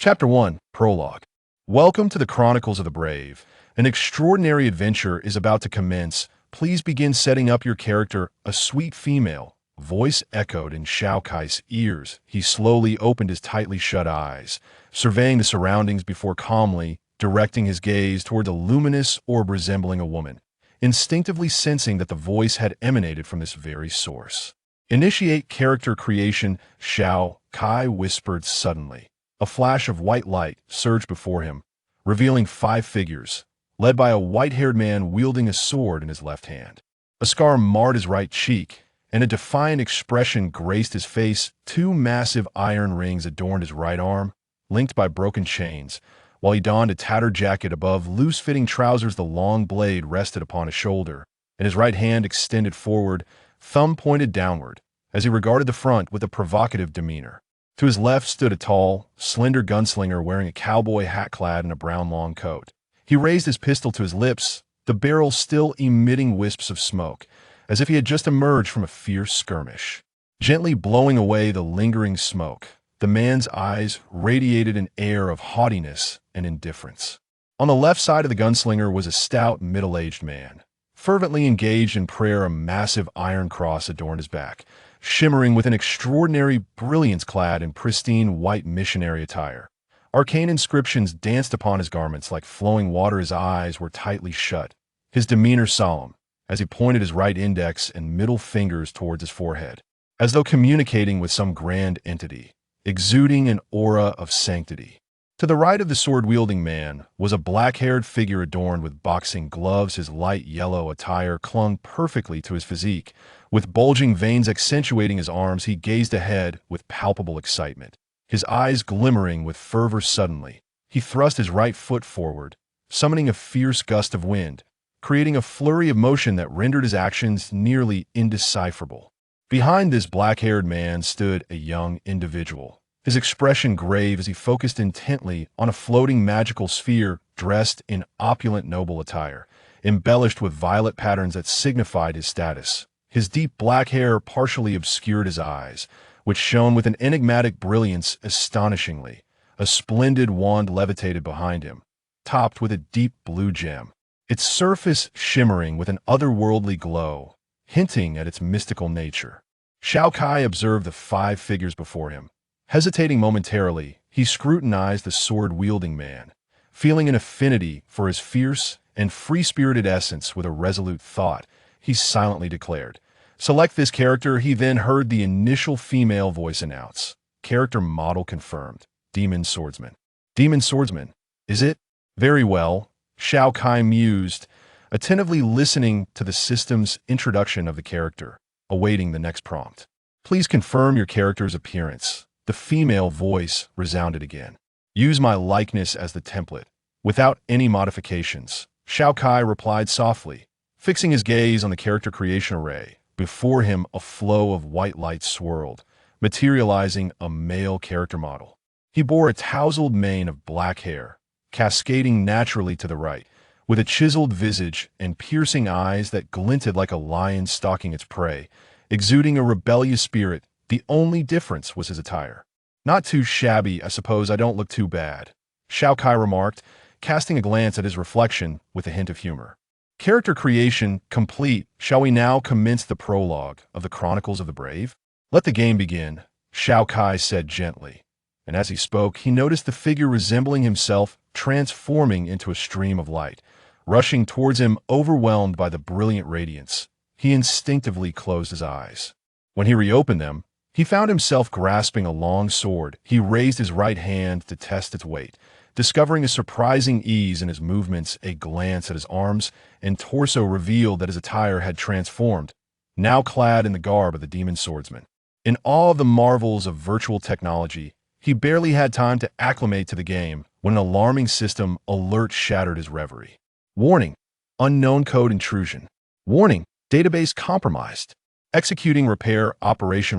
Chapter 1, Prologue. Welcome to the Chronicles of the Brave. An extraordinary adventure is about to commence. Please begin setting up your character, a sweet female. Voice echoed in Xiao Kai's ears. He slowly opened his tightly shut eyes, surveying the surroundings before calmly directing his gaze toward a luminous orb resembling a woman, instinctively sensing that the voice had emanated from this very source. Initiate character creation, Xiao Kai whispered suddenly. A flash of white light surged before him, revealing 5 figures, led by a white-haired man wielding a sword in his left hand. A scar marred his right cheek, and a defiant expression graced his face. 2 massive iron rings adorned his right arm, linked by broken chains, while he donned a tattered jacket above loose-fitting trousers. The long blade rested upon his shoulder, and his right hand extended forward, thumb pointed downward, as he regarded the front with a provocative demeanor. To his left stood a tall, slender gunslinger wearing a cowboy hat clad in a brown long coat. He raised his pistol to his lips, the barrel still emitting wisps of smoke, as if he had just emerged from a fierce skirmish. Gently blowing away the lingering smoke, the man's eyes radiated an air of haughtiness and indifference. On the left side of the gunslinger was a stout, middle-aged man. Fervently engaged in prayer, a massive iron cross adorned his back, shimmering with an extraordinary brilliance clad in pristine white missionary attire. Arcane inscriptions danced upon his garments like flowing water. His eyes were tightly shut, his demeanor solemn, as he pointed his right index and middle fingers towards his forehead, as though communicating with some grand entity, exuding an aura of sanctity. To the right of the sword-wielding man was a black-haired figure adorned with boxing gloves. His light yellow attire clung perfectly to his physique, with bulging veins accentuating his arms. He gazed ahead with palpable excitement, his eyes glimmering with fervor. Suddenly, he thrust his right foot forward, summoning a fierce gust of wind, creating a flurry of motion that rendered his actions nearly indecipherable. Behind this black-haired man stood a young individual, his expression grave as he focused intently on a floating magical sphere dressed in opulent noble attire, embellished with violet patterns that signified his status. His deep black hair partially obscured his eyes, which shone with an enigmatic brilliance. Astonishingly, a splendid wand levitated behind him, topped with a deep blue gem, its surface shimmering with an otherworldly glow, hinting at its mystical nature. Xiao Kai observed the 5 figures before him. Hesitating momentarily, he scrutinized the sword-wielding man, feeling an affinity for his fierce and free-spirited essence. With a resolute thought, he silently declared, "Select this character." He then heard the initial female voice announce, "Character model confirmed. Demon Swordsman." "Demon Swordsman, is it? Very well," Xiao Kai mused, attentively listening to the system's introduction of the character, awaiting the next prompt. "Please confirm your character's appearance." The female voice resounded again. "Use my likeness as the template, without any modifications," Xiao Kai replied softly, fixing his gaze on the character creation array. Before him, a flow of white light swirled, materializing a male character model. He bore a tousled mane of black hair, cascading naturally to the right, with a chiseled visage and piercing eyes that glinted like a lion stalking its prey, exuding a rebellious spirit. The only difference was his attire. "Not too shabby, I suppose. I don't look too bad," Xiao Kai remarked, casting a glance at his reflection with a hint of humor. Character creation complete. Shall we now commence the prologue of the Chronicles of the Brave? "Let the game begin," Xiao Kai said gently, and as he spoke, he noticed the figure resembling himself transforming into a stream of light, rushing towards him. Overwhelmed by the brilliant radiance, he instinctively closed his eyes. When he reopened them, he found himself grasping a long sword. He raised his right hand to test its weight, discovering a surprising ease in his movements. A glance at his arms and torso revealed that his attire had transformed, now clad in the garb of the demon swordsman. In awe of the marvels of virtual technology, he barely had time to acclimate to the game when an alarming system alert shattered his reverie. "Warning, unknown code intrusion. Warning, database compromised. Executing repair operation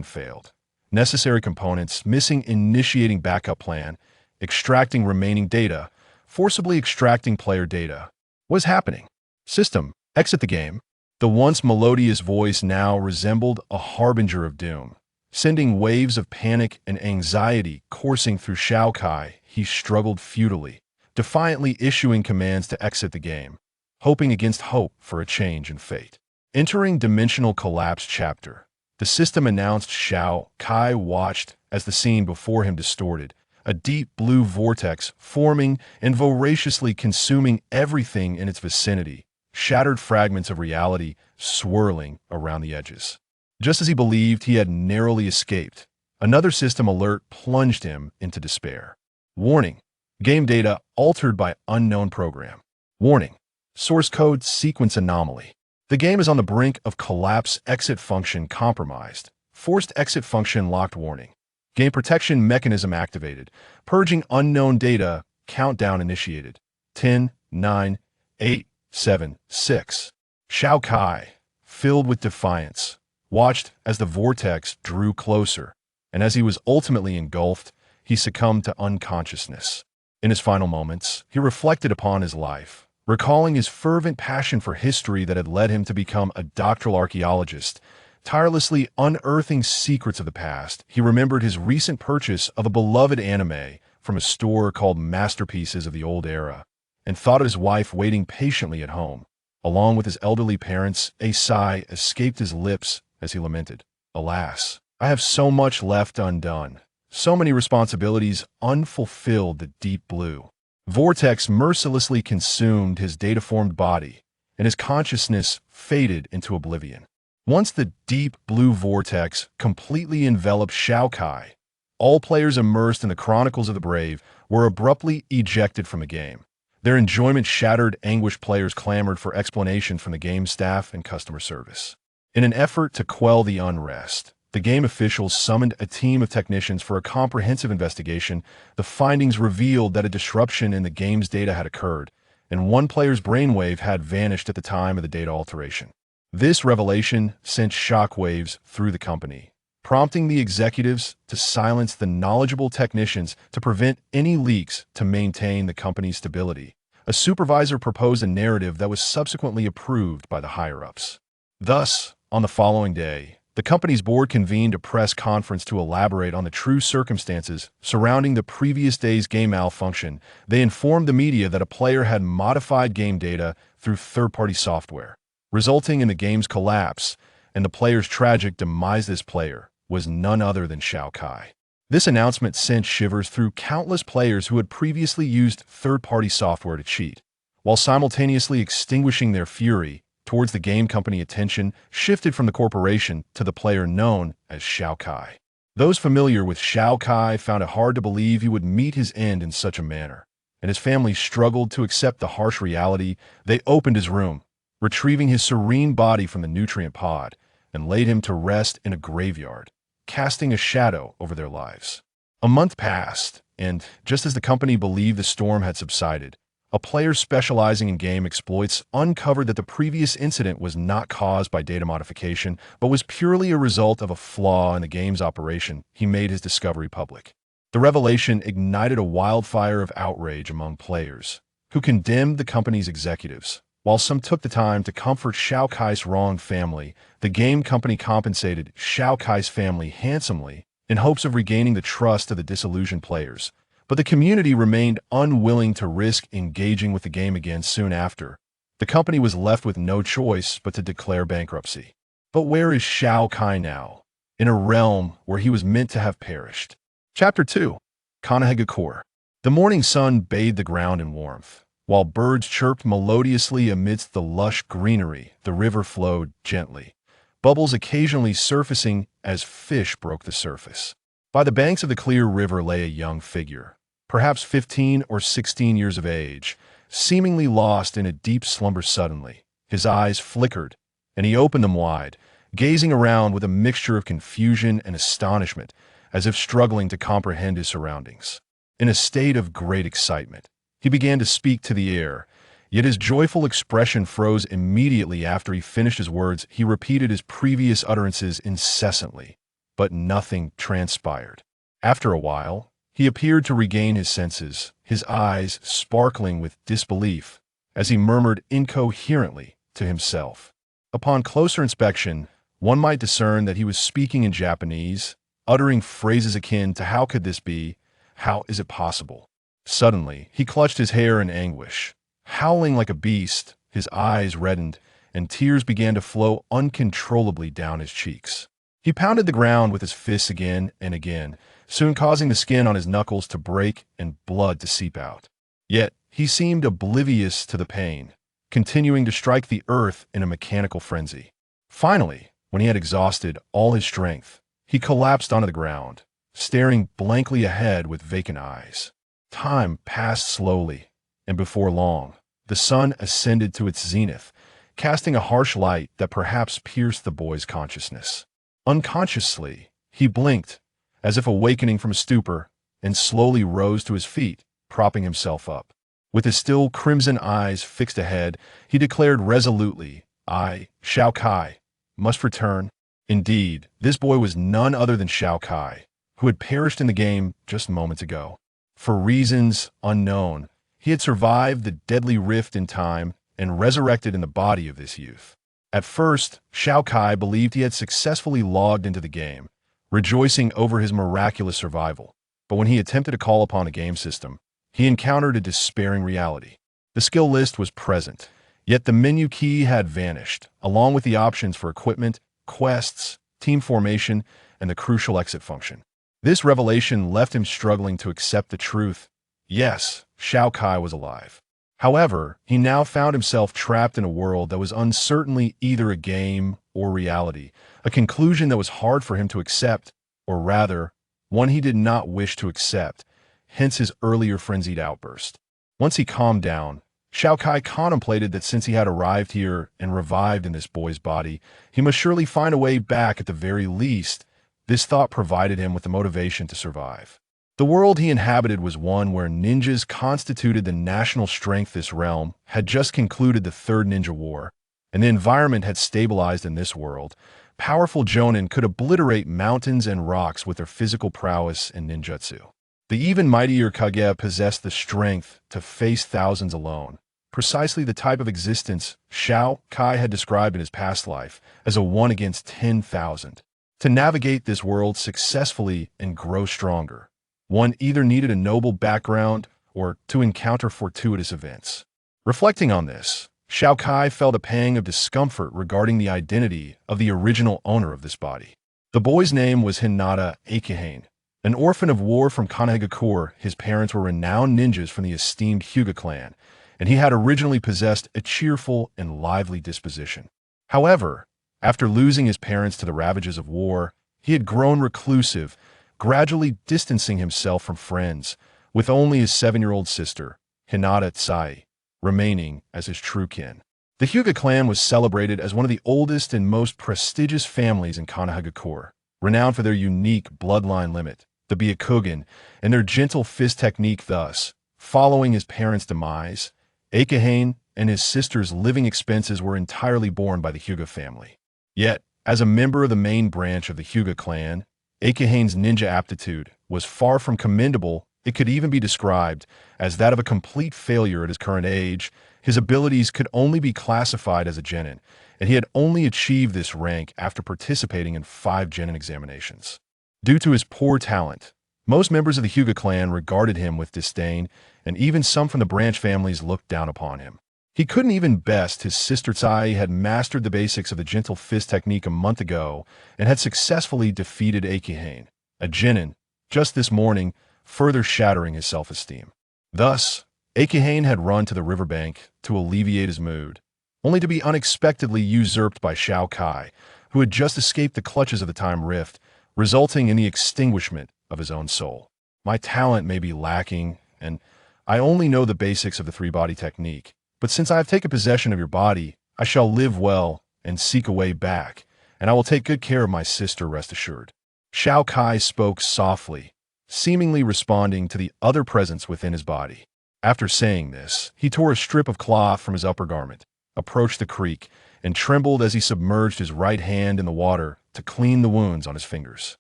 failed. Necessary components missing. Initiating backup plan. Extracting remaining data. Forcibly extracting player data. What is happening? System, exit the game." The once melodious voice now resembled a harbinger of doom, Sending waves of panic and anxiety coursing through Xiao Kai, he struggled futilely, defiantly issuing commands to exit the game, hoping against hope for a change in fate. Entering Dimensional Collapse Chapter, the system announced. Xiao Kai watched as the scene before him distorted, a deep blue vortex forming and voraciously consuming everything in its vicinity, shattered fragments of reality swirling around the edges. Just as he believed he had narrowly escaped, another system alert plunged him into despair. Warning: game data altered by unknown program. Warning: source code sequence anomaly. The game is on the brink of collapse. Exit function compromised. Forced exit function locked. Warning: game protection mechanism activated. Purging unknown data. Countdown initiated. 10, 9, 8, 7, 6. Xiao Kai, filled with defiance, watched as the vortex drew closer, and as he was ultimately engulfed, he succumbed to unconsciousness. In his final moments, he reflected upon his life, recalling his fervent passion for history that had led him to become a doctoral archaeologist. Tirelessly unearthing secrets of the past, he remembered his recent purchase of a beloved anime from a store called Masterpieces of the Old Era, and thought of his wife waiting patiently at home. Along with his elderly parents, a sigh escaped his lips as he lamented, "Alas, I have so much left undone, so many responsibilities unfulfilled." The deep blue vortex mercilessly consumed his data-formed body, and his consciousness faded into oblivion. Once the deep blue vortex completely enveloped Xiao Kai, all players immersed in the Chronicles of the Brave were abruptly ejected from the game. Their enjoyment shattered. Anguished players clamored for explanation from the game staff and customer service. In an effort to quell the unrest, the game officials summoned a team of technicians for a comprehensive investigation. The findings revealed that a disruption in the game's data had occurred, and one player's brainwave had vanished at the time of the data alteration. This revelation sent shockwaves through the company, prompting the executives to silence the knowledgeable technicians to prevent any leaks to maintain the company's stability. A supervisor proposed a narrative that was subsequently approved by the higher-ups. Thus, on the following day, the company's board convened a press conference to elaborate on the true circumstances surrounding the previous day's game malfunction. They informed the media that a player had modified game data through third-party software, resulting in the game's collapse, and the player's tragic demise. This player was none other than Xiao Kai. This announcement sent shivers through countless players who had previously used third-party software to cheat, while simultaneously extinguishing their fury towards the game company. Attention shifted from the corporation to the player known as Xiao Kai. Those familiar with Xiao Kai found it hard to believe he would meet his end in such a manner, and his family struggled to accept the harsh reality. They opened his room, retrieving his serene body from the nutrient pod, and laid him to rest in a graveyard, casting a shadow over their lives. A month passed, and just as the company believed the storm had subsided, a player specializing in game exploits uncovered that the previous incident was not caused by data modification, but was purely a result of a flaw in the game's operation. He made his discovery public. The revelation ignited a wildfire of outrage among players, who condemned the company's executives. While some took the time to comfort Xiao Kai's wronged family, the game company compensated Xiao Kai's family handsomely in hopes of regaining the trust of the disillusioned players. But the community remained unwilling to risk engaging with the game again. Soon after, the company was left with no choice but to declare bankruptcy. But where is Xiao Kai now? In a realm where he was meant to have perished. Chapter 2. Kanahegakure. The morning sun bathed the ground in warmth. While birds chirped melodiously amidst the lush greenery, the river flowed gently, bubbles occasionally surfacing as fish broke the surface. By the banks of the clear river lay a young figure, perhaps 15 or 16 years of age, seemingly lost in a deep slumber. Suddenly, his eyes flickered, and he opened them wide, gazing around with a mixture of confusion and astonishment, as if struggling to comprehend his surroundings. In a state of great excitement, he began to speak to the air, yet his joyful expression froze immediately after he finished his words. He repeated his previous utterances incessantly, but nothing transpired. After a while, he appeared to regain his senses, his eyes sparkling with disbelief, as he murmured incoherently to himself. Upon closer inspection, one might discern that he was speaking in Japanese, uttering phrases akin to "how could this be? How is it possible?" Suddenly, he clutched his hair in anguish. Howling like a beast, his eyes reddened, and tears began to flow uncontrollably down his cheeks. He pounded the ground with his fists again and again, soon causing the skin on his knuckles to break and blood to seep out. Yet, he seemed oblivious to the pain, continuing to strike the earth in a mechanical frenzy. Finally, when he had exhausted all his strength, he collapsed onto the ground, staring blankly ahead with vacant eyes. Time passed slowly, and before long, the sun ascended to its zenith, casting a harsh light that perhaps pierced the boy's consciousness. Unconsciously, he blinked, as if awakening from a stupor, and slowly rose to his feet, propping himself up. With his still crimson eyes fixed ahead, he declared resolutely, "I, Xiao Kai, must return." Indeed, this boy was none other than Xiao Kai, who had perished in the game just moments ago. For reasons unknown, he had survived the deadly rift in time and resurrected in the body of this youth. At first, Xiao Kai believed he had successfully logged into the game, rejoicing over his miraculous survival. But when he attempted to call upon the game system, he encountered a despairing reality. The skill list was present, yet the menu key had vanished, along with the options for equipment, quests, team formation, and the crucial exit function. This revelation left him struggling to accept the truth. Yes, Xiao Kai was alive. However, he now found himself trapped in a world that was uncertainly either a game or reality, a conclusion that was hard for him to accept, or rather, one he did not wish to accept, hence his earlier frenzied outburst. Once he calmed down, Xiao Kai contemplated that since he had arrived here and revived in this boy's body, he must surely find a way back at the very least. This thought provided him with the motivation to survive. The world he inhabited was one where ninjas constituted the national strength. This realm had just concluded the Third Ninja War, and the environment had stabilized in this world. Powerful jonin could obliterate mountains and rocks with their physical prowess and ninjutsu. The even mightier Kage possessed the strength to face thousands alone, precisely the type of existence Xiao Kai had described in his past life as a 1 against 10,000. To navigate this world successfully and grow stronger, one either needed a noble background or to encounter fortuitous events. Reflecting on this, Xiao Kai felt a pang of discomfort regarding the identity of the original owner of this body. The boy's name was Hinata Akihane. An orphan of war from Kanehagakure, his parents were renowned ninjas from the esteemed Hyuga clan, and he had originally possessed a cheerful and lively disposition. However, after losing his parents to the ravages of war, he had grown reclusive, gradually distancing himself from friends, with only his 7-year-old sister, Hinata Tsai, remaining as his true kin. The Hyuga clan was celebrated as one of the oldest and most prestigious families in Kanehagakure, renowned for their unique bloodline limit, the Byakugan, and their gentle fist technique. Thus, following his parents' demise, Akihane and his sister's living expenses were entirely borne by the Hyuga family. Yet, as a member of the main branch of the Hyuga clan, Akihane's ninja aptitude was far from commendable. It could even be described as that of a complete failure at his current age. His abilities could only be classified as a genin, and he had only achieved this rank after participating in 5 genin examinations. Due to his poor talent, most members of the Hyuga clan regarded him with disdain, and even some from the branch families looked down upon him. He couldn't even best his sister Tsai had mastered the basics of the gentle fist technique a month ago and had successfully defeated Akihane, a genin, just this morning, further shattering his self-esteem. Thus, Akihane had run to the riverbank to alleviate his mood, only to be unexpectedly usurped by Xiao Kai, who had just escaped the clutches of the time rift, resulting in the extinguishment of his own soul. My talent may be lacking, and I only know the basics of the 3-body technique, but since I have taken possession of your body, I shall live well and seek a way back, and I will take good care of my sister, rest assured. Xiao Kai spoke softly, seemingly responding to the other presence within his body. After saying this, he tore a strip of cloth from his upper garment, approached the creek, and trembled as he submerged his right hand in the water to clean the wounds on his fingers.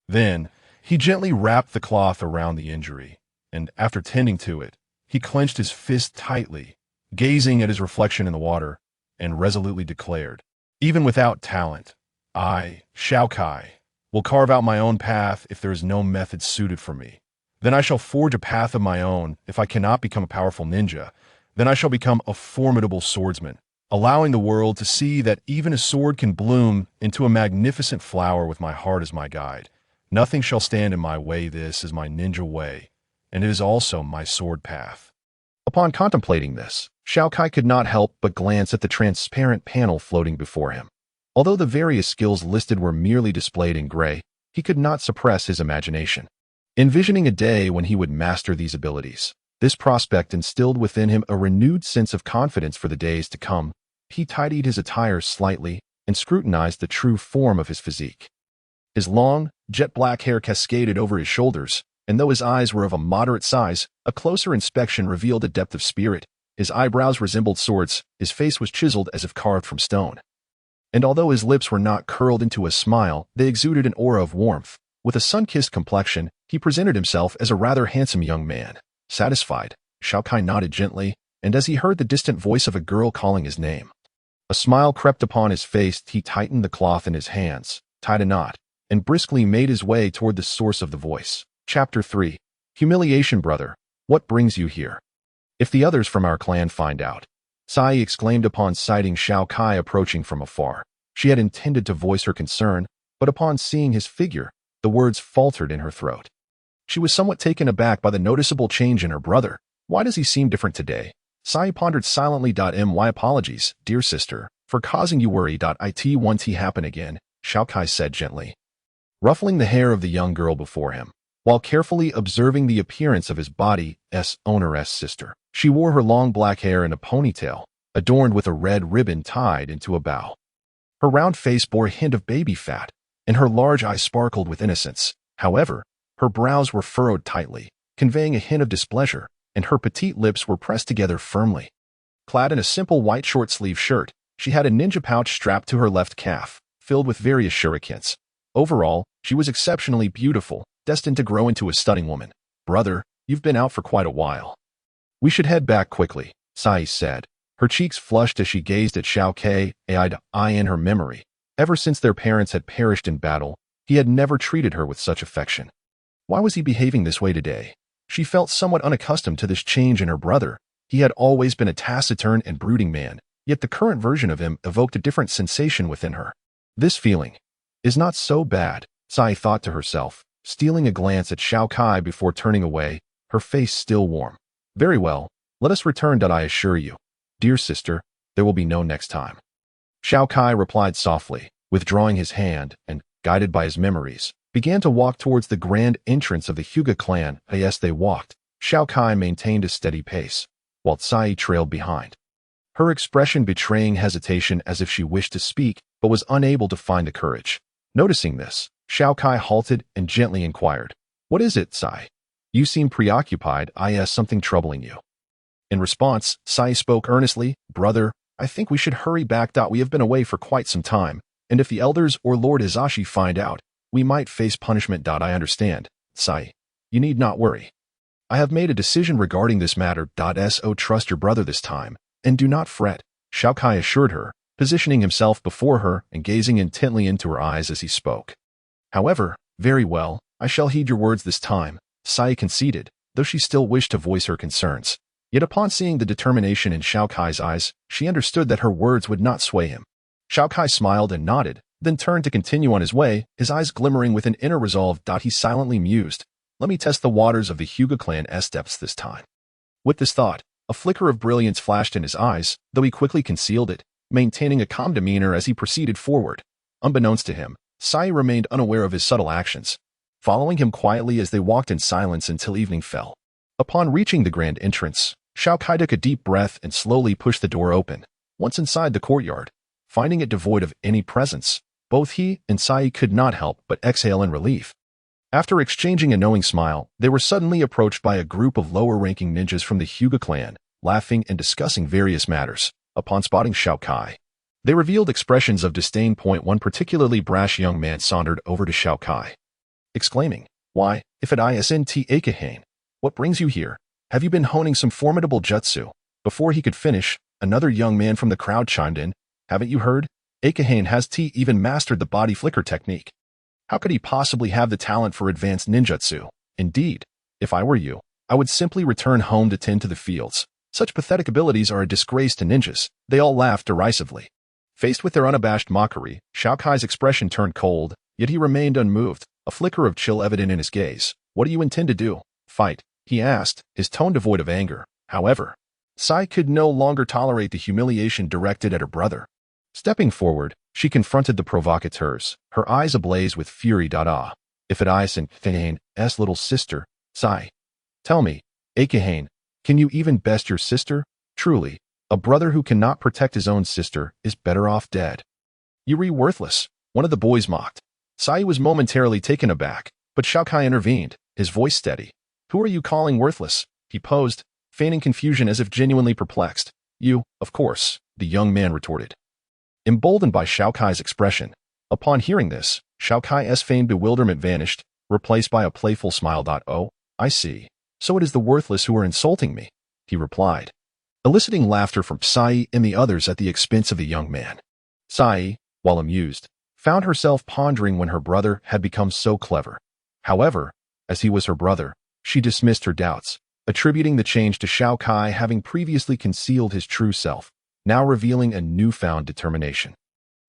Then, he gently wrapped the cloth around the injury, and after tending to it, he clenched his fist tightly, gazing at his reflection in the water, and resolutely declared, "Even without talent, I, Xiao Kai, will carve out my own path if there is no method suited for me. Then I shall forge a path of my own. If I cannot become a powerful ninja, then I shall become a formidable swordsman, allowing the world to see that even a sword can bloom into a magnificent flower with my heart as my guide. Nothing shall stand in my way. This is my ninja way, and it is also my sword path. Upon contemplating this, Xiao Kai could not help but glance at the transparent panel floating before him. Although the various skills listed were merely displayed in gray, he could not suppress his imagination, envisioning a day when he would master these abilities. This prospect instilled within him a renewed sense of confidence for the days to come. He tidied his attire slightly and scrutinized the true form of his physique. His long, jet-black hair cascaded over his shoulders, and though his eyes were of a moderate size, a closer inspection revealed a depth of spirit. His eyebrows resembled swords, his face was chiseled as if carved from stone. And although his lips were not curled into a smile, they exuded an aura of warmth. With a sun-kissed complexion, he presented himself as a rather handsome young man. Satisfied, Xiao Kai nodded gently, and as he heard the distant voice of a girl calling his name, a smile crept upon his face. He tightened the cloth in his hands, tied a knot, and briskly made his way toward the source of the voice. Chapter 3. Humiliation. Brother, what brings you here? If the others from our clan find out, Sai exclaimed upon sighting Xiao Kai approaching from afar. She had intended to voice her concern, but upon seeing his figure, the words faltered in her throat. She was somewhat taken aback by the noticeable change in her brother. Why does he seem different today? Sai pondered silently. My apologies, dear sister, for causing you worry. It won't happen again, Xiao Kai said gently, ruffling the hair of the young girl before him, while carefully observing the appearance of his body's owner's sister. She wore her long black hair in a ponytail, adorned with a red ribbon tied into a bow. Her round face bore a hint of baby fat, and her large eyes sparkled with innocence. However, her brows were furrowed tightly, conveying a hint of displeasure, and her petite lips were pressed together firmly. Clad in a simple white short-sleeve shirt, she had a ninja pouch strapped to her left calf, filled with various shurikens. Overall, she was exceptionally beautiful, destined to grow into a stunning woman. Brother, you've been out for quite a while. We should head back quickly, Sai said. Her cheeks flushed as she gazed at Xiao Kai, eye in her memory. Ever since their parents had perished in battle, he had never treated her with such affection. Why was he behaving this way today? She felt somewhat unaccustomed to this change in her brother. He had always been a taciturn and brooding man, yet the current version of him evoked a different sensation within her. This feeling is not so bad, Sai thought to herself, stealing a glance at Xiao Kai before turning away, her face still warm. Very well, let us return. I assure you, dear sister, there will be no next time. Xiao Kai replied softly, withdrawing his hand, and, guided by his memories, began to walk towards the grand entrance of the Hyuga clan. As they walked, Xiao Kai maintained a steady pace, while Sai trailed behind, her expression betraying hesitation as if she wished to speak but was unable to find the courage. Noticing this, Xiao Kai halted and gently inquired, "What is it, Sai? You seem preoccupied. Is something troubling you?" In response, Sai spoke earnestly, "Brother, I think we should hurry back. We have been away for quite some time, and if the elders or Lord Izashi find out, we might face punishment. I understand, Sai. You need not worry. I have made a decision regarding this matter. So trust your brother this time, and do not fret," Xiao Kai assured her, positioning himself before her and gazing intently into her eyes as he spoke. "However, very well, I shall heed your words this time," Sai conceded, though she still wished to voice her concerns. Yet upon seeing the determination in Xiao Kai's eyes, she understood that her words would not sway him. Xiao Kai smiled and nodded, then turned to continue on his way, his eyes glimmering with an inner resolve. He silently mused, "Let me test the waters of the Hyuga clan's depths this time." With this thought, a flicker of brilliance flashed in his eyes, though he quickly concealed it, maintaining a calm demeanor as he proceeded forward. Unbeknownst to him, Sai remained unaware of his subtle actions, following him quietly as they walked in silence until evening fell. Upon reaching the grand entrance, Xiao Kai took a deep breath and slowly pushed the door open. Once inside the courtyard, finding it devoid of any presence, both he and Sai could not help but exhale in relief. After exchanging a knowing smile, they were suddenly approached by a group of lower-ranking ninjas from the Hyuga clan, laughing and discussing various matters. Upon spotting Xiao Kai, they revealed expressions of disdain. One particularly brash young man sauntered over to Xiao Kai, exclaiming, "Why, if it isn't Akahane, what brings you here? Have you been honing some formidable jutsu?" Before he could finish, another young man from the crowd chimed in, "Haven't you heard? Akahane has even mastered the body flicker technique." How could he possibly have the talent for advanced ninjutsu? Indeed, if I were you, I would simply return home to tend to the fields. Such pathetic abilities are a disgrace to ninjas. They all laughed derisively. Faced with their unabashed mockery, Xiao Kai's expression turned cold, yet he remained unmoved, a flicker of chill evident in his gaze. What do you intend to do? Fight? He asked, his tone devoid of anger. However, Sai could no longer tolerate the humiliation directed at her brother. Stepping forward, she confronted the provocateurs, her eyes ablaze with fury. If it isn't Akahane's little sister, Sai. Tell me, Akahane, can you even best your sister? Truly, a brother who cannot protect his own sister is better off dead. You're worthless, one of the boys mocked. Sai was momentarily taken aback, but Xiao Kai intervened, his voice steady. Who are you calling worthless? He posed, feigning confusion as if genuinely perplexed. You, of course, the young man retorted. Emboldened by Xiao Kai's expression, upon hearing this, Xiao Kai's feigned bewilderment vanished, replaced by a playful smile. Oh, I see. So it is the worthless who are insulting me, he replied, eliciting laughter from Sai and the others at the expense of the young man. Sai, while amused, found herself pondering when her brother had become so clever. However, as he was her brother, she dismissed her doubts, attributing the change to Xiao Kai having previously concealed his true self, now revealing a newfound determination.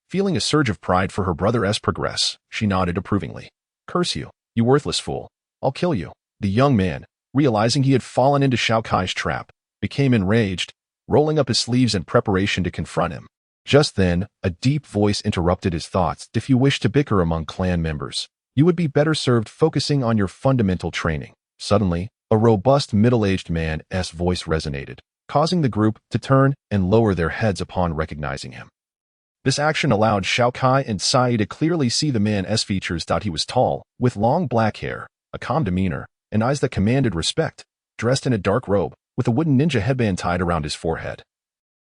Feeling a surge of pride for her brother's progress, she nodded approvingly. Curse you, you worthless fool. I'll kill you. The young man, realizing he had fallen into Xiao Kai's trap, became enraged, rolling up his sleeves in preparation to confront him. Just then, a deep voice interrupted his thoughts. If you wish to bicker among clan members, you would be better served focusing on your fundamental training. Suddenly, a robust middle-aged man's voice resonated, causing the group to turn and lower their heads upon recognizing him. This action allowed Xiao Kai and Sai to clearly see the man's features. He was tall, with long black hair, a calm demeanor, and eyes that commanded respect, dressed in a dark robe, with a wooden ninja headband tied around his forehead.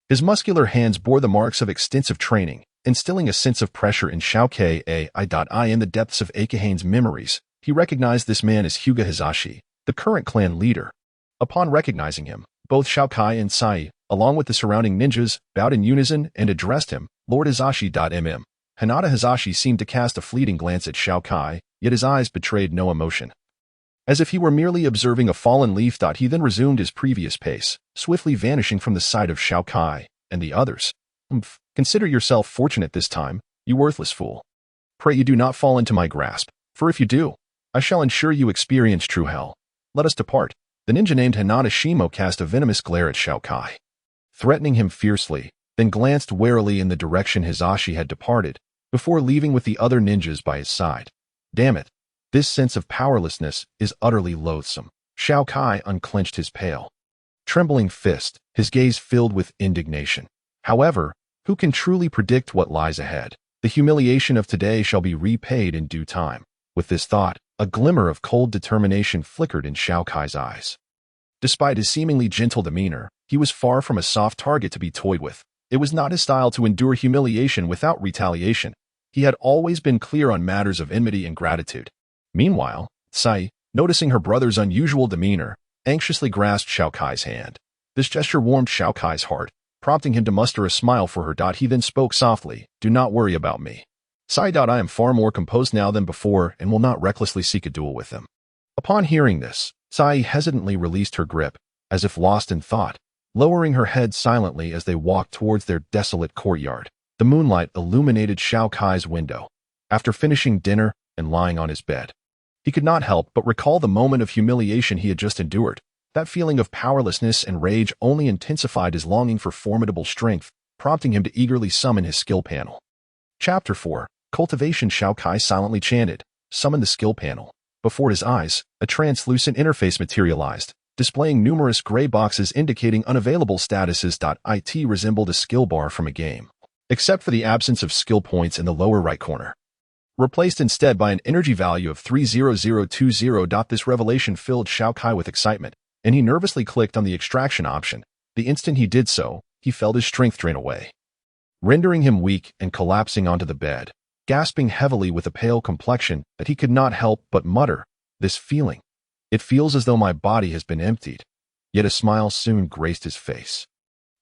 His muscular hands bore the marks of extensive training, instilling a sense of pressure in Xiao Kai. In the depths of Akahane's memories, he recognized this man as Hyuga Hizashi, the current clan leader. Upon recognizing him, both Xiao Kai and Sai, along with the surrounding ninjas, bowed in unison and addressed him, Lord Hizashi. Hinata Hizashi seemed to cast a fleeting glance at Xiao Kai, yet his eyes betrayed no emotion. As if he were merely observing a fallen leaf. He then resumed his previous pace, swiftly vanishing from the sight of Xiao Kai and the others. Consider yourself fortunate this time, you worthless fool. Pray you do not fall into my grasp, for if you do, I shall ensure you experience true hell. Let us depart. The ninja named Hinata Shimo cast a venomous glare at Xiao Kai, threatening him fiercely, then glanced warily in the direction Hizashi had departed, before leaving with the other ninjas by his side. Damn it. This sense of powerlessness is utterly loathsome. Xiao Kai unclenched his pale, trembling fist, his gaze filled with indignation. However, who can truly predict what lies ahead? The humiliation of today shall be repaid in due time. With this thought, a glimmer of cold determination flickered in Xiao Kai's eyes. Despite his seemingly gentle demeanor, he was far from a soft target to be toyed with. It was not his style to endure humiliation without retaliation. He had always been clear on matters of enmity and gratitude. Meanwhile, Sai, noticing her brother's unusual demeanor, anxiously grasped Xiao Kai's hand. This gesture warmed Xiao Kai's heart, prompting him to muster a smile for her. He then spoke softly, Do not worry about me. Sai. I am far more composed now than before and will not recklessly seek a duel with him. Upon hearing this, Sai hesitantly released her grip, as if lost in thought, lowering her head silently as they walked towards their desolate courtyard. The moonlight illuminated Xiao Kai's window. After finishing dinner and lying on his bed, he could not help but recall the moment of humiliation he had just endured. That feeling of powerlessness and rage only intensified his longing for formidable strength, prompting him to eagerly summon his skill panel. Chapter 4. Cultivation. Xiao Kai silently chanted, Summon the skill panel. Before his eyes, a translucent interface materialized, displaying numerous gray boxes indicating unavailable statuses. It resembled a skill bar from a game, except for the absence of skill points in the lower right corner, replaced instead by an energy value of 30020. This revelation filled Xiao Kai with excitement, and he nervously clicked on the extraction option. The instant he did so, he felt his strength drain away, rendering him weak and collapsing onto the bed, gasping heavily with a pale complexion that he could not help but mutter, This feeling. It feels as though my body has been emptied. Yet a smile soon graced his face,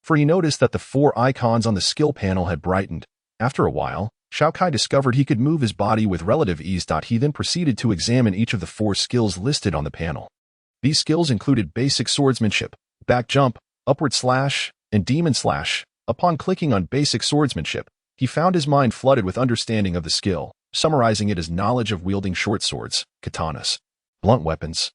for he noticed that the 4 icons on the skill panel had brightened. After a while, Xiao Kai discovered he could move his body with relative ease. He then proceeded to examine each of the 4 skills listed on the panel. These skills included basic swordsmanship, back jump, upward slash, and demon slash. Upon clicking on basic swordsmanship, he found his mind flooded with understanding of the skill, summarizing it as knowledge of wielding short swords, katanas, blunt weapons,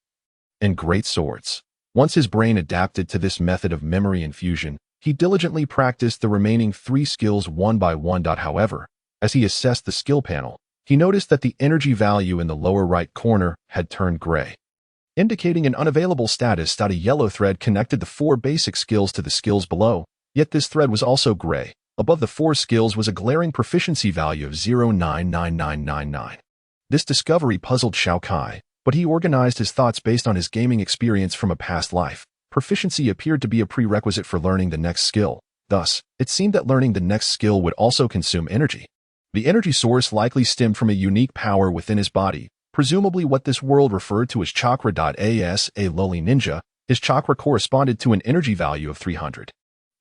and great swords. Once his brain adapted to this method of memory infusion, he diligently practiced the remaining 3 skills one by one. However, as he assessed the skill panel, he noticed that the energy value in the lower right corner had turned gray, indicating an unavailable status. A yellow thread connected the 4 basic skills to the skills below, yet this thread was also gray. Above the 4 skills was a glaring proficiency value of 0.99999. This discovery puzzled Xiao Kai, but he organized his thoughts based on his gaming experience from a past life. Proficiency appeared to be a prerequisite for learning the next skill. Thus, it seemed that learning the next skill would also consume energy. The energy source likely stemmed from a unique power within his body, presumably what this world referred to as chakra. As a lowly ninja, his chakra corresponded to an energy value of 300.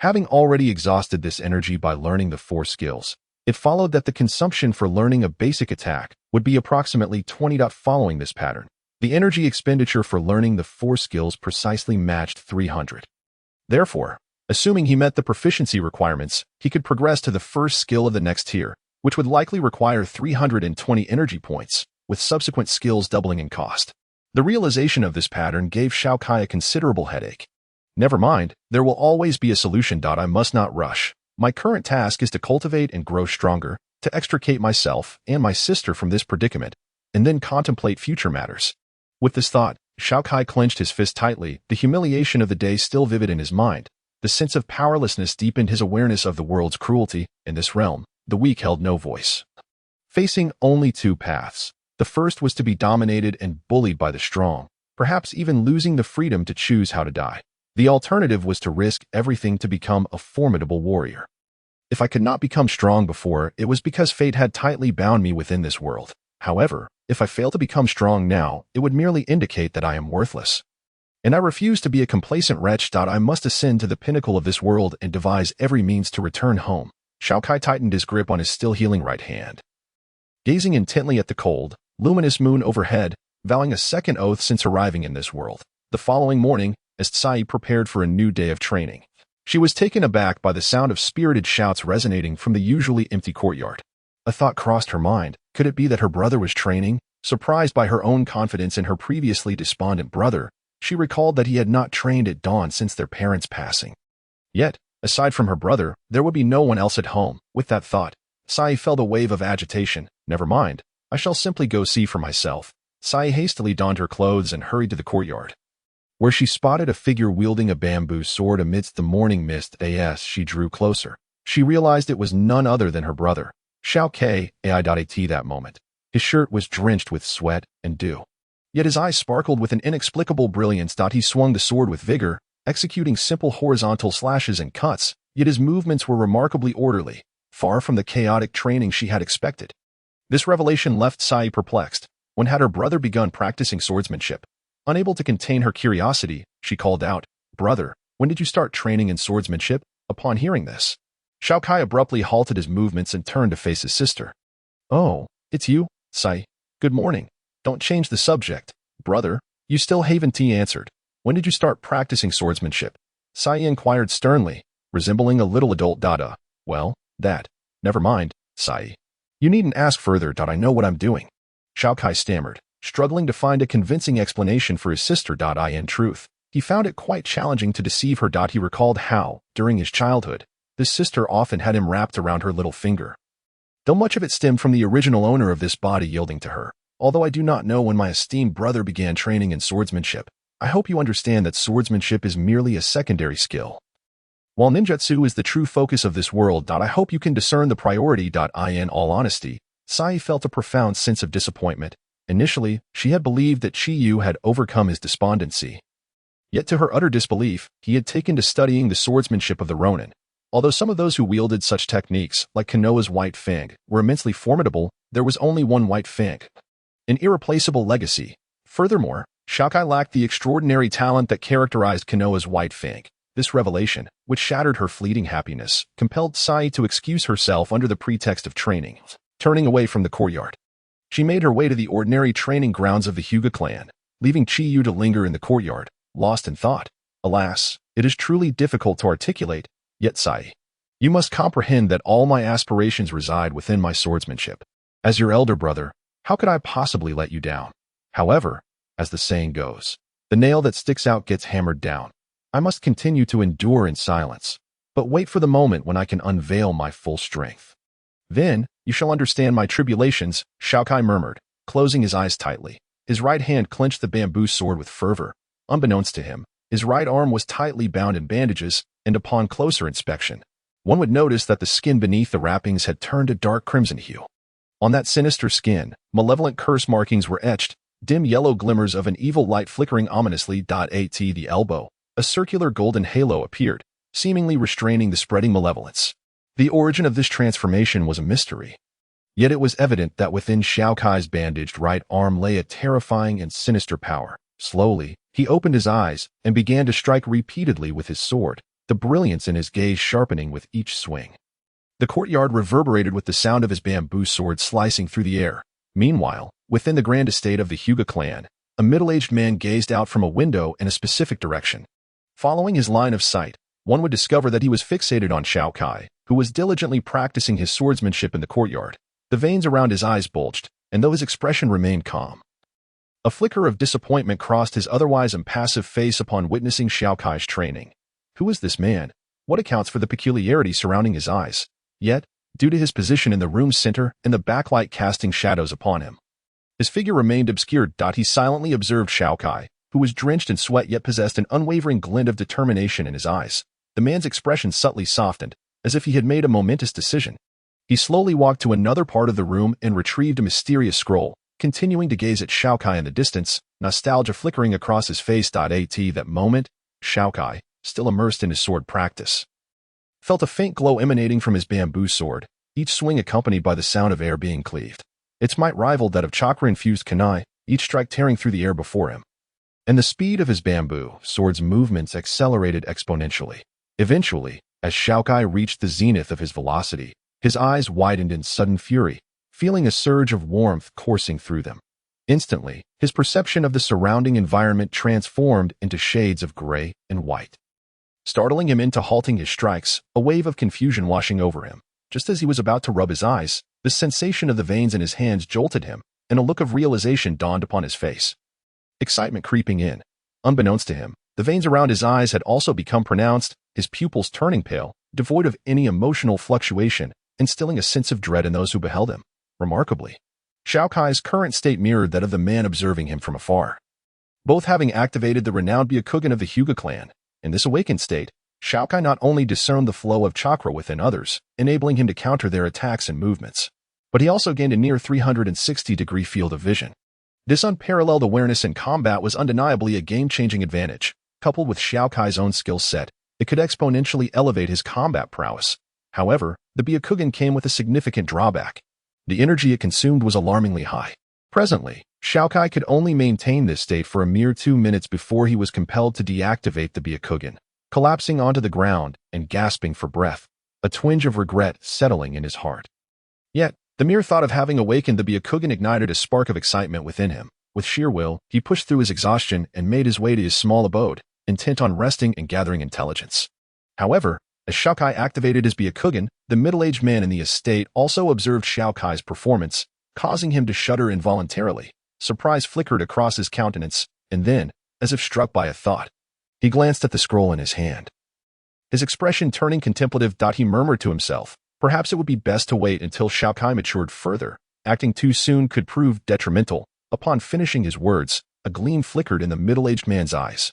Having already exhausted this energy by learning the 4 skills, it followed that the consumption for learning a basic attack would be approximately 20. Following this pattern, the energy expenditure for learning the 4 skills precisely matched 300. Therefore, assuming he met the proficiency requirements, he could progress to the first skill of the next tier, which would likely require 320 energy points, with subsequent skills doubling in cost. The realization of this pattern gave Xiao Kai a considerable headache. Never mind, there will always be a solution. I must not rush. My current task is to cultivate and grow stronger, to extricate myself and my sister from this predicament, and then contemplate future matters. With this thought, Xiao Kai clenched his fist tightly, the humiliation of the day still vivid in his mind. The sense of powerlessness deepened his awareness of the world's cruelty. In this realm, the weak held no voice, facing only 2 paths. The first was to be dominated and bullied by the strong, perhaps even losing the freedom to choose how to die. The alternative was to risk everything to become a formidable warrior. If I could not become strong before, it was because fate had tightly bound me within this world. However, if I fail to become strong now, it would merely indicate that I am worthless. And I refuse to be a complacent wretch. I must ascend to the pinnacle of this world and devise every means to return home. Xiao Kai tightened his grip on his still healing right hand, gazing intently at the cold, luminous moon overhead, vowing a second oath since arriving in this world. The following morning, as Tsai prepared for a new day of training, she was taken aback by the sound of spirited shouts resonating from the usually empty courtyard. A thought crossed her mind. Could it be that her brother was training? Surprised by her own confidence in her previously despondent brother, she recalled that he had not trained at dawn since their parents' passing. Yet, aside from her brother, there would be no one else at home. With that thought, Tsai felt a wave of agitation. Never mind, I shall simply go see for myself. Tsai hastily donned her clothes and hurried to the courtyard, where she spotted a figure wielding a bamboo sword amidst the morning mist. As she drew closer, she realized it was none other than her brother, Xiao Kai. At that moment, his shirt was drenched with sweat and dew, yet his eyes sparkled with an inexplicable brilliance. He swung the sword with vigor, executing simple horizontal slashes and cuts, yet his movements were remarkably orderly, far from the chaotic training she had expected. This revelation left Tsai perplexed. When had her brother begun practicing swordsmanship? Unable to contain her curiosity, she called out, "Brother, when did you start training in swordsmanship?" Upon hearing this, Xiao Kai abruptly halted his movements and turned to face his sister. "Oh, it's you, Tsai. Good morning. Don't change the subject, brother." "You still haven't," he answered. "When did you start practicing swordsmanship?" Tsai inquired sternly, resembling a little adult. "Well, that. Never mind, Tsai. You needn't ask further. I know what I'm doing." Xiao Kai stammered, struggling to find a convincing explanation for his sister. In truth, he found it quite challenging to deceive her. He recalled how, during his childhood, this sister often had him wrapped around her little finger, though much of it stemmed from the original owner of this body yielding to her. "Although I do not know when my esteemed brother began training in swordsmanship, I hope you understand that swordsmanship is merely a secondary skill, while ninjutsu is the true focus of this world. I hope you can discern the priority. In all honesty, Tsai felt a profound sense of disappointment. Initially, she had believed that Chiyu had overcome his despondency. Yet to her utter disbelief, he had taken to studying the swordsmanship of the Ronin. Although some of those who wielded such techniques, like Konoha's White Fang, were immensely formidable, there was only one White Fang, an irreplaceable legacy. Furthermore, Xiao Kai lacked the extraordinary talent that characterized Konoha's White Fang. This revelation, which shattered her fleeting happiness, compelled Tsai to excuse herself under the pretext of training. turning away from the courtyard. She made her way to the ordinary training grounds of the Hyuga clan, leaving Chi-Yu to linger in the courtyard, lost in thought. Alas, it is truly difficult to articulate, yet Sai. You must comprehend that all my aspirations reside within my swordsmanship. As your elder brother, how could I possibly let you down? However, as the saying goes, the nail that sticks out gets hammered down. I must continue to endure in silence, but wait for the moment when I can unveil my full strength. Then, you shall understand my tribulations, Xiao Kai murmured, closing his eyes tightly. His right hand clenched the bamboo sword with fervor. Unbeknownst to him, his right arm was tightly bound in bandages, and upon closer inspection, one would notice that the skin beneath the wrappings had turned a dark crimson hue. On that sinister skin, malevolent curse markings were etched, dim yellow glimmers of an evil light flickering ominously. At the elbow, a circular golden halo appeared, seemingly restraining the spreading malevolence. The origin of this transformation was a mystery. Yet it was evident that within Xiao Kai's bandaged right arm lay a terrifying and sinister power. Slowly, he opened his eyes and began to strike repeatedly with his sword, the brilliance in his gaze sharpening with each swing. The courtyard reverberated with the sound of his bamboo sword slicing through the air. Meanwhile, within the grand estate of the Hyuga clan, a middle-aged man gazed out from a window in a specific direction. Following his line of sight, one would discover that he was fixated on Xiao Kai, who was diligently practicing his swordsmanship in the courtyard. The veins around his eyes bulged, and though his expression remained calm, a flicker of disappointment crossed his otherwise impassive face upon witnessing Xiao Kai's training. Who is this man? What accounts for the peculiarity surrounding his eyes? Yet, due to his position in the room's center and the backlight casting shadows upon him, his figure remained obscured. He silently observed Xiao Kai, who was drenched in sweat yet possessed an unwavering glint of determination in his eyes. The man's expression subtly softened, as if he had made a momentous decision. He slowly walked to another part of the room and retrieved a mysterious scroll, continuing to gaze at Xiao Kai in the distance, nostalgia flickering across his face. At that moment, Xiao Kai, still immersed in his sword practice, felt a faint glow emanating from his bamboo sword, each swing accompanied by the sound of air being cleaved. Its might rivaled that of chakra-infused kunai, each strike tearing through the air before him. And the speed of his bamboo sword's movements accelerated exponentially. Eventually, as Xiao Kai reached the zenith of his velocity, his eyes widened in sudden fury, feeling a surge of warmth coursing through them. Instantly, his perception of the surrounding environment transformed into shades of gray and white, startling him into halting his strikes, a wave of confusion washing over him. Just as he was about to rub his eyes, the sensation of the veins in his hands jolted him, and a look of realization dawned upon his face. Excitement creeping in. Unbeknownst to him, the veins around his eyes had also become pronounced, his pupils turning pale, devoid of any emotional fluctuation, instilling a sense of dread in those who beheld him. Remarkably, Xiao Kai's current state mirrored that of the man observing him from afar, both having activated the renowned Byakugan of the Hyuga clan. In this awakened state, Xiao Kai not only discerned the flow of chakra within others, enabling him to counter their attacks and movements, but he also gained a near 360-degree field of vision. This unparalleled awareness in combat was undeniably a game-changing advantage. Coupled with Xiao Kai's own skill set, it could exponentially elevate his combat prowess. However, the Byakugan came with a significant drawback. The energy it consumed was alarmingly high. Presently, Xiao Kai could only maintain this state for a mere 2 minutes before he was compelled to deactivate the Byakugan, collapsing onto the ground and gasping for breath, a twinge of regret settling in his heart. Yet, the mere thought of having awakened the Byakugan ignited a spark of excitement within him. With sheer will, he pushed through his exhaustion and made his way to his small abode, intent on resting and gathering intelligence. However, as Xiao Kai activated his Byakugan, the middle-aged man in the estate also observed Xiao Kai's performance, causing him to shudder involuntarily. Surprise flickered across his countenance, and then, as if struck by a thought, he glanced at the scroll in his hand. His expression turning contemplative. He murmured to himself, perhaps it would be best to wait until Xiao Kai matured further. Acting too soon could prove detrimental. Upon finishing his words, a gleam flickered in the middle-aged man's eyes,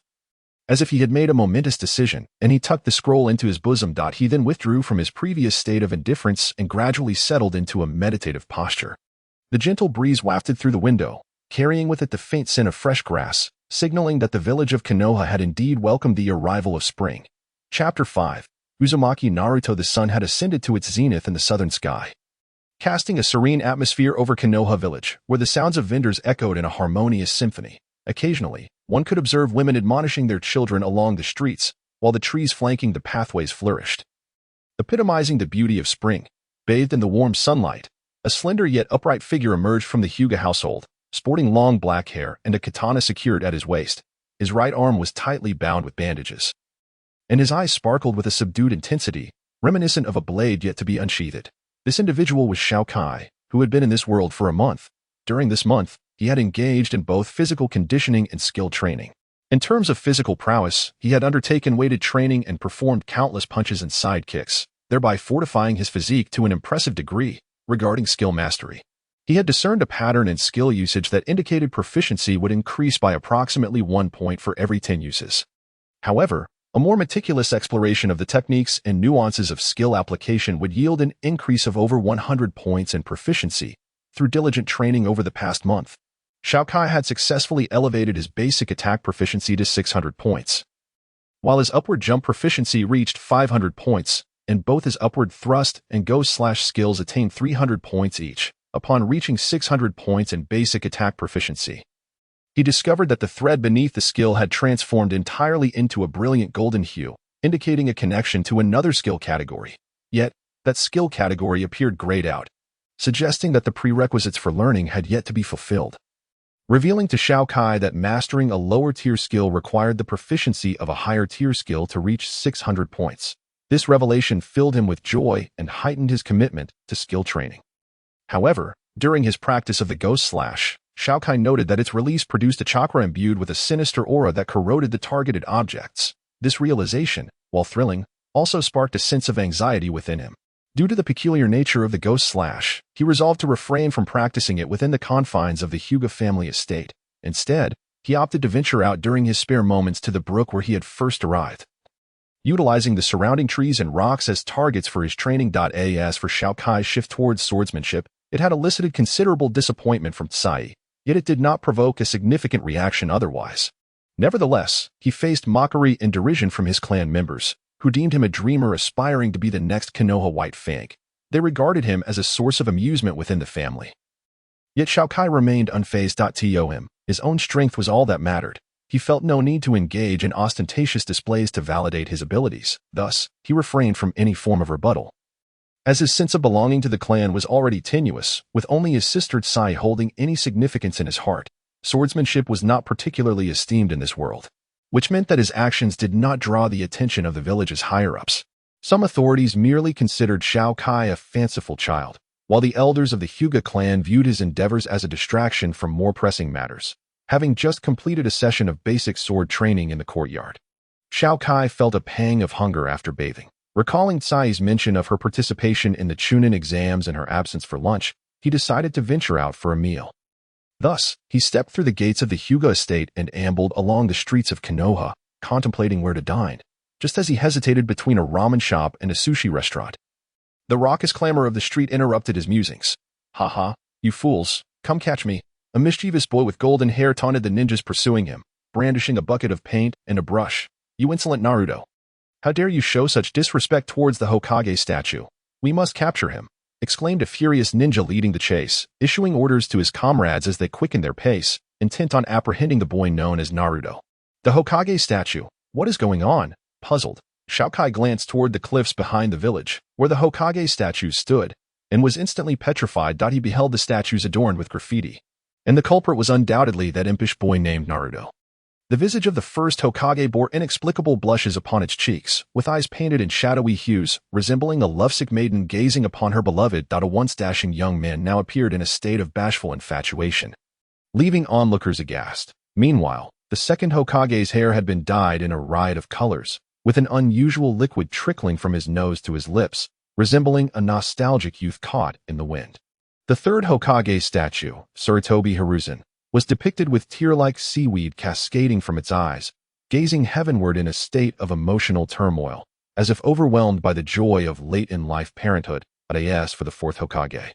as if he had made a momentous decision, and he tucked the scroll into his bosom. He then withdrew from his previous state of indifference and gradually settled into a meditative posture. The gentle breeze wafted through the window, carrying with it the faint scent of fresh grass, signaling that the village of Konoha had indeed welcomed the arrival of spring. Chapter 5. Uzumaki Naruto. The sun had ascended to its zenith in the southern sky, casting a serene atmosphere over Konoha village, where the sounds of vendors echoed in a harmonious symphony. Occasionally, one could observe women admonishing their children along the streets, while the trees flanking the pathways flourished, epitomizing the beauty of spring. Bathed in the warm sunlight, A slender yet upright figure emerged from the Hyuga household, sporting long black hair and a katana secured at his waist. His right arm was tightly bound with bandages, and his eyes sparkled with a subdued intensity, reminiscent of a blade yet to be unsheathed. This individual was Xiao Kai, who had been in this world for a month. During this month, he had engaged in both physical conditioning and skill training. In terms of physical prowess, he had undertaken weighted training and performed countless punches and side kicks, thereby fortifying his physique to an impressive degree. Regarding skill mastery, he had discerned a pattern in skill usage that indicated proficiency would increase by approximately 1 point for every 10 uses. However, a more meticulous exploration of the techniques and nuances of skill application would yield an increase of over 100 points in proficiency. Through diligent training over the past month, Xiao Kai had successfully elevated his basic attack proficiency to 600 points, while his upward jump proficiency reached 500 points, and both his upward thrust and go/slash skills attained 300 points each. Upon reaching 600 points in basic attack proficiency, he discovered that the thread beneath the skill had transformed entirely into a brilliant golden hue, indicating a connection to another skill category. Yet, that skill category appeared grayed out, suggesting that the prerequisites for learning had yet to be fulfilled, revealing to Xiao Kai that mastering a lower-tier skill required the proficiency of a higher-tier skill to reach 600 points. This revelation filled him with joy and heightened his commitment to skill training. However, during his practice of the Ghost Slash, Xiao Kai noted that its release produced a chakra imbued with a sinister aura that corroded the targeted objects. This realization, while thrilling, also sparked a sense of anxiety within him. Due to the peculiar nature of the Ghost Slash, he resolved to refrain from practicing it within the confines of the Hyuga family estate. Instead, he opted to venture out during his spare moments to the brook where he had first arrived, utilizing the surrounding trees and rocks as targets for his training. As for Xiao Kai's shift towards swordsmanship, it had elicited considerable disappointment from Tsai, yet it did not provoke a significant reaction otherwise. Nevertheless, he faced mockery and derision from his clan members, who deemed him a dreamer aspiring to be the next Konoha White Fang. They regarded him as a source of amusement within the family. Yet Xiao Kai remained unfazed. His own strength was all that mattered. He felt no need to engage in ostentatious displays to validate his abilities. Thus, he refrained from any form of rebuttal, as his sense of belonging to the clan was already tenuous, with only his sister Tsai holding any significance in his heart. Swordsmanship was not particularly esteemed in this world, which meant that his actions did not draw the attention of the village's higher-ups. Some authorities merely considered Xiao Kai a fanciful child, while the elders of the Hyuga clan viewed his endeavors as a distraction from more pressing matters. Having just completed a session of basic sword training in the courtyard, Xiao Kai felt a pang of hunger after bathing. Recalling Tsai's mention of her participation in the Chunin exams and her absence for lunch, he decided to venture out for a meal. Thus, he stepped through the gates of the Hyuga estate and ambled along the streets of Konoha, contemplating where to dine, just as he hesitated between a ramen shop and a sushi restaurant. The raucous clamor of the street interrupted his musings. "Ha, you fools, come catch me." A mischievous boy with golden hair taunted the ninjas pursuing him, brandishing a bucket of paint and a brush. "You insolent Naruto! How dare you show such disrespect towards the Hokage statue? We must capture him," exclaimed a furious ninja leading the chase, issuing orders to his comrades as they quickened their pace, intent on apprehending the boy known as Naruto. The Hokage statue. What is going on? Puzzled, Xiao Kai glanced toward the cliffs behind the village, where the Hokage statue stood, and was instantly petrified. He beheld the statues adorned with graffiti, and the culprit was undoubtedly that impish boy named Naruto. The visage of the first Hokage bore inexplicable blushes upon its cheeks, with eyes painted in shadowy hues, resembling a lovesick maiden gazing upon her beloved. A once dashing young man now appeared in a state of bashful infatuation, leaving onlookers aghast. Meanwhile, the second Hokage's hair had been dyed in a riot of colors, with an unusual liquid trickling from his nose to his lips, resembling a nostalgic youth caught in the wind. The third Hokage statue, Sarutobi Hiruzen, was depicted with tear-like seaweed cascading from its eyes, gazing heavenward in a state of emotional turmoil, as if overwhelmed by the joy of late-in-life parenthood. As for the fourth Hokage,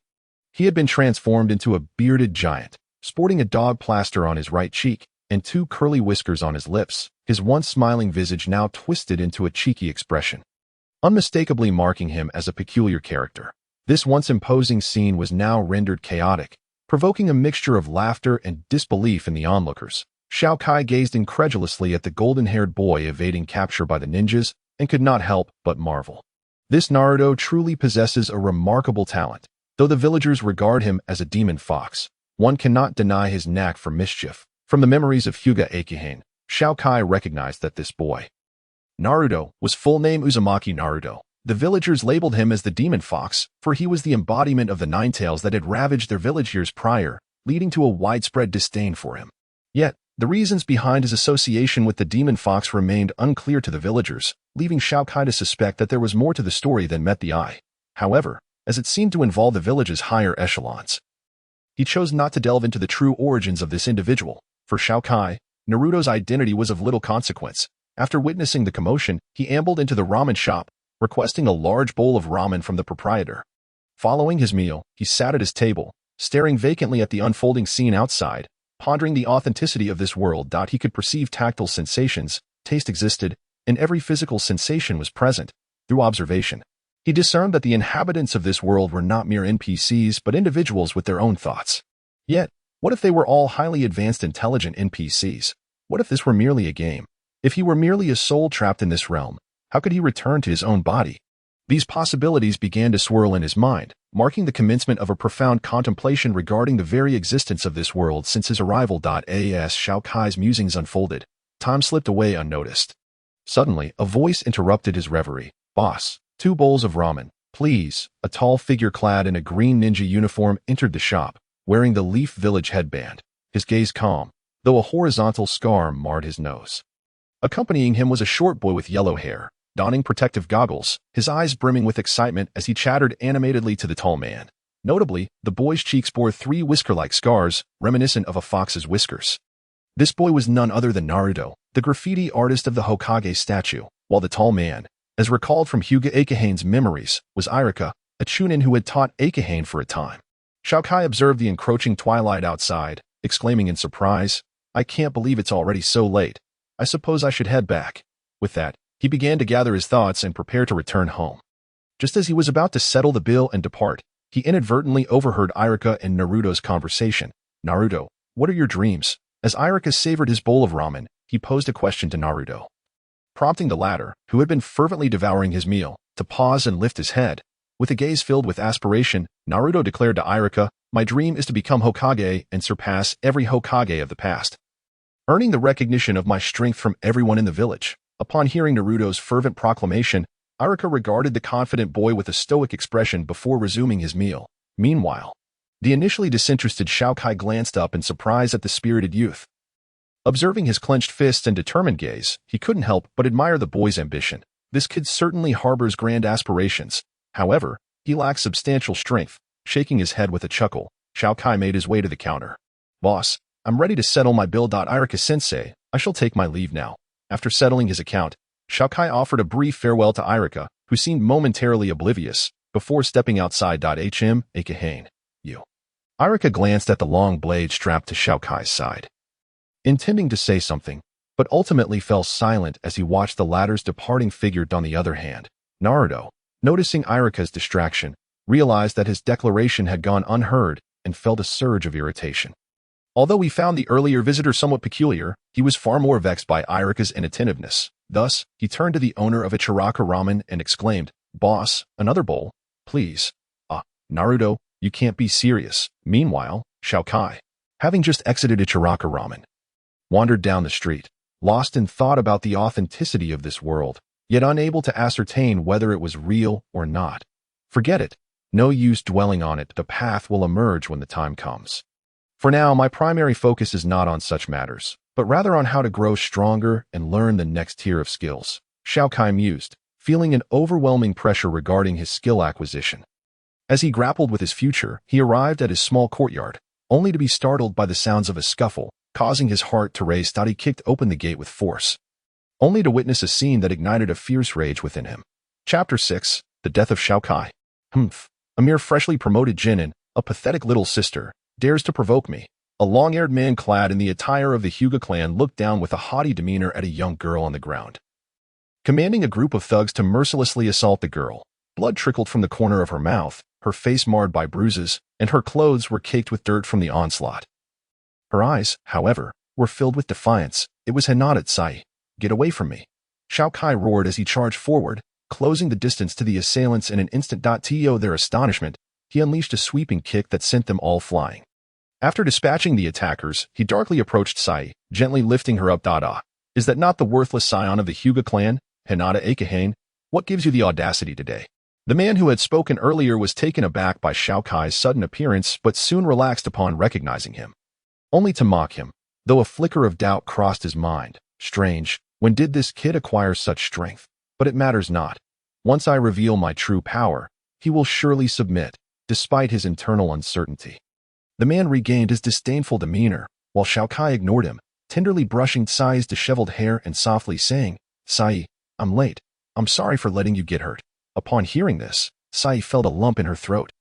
he had been transformed into a bearded giant, sporting a dog plaster on his right cheek and 2 curly whiskers on his lips, his once smiling visage now twisted into a cheeky expression, unmistakably marking him as a peculiar character. This once imposing scene was now rendered chaotic, provoking a mixture of laughter and disbelief in the onlookers. Xiao Kai gazed incredulously at the golden-haired boy evading capture by the ninjas and could not help but marvel. This Naruto truly possesses a remarkable talent. Though the villagers regard him as a demon fox, one cannot deny his knack for mischief. From the memories of Hyuga Akihane, Xiao Kai recognized that this boy, Naruto, was full name Uzumaki Naruto. The villagers labeled him as the demon fox, for he was the embodiment of the nine tails that had ravaged their village years prior, leading to a widespread disdain for him. Yet, the reasons behind his association with the demon fox remained unclear to the villagers, leaving Xiao Kai to suspect that there was more to the story than met the eye. However, as it seemed to involve the village's higher echelons, he chose not to delve into the true origins of this individual. For Xiao Kai, Naruto's identity was of little consequence. After witnessing the commotion, he ambled into the ramen shop, requesting a large bowl of ramen from the proprietor. Following his meal, he sat at his table, staring vacantly at the unfolding scene outside, pondering the authenticity of this world. He could perceive tactile sensations, taste existed, and every physical sensation was present. Through observation, he discerned that the inhabitants of this world were not mere NPCs but individuals with their own thoughts. Yet, what if they were all highly advanced intelligent NPCs? What if this were merely a game? If he were merely a soul trapped in this realm, how could he return to his own body? These possibilities began to swirl in his mind, marking the commencement of a profound contemplation regarding the very existence of this world since his arrival. As Xiao Kai's musings unfolded, time slipped away unnoticed. Suddenly, a voice interrupted his reverie. "Boss, 2 bowls of ramen, please." A tall figure clad in a green ninja uniform entered the shop, wearing the Leaf Village headband, his gaze calm, though a horizontal scar marred his nose. Accompanying him was a short boy with yellow hair, donning protective goggles, his eyes brimming with excitement as he chattered animatedly to the tall man. Notably, the boy's cheeks bore 3 whisker-like scars, reminiscent of a fox's whiskers. This boy was none other than Naruto, the graffiti artist of the Hokage statue, while the tall man, as recalled from Hyuga Akihane's memories, was Irika, a chunin who had taught Akihane for a time. Xiao Kai observed the encroaching twilight outside, exclaiming in surprise, "I can't believe it's already so late. I suppose I should head back." With that, he began to gather his thoughts and prepare to return home. Just as he was about to settle the bill and depart, he inadvertently overheard Irika and Naruto's conversation. "Naruto, what are your dreams?" As Irika savored his bowl of ramen, he posed a question to Naruto, prompting the latter, who had been fervently devouring his meal, to pause and lift his head. With a gaze filled with aspiration, Naruto declared to Irika, "My dream is to become Hokage and surpass every Hokage of the past, earning the recognition of my strength from everyone in the village." Upon hearing Naruto's fervent proclamation, Irika regarded the confident boy with a stoic expression before resuming his meal. Meanwhile, the initially disinterested Xiao Kai glanced up in surprise at the spirited youth. Observing his clenched fists and determined gaze, he couldn't help but admire the boy's ambition. This kid certainly harbors grand aspirations. However, he lacks substantial strength. Shaking his head with a chuckle, Xiao Kai made his way to the counter. "Boss, I'm ready to settle my bill. Irika-sensei, I shall take my leave now." After settling his account, Xiao Kai offered a brief farewell to Irika, who seemed momentarily oblivious, before stepping outside. Akihane, you. Irika glanced at the long blade strapped to Xiao Kai's side, intending to say something, but ultimately fell silent as he watched the latter's departing figure. On the other hand, Naruto, noticing Irika's distraction, realized that his declaration had gone unheard and felt a surge of irritation. Although he found the earlier visitor somewhat peculiar, he was far more vexed by Irika's inattentiveness. Thus, he turned to the owner of Ichiraka Ramen and exclaimed, "Boss, another bowl, please." Naruto, you can't be serious." Meanwhile, Xiao Kai, having just exited Ichiraka Ramen, wandered down the street, lost in thought about the authenticity of this world, yet unable to ascertain whether it was real or not. Forget it. No use dwelling on it. The path will emerge when the time comes. For now, my primary focus is not on such matters, but rather on how to grow stronger and learn the next tier of skills. Xiao Kai mused, feeling an overwhelming pressure regarding his skill acquisition. As he grappled with his future, he arrived at his small courtyard, only to be startled by the sounds of a scuffle, causing his heart to race. He kicked open the gate with force, only to witness a scene that ignited a fierce rage within him. Chapter 6, The Death of Xiao Kai. A mere freshly promoted genin, a pathetic little sister, dares to provoke me. A long-haired man clad in the attire of the Hyuga clan looked down with a haughty demeanor at a young girl on the ground, commanding a group of thugs to mercilessly assault the girl. Blood trickled from the corner of her mouth, her face marred by bruises, and her clothes were caked with dirt from the onslaught. Her eyes, however, were filled with defiance. "It was Hinata Tsai. Get away from me!" Xiao Kai roared as he charged forward, closing the distance to the assailants in an instant. To their astonishment, he unleashed a sweeping kick that sent them all flying. After dispatching the attackers, he darkly approached Sai, gently lifting her up. Is that not the worthless scion of the Hyuga clan, Hinata Akahane? What gives you the audacity today? The man who had spoken earlier was taken aback by Xiao Kai's sudden appearance but soon relaxed upon recognizing him. Only to mock him, though a flicker of doubt crossed his mind. Strange, when did this kid acquire such strength? But it matters not. Once I reveal my true power, he will surely submit, despite his internal uncertainty. The man regained his disdainful demeanor, while Xiao Kai ignored him, tenderly brushing Sai's disheveled hair and softly saying, Sai, I'm late. I'm sorry for letting you get hurt. Upon hearing this, Sai felt a lump in her throat,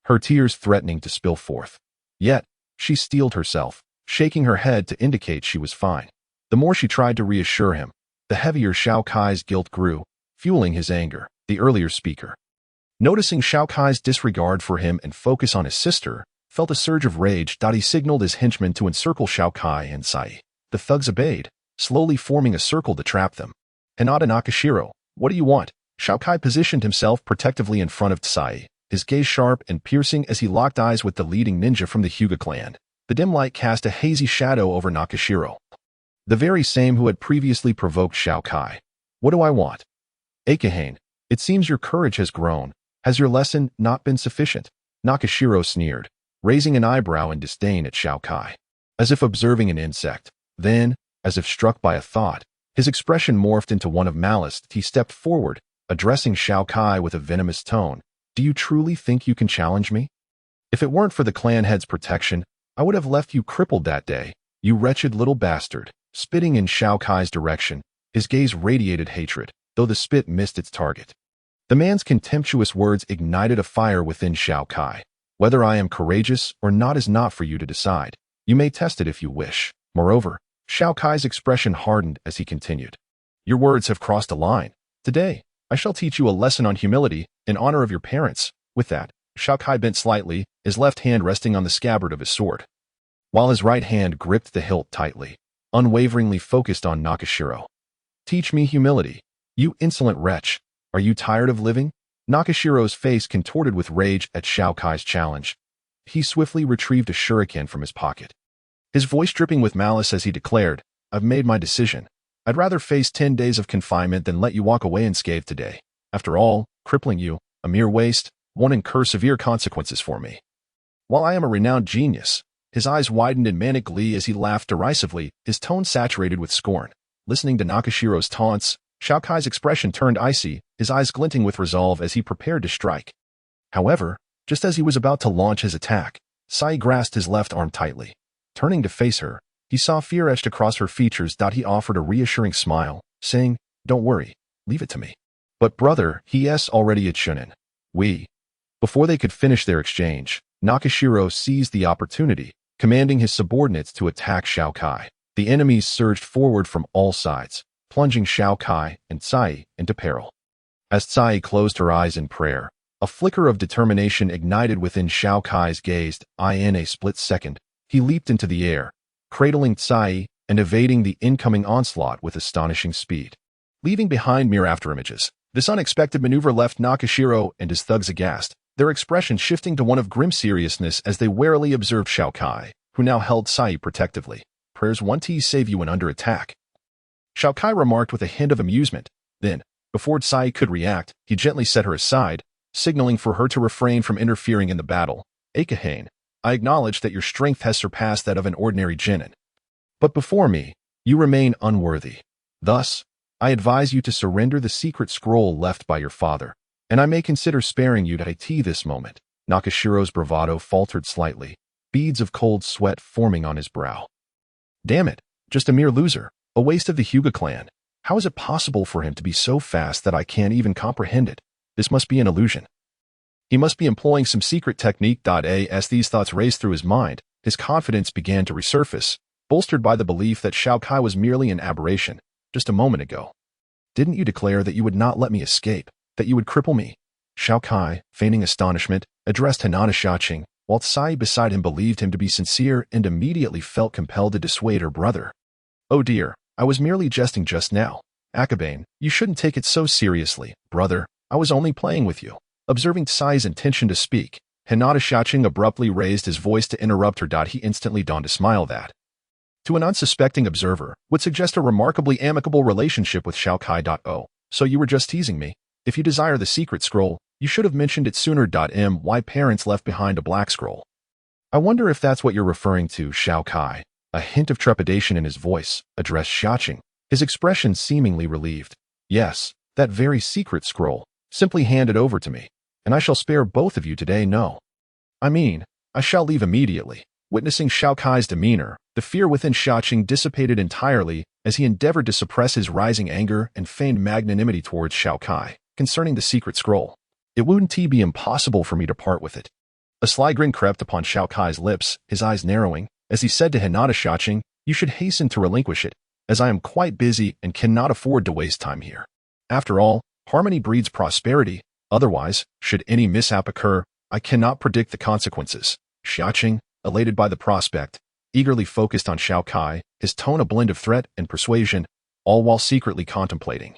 her tears threatening to spill forth. Yet, she steeled herself, shaking her head to indicate she was fine. The more she tried to reassure him, the heavier Xiao Kai's guilt grew, fueling his anger. The earlier speaker, noticing Xiao Kai's disregard for him and focus on his sister, felt a surge of rage. He signaled his henchmen to encircle Xiao Kai and Sai. The thugs obeyed, slowly forming a circle to trap them. Hinata Nakashiro, what do you want? Xiao Kai positioned himself protectively in front of Sai, his gaze sharp and piercing as he locked eyes with the leading ninja from the Hyuga clan. The dim light cast a hazy shadow over Nakashiro, the very same who had previously provoked Xiao Kai. What do I want? Akahane, it seems your courage has grown. Has your lesson not been sufficient? Nakashiro sneered, raising an eyebrow in disdain at Xiao Kai, as if observing an insect. Then, as if struck by a thought, his expression morphed into one of malice. He stepped forward, addressing Xiao Kai with a venomous tone. Do you truly think you can challenge me? If it weren't for the clan head's protection, I would have left you crippled that day, you wretched little bastard. Spitting in Xiao Kai's direction, his gaze radiated hatred, though the spit missed its target. The man's contemptuous words ignited a fire within Xiao Kai. Whether I am courageous or not is not for you to decide. You may test it if you wish. Moreover, Xiao Kai's expression hardened as he continued. Your words have crossed a line. Today, I shall teach you a lesson on humility in honor of your parents. With that, Xiao Kai bent slightly, his left hand resting on the scabbard of his sword, while his right hand gripped the hilt tightly, unwaveringly focused on Nakashiro. Teach me humility, you insolent wretch. Are you tired of living? Nakashiro's face contorted with rage at Xiao Kai's challenge. He swiftly retrieved a shuriken from his pocket, his voice dripping with malice as he declared, I've made my decision. I'd rather face 10 days of confinement than let you walk away unscathed today. After all, crippling you, a mere waste, won't incur severe consequences for me. While I am a renowned genius, his eyes widened in manic glee as he laughed derisively, his tone saturated with scorn. Listening to Nakashiro's taunts, Xiao Kai's expression turned icy, his eyes glinting with resolve as he prepared to strike. However, just as he was about to launch his attack, Sai grasped his left arm tightly. Turning to face her, he saw fear etched across her features. He offered a reassuring smile, saying, Don't worry, leave it to me. But brother, he's already at Shunin. Before they could finish their exchange, Nakashiro seized the opportunity, commanding his subordinates to attack Xiao Kai. The enemies surged forward from all sides, plunging Xiao Kai and Sai into peril. As Sai closed her eyes in prayer, a flicker of determination ignited within Xiao Kai's gaze. In a split second, he leaped into the air, cradling Sai and evading the incoming onslaught with astonishing speed. Leaving behind mere afterimages, this unexpected maneuver left Nakashiro and his thugs aghast, their expression shifting to one of grim seriousness as they warily observed Xiao Kai, who now held Sai protectively. Prayers won't save you when under attack, Xiao Kai remarked with a hint of amusement. Then, before Sai could react, he gently set her aside, signaling for her to refrain from interfering in the battle. Akahane, I acknowledge that your strength has surpassed that of an ordinary genin. But before me, you remain unworthy. Thus, I advise you to surrender the secret scroll left by your father, and I may consider sparing you this moment. Nakashiro's bravado faltered slightly, beads of cold sweat forming on his brow. Damn it, just a mere loser, a waste of the Hyuga clan. How is it possible for him to be so fast that I can't even comprehend it? This must be an illusion. He must be employing some secret technique. As these thoughts raced through his mind, his confidence began to resurface, bolstered by the belief that Xiao Kai was merely an aberration. Just a moment ago, didn't you declare that you would not let me escape, that you would cripple me? Xiao Kai, feigning astonishment, addressed Hinata Xiaoqing, while Sai beside him believed him to be sincere and immediately felt compelled to dissuade her brother. Oh dear, I was merely jesting just now. Akabane, you shouldn't take it so seriously, brother. I was only playing with you. Observing Sai's intention to speak, Hinata Xiaoqing abruptly raised his voice to interrupt her. He instantly donned a smile that, to an unsuspecting observer, would suggest a remarkably amicable relationship with Xiao Kai. Oh, so you were just teasing me. If you desire the secret scroll, you should have mentioned it sooner. My parents left behind a black scroll. I wonder if that's what you're referring to, Xiao Kai. A hint of trepidation in his voice addressed Xiaoqing, his expression seemingly relieved. Yes, that very secret scroll. Simply hand it over to me, and I shall spare both of you today. No. I mean, I shall leave immediately. Witnessing Xiao Kai's demeanor, the fear within Xiaoqing dissipated entirely as he endeavored to suppress his rising anger and feigned magnanimity towards Xiao Kai concerning the secret scroll. It wouldn't be impossible for me to part with it. A sly grin crept upon Xiao Kai's lips, his eyes narrowing, as he said to Hinata Xiaoqing, "You should hasten to relinquish it, as I am quite busy and cannot afford to waste time here. After all, harmony breeds prosperity. Otherwise, should any mishap occur, I cannot predict the consequences." Xiaoqing, elated by the prospect, eagerly focused on Xiao Kai, his tone a blend of threat and persuasion, all while secretly contemplating.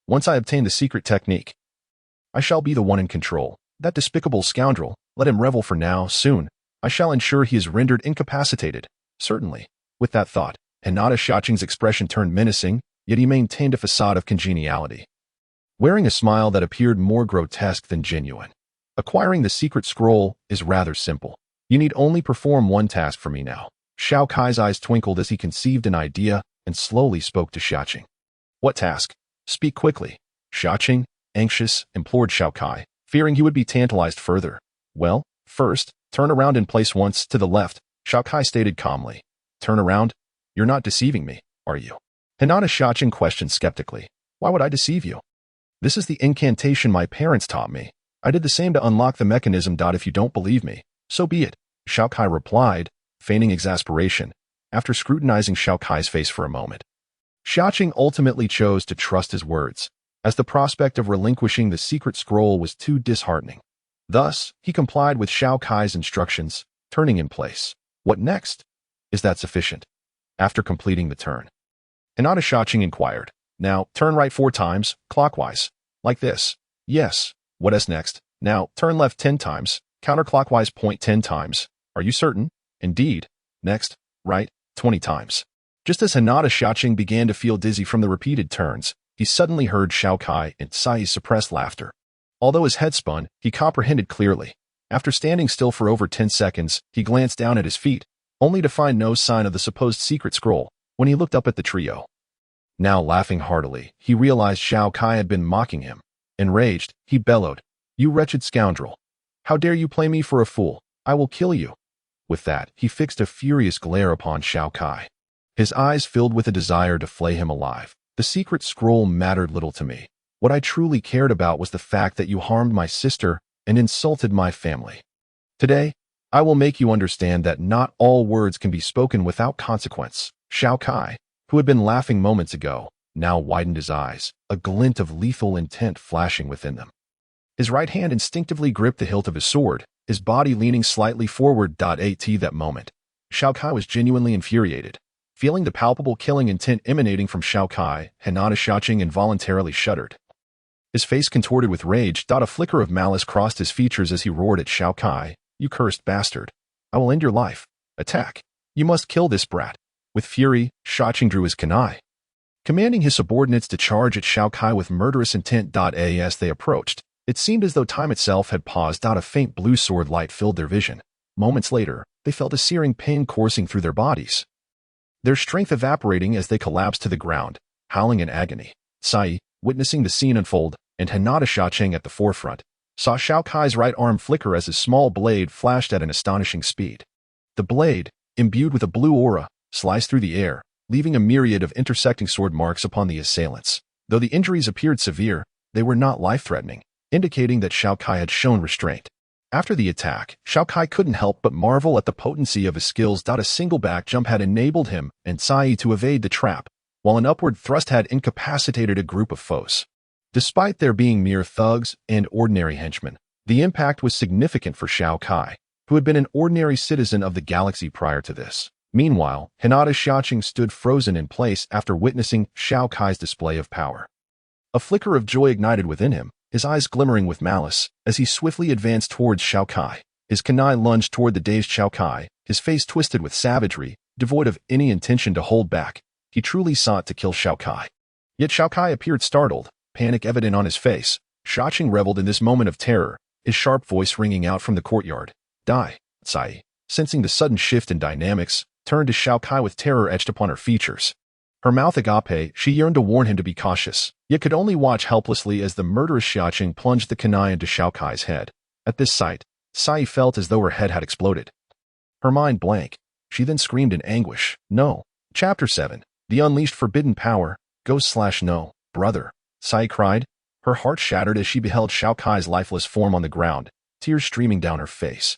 Once I obtain the secret technique, I shall be the one in control. That despicable scoundrel, let him revel for now. Soon, I shall ensure he is rendered incapacitated. Certainly. With that thought, Hinata Xiaoqing's expression turned menacing, yet he maintained a facade of congeniality, wearing a smile that appeared more grotesque than genuine. Acquiring the secret scroll is rather simple. You need only perform one task for me now. Xiao Kai's eyes twinkled as he conceived an idea and slowly spoke to Xiaoqing. What task? Speak quickly. Xiaoqing, anxious, implored Xiao Kai, fearing he would be tantalized further. Well, first, turn around and place once to the left, Xiao Kai stated calmly. Turn around? You're not deceiving me, are you? Hinata Xiaoqing questioned skeptically. Why would I deceive you? This is the incantation my parents taught me. I did the same to unlock the mechanism. If you don't believe me, so be it, Xiao Kai replied, feigning exasperation, after scrutinizing Xiao Kai's face for a moment. Xiaoqing ultimately chose to trust his words, as the prospect of relinquishing the secret scroll was too disheartening. Thus, he complied with Xiao Kai's instructions, turning in place. What next? Is that sufficient? After completing the turn, Hinata Xiaoqing inquired. Now, turn right 4 times, clockwise. Like this. Yes. What is next? Now, turn left 10 times, counterclockwise. 10 times. Are you certain? Indeed. Next, right, 20 times. Just as Hinata Xiaoqing began to feel dizzy from the repeated turns, he suddenly heard Xiao Kai and Sai's suppressed laughter. Although his head spun, he comprehended clearly. After standing still for over 10 seconds, he glanced down at his feet, only to find no sign of the supposed secret scroll when he looked up at the trio. Now laughing heartily, he realized Xiao Kai had been mocking him. Enraged, he bellowed, "You wretched scoundrel! How dare you play me for a fool? I will kill you!" With that, he fixed a furious glare upon Xiao Kai. His eyes filled with a desire to flay him alive. The secret scroll mattered little to me. What I truly cared about was the fact that you harmed my sister and insulted my family. Today, I will make you understand that not all words can be spoken without consequence. Xiao Kai, who had been laughing moments ago, now widened his eyes, a glint of lethal intent flashing within them. His right hand instinctively gripped the hilt of his sword, his body leaning slightly forward. At that moment, Xiao Kai was genuinely infuriated. Feeling the palpable killing intent emanating from Xiao Kai, Hinata Xiaoqing involuntarily shuddered. His face contorted with rage. A flicker of malice crossed his features as he roared at Xiao Kai, "You cursed bastard! I will end your life. Attack! You must kill this brat." With fury, Xiaoqing drew his kunai, commanding his subordinates to charge at Xiao Kai with murderous intent. As they approached, it seemed as though time itself had paused. A faint blue sword light filled their vision. Moments later, they felt a searing pain coursing through their bodies, their strength evaporating as they collapsed to the ground, howling in agony. Sai, witnessing the scene unfold, and Hinata Xiaoqing at the forefront, saw Xiao Kai's right arm flicker as his small blade flashed at an astonishing speed. The blade, imbued with a blue aura, sliced through the air, leaving a myriad of intersecting sword marks upon the assailants. Though the injuries appeared severe, they were not life-threatening, indicating that Xiao Kai had shown restraint. After the attack, Xiao Kai couldn't help but marvel at the potency of his skills. A single back jump had enabled him and Sai to evade the trap, while an upward thrust had incapacitated a group of foes. Despite their being mere thugs and ordinary henchmen, the impact was significant for Xiao Kai, who had been an ordinary citizen of the galaxy prior to this. Meanwhile, Hinata Xiaoqing stood frozen in place after witnessing Xiao Kai's display of power. A flicker of joy ignited within him, his eyes glimmering with malice, as he swiftly advanced towards Xiao Kai. His kunai lunged toward the dazed Xiao Kai, his face twisted with savagery, devoid of any intention to hold back. He truly sought to kill Xiao Kai. Yet Xiao Kai appeared startled, panic evident on his face. Xiaoqing reveled in this moment of terror, his sharp voice ringing out from the courtyard. Die, Tsai. Sensing the sudden shift in dynamics, turned to Xiao Kai with terror etched upon her features. Her mouth agape, she yearned to warn him to be cautious, yet could only watch helplessly as the murderous Xiaoqing plunged the kunai into Xiao Kai's head. At this sight, Tsai felt as though her head had exploded. Her mind blank. She then screamed in anguish. No. Chapter 7. The Unleashed Forbidden Power. Ghost/No. Brother. Tsai cried. Her heart shattered as she beheld Xiao Kai's lifeless form on the ground, tears streaming down her face.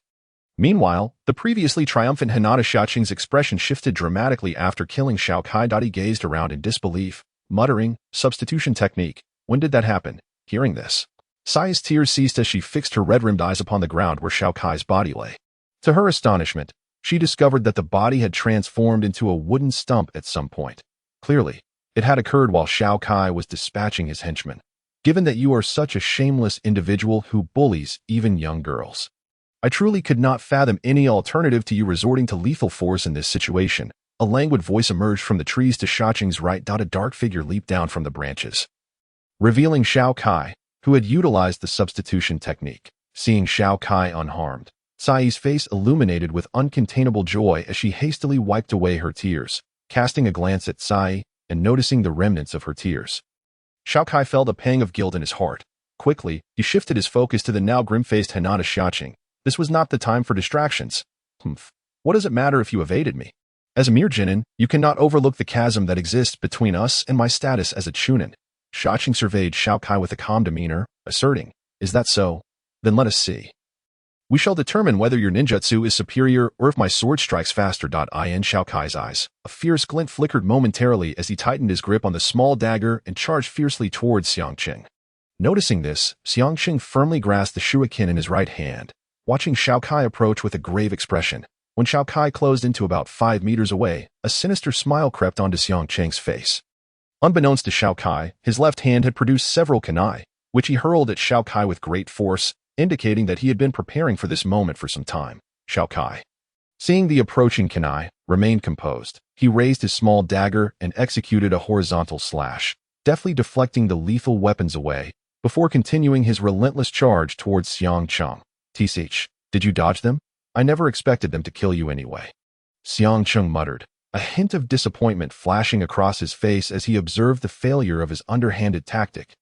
Meanwhile, the previously triumphant Hinata Xiaoqing's expression shifted dramatically after killing Xiao Kai. He gazed around in disbelief, muttering, substitution technique. When did that happen? Hearing this, Tsai's tears ceased as she fixed her red-rimmed eyes upon the ground where Xiao Kai's body lay. To her astonishment, she discovered that the body had transformed into a wooden stump at some point. Clearly, it had occurred while Xiao Kai was dispatching his henchmen. Given that you are such a shameless individual who bullies even young girls, I truly could not fathom any alternative to you resorting to lethal force in this situation. A languid voice emerged from the trees to Xiaoqing's right. A dark figure leaped down from the branches, revealing Xiao Kai, who had utilized the substitution technique. Seeing Xiao Kai unharmed, Tsai's face illuminated with uncontainable joy as she hastily wiped away her tears, casting a glance at Tsai and noticing the remnants of her tears. Xiao Kai felt a pang of guilt in his heart. Quickly, he shifted his focus to the now grim-faced Hinata Xiaoqing. This was not the time for distractions. What does it matter if you evaded me? As a mere Jinin, you cannot overlook the chasm that exists between us and my status as a Chunin. Xiaoqing surveyed Xiao Kai with a calm demeanor, asserting, Is that so? Then let us see. We shall determine whether your ninjutsu is superior or if my sword strikes faster. In Xiao Kai's eyes, a fierce glint flickered momentarily as he tightened his grip on the small dagger and charged fiercely towards Xiaoqing. Noticing this, Xiaoqing firmly grasped the shuriken in his right hand, watching Xiao Kai approach with a grave expression. When Xiao Kai closed into about 5 meters away, a sinister smile crept onto Xiaoqing's face. Unbeknownst to Xiao Kai, his left hand had produced several kunai, which he hurled at Xiao Kai with great force, indicating that he had been preparing for this moment for some time. Xiao Kai, seeing the approaching kunai, remained composed. He raised his small dagger and executed a horizontal slash, deftly deflecting the lethal weapons away, before continuing his relentless charge towards Xiaoqing. "Tsh, did you dodge them? I never expected them to kill you anyway." Xiaoqing muttered, a hint of disappointment flashing across his face as he observed the failure of his underhanded tactic.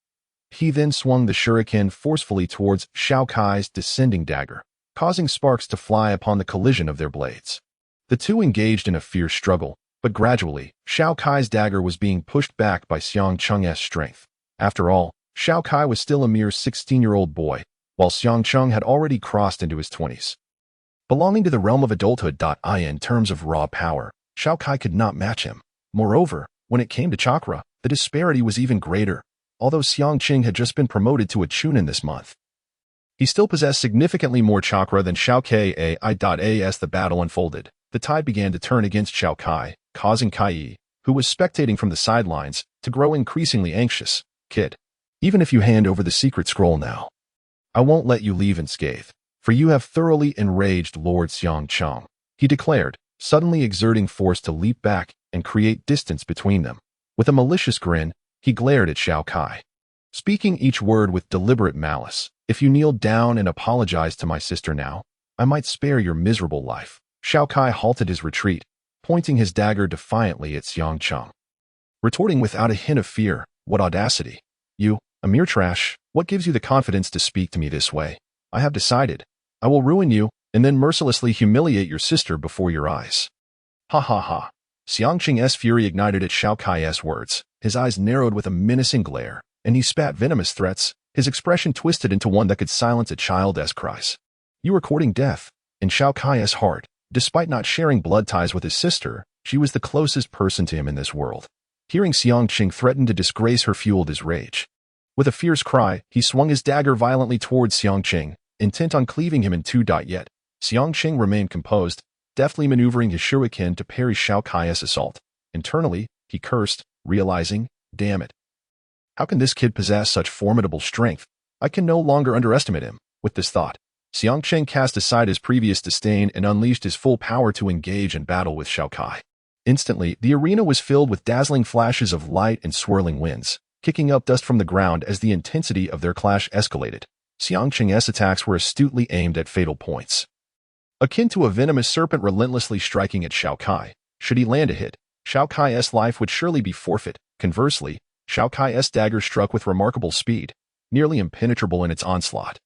He then swung the shuriken forcefully towards Xiao Kai's descending dagger, causing sparks to fly upon the collision of their blades. The two engaged in a fierce struggle, but gradually, Xiao Kai's dagger was being pushed back by Xiaoqing's strength. After all, Xiao Kai was still a mere 16-year-old boy, while Xiaoqing had already crossed into his 20s. Belonging to the realm of adulthood. In terms of raw power, Xiao Kai could not match him. Moreover, when it came to chakra, the disparity was even greater. Although Xiaoqing had just been promoted to a Chunin this month, he still possessed significantly more chakra than Xiao Kai. As the battle unfolded, the tide began to turn against Xiao Kai, causing Kai, who was spectating from the sidelines, to grow increasingly anxious. "Kid, even if you hand over the secret scroll now, I won't let you leave unscathed, for you have thoroughly enraged Lord Xiaoqing," he declared, suddenly exerting force to leap back and create distance between them. With a malicious grin, he glared at Xiao Kai, speaking each word with deliberate malice. "If you kneel down and apologize to my sister now, I might spare your miserable life." Xiao Kai halted his retreat, pointing his dagger defiantly at Xiaoqing, retorting without a hint of fear, "What audacity! You, a mere trash, what gives you the confidence to speak to me this way? I have decided. I will ruin you, and then mercilessly humiliate your sister before your eyes." Ha ha ha. Xiaoqing's fury ignited at Xiao Kai's words. His eyes narrowed with a menacing glare, and he spat venomous threats, his expression twisted into one that could silence a child's cries. You were courting death. In Xiao Kai's heart, despite not sharing blood ties with his sister, she was the closest person to him in this world. Hearing Xiaoqing threaten to disgrace her fueled his rage. With a fierce cry, he swung his dagger violently towards Xiaoqing, intent on cleaving him in two. Yet, Xiaoqing remained composed, deftly maneuvering his shuriken to parry Xiao Kai's assault. Internally, he cursed, realizing, "Damn it. How can this kid possess such formidable strength? I can no longer underestimate him. With this thought, Xiangqing cast aside his previous disdain and unleashed his full power to engage in battle with Xiao Kai. Instantly, the arena was filled with dazzling flashes of light and swirling winds, kicking up dust from the ground as the intensity of their clash escalated. Xiangqing's attacks were astutely aimed at fatal points, akin to a venomous serpent relentlessly striking at Xiao Kai. Should he land a hit, Xiao Kai's life would surely be forfeit. Conversely, Xiao Kai's dagger struck with remarkable speed, nearly impenetrable in its onslaught.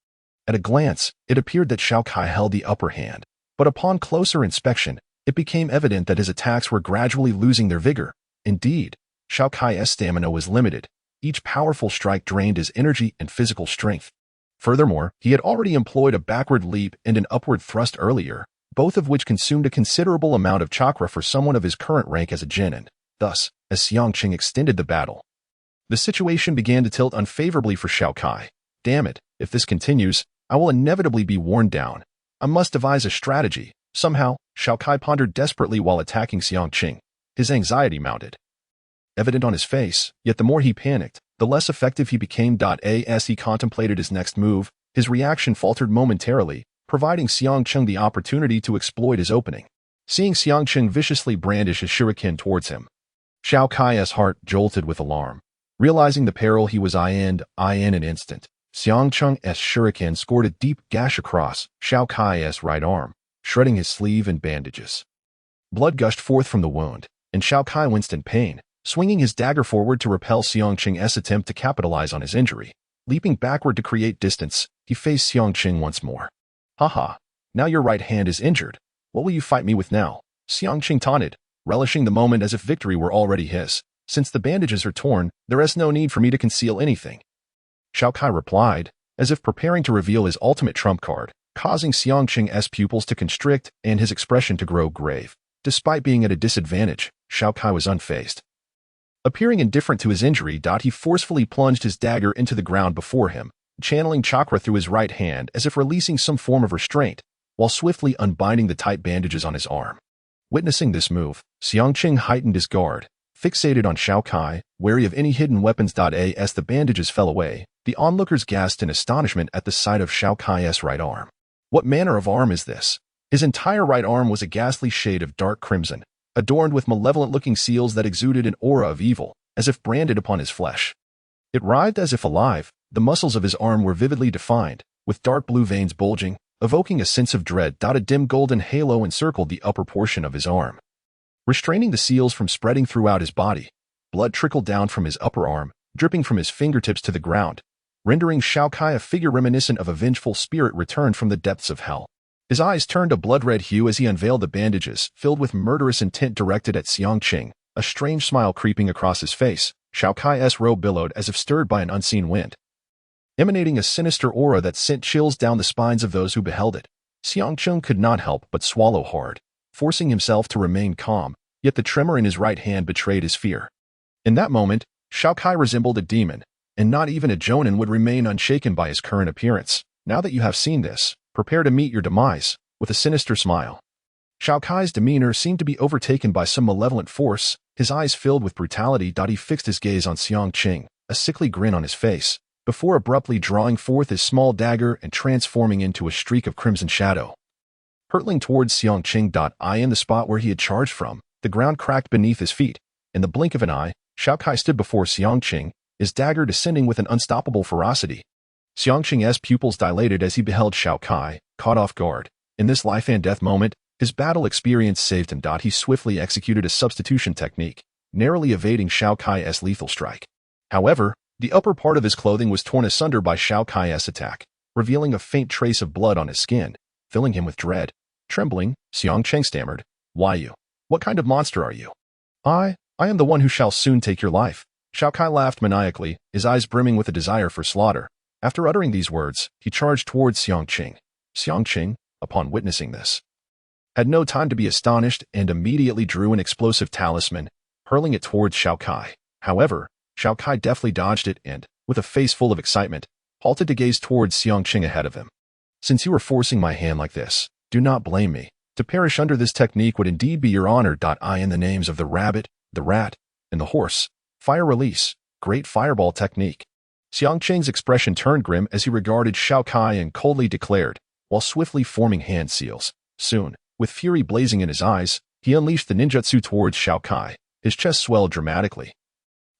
At a glance, it appeared that Xiao Kai held the upper hand, but upon closer inspection, it became evident that his attacks were gradually losing their vigor. Indeed, Xiao Kai's stamina was limited. Each powerful strike drained his energy and physical strength. Furthermore, he had already employed a backward leap and an upward thrust earlier, both of which consumed a considerable amount of chakra for someone of his current rank as a genin. Thus, as Xiangqing extended the battle, the situation began to tilt unfavorably for Xiao Kai. Damn it, if this continues, I will inevitably be worn down. I must devise a strategy. Somehow, Xiao Kai pondered desperately while attacking Xiangqing. His anxiety mounted, evident on his face, yet the more he panicked, the less effective he became. As he contemplated his next move, his reaction faltered momentarily, providing Xiangqing the opportunity to exploit his opening. Seeing Xiangqing viciously brandish his shuriken towards him, Xiao Kai's heart jolted with alarm. Realizing the peril he was in an instant, Xiangqing's shuriken scored a deep gash across Xiao Kai's right arm, shredding his sleeve and bandages. Blood gushed forth from the wound, and Xiao Kai winced in pain, swinging his dagger forward to repel Xiangqing's attempt to capitalize on his injury. Leaping backward to create distance, he faced Xiangqing once more. Haha, now your right hand is injured. What will you fight me with now? Xiangqing taunted, relishing the moment as if victory were already his. Since the bandages are torn, there is no need for me to conceal anything. Xiao Kai replied, as if preparing to reveal his ultimate trump card, causing Xiangqing's pupils to constrict and his expression to grow grave. Despite being at a disadvantage, Xiao Kai was unfazed. Appearing indifferent to his injury, he forcefully plunged his dagger into the ground before him, channeling chakra through his right hand as if releasing some form of restraint, while swiftly unbinding the tight bandages on his arm. Witnessing this move, Xiangqing heightened his guard, fixated on Xiao Kai, wary of any hidden weapons. As the bandages fell away, the onlookers gasped in astonishment at the sight of Xiao Kai's right arm. What manner of arm is this? His entire right arm was a ghastly shade of dark crimson, adorned with malevolent-looking seals that exuded an aura of evil, as if branded upon his flesh. It writhed as if alive. The muscles of his arm were vividly defined, with dark blue veins bulging, evoking a sense of dread. A dim golden halo encircled the upper portion of his arm, restraining the seals from spreading throughout his body. Blood trickled down from his upper arm, dripping from his fingertips to the ground, rendering Xiao Kai a figure reminiscent of a vengeful spirit returned from the depths of hell. His eyes turned a blood-red hue as he unveiled the bandages, filled with murderous intent directed at Xiangqing, a strange smile creeping across his face. Xiao Kai's robe billowed as if stirred by an unseen wind, emanating a sinister aura that sent chills down the spines of those who beheld it. Xiangqing could not help but swallow hard, forcing himself to remain calm, yet the tremor in his right hand betrayed his fear. In that moment, Xiao Kai resembled a demon, and not even a jonin would remain unshaken by his current appearance. Now that you have seen this, prepare to meet your demise. With a sinister smile, Xiao Kai's demeanor seemed to be overtaken by some malevolent force. His eyes filled with brutality. He fixed his gaze on Xiangqing, a sickly grin on his face, before abruptly drawing forth his small dagger and transforming into a streak of crimson shadow, hurtling towards Xiangqing. In the spot where he had charged from, the ground cracked beneath his feet. In the blink of an eye, Xiao Kai stood before Xiangqing, his dagger descending with an unstoppable ferocity. Xiangqing's pupils dilated as he beheld Xiao Kai, caught off guard. In this life-and-death moment, his battle experience saved him. He swiftly executed a substitution technique, narrowly evading Xiao Kai's lethal strike. However, the upper part of his clothing was torn asunder by Xiao Kai's attack, revealing a faint trace of blood on his skin, filling him with dread. Trembling, Xiangqing stammered, "Why you? What kind of monster are you?" I am the one who shall soon take your life." Xiao Kai laughed maniacally, his eyes brimming with a desire for slaughter. After uttering these words, he charged towards Xiangqing. Xiangqing, upon witnessing this, had no time to be astonished and immediately drew an explosive talisman, hurling it towards Xiao Kai. However, Xiao Kai deftly dodged it and, with a face full of excitement, halted to gaze towards Xiangqing ahead of him. "Since you are forcing my hand like this, do not blame me. To perish under this technique would indeed be your honor. In the names of the rabbit, the rat, and the horse, fire release, great fireball technique." Xiang Qing's expression turned grim as he regarded Xiao Kai and coldly declared, while swiftly forming hand seals. Soon, with fury blazing in his eyes, he unleashed the ninjutsu towards Xiao Kai. His chest swelled dramatically,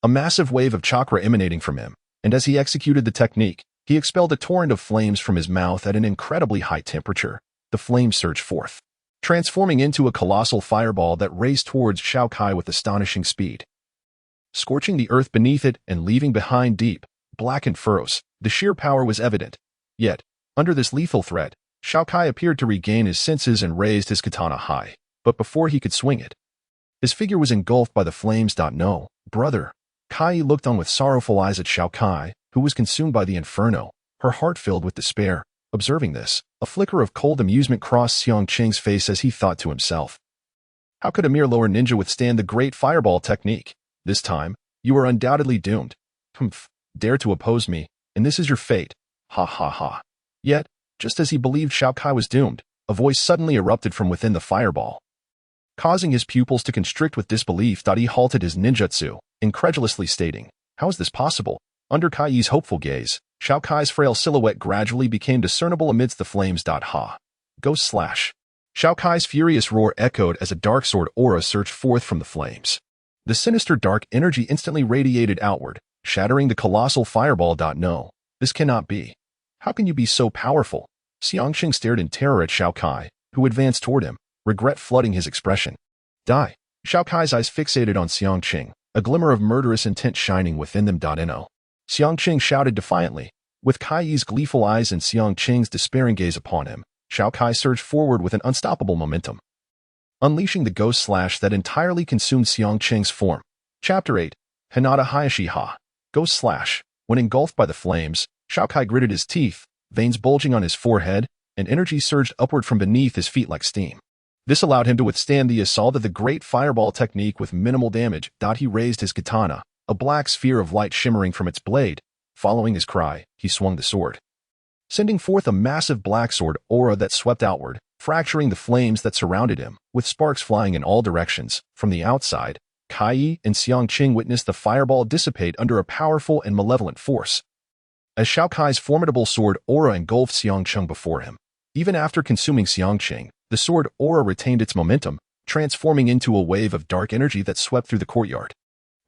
a massive wave of chakra emanating from him, and as he executed the technique, he expelled a torrent of flames from his mouth at an incredibly high temperature. The flames surged forth, transforming into a colossal fireball that raced towards Xiao Kai with astonishing speed, scorching the earth beneath it and leaving behind deep, blackened furrows. The sheer power was evident. Yet, under this lethal threat, Xiao Kai appeared to regain his senses and raised his katana high. But before he could swing it, his figure was engulfed by the flames. No, brother. Kai looked on with sorrowful eyes at Xiao Kai, who was consumed by the inferno, her heart filled with despair. Observing this, a flicker of cold amusement crossed Xiang Qing's face as he thought to himself, how could a mere lower ninja withstand the great fireball technique? This time, you are undoubtedly doomed. Humph, dare to oppose me, and this is your fate. Ha ha ha. Yet, just as he believed Xiao Kai was doomed, a voice suddenly erupted from within the fireball, causing his pupils to constrict with disbelief. He halted his ninjutsu, incredulously stating, how is this possible? Under Kai's hopeful gaze, Xiao Kai's frail silhouette gradually became discernible amidst the flames. Ha. Ghost slash. Xiao Kai's furious roar echoed as a dark sword aura surged forth from the flames. The sinister dark energy instantly radiated outward, shattering the colossal fireball. No, this cannot be. How can you be so powerful? Xiang Qing stared in terror at Xiao Kai, who advanced toward him, regret flooding his expression. Die. Xiao Kai's eyes fixated on Xiang Qing, a glimmer of murderous intent shining within them. No. Xiang Qing shouted defiantly. With Kai's gleeful eyes and Xiang Qing's despairing gaze upon him, Xiao Kai surged forward with an unstoppable momentum, unleashing the ghost slash that entirely consumed Xiang Qing's form. Chapter 8. Hinata Hayashi Ha. Ghost slash. When engulfed by the flames, Xiao Kai gritted his teeth, veins bulging on his forehead, and energy surged upward from beneath his feet like steam. This allowed him to withstand the assault of the great fireball technique with minimal damage. He raised his katana, a black sphere of light shimmering from its blade. Following his cry, he swung the sword, sending forth a massive black sword aura that swept outward, fracturing the flames that surrounded him, with sparks flying in all directions. From the outside, Kai and Xiang Qing witnessed the fireball dissipate under a powerful and malevolent force, as Xiao Kai's formidable sword aura engulfed Xiang Qing before him. Even after consuming Xiang Qing, the sword aura retained its momentum, transforming into a wave of dark energy that swept through the courtyard.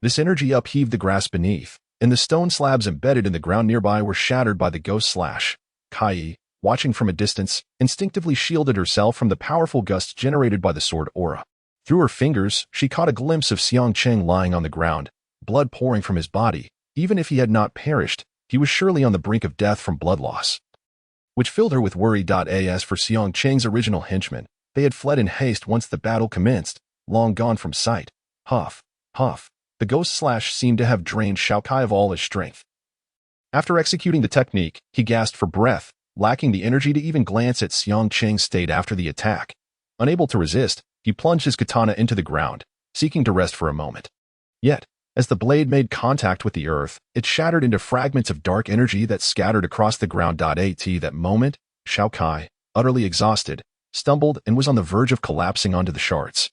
This energy upheaved the grass beneath, and the stone slabs embedded in the ground nearby were shattered by the ghost slash. Kai, watching from a distance, instinctively shielded herself from the powerful gusts generated by the sword aura. Through her fingers, she caught a glimpse of Xiang Qing lying on the ground, blood pouring from his body. Even if he had not perished, he was surely on the brink of death from blood loss, which filled her with worry. As for Xiang Qing's original henchmen, they had fled in haste once the battle commenced, long gone from sight. Huff, huff. The ghost slash seemed to have drained Xiao Kai of all his strength. After executing the technique, he gasped for breath, lacking the energy to even glance at Xiang Qing's state after the attack. Unable to resist, he plunged his katana into the ground, seeking to rest for a moment. Yet, as the blade made contact with the earth, it shattered into fragments of dark energy that scattered across the ground. At that moment, Xiao Kai, utterly exhausted, stumbled and was on the verge of collapsing onto the shards.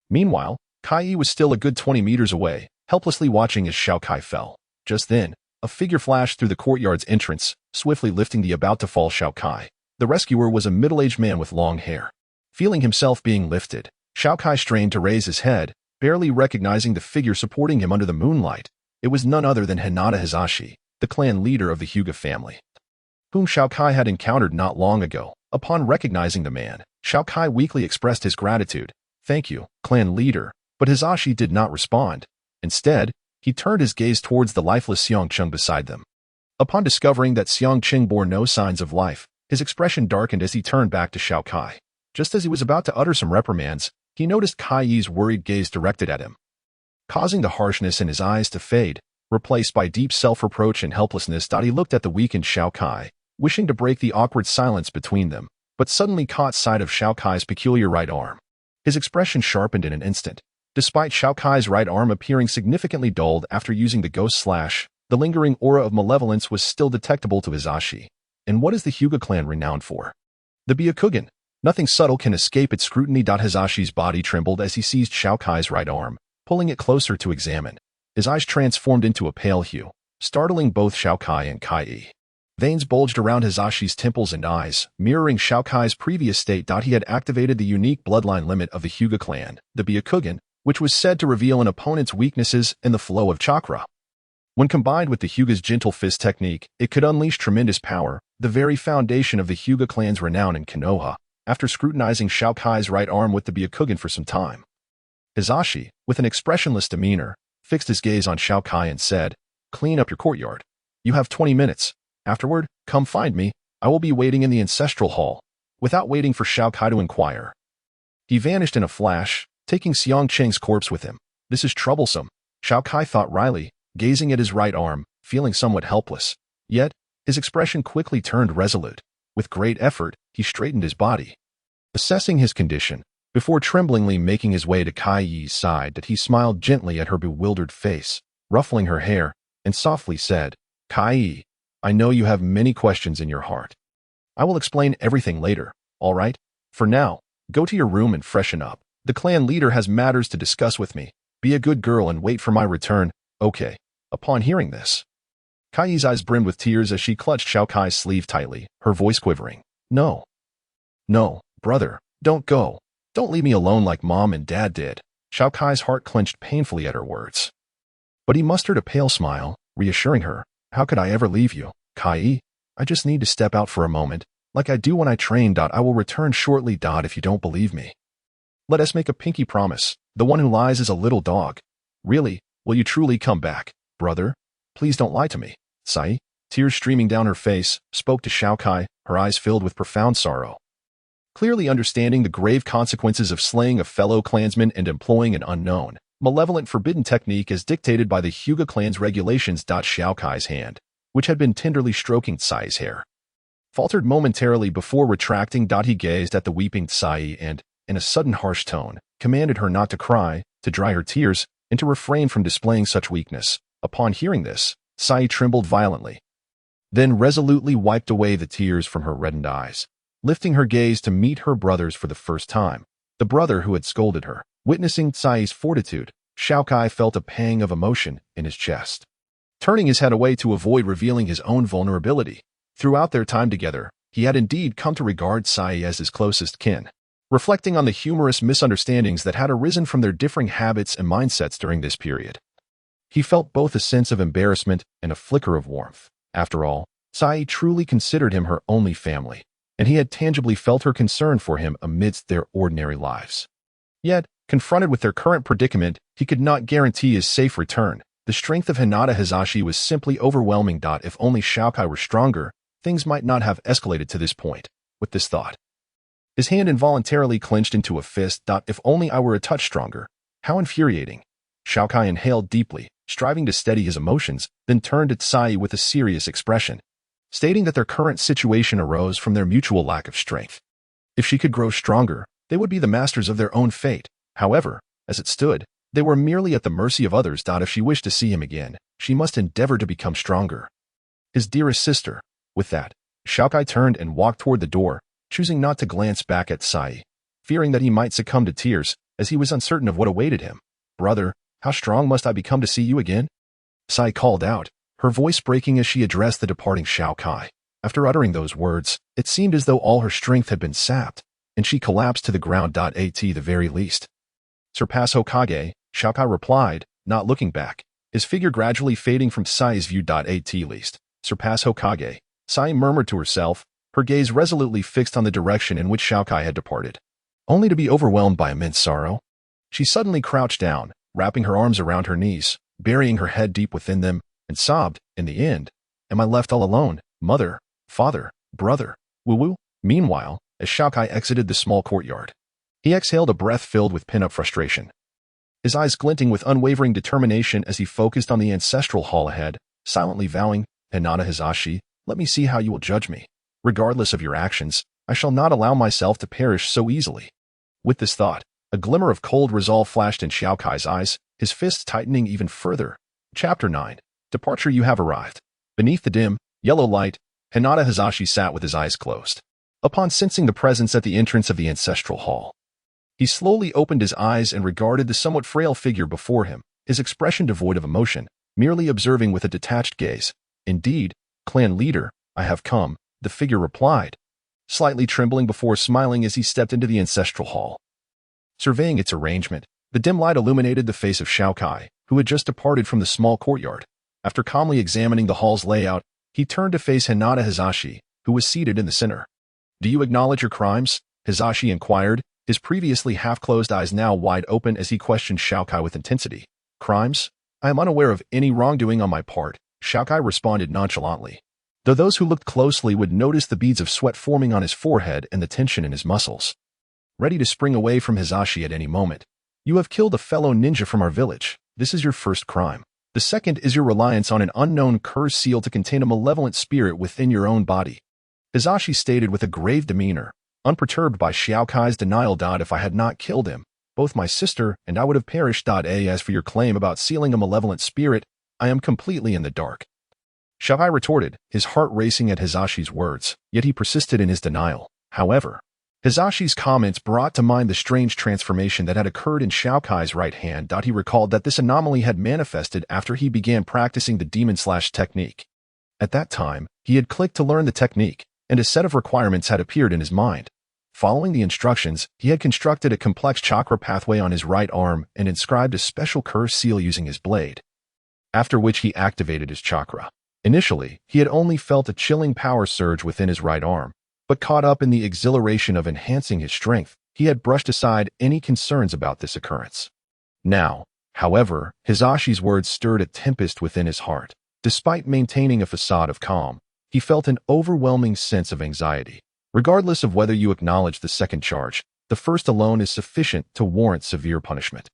Meanwhile, Kai was still a good 20 meters away, helplessly watching as Xiao Kai fell. Just then, a figure flashed through the courtyard's entrance, swiftly lifting the about-to-fall Xiao Kai. The rescuer was a middle-aged man with long hair. Feeling himself being lifted, Xiao Kai strained to raise his head, barely recognizing the figure supporting him under the moonlight. It was none other than Hinata Hayashi, the clan leader of the Hyuga family, whom Xiao Kai had encountered not long ago. Upon recognizing the man, Xiao Kai weakly expressed his gratitude. Thank you, clan leader. But Hayashi did not respond. Instead, he turned his gaze towards the lifeless Xiang Qing beside them. Upon discovering that Xiang Qing bore no signs of life, his expression darkened as he turned back to Xiao Kai. Just as he was about to utter some reprimands, he noticed Kai's worried gaze directed at him, causing the harshness in his eyes to fade, replaced by deep self-reproach and helplessness. He looked at the weakened Xiao Kai, wishing to break the awkward silence between them, but suddenly caught sight of Xiao Kai's peculiar right arm. His expression sharpened in an instant. Despite Xiao Kai's right arm appearing significantly dulled after using the ghost slash, the lingering aura of malevolence was still detectable to Hayashi. And what is the Hyuga clan renowned for? The Byakugan. Nothing subtle can escape its scrutiny. Hayashi's body trembled as he seized Xiao Kai's right arm, pulling it closer to examine. His eyes transformed into a pale hue, startling both Xiao Kai and Kai. Veins bulged around Hizashi's temples and eyes, mirroring Xiao Kai's previous state. He had activated the unique bloodline limit of the Hyuga clan, the Byakugan, which was said to reveal an opponent's weaknesses and the flow of chakra. When combined with the Hyuga's gentle fist technique, it could unleash tremendous power, the very foundation of the Hyuga clan's renown in Konoha. After scrutinizing Xiao Kai's right arm with the Byakugan for some time, Hizashi, with an expressionless demeanor, fixed his gaze on Xiao Kai and said, "Clean up your courtyard. You have 20 minutes. Afterward, come find me. I will be waiting in the ancestral hall." Without waiting for Xiao Kai to inquire, he vanished in a flash, taking Xiang Cheng's corpse with him. This is troublesome, Xiao Kai thought wryly, gazing at his right arm, feeling somewhat helpless. Yet, his expression quickly turned resolute. With great effort, he straightened his body, assessing his condition, before tremblingly making his way to Kai Yi's side. That he smiled gently at her bewildered face, ruffling her hair, and softly said, "Kai Yi, I know you have many questions in your heart. I will explain everything later, all right? For now, go to your room and freshen up. The clan leader has matters to discuss with me. Be a good girl and wait for my return, okay?" Upon hearing this, Kai Yi's eyes brimmed with tears as she clutched Xiao Kai's sleeve tightly, her voice quivering. No, brother, don't go. Don't leave me alone like Mom and Dad did." Xiao Kai's heart clenched painfully at her words. But he mustered a pale smile, reassuring her, "How could I ever leave you, Kai? I just need to step out for a moment, like I do when I train. I will return shortly. If you don't believe me, let us make a pinky promise. The one who lies is a little dog. Really, will you truly come back, brother? Please don't lie to me." Sai, tears streaming down her face, spoke to Xiao Kai, her eyes filled with profound sorrow. Clearly understanding the grave consequences of slaying a fellow clansman and employing an unknown, malevolent forbidden technique as dictated by the Hyuga clan's regulations. Xiao Kai's hand, which had been tenderly stroking Tsai's hair, faltered momentarily before retracting. He gazed at the weeping Tsai and, in a sudden harsh tone, commanded her not to cry, to dry her tears, and to refrain from displaying such weakness. Upon hearing this, Tsai trembled violently, then resolutely wiped away the tears from her reddened eyes, lifting her gaze to meet her brother's for the first time, the brother who had scolded her. Witnessing Tsai's fortitude, Xiao Kai felt a pang of emotion in his chest. Turning his head away to avoid revealing his own vulnerability, throughout their time together, he had indeed come to regard Tsai as his closest kin. Reflecting on the humorous misunderstandings that had arisen from their differing habits and mindsets during this period, he felt both a sense of embarrassment and a flicker of warmth. After all, Tsai truly considered him her only family, and he had tangibly felt her concern for him amidst their ordinary lives. Yet, confronted with their current predicament, he could not guarantee his safe return. The strength of Hinata Hizashi was simply overwhelming. If only Xiao Kai were stronger, things might not have escalated to this point. With this thought, his hand involuntarily clenched into a fist. If only I were a touch stronger. How infuriating. Xiao Kai inhaled deeply, striving to steady his emotions, then turned to Tsai with a serious expression, stating that their current situation arose from their mutual lack of strength. If she could grow stronger, they would be the masters of their own fate. However, as it stood, they were merely at the mercy of others. If she wished to see him again, she must endeavor to become stronger. His dearest sister. With that, Xiao Kai turned and walked toward the door, choosing not to glance back at Tsai, fearing that he might succumb to tears, as he was uncertain of what awaited him. "Brother, how strong must I become to see you again?" Tsai called out, her voice breaking as she addressed the departing Xiao Kai. After uttering those words, it seemed as though all her strength had been sapped, and she collapsed to the ground. At the very least. "Surpass Hokage," Xiao Kai replied, not looking back, his figure gradually fading from Tsai's view. At least. "Surpass Hokage," Tsai murmured to herself, her gaze resolutely fixed on the direction in which Xiao Kai had departed, only to be overwhelmed by immense sorrow. She suddenly crouched down, wrapping her arms around her knees, burying her head deep within them, and sobbed, "In the end, am I left all alone, mother, father, brother, woo-woo?" Meanwhile, as Xiao Kai exited the small courtyard, he exhaled a breath filled with pent-up frustration, his eyes glinting with unwavering determination as he focused on the ancestral hall ahead, silently vowing, "Hinata Hizashi, let me see how you will judge me. Regardless of your actions, I shall not allow myself to perish so easily." With this thought, a glimmer of cold resolve flashed in Xiao Kai's eyes, his fists tightening even further. Chapter 9. Departure. You have arrived. Beneath the dim, yellow light, Hinata Hizashi sat with his eyes closed. Upon sensing the presence at the entrance of the ancestral hall, he slowly opened his eyes and regarded the somewhat frail figure before him, his expression devoid of emotion, merely observing with a detached gaze. "Indeed, clan leader, I have come," the figure replied, slightly trembling before smiling as he stepped into the ancestral hall. Surveying its arrangement, the dim light illuminated the face of Xiao Kai, who had just departed from the small courtyard. After calmly examining the hall's layout, he turned to face Hinata Hizashi, who was seated in the center. "Do you acknowledge your crimes?" Hizashi inquired, his previously half-closed eyes now wide open as he questioned Xiao Kai with intensity. "Crimes? I am unaware of any wrongdoing on my part," Xiao Kai responded nonchalantly, though those who looked closely would notice the beads of sweat forming on his forehead and the tension in his muscles. Ready to spring away from Hizashi at any moment. "You have killed a fellow ninja from our village. This is your first crime. The second is your reliance on an unknown curse seal to contain a malevolent spirit within your own body," Hizashi stated with a grave demeanor, unperturbed by Xiao Kai's denial. "If I had not killed him, both my sister and I would have perished. As for your claim about sealing a malevolent spirit, I am completely in the dark," Xiao Kai retorted, his heart racing at Hizashi's words, yet he persisted in his denial. However, Hizashi's comments brought to mind the strange transformation that had occurred in Xiao Kai's right hand. He recalled that this anomaly had manifested after he began practicing the demon-slash technique. At that time, he had clicked to learn the technique, and a set of requirements had appeared in his mind. Following the instructions, he had constructed a complex chakra pathway on his right arm and inscribed a special curse seal using his blade, after which he activated his chakra. Initially, he had only felt a chilling power surge within his right arm, but caught up in the exhilaration of enhancing his strength, he had brushed aside any concerns about this occurrence. Now, however, Hizashi's words stirred a tempest within his heart. Despite maintaining a facade of calm, he felt an overwhelming sense of anxiety. "Regardless of whether you acknowledge the second charge, the first alone is sufficient to warrant severe punishment,"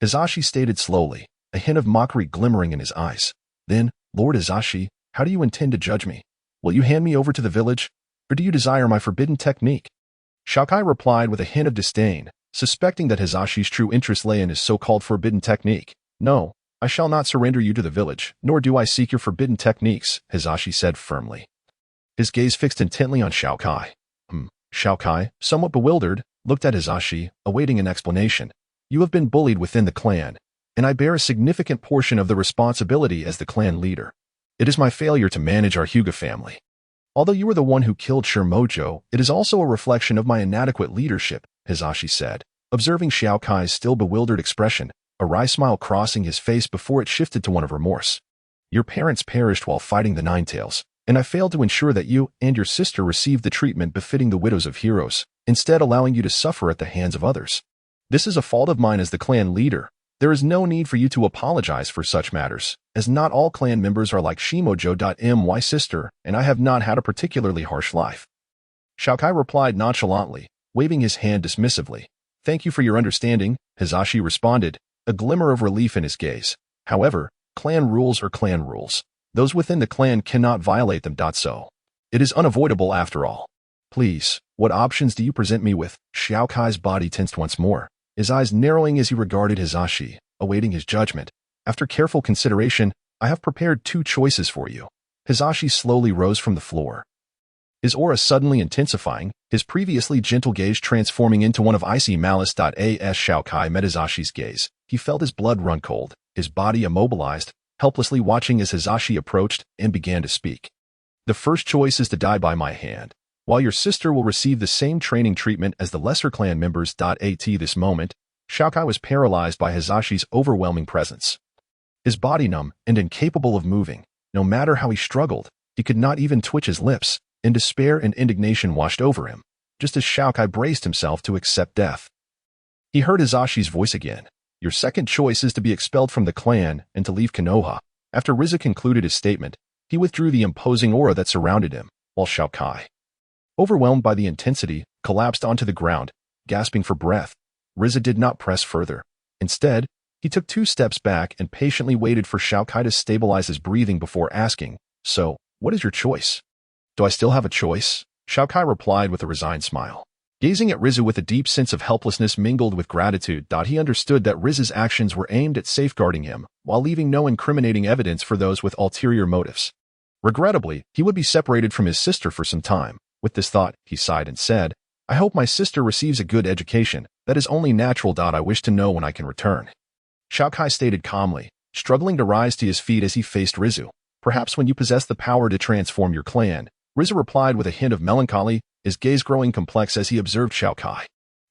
Hizashi stated slowly, a hint of mockery glimmering in his eyes. "Then, Lord Hizashi, how do you intend to judge me? Will you hand me over to the village? Or do you desire my forbidden technique?" Xiao Kai replied with a hint of disdain, suspecting that Hizashi's true interest lay in his so-called forbidden technique. "No, I shall not surrender you to the village, nor do I seek your forbidden techniques," Hizashi said firmly, his gaze fixed intently on Xiao Kai. Xiao Kai, somewhat bewildered, looked at Hizashi, awaiting an explanation. "You have been bullied within the clan, and I bear a significant portion of the responsibility as the clan leader. It is my failure to manage our Hyuga family. Although you were the one who killed Shirmojo, it is also a reflection of my inadequate leadership," Hizashi said, observing Xiao Kai's still bewildered expression, a wry smile crossing his face before it shifted to one of remorse. "Your parents perished while fighting the Ninetales, and I failed to ensure that you and your sister received the treatment befitting the widows of heroes, instead allowing you to suffer at the hands of others. This is a fault of mine as the clan leader. There is no need for you to apologize for such matters, as not all clan members are like Shimojo. My sister and I have not had a particularly harsh life." Xiao Kai replied nonchalantly, waving his hand dismissively. "Thank you for your understanding," Hizashi responded, a glimmer of relief in his gaze. "However, clan rules are clan rules. Those within the clan cannot violate them. So it is unavoidable after all. Please, what options do you present me with?" Xiao Kai's body tensed once more, his eyes narrowing as he regarded Hizashi, awaiting his judgment. "After careful consideration, I have prepared 2 choices for you." Hizashi slowly rose from the floor, his aura suddenly intensifying, his previously gentle gaze transforming into one of icy malice. As Xiao Kai met Hizashi's gaze, he felt his blood run cold, his body immobilized, helplessly watching as Hizashi approached and began to speak. "The first choice is to die by my hand, while your sister will receive the same training treatment as the lesser clan members. At this moment, Xiao Kai was paralyzed by Hizashi's overwhelming presence. His body numb and incapable of moving, no matter how he struggled, he could not even twitch his lips, and despair and indignation washed over him, just as Xiao Kai braced himself to accept death. He heard Hizashi's voice again. "Your second choice is to be expelled from the clan and to leave Konoha." After Riza concluded his statement, he withdrew the imposing aura that surrounded him, while Xiao Kai, overwhelmed by the intensity, collapsed onto the ground, gasping for breath. Riza did not press further. Instead, he took 2 steps back and patiently waited for Xiao Kai to stabilize his breathing before asking, "So, what is your choice?" "Do I still have a choice?" Xiao Kai replied with a resigned smile. Gazing at Riza with a deep sense of helplessness mingled with gratitude, he understood that Riza's actions were aimed at safeguarding him, while leaving no incriminating evidence for those with ulterior motives. Regrettably, he would be separated from his sister for some time. With this thought, he sighed and said, "I hope my sister receives a good education. That is only natural. I wish to know when I can return." Xiao Kai stated calmly, struggling to rise to his feet as he faced Rizu. Perhaps when you possess the power to transform your clan, Rizu replied with a hint of melancholy, his gaze growing complex as he observed Xiao Kai.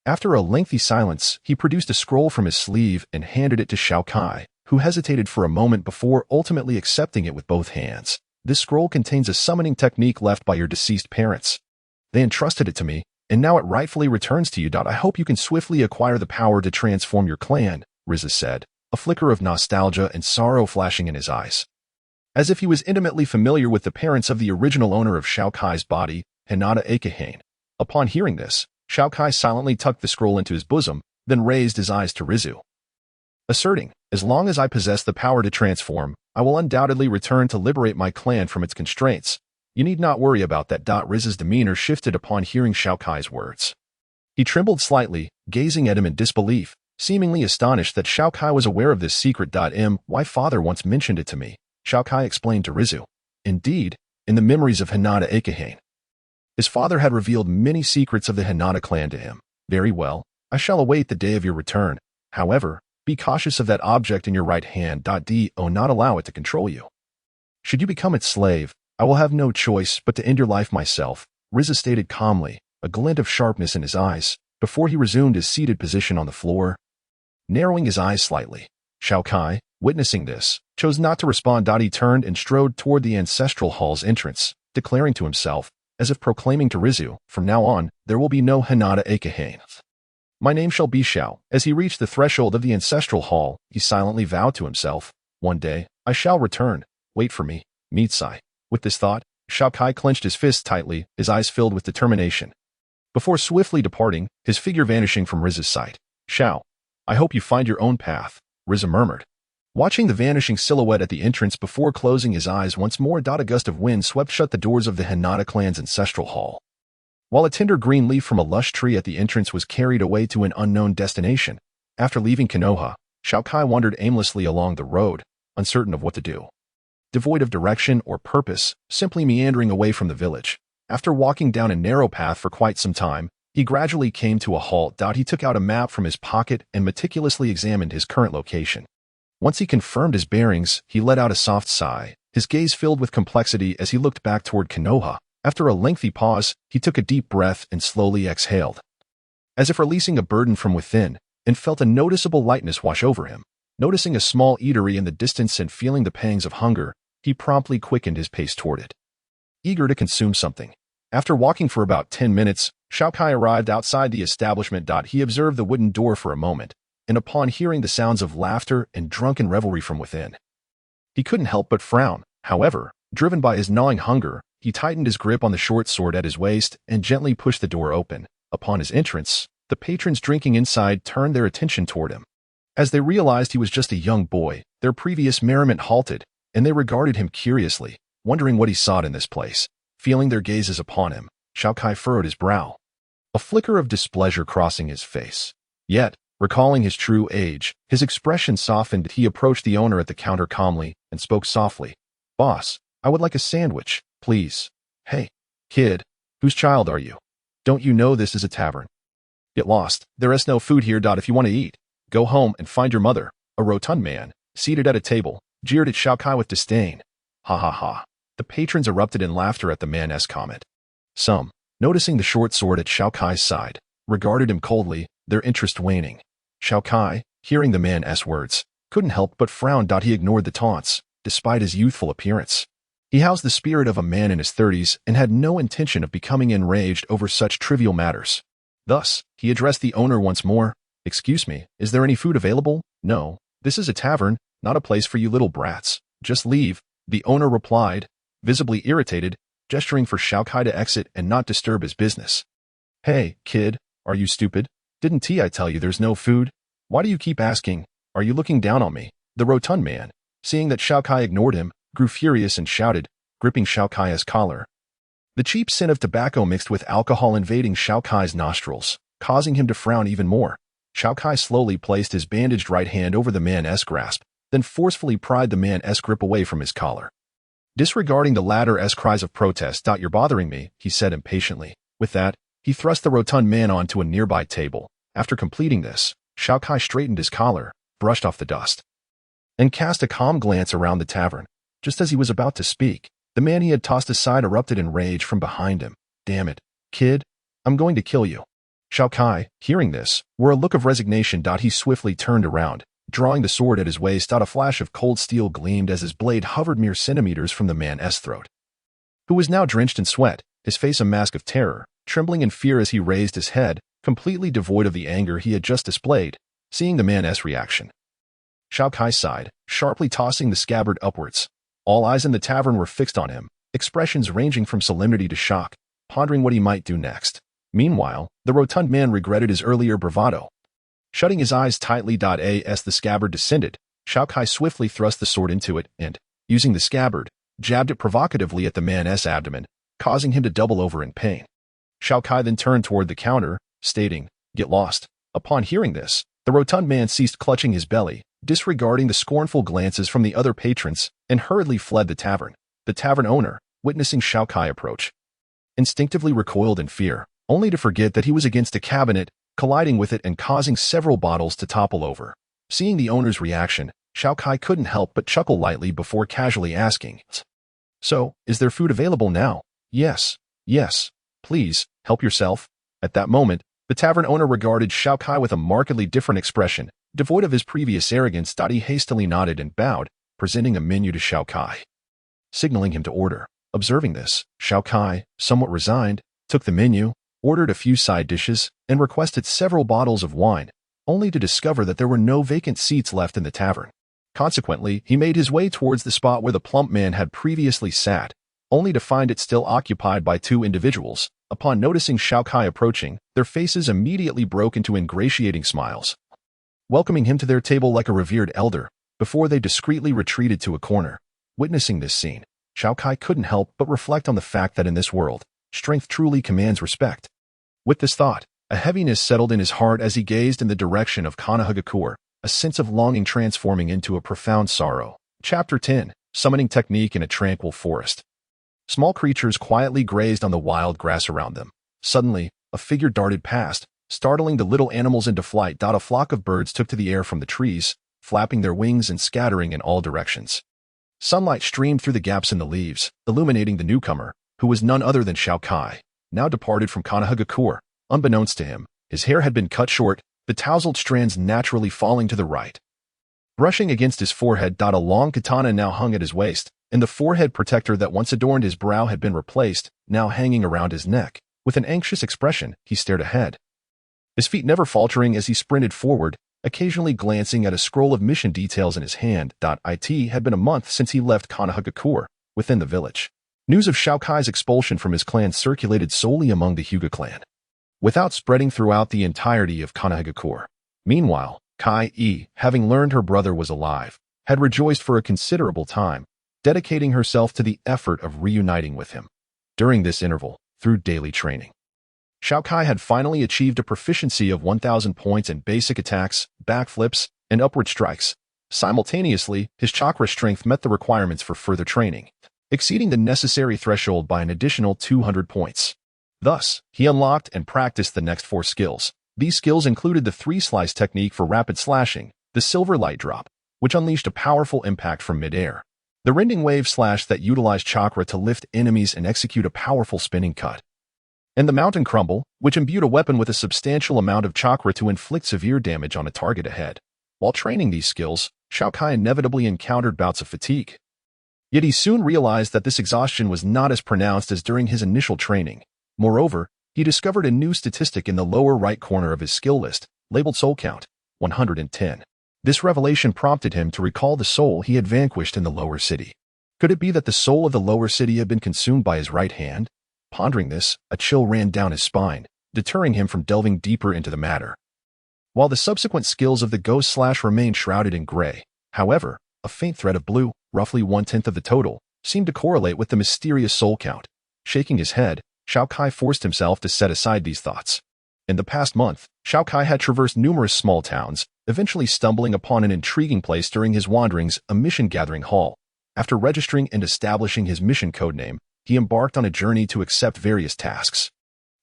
After a lengthy silence, he produced a scroll from his sleeve and handed it to Xiao Kai, who hesitated for a moment before ultimately accepting it with both hands. This scroll contains a summoning technique left by your deceased parents. They entrusted it to me, and now it rightfully returns to you. I hope you can swiftly acquire the power to transform your clan, Rizu said, a flicker of nostalgia and sorrow flashing in his eyes. As if he was intimately familiar with the parents of the original owner of Xiao Kai's body, Hinata Akahane. Upon hearing this, Xiao Kai silently tucked the scroll into his bosom, then raised his eyes to Rizu, asserting, as long as I possess the power to transform, I will undoubtedly return to liberate my clan from its constraints. You need not worry about that. Rizu's demeanor shifted upon hearing Xiao Kai's words. He trembled slightly, gazing at him in disbelief, seemingly astonished that Xiao Kai was aware of this secret. My father once mentioned it to me, Xiao Kai explained to Rizu. Indeed, in the memories of Hinata Akahane. His father had revealed many secrets of the Hinata clan to him. Very well, I shall await the day of your return. However, be cautious of that object in your right hand. Do not allow it to control you. Should you become its slave, I will have no choice but to end your life myself, Rizu stated calmly, a glint of sharpness in his eyes, before he resumed his seated position on the floor. Narrowing his eyes slightly, Xiao Kai, witnessing this, chose not to respond. He turned and strode toward the ancestral hall's entrance, declaring to himself, as if proclaiming to Rizu, from now on, there will be no Hinata Akahane. My name shall be Xiao. As he reached the threshold of the ancestral hall, he silently vowed to himself, one day, I shall return. Wait for me, Mitsai. With this thought, Xiao Kai clenched his fists tightly, his eyes filled with determination. Before swiftly departing, his figure vanishing from Rizu's sight. Xiao, I hope you find your own path, Rizu murmured. Watching the vanishing silhouette at the entrance before closing his eyes once more. A gust of wind swept shut the doors of the Hinata clan's ancestral hall. While a tender green leaf from a lush tree at the entrance was carried away to an unknown destination, after leaving Konoha, Xiao Kai wandered aimlessly along the road, uncertain of what to do. Devoid of direction or purpose, simply meandering away from the village. After walking down a narrow path for quite some time, he gradually came to a halt. He took out a map from his pocket and meticulously examined his current location. Once he confirmed his bearings, he let out a soft sigh, his gaze filled with complexity as he looked back toward Konoha. After a lengthy pause, he took a deep breath and slowly exhaled, as if releasing a burden from within, and felt a noticeable lightness wash over him. Noticing a small eatery in the distance and feeling the pangs of hunger, he promptly quickened his pace toward it, eager to consume something. After walking for about 10 minutes, Xiao Kai arrived outside the establishment. He observed the wooden door for a moment, and upon hearing the sounds of laughter and drunken revelry from within, he couldn't help but frown. However, driven by his gnawing hunger, he tightened his grip on the short sword at his waist and gently pushed the door open. Upon his entrance, the patrons drinking inside turned their attention toward him. As they realized he was just a young boy, their previous merriment halted, and they regarded him curiously, wondering what he sought in this place. Feeling their gazes upon him, Xiao Kai furrowed his brow, a flicker of displeasure crossing his face. Yet, recalling his true age, his expression softened. He approached the owner at the counter calmly and spoke softly. Boss, I would like a sandwich, please. Hey, kid, whose child are you? Don't you know this is a tavern? Get lost, there is no food here. If you want to eat, go home and find your mother. A rotund man, seated at a table, jeered at Xiao Kai with disdain. Ha ha ha. The patrons erupted in laughter at the man's comment. Some, noticing the short sword at Xiao Kai's side, regarded him coldly, their interest waning. Xiao Kai, hearing the man's words, couldn't help but frown. He ignored the taunts, despite his youthful appearance. He housed the spirit of a man in his 30s and had no intention of becoming enraged over such trivial matters. Thus, he addressed the owner once more. Excuse me, is there any food available? No, this is a tavern, not a place for you little brats. Just leave, the owner replied, visibly irritated, gesturing for Xiao Kai to exit and not disturb his business. Hey, kid, are you stupid? Didn't I tell you there's no food? Why do you keep asking? Are you looking down on me? The rotund man, seeing that Xiao Kai ignored him, grew furious and shouted, gripping Xiao Kai's collar. The cheap scent of tobacco mixed with alcohol invading Xiao Kai's nostrils, causing him to frown even more. Xiao Kai slowly placed his bandaged right hand over the man's grasp, then forcefully pried the man's grip away from his collar. Disregarding the latter's cries of protest. You're bothering me, he said impatiently. With that, he thrust the rotund man onto a nearby table. After completing this, Xiao Kai straightened his collar, brushed off the dust, and cast a calm glance around the tavern. Just as he was about to speak, the man he had tossed aside erupted in rage from behind him. "Damn it, kid, I'm going to kill you." Xiao Kai, hearing this, wore a look of resignation. He swiftly turned around, drawing the sword at his waist. A flash of cold steel gleamed as his blade hovered mere centimeters from the man's throat, who was now drenched in sweat, his face a mask of terror, trembling in fear as he raised his head, completely devoid of the anger he had just displayed. Seeing the man's reaction, Xiao Kai sighed, sharply tossing the scabbard upwards. All eyes in the tavern were fixed on him, expressions ranging from solemnity to shock, pondering what he might do next. Meanwhile, the rotund man regretted his earlier bravado. Shutting his eyes tightly, as the scabbard descended, Xiao Kai swiftly thrust the sword into it and, using the scabbard, jabbed it provocatively at the man's abdomen, causing him to double over in pain. Xiao Kai then turned toward the counter, stating, "Get lost." Upon hearing this, the rotund man ceased clutching his belly, disregarding the scornful glances from the other patrons, and hurriedly fled the tavern. The tavern owner, witnessing Xiao Kai approach, instinctively recoiled in fear, only to forget that he was against a cabinet, colliding with it and causing several bottles to topple over. Seeing the owner's reaction, Xiao Kai couldn't help but chuckle lightly before casually asking, "So, is there food available now?" Yes, please, help yourself." At that moment, the tavern owner regarded Xiao Kai with a markedly different expression, devoid of his previous arrogance. He hastily nodded and bowed, presenting a menu to Xiao Kai, signaling him to order. Observing this, Xiao Kai, somewhat resigned, took the menu, ordered a few side dishes, and requested several bottles of wine, only to discover that there were no vacant seats left in the tavern. Consequently, he made his way towards the spot where the plump man had previously sat, only to find it still occupied by two individuals. Upon noticing Xiao Kai approaching, their faces immediately broke into ingratiating smiles, welcoming him to their table like a revered elder, before they discreetly retreated to a corner. Witnessing this scene, Xiao Kai couldn't help but reflect on the fact that in this world, strength truly commands respect. With this thought, a heaviness settled in his heart as he gazed in the direction of Konohagakure, a sense of longing transforming into a profound sorrow. Chapter 10. Summoning Technique in a Tranquil Forest. Small creatures quietly grazed on the wild grass around them. Suddenly, a figure darted past, startling the little animals into flight. A flock of birds took to the air from the trees, flapping their wings and scattering in all directions. Sunlight streamed through the gaps in the leaves, illuminating the newcomer, who was none other than Xiao Kai, now departed from Konohagakure. Unbeknownst to him, his hair had been cut short, the tousled strands naturally falling to the right. Brushing against his forehead, a long katana now hung at his waist, and the forehead protector that once adorned his brow had been replaced, now hanging around his neck. With an anxious expression, he stared ahead, his feet never faltering as he sprinted forward, occasionally glancing at a scroll of mission details in his hand. It had been a month since he left Konohagakure, within the village. News of Xiao Kai's expulsion from his clan circulated solely among the Hyuga clan, without spreading throughout the entirety of Konohagakure. Meanwhile, Kai, having learned her brother was alive, had rejoiced for a considerable time, dedicating herself to the effort of reuniting with him. During this interval, through daily training, Xiao Kai had finally achieved a proficiency of 1,000 points in basic attacks, backflips, and upward strikes. Simultaneously, his chakra strength met the requirements for further training, exceeding the necessary threshold by an additional 200 points. Thus, he unlocked and practiced the next 4 skills. These skills included the 3-slice technique for rapid slashing, the silver light drop, which unleashed a powerful impact from mid-air, the rending wave slash that utilized chakra to lift enemies and execute a powerful spinning cut, and the mountain crumble, which imbued a weapon with a substantial amount of chakra to inflict severe damage on a target ahead. While training these skills, Xiao Kai inevitably encountered bouts of fatigue. Yet he soon realized that this exhaustion was not as pronounced as during his initial training. Moreover, he discovered a new statistic in the lower right corner of his skill list, labeled Soul Count, 110. This revelation prompted him to recall the soul he had vanquished in the lower city. Could it be that the soul of the lower city had been consumed by his right hand? Pondering this, a chill ran down his spine, deterring him from delving deeper into the matter. While the subsequent skills of the Ghost Slash remained shrouded in gray, however, a faint thread of blue, roughly 1/10 of the total, seemed to correlate with the mysterious soul count. Shaking his head, Xiao Kai forced himself to set aside these thoughts. In the past month, Xiao Kai had traversed numerous small towns, eventually stumbling upon an intriguing place during his wanderings, a mission-gathering hall. After registering and establishing his mission codename, he embarked on a journey to accept various tasks.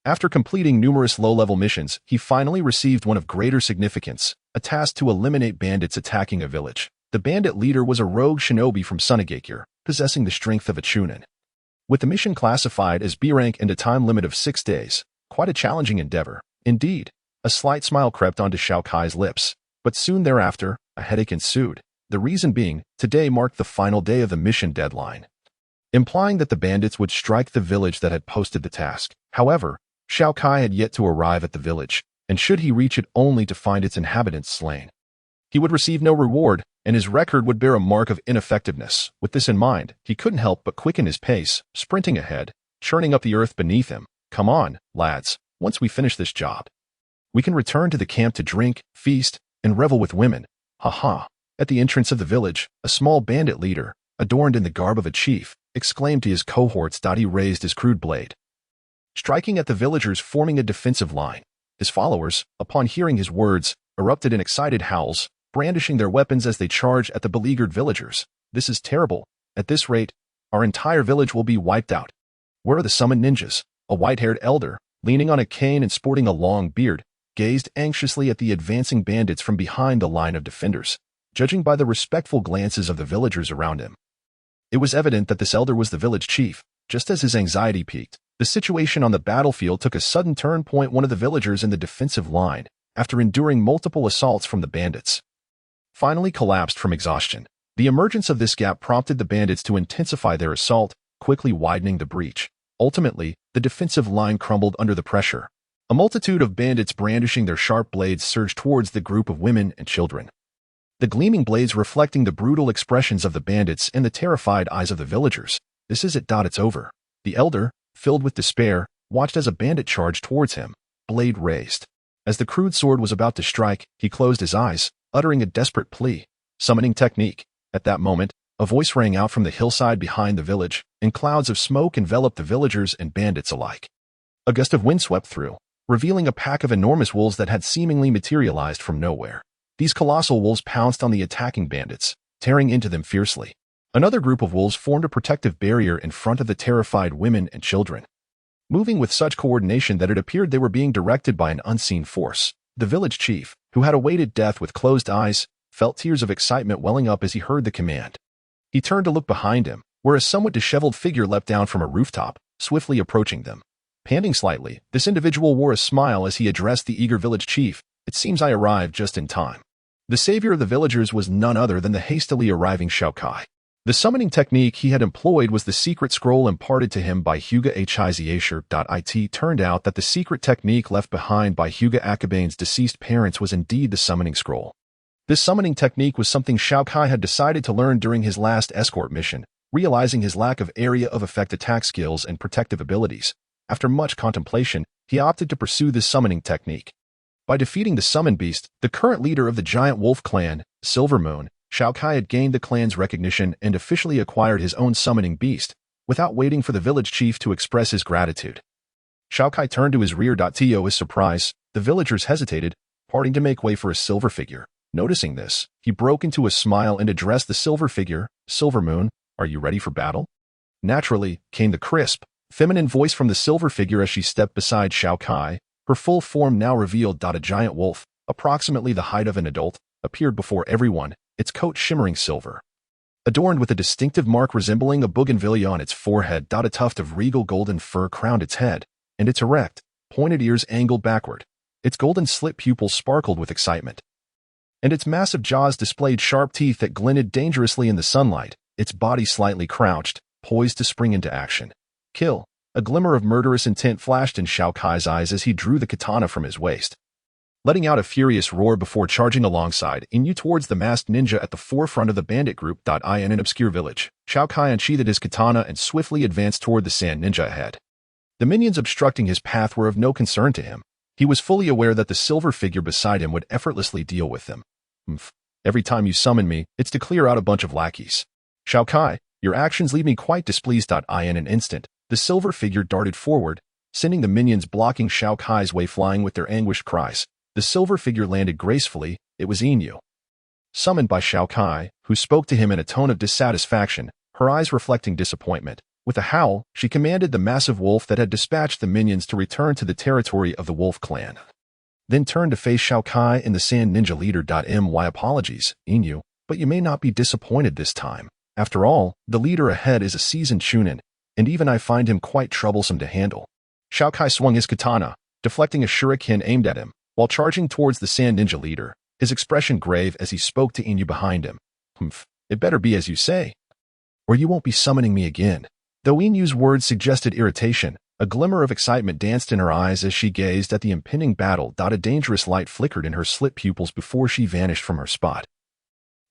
After completing numerous low-level missions, he finally received one of greater significance, a task to eliminate bandits attacking a village. The bandit leader was a rogue shinobi from Sunagakure, possessing the strength of a chunin. With the mission classified as B rank and a time limit of 6 days, quite a challenging endeavor. Indeed, a slight smile crept onto Xiao Kai's lips, but soon thereafter, a headache ensued. The reason being, today marked the final day of the mission deadline, implying that the bandits would strike the village that had posted the task. However, Xiao Kai had yet to arrive at the village, and should he reach it only to find its inhabitants slain, he would receive no reward, and his record would bear a mark of ineffectiveness. With this in mind, he couldn't help but quicken his pace, sprinting ahead, churning up the earth beneath him. Come on, lads, once we finish this job, we can return to the camp to drink, feast, and revel with women. Ha. At the entrance of the village, a small bandit leader, adorned in the garb of a chief, exclaimed to his cohorts. He raised his crude blade, striking at the villagers forming a defensive line. His followers, upon hearing his words, erupted in excited howls, brandishing their weapons as they charged at the beleaguered villagers. This is terrible. At this rate, our entire village will be wiped out. Where are the summoned ninjas? A white-haired elder, leaning on a cane and sporting a long beard, gazed anxiously at the advancing bandits from behind the line of defenders, judging by the respectful glances of the villagers around him. It was evident that this elder was the village chief. Just as his anxiety peaked, the situation on the battlefield took a sudden turn. One of the villagers in the defensive line, after enduring multiple assaults from the bandits, finally collapsed from exhaustion. The emergence of this gap prompted the bandits to intensify their assault, quickly widening the breach. Ultimately, the defensive line crumbled under the pressure. A multitude of bandits brandishing their sharp blades surged towards the group of women and children, the gleaming blades reflecting the brutal expressions of the bandits and the terrified eyes of the villagers. This is it. It's over. The elder, filled with despair, watched as a bandit charged towards him, blade raised. As the crude sword was about to strike, he closed his eyes, uttering a desperate plea. Summoning technique. At that moment, a voice rang out from the hillside behind the village, and clouds of smoke enveloped the villagers and bandits alike. A gust of wind swept through, revealing a pack of enormous wolves that had seemingly materialized from nowhere. These colossal wolves pounced on the attacking bandits, tearing into them fiercely. Another group of wolves formed a protective barrier in front of the terrified women and children, moving with such coordination that it appeared they were being directed by an unseen force. The village chief, who had awaited death with closed eyes, felt tears of excitement welling up as he heard the command. He turned to look behind him, where a somewhat disheveled figure leapt down from a rooftop, swiftly approaching them. Panting slightly, this individual wore a smile as he addressed the eager village chief. It seems I arrived just in time. The savior of the villagers was none other than the hastily arriving Xiao Kai. The summoning technique he had employed was the secret scroll imparted to him by Hyuga Hiziasher. It turned out that the secret technique left behind by Hyuga Akabane's deceased parents was indeed the summoning scroll. This summoning technique was something Xiao Kai had decided to learn during his last escort mission, realizing his lack of area of effect attack skills and protective abilities. After much contemplation, he opted to pursue this summoning technique. By defeating the Summon Beast, the current leader of the giant wolf clan, Silver Moon, Xiao Kai had gained the clan's recognition and officially acquired his own summoning beast, without waiting for the village chief to express his gratitude. Xiao Kai turned to his rear. To his surprise, the villagers hesitated, parting to make way for a silver figure. Noticing this, he broke into a smile and addressed the silver figure. Silver Moon, are you ready for battle? Naturally, came the crisp, feminine voice from the silver figure as she stepped beside Xiao Kai. Her full form now revealed. A giant wolf, approximately the height of an adult, appeared before everyone, its coat shimmering silver, adorned with a distinctive mark resembling a bougainvillea on its forehead. A tuft of regal golden fur crowned its head, and its erect, pointed ears angled backward. Its golden slit pupils sparkled with excitement, and its massive jaws displayed sharp teeth that glinted dangerously in the sunlight. Its body slightly crouched, poised to spring into action. Kill. A glimmer of murderous intent flashed in Xiao Kai's eyes as he drew the katana from his waist, letting out a furious roar before charging alongside Inu towards the masked ninja at the forefront of the bandit group. In an obscure village, Xiao Kai unsheathed his katana and swiftly advanced toward the sand ninja ahead. The minions obstructing his path were of no concern to him. He was fully aware that the silver figure beside him would effortlessly deal with them. Every time you summon me, it's to clear out a bunch of lackeys. Xiao Kai, your actions leave me quite displeased. In an instant, the silver figure darted forward, sending the minions blocking Xiao Kai's way flying with their anguished cries. The silver figure landed gracefully. It was Inu, summoned by Xiao Kai, who spoke to him in a tone of dissatisfaction, her eyes reflecting disappointment. With a howl, she commanded the massive wolf that had dispatched the minions to return to the territory of the wolf clan, then turned to face Xiao Kai and the sand ninja leader. My apologies, Inu. but you may not be disappointed this time. After all, the leader ahead is a seasoned chunin, and even I find him quite troublesome to handle. Xiao Kai swung his katana, deflecting a shuriken aimed at him, while charging towards the sand ninja leader, his expression grave as he spoke to Inu behind him. It better be as you say, or you won't be summoning me again. Though Inu's words suggested irritation, a glimmer of excitement danced in her eyes as she gazed at the impending battle. A dangerous light flickered in her slit pupils before she vanished from her spot.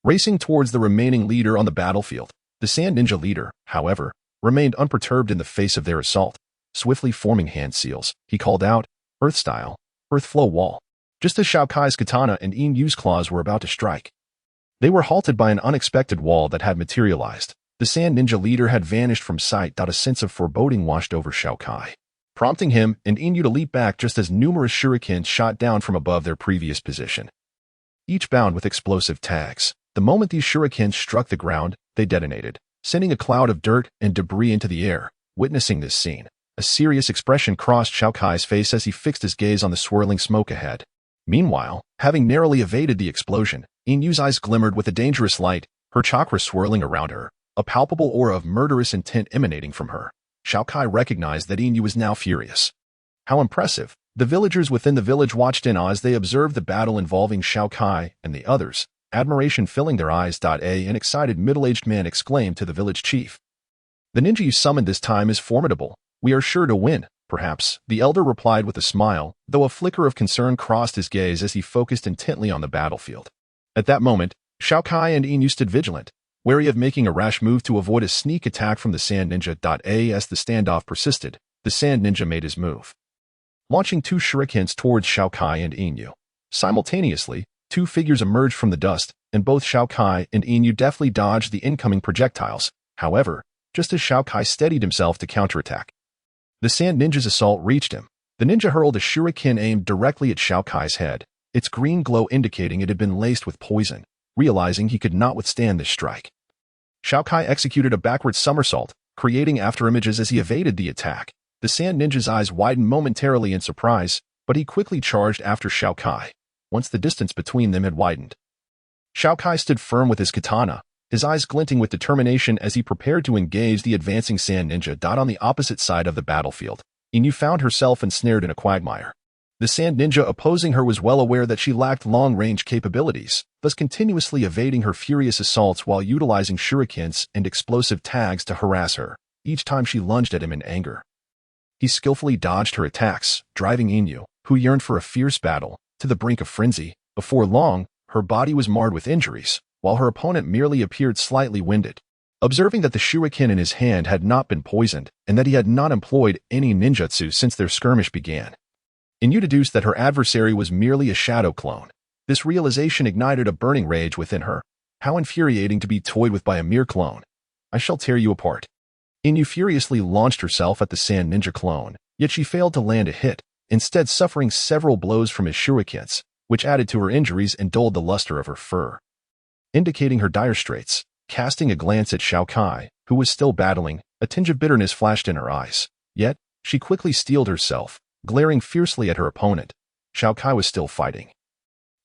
Racing towards the remaining leader on the battlefield, the sand ninja leader, however, remained unperturbed in the face of their assault. Swiftly forming hand seals, he called out, "Earth style, earth flow wall." Just as Xiao Kai's katana and Inu's claws were about to strike, they were halted by an unexpected wall that had materialized. The sand ninja leader had vanished from sight. A sense of foreboding washed over Xiao Kai, prompting him and Inu to leap back just as numerous shurikens shot down from above their previous position, each bound with explosive tags. The moment these shurikens struck the ground, they detonated, sending a cloud of dirt and debris into the air. Witnessing this scene, a serious expression crossed Xiao Kai's face as he fixed his gaze on the swirling smoke ahead. Meanwhile, having narrowly evaded the explosion, Inu's eyes glimmered with a dangerous light, her chakra swirling around her, a palpable aura of murderous intent emanating from her. Xiao Kai recognized that Inu was now furious. How impressive! The villagers within the village watched in awe as they observed the battle involving Xiao Kai and the others, admiration filling their eyes. An excited middle-aged man exclaimed to the village chief, "The ninja you summoned this time is formidable. We are sure to win." "Perhaps," the elder replied with a smile, though a flicker of concern crossed his gaze as he focused intently on the battlefield. At that moment, Xiao Kai and Inu stood vigilant, wary of making a rash move to avoid a sneak attack from the sand ninja. As the standoff persisted, the sand ninja made his move, launching two shurikens towards Xiao Kai and Inu. Simultaneously, two figures emerged from the dust, and both Xiao Kai and Inu deftly dodged the incoming projectiles. However, just as Xiao Kai steadied himself to counterattack, the sand ninja's assault reached him. The ninja hurled a shuriken aimed directly at Xiao Kai's head, its green glow indicating it had been laced with poison. Realizing he could not withstand this strike, Xiao Kai executed a backward somersault, creating afterimages as he evaded the attack. The sand ninja's eyes widened momentarily in surprise, but he quickly charged after Xiao Kai. Once the distance between them had widened, Xiao Kai stood firm with his katana, his eyes glinting with determination as he prepared to engage the advancing sand ninja. On the opposite side of the battlefield, Inu found herself ensnared in a quagmire. The sand ninja opposing her was well aware that she lacked long-range capabilities, thus continuously evading her furious assaults while utilizing shurikens and explosive tags to harass her, each time she lunged at him in anger. He skillfully dodged her attacks, driving Inu, who yearned for a fierce battle, to the brink of frenzy. Before long, her body was marred with injuries, while her opponent merely appeared slightly winded. Observing that the shuriken in his hand had not been poisoned and that he had not employed any ninjutsu since their skirmish began, Inu deduced that her adversary was merely a shadow clone. This realization ignited a burning rage within her. How infuriating to be toyed with by a mere clone. "I shall tear you apart." Inu furiously launched herself at the sand ninja clone, yet she failed to land a hit, instead suffering several blows from his shurikens, which added to her injuries and dulled the luster of her fur, indicating her dire straits. Casting a glance at Xiao Kai, who was still battling, a tinge of bitterness flashed in her eyes. Yet, she quickly steeled herself, glaring fiercely at her opponent. Xiao Kai was still fighting.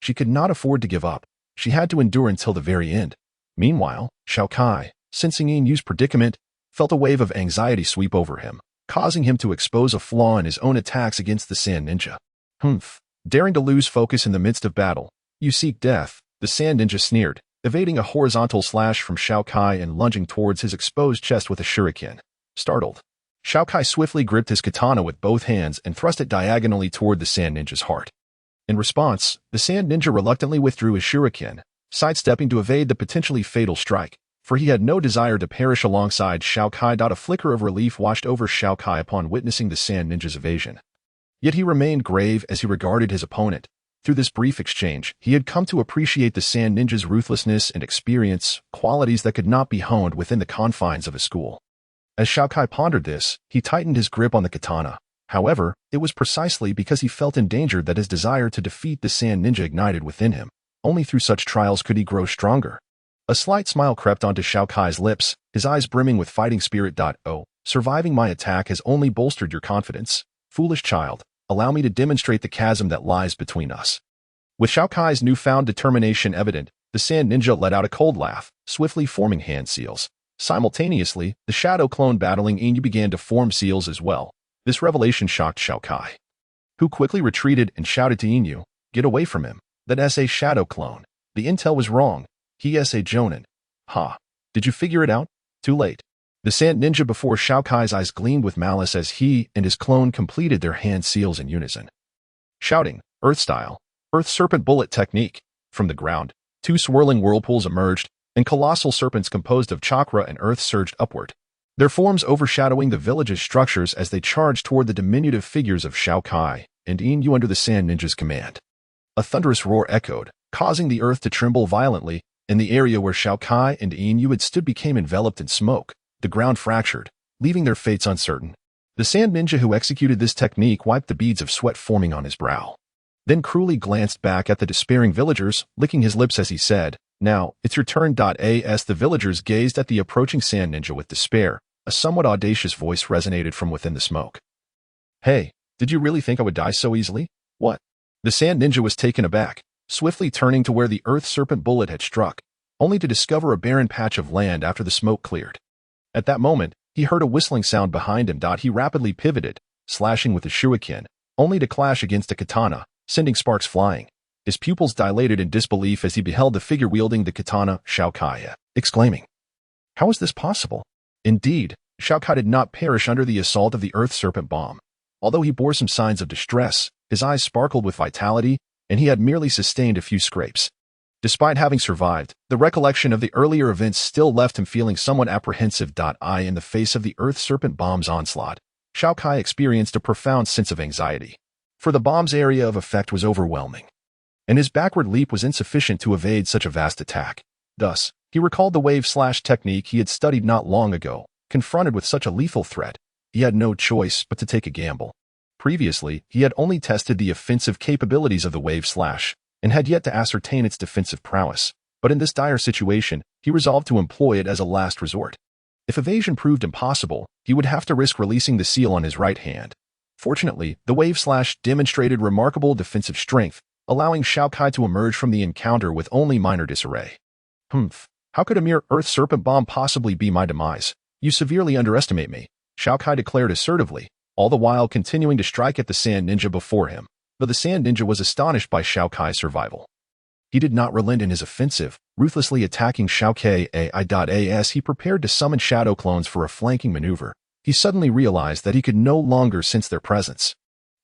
She could not afford to give up. She had to endure until the very end. Meanwhile, Xiao Kai, sensing Inu's predicament, felt a wave of anxiety sweep over him, causing him to expose a flaw in his own attacks against the sand ninja. Daring to lose focus in the midst of battle, you seek death, the sand ninja sneered, evading a horizontal slash from Xiao Kai and lunging towards his exposed chest with a shuriken. Startled, Xiao Kai swiftly gripped his katana with both hands and thrust it diagonally toward the sand ninja's heart. In response, the sand ninja reluctantly withdrew his shuriken, sidestepping to evade the potentially fatal strike, for he had no desire to perish alongside Xiao Kai. A flicker of relief washed over Xiao Kai upon witnessing the sand ninja's evasion. Yet he remained grave as he regarded his opponent. Through this brief exchange, he had come to appreciate the sand ninja's ruthlessness and experience, qualities that could not be honed within the confines of a school. As Xiao Kai pondered this, he tightened his grip on the katana. However, it was precisely because he felt endangered that his desire to defeat the sand ninja ignited within him. Only through such trials could he grow stronger. A slight smile crept onto Xiao Kai's lips, his eyes brimming with fighting spirit. "Oh, surviving my attack has only bolstered your confidence. Foolish child, allow me to demonstrate the chasm that lies between us." With Xiao Kai's newfound determination evident, The Sand Ninja let out a cold laugh, swiftly forming hand seals. Simultaneously, the shadow clone battling Inu began to form seals as well. This revelation shocked Xiao Kai, who quickly retreated and shouted to Inu, "Get away from him. That's a shadow clone. The intel was wrong. He is a Jonin." "Ha. Did you figure it out?" "Too late." The Sand Ninja before Xiao Kai's eyes gleamed with malice as he and his clone completed their hand seals in unison. Shouting, "Earth style, Earth Serpent Bullet Technique." From the ground, two swirling whirlpools emerged, and colossal serpents composed of chakra and earth surged upward, their forms overshadowing the village's structures as they charged toward the diminutive figures of Xiao Kai and Inu under the Sand Ninja's command. A thunderous roar echoed, causing the earth to tremble violently, and the area where Xiao Kai and Inu had stood became enveloped in smoke. The ground fractured, leaving their fates uncertain. The Sand Ninja who executed this technique wiped the beads of sweat forming on his brow, then cruelly glanced back at the despairing villagers, licking his lips as he said, "Now, it's your turn." As the villagers gazed at the approaching Sand Ninja with despair, a somewhat audacious voice resonated from within the smoke. "Hey, did you really think I would die so easily? What?" The Sand Ninja was taken aback, swiftly turning to where the Earth Serpent bullet had struck, only to discover a barren patch of land after the smoke cleared. At that moment, he heard a whistling sound behind him. He rapidly pivoted, slashing with the shuriken, only to clash against a katana, sending sparks flying. His pupils dilated in disbelief as he beheld the figure wielding the katana, Xiao Kai, exclaiming, "How is this possible?" Indeed, Xiao Kai did not perish under the assault of the Earth Serpent bomb. Although he bore some signs of distress, his eyes sparkled with vitality, and he had merely sustained a few scrapes. Despite having survived, the recollection of the earlier events still left him feeling somewhat apprehensive. In the face of the Earth Serpent bomb's onslaught, Xiao Kai experienced a profound sense of anxiety, for the bomb's area of effect was overwhelming, and his backward leap was insufficient to evade such a vast attack. Thus, he recalled the wave slash technique he had studied not long ago. Confronted with such a lethal threat, he had no choice but to take a gamble. Previously, he had only tested the offensive capabilities of the wave slash, and had yet to ascertain its defensive prowess. But in this dire situation, he resolved to employ it as a last resort. If evasion proved impossible, he would have to risk releasing the seal on his right hand. Fortunately, the wave slash demonstrated remarkable defensive strength, allowing Xiao Kai to emerge from the encounter with only minor disarray. How could a mere Earth Serpent bomb possibly be my demise? You severely underestimate me, Xiao Kai declared assertively, all the while continuing to strike at the Sand Ninja before him. But the Sand Ninja was astonished by Xiao Kai's survival. He did not relent in his offensive, ruthlessly attacking Xiao Kai. As he prepared to summon shadow clones for a flanking maneuver, he suddenly realized that he could no longer sense their presence.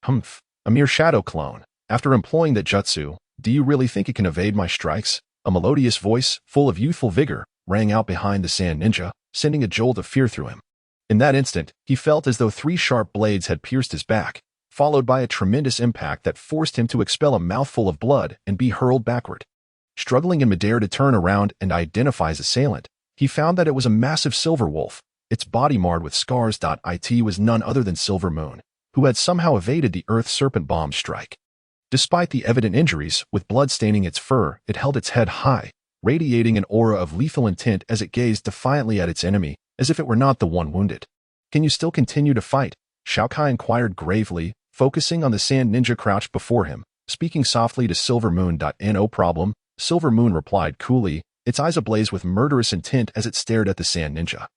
A mere shadow clone. After employing that jutsu, do you really think it can evade my strikes? A melodious voice, full of youthful vigor, rang out behind the Sand Ninja, sending a jolt of fear through him. In that instant, he felt as though 3 sharp blades had pierced his back, followed by a tremendous impact that forced him to expel a mouthful of blood and be hurled backward. Struggling in midair to turn around and identify his assailant, he found that it was a massive silver wolf, its body marred with scars. It was none other than Silver Moon, who had somehow evaded the Earth Serpent bomb strike. Despite the evident injuries, with blood staining its fur, it held its head high, radiating an aura of lethal intent as it gazed defiantly at its enemy, as if it were not the one wounded. "Can you still continue to fight?" Xiao Kai inquired gravely, focusing on the Sand Ninja crouched before him, speaking softly to Silver Moon. "No problem," Silver Moon replied coolly, its eyes ablaze with murderous intent as it stared at the Sand Ninja,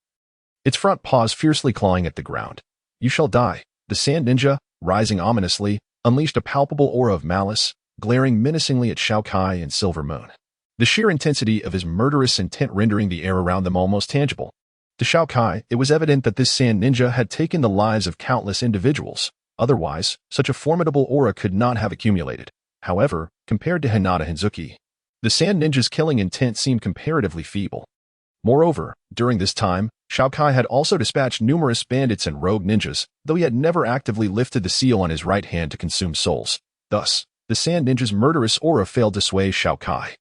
its front paws fiercely clawing at the ground. "You shall die." The Sand Ninja, rising ominously, unleashed a palpable aura of malice, glaring menacingly at Xiao Kai and Silver Moon, the sheer intensity of his murderous intent rendering the air around them almost tangible. To Xiao Kai, it was evident that this Sand Ninja had taken the lives of countless individuals. Otherwise, such a formidable aura could not have accumulated. However, compared to Hinata Hinzuki, the Sand Ninja's killing intent seemed comparatively feeble. Moreover, during this time, Xiao Kai had also dispatched numerous bandits and rogue ninjas, though he had never actively lifted the seal on his right hand to consume souls. Thus, the Sand Ninja's murderous aura failed to sway Xiao Kai.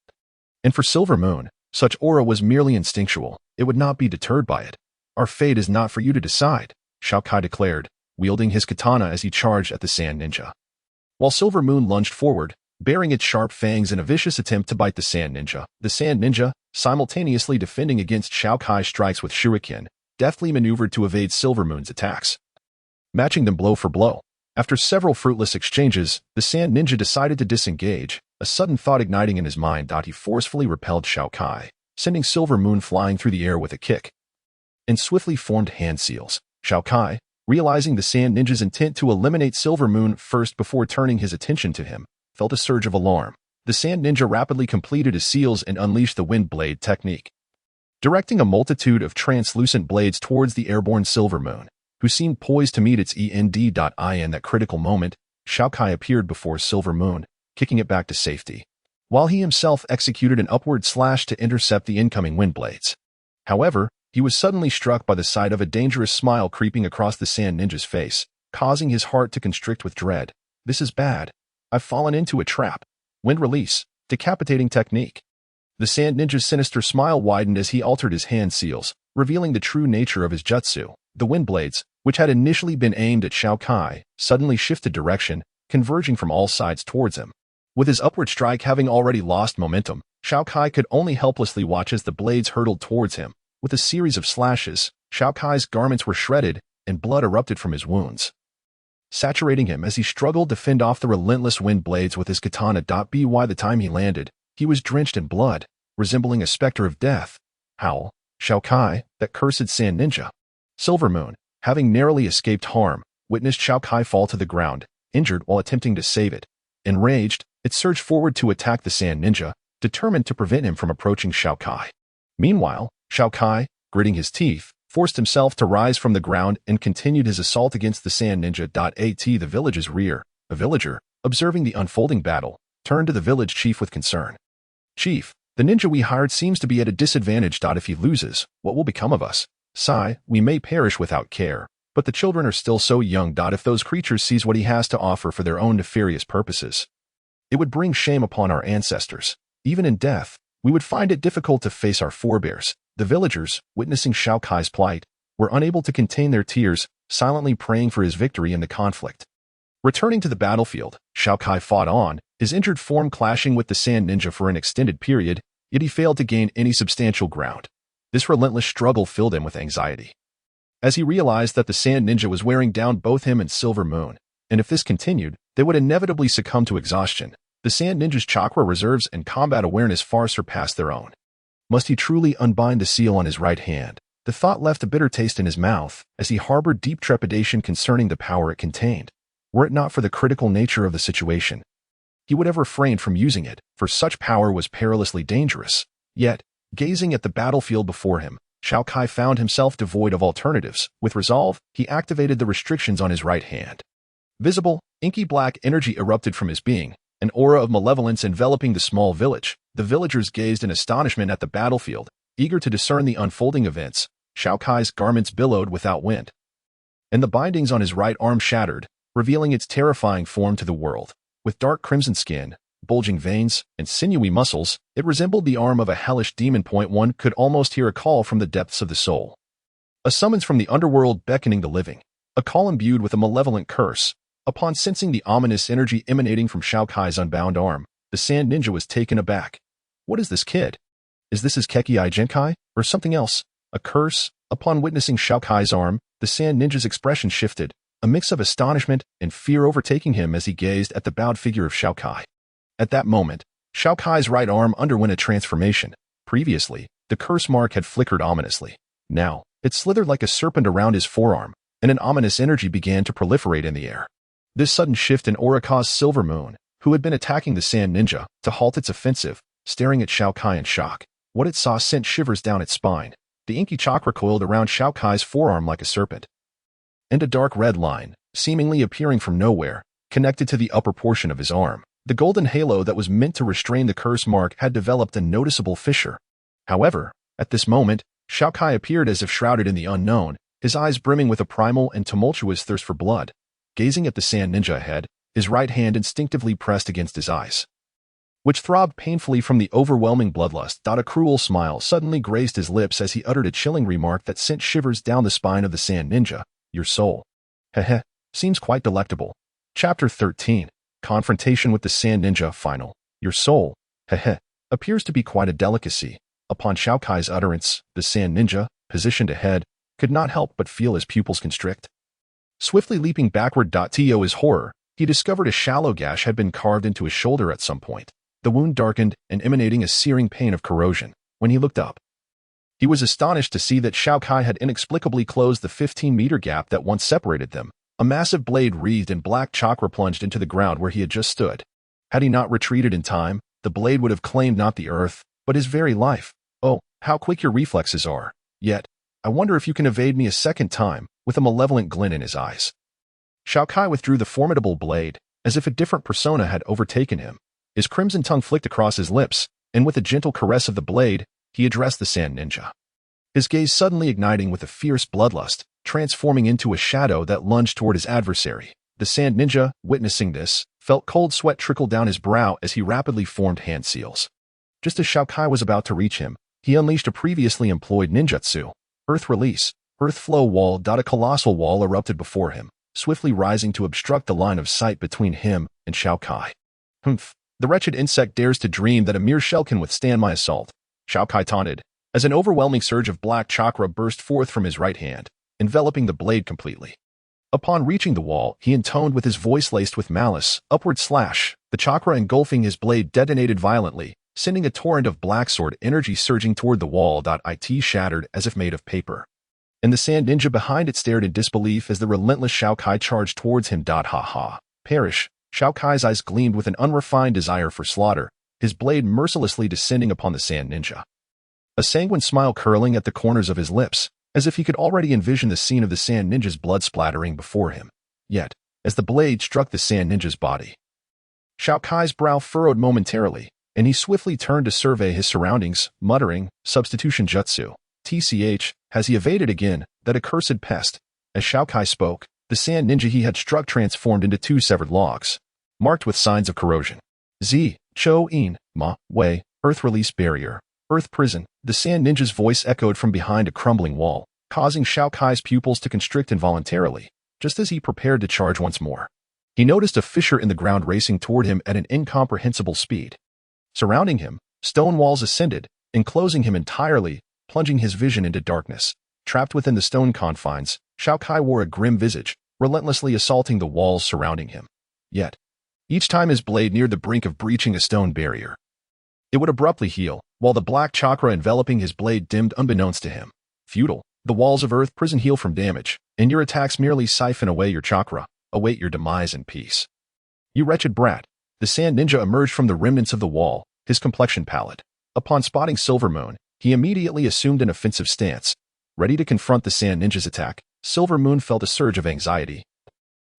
And for Silver Moon, such aura was merely instinctual. It would not be deterred by it. "Our fate is not for you to decide," Xiao Kai declared, wielding his katana as he charged at the Sand Ninja. While Silver Moon lunged forward, baring its sharp fangs in a vicious attempt to bite the Sand Ninja, simultaneously defending against Xiao Kai's strikes with shuriken, deftly maneuvered to evade Silver Moon's attacks, matching them blow for blow. After several fruitless exchanges, the Sand Ninja decided to disengage, A sudden thought igniting in his mind, he forcefully repelled Xiao Kai, sending Silver Moon flying through the air with a kick. In swiftly formed hand seals, Xiao Kai, realizing the Sand Ninja's intent to eliminate Silver Moon first before turning his attention to him, felt a surge of alarm. The Sand Ninja rapidly completed his seals and unleashed the Wind Blade technique, directing a multitude of translucent blades towards the airborne Silver Moon, who seemed poised to meet its end. In that critical moment, Xiao Kai appeared before Silver Moon, kicking it back to safety, while he himself executed an upward slash to intercept the incoming wind blades. However, he was suddenly struck by the sight of a dangerous smile creeping across the Sand Ninja's face, causing his heart to constrict with dread. This is bad. I've fallen into a trap. Wind release, decapitating technique. The Sand Ninja's sinister smile widened as he altered his hand seals, revealing the true nature of his jutsu. The wind blades, which had initially been aimed at Xiao Kai, suddenly shifted direction, converging from all sides towards him. With his upward strike having already lost momentum, Xiao Kai could only helplessly watch as the blades hurtled towards him. With a series of slashes, Xiao Kai's garments were shredded, and blood erupted from his wounds, saturating him as he struggled to fend off the relentless wind blades with his katana. By the time he landed, he was drenched in blood, resembling a specter of death. Howl, Xiao Kai, that cursed Sand Ninja. Silver Moon, having narrowly escaped harm, witnessed Xiao Kai fall to the ground, injured while attempting to save it. Enraged, it surged forward to attack the Sand Ninja, determined to prevent him from approaching Xiao Kai. Meanwhile, Xiao Kai, gritting his teeth, forced himself to rise from the ground and continued his assault against the Sand Ninja. At the village's rear, a villager, observing the unfolding battle, turned to the village chief with concern. Chief, the ninja we hired seems to be at a disadvantage. If he loses, what will become of us? Sigh, we may perish without care, but the children are still so young. If those creatures seize what he has to offer for their own nefarious purposes, it would bring shame upon our ancestors. Even in death, we would find it difficult to face our forebears. The villagers, witnessing Xiao Kai's plight, were unable to contain their tears, silently praying for his victory in the conflict. Returning to the battlefield, Xiao Kai fought on, his injured form clashing with the Sand Ninja for an extended period, yet he failed to gain any substantial ground. This relentless struggle filled him with anxiety, as he realized that the Sand Ninja was wearing down both him and Silver Moon, and if this continued, they would inevitably succumb to exhaustion. The Sand Ninja's chakra reserves and combat awareness far surpassed their own. Must he truly unbind the seal on his right hand? The thought left a bitter taste in his mouth, as he harbored deep trepidation concerning the power it contained. Were it not for the critical nature of the situation, he would have refrained from using it, for such power was perilously dangerous. Yet, gazing at the battlefield before him, Xiao Kai found himself devoid of alternatives. With resolve, he activated the restrictions on his right hand. Visible, inky black energy erupted from his being, an aura of malevolence enveloping the small village. The villagers gazed in astonishment at the battlefield, eager to discern the unfolding events. Xiao Kai's garments billowed without wind, and the bindings on his right arm shattered, revealing its terrifying form to the world. With dark crimson skin, bulging veins, and sinewy muscles, it resembled the arm of a hellish demon. One could almost hear a call from the depths of the soul, a summons from the underworld beckoning the living, a call imbued with a malevolent curse. Upon sensing the ominous energy emanating from Xiao Kai's unbound arm, the Sand Ninja was taken aback. What is this kid? Is this his Kekkai Genkai, or something else? A curse? Upon witnessing Xiao Kai's arm, the Sand Ninja's expression shifted, a mix of astonishment and fear overtaking him as he gazed at the bowed figure of Xiao Kai. At that moment, Xiao Kai's right arm underwent a transformation. Previously, the curse mark had flickered ominously. Now, it slithered like a serpent around his forearm, and an ominous energy began to proliferate in the air. This sudden shift in aura caused Silver Moon, who had been attacking the Sand Ninja, to halt its offensive, staring at Xiao Kai in shock. What it saw sent shivers down its spine. The inky chakra coiled around Xiao Kai's forearm like a serpent, and a dark red line, seemingly appearing from nowhere, connected to the upper portion of his arm. The golden halo that was meant to restrain the curse mark had developed a noticeable fissure. However, at this moment, Xiao Kai appeared as if shrouded in the unknown, his eyes brimming with a primal and tumultuous thirst for blood. Gazing at the Sand Ninja ahead, his right hand instinctively pressed against his eyes, which throbbed painfully from the overwhelming bloodlust. A cruel smile suddenly grazed his lips as he uttered a chilling remark that sent shivers down the spine of the Sand Ninja. Your soul, heh, seems quite delectable. Chapter 13. Confrontation with the Sand Ninja. Final. Your soul, heh, appears to be quite a delicacy. Upon Xiao Kai's utterance, the Sand Ninja, positioned ahead, could not help but feel his pupils constrict. Swiftly leaping backward to his horror, he discovered a shallow gash had been carved into his shoulder at some point. the wound darkened and emanating a searing pain of corrosion. When he looked up, he was astonished to see that Xiao Kai had inexplicably closed the 15-meter gap that once separated them. A massive blade wreathed in black chakra plunged into the ground where he had just stood. Had he not retreated in time, the blade would have claimed not the earth, but his very life. Oh, how quick your reflexes are. Yet, I wonder if you can evade me a second time, with a malevolent glint in his eyes. Xiao Kai withdrew the formidable blade, as if a different persona had overtaken him. His crimson tongue flicked across his lips, and with a gentle caress of the blade, he addressed the sand ninja. His gaze suddenly igniting with a fierce bloodlust, transforming into a shadow that lunged toward his adversary. The sand ninja, witnessing this, felt cold sweat trickle down his brow as he rapidly formed hand seals. Just as Xiao Kai was about to reach him, he unleashed a previously employed ninjutsu. Earth release, earth flow wall. A colossal wall erupted before him, swiftly rising to obstruct the line of sight between him and Xiao Kai. Humph, the wretched insect dares to dream that a mere shell can withstand my assault, Xiao Kai taunted, as an overwhelming surge of black chakra burst forth from his right hand, enveloping the blade completely. Upon reaching the wall, he intoned with his voice laced with malice, upward slash. The chakra engulfing his blade detonated violently, sending a torrent of black sword energy surging toward the wall. It shattered as if made of paper. And the sand ninja behind it stared in disbelief as the relentless Xiao Kai charged towards him. Ha ha. Perish. Xiao Kai's eyes gleamed with an unrefined desire for slaughter, his blade mercilessly descending upon the sand ninja. A sanguine smile curling at the corners of his lips, as if he could already envision the scene of the sand ninja's blood splattering before him. Yet, as the blade struck the sand ninja's body, Xiao Kai's brow furrowed momentarily, and he swiftly turned to survey his surroundings, muttering, substitution jutsu. TCH, has he evaded again, that accursed pest? As Xiao Kai spoke, the sand ninja he had struck transformed into two severed logs, marked with signs of corrosion. Z, Cho In, Ma, Wei, Earth Release Barrier, Earth Prison. The sand ninja's voice echoed from behind a crumbling wall, causing Xiao Kai's pupils to constrict involuntarily, just as he prepared to charge once more. He noticed a fissure in the ground racing toward him at an incomprehensible speed. Surrounding him, stone walls ascended, enclosing him entirely, plunging his vision into darkness. Trapped within the stone confines, Xiao Kai wore a grim visage, relentlessly assaulting the walls surrounding him. Yet, each time his blade neared the brink of breaching a stone barrier, it would abruptly heal, while the black chakra enveloping his blade dimmed unbeknownst to him. Futile. The walls of Earth Prison heal from damage, and your attacks merely siphon away your chakra. Await your demise in peace. You wretched brat. The sand ninja emerged from the remnants of the wall, his complexion pallid. Upon spotting Silver Moon, he immediately assumed an offensive stance. Ready to confront the sand ninja's attack, Silver Moon felt a surge of anxiety.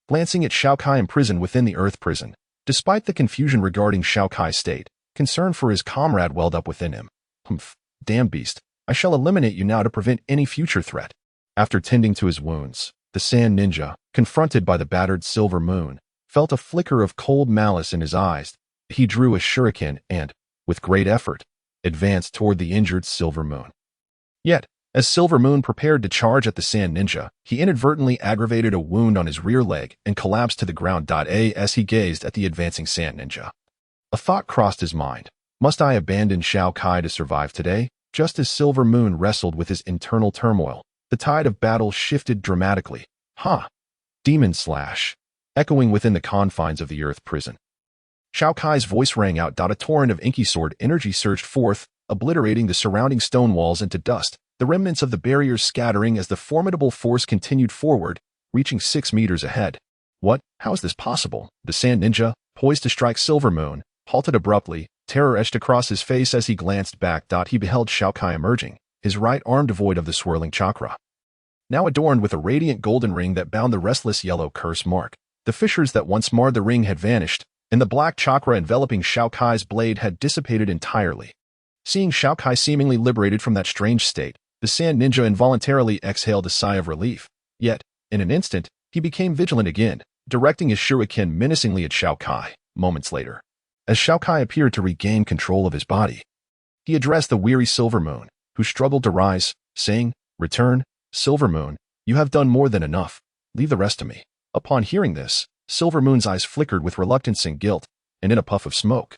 Glancing at Xiao Kai imprisoned within the Earth Prison, despite the confusion regarding Xiao Kai's state, concern for his comrade welled up within him. Humph, damn beast, I shall eliminate you now to prevent any future threat. After tending to his wounds, the sand ninja, confronted by the battered Silver Moon, felt a flicker of cold malice in his eyes. He drew a shuriken and, with great effort, advanced toward the injured Silver Moon. Yet, as Silver Moon prepared to charge at the sand ninja, he inadvertently aggravated a wound on his rear leg and collapsed to the ground. As he gazed at the advancing sand ninja, a thought crossed his mind. Must I abandon Xiao Kai to survive today? Just as Silver Moon wrestled with his internal turmoil, the tide of battle shifted dramatically. Ha! Demon slash! Echoing within the confines of the Earth Prison. Xiao Kai's voice rang out. A torrent of inky sword energy surged forth, obliterating the surrounding stone walls into dust, the remnants of the barriers scattering as the formidable force continued forward, reaching 6 meters ahead. What? How is this possible? The sand ninja, poised to strike Silver Moon, halted abruptly, terror etched across his face as he glanced back. He beheld Xiao Kai emerging, his right arm devoid of the swirling chakra, now adorned with a radiant golden ring that bound the restless yellow curse mark. The fissures that once marred the ring had vanished, and the black chakra enveloping Xiao Kai's blade had dissipated entirely. Seeing Xiao Kai seemingly liberated from that strange state, the sand ninja involuntarily exhaled a sigh of relief. Yet, in an instant, he became vigilant again, directing his shuriken menacingly at Xiao Kai. Moments later, as Xiao Kai appeared to regain control of his body, he addressed the weary Silver Moon, who struggled to rise, saying, "Return, Silver Moon, you have done more than enough. Leave the rest to me." Upon hearing this, Silver Moon's eyes flickered with reluctance and guilt, and in a puff of smoke,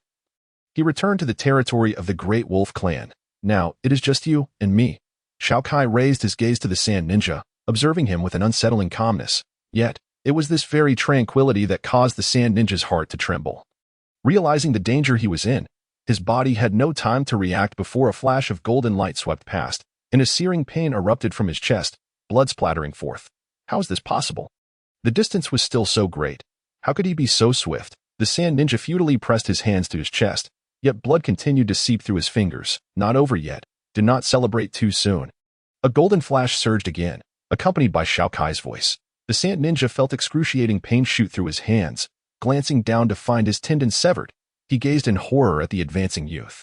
he returned to the territory of the Great Wolf Clan. "Now, it is just you and me." Xiao Kai raised his gaze to the sand ninja, observing him with an unsettling calmness. Yet, it was this very tranquility that caused the sand ninja's heart to tremble. Realizing the danger he was in, His body had no time to react before a flash of golden light swept past, and a searing pain erupted from his chest, blood splattering forth. How is this possible? The distance was still so great. How could he be so swift? The sand ninja futilely pressed his hands to his chest, yet blood continued to seep through his fingers. Not over yet. Do not celebrate too soon. A golden flash surged again, accompanied by Xiao Kai's voice. The sand ninja felt excruciating pain shoot through his hands. Glancing down to find his tendon severed, he gazed in horror at the advancing youth.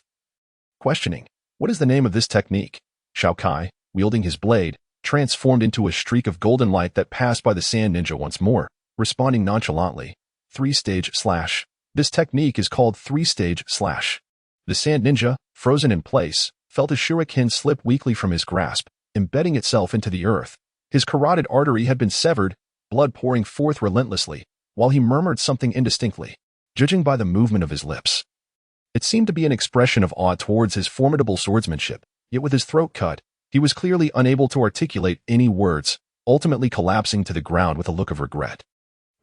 Questioning, what is the name of this technique? Xiao Kai, wielding his blade, transformed into a streak of golden light that passed by the sand ninja once more, responding nonchalantly. Three-stage slash. This technique is called three-stage slash. The sand ninja, frozen in place, felt a shuriken slip weakly from his grasp, embedding itself into the earth. His carotid artery had been severed, blood pouring forth relentlessly, while he murmured something indistinctly, judging by the movement of his lips. It seemed to be an expression of awe towards his formidable swordsmanship, yet with his throat cut, he was clearly unable to articulate any words, ultimately collapsing to the ground with a look of regret.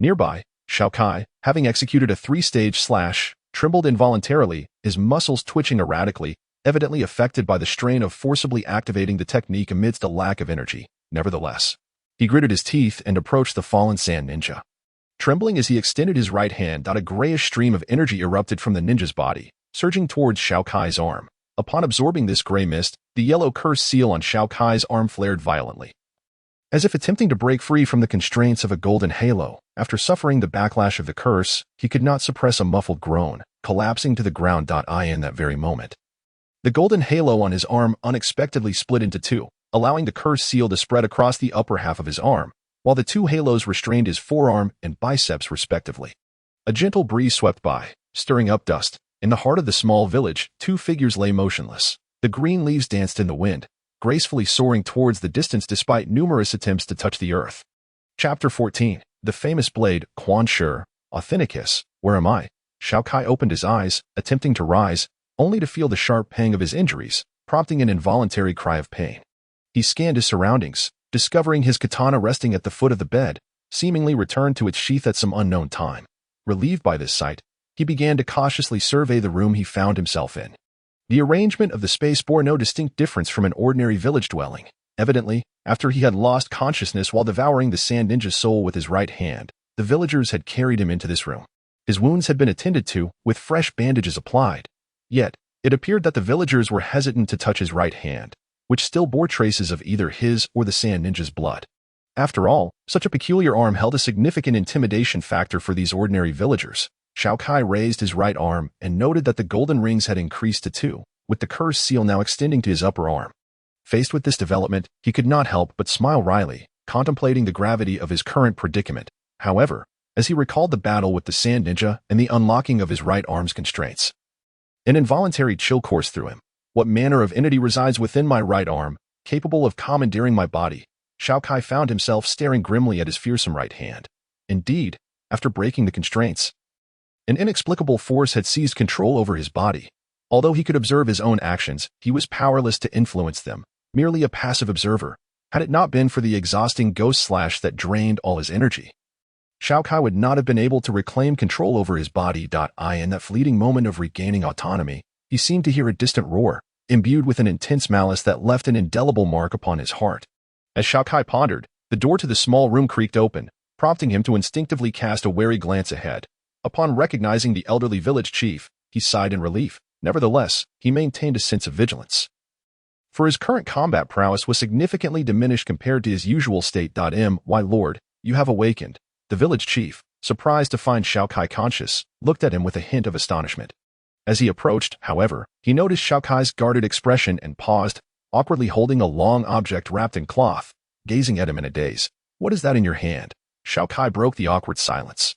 Nearby, Xiao Kai, having executed a three-stage slash, trembled involuntarily, his muscles twitching erratically, evidently affected by the strain of forcibly activating the technique amidst a lack of energy. Nevertheless, he gritted his teeth and approached the fallen sand ninja. Trembling as he extended his right hand, a grayish stream of energy erupted from the ninja's body, surging towards Xiao Kai's arm. Upon absorbing this gray mist, the yellow curse seal on Xiao Kai's arm flared violently. As if attempting to break free from the constraints of a golden halo, after suffering the backlash of the curse, he could not suppress a muffled groan, collapsing to the ground. In that very moment, the golden halo on his arm unexpectedly split into two, allowing the curse seal to spread across the upper half of his arm, while the two halos restrained his forearm and biceps respectively. A gentle breeze swept by, stirring up dust. In the heart of the small village, two figures lay motionless. The green leaves danced in the wind, gracefully soaring towards the distance despite numerous attempts to touch the earth. Chapter 14. The famous blade, Quan Shi, Authenticus. Where am I? Xiao Kai opened his eyes, attempting to rise, only to feel the sharp pang of his injuries, prompting an involuntary cry of pain. He scanned his surroundings, discovering his katana resting at the foot of the bed, seemingly returned to its sheath at some unknown time. Relieved by this sight, he began to cautiously survey the room he found himself in. The arrangement of the space bore no distinct difference from an ordinary village dwelling. Evidently, after he had lost consciousness while devouring the sand ninja's soul with his right hand, the villagers had carried him into this room. His wounds had been attended to, with fresh bandages applied. Yet, it appeared that the villagers were hesitant to touch his right hand, which still bore traces of either his or the sand ninja's blood. After all, such a peculiar arm held a significant intimidation factor for these ordinary villagers. Xiao Kai raised his right arm and noted that the golden rings had increased to 2, with the curse seal now extending to his upper arm. Faced with this development, he could not help but smile wryly, contemplating the gravity of his current predicament. However, as he recalled the battle with the sand ninja and the unlocking of his right arm's constraints, an involuntary chill coursed through him. What manner of entity resides within my right arm, capable of commandeering my body? Xiao Kai found himself staring grimly at his fearsome right hand. Indeed, after breaking the constraints, an inexplicable force had seized control over his body. Although he could observe his own actions, he was powerless to influence them, merely a passive observer, had it not been for the exhausting ghost slash that drained all his energy. Xiao Kai would not have been able to reclaim control over his body. In that fleeting moment of regaining autonomy, he seemed to hear a distant roar, imbued with an intense malice that left an indelible mark upon his heart. As Xiao Kai pondered, the door to the small room creaked open, prompting him to instinctively cast a wary glance ahead. Upon recognizing the elderly village chief, he sighed in relief. Nevertheless, he maintained a sense of vigilance, for his current combat prowess was significantly diminished compared to his usual state. My lord, you have awakened. The village chief, surprised to find Xiao Kai conscious, looked at him with a hint of astonishment. As he approached, however, he noticed Xiao Kai's guarded expression and paused, awkwardly holding a long object wrapped in cloth, gazing at him in a daze. What is that in your hand? Xiao Kai broke the awkward silence,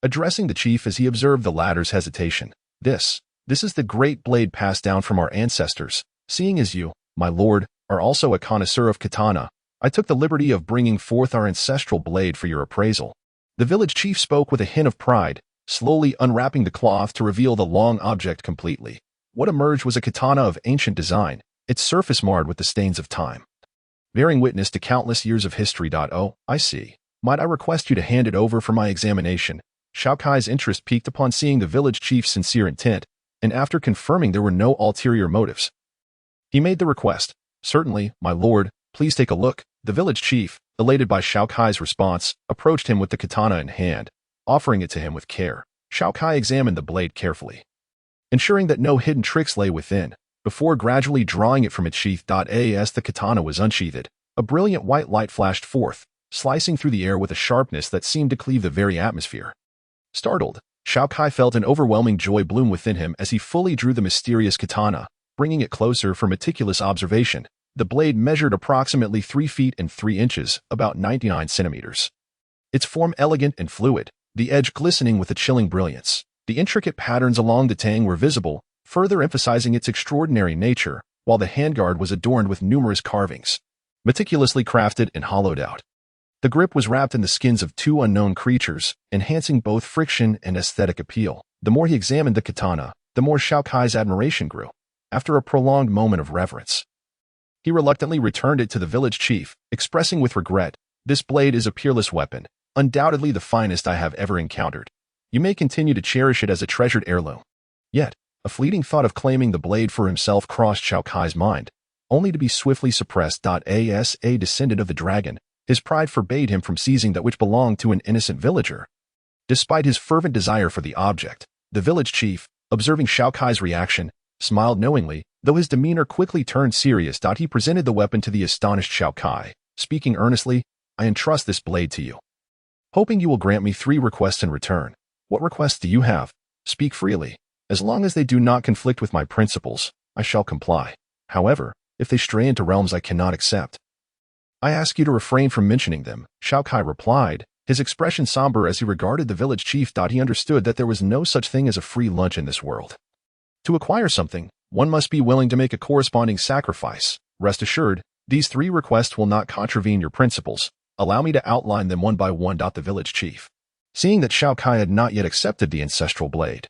addressing the chief as he observed the latter's hesitation. This is the great blade passed down from our ancestors. Seeing as you, my lord, are also a connoisseur of katana, I took the liberty of bringing forth our ancestral blade for your appraisal. The village chief spoke with a hint of pride, slowly unwrapping the cloth to reveal the long object completely. What emerged was a katana of ancient design, its surface marred with the stains of time, bearing witness to countless years of history. Oh, I see. Might I request you to hand it over for my examination? Xiao Kai's interest piqued upon seeing the village chief's sincere intent, and after confirming there were no ulterior motives, he made the request. "Certainly, my lord, please take a look." The village chief, elated by Xiao Kai's response, approached him with the katana in hand, offering it to him with care. Xiao Kai examined the blade carefully, ensuring that no hidden tricks lay within. Before gradually drawing it from its sheath, as the katana was unsheathed, a brilliant white light flashed forth, slicing through the air with a sharpness that seemed to cleave the very atmosphere. Startled, Xiao Kai felt an overwhelming joy bloom within him as he fully drew the mysterious katana, bringing it closer for meticulous observation. The blade measured approximately 3 feet and 3 inches, about 99 centimeters. Its form elegant and fluid, the edge glistening with a chilling brilliance. The intricate patterns along the tang were visible, further emphasizing its extraordinary nature, while the handguard was adorned with numerous carvings, meticulously crafted and hollowed out. The grip was wrapped in the skins of 2 unknown creatures, enhancing both friction and aesthetic appeal. The more he examined the katana, the more Xiao Kai's admiration grew. After a prolonged moment of reverence, he reluctantly returned it to the village chief, expressing with regret, "This blade is a peerless weapon, undoubtedly the finest I have ever encountered. You may continue to cherish it as a treasured heirloom." Yet, a fleeting thought of claiming the blade for himself crossed Xiao Kai's mind, only to be swiftly suppressed. As a descendant of the dragon, his pride forbade him from seizing that which belonged to an innocent villager. Despite his fervent desire for the object, the village chief, observing Xiao Kai's reaction, smiled knowingly, though his demeanor quickly turned serious. He presented the weapon to the astonished Xiao Kai, speaking earnestly, "I entrust this blade to you, hoping you will grant me 3 requests in return." "What requests do you have? Speak freely. As long as they do not conflict with my principles, I shall comply. However, if they stray into realms I cannot accept, I ask you to refrain from mentioning them," Xiao Kai replied, his expression somber as he regarded the village chief. He understood that there was no such thing as a free lunch in this world. To acquire something, one must be willing to make a corresponding sacrifice. "Rest assured, these 3 requests will not contravene your principles. Allow me to outline them one by one." The village chief, seeing that Xiao Kai had not yet accepted the ancestral blade,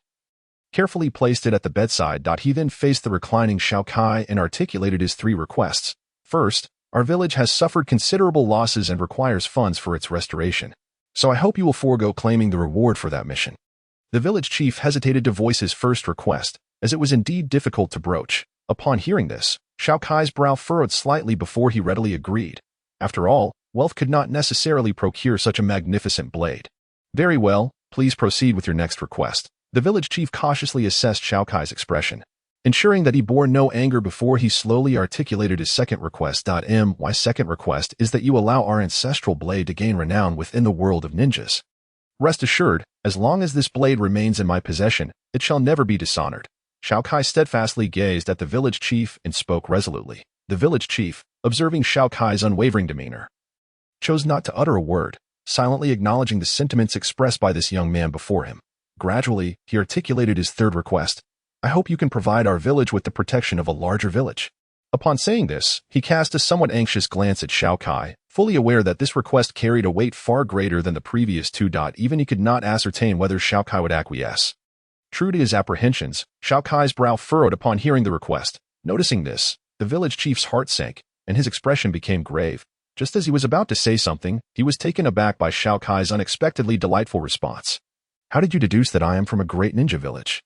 carefully placed it at the bedside. He then faced the reclining Xiao Kai and articulated his 3 requests. "First, our village has suffered considerable losses and requires funds for its restoration, so I hope you will forego claiming the reward for that mission." The village chief hesitated to voice his first request, as it was indeed difficult to broach. Upon hearing this, Xiao Kai's brow furrowed slightly before he readily agreed. After all, wealth could not necessarily procure such a magnificent blade. "Very well, please proceed with your next request." The village chief cautiously assessed Xiao Kai's expression, ensuring that he bore no anger before he slowly articulated his second request. "My second request is that you allow our ancestral blade to gain renown within the world of ninjas. Rest assured, as long as this blade remains in my possession, it shall never be dishonored." Xiao Kai steadfastly gazed at the village chief and spoke resolutely. The village chief, observing Xiao Kai's unwavering demeanor, chose not to utter a word, silently acknowledging the sentiments expressed by this young man before him. Gradually, he articulated his third request. "I hope you can provide our village with the protection of a larger village." Upon saying this, he cast a somewhat anxious glance at Xiao Kai, fully aware that this request carried a weight far greater than the previous 2. Even he could not ascertain whether Xiao Kai would acquiesce. True to his apprehensions, Xiao Kai's brow furrowed upon hearing the request. Noticing this, the village chief's heart sank, and his expression became grave. Just as he was about to say something, he was taken aback by Xiao Kai's unexpectedly delightful response. "How did you deduce that I am from a great ninja village?"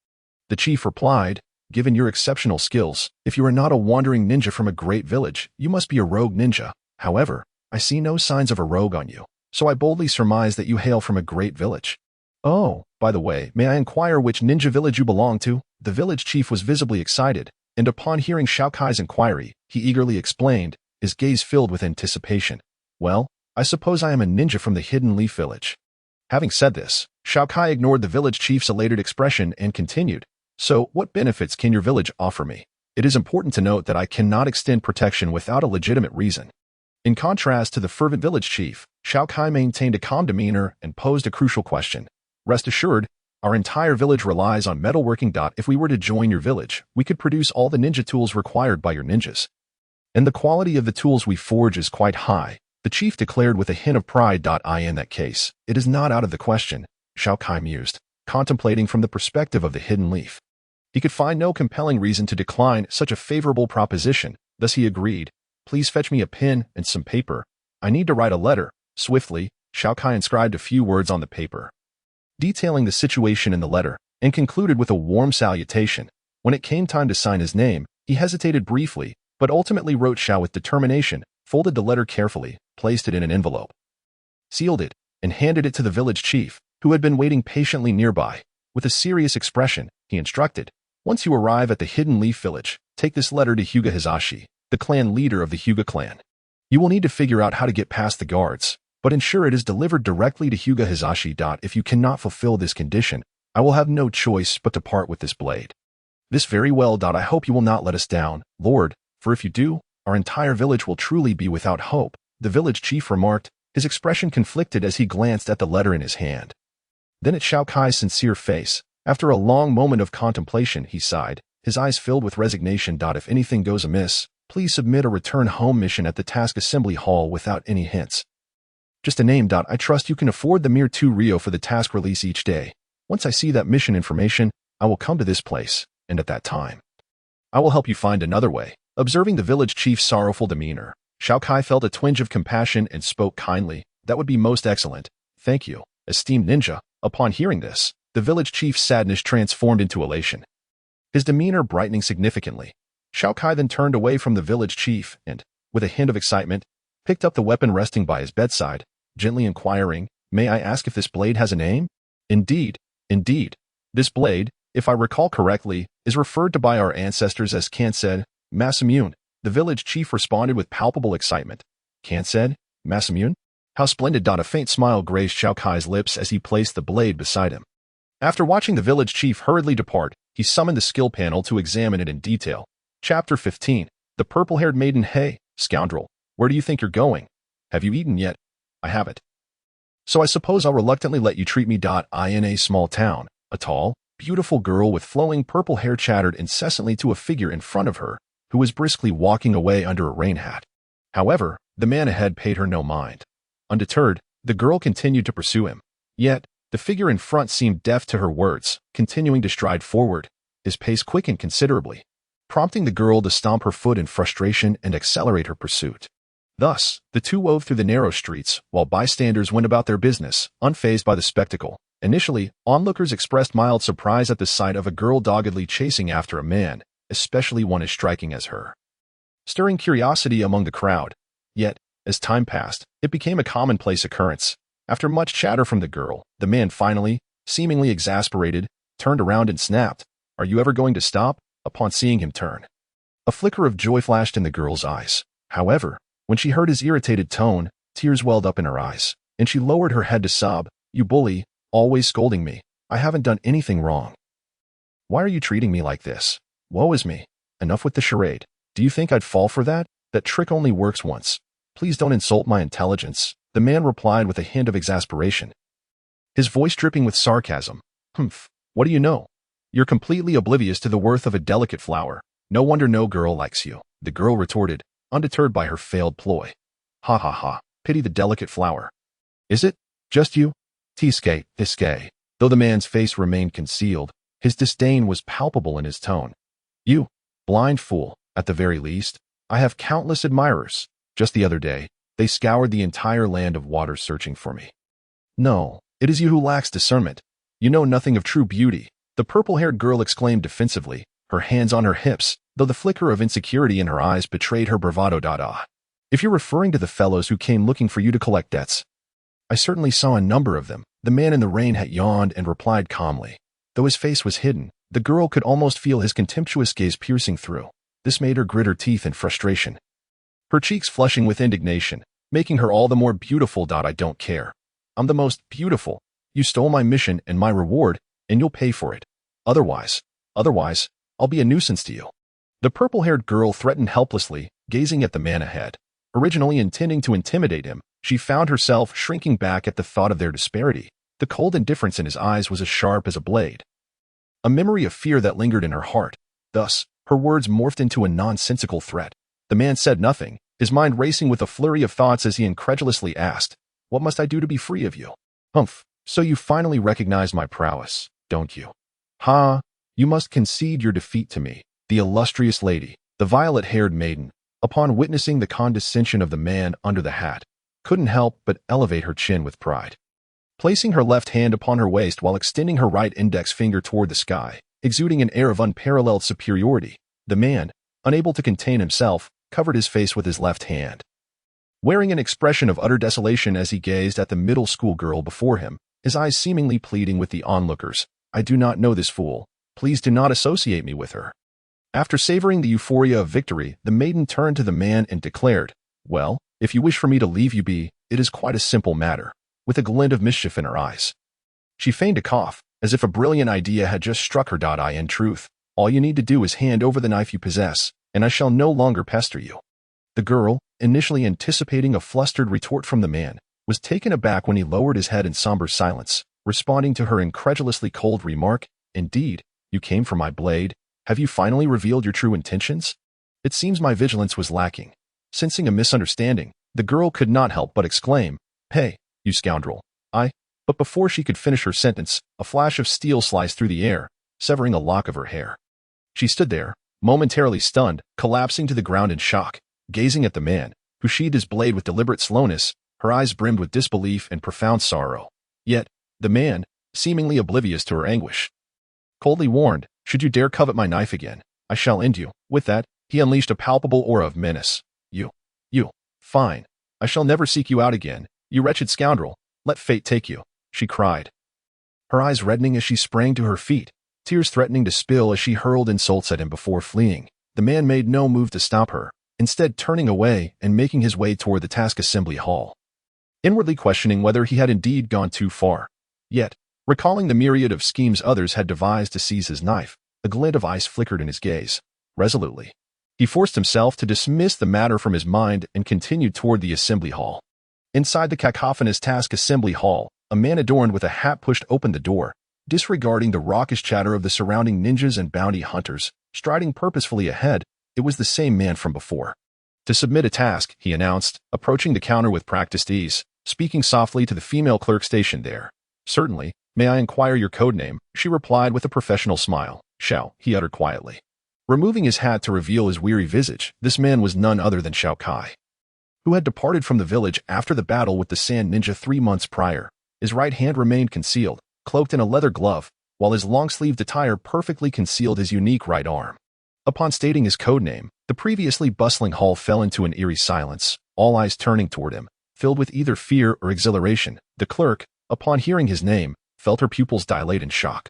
The chief replied, "Given your exceptional skills, if you are not a wandering ninja from a great village, you must be a rogue ninja. However, I see no signs of a rogue on you, so I boldly surmise that you hail from a great village." "Oh, by the way, may I inquire which ninja village you belong to?" The village chief was visibly excited, and upon hearing Xiao Kai's inquiry, he eagerly explained, his gaze filled with anticipation. "Well, I suppose I am a ninja from the Hidden Leaf Village." Having said this, Xiao Kai ignored the village chief's elated expression and continued, "So, what benefits can your village offer me? It is important to note that I cannot extend protection without a legitimate reason." In contrast to the fervent village chief, Xiao Kai maintained a calm demeanor and posed a crucial question. "Rest assured, our entire village relies on metalworking. If we were to join your village, we could produce all the ninja tools required by your ninjas. And the quality of the tools we forge is quite high," the chief declared with a hint of pride. "In that case, it is not out of the question," Xiao Kai mused, contemplating from the perspective of the hidden leaf. He could find no compelling reason to decline such a favorable proposition, thus he agreed, "Please fetch me a pen and some paper. I need to write a letter." Swiftly, Xiao Kai inscribed a few words on the paper, detailing the situation in the letter, and concluded with a warm salutation. When it came time to sign his name, he hesitated briefly, but ultimately wrote Xiao with determination, folded the letter carefully, placed it in an envelope, sealed it, and handed it to the village chief, who had been waiting patiently nearby. With a serious expression, he instructed, "Once you arrive at the Hidden Leaf Village, take this letter to Hyuga Hizashi, the clan leader of the Hyuga clan. You will need to figure out how to get past the guards, but ensure it is delivered directly to Hyuga Hizashi. If you cannot fulfill this condition, I will have no choice but to part with this blade. This very well. I hope you will not let us down, Lord, for if you do, our entire village will truly be without hope," the village chief remarked, his expression conflicted as he glanced at the letter in his hand. Then at Xiao Kai's sincere face. After a long moment of contemplation, he sighed, his eyes filled with resignation. If anything goes amiss, please submit a return home mission at the task assembly hall without any hints. Just a name. I trust you can afford the mere 2 Rio for the task release each day. Once I see that mission information, I will come to this place, and at that time, I will help you find another way. Observing the village chief's sorrowful demeanor, Xiao Kai felt a twinge of compassion and spoke kindly. "That would be most excellent. Thank you, esteemed ninja." Upon hearing this, the village chief's sadness transformed into elation, his demeanor brightening significantly. Xiao Kai then turned away from the village chief and, with a hint of excitement, picked up the weapon resting by his bedside, gently inquiring, "May I ask if this blade has a name?" Indeed. This blade, if I recall correctly, is referred to by our ancestors as Kansed, Masamune," the village chief responded with palpable excitement. "Kansed, Masamune? How splendid!" A faint smile graced Xiao Kai's lips as he placed the blade beside him. After watching the village chief hurriedly depart, he summoned the skill panel to examine it in detail. Chapter 15. The Purple-Haired Maiden. "Hey, scoundrel, where do you think you're going? Have you eaten yet?" "I haven't. So I suppose I'll reluctantly let you treat me." In a small town, a tall, beautiful girl with flowing purple hair chattered incessantly to a figure in front of her, who was briskly walking away under a rain hat. However, the man ahead paid her no mind. Undeterred, the girl continued to pursue him. Yet, the figure in front seemed deaf to her words, continuing to stride forward. His pace quickened considerably, prompting the girl to stomp her foot in frustration and accelerate her pursuit. Thus, the two wove through the narrow streets, while bystanders went about their business, unfazed by the spectacle. Initially, onlookers expressed mild surprise at the sight of a girl doggedly chasing after a man, especially one as striking as her, stirring curiosity among the crowd. Yet, as time passed, it became a commonplace occurrence. After much chatter from the girl, the man finally, seemingly exasperated, turned around and snapped, "Are you ever going to stop?" Upon seeing him turn, a flicker of joy flashed in the girl's eyes. However, when she heard his irritated tone, tears welled up in her eyes, and she lowered her head to sob. "You bully, always scolding me. I haven't done anything wrong. Why are you treating me like this? Woe is me. Enough with the charade. Do you think I'd fall for that? That trick only works once. Please don't insult my intelligence," the man replied with a hint of exasperation, his voice dripping with sarcasm. "Humph, what do you know? You're completely oblivious to the worth of a delicate flower. No wonder no girl likes you," the girl retorted, undeterred by her failed ploy. "Ha ha ha, pity the delicate flower. Is it just you? Tiske. Though the man's face remained concealed, his disdain was palpable in his tone. "You, blind fool, at the very least. I have countless admirers. Just the other day, they scoured the entire land of water searching for me. No, it is you who lacks discernment. You know nothing of true beauty," the purple-haired girl exclaimed defensively, her hands on her hips, though the flicker of insecurity in her eyes betrayed her bravado. "If you're referring to the fellows who came looking for you to collect debts, I certainly saw a number of them," the man in the rain hat yawned and replied calmly. Though his face was hidden, the girl could almost feel his contemptuous gaze piercing through. This made her grit her teeth in frustration, her cheeks flushing with indignation, making her all the more beautiful. "I don't care. I'm the most beautiful. You stole my mission and my reward, and you'll pay for it. Otherwise, I'll be a nuisance to you." The purple-haired girl threatened helplessly, gazing at the man ahead. Originally intending to intimidate him, she found herself shrinking back at the thought of their disparity. The cold indifference in his eyes was as sharp as a blade, a memory of fear that lingered in her heart. Thus, her words morphed into a nonsensical threat. The man said nothing, his mind racing with a flurry of thoughts as he incredulously asked, "What must I do to be free of you?" "Humph, so you finally recognize my prowess, don't you? Ha, you must concede your defeat to me." The illustrious lady, the violet-haired maiden, upon witnessing the condescension of the man under the hat, couldn't help but elevate her chin with pride. placing her left hand upon her waist while extending her right index finger toward the sky, exuding an air of unparalleled superiority. The man, unable to contain himself, covered his face with his left hand. Wearing an expression of utter desolation as he gazed at the middle school girl before him, his eyes seemingly pleading with the onlookers, "I do not know this fool. Please do not associate me with her." After savoring the euphoria of victory, the maiden turned to the man and declared, "Well, if you wish for me to leave you be, it is quite a simple matter," with a glint of mischief in her eyes. She feigned a cough, as if a brilliant idea had just struck her. In truth, all you need to do is hand over the knife you possess, and I shall no longer pester you. The girl, initially anticipating a flustered retort from the man, was taken aback when he lowered his head in somber silence, responding to her incredulously cold remark, "Indeed, you came for my blade. Have you finally revealed your true intentions?" It seems my vigilance was lacking. Sensing a misunderstanding, the girl could not help but exclaim, "Hey, you scoundrel, But before she could finish her sentence, a flash of steel sliced through the air, severing a lock of her hair. She stood there, momentarily stunned, collapsing to the ground in shock, gazing at the man, who sheathed his blade with deliberate slowness, her eyes brimmed with disbelief and profound sorrow. Yet, the man, seemingly oblivious to her anguish, coldly warned, "Should you dare covet my knife again, I shall end you." With that, he unleashed a palpable aura of menace. You, fine. I shall never seek you out again, you wretched scoundrel. Let fate take you," she cried, her eyes reddening as she sprang to her feet, tears threatening to spill as she hurled insults at him before fleeing. The man made no move to stop her, instead turning away and making his way toward the task assembly hall, inwardly questioning whether he had indeed gone too far. Yet, recalling the myriad of schemes others had devised to seize his knife, a glint of ice flickered in his gaze. Resolutely, he forced himself to dismiss the matter from his mind and continued toward the assembly hall. Inside the cacophonous task assembly hall, a man adorned with a hat pushed open the door, disregarding the raucous chatter of the surrounding ninjas and bounty hunters, striding purposefully ahead. It was the same man from before. "To submit a task," he announced, approaching the counter with practiced ease, speaking softly to the female clerk stationed there. "Certainly, may I inquire your code name?" she replied with a professional smile. "Xiao," he uttered quietly. Removing his hat to reveal his weary visage, this man was none other than Xiao Kai, who had departed from the village after the battle with the Sand Ninja 3 months prior. His right hand remained concealed, cloaked in a leather glove, while his long-sleeved attire perfectly concealed his unique right arm. Upon stating his code name, the previously bustling hall fell into an eerie silence, all eyes turning toward him, filled with either fear or exhilaration. The clerk, upon hearing his name, felt her pupils dilate in shock.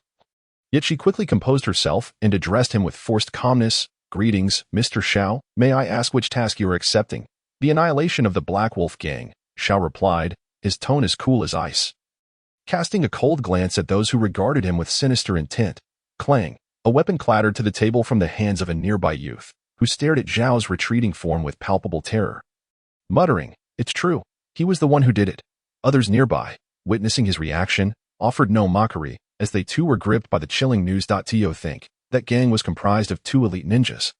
Yet she quickly composed herself and addressed him with forced calmness. "Greetings, Mr. Xiao. May I ask which task you are accepting?" "The annihilation of the Black Wolf gang," Xiao replied, his tone as cool as ice, casting a cold glance at those who regarded him with sinister intent. Clang! A weapon clattered to the table from the hands of a nearby youth, who stared at Zhao's retreating form with palpable terror. Muttering, "It's true, he was the one who did it." Others nearby, witnessing his reaction, offered no mockery, as they too were gripped by the chilling news. To think, that gang was comprised of 2 elite ninjas.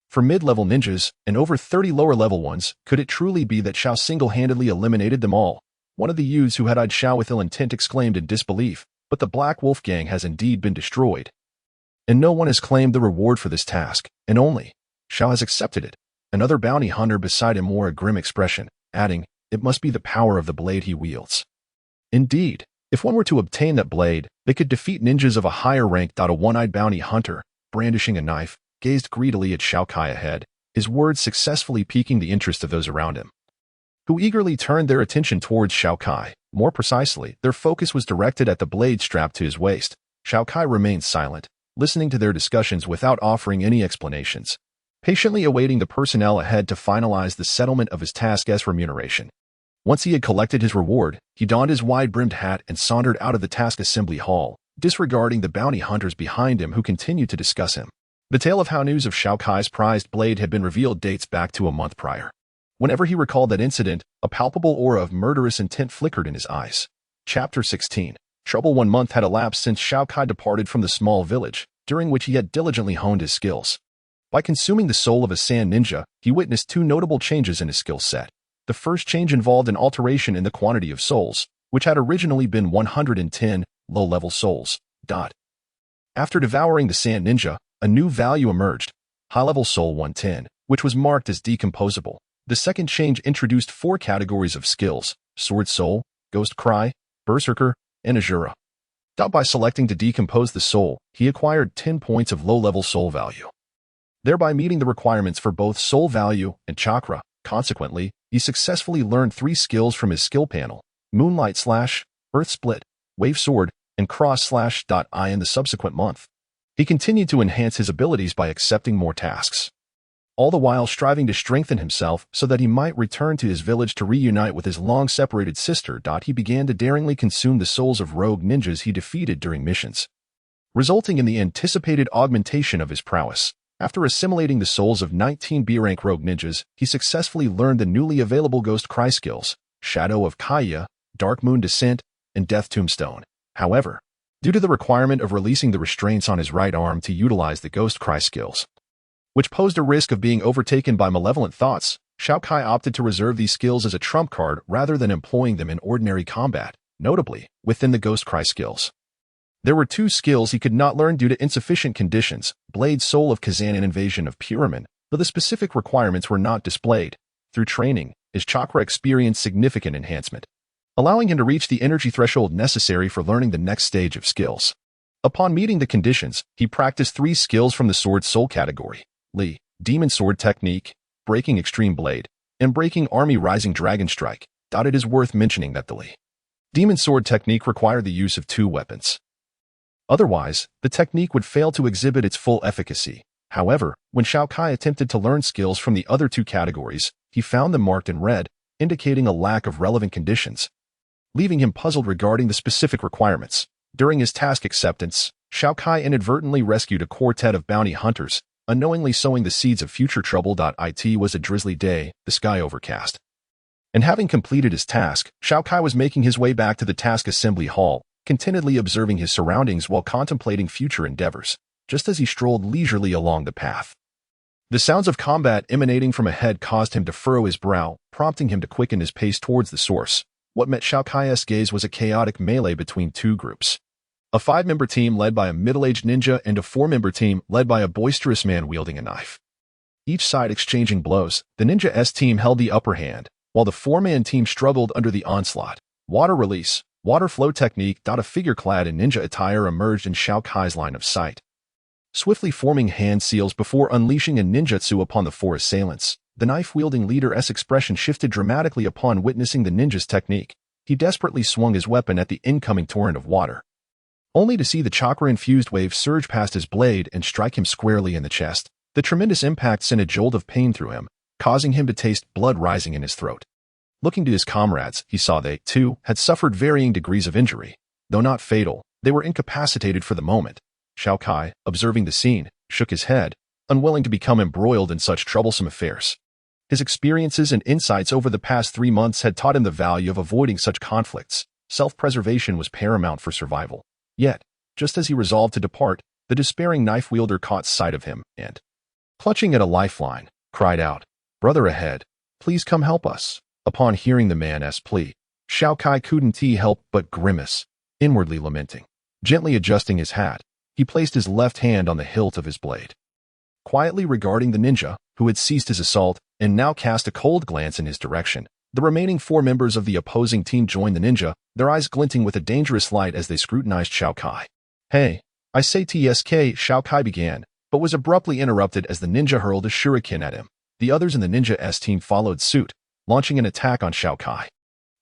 For mid-level ninjas, and over 30 lower-level ones, could it truly be that Xiao single-handedly eliminated them all? One of the youths who had eyed Xiao with ill intent exclaimed in disbelief, "But the Black Wolf gang has indeed been destroyed, and no one has claimed the reward for this task, and only Xiao has accepted it." Another bounty hunter beside him wore a grim expression, adding, "It must be the power of the blade he wields." Indeed, if one were to obtain that blade, they could defeat ninjas of a higher rank. A one-eyed bounty hunter, brandishing a knife, gazed greedily at Xiao Kai ahead, his words successfully piquing the interest of those around him, who eagerly turned their attention towards Xiao Kai. More precisely, their focus was directed at the blade strapped to his waist. Xiao Kai remained silent, listening to their discussions without offering any explanations, patiently awaiting the personnel ahead to finalize the settlement of his task as remuneration. Once he had collected his reward, he donned his wide-brimmed hat and sauntered out of the task assembly hall, disregarding the bounty hunters behind him who continued to discuss him. The tale of how news of Xiao Kai's prized blade had been revealed dates back to a month prior. Whenever he recalled that incident, a palpable aura of murderous intent flickered in his eyes. Chapter 16. Trouble. 1 month had elapsed since Xiao Kai departed from the small village, during which he had diligently honed his skills. By consuming the soul of a sand ninja, he witnessed 2 notable changes in his skill set. The first change involved an alteration in the quantity of souls, which had originally been 110 low-level souls. After devouring the sand ninja, a new value emerged, high-level soul 110, which was marked as decomposable. The second change introduced 4 categories of skills: sword soul, ghost cry, Berserker, and Azura. By selecting to decompose the soul, he acquired 10 points of low-level soul value, thereby meeting the requirements for both soul value and chakra. Consequently, he successfully learned 3 skills from his skill panel: Moonlight Slash, Earth Split, Wave Sword, and Cross Slash. In the subsequent month, he continued to enhance his abilities by accepting more tasks, all the while striving to strengthen himself so that he might return to his village to reunite with his long-separated sister. He began to daringly consume the souls of rogue ninjas he defeated during missions, resulting in the anticipated augmentation of his prowess. After assimilating the souls of 19 B-rank rogue ninjas, he successfully learned the newly available Ghost Cry skills: Shadow of Kaya, Dark Moon Descent, and Death Tombstone. However, due to the requirement of releasing the restraints on his right arm to utilize the Ghost Cry skills, which posed a risk of being overtaken by malevolent thoughts, Xiao Kai opted to reserve these skills as a trump card rather than employing them in ordinary combat. Notably, within the Ghost Cry skills, there were 2 skills he could not learn due to insufficient conditions: Blade Soul of Kazan and Invasion of Puriman. Though the specific requirements were not displayed, through training, his chakra experienced significant enhancement, allowing him to reach the energy threshold necessary for learning the next stage of skills. Upon meeting the conditions, he practiced 3 skills from the Sword Soul category: Li, Demon Sword Technique, Breaking Extreme Blade, and Breaking Army Rising Dragon Strike. It is worth mentioning that the Li Demon Sword Technique required the use of 2 weapons. Otherwise, the technique would fail to exhibit its full efficacy. However, when Xiao Kai attempted to learn skills from the other 2 categories, he found them marked in red, indicating a lack of relevant conditions, leaving him puzzled regarding the specific requirements. During his task acceptance, Xiao Kai inadvertently rescued a quartet of bounty hunters, unknowingly sowing the seeds of future trouble. It was a drizzly day, the sky overcast, and having completed his task, Xiao Kai was making his way back to the task assembly hall, contentedly observing his surroundings while contemplating future endeavors. Just as he strolled leisurely along the path, the sounds of combat emanating from ahead caused him to furrow his brow, prompting him to quicken his pace towards the source. What met Xiao Kai's gaze was a chaotic melee between 2 groups: a 5-member team led by a middle-aged ninja and a 4-member team led by a boisterous man wielding a knife. Each side exchanging blows, the Ninja S team held the upper hand, while the 4-man team struggled under the onslaught. Water Release, Water Flow Technique. A figure clad in ninja attire emerged in Xiao Kai's line of sight, swiftly forming hand seals before unleashing a ninjutsu upon the 4 assailants. The knife-wielding leader's expression shifted dramatically upon witnessing the ninja's technique. He desperately swung his weapon at the incoming torrent of water, only to see the chakra-infused wave surge past his blade and strike him squarely in the chest. The tremendous impact sent a jolt of pain through him, causing him to taste blood rising in his throat. Looking to his comrades, he saw they, too, had suffered varying degrees of injury. Though not fatal, they were incapacitated for the moment. Xiao Kai, observing the scene, shook his head, unwilling to become embroiled in such troublesome affairs. His experiences and insights over the past 3 months had taught him the value of avoiding such conflicts. Self-preservation was paramount for survival. Yet, just as he resolved to depart, the despairing knife-wielder caught sight of him and, clutching at a lifeline, cried out, "Brother ahead, please come help us." Upon hearing the man's plea, Xiao Kai couldn't help but grimace, inwardly lamenting. Gently adjusting his hat, he placed his left hand on the hilt of his blade. Quietly regarding the ninja, who had ceased his assault and now cast a cold glance in his direction, the remaining 4 members of the opposing team joined the ninja, their eyes glinting with a dangerous light as they scrutinized Xiao Kai. "Hey, I say TSK," Xiao Kai began, but was abruptly interrupted as the ninja hurled a shuriken at him. The others in the Ninja S team followed suit, launching an attack on Xiao Kai.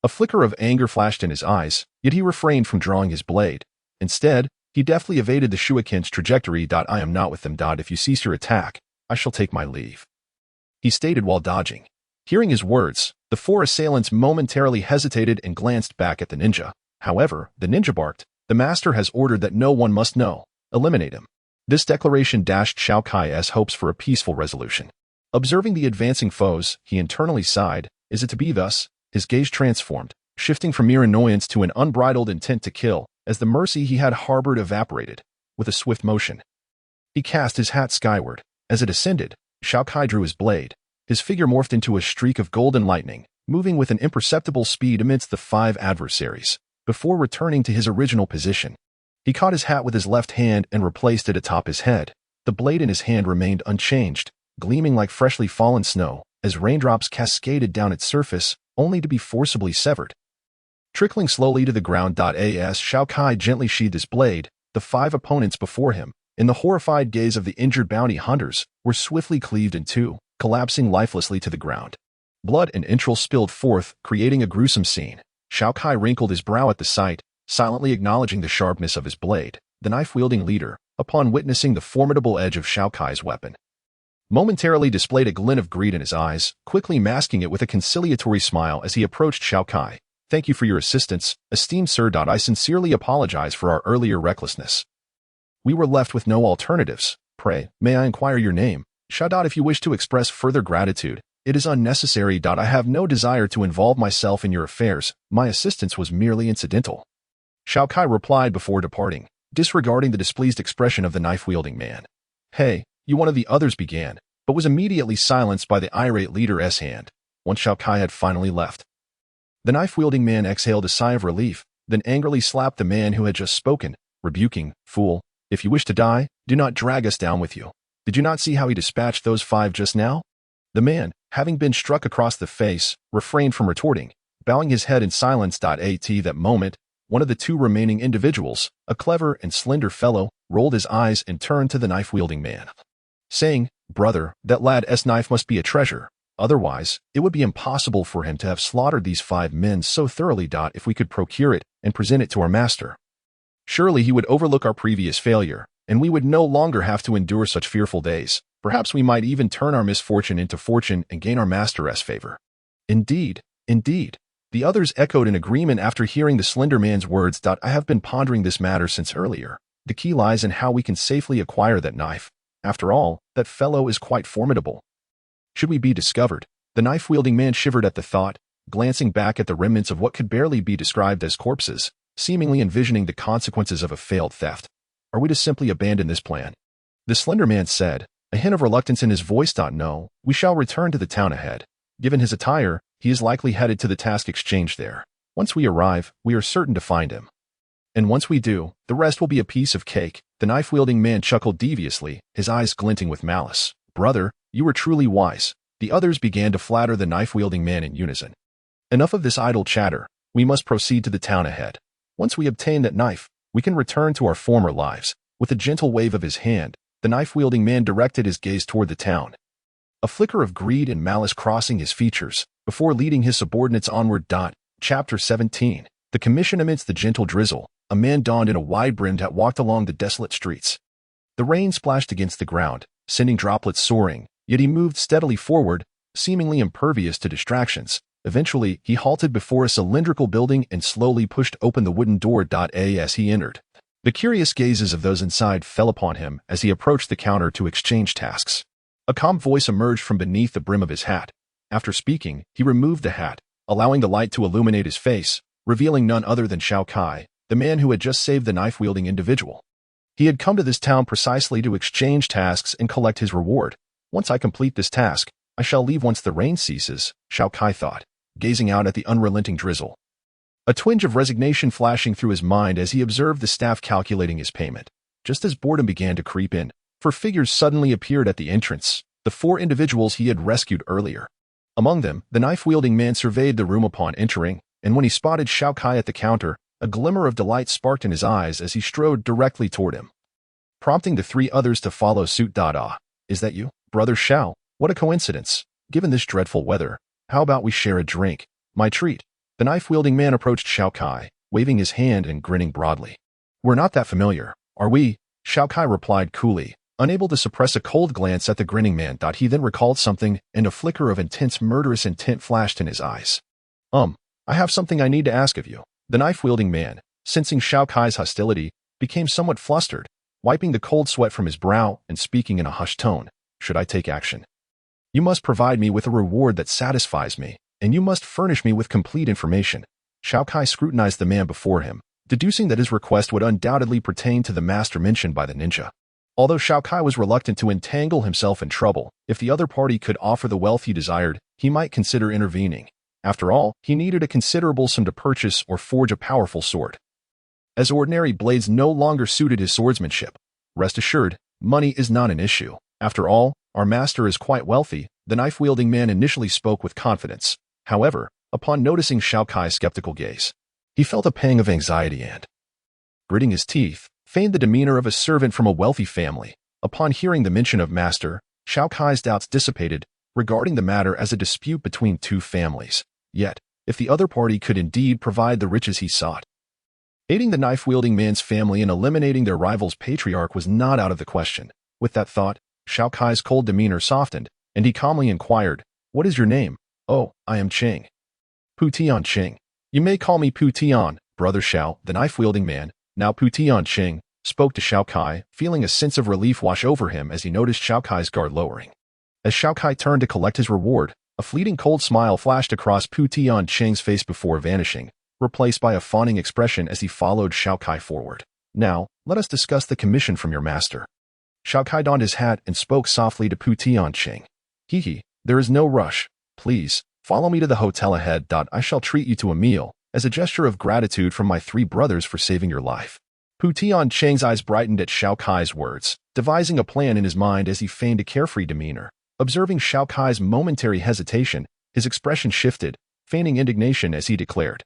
A flicker of anger flashed in his eyes, yet he refrained from drawing his blade. Instead, he deftly evaded the shuriken's trajectory. "I am not with them. If you cease your attack, I shall take my leave," he stated while dodging. Hearing his words, the 4 assailants momentarily hesitated and glanced back at the ninja. However, the ninja barked, "The master has ordered that no one must know. Eliminate him." This declaration dashed Xiao Kai's hopes for a peaceful resolution. Observing the advancing foes, he internally sighed. Is it to be thus? His gaze transformed, shifting from mere annoyance to an unbridled intent to kill, as the mercy he had harbored evaporated. With a swift motion, he cast his hat skyward. As it ascended, Xiao Kai drew his blade. His figure morphed into a streak of golden lightning, moving with an imperceptible speed amidst the 5 adversaries. Before returning to his original position, he caught his hat with his left hand and replaced it atop his head. The blade in his hand remained unchanged, gleaming like freshly fallen snow, as raindrops cascaded down its surface, only to be forcibly severed. Trickling slowly to the ground. As Xiao Kai gently sheathed his blade, the 5 opponents before him, in the horrified gaze of the injured bounty hunters, were swiftly cleaved in two, collapsing lifelessly to the ground. Blood and entrails spilled forth, creating a gruesome scene. Xiao Kai wrinkled his brow at the sight, silently acknowledging the sharpness of his blade. The knife-wielding leader, upon witnessing the formidable edge of Xiao Kai's weapon, momentarily displayed a glint of greed in his eyes, quickly masking it with a conciliatory smile as he approached Xiao Kai. "Thank you for your assistance, esteemed sir. I sincerely apologize for our earlier recklessness. We were left with no alternatives. Pray, may I inquire your name? Xiao. If you wish to express further gratitude, it is unnecessary. I have no desire to involve myself in your affairs. My assistance was merely incidental," Xiao Kai replied before departing, disregarding the displeased expression of the knife-wielding man. "Hey, you," one of the others began, but was immediately silenced by the irate leader's hand. Once Xiao Kai had finally left, the knife-wielding man exhaled a sigh of relief, then angrily slapped the man who had just spoken, rebuking, "Fool, if you wish to die, do not drag us down with you. Did you not see how he dispatched those 5 just now?" The man, having been struck across the face, refrained from retorting, bowing his head in silence. At that moment, one of the 2 remaining individuals, a clever and slender fellow, rolled his eyes and turned to the knife-wielding man, saying, "Brother, that lad's knife must be a treasure. Otherwise, it would be impossible for him to have slaughtered these 5 men so thoroughly. If we could procure it and present it to our master, surely he would overlook our previous failure, and we would no longer have to endure such fearful days. Perhaps we might even turn our misfortune into fortune and gain our master's favor." "Indeed, indeed," the others echoed in agreement after hearing the slender man's words. "I have been pondering this matter since earlier. The key lies in how we can safely acquire that knife. After all, that fellow is quite formidable. Should we be discovered?" The knife-wielding man shivered at the thought, glancing back at the remnants of what could barely be described as corpses, seemingly envisioning the consequences of a failed theft. "Are we to simply abandon this plan?" The slender man said, a hint of reluctance in his voice. "No, we shall return to the town ahead. Given his attire, he is likely headed to the task exchange there. Once we arrive, we are certain to find him. And once we do, the rest will be a piece of cake." The knife-wielding man chuckled deviously, his eyes glinting with malice. "Brother, you were truly wise." The others began to flatter the knife-wielding man in unison. "Enough of this idle chatter. We must proceed to the town ahead. Once we obtain that knife, we can return to our former lives." With a gentle wave of his hand, the knife-wielding man directed his gaze toward the town, a flicker of greed and malice crossing his features, before leading his subordinates onward. Chapter 17. The Commission. Amidst the gentle drizzle, a man donned in a wide-brimmed hat walked along the desolate streets. The rain splashed against the ground, sending droplets soaring, yet he moved steadily forward, seemingly impervious to distractions. Eventually, he halted before a cylindrical building and slowly pushed open the wooden door. As he entered, the curious gazes of those inside fell upon him as he approached the counter to exchange tasks. A calm voice emerged from beneath the brim of his hat. After speaking, he removed the hat, allowing the light to illuminate his face, revealing none other than Xiao Kai, the man who had just saved the knife-wielding individual. He had come to this town precisely to exchange tasks and collect his reward. "Once I complete this task, I shall leave once the rain ceases," Xiao Kai thought, gazing out at the unrelenting drizzle, a twinge of resignation flashing through his mind as he observed the staff calculating his payment. Just as boredom began to creep in, 4 figures suddenly appeared at the entrance, the 4 individuals he had rescued earlier. Among them, the knife-wielding man surveyed the room upon entering, and when he spotted Xiao Kai at the counter, a glimmer of delight sparked in his eyes as he strode directly toward him, prompting the 3 others to follow suit. "Ah, is that you, Brother Xiao? What a coincidence. Given this dreadful weather, how about we share a drink? My treat." The knife-wielding man approached Xiao Kai, waving his hand and grinning broadly. "We're not that familiar, are we?" Xiao Kai replied coolly, unable to suppress a cold glance at the grinning man. He then recalled something, and a flicker of intense murderous intent flashed in his eyes. I have something I need to ask of you." The knife-wielding man, sensing Xiao Kai's hostility, became somewhat flustered, wiping the cold sweat from his brow and speaking in a hushed tone. "Should I take action? You must provide me with a reward that satisfies me, and you must furnish me with complete information." Xiao Kai scrutinized the man before him, deducing that his request would undoubtedly pertain to the master mentioned by the ninja. Although Xiao Kai was reluctant to entangle himself in trouble, if the other party could offer the wealth he desired, he might consider intervening. After all, he needed a considerable sum to purchase or forge a powerful sword, as ordinary blades no longer suited his swordsmanship. Rest assured, money is not an issue. After all, our master is quite wealthy. The knife-wielding man initially spoke with confidence. However, upon noticing Xiao Kai's skeptical gaze, He felt a pang of anxiety and, gritting his teeth, feigned the demeanor of a servant from a wealthy family. Upon hearing the mention of master, Xiao Kai's doubts dissipated, regarding the matter as a dispute between two families. Yet, if the other party could indeed provide the riches he sought, aiding the knife-wielding man's family in eliminating their rival's patriarch was not out of the question. With that thought, Xiao Kai's cold demeanor softened, and he calmly inquired, "What is your name?" "Oh, I am Cheng. Pu Tian Cheng." "You may call me Pu Tian, brother Xiao," the knife-wielding man, now Pu Tian Cheng, spoke to Xiao Kai, feeling a sense of relief wash over him as he noticed Xiao Kai's guard lowering. As Xiao Kai turned to collect his reward, a fleeting cold smile flashed across Pu Tian Cheng's face before vanishing, replaced by a fawning expression as he followed Xiao Kai forward. "Now, let us discuss the commission from your master." Xiao Kai donned his hat and spoke softly to Pu Tian Cheng. "Hee, there is no rush. Please, follow me to the hotel ahead. I shall treat you to a meal, as a gesture of gratitude from my three brothers for saving your life." Pu Tian Cheng's eyes brightened at Xiao Kai's words, devising a plan in his mind as he feigned a carefree demeanor. Observing Xiao Kai's momentary hesitation, his expression shifted, feigning indignation as he declared,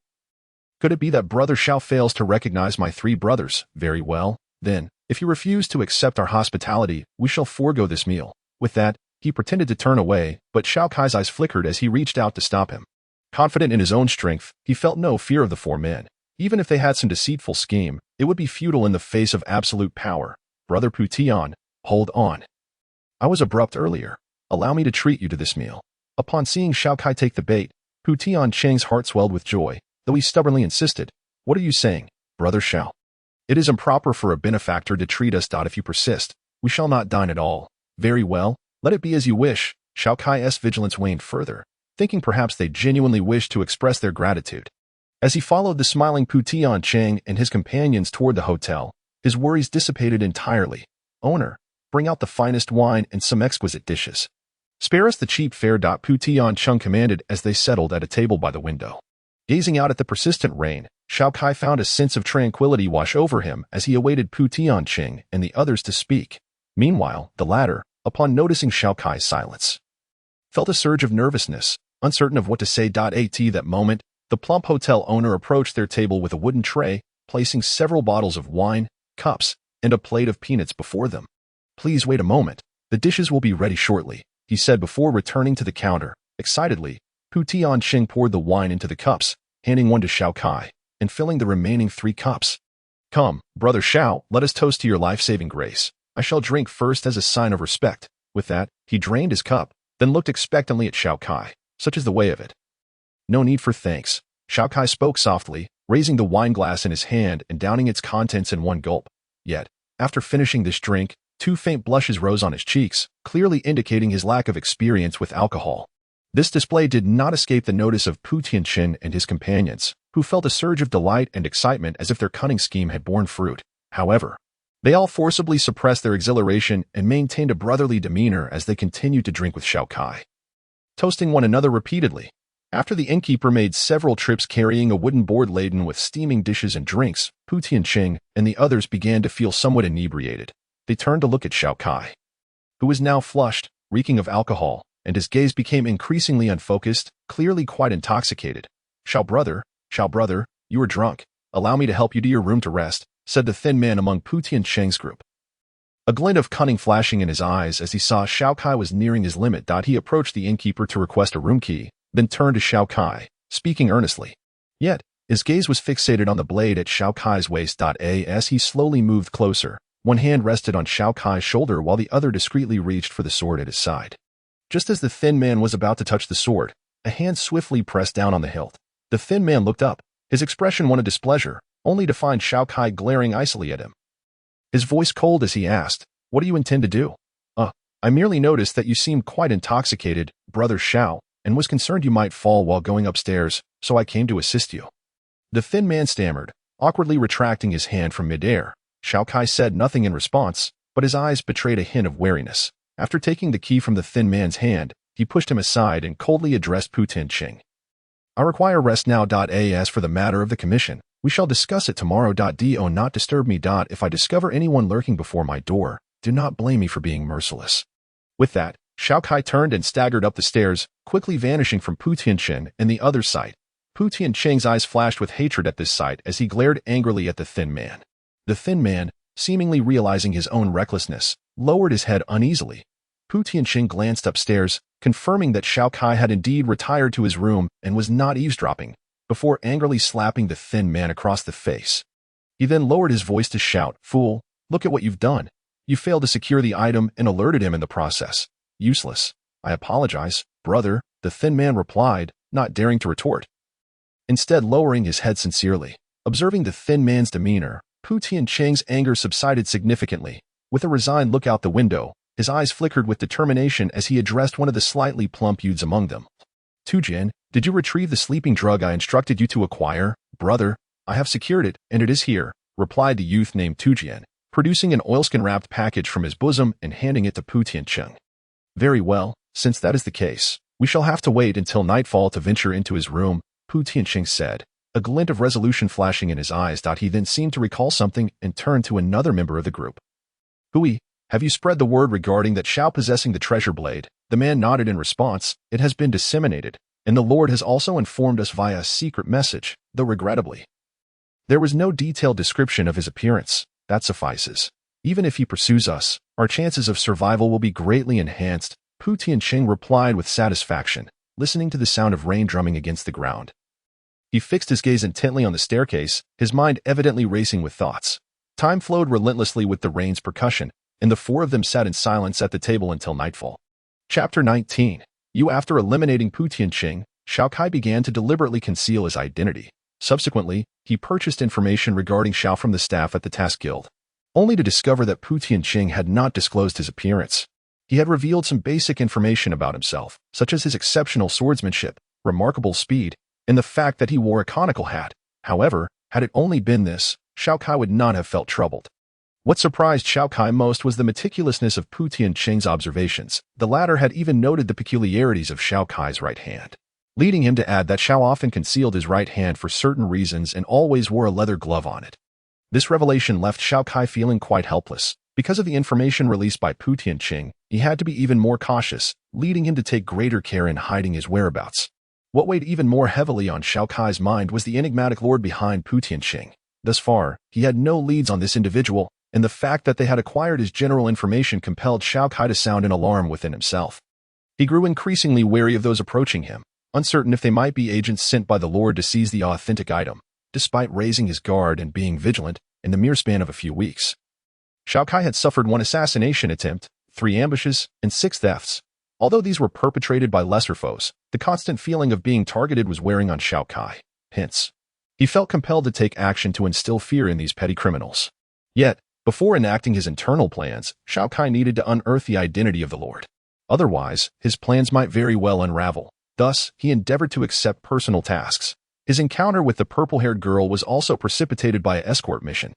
"Could it be that brother Xiao fails to recognize my three brothers? Very well, then, if you refuse to accept our hospitality, we shall forego this meal." With that, he pretended to turn away, but Xiao Kai's eyes flickered as he reached out to stop him. Confident in his own strength, he felt no fear of the four men. Even if they had some deceitful scheme, it would be futile in the face of absolute power. "Brother Pu Tian, hold on. I was abrupt earlier. Allow me to treat you to this meal." Upon seeing Xiao Kai take the bait, Pu Tian Cheng's heart swelled with joy, though he stubbornly insisted, "What are you saying, brother Xiao? It is improper for a benefactor to treat us. If you persist, we shall not dine at all." "Very well, let it be as you wish." Xiao Kai's vigilance waned further, thinking perhaps they genuinely wished to express their gratitude. As he followed the smiling Pu Tian Cheng and his companions toward the hotel, his worries dissipated entirely. "Owner, bring out the finest wine and some exquisite dishes. Spare us the cheap fare." Pu Tian Cheng commanded as they settled at a table by the window. Gazing out at the persistent rain, Xiao Kai found a sense of tranquility wash over him as he awaited Pu Tian Cheng and the others to speak. Meanwhile, the latter, upon noticing Xiao Kai's silence, felt a surge of nervousness, uncertain of what to say. At that moment, the plump hotel owner approached their table with a wooden tray, placing several bottles of wine, cups, and a plate of peanuts before them. "Please wait a moment. The dishes will be ready shortly," he said before returning to the counter. Excitedly, Pu Tian Cheng poured the wine into the cups, handing one to Xiao Kai, and filling the remaining 3 cups. "Come, brother Xiao, let us toast to your life-saving grace. I shall drink first as a sign of respect." With that, he drained his cup, then looked expectantly at Xiao Kai. "Such is the way of it." "No need for thanks." Xiao Kai spoke softly, raising the wine glass in his hand and downing its contents in one gulp. Yet, after finishing this drink, 2 faint blushes rose on his cheeks, clearly indicating his lack of experience with alcohol. This display did not escape the notice of Pu Tianchen and his companions, who felt a surge of delight and excitement as if their cunning scheme had borne fruit. However, they all forcibly suppressed their exhilaration and maintained a brotherly demeanor as they continued to drink with Xiao Kai, toasting one another repeatedly. After the innkeeper made several trips carrying a wooden board laden with steaming dishes and drinks, Pu Tiancheng and the others began to feel somewhat inebriated. They turned to look at Xiao Kai, who was now flushed, reeking of alcohol, and his gaze became increasingly unfocused, clearly quite intoxicated. Xiao brother, you are drunk. Allow me to help you to your room to rest," said the thin man among Pu Tiancheng's group, a glint of cunning flashing in his eyes as he saw Xiao Kai was nearing his limit. He approached the innkeeper to request a room key, then turned to Xiao Kai, speaking earnestly. Yet, his gaze was fixated on the blade at Xiao Kai's waist. As he slowly moved closer, one hand rested on Xiao Kai's shoulder while the other discreetly reached for the sword at his side. Just as the thin man was about to touch the sword, a hand swiftly pressed down on the hilt. The thin man looked up, his expression one of displeasure, only to find Xiao Kai glaring icily at him. His voice cold as he asked, "What do you intend to do?" I merely noticed that you seemed quite intoxicated, brother Xiao, and was concerned you might fall while going upstairs, so I came to assist you." The thin man stammered, awkwardly retracting his hand from midair. Xiao Kai said nothing in response, but his eyes betrayed a hint of wariness. After taking the key from the thin man's hand, he pushed him aside and coldly addressed Pu Tiancheng. "I require rest now. As for the matter of the commission, we shall discuss it tomorrow. Do not disturb me. If I discover anyone lurking before my door, do not blame me for being merciless." With that, Xiao Kai turned and staggered up the stairs, quickly vanishing from Pu Tiancheng and the other's sight. Pu Tianqing's eyes flashed with hatred at this sight as he glared angrily at the thin man. The thin man, seemingly realizing his own recklessness, lowered his head uneasily. Pu Tianqing glanced upstairs, confirming that Xiao Kai had indeed retired to his room and was not eavesdropping, before angrily slapping the thin man across the face. He then lowered his voice to shout, "Fool, look at what you've done. You failed to secure the item and alerted him in the process. Useless." "I apologize, brother," the thin man replied, not daring to retort. Instead, lowering his head sincerely. Observing the thin man's demeanor, Pu Tianqing's anger subsided significantly. With a resigned look out the window, his eyes flickered with determination as he addressed one of the slightly plump youths among them. "Tujin, did you retrieve the sleeping drug I instructed you to acquire?" "Brother, I have secured it, and it is here," replied the youth named Tujin, producing an oilskin-wrapped package from his bosom and handing it to Pu Tianqing. "Very well, since that is the case, we shall have to wait until nightfall to venture into his room," Pu Tianqing said, a glint of resolution flashing in his eyes. He then seemed to recall something and turned to another member of the group. "Hui, have you spread the word regarding that Xiao possessing the treasure blade?" The man nodded in response. "It has been disseminated, and the Lord has also informed us via a secret message, though regrettably. There was no detailed description of his appearance. That suffices. Even if he pursues us, our chances of survival will be greatly enhanced," Pu Tianqing replied with satisfaction, listening to the sound of rain drumming against the ground. He fixed his gaze intently on the staircase, his mind evidently racing with thoughts. Time flowed relentlessly with the rain's percussion, and the four of them sat in silence at the table until nightfall. Chapter 19. After eliminating Pu Tianqing, Xiao Kai began to deliberately conceal his identity. Subsequently, he purchased information regarding Xiao from the staff at the Task Guild, only to discover that Pu Tianqing had not disclosed his appearance. He had revealed some basic information about himself, such as his exceptional swordsmanship, remarkable speed, and the fact that he wore a conical hat. However, had it only been this, Xiao Kai would not have felt troubled. What surprised Xiao Kai most was the meticulousness of Pu Tianqing's observations. The latter had even noted the peculiarities of Xiao Kai's right hand, leading him to add that Xiao often concealed his right hand for certain reasons and always wore a leather glove on it. This revelation left Xiao Kai feeling quite helpless. Because of the information released by Pu Tianqing, he had to be even more cautious, leading him to take greater care in hiding his whereabouts. What weighed even more heavily on Xiao Kai's mind was the enigmatic lord behind Pu Tianqing. Thus far, he had no leads on this individual, and the fact that they had acquired his general information compelled Xiao Kai to sound an alarm within himself. He grew increasingly wary of those approaching him, uncertain if they might be agents sent by the Lord to seize the authentic item, despite raising his guard and being vigilant in the mere span of a few weeks. Xiao Kai had suffered 1 assassination attempt, 3 ambushes, and 6 thefts. Although these were perpetrated by lesser foes, the constant feeling of being targeted was wearing on Xiao Kai. Hence, he felt compelled to take action to instill fear in these petty criminals. Yet, before enacting his internal plans, Xiao Kai needed to unearth the identity of the Lord. Otherwise, his plans might very well unravel. Thus, he endeavored to accept personal tasks. His encounter with the purple-haired girl was also precipitated by an escort mission.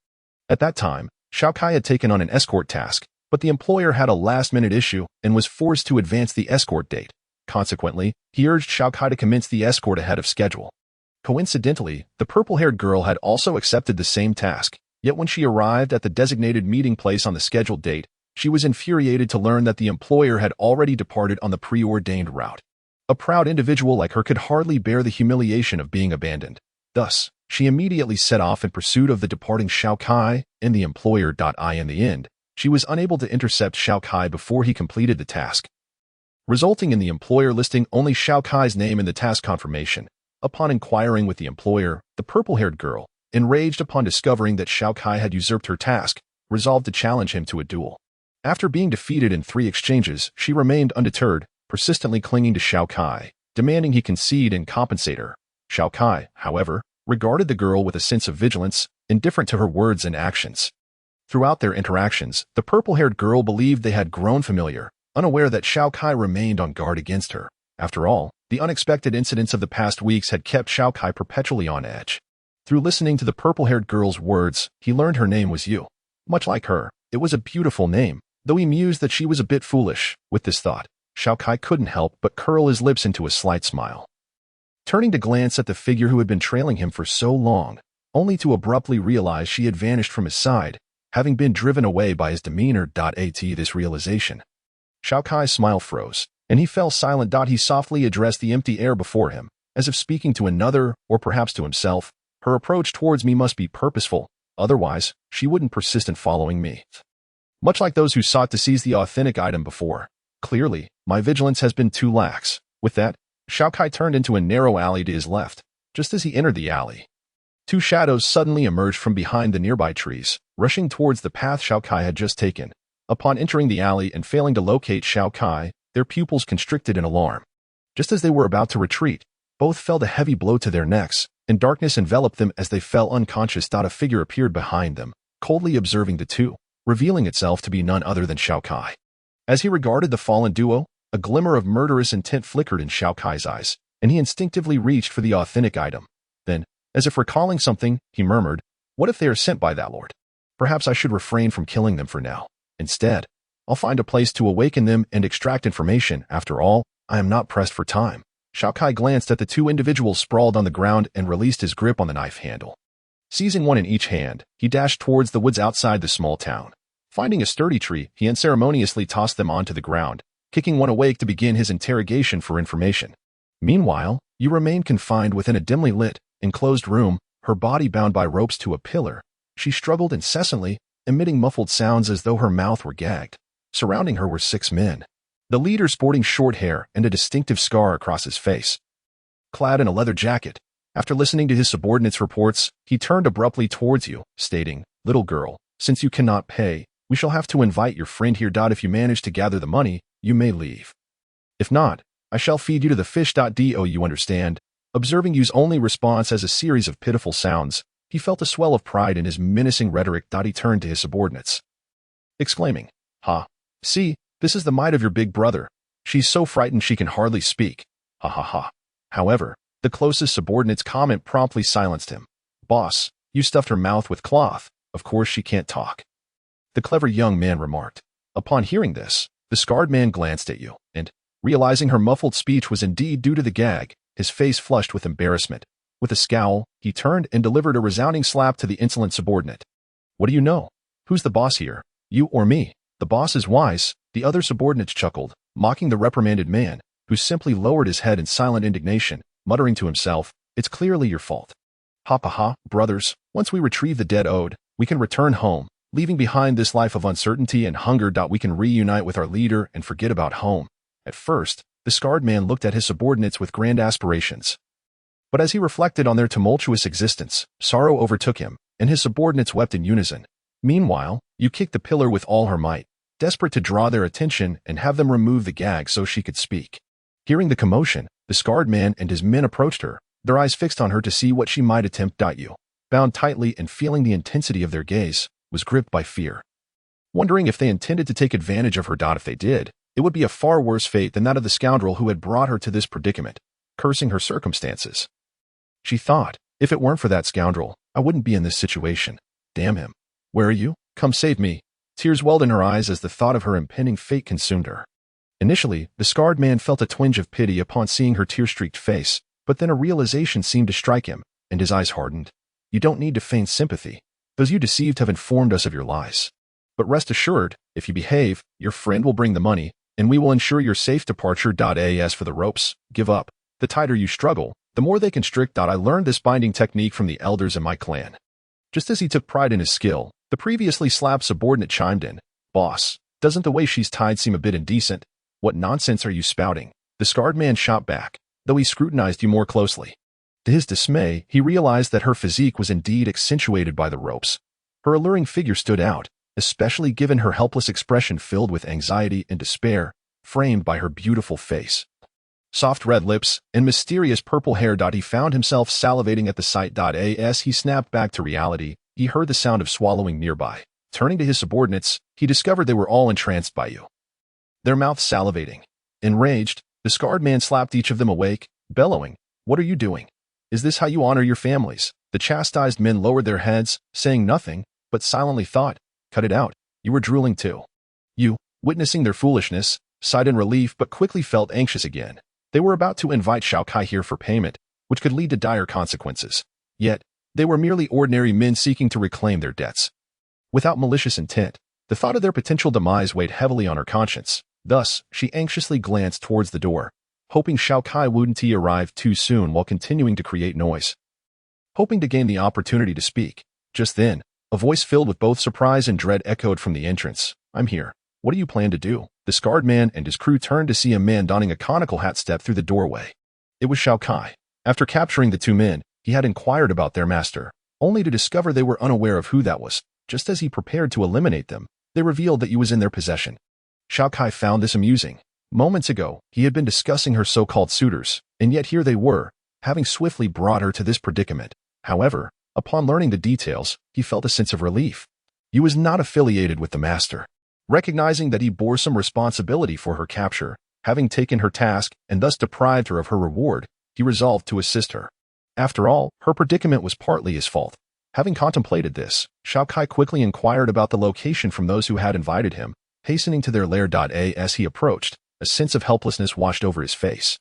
At that time, Xiao Kai had taken on an escort task, but the employer had a last-minute issue and was forced to advance the escort date. Consequently, he urged Xiao Kai to commence the escort ahead of schedule. Coincidentally, the purple-haired girl had also accepted the same task, yet when she arrived at the designated meeting place on the scheduled date, she was infuriated to learn that the employer had already departed on the preordained route. A proud individual like her could hardly bear the humiliation of being abandoned. Thus, she immediately set off in pursuit of the departing Xiao Kai and the employer. In the end, she was unable to intercept Xiao Kai before he completed the task, resulting in the employer listing only Xiao Kai's name in the task confirmation. Upon inquiring with the employer, the purple-haired girl, enraged upon discovering that Xiao Kai had usurped her task, resolved to challenge him to a duel. After being defeated in 3 exchanges, she remained undeterred, persistently clinging to Xiao Kai, demanding he concede and compensate her. Xiao Kai, however, regarded the girl with a sense of vigilance, indifferent to her words and actions. Throughout their interactions, the purple-haired girl believed they had grown familiar, unaware that Xiao Kai remained on guard against her. After all, the unexpected incidents of the past weeks had kept Xiao Kai perpetually on edge. Through listening to the purple-haired girl's words, he learned her name was Yu. Much like her, it was a beautiful name, though he mused that she was a bit foolish. With this thought, Xiao Kai couldn't help but curl his lips into a slight smile. Turning to glance at the figure who had been trailing him for so long, only to abruptly realize she had vanished from his side, having been driven away by his demeanor. This realization, Xiao Kai's smile froze, and he fell silent. He softly addressed the empty air before him. as if speaking to another or perhaps to himself. Her approach towards me must be purposeful, otherwise, she wouldn't persist in following me. Much like those who sought to seize the authentic item before. Clearly, my vigilance has been too lax. With that, Xiao Kai turned into a narrow alley to his left. Just as he entered the alley, two shadows suddenly emerged from behind the nearby trees, rushing towards the path Xiao Kai had just taken. Upon entering the alley and failing to locate Xiao Kai, their pupils constricted in alarm. Just as they were about to retreat, both felt a heavy blow to their necks, and darkness enveloped them as they fell unconscious. A figure appeared behind them, coldly observing the two, revealing itself to be none other than Xiao Kai. As he regarded the fallen duo, a glimmer of murderous intent flickered in Xiao Kai's eyes, and he instinctively reached for the authentic item. Then, as if recalling something, he murmured, "What if they are sent by that lord? Perhaps I should refrain from killing them for now. Instead, I'll find a place to awaken them and extract information. After all, I am not pressed for time." Xiao Kai glanced at the two individuals sprawled on the ground and released his grip on the knife handle. Seizing one in each hand, he dashed towards the woods outside the small town. Finding a sturdy tree, he unceremoniously tossed them onto the ground, kicking one awake to begin his interrogation for information. Meanwhile, you remained confined within a dimly lit, enclosed room, her body bound by ropes to a pillar. She struggled incessantly, emitting muffled sounds as though her mouth were gagged. Surrounding her were 6 men. The leader sporting short hair and a distinctive scar across his face. Clad in a leather jacket, after listening to his subordinates' reports, he turned abruptly towards you, stating, "Little girl, since you cannot pay, we shall have to invite your friend here. If you manage to gather the money, you may leave. If not, I shall feed you to the fish. Do you understand?" Observing Yu's only response as a series of pitiful sounds, he felt a swell of pride in his menacing rhetoric. He turned to his subordinates, exclaiming, "Ha! See, this is the might of your big brother. She's so frightened she can hardly speak. Ha ha ha." However, the closest subordinate's comment promptly silenced him. "Boss, you stuffed her mouth with cloth. Of course she can't talk," the clever young man remarked. Upon hearing this, the scarred man glanced at you, and, realizing her muffled speech was indeed due to the gag, his face flushed with embarrassment. With a scowl, he turned and delivered a resounding slap to the insolent subordinate. "What do you know? Who's the boss here? You or me? The boss is wise," the other subordinates chuckled, mocking the reprimanded man, who simply lowered his head in silent indignation, muttering to himself, "It's clearly your fault. Ha ha ha, brothers, once we retrieve the dead ode, we can return home, leaving behind this life of uncertainty and hunger. We can reunite with our leader and forget about home." At first, the scarred man looked at his subordinates with grand aspirations. But as he reflected on their tumultuous existence, sorrow overtook him, and his subordinates wept in unison. Meanwhile, you kicked the pillar with all her might, desperate to draw their attention and have them remove the gag so she could speak. Hearing the commotion, the scarred man and his men approached her, their eyes fixed on her to see what she might attempt. You, bound tightly and feeling the intensity of their gaze, was gripped by fear. Wondering if they intended to take advantage of her. If they did, it would be a far worse fate than that of the scoundrel who had brought her to this predicament. Cursing her circumstances, she thought, "If it weren't for that scoundrel, I wouldn't be in this situation. Damn him. Where are you? Come save me." Tears welled in her eyes as the thought of her impending fate consumed her. Initially, the scarred man felt a twinge of pity upon seeing her tear-streaked face, but then a realization seemed to strike him, and his eyes hardened. "You don't need to feign sympathy. Those you deceived have informed us of your lies. But rest assured, if you behave, your friend will bring the money, and we will ensure your safe departure. As for the ropes, give up. The tighter you struggle, the more they constrict. I learned this binding technique from the elders in my clan." Just as he took pride in his skill, the previously slapped subordinate chimed in, "Boss, doesn't the way she's tied seem a bit indecent? What nonsense are you spouting?" The scarred man shot back, though he scrutinized you more closely. To his dismay, he realized that her physique was indeed accentuated by the ropes. Her alluring figure stood out, especially given her helpless expression filled with anxiety and despair, framed by her beautiful face. Soft red lips and mysterious purple hair. He found himself salivating at the sight. As he snapped back to reality, he heard the sound of swallowing nearby. Turning to his subordinates, he discovered they were all entranced by you, their mouths salivating. Enraged, the scarred man slapped each of them awake, bellowing, "What are you doing? Is this how you honor your families?" The chastised men lowered their heads, saying nothing, but silently thought, "Cut it out, you were drooling too." You, witnessing their foolishness, sighed in relief but quickly felt anxious again. They were about to invite Xiao Kai here for payment, which could lead to dire consequences. Yet, they were merely ordinary men seeking to reclaim their debts. Without malicious intent, the thought of their potential demise weighed heavily on her conscience. Thus, she anxiously glanced towards the door, hoping Xiao Kai wouldn't arrive too soon while continuing to create noise. Hoping to gain the opportunity to speak. Just then, a voice filled with both surprise and dread echoed from the entrance. "I'm here. What do you plan to do?" The scarred man and his crew turned to see a man donning a conical hat step through the doorway. It was Xiao Kai. After capturing the two men, he had inquired about their master, only to discover they were unaware of who that was. Just as he prepared to eliminate them, they revealed that he was in their possession. Xiao Kai found this amusing. Moments ago, he had been discussing her so-called suitors, and yet here they were, having swiftly brought her to this predicament. However, upon learning the details, he felt a sense of relief. He was not affiliated with the master. Recognizing that he bore some responsibility for her capture, having taken her task and thus deprived her of her reward, he resolved to assist her. After all, her predicament was partly his fault. Having contemplated this, Xiao Kai quickly inquired about the location from those who had invited him, hastening to their lair. As he approached, a sense of helplessness washed over his face.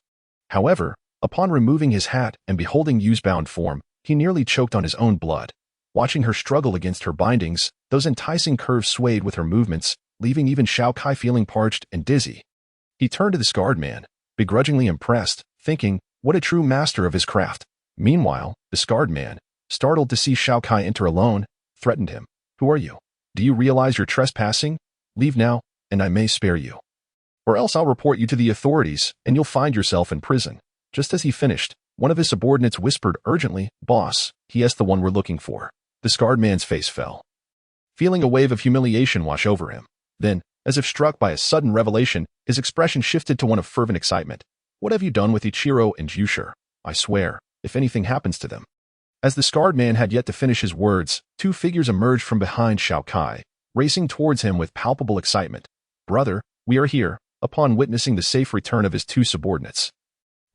However, upon removing his hat and beholding Yu's bound form, he nearly choked on his own blood. Watching her struggle against her bindings, those enticing curves swayed with her movements, leaving even Xiao Kai feeling parched and dizzy. He turned to the scarred man, begrudgingly impressed, thinking, what a true master of his craft. Meanwhile, the scarred man, startled to see Xiao Kai enter alone, threatened him. "Who are you? Do you realize you're trespassing? Leave now, and I may spare you. Or else I'll report you to the authorities, and you'll find yourself in prison." Just as he finished, one of his subordinates whispered urgently, "Boss, he's the one we're looking for." The scarred man's face fell, feeling a wave of humiliation wash over him. Then, as if struck by a sudden revelation, his expression shifted to one of fervent excitement. "What have you done with Ichiro and Yusher? I swear, if anything happens to them." As the scarred man had yet to finish his words, two figures emerged from behind Xiao Kai, racing towards him with palpable excitement. "Brother, we are here," upon witnessing the safe return of his two subordinates.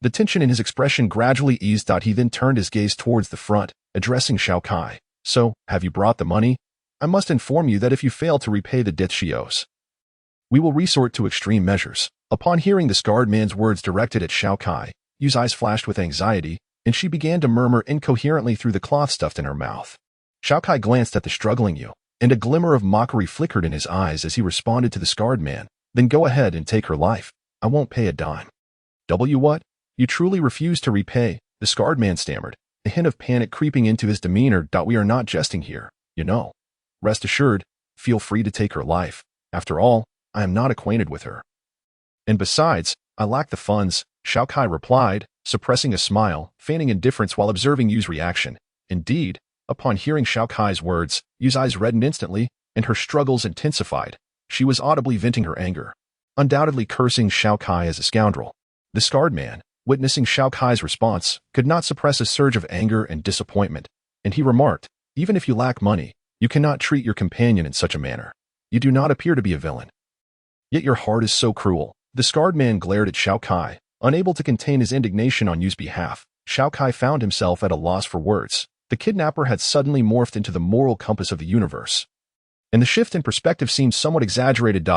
The tension in his expression gradually eased. He then turned his gaze towards the front, addressing Xiao Kai. "So, have you brought the money? I must inform you that if you fail to repay the debt she owes, we will resort to extreme measures." Upon hearing the scarred man's words directed at Xiao Kai, Yu's eyes flashed with anxiety, and she began to murmur incoherently through the cloth stuffed in her mouth. Xiao Kai glanced at the struggling Yu, and a glimmer of mockery flickered in his eyes as he responded to the scarred man. "Then go ahead and take her life. I won't pay a dime." What? You truly refuse to repay?" the scarred man stammered, a hint of panic creeping into his demeanor. "We are not jesting here, you know. Rest assured, feel free to take her life. After all, I am not acquainted with her. And besides, I lack the funds," Xiao Kai replied, suppressing a smile, feigning indifference while observing Yu's reaction. Indeed, upon hearing Xiao Kai's words, Yu's eyes reddened instantly, and her struggles intensified. She was audibly venting her anger, undoubtedly cursing Xiao Kai as a scoundrel. The scarred man, witnessing Xiao Kai's response, could not suppress a surge of anger and disappointment, and he remarked, "Even if you lack money, you cannot treat your companion in such a manner. You do not appear to be a villain. Yet your heart is so cruel." The scarred man glared at Xiao Kai, unable to contain his indignation on Yu's behalf. Xiao Kai found himself at a loss for words. The kidnapper had suddenly morphed into the moral compass of the universe, and the shift in perspective seemed somewhat exaggerated.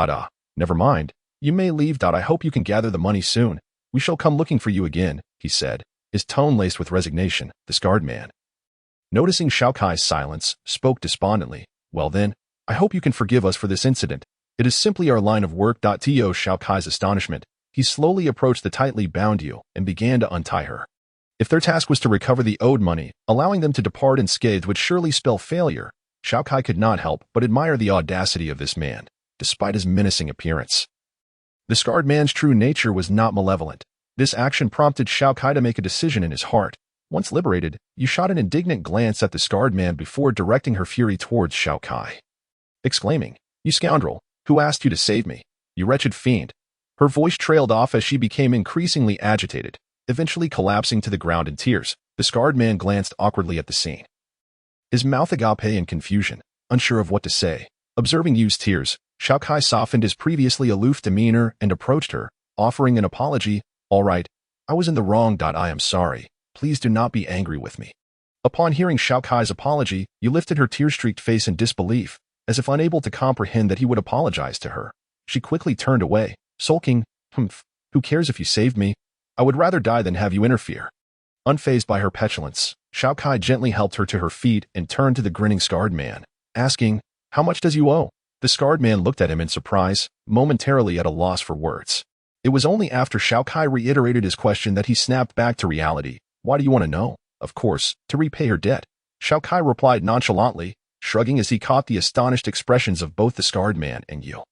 "Never mind. You may leave. I hope you can gather the money soon. We shall come looking for you again," he said, his tone laced with resignation. The scarred man, noticing Xiao Kai's silence, spoke despondently. "Well then, I hope you can forgive us for this incident. It is simply our line of work." To Xiao Kai's astonishment, he slowly approached the tightly bound Yu and began to untie her. If their task was to recover the owed money, allowing them to depart unscathed would surely spell failure. Xiao Kai could not help but admire the audacity of this man, despite his menacing appearance. The scarred man's true nature was not malevolent. This action prompted Xiao Kai to make a decision in his heart. Once liberated, Yu shot an indignant glance at the scarred man before directing her fury towards Xiao Kai, exclaiming, "You scoundrel! Who asked you to save me? You wretched fiend!" Her voice trailed off as she became increasingly agitated, eventually collapsing to the ground in tears. The scarred man glanced awkwardly at the scene, his mouth agape in confusion, unsure of what to say. Observing Yu's tears, Xiao Kai softened his previously aloof demeanor and approached her, offering an apology. "All right, I was in the wrong. I am sorry. Please do not be angry with me." Upon hearing Xiao Kai's apology, Yu lifted her tear-streaked face in disbelief, as if unable to comprehend that he would apologize to her. She quickly turned away, sulking, "Who cares if you saved me? I would rather die than have you interfere." Unfazed by her petulance, Xiao Kai gently helped her to her feet and turned to the grinning scarred man, asking, "How much does you owe?" The scarred man looked at him in surprise, momentarily at a loss for words. It was only after Xiao Kai reiterated his question that he snapped back to reality. Why do you want to know? Of course, to repay her debt. Xiao Kai replied nonchalantly, shrugging as he caught the astonished expressions of both the scarred man and Yu.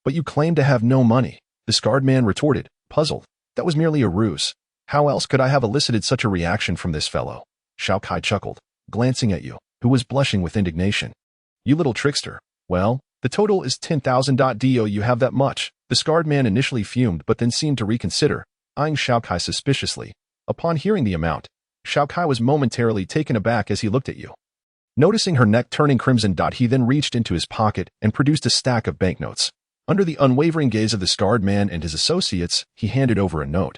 But you claim to have no money, the scarred man retorted, puzzled. That was merely a ruse. How else could I have elicited such a reaction from this fellow? Xiao Kai chuckled, glancing at Yu, who was blushing with indignation. You little trickster. Well, the total is 10,000. Do you have that much? The scarred man initially fumed but then seemed to reconsider, eyeing Xiao Kai suspiciously. Upon hearing the amount, Xiao Kai was momentarily taken aback as he looked at Yu. Noticing her neck turning crimson, he then reached into his pocket and produced a stack of banknotes. Under the unwavering gaze of the scarred man and his associates, he handed over a note,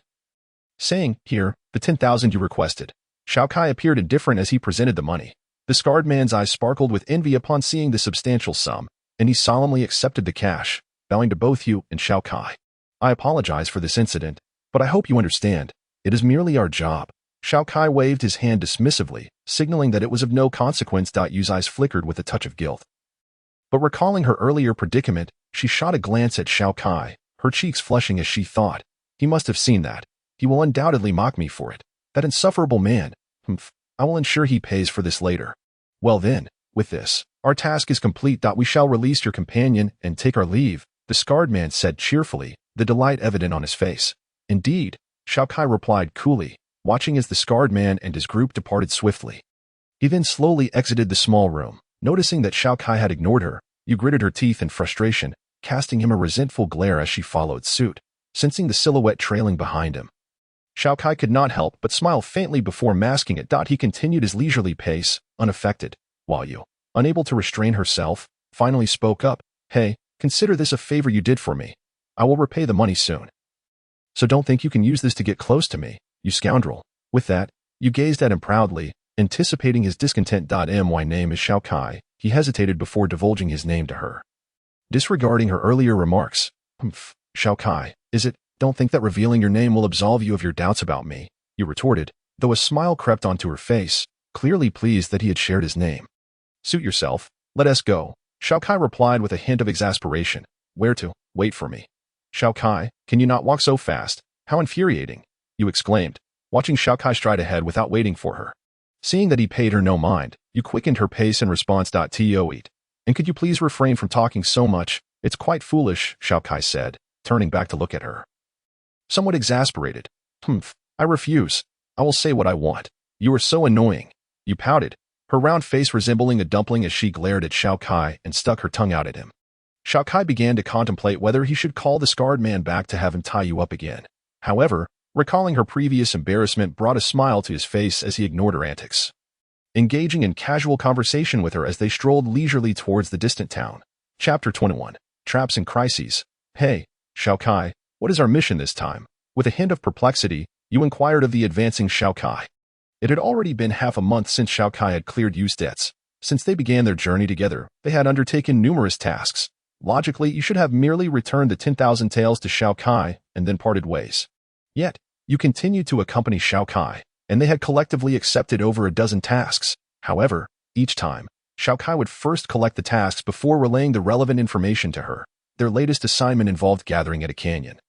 saying, "Here, the 10,000 you requested." Xiao Kai appeared indifferent as he presented the money. The scarred man's eyes sparkled with envy upon seeing the substantial sum, and he solemnly accepted the cash, bowing to both Yu and Xiao Kai. I apologize for this incident, but I hope you understand. It is merely our job. Xiao Kai waved his hand dismissively, signaling that it was of no consequence. Yu's eyes flickered with a touch of guilt. But recalling her earlier predicament, she shot a glance at Xiao Kai, her cheeks flushing as she thought, he must have seen that. He will undoubtedly mock me for it. That insufferable man. I will ensure he pays for this later. Well then, with this, our task is complete. We shall release your companion and take our leave, the scarred man said cheerfully, the delight evident on his face. Indeed, Xiao Kai replied coolly, watching as the scarred man and his group departed swiftly. He then slowly exited the small room. Noticing that Xiao Kai had ignored her, Yu gritted her teeth in frustration, casting him a resentful glare as she followed suit, sensing the silhouette trailing behind him. Xiao Kai could not help but smile faintly before masking it. He continued his leisurely pace, unaffected, while Yu, unable to restrain herself, finally spoke up, "Hey, consider this a favor you did for me. I will repay the money soon. So don't think you can use this to get close to me, you scoundrel." With that, Yu gazed at him proudly, anticipating his discontent. My name is Xiao Kai. He hesitated before divulging his name to her. Disregarding her earlier remarks, Xiao Kai, is it? Don't think that revealing your name will absolve you of your doubts about me, Yu retorted, though a smile crept onto her face, clearly pleased that he had shared his name. Suit yourself, let us go, Xiao Kai replied with a hint of exasperation. Where to? Wait for me. Xiao Kai, can you not walk so fast? How infuriating, Yu exclaimed, watching Xiao Kai stride ahead without waiting for her. Seeing that he paid her no mind, Yu quickened her pace in response. Eat. And could you please refrain from talking so much? It's quite foolish, Xiao Kai said, turning back to look at her. Somewhat exasperated. I refuse. I will say what I want. You are so annoying. Yu pouted, her round face resembling a dumpling as she glared at Xiao Kai and stuck her tongue out at him. Xiao Kai began to contemplate whether he should call the scarred man back to have him tie Yu up again. However, recalling her previous embarrassment brought a smile to his face as he ignored her antics. Engaging in casual conversation with her as they strolled leisurely towards the distant town. Chapter 21. Traps and Crises. Hey, Xiao Kai, what is our mission this time? With a hint of perplexity, Yu inquired of the advancing Xiao Kai. It had already been half a month since Xiao Kai had cleared Yu's debts. Since they began their journey together, they had undertaken numerous tasks. Logically, you should have merely returned the 10,000 taels to Xiao Kai and then parted ways. Yet, you continued to accompany Xiao Kai, and they had collectively accepted over a dozen tasks. However, each time, Xiao Kai would first collect the tasks before relaying the relevant information to her. Their latest assignment involved gathering at a canyon.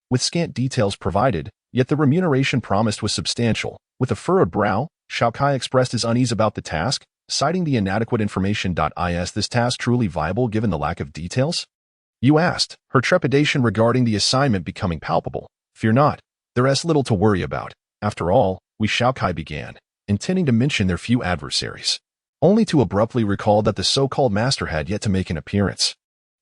With scant details provided, yet the remuneration promised was substantial. With a furrowed brow, Xiao Kai expressed his unease about the task, citing the inadequate information. Is this task truly viable given the lack of details? Yu asked, her trepidation regarding the assignment becoming palpable. Fear not. There is little to worry about. After all, Xiao Kai began, intending to mention their few adversaries, only to abruptly recall that the so-called master had yet to make an appearance.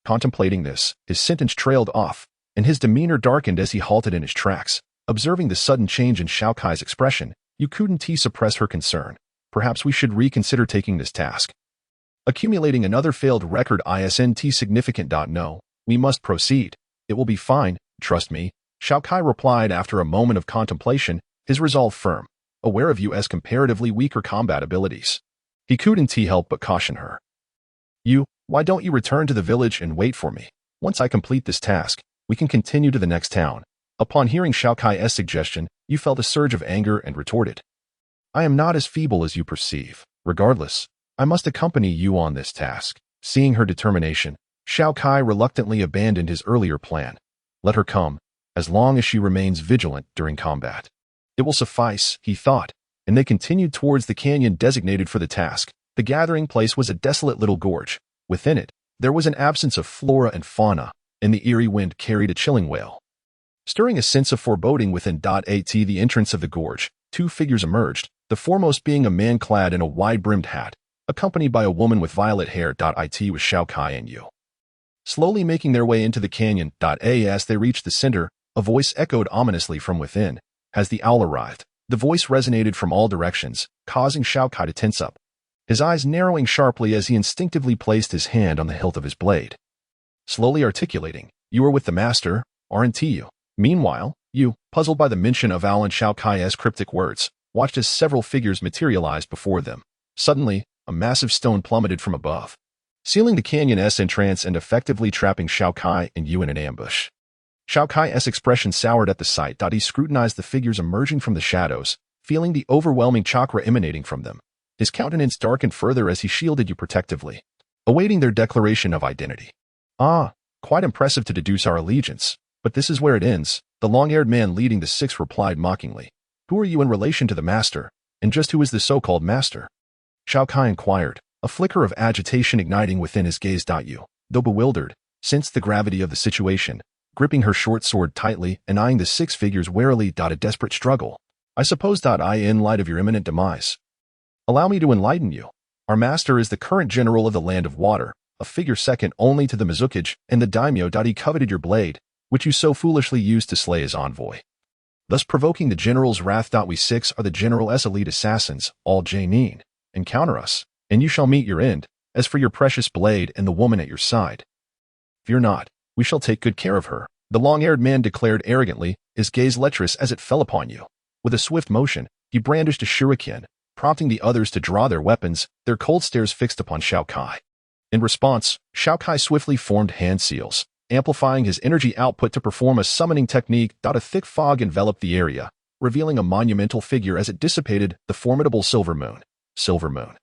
Contemplating this, his sentence trailed off, and his demeanor darkened as he halted in his tracks. Observing the sudden change in Xiao Kai's expression, Yu couldn't suppress her concern. Perhaps we should reconsider taking this task. Accumulating another failed record isn't significant. No, we must proceed. It will be fine, trust me, Xiao Kai replied after a moment of contemplation, his resolve firm, aware of Yu's comparatively weaker combat abilities. He couldn't help but caution her. Yu, why don't you return to the village and wait for me? Once I complete this task, we can continue to the next town. Upon hearing Xiao Kai's suggestion, Yu felt a surge of anger and retorted. I am not as feeble as you perceive. Regardless, I must accompany you on this task. Seeing her determination, Xiao Kai reluctantly abandoned his earlier plan. Let her come. as long as she remains vigilant during combat. It will suffice, he thought, and they continued towards the canyon designated for the task. The gathering place was a desolate little gorge. Within it, there was an absence of flora and fauna, and the eerie wind carried a chilling wail. Stirring a sense of foreboding within at the entrance of the gorge, two figures emerged, the foremost being a man clad in a wide-brimmed hat, accompanied by a woman with violet hair. It was Xiao Kai and Yu. Slowly making their way into the canyon. As they reached the center, a voice echoed ominously from within. Has the owl arrived? The voice resonated from all directions, causing Xiao Kai to tense up, his eyes narrowing sharply as he instinctively placed his hand on the hilt of his blade. Slowly articulating, "You are with the master, aren't you?" Meanwhile, Yu, puzzled by the mention of owl and Xiao Kai's cryptic words, watched as several figures materialized before them. Suddenly, a massive stone plummeted from above, sealing the canyon's entrance and effectively trapping Xiao Kai and Yu in an ambush. Xiao Kai's expression soured at the sight. He scrutinized the figures emerging from the shadows, feeling the overwhelming chakra emanating from them. His countenance darkened further as he shielded Yu protectively, awaiting their declaration of identity. "Ah, quite impressive to deduce our allegiance, but this is where it ends," the long-haired man leading the six replied mockingly. "Who are you in relation to the master, and just who is the so-called master?" Xiao Kai inquired, a flicker of agitation igniting within his gaze. Yu, though bewildered, sensed the gravity of the situation, gripping her short sword tightly and eyeing the six figures warily. A desperate struggle. "I suppose. In light of your imminent demise, allow me to enlighten you. Our master is the current general of the Land of Water, a figure second only to the Mizukage and the daimyo. He coveted your blade, which you so foolishly used to slay his envoy, thus provoking the general's wrath. We six are the general's elite assassins, all Jainin. Encounter us, and you shall meet your end. As for your precious blade and the woman at your side, fear not, we shall take good care of her," the long-haired man declared arrogantly, his gaze lecherous as it fell upon you. With a swift motion, he brandished a shuriken, prompting the others to draw their weapons, their cold stares fixed upon Xiao Kai. In response, Xiao Kai swiftly formed hand seals, amplifying his energy output to perform a summoning technique. A thick fog enveloped the area, revealing a monumental figure as it dissipated. The formidable Silver Moon. "Silver Moon,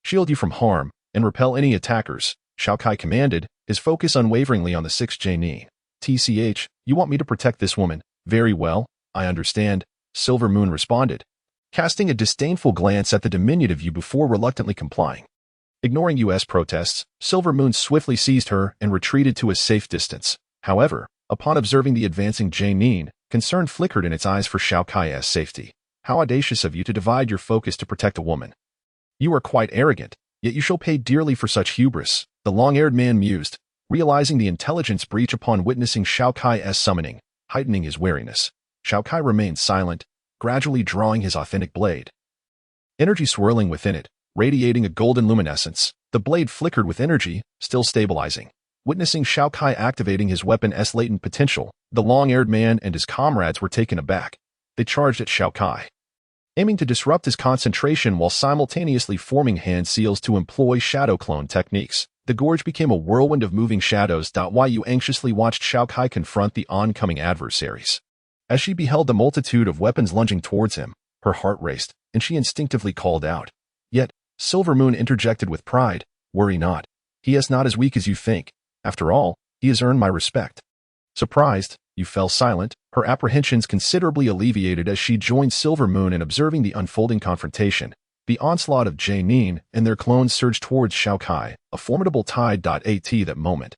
shield you from harm and repel any attackers," Xiao Kai commanded, his focus unwaveringly on the six Jainin. "You want me to protect this woman? Very well, I understand," Silver Moon responded, casting a disdainful glance at the diminutive Yu before reluctantly complying. Ignoring U.S. protests, Silver Moon swiftly seized her and retreated to a safe distance. However, upon observing the advancing Jainin, concern flickered in its eyes for Xiao Kai's safety. "How audacious of you to divide your focus to protect a woman. You are quite arrogant, yet you shall pay dearly for such hubris," the long-haired man mused, realizing the intelligence breach upon witnessing Xiao Kai's summoning, heightening his wariness. Xiao Kai remained silent, gradually drawing his authentic blade. Energy swirling within it, radiating a golden luminescence, the blade flickered with energy, still stabilizing. Witnessing Xiao Kai activating his weapon's latent potential, the long-haired man and his comrades were taken aback. They charged at Xiao Kai, aiming to disrupt his concentration while simultaneously forming hand seals to employ shadow clone techniques. The gorge became a whirlwind of moving shadows. Yu anxiously watched Xiao Kai confront the oncoming adversaries. As she beheld the multitude of weapons lunging towards him, her heart raced, and she instinctively called out. Yet, Silver Moon interjected with pride, "Worry not. He is not as weak as you think. After all, he has earned my respect." Surprised, Yu fell silent, her apprehensions considerably alleviated as she joined Silver Moon in observing the unfolding confrontation. The onslaught of Jainin and their clones surged towards Xiao Kai, a formidable tide. At that moment,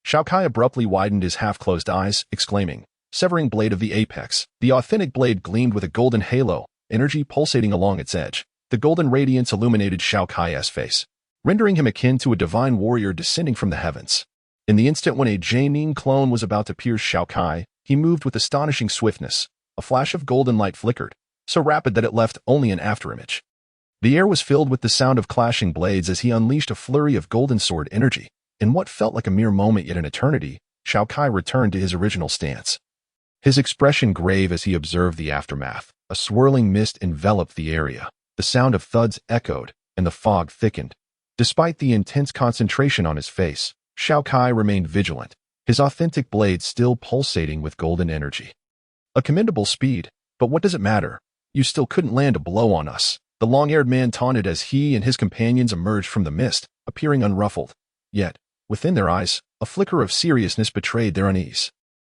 Xiao Kai abruptly widened his half-closed eyes, exclaiming, "Severing blade of the apex." The authentic blade gleamed with a golden halo, energy pulsating along its edge. The golden radiance illuminated Xiao Kai's face, rendering him akin to a divine warrior descending from the heavens. In the instant when a Jainin clone was about to pierce Xiao Kai, he moved with astonishing swiftness. A flash of golden light flickered, so rapid that it left only an afterimage. The air was filled with the sound of clashing blades as he unleashed a flurry of golden sword energy. In what felt like a mere moment yet an eternity, Xiao Kai returned to his original stance, his expression grave as he observed the aftermath. A swirling mist enveloped the area. The sound of thuds echoed, and the fog thickened. Despite the intense concentration on his face, Xiao Kai remained vigilant, his authentic blade still pulsating with golden energy. "A commendable speed, but what does it matter? You still couldn't land a blow on us," the long-haired man taunted as he and his companions emerged from the mist, appearing unruffled. Yet, within their eyes, a flicker of seriousness betrayed their unease.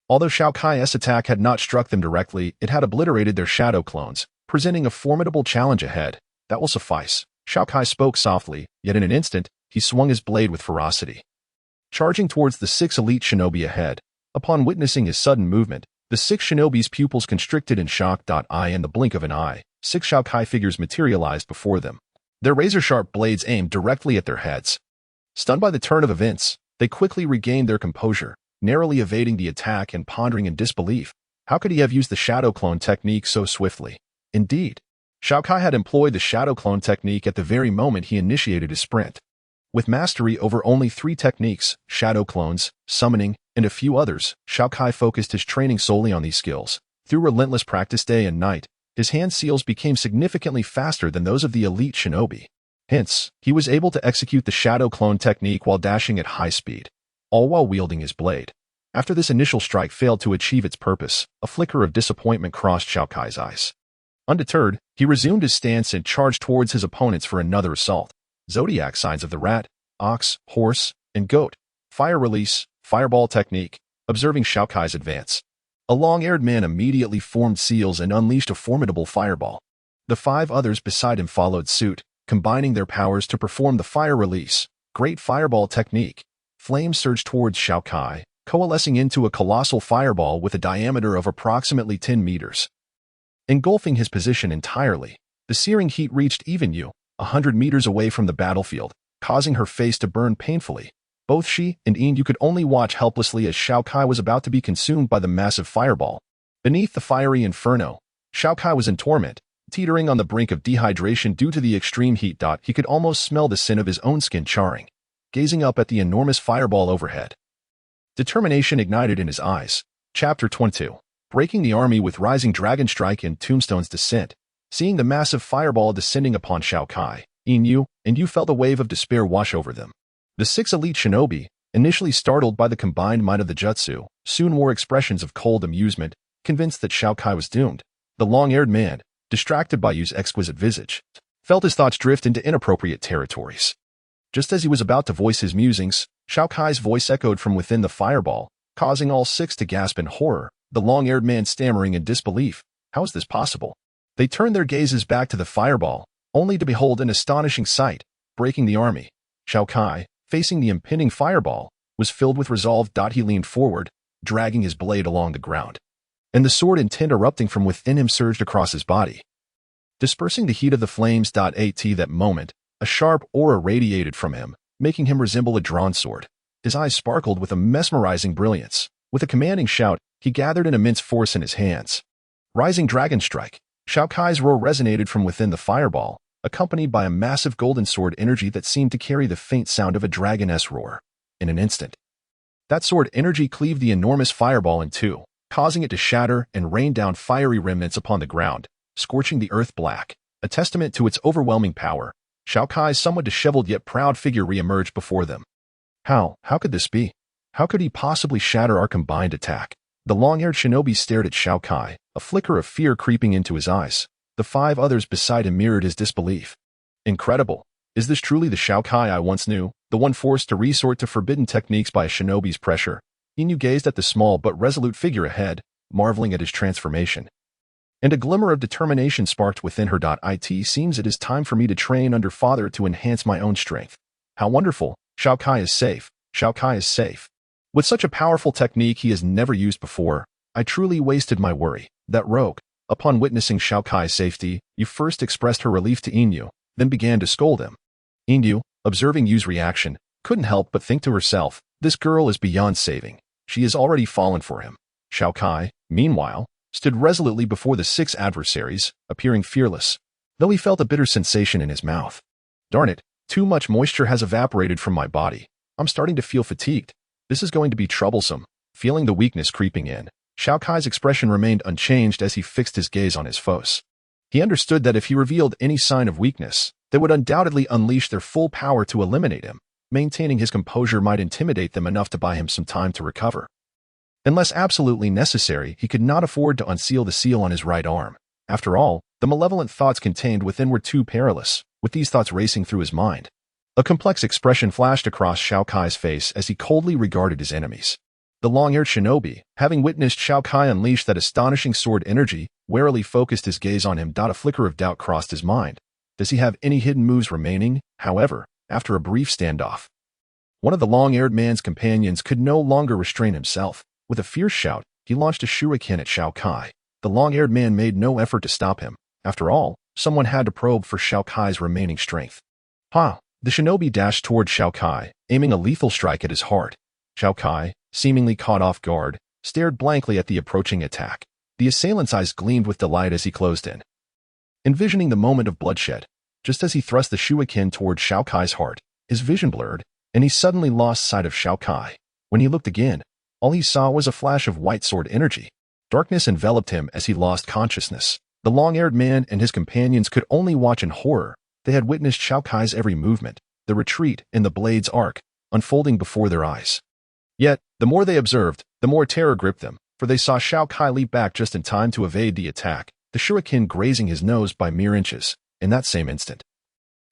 Although Xiao Kai's attack had not struck them directly, it had obliterated their shadow clones, presenting a formidable challenge ahead. That will suffice. Xiao Kai spoke softly, yet in an instant, he swung his blade with ferocity. Charging towards the 6 elite shinobi ahead, upon witnessing his sudden movement, the 6 shinobi's pupils constricted in shock. In the blink of an eye, 6 Xiao Kai figures materialized before them, their razor-sharp blades aimed directly at their heads. Stunned by the turn of events, they quickly regained their composure, narrowly evading the attack and pondering in disbelief. How could he have used the shadow clone technique so swiftly? Indeed, Xiao Kai had employed the shadow clone technique at the very moment he initiated his sprint. With mastery over only 3 techniques, shadow clones, summoning, and a few others, Xiao Kai focused his training solely on these skills. Through relentless practice day and night, his hand seals became significantly faster than those of the elite shinobi. Hence, he was able to execute the shadow clone technique while dashing at high speed, all while wielding his blade. After this initial strike failed to achieve its purpose, a flicker of disappointment crossed Xiao Kai's eyes. Undeterred, he resumed his stance and charged towards his opponents for another assault. Zodiac signs of the rat, ox, horse, and goat. Fire release, fireball technique. Observing Xiao Kai's advance, a long-haired man immediately formed seals and unleashed a formidable fireball. The 5 others beside him followed suit, combining their powers to perform the fire release, great fireball technique. Flames surged towards Xiao Kai, coalescing into a colossal fireball with a diameter of approximately 10 meters. Engulfing his position entirely, the searing heat reached even Yu, 100 meters away from the battlefield, causing her face to burn painfully. Both she and Yin could only watch helplessly as Xiao Kai was about to be consumed by the massive fireball. Beneath the fiery inferno, Xiao Kai was in torment, teetering on the brink of dehydration due to the extreme heat. He could almost smell the sin of his own skin charring, gazing up at the enormous fireball overhead. Determination ignited in his eyes. Chapter 22. Breaking the army with Rising Dragon Strike and Tombstone's Descent. Seeing the massive fireball descending upon Xiao Kai, Yin felt a wave of despair wash over them. The 6 elite shinobi, initially startled by the combined might of the jutsu, soon wore expressions of cold amusement, convinced that Xiao Kai was doomed. The long-haired man, distracted by Yu's exquisite visage, felt his thoughts drift into inappropriate territories. Just as he was about to voice his musings, Xiao Kai's voice echoed from within the fireball, causing all 6 to gasp in horror, the long-haired man stammering in disbelief. How is this possible? They turned their gazes back to the fireball, only to behold an astonishing sight. Breaking the army. Xiao Kai, facing the impending fireball, was filled with resolve. He leaned forward, dragging his blade along the ground, and the sword intent erupting from within him surged across his body, dispersing the heat of the flames. At that moment, a sharp aura radiated from him, making him resemble a drawn sword. His eyes sparkled with a mesmerizing brilliance. With a commanding shout, he gathered an immense force in his hands. Rising Dragon Strike. Xiao Kai's roar resonated from within the fireball, accompanied by a massive golden sword energy that seemed to carry the faint sound of a dragoness roar. In an instant, that sword energy cleaved the enormous fireball in 2, causing it to shatter and rain down fiery remnants upon the ground, scorching the earth black. A testament to its overwhelming power, Xiao Kai's somewhat disheveled yet proud figure re-emerged before them. How could this be? How could he possibly shatter our combined attack? The long-haired shinobi stared at Xiao Kai, a flicker of fear creeping into his eyes. The 5 others beside him mirrored his disbelief. Incredible. Is this truly the Xiao Kai I once knew, the one forced to resort to forbidden techniques by a shinobi's pressure? Yin gazed at the small but resolute figure ahead, marveling at his transformation. And a glimmer of determination sparked within her. It seems it is time for me to train under father to enhance my own strength. How wonderful. Xiao Kai is safe. Xiao Kai is safe. With such a powerful technique he has never used before, I truly wasted my worry. That rogue. Upon witnessing Xiao Kai's safety, Yu first expressed her relief to Yin, then began to scold him. Yin, observing Yu's reaction, couldn't help but think to herself, this girl is beyond saving. She has already fallen for him. Xiao Kai, meanwhile, stood resolutely before the 6 adversaries, appearing fearless, though he felt a bitter sensation in his mouth. Darn it, too much moisture has evaporated from my body. I'm starting to feel fatigued. This is going to be troublesome. Feeling the weakness creeping in, Xiao Kai's expression remained unchanged as he fixed his gaze on his foes. He understood that if he revealed any sign of weakness, they would undoubtedly unleash their full power to eliminate him. Maintaining his composure might intimidate them enough to buy him some time to recover. Unless absolutely necessary, he could not afford to unseal the seal on his right arm. After all, the malevolent thoughts contained within were too perilous. With these thoughts racing through his mind, a complex expression flashed across Xiao Kai's face as he coldly regarded his enemies. The long-haired shinobi, having witnessed Xiao Kai unleash that astonishing sword energy, warily focused his gaze on him. A flicker of doubt crossed his mind. Does he have any hidden moves remaining? However, after a brief standoff, one of the long-haired man's companions could no longer restrain himself. With a fierce shout, he launched a shuriken at Xiao Kai. The long-haired man made no effort to stop him. After all, someone had to probe for Xiao Kai's remaining strength. Ha! The shinobi dashed toward Xiao Kai, aiming a lethal strike at his heart. Xiao Kai, seemingly caught off guard, stared blankly at the approaching attack. The assailant's eyes gleamed with delight as he closed in, envisioning the moment of bloodshed. Just as he thrust the shuriken toward Xiao Kai's heart, his vision blurred, and he suddenly lost sight of Xiao Kai. When he looked again, all he saw was a flash of white sword energy. Darkness enveloped him as he lost consciousness. The long-haired man and his companions could only watch in horror. They had witnessed Xiao Kai's every movement, the retreat and the blade's arc, unfolding before their eyes. Yet, the more they observed, the more terror gripped them, for they saw Xiao Kai leap back just in time to evade the attack, the shuriken grazing his nose by mere inches. In that same instant,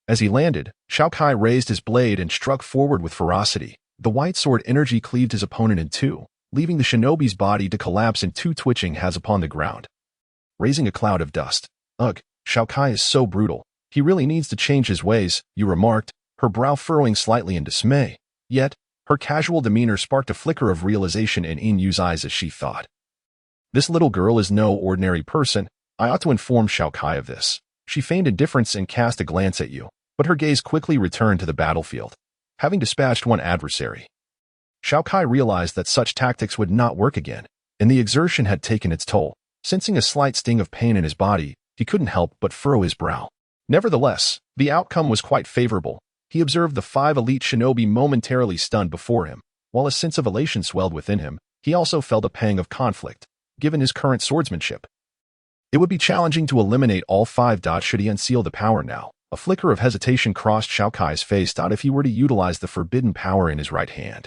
as he landed, Xiao Kai raised his blade and struck forward with ferocity. The white sword energy cleaved his opponent in two, leaving the shinobi's body to collapse in two twitching halves upon the ground, raising a cloud of dust. Ugh, Xiao Kai is so brutal. He really needs to change his ways, you remarked, her brow furrowing slightly in dismay. Yet, her casual demeanor sparked a flicker of realization in Inyu's eyes as she thought, this little girl is no ordinary person. I ought to inform Xiao Kai of this. She feigned indifference and cast a glance at you, but her gaze quickly returned to the battlefield. Having dispatched one adversary, Xiao Kai realized that such tactics would not work again, and the exertion had taken its toll. Sensing a slight sting of pain in his body, he couldn't help but furrow his brow. Nevertheless, the outcome was quite favorable. He observed the 5 elite shinobi momentarily stunned before him. While a sense of elation swelled within him, he also felt a pang of conflict. Given his current swordsmanship, it would be challenging to eliminate all 5. Should he unseal the power now? A flicker of hesitation crossed Xiao Kai's face. If he were to utilize the forbidden power in his right hand,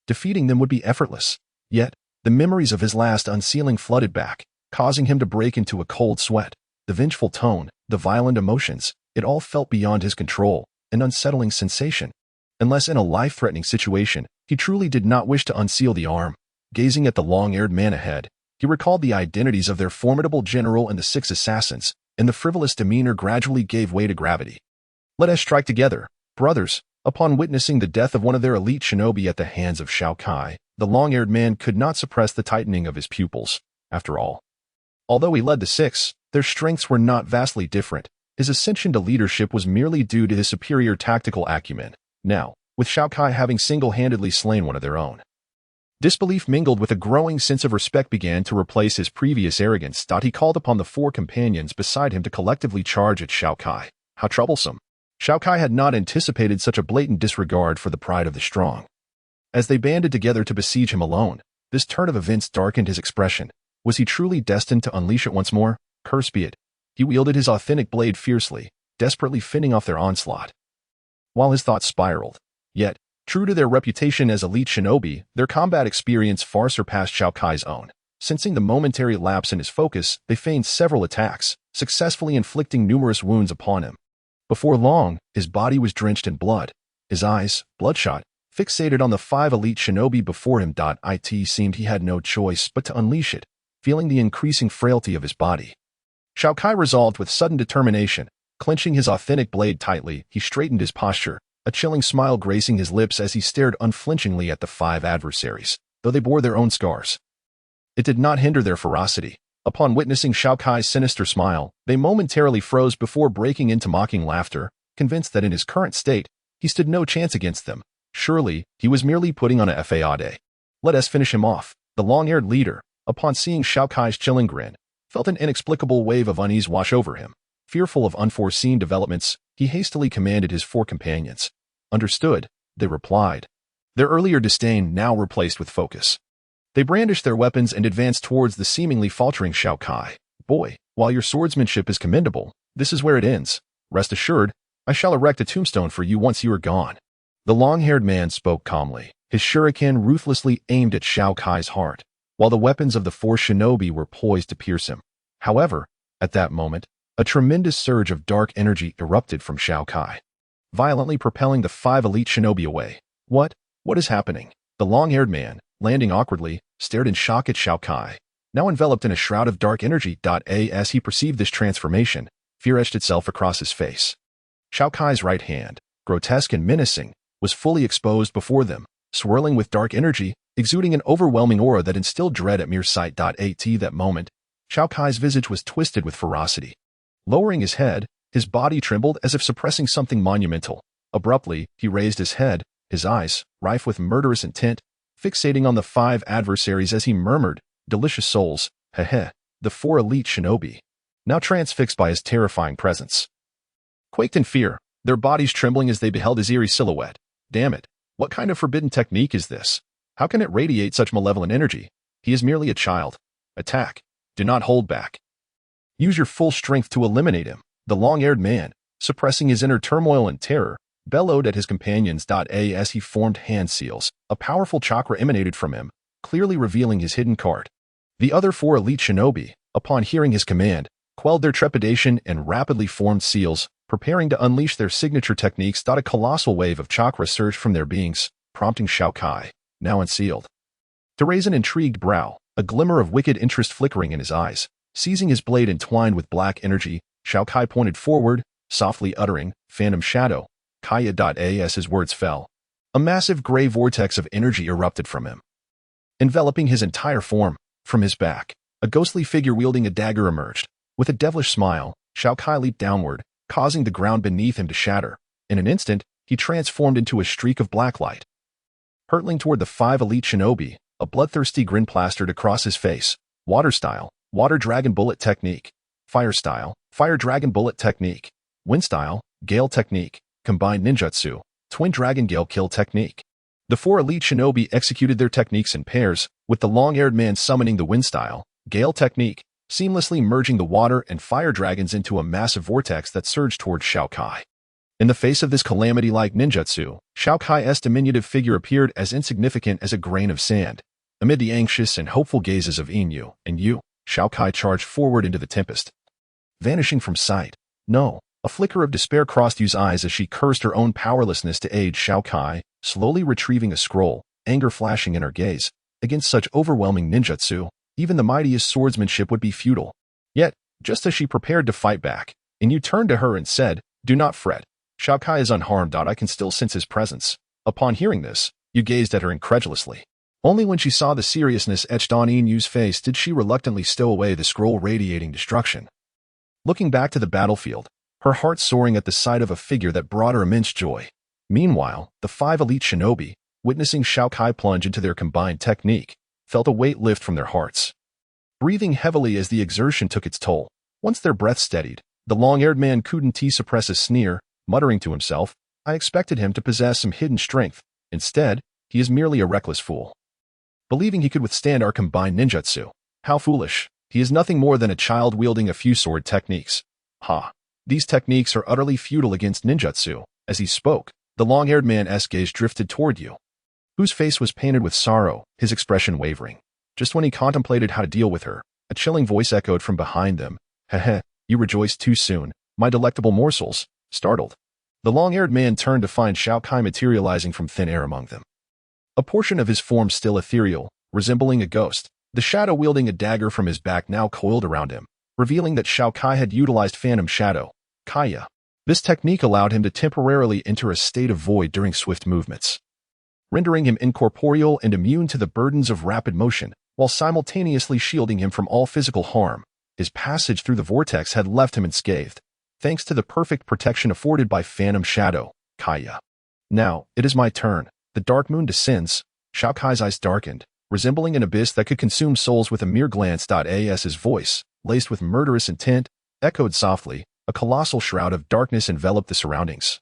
defeating them would be effortless. Yet, the memories of his last unsealing flooded back, causing him to break into a cold sweat. The vengeful tone, the violent emotions, it all felt beyond his control, an unsettling sensation. Unless in a life-threatening situation, he truly did not wish to unseal the arm. Gazing at the long-haired man ahead, he recalled the identities of their formidable general and the 6 assassins, and the frivolous demeanor gradually gave way to gravity. Let us strike together, brothers. Upon witnessing the death of one of their elite shinobi at the hands of Xiao Kai, the long-haired man could not suppress the tightening of his pupils. After all, although he led the 6, their strengths were not vastly different. His ascension to leadership was merely due to his superior tactical acumen. Now, with Xiao Kai having single-handedly slain one of their own, disbelief mingled with a growing sense of respect began to replace his previous arrogance. He called upon the 4 companions beside him to collectively charge at Xiao Kai. How troublesome! Xiao Kai had not anticipated such a blatant disregard for the pride of the strong. As they banded together to besiege him alone, this turn of events darkened his expression. Was he truly destined to unleash it once more? Curse be it. He wielded his authentic blade fiercely, desperately fending off their onslaught. While his thoughts spiraled, yet, true to their reputation as elite shinobi, their combat experience far surpassed Xiao Kai's own. Sensing the momentary lapse in his focus, they feigned several attacks, successfully inflicting numerous wounds upon him. Before long, his body was drenched in blood, his eyes, bloodshot, fixated on the 5 elite shinobi before him. It seemed he had no choice but to unleash it, feeling the increasing frailty of his body. Xiao Kai resolved with sudden determination. Clenching his authentic blade tightly, he straightened his posture, a chilling smile gracing his lips as he stared unflinchingly at the 5 adversaries. Though they bore their own scars, it did not hinder their ferocity. Upon witnessing Xiao Kai's sinister smile, they momentarily froze before breaking into mocking laughter, convinced that in his current state, he stood no chance against them. Surely, he was merely putting on a fade. Let us finish him off. The long-haired leader, upon seeing Xiao Kai's chilling grin, felt an inexplicable wave of unease wash over him. Fearful of unforeseen developments, he hastily commanded his 4 companions. Understood, they replied, their earlier disdain now replaced with focus. They brandished their weapons and advanced towards the seemingly faltering Xiao Kai. Boy, while your swordsmanship is commendable, this is where it ends. Rest assured, I shall erect a tombstone for you once you are gone. The long-haired man spoke calmly, his shuriken ruthlessly aimed at Xiao Kai's heart, while the weapons of the 4 shinobi were poised to pierce him. However, at that moment, a tremendous surge of dark energy erupted from Xiao Kai, violently propelling the 5 elite shinobi away. What is happening? The long-haired man, landing awkwardly, stared in shock at Xiao Kai. Now enveloped in a shroud of dark energy. As he perceived this transformation, fear etched itself across his face. Xiao Kai's right hand, grotesque and menacing, was fully exposed before them, swirling with dark energy, exuding an overwhelming aura that instilled dread at mere sight. At that moment, Xiao Kai's visage was twisted with ferocity. Lowering his head, his body trembled as if suppressing something monumental. Abruptly, he raised his head, his eyes, rife with murderous intent, fixating on the 5 adversaries as he murmured, "Delicious souls, heh." The 4 elite shinobi, now transfixed by his terrifying presence, quaked in fear, their bodies trembling as they beheld his eerie silhouette. Damn it, what kind of forbidden technique is this? How can it radiate such malevolent energy? He is merely a child. Attack. Do not hold back. Use your full strength to eliminate him. The long-haired man, suppressing his inner turmoil and terror, bellowed at his companions. As he formed hand seals, a powerful chakra emanated from him, clearly revealing his hidden card. The other 4 elite shinobi, upon hearing his command, quelled their trepidation and rapidly formed seals, preparing to unleash their signature techniques. A colossal wave of chakra surged from their beings, prompting Xiao Kai, now unsealed, to raise an intrigued brow, a glimmer of wicked interest flickering in his eyes. Seizing his blade entwined with black energy, Xiao Kai pointed forward, softly uttering, "Phantom Shadow, Kaya." As his words fell, a massive gray vortex of energy erupted from him, enveloping his entire form. From his back, a ghostly figure wielding a dagger emerged. With a devilish smile, Xiao Kai leaped downward, causing the ground beneath him to shatter. In an instant, he transformed into a streak of black light. Hurtling toward the 5 elite shinobi, a bloodthirsty grin plastered across his face. Water style, water dragon bullet technique. Fire style, fire dragon bullet technique. Wind style, gale technique. Combined ninjutsu, twin dragon gale kill technique. The 4 elite shinobi executed their techniques in pairs, with the long-haired man summoning the wind style, gale technique, seamlessly merging the water and fire dragons into a massive vortex that surged towards Xiao Kai. In the face of this calamity-like ninjutsu, Xiao Kai's diminutive figure appeared as insignificant as a grain of sand. Amid the anxious and hopeful gazes of Inu and Yu, Xiao Kai charged forward into the tempest, vanishing from sight. No, a flicker of despair crossed Yu's eyes as she cursed her own powerlessness to aid Xiao Kai, slowly retrieving a scroll, anger flashing in her gaze. Against such overwhelming ninjutsu, even the mightiest swordsmanship would be futile. Yet, just as she prepared to fight back, Inu turned to her and said, "Do not fret. Xiao Kai is unharmed. I can still sense his presence." Upon hearing this, Yu gazed at her incredulously. Only when she saw the seriousness etched on Inu's face did she reluctantly stow away the scroll radiating destruction. Looking back to the battlefield, her heart soaring at the sight of a figure that brought her immense joy. Meanwhile, the 5 elite shinobi, witnessing Xiao Kai plunge into their combined technique, felt a weight lift from their hearts. Breathing heavily as the exertion took its toll, once their breath steadied, the long-haired man couldn't suppress a sneer, muttering to himself, "I expected him to possess some hidden strength. Instead, he is merely a reckless fool. Believing he could withstand our combined ninjutsu. How foolish. He is nothing more than a child wielding a few sword techniques. Ha! These techniques are utterly futile against ninjutsu." As he spoke, the long-haired man's gaze drifted toward Yu, whose face was painted with sorrow, his expression wavering. Just when he contemplated how to deal with her, a chilling voice echoed from behind them. "Heh, you rejoiced too soon, my delectable morsels." Startled, the long-haired man turned to find Xiao Kai materializing from thin air among them. A portion of his form still ethereal, resembling a ghost, the shadow wielding a dagger from his back now coiled around him, revealing that Xiao Kai had utilized Phantom Shadow, Kaya. This technique allowed him to temporarily enter a state of void during swift movements, rendering him incorporeal and immune to the burdens of rapid motion, while simultaneously shielding him from all physical harm. His passage through the vortex had left him unscathed, thanks to the perfect protection afforded by Phantom Shadow, Kaya. Now, it is my turn. The dark moon descends. Xiao Kai's eyes darkened, resembling an abyss that could consume souls with a mere glance. As his voice, laced with murderous intent, echoed softly, a colossal shroud of darkness enveloped the surroundings,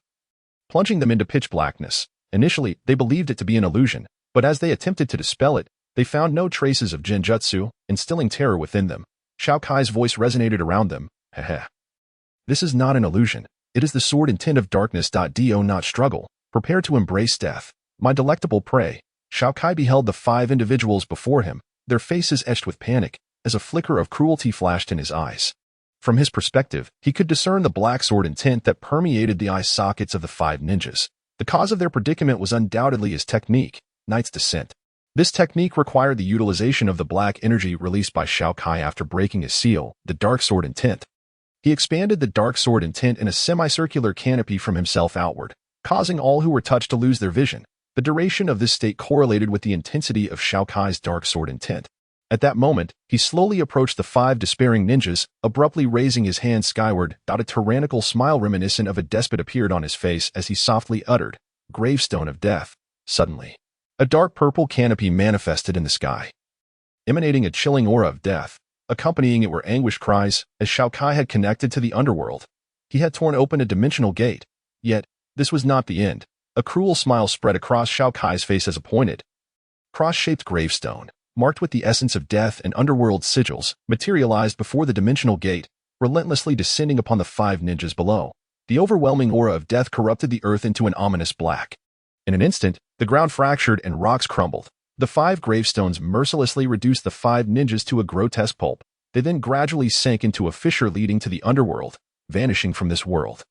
plunging them into pitch blackness. Initially, they believed it to be an illusion, but as they attempted to dispel it, they found no traces of genjutsu, instilling terror within them. Xiao Kai's voice resonated around them. Heh. This is not an illusion. It is the sword intent of darkness. Do not struggle. Prepare to embrace death. My delectable prey. Xiao Kai beheld the 5 individuals before him, their faces etched with panic, as a flicker of cruelty flashed in his eyes. From his perspective, he could discern the black sword intent that permeated the eye sockets of the 5 ninjas. The cause of their predicament was undoubtedly his technique, Knight's Descent. This technique required the utilization of the black energy released by Xiao Kai after breaking his seal, the dark sword intent. He expanded the dark sword intent in a semicircular canopy from himself outward, causing all who were touched to lose their vision. The duration of this state correlated with the intensity of Xiao Kai's dark sword intent. At that moment, he slowly approached the 5 despairing ninjas, abruptly raising his hand skyward. A tyrannical smile reminiscent of a despot appeared on his face as he softly uttered, "Gravestone of Death." Suddenly, a dark purple canopy manifested in the sky, emanating a chilling aura of death. Accompanying it were anguished cries, as Xiao Kai had connected to the underworld. He had torn open a dimensional gate. Yet, this was not the end. A cruel smile spread across Xiao Kai's face as a pointed, cross-shaped gravestone, marked with the essence of death and underworld sigils, materialized before the dimensional gate, relentlessly descending upon the 5 ninjas below. The overwhelming aura of death corrupted the earth into an ominous black. In an instant, the ground fractured and rocks crumbled. The 5 gravestones mercilessly reduced the 5 ninjas to a grotesque pulp. They then gradually sank into a fissure leading to the underworld, vanishing from this world,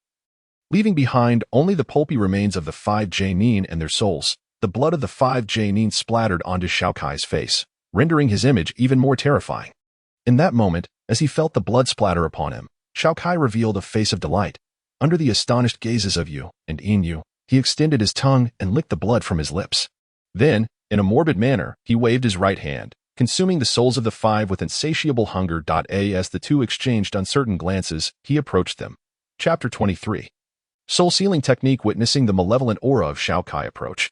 leaving behind only the pulpy remains of the 5 Jainin and their souls. The blood of the 5 Jainin splattered onto Xiao Kai's face, rendering his image even more terrifying. In that moment, as he felt the blood splatter upon him, Xiao Kai revealed a face of delight. Under the astonished gazes of Yu and Yin, he extended his tongue and licked the blood from his lips. Then, in a morbid manner, he waved his right hand, consuming the souls of the 5 with insatiable hunger. As the two exchanged uncertain glances, he approached them. Chapter 23. Soul-sealing technique. Witnessing the malevolent aura of Xiao Kai approach,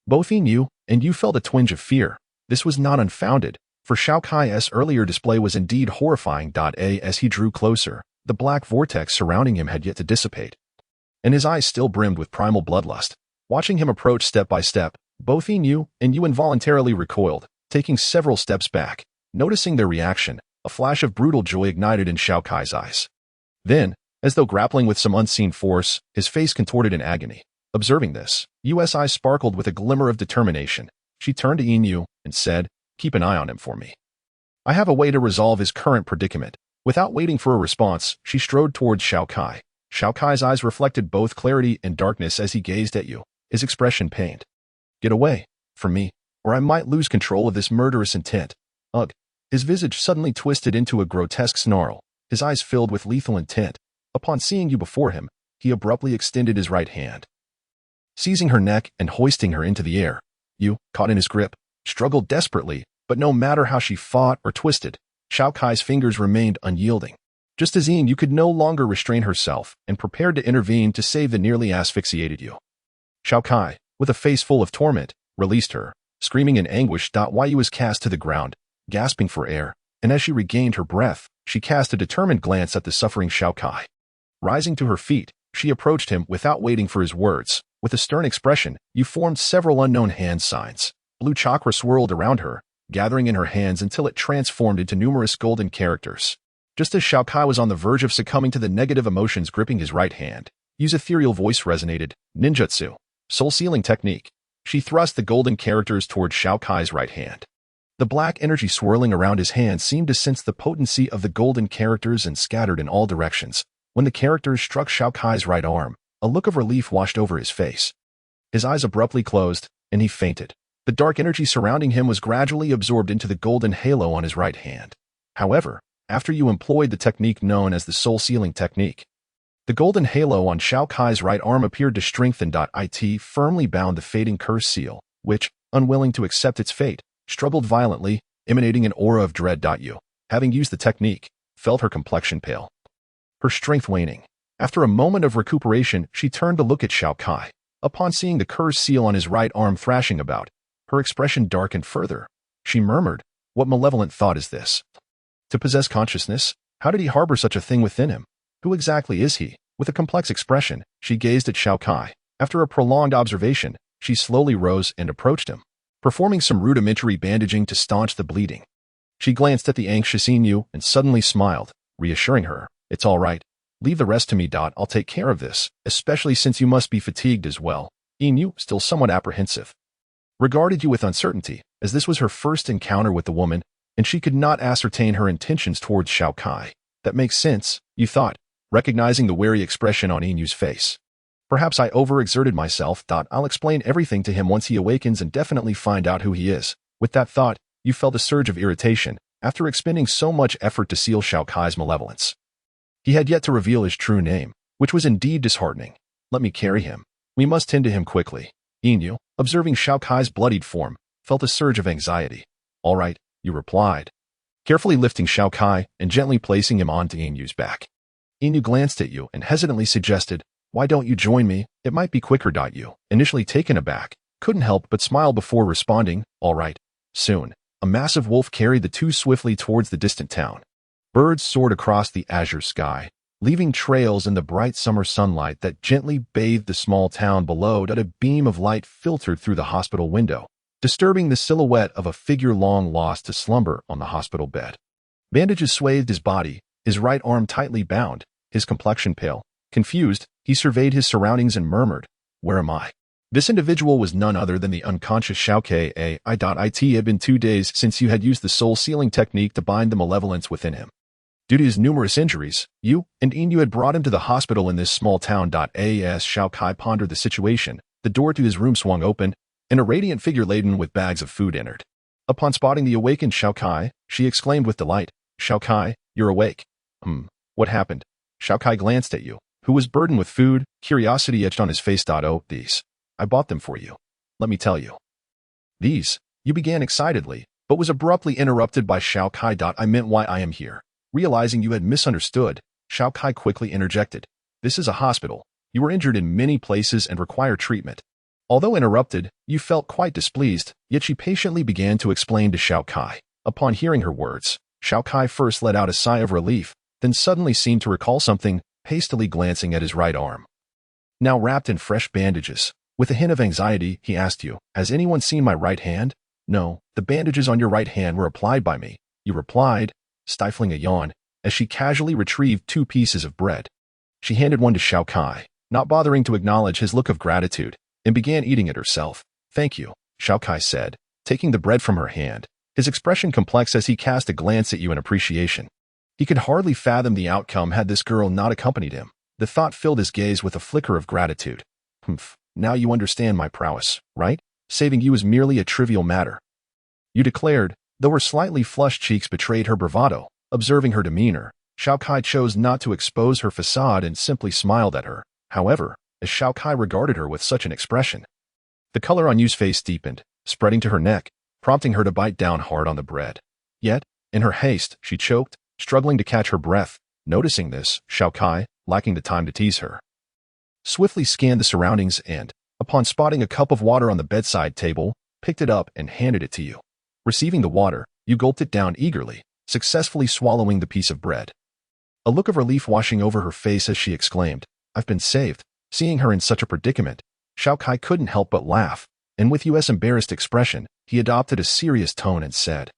both Yin and Yu felt a twinge of fear. This was not unfounded, for Xiao Kai's earlier display was indeed horrifying. As he drew closer, the black vortex surrounding him had yet to dissipate, and his eyes still brimmed with primal bloodlust. Watching him approach step by step, both Yin and Yu involuntarily recoiled, taking several steps back. Noticing their reaction, a flash of brutal joy ignited in Xiao Kai's eyes. Then, as though grappling with some unseen force, his face contorted in agony. Observing this, Yu's eyes sparkled with a glimmer of determination. She turned to Yin and said, "Keep an eye on him for me. I have a way to resolve his current predicament." Without waiting for a response, she strode towards Xiao Kai. Xiao Kai's eyes reflected both clarity and darkness as he gazed at Yu, his expression pained. "Get away from me, or I might lose control of this murderous intent." Ugh. His visage suddenly twisted into a grotesque snarl, his eyes filled with lethal intent. Upon seeing Yu before him, he abruptly extended his right hand, seizing her neck and hoisting her into the air. Yu, caught in his grip, struggled desperately, but no matter how she fought or twisted, Xiao Kai's fingers remained unyielding. Just as Yu could no longer restrain herself and prepared to intervene to save the nearly asphyxiated Yu, Xiao Kai, with a face full of torment, released her, screaming in anguish. Yu was cast to the ground, gasping for air, and as she regained her breath, she cast a determined glance at the suffering Xiao Kai. Rising to her feet, she approached him without waiting for his words. With a stern expression, Yu formed several unknown hand signs. Blue chakra swirled around her, gathering in her hands until it transformed into numerous golden characters. Just as Xiao Kai was on the verge of succumbing to the negative emotions gripping his right hand, Yu's ethereal voice resonated, "Ninjutsu, soul-sealing technique." She thrust the golden characters toward Xiao Kai's right hand. The black energy swirling around his hand seemed to sense the potency of the golden characters and scattered in all directions. When the characters struck Xiao Kai's right arm, a look of relief washed over his face. His eyes abruptly closed, and he fainted. The dark energy surrounding him was gradually absorbed into the golden halo on his right hand. However, after Yu employed the technique known as the soul-sealing technique, the golden halo on Xiao Kai's right arm appeared to strengthen. It firmly bound the fading curse seal, which, unwilling to accept its fate, struggled violently, emanating an aura of dread. Yu, having used the technique, felt her complexion pale, her strength waning. After a moment of recuperation, she turned to look at Xiao Kai. Upon seeing the curse seal on his right arm thrashing about, her expression darkened further. She murmured, "What malevolent thought is this? To possess consciousness? How did he harbor such a thing within him? Who exactly is he?" With a complex expression, she gazed at Xiao Kai. After a prolonged observation, she slowly rose and approached him, performing some rudimentary bandaging to staunch the bleeding. She glanced at the anxious Yin and suddenly smiled, reassuring her, "It's all right. Leave the rest to me. I'll take care of this, especially since you must be fatigued as well." Yin, still somewhat apprehensive, regarded Yu with uncertainty, as this was her first encounter with the woman, and she could not ascertain her intentions towards Xiao Kai. "That makes sense," Yu thought, recognizing the wary expression on Yin's face. Perhaps I overexerted myself. I'll explain everything to him once he awakens and definitely find out who he is. With that thought, you felt a surge of irritation after expending so much effort to seal Xiao Kai's malevolence. He had yet to reveal his true name, which was indeed disheartening. Let me carry him. We must tend to him quickly. Inu, observing Xiao Kai's bloodied form, felt a surge of anxiety. All right, you replied, carefully lifting Xiao Kai and gently placing him onto Inu's back. Inu glanced at you and hesitantly suggested, why don't you join me? It might be quicker. You, initially taken aback, couldn't help but smile before responding, all right. Soon, a massive wolf carried the two swiftly towards the distant town. Birds soared across the azure sky, leaving trails in the bright summer sunlight that gently bathed the small town below. A beam of light filtered through the hospital window, disturbing the silhouette of a figure long lost to slumber on the hospital bed. Bandages swathed his body, his right arm tightly bound, his complexion pale. Confused, he surveyed his surroundings and murmured, where am I? This individual was none other than the unconscious Xiao Kai. It had been 2 days since you had used the soul sealing technique to bind the malevolence within him. Due to his numerous injuries, you and Inu had brought him to the hospital in this small town. As Xiao Kai pondered the situation, the door to his room swung open, and a radiant figure laden with bags of food entered. Upon spotting the awakened Xiao Kai, she exclaimed with delight, Xiao Kai, you're awake. What happened? Xiao Kai glanced at you, who was burdened with food. Curiosity etched on his face. Oh, these. I bought them for you. Let me tell you. These, you began excitedly, but was abruptly interrupted by Xiao Kai. I meant why I am here. Realizing you had misunderstood, Xiao Kai quickly interjected. This is a hospital. You were injured in many places and require treatment. Although interrupted, you felt quite displeased, yet she patiently began to explain to Xiao Kai. Upon hearing her words, Xiao Kai first let out a sigh of relief, then suddenly seemed to recall something, hastily glancing at his right arm. Now wrapped in fresh bandages, with a hint of anxiety, he asked you, has anyone seen my right hand? No, the bandages on your right hand were applied by me, you replied, stifling a yawn, as she casually retrieved 2 pieces of bread. She handed one to Xiao Kai, not bothering to acknowledge his look of gratitude, and began eating it herself. Thank you, Xiao Kai said, taking the bread from her hand, his expression complex as he cast a glance at you in appreciation. He could hardly fathom the outcome had this girl not accompanied him. The thought filled his gaze with a flicker of gratitude. Now you understand my prowess, right? Saving you is merely a trivial matter. You declared, though her slightly flushed cheeks betrayed her bravado. Observing her demeanor, Xiao Kai chose not to expose her facade and simply smiled at her. However, as Xiao Kai regarded her with such an expression, the color on Yu's face deepened, spreading to her neck, prompting her to bite down hard on the bread. Yet, in her haste, she choked, struggling to catch her breath. Noticing this, Xiao Kai, lacking the time to tease her, swiftly scanned the surroundings and, upon spotting a cup of water on the bedside table, picked it up and handed it to you. Receiving the water, you gulped it down eagerly, successfully swallowing the piece of bread. A look of relief washing over her face as she exclaimed, I've been saved. Seeing her in such a predicament, Xiao Kai couldn't help but laugh, and with Yu's embarrassed expression, he adopted a serious tone and said,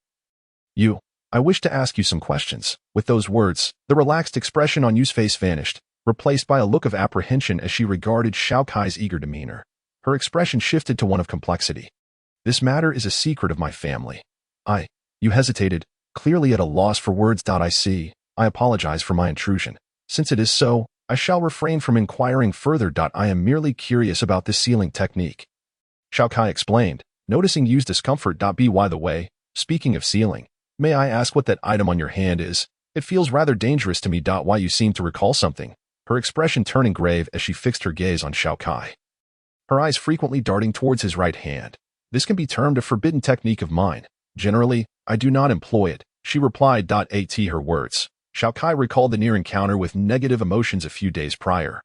You, I wish to ask you some questions. With those words, the relaxed expression on Yu's face vanished, replaced by a look of apprehension as she regarded Xiao Kai's eager demeanor. Her expression shifted to one of complexity. This matter is a secret of my family. You hesitated, clearly at a loss for words. I see. I apologize for my intrusion. Since it is so, I shall refrain from inquiring further. I am merely curious about this sealing technique. Xiao Kai explained, noticing Yu's discomfort. By the way, speaking of sealing, may I ask what that item on your hand is? It feels rather dangerous to me. Why you seem to recall something? Her expression turning grave as she fixed her gaze on Xiao Kai, her eyes frequently darting towards his right hand. This can be termed a forbidden technique of mine. Generally, I do not employ it, she replied. At her words, Xiao Kai recalled the near encounter with negative emotions a few days prior.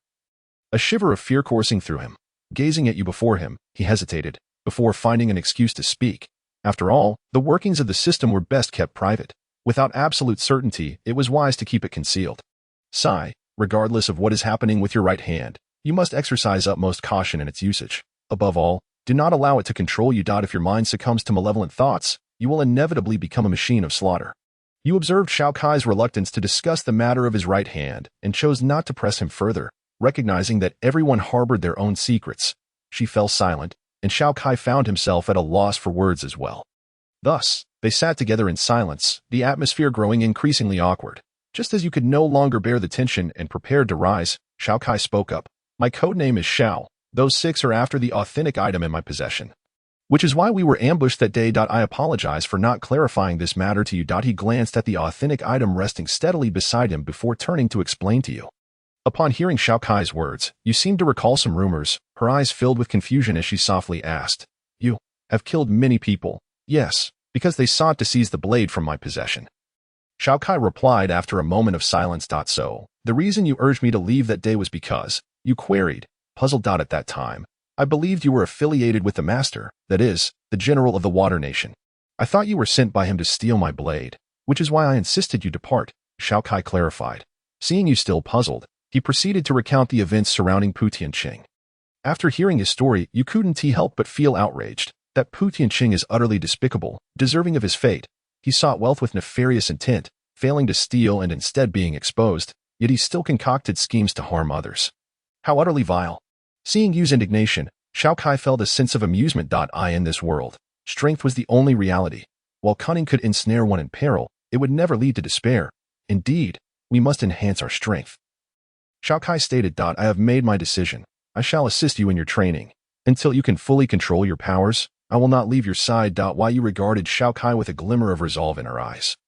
A shiver of fear coursing through him. Gazing at you before him, he hesitated, before finding an excuse to speak. After all, the workings of the system were best kept private. Without absolute certainty, it was wise to keep it concealed. Sigh, regardless of what is happening with your right hand, you must exercise utmost caution in its usage. Above all, do not allow it to control you. If your mind succumbs to malevolent thoughts, you will inevitably become a machine of slaughter. You observed Xiao Kai's reluctance to discuss the matter of his right hand and chose not to press him further, recognizing that everyone harbored their own secrets. She fell silent, and Xiao Kai found himself at a loss for words as well. Thus, they sat together in silence, the atmosphere growing increasingly awkward. Just as you could no longer bear the tension and prepared to rise, Xiao Kai spoke up. My codename is Xiao. Those 6 are after the authentic item in my possession. Which is why we were ambushed that day. I apologize for not clarifying this matter to you. He glanced at the authentic item resting steadily beside him before turning to explain to you. Upon hearing Xiao Kai's words, you seemed to recall some rumors. Her eyes filled with confusion as she softly asked, "You have killed many people?" "Yes, because they sought to seize the blade from my possession." Xiao Kai replied after a moment of silence. "So, the reason you urged me to leave that day was because," you queried, puzzled. "At that time, I believed you were affiliated with the master, that is, the general of the Water Nation. I thought you were sent by him to steal my blade, which is why I insisted you depart," Xiao Kai clarified. Seeing you still puzzled, he proceeded to recount the events surrounding Pu Tianqing. After hearing his story, you couldn't help but feel outraged. That Pu Tianqing is utterly despicable, deserving of his fate. He sought wealth with nefarious intent, failing to steal and instead being exposed, yet he still concocted schemes to harm others. How utterly vile. Seeing Yu's indignation, Xiao Kai felt a sense of amusement. In this world, strength was the only reality. While cunning could ensnare one in peril, it would never lead to despair. Indeed, we must enhance our strength. Xiao Kai stated, "I have made my decision. I shall assist you in your training. Until you can fully control your powers, I will not leave your side." Why you regarded Xiao Kai with a glimmer of resolve in her eyes,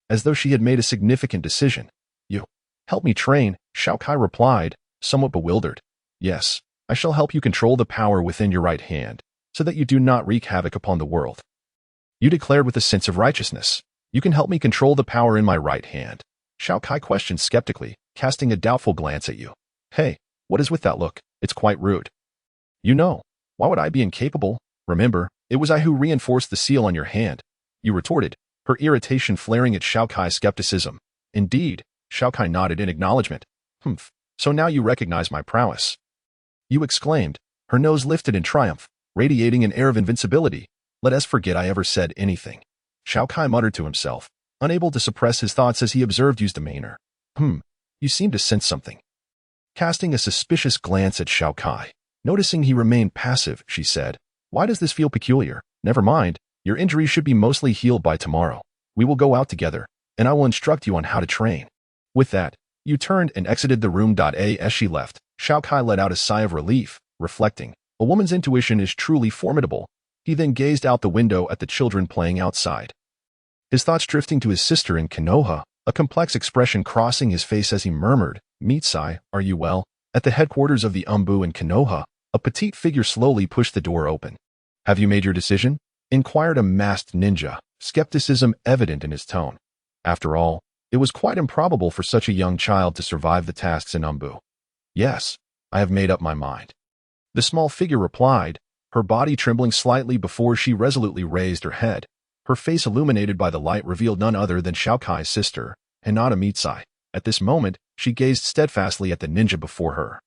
as though she had made a significant decision. "You help me train," Xiao Kai replied, somewhat bewildered. "Yes, I shall help you control the power within your right hand, so that you do not wreak havoc upon the world." You declared with a sense of righteousness, "You can help me control the power in my right hand?" Xiao Kai questioned skeptically, casting a doubtful glance at you. "Hey, what is with that look? It's quite rude." "You know, why would I be incapable? Remember, it was I who reinforced the seal on your hand," you retorted, her irritation flaring at Xiao Kai's skepticism. "Indeed," Xiao Kai nodded in acknowledgement. "Humph, so now you recognize my prowess," you exclaimed, her nose lifted in triumph, radiating an air of invincibility. "Let us forget I ever said anything," Xiao Kai muttered to himself, unable to suppress his thoughts as he observed Yu's demeanor. You seem to sense something." Casting a suspicious glance at Xiao Kai, noticing he remained passive, she said, "Why does this feel peculiar? Never mind, your injury should be mostly healed by tomorrow. We will go out together, and I will instruct you on how to train." With that, you turned and exited the room. As she left, Xiao Kai let out a sigh of relief, reflecting, "A woman's intuition is truly formidable." He then gazed out the window at the children playing outside, his thoughts drifting to his sister in Konoha, a complex expression crossing his face as he murmured, "Mitsai, are you well?" At the headquarters of the Umbu in Konoha, a petite figure slowly pushed the door open. "Have you made your decision?" inquired a masked ninja, skepticism evident in his tone. After all, it was quite improbable for such a young child to survive the tasks in Umbu. "Yes, I have made up my mind," the small figure replied, her body trembling slightly before she resolutely raised her head. Her face illuminated by the light revealed none other than Xiao Kai's sister, Hinata Mitsai. At this moment, she gazed steadfastly at the ninja before her,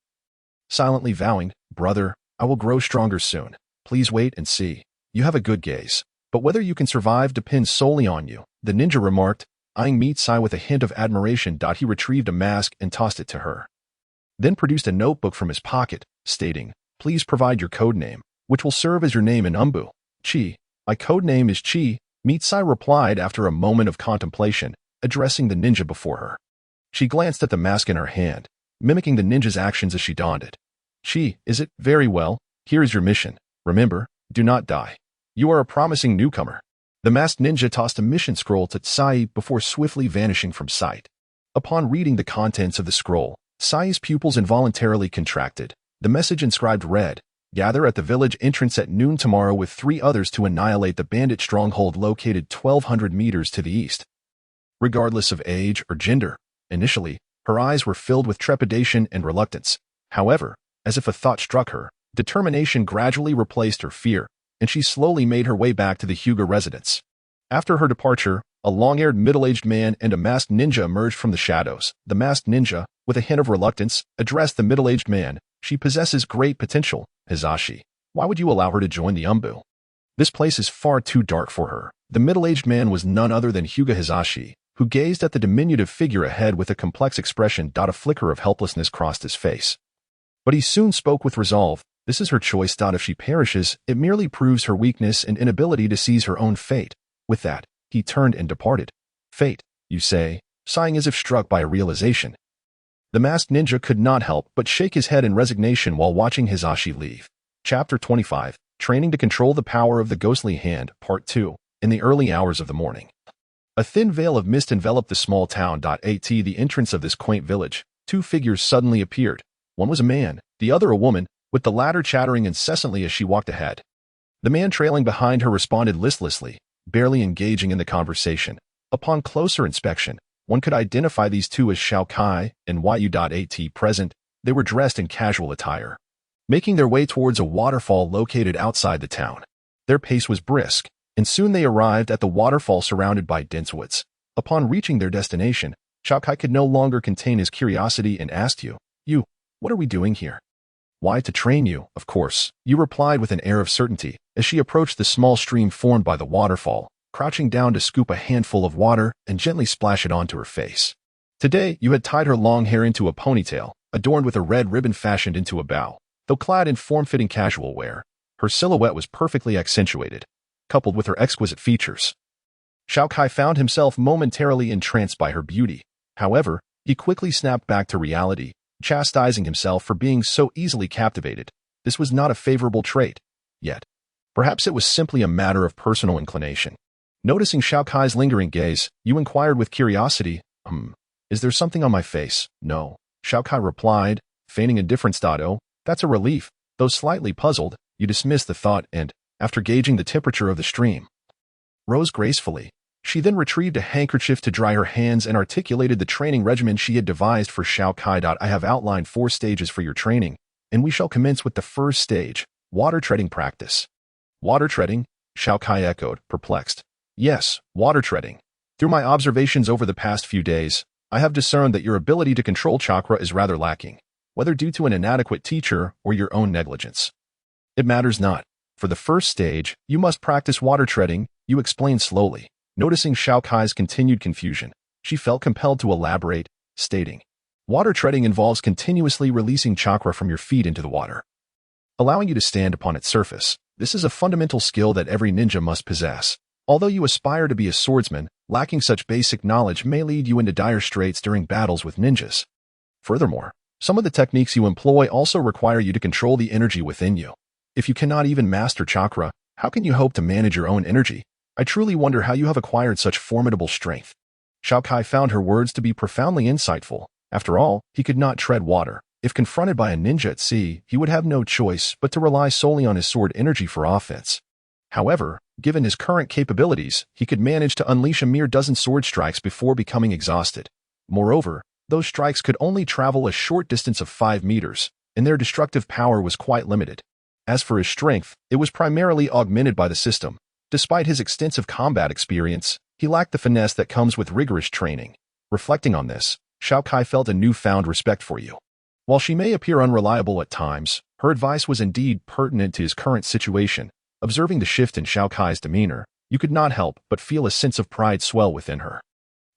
silently vowing, "Brother, I will grow stronger soon. Please wait and see. You have a good gaze, but whether you can survive depends solely on you," the ninja remarked, eyeing Mitsai with a hint of admiration. He retrieved a mask and tossed it to her, then produced a notebook from his pocket, stating, "Please provide your code name, which will serve as your name in Umbu." "Chi. My code name is Chi," Mitsai replied after a moment of contemplation, addressing the ninja before her. She glanced at the mask in her hand, mimicking the ninja's actions as she donned it. "Chi, is it? Very well. Here is your mission. Remember, do not die. You are a promising newcomer." The masked ninja tossed a mission scroll to Tsai before swiftly vanishing from sight. Upon reading the contents of the scroll, Tsai's pupils involuntarily contracted. The message inscribed read, "Gather at the village entrance at noon tomorrow with 3 others to annihilate the bandit stronghold located 1,200 meters to the east." Regardless of age or gender, initially, her eyes were filled with trepidation and reluctance. However, as if a thought struck her, determination gradually replaced her fear, and she slowly made her way back to the Hyuga residence. After her departure, a long-haired middle-aged man and a masked ninja emerged from the shadows. The masked ninja, with a hint of reluctance, addressed the middle-aged man. "She possesses great potential, Hizashi. Why would you allow her to join the Umbu? This place is far too dark for her." The middle-aged man was none other than Hyuga Hizashi, who gazed at the diminutive figure ahead with a complex expression. A flicker of helplessness crossed his face, but he soon spoke with resolve. "This is her choice. If she perishes, it merely proves her weakness and inability to seize her own fate." With that, he turned and departed. "Fate, you say?" sighing as if struck by a realization. The masked ninja could not help but shake his head in resignation while watching Hisashi leave. Chapter 25, Training to Control the Power of the Ghostly Hand, Part 2, in the early hours of the morning. A thin veil of mist enveloped the small town. At the entrance of this quaint village, two figures suddenly appeared. One was a man, the other a woman, with the latter chattering incessantly as she walked ahead. The man trailing behind her responded listlessly, barely engaging in the conversation. Upon closer inspection, one could identify these two as Xiao Kai and Yu. Present, they were dressed in casual attire, making their way towards a waterfall located outside the town. Their pace was brisk, and soon they arrived at the waterfall surrounded by dense woods. Upon reaching their destination, Xiao Kai could no longer contain his curiosity and asked You, what are we doing here? Why, to train you, of course, Yu replied with an air of certainty, as she approached the small stream formed by the waterfall, crouching down to scoop a handful of water and gently splash it onto her face. Today, Yu had tied her long hair into a ponytail, adorned with a red ribbon fashioned into a bow. Though clad in form-fitting casual wear, her silhouette was perfectly accentuated, coupled with her exquisite features. Xiao Kai found himself momentarily entranced by her beauty. However, he quickly snapped back to reality, chastising himself for being so easily captivated. This was not a favorable trait. Yet, perhaps it was simply a matter of personal inclination. Noticing Xiao Kai's lingering gaze, Yu inquired with curiosity, Is there something on my face? No. Xiao Kai replied, feigning indifference. Oh, that's a relief. Though slightly puzzled, Yu dismissed the thought and, after gauging the temperature of the stream, rose gracefully. She then retrieved a handkerchief to dry her hands and articulated the training regimen she had devised for Xiao Kai. I have outlined 4 stages for your training, and we shall commence with the first stage, water treading practice. Water treading? Xiao Kai echoed, perplexed. Yes, water treading. Through my observations over the past few days, I have discerned that your ability to control chakra is rather lacking, whether due to an inadequate teacher or your own negligence. It matters not. For the first stage, you must practice water treading, Yu explained slowly. Noticing Xiao Kai's continued confusion, she felt compelled to elaborate, stating, Water treading involves continuously releasing chakra from your feet into the water, allowing you to stand upon its surface. This is a fundamental skill that every ninja must possess. Although you aspire to be a swordsman, lacking such basic knowledge may lead you into dire straits during battles with ninjas. Furthermore, some of the techniques you employ also require you to control the energy within you. If you cannot even master chakra, how can you hope to manage your own energy? I truly wonder how you have acquired such formidable strength. Xiao Kai found her words to be profoundly insightful. After all, he could not tread water. If confronted by a ninja at sea, he would have no choice but to rely solely on his sword energy for offense. However, given his current capabilities, he could manage to unleash a mere dozen sword strikes before becoming exhausted. Moreover, those strikes could only travel a short distance of 5 meters, and their destructive power was quite limited. As for his strength, it was primarily augmented by the system. Despite his extensive combat experience, he lacked the finesse that comes with rigorous training. Reflecting on this, Xiao Kai felt a newfound respect for Yu. While she may appear unreliable at times, her advice was indeed pertinent to his current situation. Observing the shift in Xiao Kai's demeanor, you could not help but feel a sense of pride swell within her.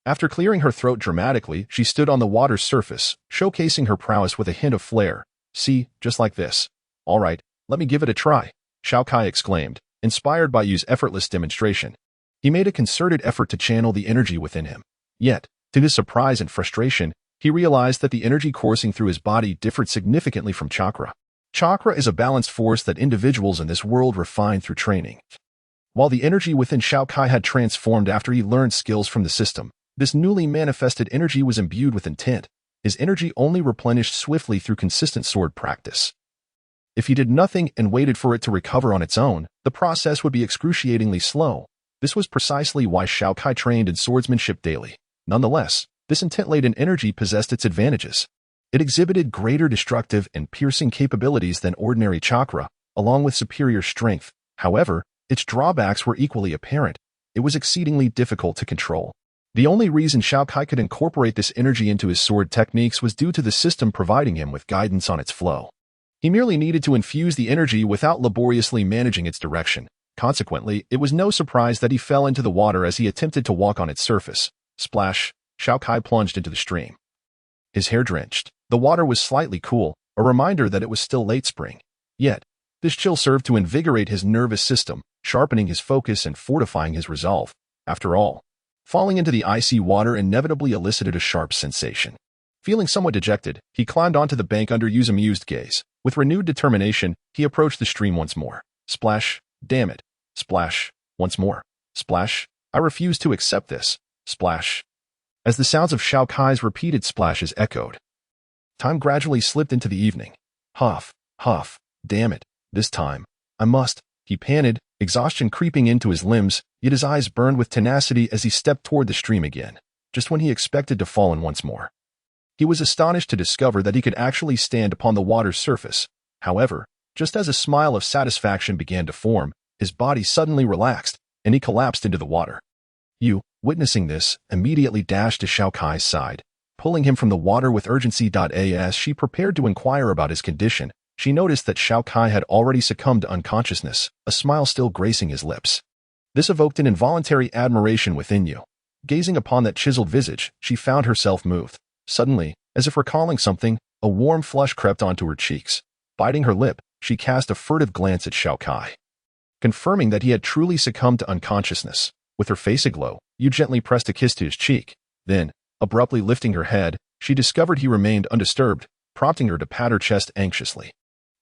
After clearing her throat dramatically, she stood on the water's surface, showcasing her prowess with a hint of flair. See, just like this. All right, let me give it a try, Xiao Kai exclaimed, inspired by Yu's effortless demonstration. He made a concerted effort to channel the energy within him. Yet, to his surprise and frustration, he realized that the energy coursing through his body differed significantly from chakra. Chakra is a balanced force that individuals in this world refine through training. While the energy within Xiao Kai had transformed after he learned skills from the system, this newly manifested energy was imbued with intent. His energy only replenished swiftly through consistent sword practice. If he did nothing and waited for it to recover on its own, the process would be excruciatingly slow. This was precisely why Xiao Kai trained in swordsmanship daily. Nonetheless, this intent-laden energy possessed its advantages. It exhibited greater destructive and piercing capabilities than ordinary chakra, along with superior strength. However, its drawbacks were equally apparent. It was exceedingly difficult to control. The only reason Xiao Kai could incorporate this energy into his sword techniques was due to the system providing him with guidance on its flow. He merely needed to infuse the energy without laboriously managing its direction. Consequently, it was no surprise that he fell into the water as he attempted to walk on its surface. Splash! Xiao Kai plunged into the stream. His hair drenched. The water was slightly cool, a reminder that it was still late spring. Yet, this chill served to invigorate his nervous system, sharpening his focus and fortifying his resolve. After all, falling into the icy water inevitably elicited a sharp sensation. Feeling somewhat dejected, he climbed onto the bank under Yu's amused gaze. With renewed determination, he approached the stream once more. Splash. Damn it. Splash. Once more. Splash. I refuse to accept this. Splash. As the sounds of Xiao Kai's repeated splashes echoed, time gradually slipped into the evening. Huff. Huff. Damn it. This time. I must. He panted, exhaustion creeping into his limbs, yet his eyes burned with tenacity as he stepped toward the stream again, just when he expected to fall in once more. He was astonished to discover that he could actually stand upon the water's surface. However, just as a smile of satisfaction began to form, his body suddenly relaxed, and he collapsed into the water. Yu, witnessing this, immediately dashed to Xiao Kai's side, pulling him from the water with urgency. As she prepared to inquire about his condition, she noticed that Xiao Kai had already succumbed to unconsciousness, a smile still gracing his lips. This evoked an involuntary admiration within Yu. Gazing upon that chiseled visage, she found herself moved. Suddenly, as if recalling something, a warm flush crept onto her cheeks. Biting her lip, she cast a furtive glance at Xiao Kai. Confirming that he had truly succumbed to unconsciousness, with her face aglow, Yu gently pressed a kiss to his cheek. Then, abruptly lifting her head, she discovered he remained undisturbed, prompting her to pat her chest anxiously.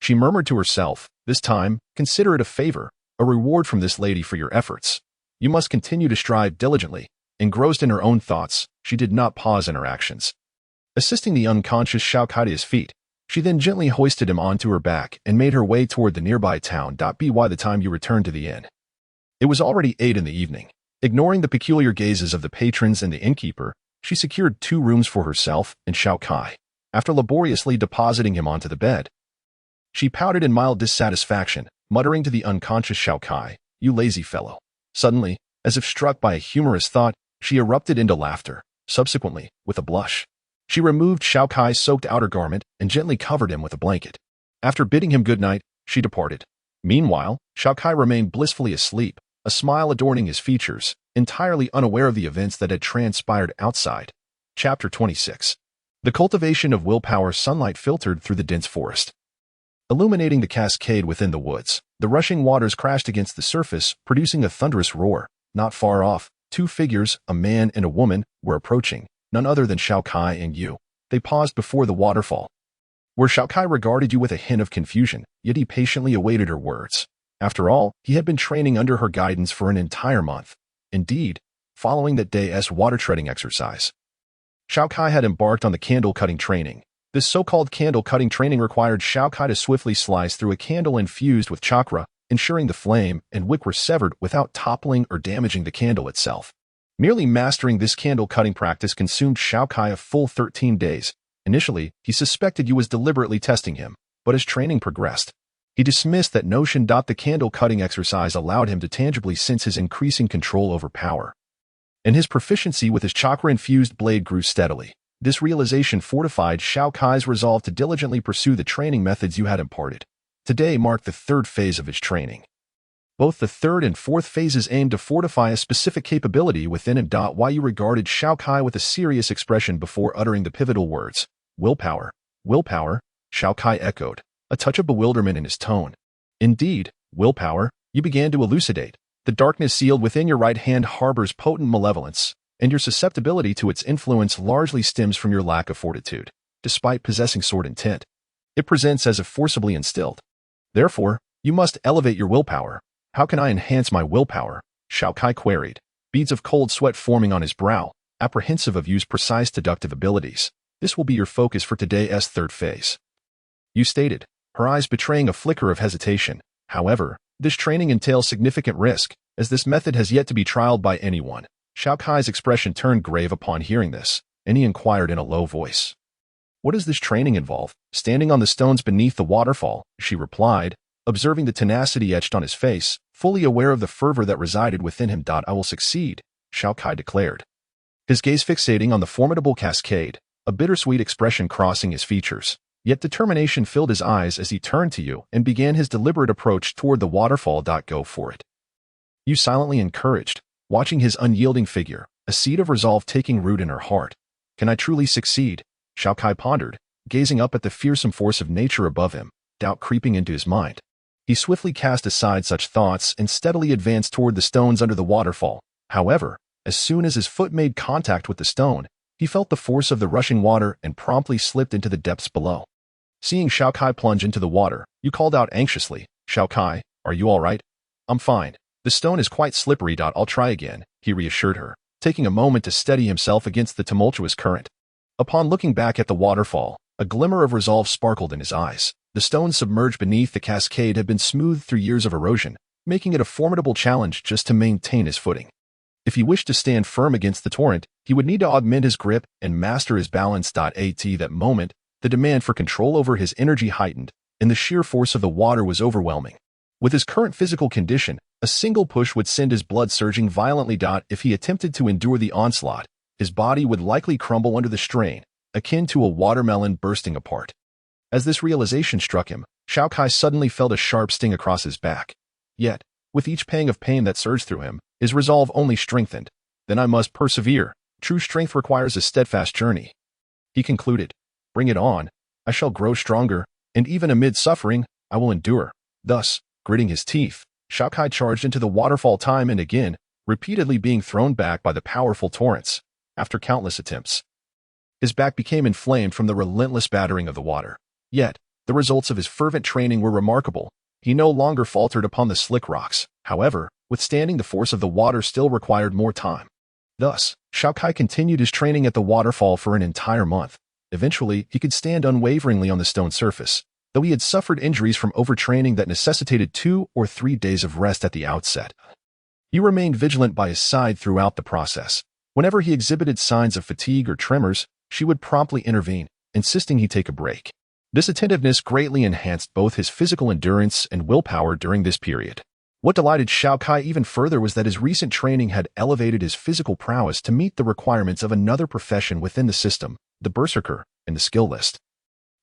She murmured to herself, this time, consider it a favor, a reward from this lady for your efforts. You must continue to strive diligently. Engrossed in her own thoughts, she did not pause in her actions. Assisting the unconscious Xiao Kai to his feet, she then gently hoisted him onto her back and made her way toward the nearby town. By the time you returned to the inn, it was already 8 in the evening. Ignoring the peculiar gazes of the patrons and the innkeeper, she secured 2 rooms for herself and Xiao Kai. After laboriously depositing him onto the bed, she pouted in mild dissatisfaction, muttering to the unconscious Xiao Kai, "You lazy fellow." Suddenly, as if struck by a humorous thought, she erupted into laughter. Subsequently, with a blush, she removed Xiao Kai's soaked outer garment and gently covered him with a blanket. After bidding him good night, she departed. Meanwhile, Xiao Kai remained blissfully asleep, a smile adorning his features, entirely unaware of the events that had transpired outside. Chapter 26. The cultivation of willpower. Sunlight filtered through the dense forest, illuminating the cascade within the woods. The rushing waters crashed against the surface, producing a thunderous roar. Not far off, 2 figures, a man and a woman, were approaching, none other than Xiao Kai and Yu. They paused before the waterfall, where Xiao Kai regarded Yu with a hint of confusion, yet he patiently awaited her words. After all, he had been training under her guidance for an entire month. Indeed, following that day's water-treading exercise, Xiao Kai had embarked on the candle-cutting training. This so-called candle-cutting training required Xiao Kai to swiftly slice through a candle infused with chakra, ensuring the flame and wick were severed without toppling or damaging the candle itself. Merely mastering this candle-cutting practice consumed Xiao Kai a full 13 days. Initially, he suspected Yu was deliberately testing him, but as training progressed, he dismissed that notion. The candle-cutting exercise allowed him to tangibly sense his increasing control over power, and his proficiency with his chakra-infused blade grew steadily. This realization fortified Xiao Kai's resolve to diligently pursue the training methods Yu had imparted. Today marked the 3rd phase of his training. Both the 3rd and 4th phases aimed to fortify a specific capability within him. Yu regarded Xiao Kai with a serious expression before uttering the pivotal words, "Willpower, willpower," Xiao Kai echoed, a touch of bewilderment in his tone. "Indeed, willpower," Yu began to elucidate. "The darkness sealed within your right hand harbors potent malevolence, and your susceptibility to its influence largely stems from your lack of fortitude. Despite possessing sword intent, it presents as if forcibly instilled. Therefore, you must elevate your willpower." "How can I enhance my willpower?" Xiao Kai queried, beads of cold sweat forming on his brow, apprehensive of Yu's precise deductive abilities. "This will be your focus for today's 3rd phase," Yu stated, her eyes betraying a flicker of hesitation. "However, this training entails significant risk, as this method has yet to be trialed by anyone." Xiao Kai's expression turned grave upon hearing this, and he inquired in a low voice, "What does this training involve?" "Standing on the stones beneath the waterfall," she replied, observing the tenacity etched on his face, fully aware of the fervor that resided within him. "I will succeed," Xiao Kai declared, his gaze fixating on the formidable cascade, a bittersweet expression crossing his features. Yet determination filled his eyes as he turned to Yu and began his deliberate approach toward the waterfall. "Go for it." Yu silently encouraged, watching his unyielding figure, a seed of resolve taking root in her heart. "Can I truly succeed?" Xiao Kai pondered, gazing up at the fearsome force of nature above him, doubt creeping into his mind. He swiftly cast aside such thoughts and steadily advanced toward the stones under the waterfall. However, as soon as his foot made contact with the stone, He felt the force of the rushing water and promptly slipped into the depths below. Seeing Xiao Kai plunge into the water, Yu called out anxiously, "Xiao Kai, are you all right?" "I'm fine. The stone is quite slippery. I'll try again," he reassured her, taking a moment to steady himself against the tumultuous current. Upon looking back at the waterfall, a glimmer of resolve sparkled in his eyes. The stone submerged beneath the cascade had been smoothed through years of erosion, making it a formidable challenge just to maintain his footing. If he wished to stand firm against the torrent, he would need to augment his grip and master his balance. At that moment, the demand for control over his energy heightened, and the sheer force of the water was overwhelming. With his current physical condition, a single push would send his blood surging violently. If he attempted to endure the onslaught, his body would likely crumble under the strain, akin to a watermelon bursting apart. As this realization struck him, Xiao Kai suddenly felt a sharp sting across his back. Yet, with each pang of pain that surged through him, his resolve only strengthened. "Then I must persevere. True strength requires a steadfast journey," he concluded. "Bring it on. I shall grow stronger, and even amid suffering, I will endure." Thus, gritting his teeth, Xiao Kai charged into the waterfall time and again, repeatedly being thrown back by the powerful torrents. After countless attempts, his back became inflamed from the relentless battering of the water. Yet, the results of his fervent training were remarkable. He no longer faltered upon the slick rocks. However, withstanding the force of the water still required more time. Thus, Xiao Kai continued his training at the waterfall for an entire month. Eventually, he could stand unwaveringly on the stone surface, though he had suffered injuries from overtraining that necessitated 2 or 3 days of rest at the outset. He remained vigilant by his side throughout the process. Whenever he exhibited signs of fatigue or tremors, she would promptly intervene, insisting he take a break. This attentiveness greatly enhanced both his physical endurance and willpower during this period. What delighted Xiao Kai even further was that his recent training had elevated his physical prowess to meet the requirements of another profession within the system, the Berserker, in the skill list.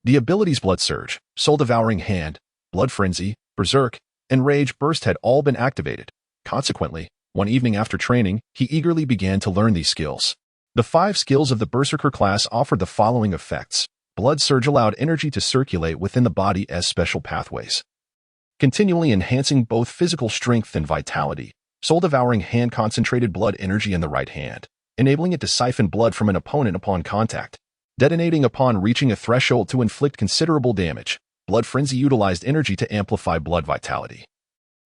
The abilities Blood Surge, Soul-Devouring Hand, Blood Frenzy, Berserk, and Rage Burst had all been activated. Consequently, one evening after training, he eagerly began to learn these skills. The 5 skills of the Berserker class offered the following effects. Blood Surge allowed energy to circulate within the body as special pathways, continually enhancing both physical strength and vitality. Soul-Devouring Hand concentrated blood energy in the right hand, enabling it to siphon blood from an opponent upon contact, detonating upon reaching a threshold to inflict considerable damage. Blood Frenzy utilized energy to amplify blood vitality,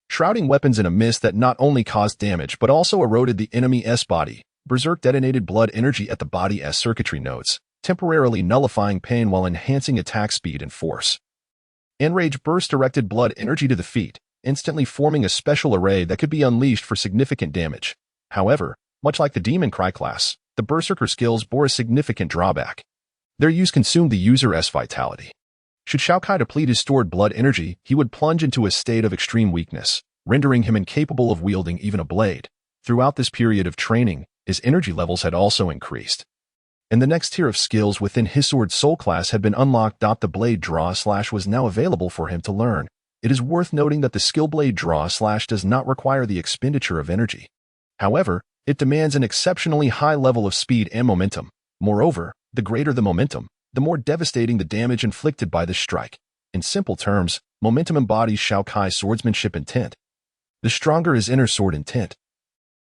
shrouding weapons in a mist that not only caused damage but also eroded the enemy's body. Berserk detonated blood energy at the body's circuitry nodes, temporarily nullifying pain while enhancing attack speed and force. Rage Burst directed blood energy to the feet, instantly forming a special array that could be unleashed for significant damage. However, much like the Demon Cry class, the Berserker skills bore a significant drawback. Their use consumed the user's vitality. Should Xiao Kai deplete his stored blood energy, he would plunge into a state of extreme weakness, rendering him incapable of wielding even a blade. Throughout this period of training, his energy levels had also increased, and the next tier of skills within his Sword Soul class had been unlocked. The Blade Draw Slash was now available for him to learn. It is worth noting that the skill Blade Draw Slash does not require the expenditure of energy. However, it demands an exceptionally high level of speed and momentum. Moreover, the greater the momentum, the more devastating the damage inflicted by this strike. In simple terms, momentum embodies Xiao Kai's swordsmanship intent. The stronger his inner sword intent,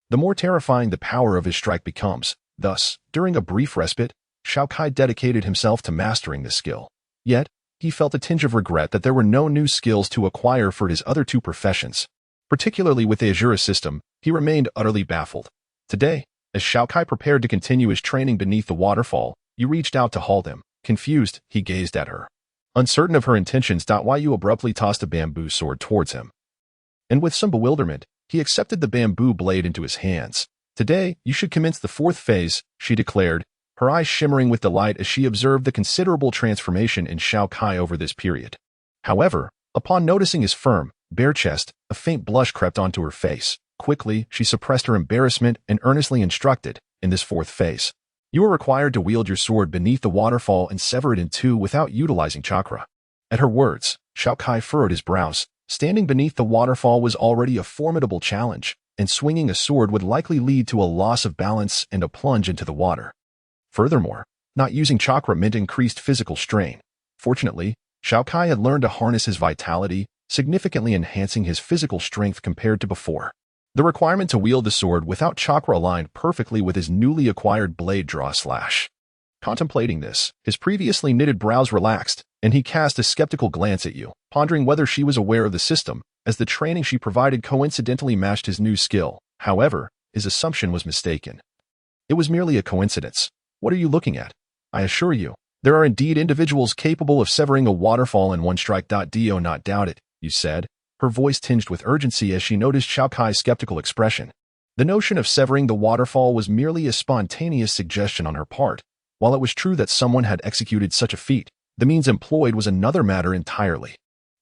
the more terrifying the power of his strike becomes. Thus, during a brief respite, Xiao Kai dedicated himself to mastering this skill. Yet, he felt a tinge of regret that there were no new skills to acquire for his other 2 professions. Particularly with the Azura system, he remained utterly baffled. Today, as Xiao Kai prepared to continue his training beneath the waterfall, Yu reached out to halt him. Confused, he gazed at her. Uncertain of her intentions, Yu abruptly tossed a bamboo sword towards him. And with some bewilderment, he accepted the bamboo blade into his hands. "Today, you should commence the 4th phase, she declared, her eyes shimmering with delight as she observed the considerable transformation in Xiao Kai over this period. However, upon noticing his firm, bare chest, a faint blush crept onto her face. Quickly, she suppressed her embarrassment and earnestly instructed, "In this 4th phase, you are required to wield your sword beneath the waterfall and sever it in 2 without utilizing chakra." At her words, Xiao Kai furrowed his brows. Standing beneath the waterfall was already a formidable challenge, and swinging a sword would likely lead to a loss of balance and a plunge into the water. Furthermore, not using chakra meant increased physical strain. Fortunately, Xiao Kai had learned to harness his vitality, significantly enhancing his physical strength compared to before. The requirement to wield the sword without chakra aligned perfectly with his newly acquired blade draw slash. Contemplating this, his previously knitted brows relaxed, and he cast a skeptical glance at you, pondering whether she was aware of the system, as the training she provided coincidentally matched his new skill. However, his assumption was mistaken. It was merely a coincidence. What are you looking at? I assure you, there are indeed individuals capable of severing a waterfall in one strike. Do not doubt it, you said, her voice tinged with urgency as she noticed Xiao Kai's skeptical expression. The notion of severing the waterfall was merely a spontaneous suggestion on her part. While it was true that someone had executed such a feat, the means employed was another matter entirely.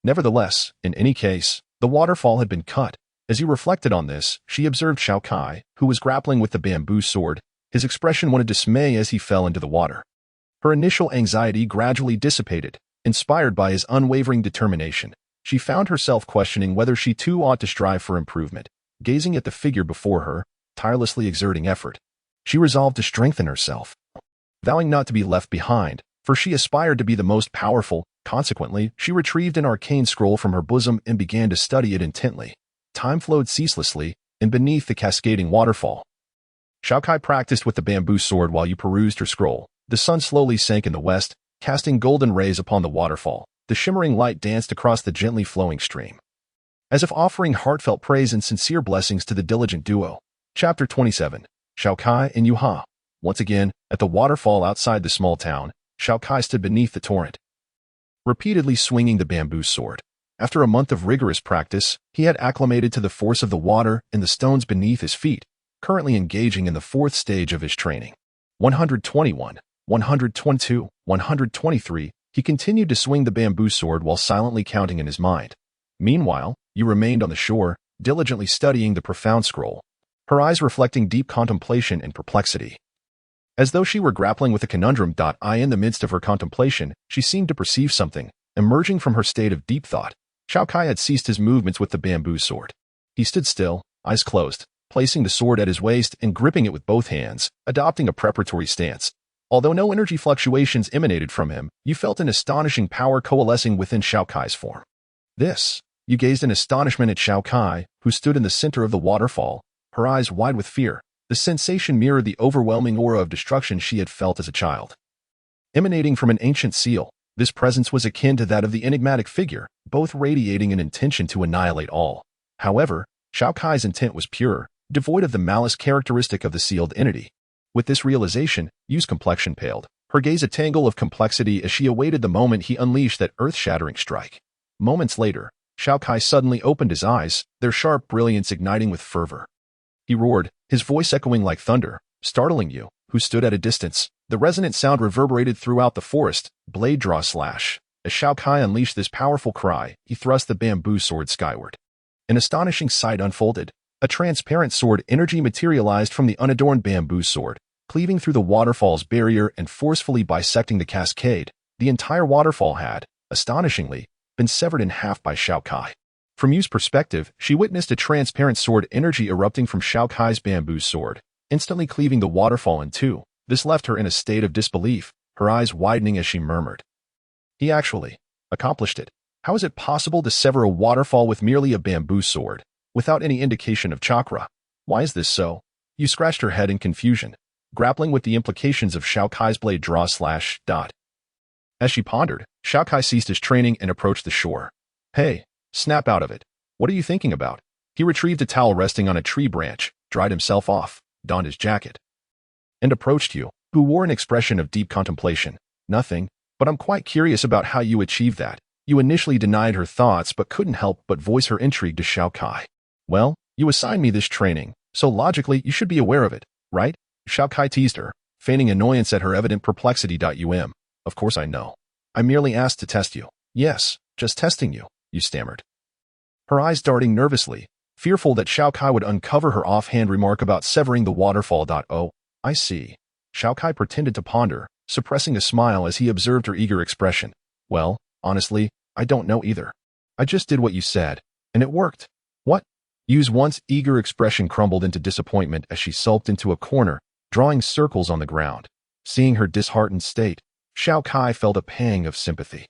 Nevertheless, in any case, the waterfall had been cut. As he reflected on this, she observed Xiao Kai, who was grappling with the bamboo sword, his expression one of dismay as he fell into the water. Her initial anxiety gradually dissipated, inspired by his unwavering determination. She found herself questioning whether she too ought to strive for improvement. Gazing at the figure before her, tirelessly exerting effort, she resolved to strengthen herself, vowing not to be left behind, for she aspired to be the most powerful. Consequently, she retrieved an arcane scroll from her bosom and began to study it intently. Time flowed ceaselessly, and beneath the cascading waterfall, Xiao Kai practiced with the bamboo sword while you perused her scroll. The sun slowly sank in the west, casting golden rays upon the waterfall. The shimmering light danced across the gently flowing stream, as if offering heartfelt praise and sincere blessings to the diligent duo. Chapter 27. Xiao Kai and Yuha. Once again, at the waterfall outside the small town, Xiao Kai stood beneath the torrent, repeatedly swinging the bamboo sword. After a month of rigorous practice, he had acclimated to the force of the water and the stones beneath his feet, currently engaging in the fourth stage of his training. 121, 122, 123, he continued to swing the bamboo sword while silently counting in his mind. Meanwhile, you remained on the shore, diligently studying the profound scroll, her eyes reflecting deep contemplation and perplexity. As though she were grappling with a conundrum. In the midst of her contemplation, she seemed to perceive something, emerging from her state of deep thought. Xiao Kai had ceased his movements with the bamboo sword. He stood still, eyes closed, placing the sword at his waist and gripping it with both hands, adopting a preparatory stance. Although no energy fluctuations emanated from him, you felt an astonishing power coalescing within Xiao Kai's form. You gazed in astonishment at Xiao Kai, who stood in the center of the waterfall, her eyes wide with fear. The sensation mirrored the overwhelming aura of destruction she had felt as a child. Emanating from an ancient seal, this presence was akin to that of the enigmatic figure, both radiating an intention to annihilate all. However, Xiao Kai's intent was pure, devoid of the malice characteristic of the sealed entity. With this realization, Yu's complexion paled, her gaze a tangle of complexity as she awaited the moment he unleashed that earth-shattering strike. Moments later, Xiao Kai suddenly opened his eyes, their sharp brilliance igniting with fervor. He roared, his voice echoing like thunder, startling you, who stood at a distance. The resonant sound reverberated throughout the forest. Blade draw slash. As Xiao Kai unleashed this powerful cry, he thrust the bamboo sword skyward. An astonishing sight unfolded. A transparent sword energy materialized from the unadorned bamboo sword, cleaving through the waterfall's barrier and forcefully bisecting the cascade. The entire waterfall had, astonishingly, been severed in half by Xiao Kai. From Yu's perspective, she witnessed a transparent sword energy erupting from Xiao Kai's bamboo sword, instantly cleaving the waterfall in two. This left her in a state of disbelief, her eyes widening as she murmured, "He actually accomplished it. How is it possible to sever a waterfall with merely a bamboo sword, without any indication of chakra? Why is this so?" Yu scratched her head in confusion, grappling with the implications of Xiao Kai's blade draw slash. As she pondered, Xiao Kai ceased his training and approached the shore. "Hey, snap out of it. What are you thinking about?" He retrieved a towel resting on a tree branch, dried himself off, donned his jacket, and approached Yu, who wore an expression of deep contemplation. "Nothing, but I'm quite curious about how you achieved that." Yu initially denied her thoughts but couldn't help but voice her intrigue to Xiao Kai. "Well, you assigned me this training, so logically you should be aware of it, right?" Xiao Kai teased her, feigning annoyance at her evident perplexity. "Of course I know. I merely asked to test you." "Yes, just testing you," Yu stammered, her eyes darting nervously, fearful that Xiao Kai would uncover her offhand remark about severing the waterfall. "Oh, I see." Xiao Kai pretended to ponder, suppressing a smile as he observed her eager expression. "Well, honestly, I don't know either. I just did what you said, and it worked." "What?" Yu's once eager expression crumbled into disappointment as she sulked into a corner, drawing circles on the ground. Seeing her disheartened state, Xiao Kai felt a pang of sympathy.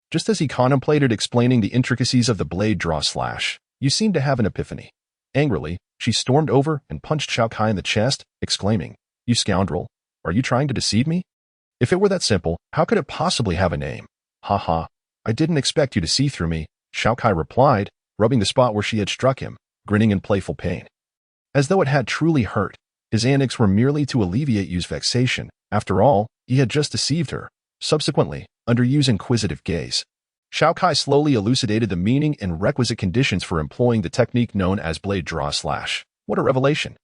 Just as he contemplated explaining the intricacies of the blade draw slash, Yu seemed to have an epiphany. Angrily, she stormed over and punched Xiao Kai in the chest, exclaiming, "You scoundrel! Are you trying to deceive me? If it were that simple, how could it possibly have a name?" "Ha ha, I didn't expect you to see through me," Xiao Kai replied, rubbing the spot where she had struck him, grinning in playful pain. As though it had truly hurt, his antics were merely to alleviate Yu's vexation. After all, he had just deceived her. Subsequently, under Yu's inquisitive gaze, Xiao Kai slowly elucidated the meaning and requisite conditions for employing the technique known as blade draw slash. What a revelation!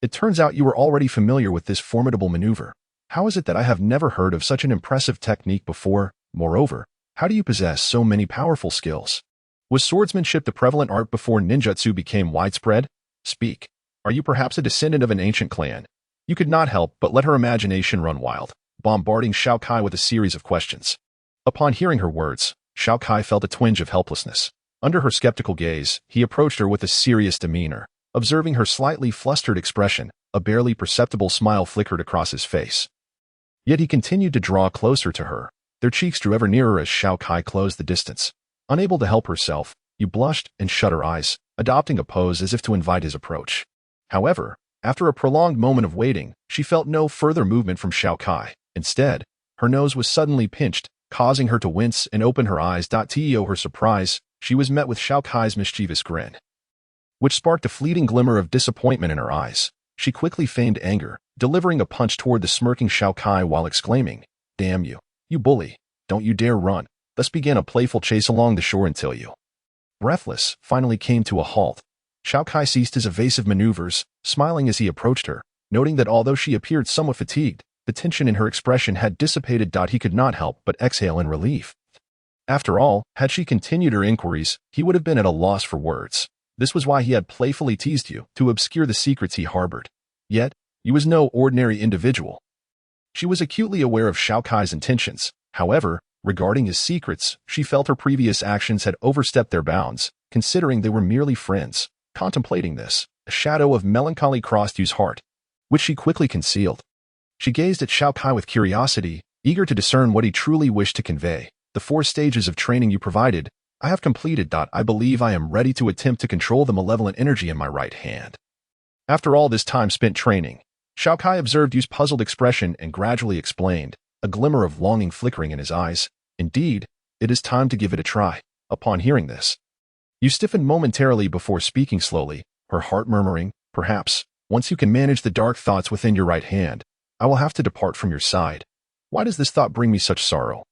It turns out you were already familiar with this formidable maneuver. How is it that I have never heard of such an impressive technique before? Moreover, how do you possess so many powerful skills? Was swordsmanship the prevalent art before ninjutsu became widespread? Speak. Are you perhaps a descendant of an ancient clan? You could not help but let her imagination run wild, bombarding Xiao Kai with a series of questions. Upon hearing her words, Xiao Kai felt a twinge of helplessness. Under her skeptical gaze, he approached her with a serious demeanor. Observing her slightly flustered expression, a barely perceptible smile flickered across his face. Yet he continued to draw closer to her. Their cheeks drew ever nearer as Xiao Kai closed the distance. Unable to help herself, Yu blushed and shut her eyes, adopting a pose as if to invite his approach. However, after a prolonged moment of waiting, she felt no further movement from Xiao Kai. Instead, her nose was suddenly pinched, causing her to wince and open her eyes. To her surprise, she was met with Xiao Kai's mischievous grin, which sparked a fleeting glimmer of disappointment in her eyes. She quickly feigned anger, delivering a punch toward the smirking Xiao Kai while exclaiming, "Damn you, you bully, don't you dare run." Thus began a playful chase along the shore until Yu, breathless, finally came to a halt. Xiao Kai ceased his evasive maneuvers, smiling as he approached her, noting that although she appeared somewhat fatigued, the tension in her expression had dissipated. He could not help but exhale in relief. After all, had she continued her inquiries, he would have been at a loss for words. This was why he had playfully teased Yu, to obscure the secrets he harbored. Yet, Yu was no ordinary individual. She was acutely aware of Xiao Kai's intentions. However, regarding his secrets, she felt her previous actions had overstepped their bounds, considering they were merely friends. Contemplating this, a shadow of melancholy crossed Yu's heart, which she quickly concealed. She gazed at Xiao Kai with curiosity, eager to discern what he truly wished to convey. "The 4 stages of training you provided, I have completed. I believe I am ready to attempt to control the malevolent energy in my right hand." After all this time spent training, Xiao Kai observed Yu's puzzled expression and gradually explained, a glimmer of longing flickering in his eyes. "Indeed, it is time to give it a try." Upon hearing this, Yu stiffened momentarily before speaking slowly, her heart murmuring, "Perhaps, once you can manage the dark thoughts within your right hand, I will have to depart from your side. Why does this thought bring me such sorrow?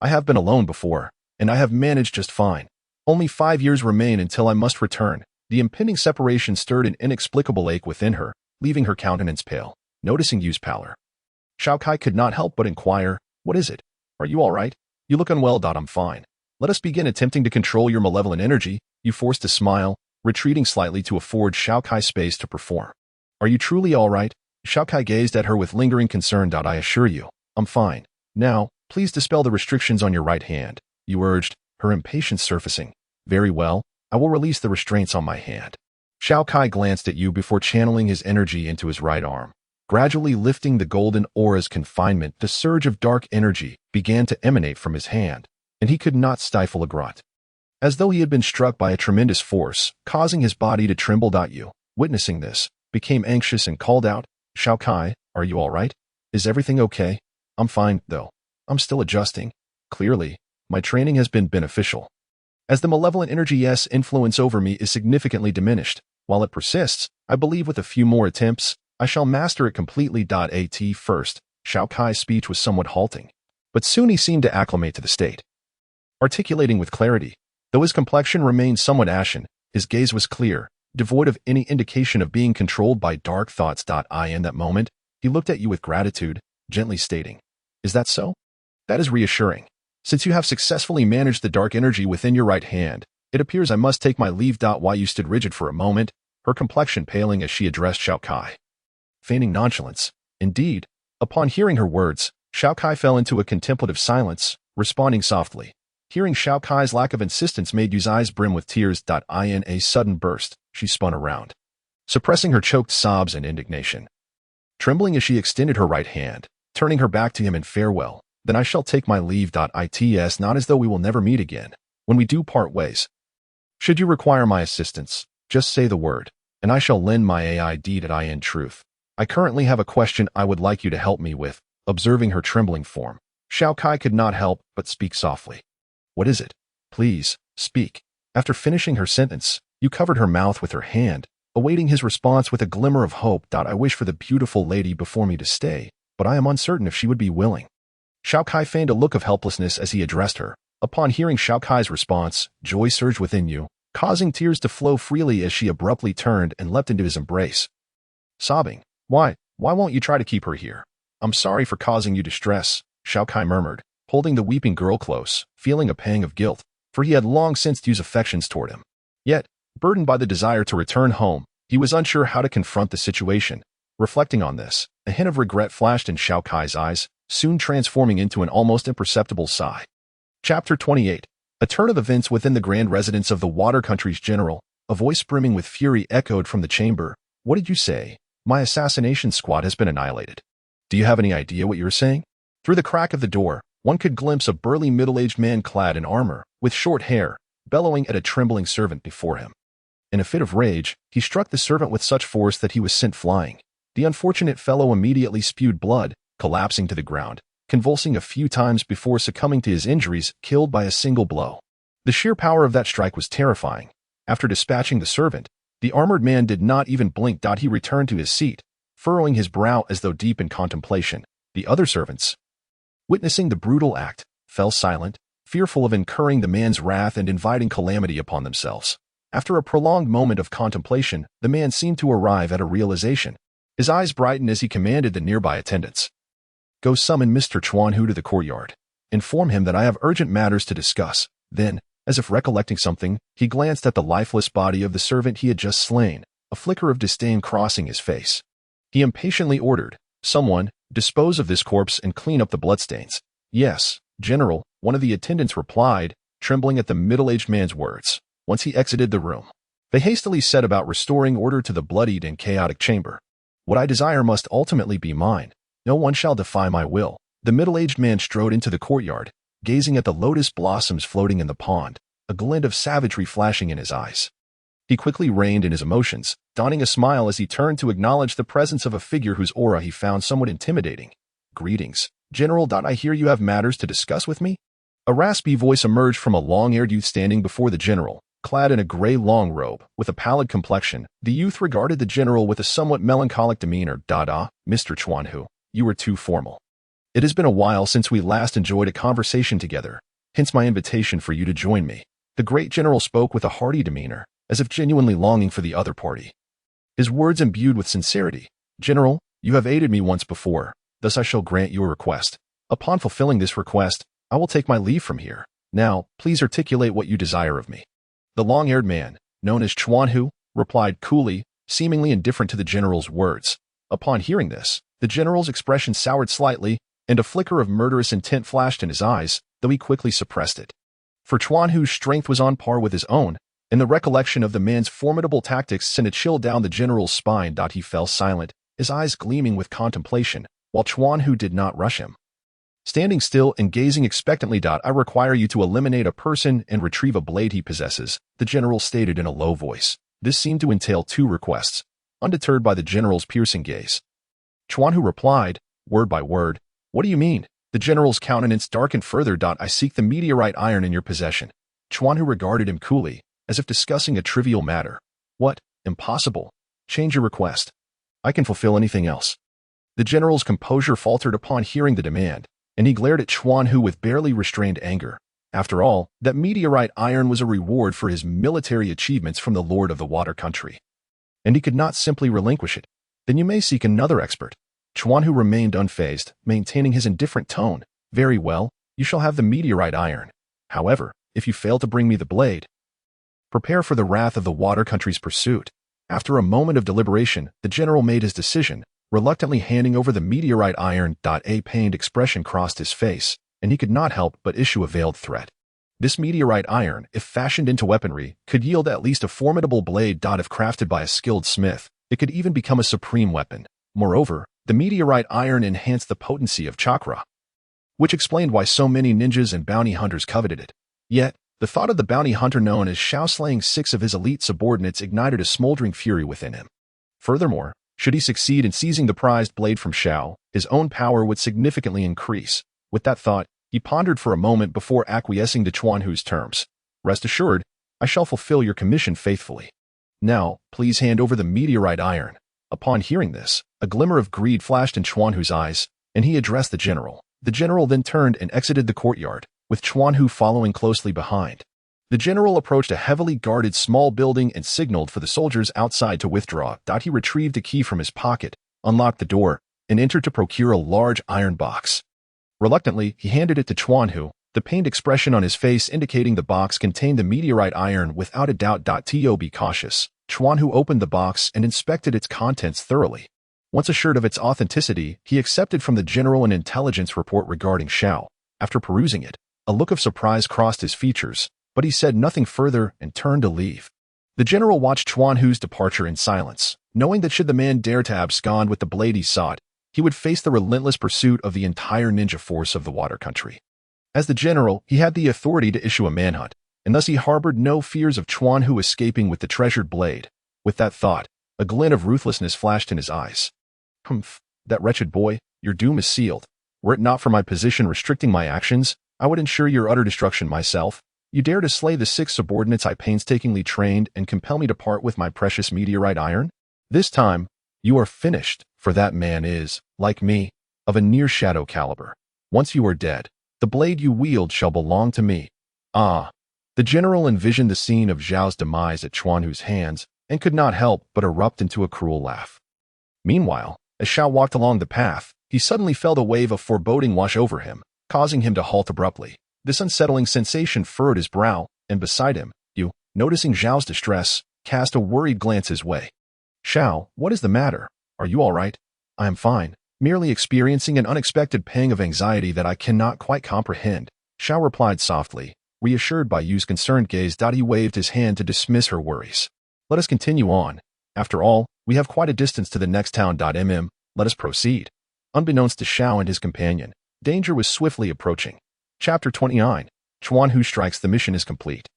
I have been alone before, and I have managed just fine. Only 5 years remain until I must return." The impending separation stirred an inexplicable ache within her, leaving her countenance pale. Noticing Yu's pallor, Xiao Kai could not help but inquire, "What is it? Are you all right? You look unwell." "I'm fine. Let us begin attempting to control your malevolent energy." Yu forced a smile, retreating slightly to afford Xiao Kai space to perform. "Are you truly all right?" Xiao Kai gazed at her with lingering concern. "I assure you, I'm fine. Now, please dispel the restrictions on your right hand," Yu urged, her impatience surfacing. "Very well, I will release the restraints on my hand." Xiao Kai glanced at Yu before channeling his energy into his right arm. Gradually lifting the golden aura's confinement, the surge of dark energy began to emanate from his hand, and he could not stifle a grunt, as though he had been struck by a tremendous force, causing his body to tremble. Yu, witnessing this, became anxious and called out, "Xiao Kai, are you all right? Is everything okay?" "I'm fine, though. I'm still adjusting. Clearly, my training has been beneficial, as the malevolent energy's influence over me is significantly diminished. While it persists, I believe with a few more attempts, I shall master it completely. At first, Xiao Kai's speech was somewhat halting, but soon he seemed to acclimate to the state. Articulating with clarity, though his complexion remained somewhat ashen, his gaze was clear, devoid of any indication of being controlled by dark thoughts. In that moment, he looked at you with gratitude, gently stating, "Is that so? That is reassuring. Since you have successfully managed the dark energy within your right hand, it appears I must take my leave. Yu stood rigid for a moment, her complexion paling as she addressed Xiao Kai, feigning nonchalance. Indeed, upon hearing her words, Xiao Kai fell into a contemplative silence, responding softly. Hearing Xiao Kai's lack of insistence made Yu's eyes brim with tears. In a sudden burst, she spun around, suppressing her choked sobs and indignation. Trembling as she extended her right hand, turning her back to him in farewell, "Then I shall take my leave. It's not as though we will never meet again. When we do part ways, should you require my assistance, just say the word." and I shall lend my aid in truth. I currently have a question I would like you to help me with. Observing her trembling form, Xiao Kai could not help but speak softly. What is it? Please, speak. After finishing her sentence, you covered her mouth with her hand, awaiting his response with a glimmer of hope. I wish for the beautiful lady before me to stay, but I am uncertain if she would be willing. Xiao Kai feigned a look of helplessness as he addressed her. Upon hearing Xiao Kai's response, joy surged within you, causing tears to flow freely as she abruptly turned and leapt into his embrace. Sobbing, Why won't you try to keep her here? I'm sorry for causing you distress, Xiao Kai murmured, holding the weeping girl close, feeling a pang of guilt, for he had long since used affections toward him. Yet, burdened by the desire to return home, he was unsure how to confront the situation. Reflecting on this, a hint of regret flashed in Xiao Kai's eyes, soon transforming into an almost imperceptible sigh. Chapter 28. A turn of events within the grand residence of the Water Country's general. A voice brimming with fury echoed from the chamber. What did you say? My assassination squad has been annihilated. Do you have any idea what you're saying? Through the crack of the door, one could glimpse a burly middle-aged man clad in armor, with short hair, bellowing at a trembling servant before him. In a fit of rage, he struck the servant with such force that he was sent flying. The unfortunate fellow immediately spewed blood, collapsing to the ground, convulsing a few times before succumbing to his injuries, killed by a single blow. The sheer power of that strike was terrifying. After dispatching the servant, the armored man did not even blink. He returned to his seat, furrowing his brow as though deep in contemplation. The other servants, witnessing the brutal act, fell silent, fearful of incurring the man's wrath and inviting calamity upon themselves. After a prolonged moment of contemplation, the man seemed to arrive at a realization. His eyes brightened as he commanded the nearby attendants. Go summon Mr. Chuanhu to the courtyard. Inform him that I have urgent matters to discuss. Then, as if recollecting something, he glanced at the lifeless body of the servant he had just slain, a flicker of disdain crossing his face. He impatiently ordered, Someone, dispose of this corpse and clean up the bloodstains. Yes, General, one of the attendants replied, trembling at the middle-aged man's words. Once he exited the room, they hastily set about restoring order to the bloodied and chaotic chamber. What I desire must ultimately be mine. No one shall defy my will. The middle-aged man strode into the courtyard, gazing at the lotus blossoms floating in the pond, a glint of savagery flashing in his eyes. He quickly reined in his emotions, donning a smile as he turned to acknowledge the presence of a figure whose aura he found somewhat intimidating. Greetings, General. I hear you have matters to discuss with me? A raspy voice emerged from a long-haired youth standing before the general, clad in a gray long robe, with a pallid complexion. The youth regarded the general with a somewhat melancholic demeanor. Mr. Chuanhu, you were too formal. It has been a while since we last enjoyed a conversation together, hence my invitation for you to join me. The great general spoke with a hearty demeanor, as if genuinely longing for the other party. His words imbued with sincerity. General, you have aided me once before, thus I shall grant you a request. Upon fulfilling this request, I will take my leave from here. Now, please articulate what you desire of me. The long-haired man, known as Chuanhu, replied coolly, seemingly indifferent to the general's words. Upon hearing this, the general's expression soured slightly, and a flicker of murderous intent flashed in his eyes, though he quickly suppressed it. For Chuanhu's strength was on par with his own, and the recollection of the man's formidable tactics sent a chill down the general's spine. He fell silent, his eyes gleaming with contemplation, while Chuanhu did not rush him. Standing still and gazing expectantly. I require you to eliminate a person and retrieve a blade he possesses, the general stated in a low voice. This seemed to entail two requests. Undeterred by the general's piercing gaze, Chuanhu replied, word by word, What do you mean? The general's countenance darkened further. I seek the meteorite iron in your possession. Chuanhu regarded him coolly, as if discussing a trivial matter. What? Impossible. Change your request. I can fulfill anything else. The general's composure faltered upon hearing the demand, and he glared at Chuanhu with barely restrained anger. After all, that meteorite iron was a reward for his military achievements from the Lord of the Water Country, and he could not simply relinquish it. Then you may seek another expert. Chuanhu remained unfazed, maintaining his indifferent tone. Very well, you shall have the meteorite iron. However, if you fail to bring me the blade, prepare for the wrath of the Water Country's pursuit. After a moment of deliberation, the general made his decision, reluctantly handing over the meteorite iron. A pained expression crossed his face, and he could not help but issue a veiled threat. This meteorite iron, if fashioned into weaponry, could yield at least a formidable blade. If crafted by a skilled smith, it could even become a supreme weapon. Moreover, the meteorite iron enhanced the potency of chakra, which explained why so many ninjas and bounty hunters coveted it. Yet, The thought of the bounty hunter known as Xiao slaying 6 of his elite subordinates ignited a smoldering fury within him. Furthermore, should he succeed in seizing the prized blade from Xiao, his own power would significantly increase. With that thought, he pondered for a moment before acquiescing to Chuanhu's terms. Rest assured, I shall fulfill your commission faithfully. Now, please hand over the meteorite iron. Upon hearing this, a glimmer of greed flashed in Chuanhu's eyes, and he addressed the general. The general then turned and exited the courtyard, with Chuanhu following closely behind. The general approached a heavily guarded small building and signaled for the soldiers outside to withdraw. He retrieved a key from his pocket, unlocked the door, and entered to procure a large iron box. Reluctantly, he handed it to Chuanhu, the pained expression on his face indicating the box contained the meteorite iron without a doubt. To be cautious, Chuanhu opened the box and inspected its contents thoroughly. Once assured of its authenticity, he accepted from the general an intelligence report regarding Xiao. After perusing it, a look of surprise crossed his features, but he said nothing further and turned to leave. The general watched Chuanhu's departure in silence, knowing that should the man dare to abscond with the blade he sought, he would face the relentless pursuit of the entire ninja force of the water country. As the general, he had the authority to issue a manhunt, and thus he harbored no fears of Chuanhu escaping with the treasured blade. With that thought, a glint of ruthlessness flashed in his eyes. Humph, that wretched boy, your doom is sealed. Were it not for my position restricting my actions, I would ensure your utter destruction myself. You dare to slay the 6 subordinates I painstakingly trained and compel me to part with my precious meteorite iron? This time, you are finished, for that man is, like me, of a near shadow caliber. Once you are dead, the blade you wield shall belong to me. Ah! The general envisioned the scene of Zhao's demise at Chuanhu's hands and could not help but erupt into a cruel laugh. Meanwhile, as Xiao walked along the path, he suddenly felt a wave of foreboding wash over him, causing him to halt abruptly. This unsettling sensation furrowed his brow, and beside him, Yu, noticing Zhao's distress, cast a worried glance his way. Xiao, what is the matter? Are you all right? I am fine, merely experiencing an unexpected pang of anxiety that I cannot quite comprehend, Xiao replied softly, reassured by Yu's concerned gaze. He waved his hand to dismiss her worries. Let us continue on. After all, we have quite a distance to the next town. Let us proceed. Unbeknownst to Xiao and his companion, danger was swiftly approaching. Chapter 29. Chuanhu strikes. The mission is complete.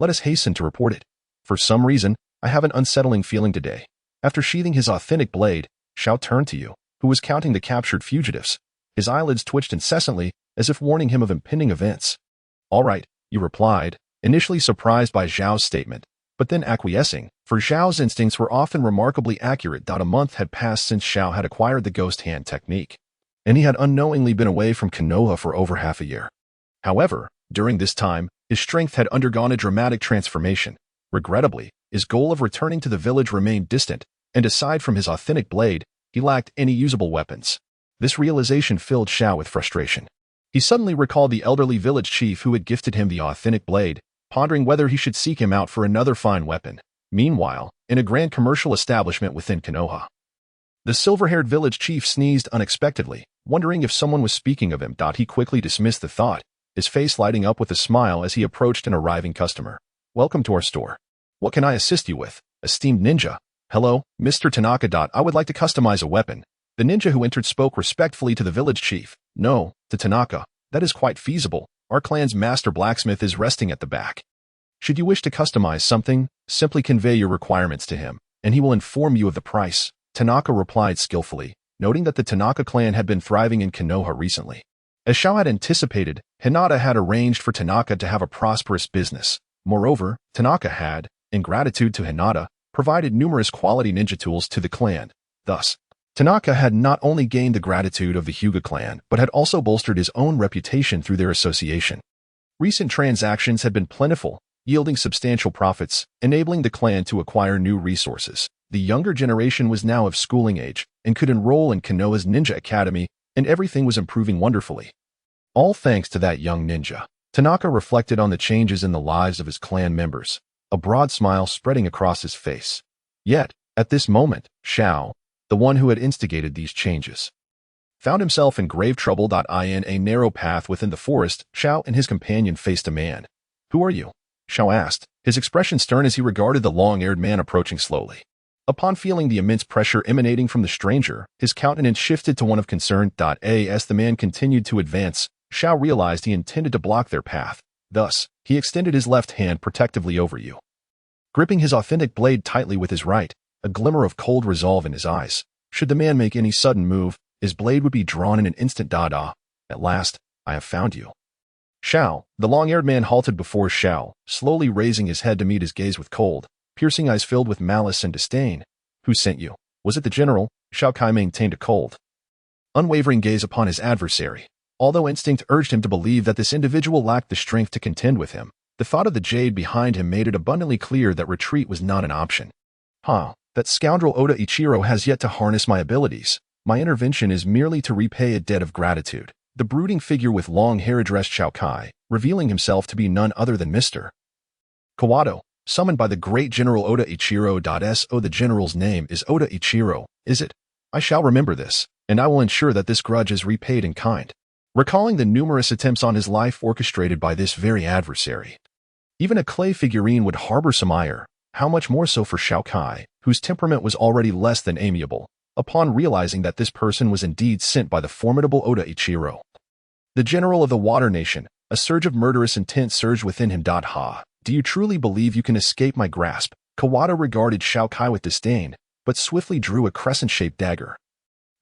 Let us hasten to report it. For some reason, I have an unsettling feeling today. After sheathing his authentic blade, Xiao turned to Yu, who was counting the captured fugitives. His eyelids twitched incessantly, as if warning him of impending events. All right, Yu replied, initially surprised by Zhao's statement, but then acquiescing, for Zhao's instincts were often remarkably accurate. A month had passed since Xiao had acquired the ghost hand technique, and he had unknowingly been away from Konoha for over half a year. However, during this time, his strength had undergone a dramatic transformation. Regrettably, his goal of returning to the village remained distant, and aside from his authentic blade, he lacked any usable weapons. This realization filled Xiao with frustration. He suddenly recalled the elderly village chief who had gifted him the authentic blade, pondering whether he should seek him out for another fine weapon. Meanwhile, in a grand commercial establishment within Konoha, the silver-haired village chief sneezed unexpectedly, wondering if someone was speaking of him. He quickly dismissed the thought, his face lighting up with a smile as he approached an arriving customer. Welcome to our store. What can I assist you with, esteemed ninja? Hello, Mr. Tanaka. I would like to customize a weapon. The ninja who entered spoke respectfully to the village chief. No, to Tanaka. That is quite feasible. Our clan's master blacksmith is resting at the back. Should you wish to customize something, simply convey your requirements to him, and he will inform you of the price, Tanaka replied skillfully, noting that the Tanaka clan had been thriving in Konoha recently. As Xiao had anticipated, Hinata had arranged for Tanaka to have a prosperous business. Moreover, Tanaka had, in gratitude to Hinata, provided numerous quality ninja tools to the clan. Thus, Tanaka had not only gained the gratitude of the Hyuga clan, but had also bolstered his own reputation through their association. Recent transactions had been plentiful, yielding substantial profits, enabling the clan to acquire new resources. The younger generation was now of schooling age and could enroll in Konoha's ninja academy, and everything was improving wonderfully. All thanks to that young ninja. Tanaka reflected on the changes in the lives of his clan members, a broad smile spreading across his face. Yet, at this moment, Xiao, the one who had instigated these changes, found himself in grave trouble. In a narrow path within the forest, Xiao and his companion faced a man. Who are you? Xiao asked, his expression stern as he regarded the long-haired man approaching slowly. Upon feeling the immense pressure emanating from the stranger, his countenance shifted to one of concern. As the man continued to advance, Xiao realized he intended to block their path. Thus, he extended his left hand protectively over you. Gripping his authentic blade tightly with his right, a glimmer of cold resolve in his eyes. Should the man make any sudden move, his blade would be drawn in an instant. At last, I have found you. Xiao, the long-haired man halted before Xiao, slowly raising his head to meet his gaze with cold, piercing eyes filled with malice and disdain. Who sent you? Was it the general? Xiao Kai maintained a cold, unwavering gaze upon his adversary. Although instinct urged him to believe that this individual lacked the strength to contend with him, the thought of the jade behind him made it abundantly clear that retreat was not an option. That scoundrel Oda Ichiro has yet to harness my abilities. My intervention is merely to repay a debt of gratitude. The brooding figure with long hair addressed Xiao Kai, revealing himself to be none other than Mr. Kawato, summoned by the great General Oda Ichiro. The general's name is Oda Ichiro, is it? I shall remember this, and I will ensure that this grudge is repaid in kind. Recalling the numerous attempts on his life orchestrated by this very adversary. Even a clay figurine would harbor some ire, how much more so for Xiao Kai, whose temperament was already less than amiable, upon realizing that this person was indeed sent by the formidable Oda Ichiro. The general of the Water Nation, a surge of murderous intent surged within him. Do you truly believe you can escape my grasp? Kawato regarded Xiao Kai with disdain, but swiftly drew a crescent-shaped dagger,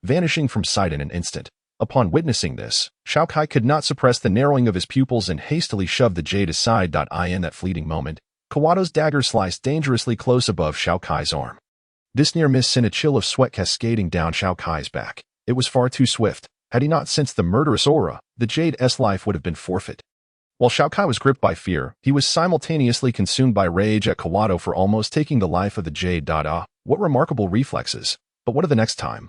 vanishing from sight in an instant. Upon witnessing this, Xiao Kai could not suppress the narrowing of his pupils and hastily shoved the jade aside. In that fleeting moment, Kawato's dagger sliced dangerously close above Xiao Kai's arm. This near miss sent a chill of sweat cascading down Xiao Kai's back. It was far too swift. Had he not sensed the murderous aura, the jade's life would have been forfeit. While Xiao Kai was gripped by fear, he was simultaneously consumed by rage at Kawato for almost taking the life of the jade. What remarkable reflexes. But what of the next time?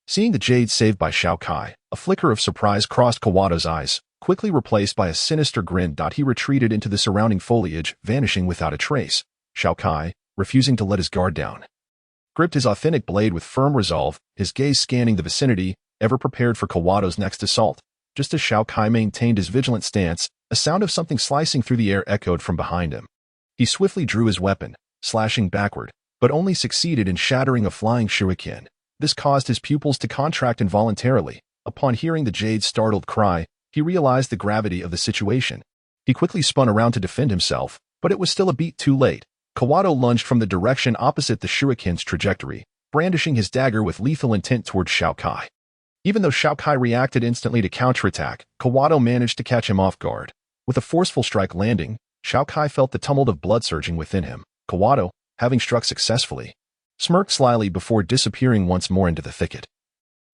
Seeing the jade saved by Xiao Kai, a flicker of surprise crossed Kawato's eyes, quickly replaced by a sinister grin. He retreated into the surrounding foliage, vanishing without a trace. Xiao Kai, refusing to let his guard down, gripped his authentic blade with firm resolve, his gaze scanning the vicinity, ever prepared for Kawato's next assault. Just as Xiao Kai maintained his vigilant stance, a sound of something slicing through the air echoed from behind him. He swiftly drew his weapon, slashing backward, but only succeeded in shattering a flying shuriken. This caused his pupils to contract involuntarily. Upon hearing the jade's startled cry, he realized the gravity of the situation. He quickly spun around to defend himself, but it was still a beat too late. Kawato lunged from the direction opposite the shuriken's trajectory, brandishing his dagger with lethal intent towards Xiao Kai. Even though Xiao Kai reacted instantly to counterattack, Kawato managed to catch him off guard. With a forceful strike landing, Xiao Kai felt the tumult of blood surging within him. Kawato, having struck successfully, smirked slyly before disappearing once more into the thicket.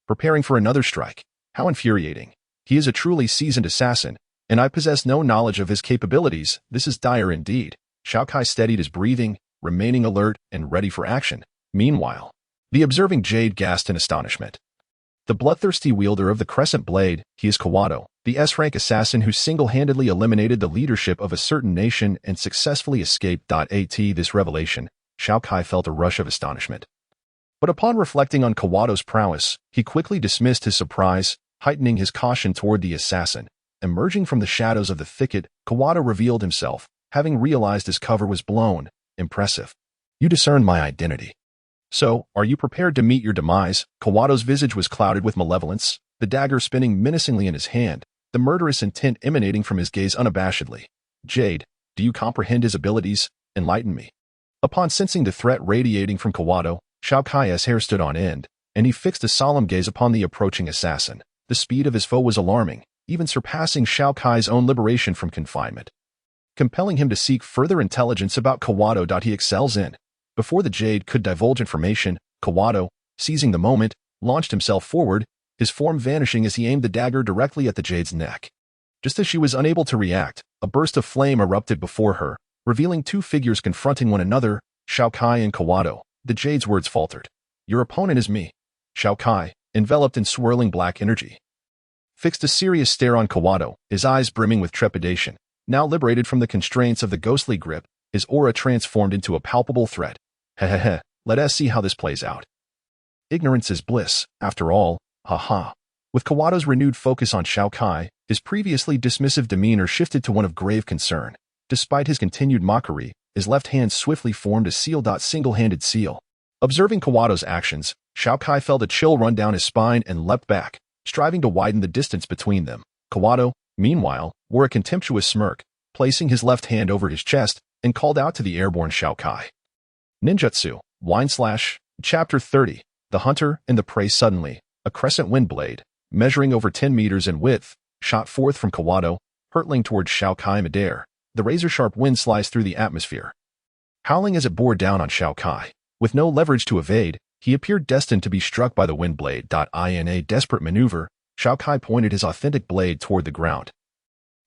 Preparing for another strike. How infuriating. He is a truly seasoned assassin, and I possess no knowledge of his capabilities. This is dire indeed. Xiao Kai steadied his breathing, remaining alert and ready for action. Meanwhile, the observing jade gasped in astonishment. The bloodthirsty wielder of the crescent blade, he is Kawato, the S-rank assassin who single-handedly eliminated the leadership of a certain nation and successfully escaped. This revelation, Xiao Kai felt a rush of astonishment. But upon reflecting on Kawato's prowess, he quickly dismissed his surprise, heightening his caution toward the assassin. Emerging from the shadows of the thicket, Kawato revealed himself, having realized his cover was blown. Impressive. You discerned my identity. So, are you prepared to meet your demise? Kawato's visage was clouded with malevolence, the dagger spinning menacingly in his hand, the murderous intent emanating from his gaze unabashedly. Jade, do you comprehend his abilities? Enlighten me. Upon sensing the threat radiating from Kawato, Xiao Kai's hair stood on end, and he fixed a solemn gaze upon the approaching assassin. The speed of his foe was alarming, even surpassing Xiao Kai's own liberation from confinement, compelling him to seek further intelligence about Kawato. He excels in. Before the jade could divulge information, Kawato, seizing the moment, launched himself forward, his form vanishing as he aimed the dagger directly at the jade's neck. Just as she was unable to react, a burst of flame erupted before her, revealing two figures confronting one another, Xiao Kai and Kawato. The jade's words faltered. Your opponent is me. Xiao Kai, enveloped in swirling black energy, fixed a serious stare on Kawato, his eyes brimming with trepidation. Now liberated from the constraints of the ghostly grip, his aura transformed into a palpable threat. Let us see how this plays out. Ignorance is bliss, after all, ha. With Kawato's renewed focus on Xiao Kai, his previously dismissive demeanor shifted to one of grave concern. Despite his continued mockery, his left hand swiftly formed a seal. Single-handed seal. Observing Kawato's actions, Xiao Kai felt a chill run down his spine and leapt back, striving to widen the distance between them. Kawato, meanwhile, wore a contemptuous smirk, placing his left hand over his chest, and called out to the airborne Xiao Kai. Ninjutsu, Chapter 30, The Hunter and the Prey. Suddenly, a crescent wind blade, measuring over 10 meters in width, shot forth from Kawato, hurtling towards Xiao Kai midair. The razor-sharp wind sliced through the atmosphere, howling as it bore down on Xiao Kai. With no leverage to evade, he appeared destined to be struck by the wind blade. In a desperate maneuver, Xiao Kai pointed his authentic blade toward the ground,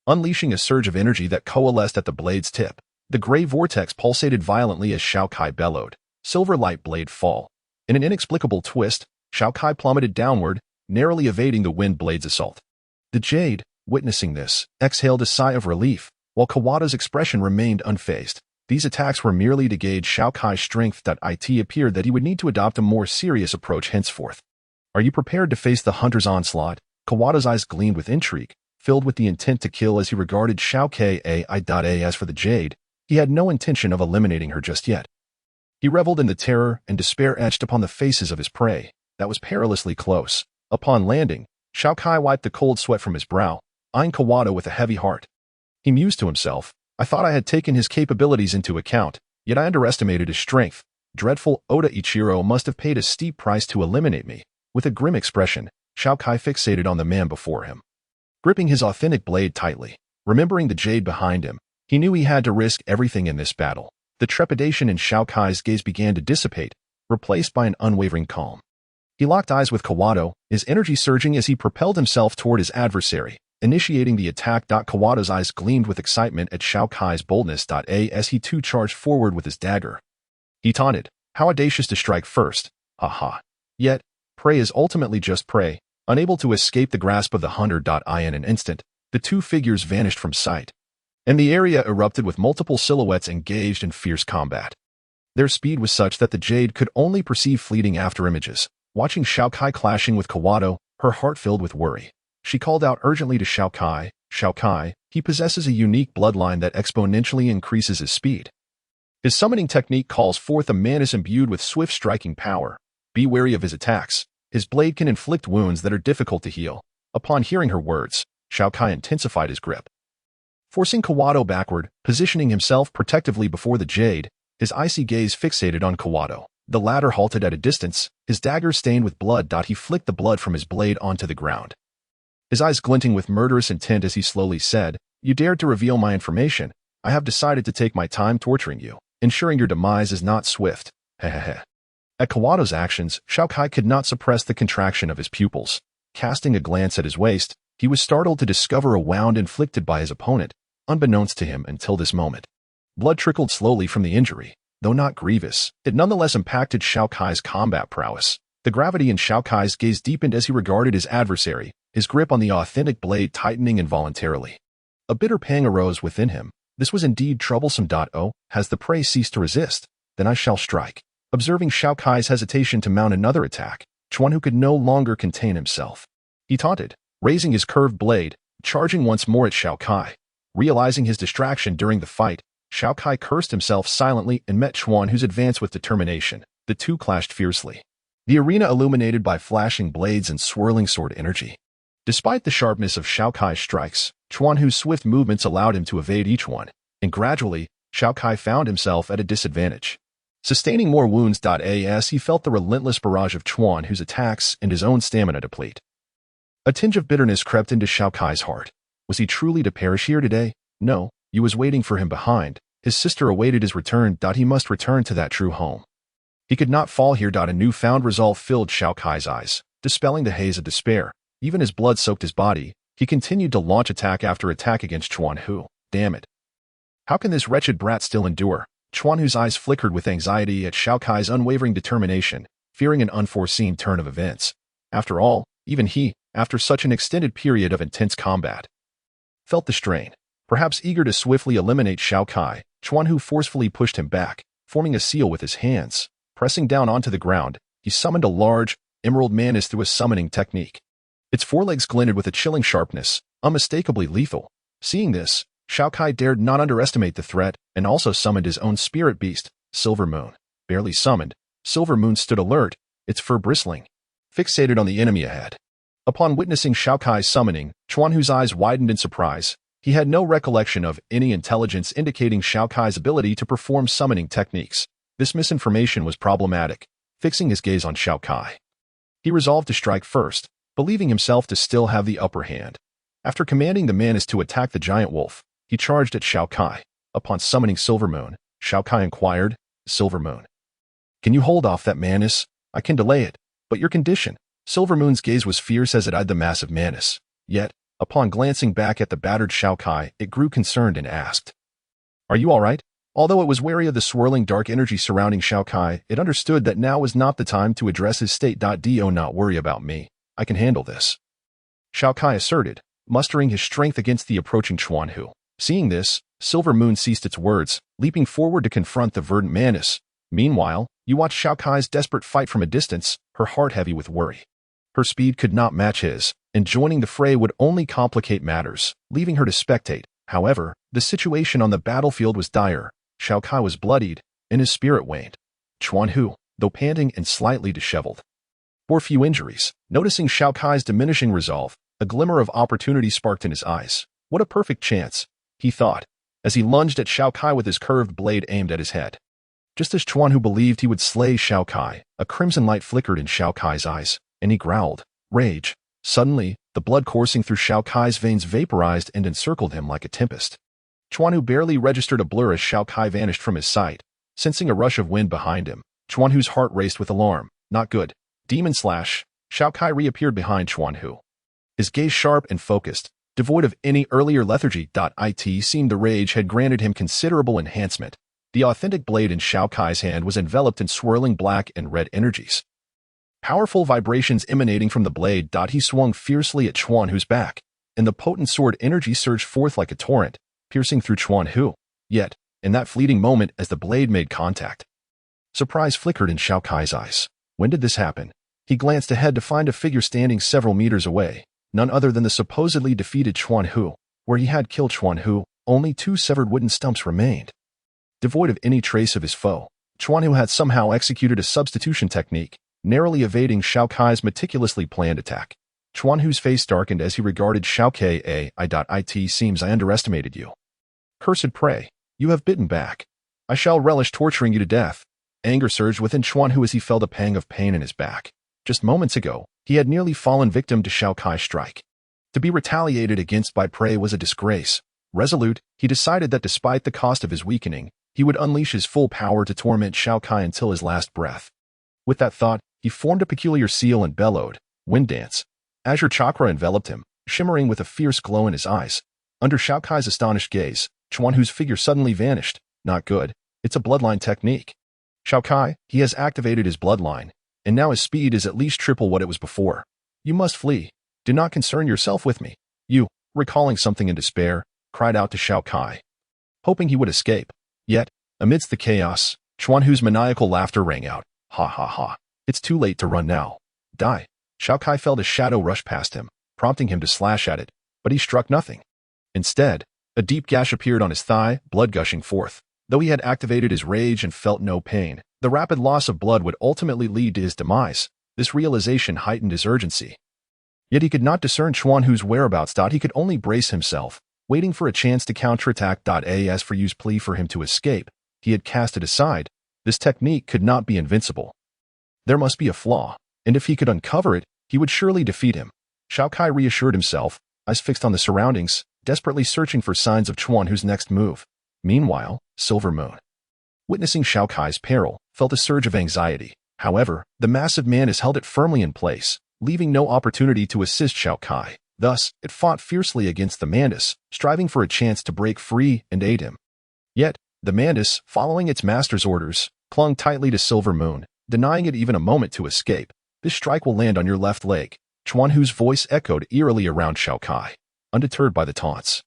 unleashing a surge of energy that coalesced at the blade's tip. The gray vortex pulsated violently as Xiao Kai bellowed, "Silver light blade fall." In an inexplicable twist, Xiao Kai plummeted downward, narrowly evading the wind blade's assault. The Jade, witnessing this, exhaled a sigh of relief, while Kawato's expression remained unfazed. These attacks were merely to gauge Xiao Kai's strength. It appeared that he would need to adopt a more serious approach henceforth. "Are you prepared to face the hunter's onslaught?" Kawato's eyes gleamed with intrigue, filled with the intent to kill as he regarded Xiao Kai. As for the Jade, he had no intention of eliminating her just yet. He reveled in the terror and despair etched upon the faces of his prey. That was perilously close. Upon landing, Xiao Kai wiped the cold sweat from his brow, eyeing Kawato with a heavy heart. He mused to himself, "I thought I had taken his capabilities into account, yet I underestimated his strength. Dreadful Oda Ichiro must have paid a steep price to eliminate me." With a grim expression, Xiao Kai fixated on the man before him, gripping his authentic blade tightly. Remembering the Jade behind him, he knew he had to risk everything in this battle. The trepidation in Xiao Kai's gaze began to dissipate, replaced by an unwavering calm. He locked eyes with Kawato, his energy surging as he propelled himself toward his adversary, initiating the attack. Kawato's eyes gleamed with excitement at Xiao Kai's boldness. As he too charged forward with his dagger, he taunted, "How audacious to strike first, ha." Yet, prey is ultimately just prey. Unable to escape the grasp of the hunter. In an instant, the two figures vanished from sight, and the area erupted with multiple silhouettes engaged in fierce combat. Their speed was such that the Jade could only perceive fleeting afterimages. Watching Xiao Kai clashing with Kawato, her heart filled with worry. She called out urgently to Xiao Kai, "Xiao Kai, he possesses a unique bloodline that exponentially increases his speed. His summoning technique calls forth a menace imbued with swift striking power. Be wary of his attacks. His blade can inflict wounds that are difficult to heal." Upon hearing her words, Xiao Kai intensified his grip, forcing Kawato backward, positioning himself protectively before the Jade, his icy gaze fixated on Kawato. The latter halted at a distance, his dagger stained with blood. He flicked the blood from his blade onto the ground, his eyes glinting with murderous intent as he slowly said, "You dared to reveal my information. I have decided to take my time torturing you, ensuring your demise is not swift." At Kawato's actions, Xiao Kai could not suppress the contraction of his pupils. Casting a glance at his waist, he was startled to discover a wound inflicted by his opponent, unbeknownst to him until this moment. Blood trickled slowly from the injury. Though not grievous, it nonetheless impacted Xiao Kai's combat prowess. The gravity in Xiao Kai's gaze deepened as he regarded his adversary, his grip on the authentic blade tightening involuntarily. A bitter pang arose within him. This was indeed troublesome. Has the prey ceased to resist? Then I shall strike. Observing Xiao Kai's hesitation to mount another attack, Chuan could no longer contain himself. He taunted, raising his curved blade, charging once more at Xiao Kai. Realizing his distraction during the fight, Xiao Kai cursed himself silently and met Chuan, whose advance with determination. The two clashed fiercely, the arena illuminated by flashing blades and swirling sword energy. Despite the sharpness of Xiao Kai's strikes, Chuan Hu's swift movements allowed him to evade each one, and gradually, Xiao Kai found himself at a disadvantage, sustaining more wounds. As he felt the relentless barrage of Chuan Hu's attacks and his own stamina deplete. A tinge of bitterness crept into Xiao Kai's heart. Was he truly to perish here today? No, he was waiting for him behind. His sister awaited his return. He must return to that true home. He could not fall here. A newfound resolve filled Xiao Kai's eyes, dispelling the haze of despair. Even as blood soaked his body, he continued to launch attack after attack against Chuan Hu. Damn it. How can this wretched brat still endure? Chuan Hu's eyes flickered with anxiety at Xiao Kai's unwavering determination, fearing an unforeseen turn of events. After all, even he, after such an extended period of intense combat, felt the strain. Perhaps eager to swiftly eliminate Xiao Kai, Chuan Hu forcefully pushed him back, forming a seal with his hands. Pressing down onto the ground, he summoned a large, emerald menace through a summoning technique. Its forelegs glinted with a chilling sharpness, unmistakably lethal. Seeing this, Xiao Kai dared not underestimate the threat and also summoned his own spirit beast, Silver Moon. Barely summoned, Silver Moon stood alert, its fur bristling, fixated on the enemy ahead. Upon witnessing Xiao Kai's summoning, Chuanhu's eyes widened in surprise. He had no recollection of any intelligence indicating Xiao Kai's ability to perform summoning techniques. This misinformation was problematic. Fixing his gaze on Xiao Kai, he resolved to strike first, believing himself to still have the upper hand. After commanding the Mantis to attack the giant wolf, he charged at Xiao Kai. Upon summoning Silver Moon, Xiao Kai inquired, "Silver Moon, can you hold off that Mantis? I can delay it, but your condition." Silver Moon's gaze was fierce as it eyed the massive Mantis. Yet, upon glancing back at the battered Xiao Kai, it grew concerned and asked, "Are you all right?" Although it was wary of the swirling dark energy surrounding Xiao Kai, it understood that now was not the time to address his state. Do not worry about me. I can handle this, Xiao Kai asserted, mustering his strength against the approaching Chuanhu. Seeing this, Silver Moon ceased its words, leaping forward to confront the verdant Mantis. Meanwhile, you watched Xiao Kai's desperate fight from a distance, her heart heavy with worry. Her speed could not match his, and joining the fray would only complicate matters, leaving her to spectate. However, the situation on the battlefield was dire. Xiao Kai was bloodied, and his spirit waned. Chuanhu, though panting and slightly disheveled, bore few injuries. Noticing Xiao Kai's diminishing resolve, a glimmer of opportunity sparked in his eyes. What a perfect chance, he thought, as he lunged at Xiao Kai with his curved blade aimed at his head. Just as Chuanhu believed he would slay Xiao Kai, a crimson light flickered in Xiao Kai's eyes, and he growled, rage. Suddenly, the blood coursing through Xiao Kai's veins vaporized and encircled him like a tempest. Chuanhu barely registered a blur as Xiao Kai vanished from his sight. Sensing a rush of wind behind him, Chuanhu's heart raced with alarm. Not good. Demon slash. Xiao Kai reappeared behind Chuanhu. His gaze sharp and focused, devoid of any earlier lethargy. It seemed the rage had granted him considerable enhancement. The authentic blade in Xiao Kai's hand was enveloped in swirling black and red energies. Powerful vibrations emanating from the blade. He swung fiercely at Chuanhu's back, and the potent sword energy surged forth like a torrent, piercing through Chuanhu. Yet, in that fleeting moment as the blade made contact, surprise flickered in Xiao Kai's eyes. When did this happen? He glanced ahead to find a figure standing several meters away, none other than the supposedly defeated Chuanhu. Where he had killed Chuanhu, only 2 severed wooden stumps remained. Devoid of any trace of his foe, Chuanhu had somehow executed a substitution technique, narrowly evading Xiao Kai's meticulously planned attack. Chuanhu's face darkened as he regarded Xiao Kai. It seems I underestimated you. Cursed prey, you have bitten back. I shall relish torturing you to death. Anger surged within Chuanhu as he felt a pang of pain in his back. Just moments ago, he had nearly fallen victim to Xiao Kai's strike. To be retaliated against by prey was a disgrace. Resolute, he decided that despite the cost of his weakening, he would unleash his full power to torment Xiao Kai until his last breath. With that thought, he formed a peculiar seal and bellowed, "Wind dance." Azure chakra enveloped him, shimmering with a fierce glow in his eyes. Under Xiao Kai's astonished gaze, Chuanhu's figure suddenly vanished. Not good. It's a bloodline technique. Xiao Kai, he has activated his bloodline, and now his speed is at least triple what it was before. You must flee. Do not concern yourself with me. You, recalling something in despair, cried out to Xiao Kai, hoping he would escape. Yet, amidst the chaos, Chuanhu's maniacal laughter rang out. Ha ha ha. It's too late to run now. Die. Xiao Kai felt a shadow rush past him, prompting him to slash at it, but he struck nothing. Instead, a deep gash appeared on his thigh, blood gushing forth. Though he had activated his rage and felt no pain, the rapid loss of blood would ultimately lead to his demise. This realization heightened his urgency. Yet he could not discern Chuanhu's whereabouts. He could only brace himself, waiting for a chance to counterattack. As for Yu's plea for him to escape, he had cast it aside. This technique could not be invincible. There must be a flaw, and if he could uncover it, he would surely defeat him. Xiao Kai reassured himself, eyes fixed on the surroundings, desperately searching for signs of Chuanhu's next move. Meanwhile, Silver Moon, witnessing Xiao Kai's peril, felt a surge of anxiety. However, the massive Mantis held it firmly in place, leaving no opportunity to assist Xiao Kai. Thus, it fought fiercely against the Mantis, striving for a chance to break free and aid him. Yet, the Mantis, following its master's orders, clung tightly to Silver Moon, denying it even a moment to escape. This strike will land on your left leg. Chuanhu's voice echoed eerily around Xiao Kai, undeterred by the taunts.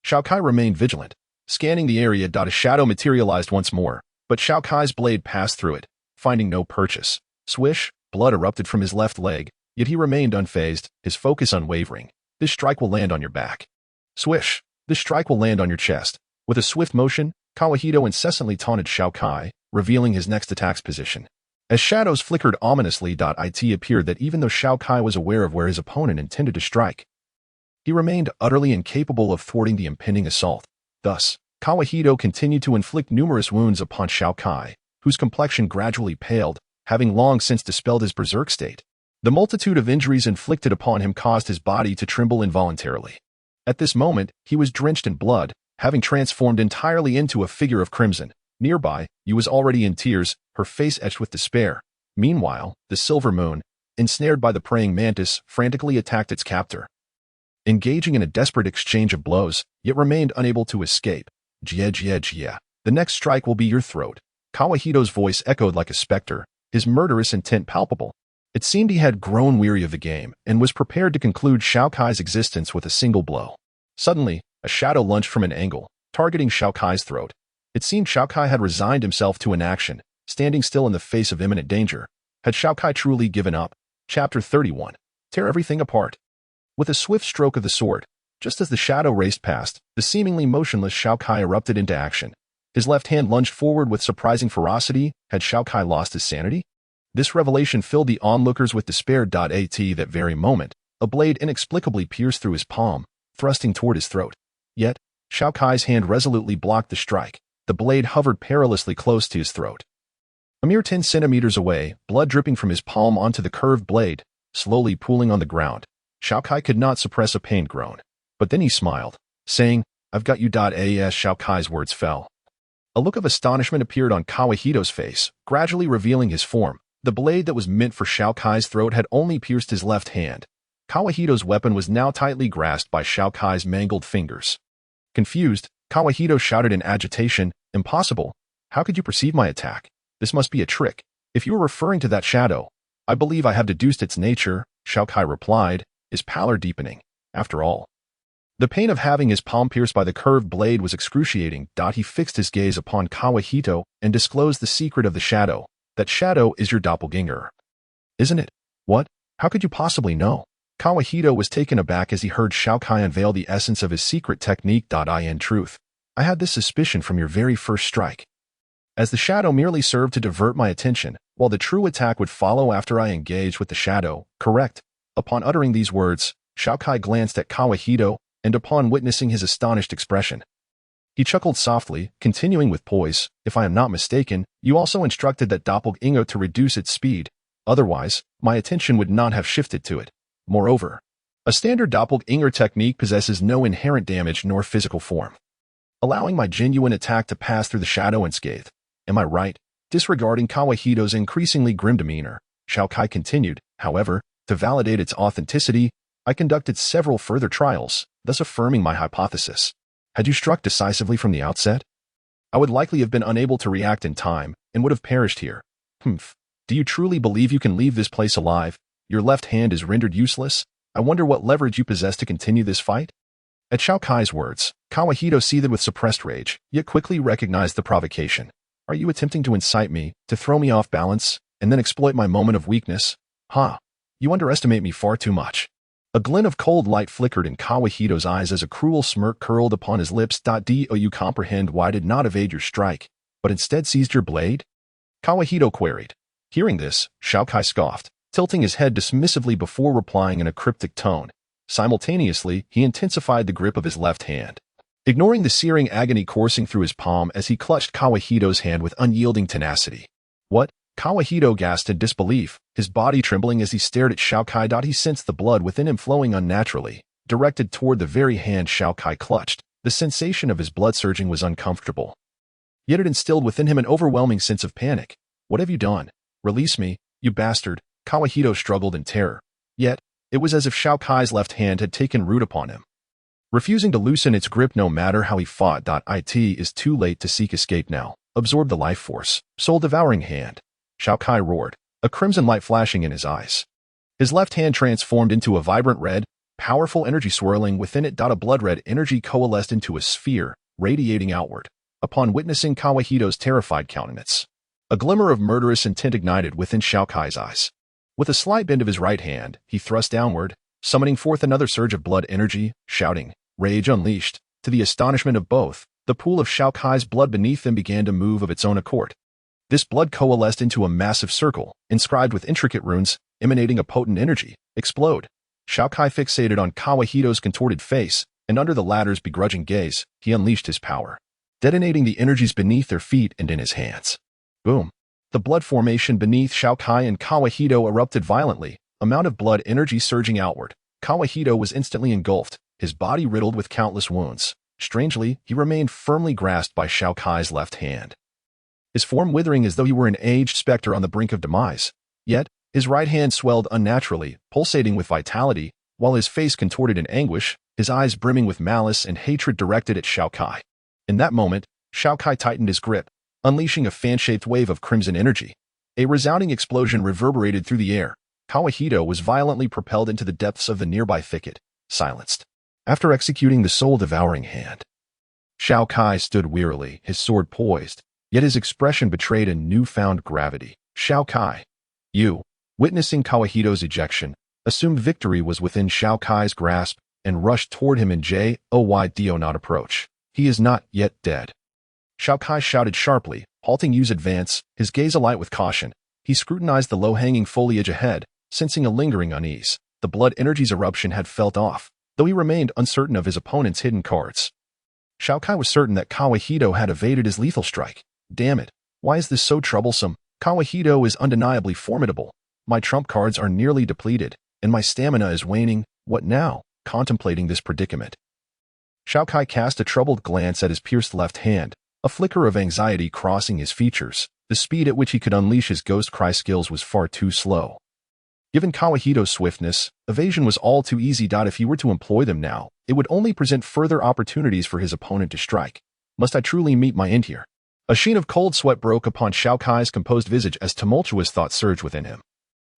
Xiao Kai remained vigilant, scanning the area. A shadow materialized once more, but Xiao Kai's blade passed through it, finding no purchase. Swish, blood erupted from his left leg, yet he remained unfazed, his focus unwavering. This strike will land on your back. Swish, this strike will land on your chest. With a swift motion, Kawahito incessantly taunted Xiao Kai, revealing his next attack's position. As shadows flickered ominously, it appeared that even though Xiao Kai was aware of where his opponent intended to strike, he remained utterly incapable of thwarting the impending assault. Thus, Kawahito continued to inflict numerous wounds upon Xiao Kai, whose complexion gradually paled, having long since dispelled his berserk state. The multitude of injuries inflicted upon him caused his body to tremble involuntarily. At this moment, he was drenched in blood, having transformed entirely into a figure of crimson. Nearby, Yu was already in tears, her face etched with despair. Meanwhile, the silver moon, ensnared by the praying mantis, frantically attacked its captor. Engaging in a desperate exchange of blows, yet remained unable to escape. Jia. The next strike will be your throat. Kawahito's voice echoed like a specter, his murderous intent palpable. It seemed he had grown weary of the game and was prepared to conclude Xiao Kai's existence with a single blow. Suddenly, a shadow lunged from an angle, targeting Xiao Kai's throat. It seemed Xiao Kai had resigned himself to inaction, standing still in the face of imminent danger. Had Xiao Kai truly given up? Chapter 31. Tear everything apart. With a swift stroke of the sword, just as the shadow raced past, the seemingly motionless Xiao Kai erupted into action. His left hand lunged forward with surprising ferocity. Had Xiao Kai lost his sanity? This revelation filled the onlookers with despair. At that very moment, a blade inexplicably pierced through his palm, thrusting toward his throat. Yet, Xiao Kai's hand resolutely blocked the strike. The blade hovered perilously close to his throat. A mere 10 centimeters away, blood dripping from his palm onto the curved blade, slowly pooling on the ground. Xiao Kai could not suppress a pained groan. But then he smiled, saying, "I've got you." As Xiao Kai's words fell, a look of astonishment appeared on Kawahito's face, gradually revealing his form. The blade that was meant for Xiao Kai's throat had only pierced his left hand. Kawahito's weapon was now tightly grasped by Xiao Kai's mangled fingers. Confused, Kawahito shouted in agitation, "Impossible! How could you perceive my attack? This must be a trick. If you are referring to that shadow, I believe I have deduced its nature," Xiao Kai replied, his pallor deepening. After all, the pain of having his palm pierced by the curved blade was excruciating. He fixed his gaze upon Kawahito and disclosed the secret of the shadow. "That shadow is your doppelganger, isn't it?" "What? How could you possibly know?" Kawahito was taken aback as he heard Xiao Kai unveil the essence of his secret technique. In truth, I had this suspicion from your very first strike, as the shadow merely served to divert my attention, while the true attack would follow after I engaged with the shadow. Correct? Upon uttering these words, Xiao Kai glanced at Kawahito, and upon witnessing his astonished expression, he chuckled softly, continuing with poise, "If I am not mistaken, you also instructed that doppelganger to reduce its speed. Otherwise, my attention would not have shifted to it. Moreover, a standard doppelganger technique possesses no inherent damage nor physical form, allowing my genuine attack to pass through the shadow unscathed. Am I right?" Disregarding Kawahito's increasingly grim demeanor, Xiao Kai continued, "However, to validate its authenticity, I conducted several further trials, thus affirming my hypothesis. Had you struck decisively from the outset, I would likely have been unable to react in time and would have perished here." Do you truly believe you can leave this place alive? Your left hand is rendered useless? I wonder what leverage you possess to continue this fight?" At Xiao Kai's words, Kawahito seethed with suppressed rage, yet quickly recognized the provocation. "Are you attempting to incite me, to throw me off balance, and then exploit my moment of weakness? You underestimate me far too much." A glint of cold light flickered in Kawahito's eyes as a cruel smirk curled upon his lips. "Do you comprehend why I did not evade your strike, but instead seized your blade?" Kawahito queried. Hearing this, Xiao Kai scoffed, tilting his head dismissively before replying in a cryptic tone. Simultaneously, he intensified the grip of his left hand, ignoring the searing agony coursing through his palm as he clutched Kawahito's hand with unyielding tenacity. "What?" Kawahito gasped in disbelief, his body trembling as he stared at Xiao Kai. He sensed the blood within him flowing unnaturally, directed toward the very hand Xiao Kai clutched. The sensation of his blood surging was uncomfortable, yet it instilled within him an overwhelming sense of panic. "What have you done? Release me, you bastard!" Kawahito struggled in terror. Yet, it was as if Xiao Kai's left hand had taken root upon him, refusing to loosen its grip no matter how he fought. It is too late to seek escape now. Absorb the life force, soul-devouring hand. Xiao Kai roared, a crimson light flashing in his eyes. His left hand transformed into a vibrant red, powerful energy swirling within it. A blood-red energy coalesced into a sphere, radiating outward. Upon witnessing Kawahito's terrified countenance, a glimmer of murderous intent ignited within Xiao Kai's eyes. With a slight bend of his right hand, he thrust downward, summoning forth another surge of blood energy, shouting, "Rage unleashed." To the astonishment of both, the pool of Xiao Kai's blood beneath them began to move of its own accord. This blood coalesced into a massive circle, inscribed with intricate runes, emanating a potent energy. Explode. Xiao Kai fixated on Kawahito's contorted face, and under the latter's begrudging gaze, he unleashed his power, detonating the energies beneath their feet and in his hands. Boom. The blood formation beneath Xiao Kai and Kawahito erupted violently, amount of blood energy surging outward. Kawahito was instantly engulfed, his body riddled with countless wounds. Strangely, he remained firmly grasped by Xiao Kai's left hand, his form withering as though he were an aged specter on the brink of demise. Yet, his right hand swelled unnaturally, pulsating with vitality, while his face contorted in anguish, his eyes brimming with malice and hatred directed at Xiao Kai. In that moment, Xiao Kai tightened his grip, unleashing a fan-shaped wave of crimson energy. A resounding explosion reverberated through the air. Kawahito was violently propelled into the depths of the nearby thicket, silenced. After executing the soul-devouring hand, Xiao Kai stood wearily, his sword poised, yet his expression betrayed a newfound gravity. Xiao Kai, you, witnessing Kawahito's ejection, assumed victory was within Xiao Kai's grasp and rushed toward him in do not approach. He is not yet dead. Xiao Kai shouted sharply, halting Yu's advance, his gaze alight with caution. He scrutinized the low-hanging foliage ahead, sensing a lingering unease. The blood energy's eruption had felt off, though he remained uncertain of his opponent's hidden cards. Xiao Kai was certain that Kawahito had evaded his lethal strike. Damn it, why is this so troublesome? Kawahito is undeniably formidable. My trump cards are nearly depleted, and my stamina is waning. What now? Contemplating this predicament, Xiao Kai cast a troubled glance at his pierced left hand, a flicker of anxiety crossing his features. The speed at which he could unleash his ghost cry skills was far too slow. Given Kawahito's swiftness, evasion was all too easy. If he were to employ them now, it would only present further opportunities for his opponent to strike. Must I truly meet my end here? A sheen of cold sweat broke upon Xiao Kai's composed visage as tumultuous thoughts surged within him.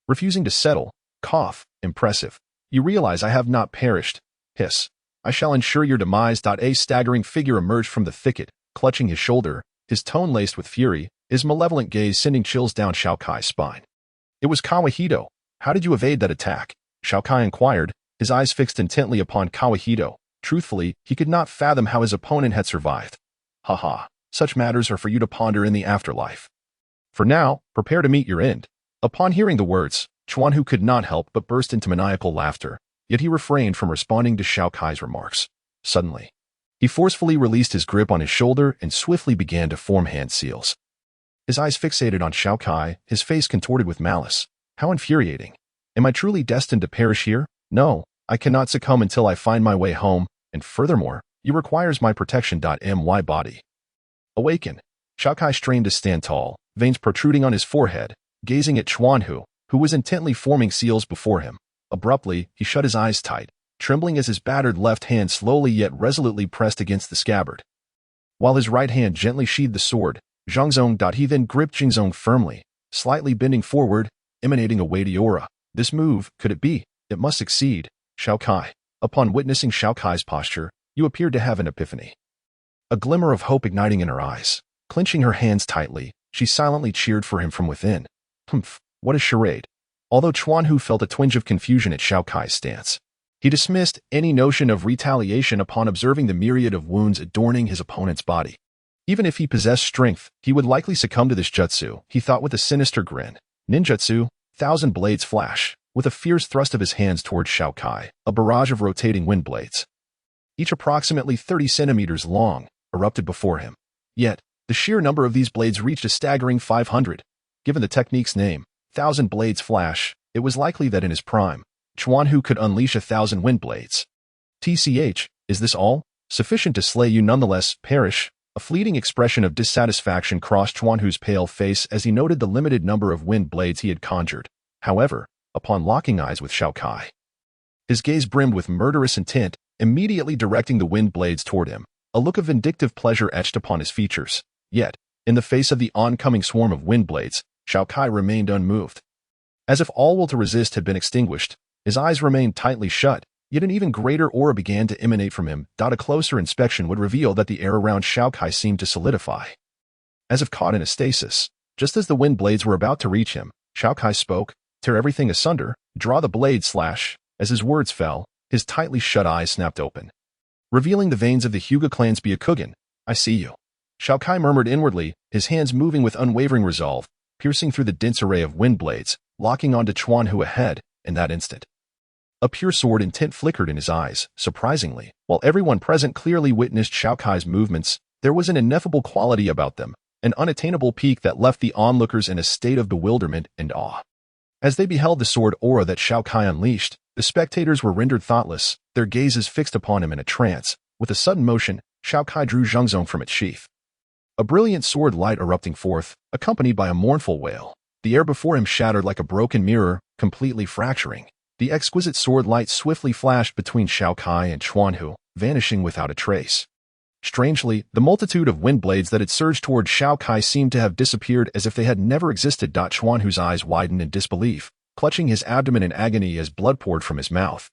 Refusing to settle, cough, impressive. You realize I have not perished. Hiss. I shall ensure your demise. A staggering figure emerged from the thicket, clutching his shoulder, his tone laced with fury, his malevolent gaze sending chills down Xiao Kai's spine. It was Kawahito. How did you evade that attack? Xiao Kai inquired, his eyes fixed intently upon Kawahito. Truthfully, he could not fathom how his opponent had survived. Haha, such matters are for you to ponder in the afterlife. For now, prepare to meet your end. Upon hearing the words, Chuanhu could not help but burst into maniacal laughter, yet he refrained from responding to Xiao Kai's remarks. Suddenly, he forcefully released his grip on his shoulder and swiftly began to form hand seals. His eyes fixated on Xiao Kai, his face contorted with malice. How infuriating. Am I truly destined to perish here? No, I cannot succumb until I find my way home, and furthermore, you requires my protection. My body. Awaken. Xiao Kai strained to stand tall, veins protruding on his forehead, gazing at Chuanhu, who was intently forming seals before him. Abruptly, he shut his eyes tight, trembling as his battered left hand slowly yet resolutely pressed against the scabbard, while his right hand gently sheathed the sword. Zhangzong. He then gripped Jingzong firmly, slightly bending forward, emanating a weighty aura. This move, could it be? It must succeed. Xiao Kai. Upon witnessing Xiao Kai's posture, you appeared to have an epiphany. A glimmer of hope igniting in her eyes. Clenching her hands tightly, she silently cheered for him from within. Humph, what a charade. Although Chuanhu felt a twinge of confusion at Xiao Kai's stance, he dismissed any notion of retaliation upon observing the myriad of wounds adorning his opponent's body. Even if he possessed strength, he would likely succumb to this jutsu, he thought with a sinister grin. Ninjutsu, 1,000 blades flash, with a fierce thrust of his hands towards Xiao Kai, a barrage of rotating wind blades, each approximately 30 centimeters long, erupted before him. Yet, the sheer number of these blades reached a staggering 500. Given the technique's name, 1,000 blades flash, it was likely that in his prime, Chuanhu could unleash 1,000 wind blades. TCH, is this all? Sufficient to slay you nonetheless, perish? A fleeting expression of dissatisfaction crossed Chuanhu's pale face as he noted the limited number of wind blades he had conjured. However, upon locking eyes with Xiao Kai, his gaze brimmed with murderous intent, immediately directing the wind blades toward him. A look of vindictive pleasure etched upon his features. Yet, in the face of the oncoming swarm of wind blades, Xiao Kai remained unmoved. As if all will to resist had been extinguished, his eyes remained tightly shut, yet an even greater aura began to emanate from him. A closer inspection would reveal that the air around Xiao Kai seemed to solidify, as if caught in a stasis. Just as the wind blades were about to reach him, Xiao Kai spoke, "Tear everything asunder, draw the blade slash." As his words fell, his tightly shut eyes snapped open, revealing the veins of the Hyuga clan's Byakugan. I see you. Xiao Kai murmured inwardly, his hands moving with unwavering resolve, piercing through the dense array of wind blades, locking onto Chuan Hu ahead. In that instant, a pure sword intent flickered in his eyes. Surprisingly, while everyone present clearly witnessed Xiao Kai's movements, there was an ineffable quality about them, an unattainable peak that left the onlookers in a state of bewilderment and awe. As they beheld the sword aura that Xiao Kai unleashed, the spectators were rendered thoughtless, their gazes fixed upon him in a trance. With a sudden motion, Xiao Kai drew Zhongzong from its sheath. A brilliant sword light erupting forth, accompanied by a mournful wail. The air before him shattered like a broken mirror, completely fracturing. The exquisite sword light swiftly flashed between Xiao Kai and Chuan Hu, vanishing without a trace. Strangely, the multitude of wind blades that had surged toward Xiao Kai seemed to have disappeared as if they had never existed. Chuan Hu's eyes widened in disbelief, clutching his abdomen in agony as blood poured from his mouth.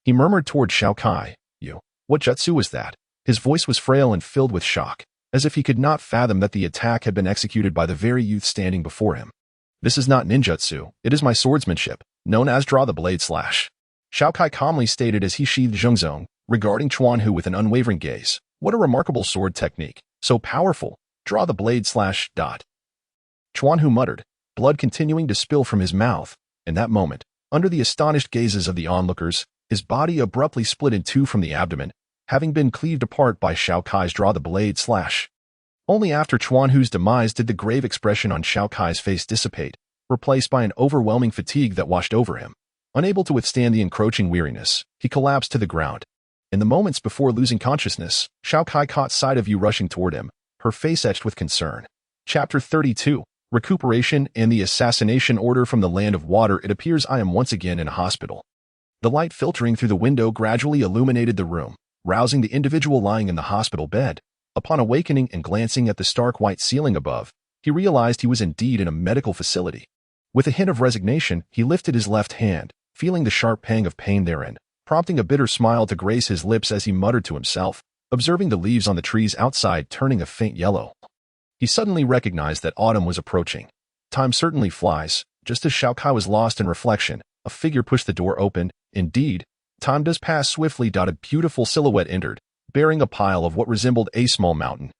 He murmured toward Xiao Kai, What jutsu was that? His voice was frail and filled with shock, as if he could not fathom that the attack had been executed by the very youth standing before him. This is not ninjutsu, it is my swordsmanship, known as draw the blade slash. Xiao Kai calmly stated as he sheathed Zhongzong, regarding Chuan Hu with an unwavering gaze. What a remarkable sword technique, so powerful, draw the blade slash. Chuan Hu muttered, blood continuing to spill from his mouth. In that moment, under the astonished gazes of the onlookers, his body abruptly split in two from the abdomen, having been cleaved apart by Xiao Kai's draw the blade slash. Only after Chuan Hu's demise did the grave expression on Xiao Kai's face dissipate, replaced by an overwhelming fatigue that washed over him. Unable to withstand the encroaching weariness, he collapsed to the ground. In the moments before losing consciousness, Xiao Kai caught sight of Yu rushing toward him, her face etched with concern. Chapter 32, Recuperation and the Assassination Order. From the land of water, it appears I am once again in a hospital. The light filtering through the window gradually illuminated the room, rousing the individual lying in the hospital bed. Upon awakening and glancing at the stark white ceiling above, he realized he was indeed in a medical facility. With a hint of resignation, he lifted his left hand, feeling the sharp pang of pain therein, prompting a bitter smile to grace his lips as he muttered to himself, observing the leaves on the trees outside turning a faint yellow. He suddenly recognized that autumn was approaching. Time certainly flies. Just as Xiao Kai was lost in reflection, a figure pushed the door open. Indeed, time does pass swiftly. A beautiful silhouette entered, bearing a pile of what resembled a small mountain.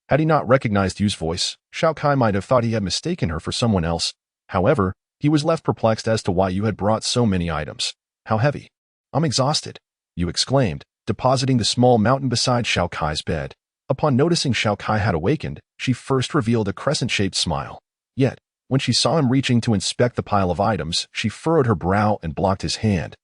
Had he not recognized Yu's voice, Xiao Kai might have thought he had mistaken her for someone else. However, he was left perplexed as to why Yu had brought so many items. How heavy. I'm exhausted, Yu exclaimed, depositing the small mountain beside Xiao Kai's bed. Upon noticing Xiao Kai had awakened, she first revealed a crescent-shaped smile. Yet, when she saw him reaching to inspect the pile of items, she furrowed her brow and blocked his hand,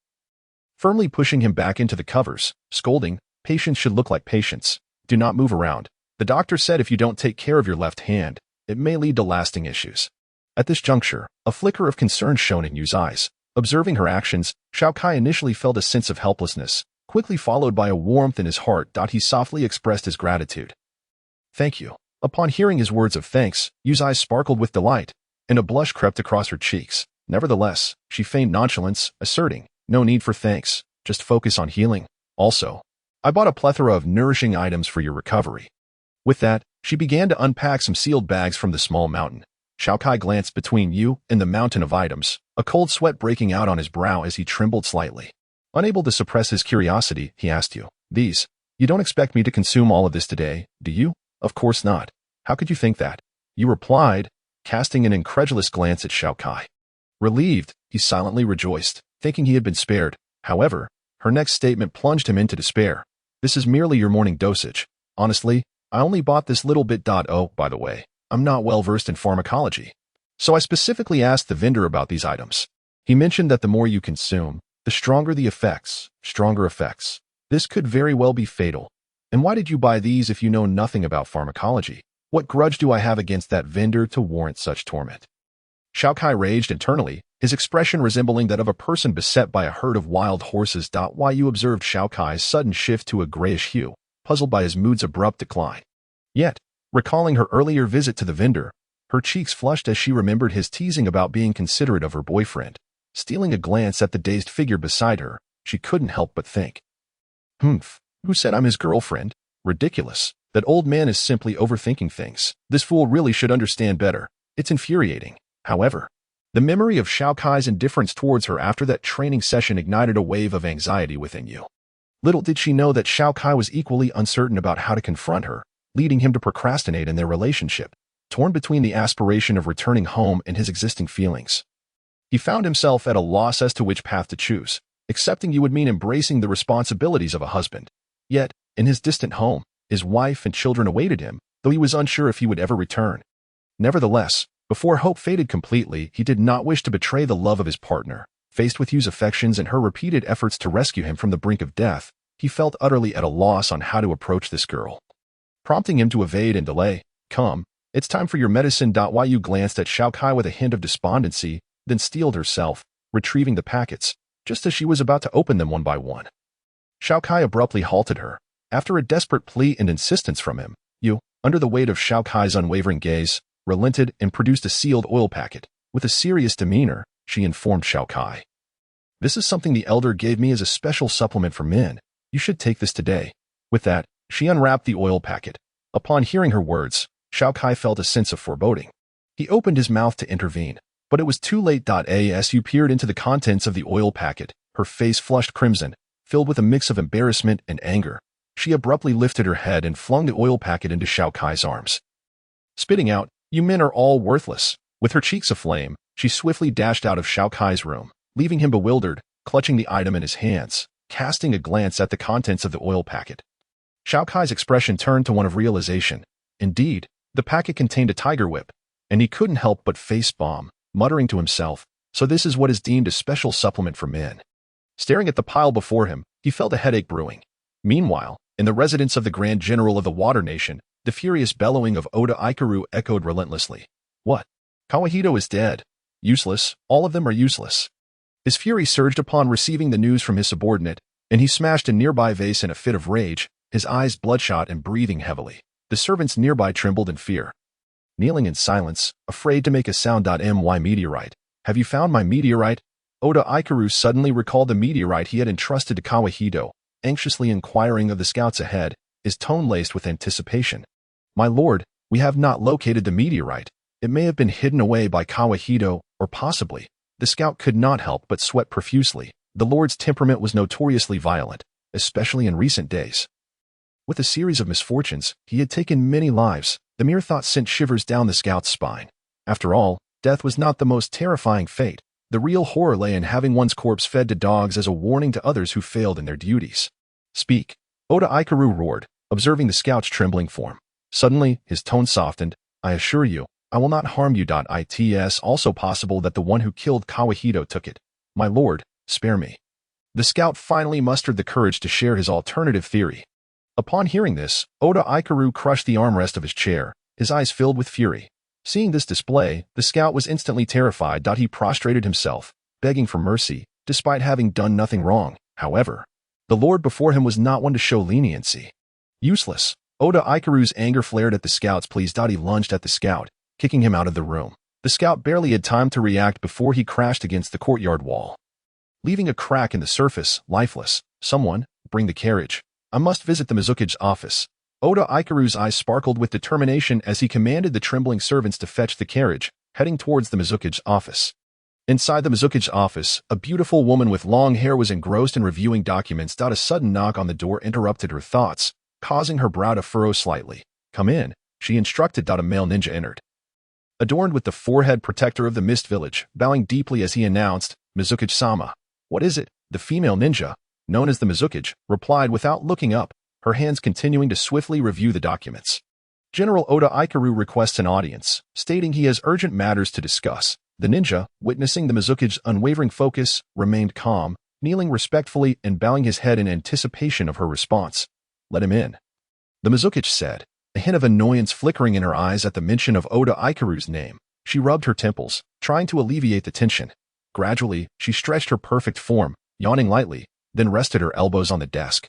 firmly pushing him back into the covers, scolding, patience should look like patience. Do not move around. The doctor said if you don't take care of your left hand, it may lead to lasting issues. At this juncture, a flicker of concern shone in Yu's eyes. Observing her actions, Xiao Kai initially felt a sense of helplessness, quickly followed by a warmth in his heart. He softly expressed his gratitude. Thank you. Upon hearing his words of thanks, Yu's eyes sparkled with delight, and a blush crept across her cheeks. Nevertheless, she feigned nonchalance, asserting, no need for thanks, just focus on healing. Also, I bought a plethora of nourishing items for your recovery. With that, she began to unpack some sealed bags from the small mountain. Xiao Kai glanced between Yu and the mountain of items, a cold sweat breaking out on his brow as he trembled slightly. Unable to suppress his curiosity, he asked Yu, you don't expect me to consume all of this today, do you? Of course not. How could you think that? Yu replied, casting an incredulous glance at Xiao Kai. Relieved, he silently rejoiced, thinking he had been spared. However, her next statement plunged him into despair. This is merely your morning dosage. Honestly, I only bought this little bit. Oh, by the way, I'm not well versed in pharmacology. So I specifically asked the vendor about these items. He mentioned that the more you consume, the stronger the effects, stronger effects. This could very well be fatal. And why did you buy these if you know nothing about pharmacology? What grudge do I have against that vendor to warrant such torment? Xiao Kai raged internally, his expression resembling that of a person beset by a herd of wild horses. Yu observed Xiao Kai's sudden shift to a grayish hue, puzzled by his mood's abrupt decline. Yet, recalling her earlier visit to the vendor, her cheeks flushed as she remembered his teasing about being considerate of her boyfriend. Stealing a glance at the dazed figure beside her, she couldn't help but think. Who said I'm his girlfriend? Ridiculous. That old man is simply overthinking things. This fool really should understand better. It's infuriating. However, the memory of Xiao Kai's indifference towards her after that training session ignited a wave of anxiety within Yu. Little did she know that Xiao Kai was equally uncertain about how to confront her. leading him to procrastinate in their relationship, torn between the aspiration of returning home and his existing feelings. He found himself at a loss as to which path to choose. Accepting you would mean embracing the responsibilities of a husband. Yet, in his distant home, his wife and children awaited him, though he was unsure if he would ever return. Nevertheless, before hope faded completely, he did not wish to betray the love of his partner. Faced with Yu's affections and her repeated efforts to rescue him from the brink of death, he felt utterly at a loss on how to approach this girl. Prompting him to evade and delay, "Come, it's time for your medicine." Yu glanced at Xiao Kai with a hint of despondency, then steeled herself, retrieving the packets, just as she was about to open them one by one. Xiao Kai abruptly halted her. After a desperate plea and insistence from him, Yu, under the weight of Xiao Kai's unwavering gaze, relented and produced a sealed oil packet. With a serious demeanor, she informed Xiao Kai. "This is something the elder gave me as a special supplement for men. You should take this today." With that, she unwrapped the oil packet. Upon hearing her words, Xiao Kai felt a sense of foreboding. He opened his mouth to intervene, but it was too late. As Yu peered into the contents of the oil packet, her face flushed crimson, filled with a mix of embarrassment and anger. She abruptly lifted her head and flung the oil packet into Xiao Kai's arms. Spitting out, "You men are all worthless." With her cheeks aflame, she swiftly dashed out of Xiao Kai's room, leaving him bewildered, clutching the item in his hands, casting a glance at the contents of the oil packet. Xiao Kai's expression turned to one of realization. Indeed, the packet contained a tiger whip, and he couldn't help but face-bomb, muttering to himself, "So this is what is deemed a special supplement for men." Staring at the pile before him, he felt a headache brewing. Meanwhile, in the residence of the Grand General of the Water Nation, the furious bellowing of Oda Ikaru echoed relentlessly. "What? Kawahito is dead. Useless. All of them are useless." His fury surged upon receiving the news from his subordinate, and he smashed a nearby vase in a fit of rage, his eyes bloodshot and breathing heavily. The servants nearby trembled in fear. Kneeling in silence, afraid to make a sound. My meteorite. Have you found my meteorite? Oda Ikaru suddenly recalled the meteorite he had entrusted to Kawahito, anxiously inquiring of the scouts ahead, his tone laced with anticipation. "My lord, we have not located the meteorite. It may have been hidden away by Kawahito, or possibly." The scout could not help but sweat profusely. The lord's temperament was notoriously violent, especially in recent days. With a series of misfortunes, he had taken many lives. The mere thought sent shivers down the scout's spine. After all, death was not the most terrifying fate. The real horror lay in having one's corpse fed to dogs as a warning to others who failed in their duties. "Speak," Oda Ikaru roared, observing the scout's trembling form. Suddenly, his tone softened. "I assure you, I will not harm you. It's also possible that the one who killed Kawahito took it. My lord, spare me." The scout finally mustered the courage to share his alternative theory. Upon hearing this, Oda Ikaru crushed the armrest of his chair, his eyes filled with fury. Seeing this display, the scout was instantly terrified. He prostrated himself, begging for mercy, despite having done nothing wrong. However, the lord before him was not one to show leniency. Useless. Oda Ikaru's anger flared at the scout's pleas. He lunged at the scout, kicking him out of the room. The scout barely had time to react before he crashed against the courtyard wall, leaving a crack in the surface, lifeless. "Someone, bring the carriage. I must visit the Mizuki's office." Oda Ikaru's eyes sparkled with determination as he commanded the trembling servants to fetch the carriage, heading towards the Mizuki's office. Inside the Mizuki's office, a beautiful woman with long hair was engrossed in reviewing documents. A sudden knock on the door interrupted her thoughts, causing her brow to furrow slightly. "Come in," she instructed. A male ninja entered, adorned with the forehead protector of the Mist Village, bowing deeply as he announced, "Mizuki-sama." "What is it?" The female ninja, known as the Mizuki, replied without looking up, her hands continuing to swiftly review the documents. "General Oda Ikaru requests an audience, stating he has urgent matters to discuss." The ninja, witnessing the Mizuki's unwavering focus, remained calm, kneeling respectfully and bowing his head in anticipation of her response. "Let him in," the Mizuki said, a hint of annoyance flickering in her eyes at the mention of Oda Ikaru's name. She rubbed her temples, trying to alleviate the tension. Gradually, she stretched her perfect form, yawning lightly, then rested her elbows on the desk.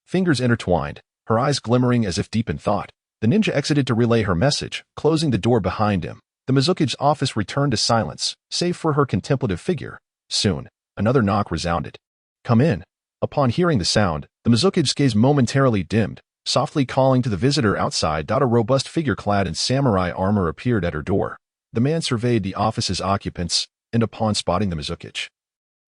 Fingers intertwined, her eyes glimmering as if deep in thought, the ninja exited to relay her message, closing the door behind him. The Mizuki's office returned to silence, save for her contemplative figure. Soon, another knock resounded. "Come in." Upon hearing the sound, the Mizuki's gaze momentarily dimmed, softly calling to the visitor outside. A robust figure clad in samurai armor appeared at her door. The man surveyed the office's occupants, and upon spotting the Mizuki,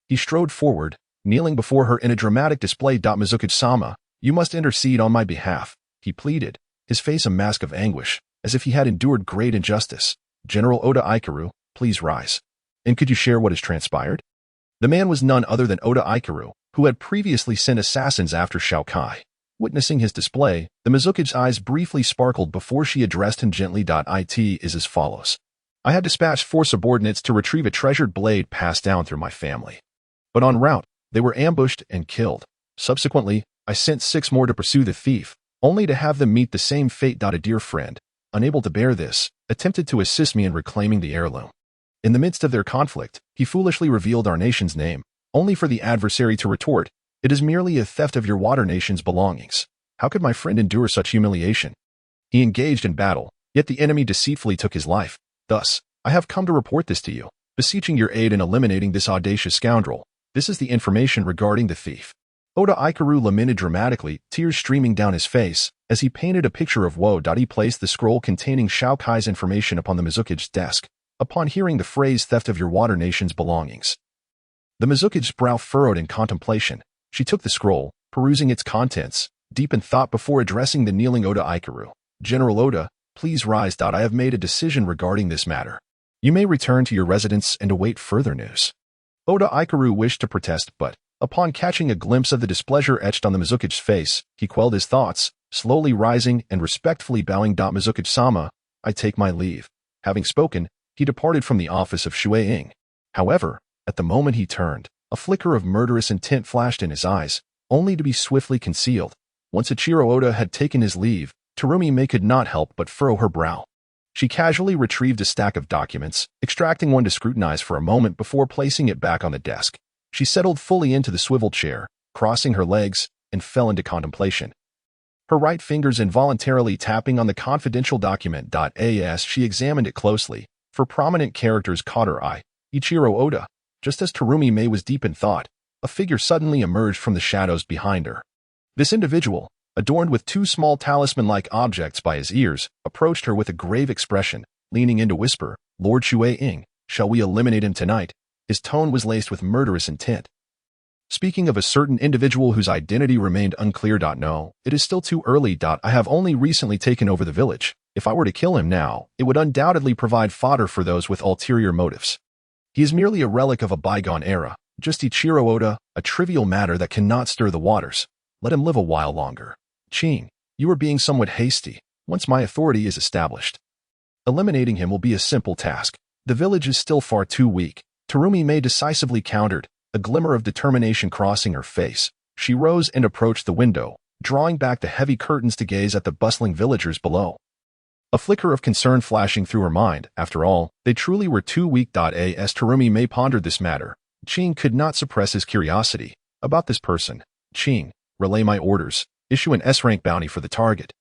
he strode forward, kneeling before her in a dramatic display. "Mizuki-sama, you must intercede on my behalf," he pleaded, his face a mask of anguish, as if he had endured great injustice. "General Oda Ikaru, please rise. And could you share what has transpired?" The man was none other than Oda Ikaru, who had previously sent assassins after Xiao Kai. Witnessing his display, the Mizuki's eyes briefly sparkled before she addressed him gently. "It is as follows. I had dispatched 4 subordinates to retrieve a treasured blade passed down through my family. But en route, they were ambushed and killed. Subsequently, I sent 6 more to pursue the thief, only to have them meet the same fate. A dear friend, unable to bear this, attempted to assist me in reclaiming the heirloom. In the midst of their conflict, he foolishly revealed our nation's name, only for the adversary to retort, 'It is merely a theft of your water nation's belongings.' How could my friend endure such humiliation? He engaged in battle, yet the enemy deceitfully took his life. Thus, I have come to report this to you, beseeching your aid in eliminating this audacious scoundrel. This is the information regarding the thief." Oda Ikaru lamented dramatically, tears streaming down his face, as he painted a picture of woe. He placed the scroll containing Xiao Kai's information upon the Mizuki's desk, upon hearing the phrase "theft of your water nation's belongings." The Mizuki's brow furrowed in contemplation. She took the scroll, perusing its contents, deep in thought before addressing the kneeling Oda Ikaru. "General Oda, please rise. I have made a decision regarding this matter. You may return to your residence and await further news." Oda Ikaru wished to protest, but, upon catching a glimpse of the displeasure etched on the Mizuki's face, he quelled his thoughts, slowly rising and respectfully bowing. "Mizuki-sama, I take my leave." Having spoken, he departed from the office of Shuei-ing. However, at the moment he turned, a flicker of murderous intent flashed in his eyes, only to be swiftly concealed. Once Ichiro Oda had taken his leave, Terumi Mei could not help but furrow her brow. She casually retrieved a stack of documents, extracting one to scrutinize for a moment before placing it back on the desk. She settled fully into the swivel chair, crossing her legs, and fell into contemplation. Her right fingers involuntarily tapping on the confidential document. As she examined it closely, 4 prominent characters caught her eye. Ichiro Oda. Just as Terumi Mei was deep in thought, a figure suddenly emerged from the shadows behind her. This individual, adorned with 2 small talisman-like objects by his ears, approached her with a grave expression, leaning in to whisper, "Lord Shuei-ing, shall we eliminate him tonight?" His tone was laced with murderous intent. Speaking of a certain individual whose identity remained unclear. "No, it is still too early. I have only recently taken over the village. If I were to kill him now, it would undoubtedly provide fodder for those with ulterior motives. He is merely a relic of a bygone era, just Ichiro Oda, a trivial matter that cannot stir the waters. Let him live a while longer. Ching, you are being somewhat hasty. Once my authority is established, eliminating him will be a simple task. The village is still far too weak." Terumi Mei decisively countered, a glimmer of determination crossing her face. She rose and approached the window, drawing back the heavy curtains to gaze at the bustling villagers below. A flicker of concern flashing through her mind. After all, they truly were too weak. As Terumi Mei pondered this matter, Ching could not suppress his curiosity. "About this person. Ching, relay my orders. Issue an S-rank bounty for the target.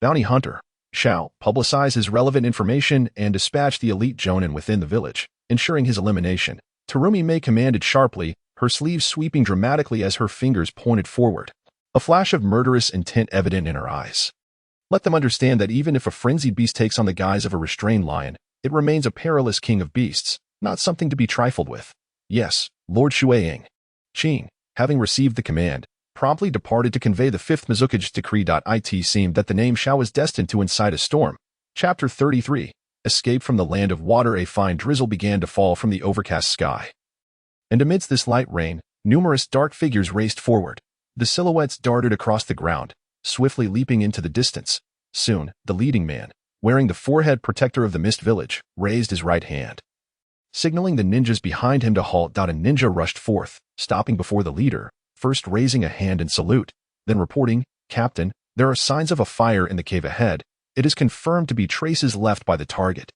Bounty hunter. Xiao, publicize his relevant information and dispatch the elite jonin within the village, ensuring his elimination." Terumi Mei commanded sharply, her sleeves sweeping dramatically as her fingers pointed forward, a flash of murderous intent evident in her eyes. "Let them understand that even if a frenzied beast takes on the guise of a restrained lion, it remains a perilous king of beasts, not something to be trifled with." "Yes, Lord Shuei-ing." Ching, having received the command, promptly departed to convey the 5th Mizuki's decree. It seemed that the name Xiao was destined to incite a storm. Chapter 33. Escape from the land of water. A fine drizzle began to fall from the overcast sky. And amidst this light rain, numerous dark figures raced forward. The silhouettes darted across the ground, swiftly leaping into the distance. Soon, the leading man, wearing the forehead protector of the Mist Village, raised his right hand, signaling the ninjas behind him to halt. A ninja rushed forth, stopping before the leader, first raising a hand in salute, then reporting, "Captain, there are signs of a fire in the cave ahead. It is confirmed to be traces left by the target."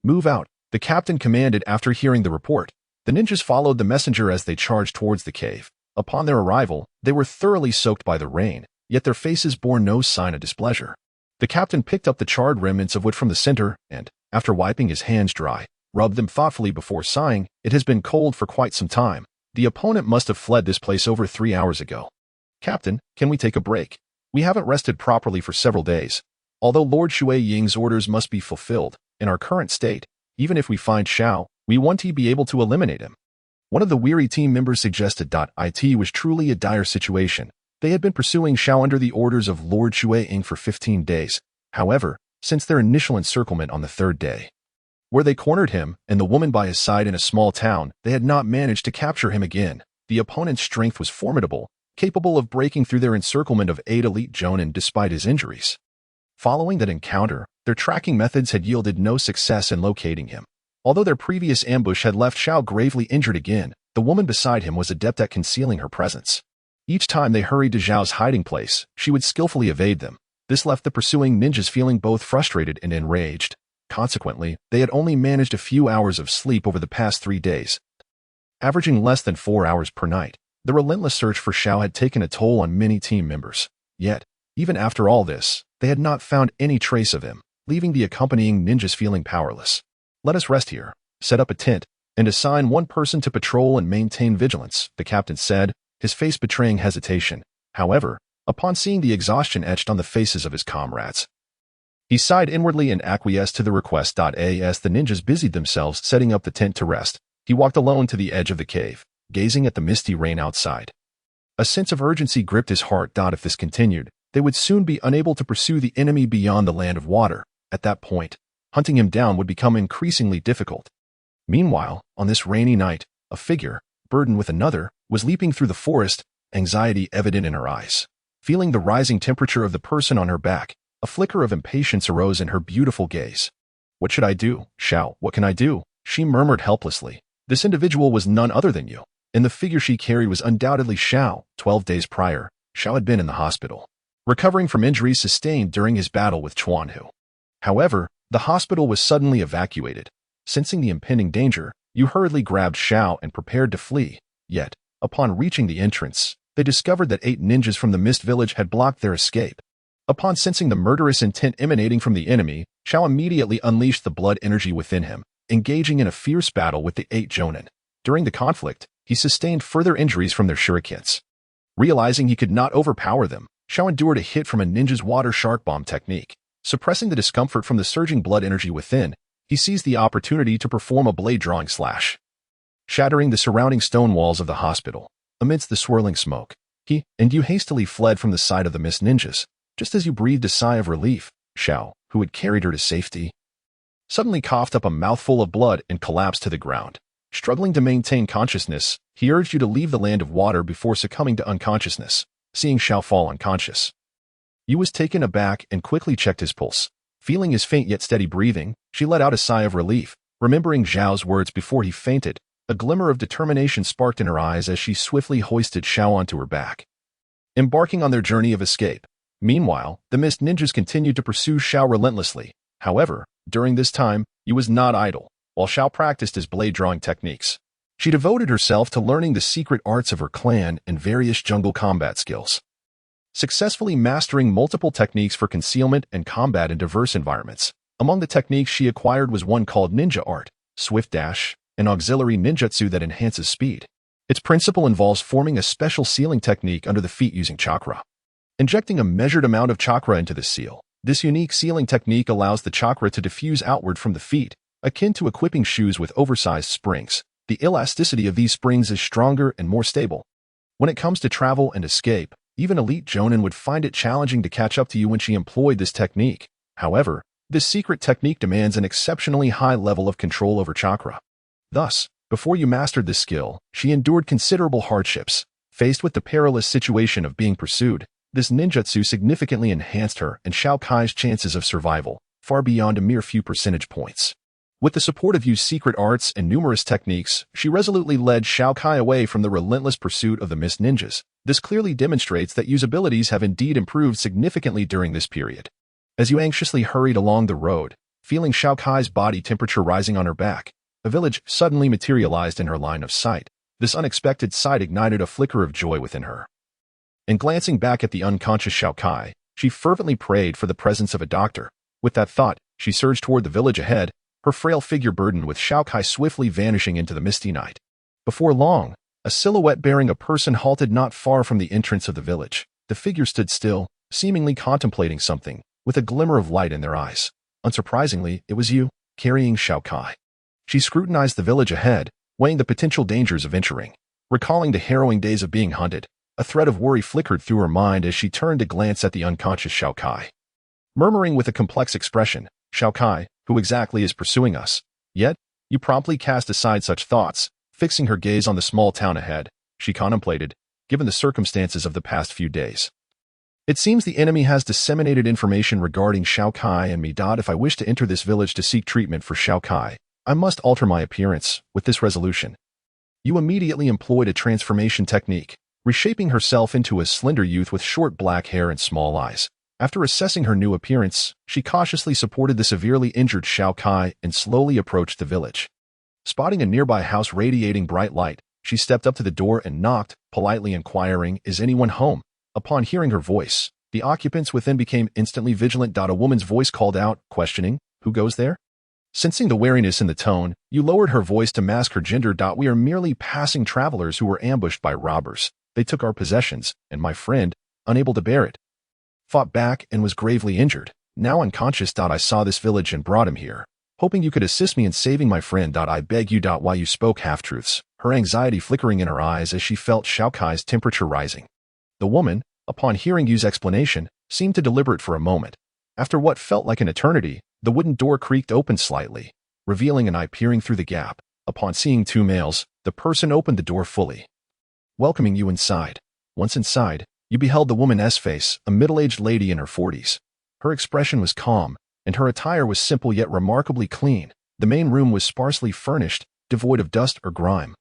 "Move out," the captain commanded after hearing the report. The ninjas followed the messenger as they charged towards the cave. Upon their arrival, they were thoroughly soaked by the rain, yet their faces bore no sign of displeasure. The captain picked up the charred remnants of wood from the center and, after wiping his hands dry, rubbed them thoughtfully before sighing, "It has been cold for quite some time. The opponent must have fled this place over 3 hours ago. Captain, can we take a break? We haven't rested properly for several days. Although Lord Shuei-ing's orders must be fulfilled, in our current state, even if we find Xiao, we want to be able to eliminate him." One of the weary team members suggested. It was truly a dire situation. They had been pursuing Xiao under the orders of Lord Shuei-ing for 15 days, However, since their initial encirclement on the third day, where they cornered him and the woman by his side in a small town, they had not managed to capture him again. The opponent's strength was formidable, capable of breaking through their encirclement of 8 elite Jonin despite his injuries. Following that encounter, their tracking methods had yielded no success in locating him. Although their previous ambush had left Xiao gravely injured again, the woman beside him was adept at concealing her presence. Each time they hurried to Xiao's hiding place, she would skillfully evade them. This left the pursuing ninjas feeling both frustrated and enraged. Consequently, they had only managed a few hours of sleep over the past 3 days, averaging less than 4 hours per night. The relentless search for Xiao had taken a toll on many team members. Yet, even after all this, they had not found any trace of him, leaving the accompanying ninjas feeling powerless. "Let us rest here, set up a tent, and assign one person to patrol and maintain vigilance," the captain said, his face betraying hesitation. However, upon seeing the exhaustion etched on the faces of his comrades, he sighed inwardly and acquiesced to the request. As the ninjas busied themselves setting up the tent to rest, he walked alone to the edge of the cave, gazing at the misty rain outside. A sense of urgency gripped his heart. If this continued, they would soon be unable to pursue the enemy beyond the land of water. At that point, hunting him down would become increasingly difficult. Meanwhile, on this rainy night, a figure, burdened with another, was leaping through the forest, anxiety evident in her eyes. Feeling the rising temperature of the person on her back, a flicker of impatience arose in her beautiful gaze. "What should I do, Xiao? What can I do?" she murmured helplessly. This individual was none other than you, and the figure she carried was undoubtedly Xiao. 12 days prior, Xiao had been in the hospital, recovering from injuries sustained during his battle with Chuanhu. However, the hospital was suddenly evacuated. Sensing the impending danger, you hurriedly grabbed Xiao and prepared to flee. Yet, upon reaching the entrance, they discovered that 8 ninjas from the Mist Village had blocked their escape. Upon sensing the murderous intent emanating from the enemy, Xiao immediately unleashed the blood energy within him, engaging in a fierce battle with the 8 Jonin. During the conflict, he sustained further injuries from their shurikens. Realizing he could not overpower them, Xiao endured a hit from a ninja's water shark bomb technique. Suppressing the discomfort from the surging blood energy within, he seized the opportunity to perform a blade-drawing slash, shattering the surrounding stone walls of the hospital. Amidst the swirling smoke, he and you hastily fled from the sight of the mist ninjas. Just as you breathed a sigh of relief, Xiao, who had carried her to safety, suddenly coughed up a mouthful of blood and collapsed to the ground. Struggling to maintain consciousness, he urged you to leave the land of water before succumbing to unconsciousness. Seeing Xiao fall unconscious, you was taken aback and quickly checked his pulse. Feeling his faint yet steady breathing, she let out a sigh of relief. Remembering Xiao's words before he fainted, a glimmer of determination sparked in her eyes as she swiftly hoisted Xiao onto her back, embarking on their journey of escape. Meanwhile, the Mist Ninjas continued to pursue Xiao relentlessly. However, during this time, Yu was not idle. While Xiao practiced his blade-drawing techniques, she devoted herself to learning the secret arts of her clan and various jungle combat skills, successfully mastering multiple techniques for concealment and combat in diverse environments. Among the techniques she acquired was one called Ninja Art, Swift Dash, an auxiliary ninjutsu that enhances speed. Its principle involves forming a special sealing technique under the feet using chakra, injecting a measured amount of chakra into the seal. This unique sealing technique allows the chakra to diffuse outward from the feet, akin to equipping shoes with oversized springs. The elasticity of these springs is stronger and more stable. When it comes to travel and escape, even elite Jonin would find it challenging to catch up to you when she employed this technique. However, this secret technique demands an exceptionally high level of control over chakra. Thus, before you mastered this skill, she endured considerable hardships. Faced with the perilous situation of being pursued, this ninjutsu significantly enhanced her and Xiao Kai's chances of survival, far beyond a mere few percentage points. With the support of Yu's secret arts and numerous techniques, she resolutely led Xiao Kai away from the relentless pursuit of the Mist Ninjas. This clearly demonstrates that Yu's abilities have indeed improved significantly during this period. As you anxiously hurried along the road, feeling Xiao Kai's body temperature rising on her back, a village suddenly materialized in her line of sight. This unexpected sight ignited a flicker of joy within her. And glancing back at the unconscious Xiao Kai, she fervently prayed for the presence of a doctor. With that thought, she surged toward the village ahead, her frail figure burdened with Xiao Kai swiftly vanishing into the misty night. Before long, a silhouette bearing a person halted not far from the entrance of the village. The figure stood still, seemingly contemplating something, with a glimmer of light in their eyes. Unsurprisingly, it was Yu, carrying Xiao Kai. She scrutinized the village ahead, weighing the potential dangers of venturing. Recalling the harrowing days of being hunted, a thread of worry flickered through her mind as she turned to glance at the unconscious Xiao Kai. murmuring with a complex expression, "Xiao Kai, who exactly is pursuing us?" Yet, you promptly cast aside such thoughts, fixing her gaze on the small town ahead. She contemplated, given the circumstances of the past few days. It seems the enemy has disseminated information regarding Xiao Kai and me. If I wish to enter this village to seek treatment for Xiao Kai, I must alter my appearance. With this resolution, you immediately employed a transformation technique, reshaping herself into a slender youth with short black hair and small eyes. After assessing her new appearance, she cautiously supported the severely injured Xiao Kai and slowly approached the village. Spotting a nearby house radiating bright light, she stepped up to the door and knocked, politely inquiring, "Is anyone home?" Upon hearing her voice, the occupants within became instantly vigilant. A woman's voice called out, questioning, "Who goes there?" Sensing the wariness in the tone, you lowered her voice to mask her gender. "We are merely passing travelers who were ambushed by robbers. They took our possessions, and my friend, unable to bear it, fought back and was gravely injured. Now unconscious. I saw this village and brought him here, hoping you could assist me in saving my friend. I beg you. Why you spoke half-truths, her anxiety flickering in her eyes as she felt Xiao Kai's temperature rising. The woman, upon hearing Yu's explanation, seemed to deliberate for a moment. After what felt like an eternity, the wooden door creaked open slightly, revealing an eye peering through the gap. Upon seeing two males, the person opened the door fully, welcoming you inside. Once inside, you beheld the woman's face, a middle-aged lady in her 40s. Her expression was calm, and her attire was simple yet remarkably clean. The main room was sparsely furnished, devoid of dust or grime,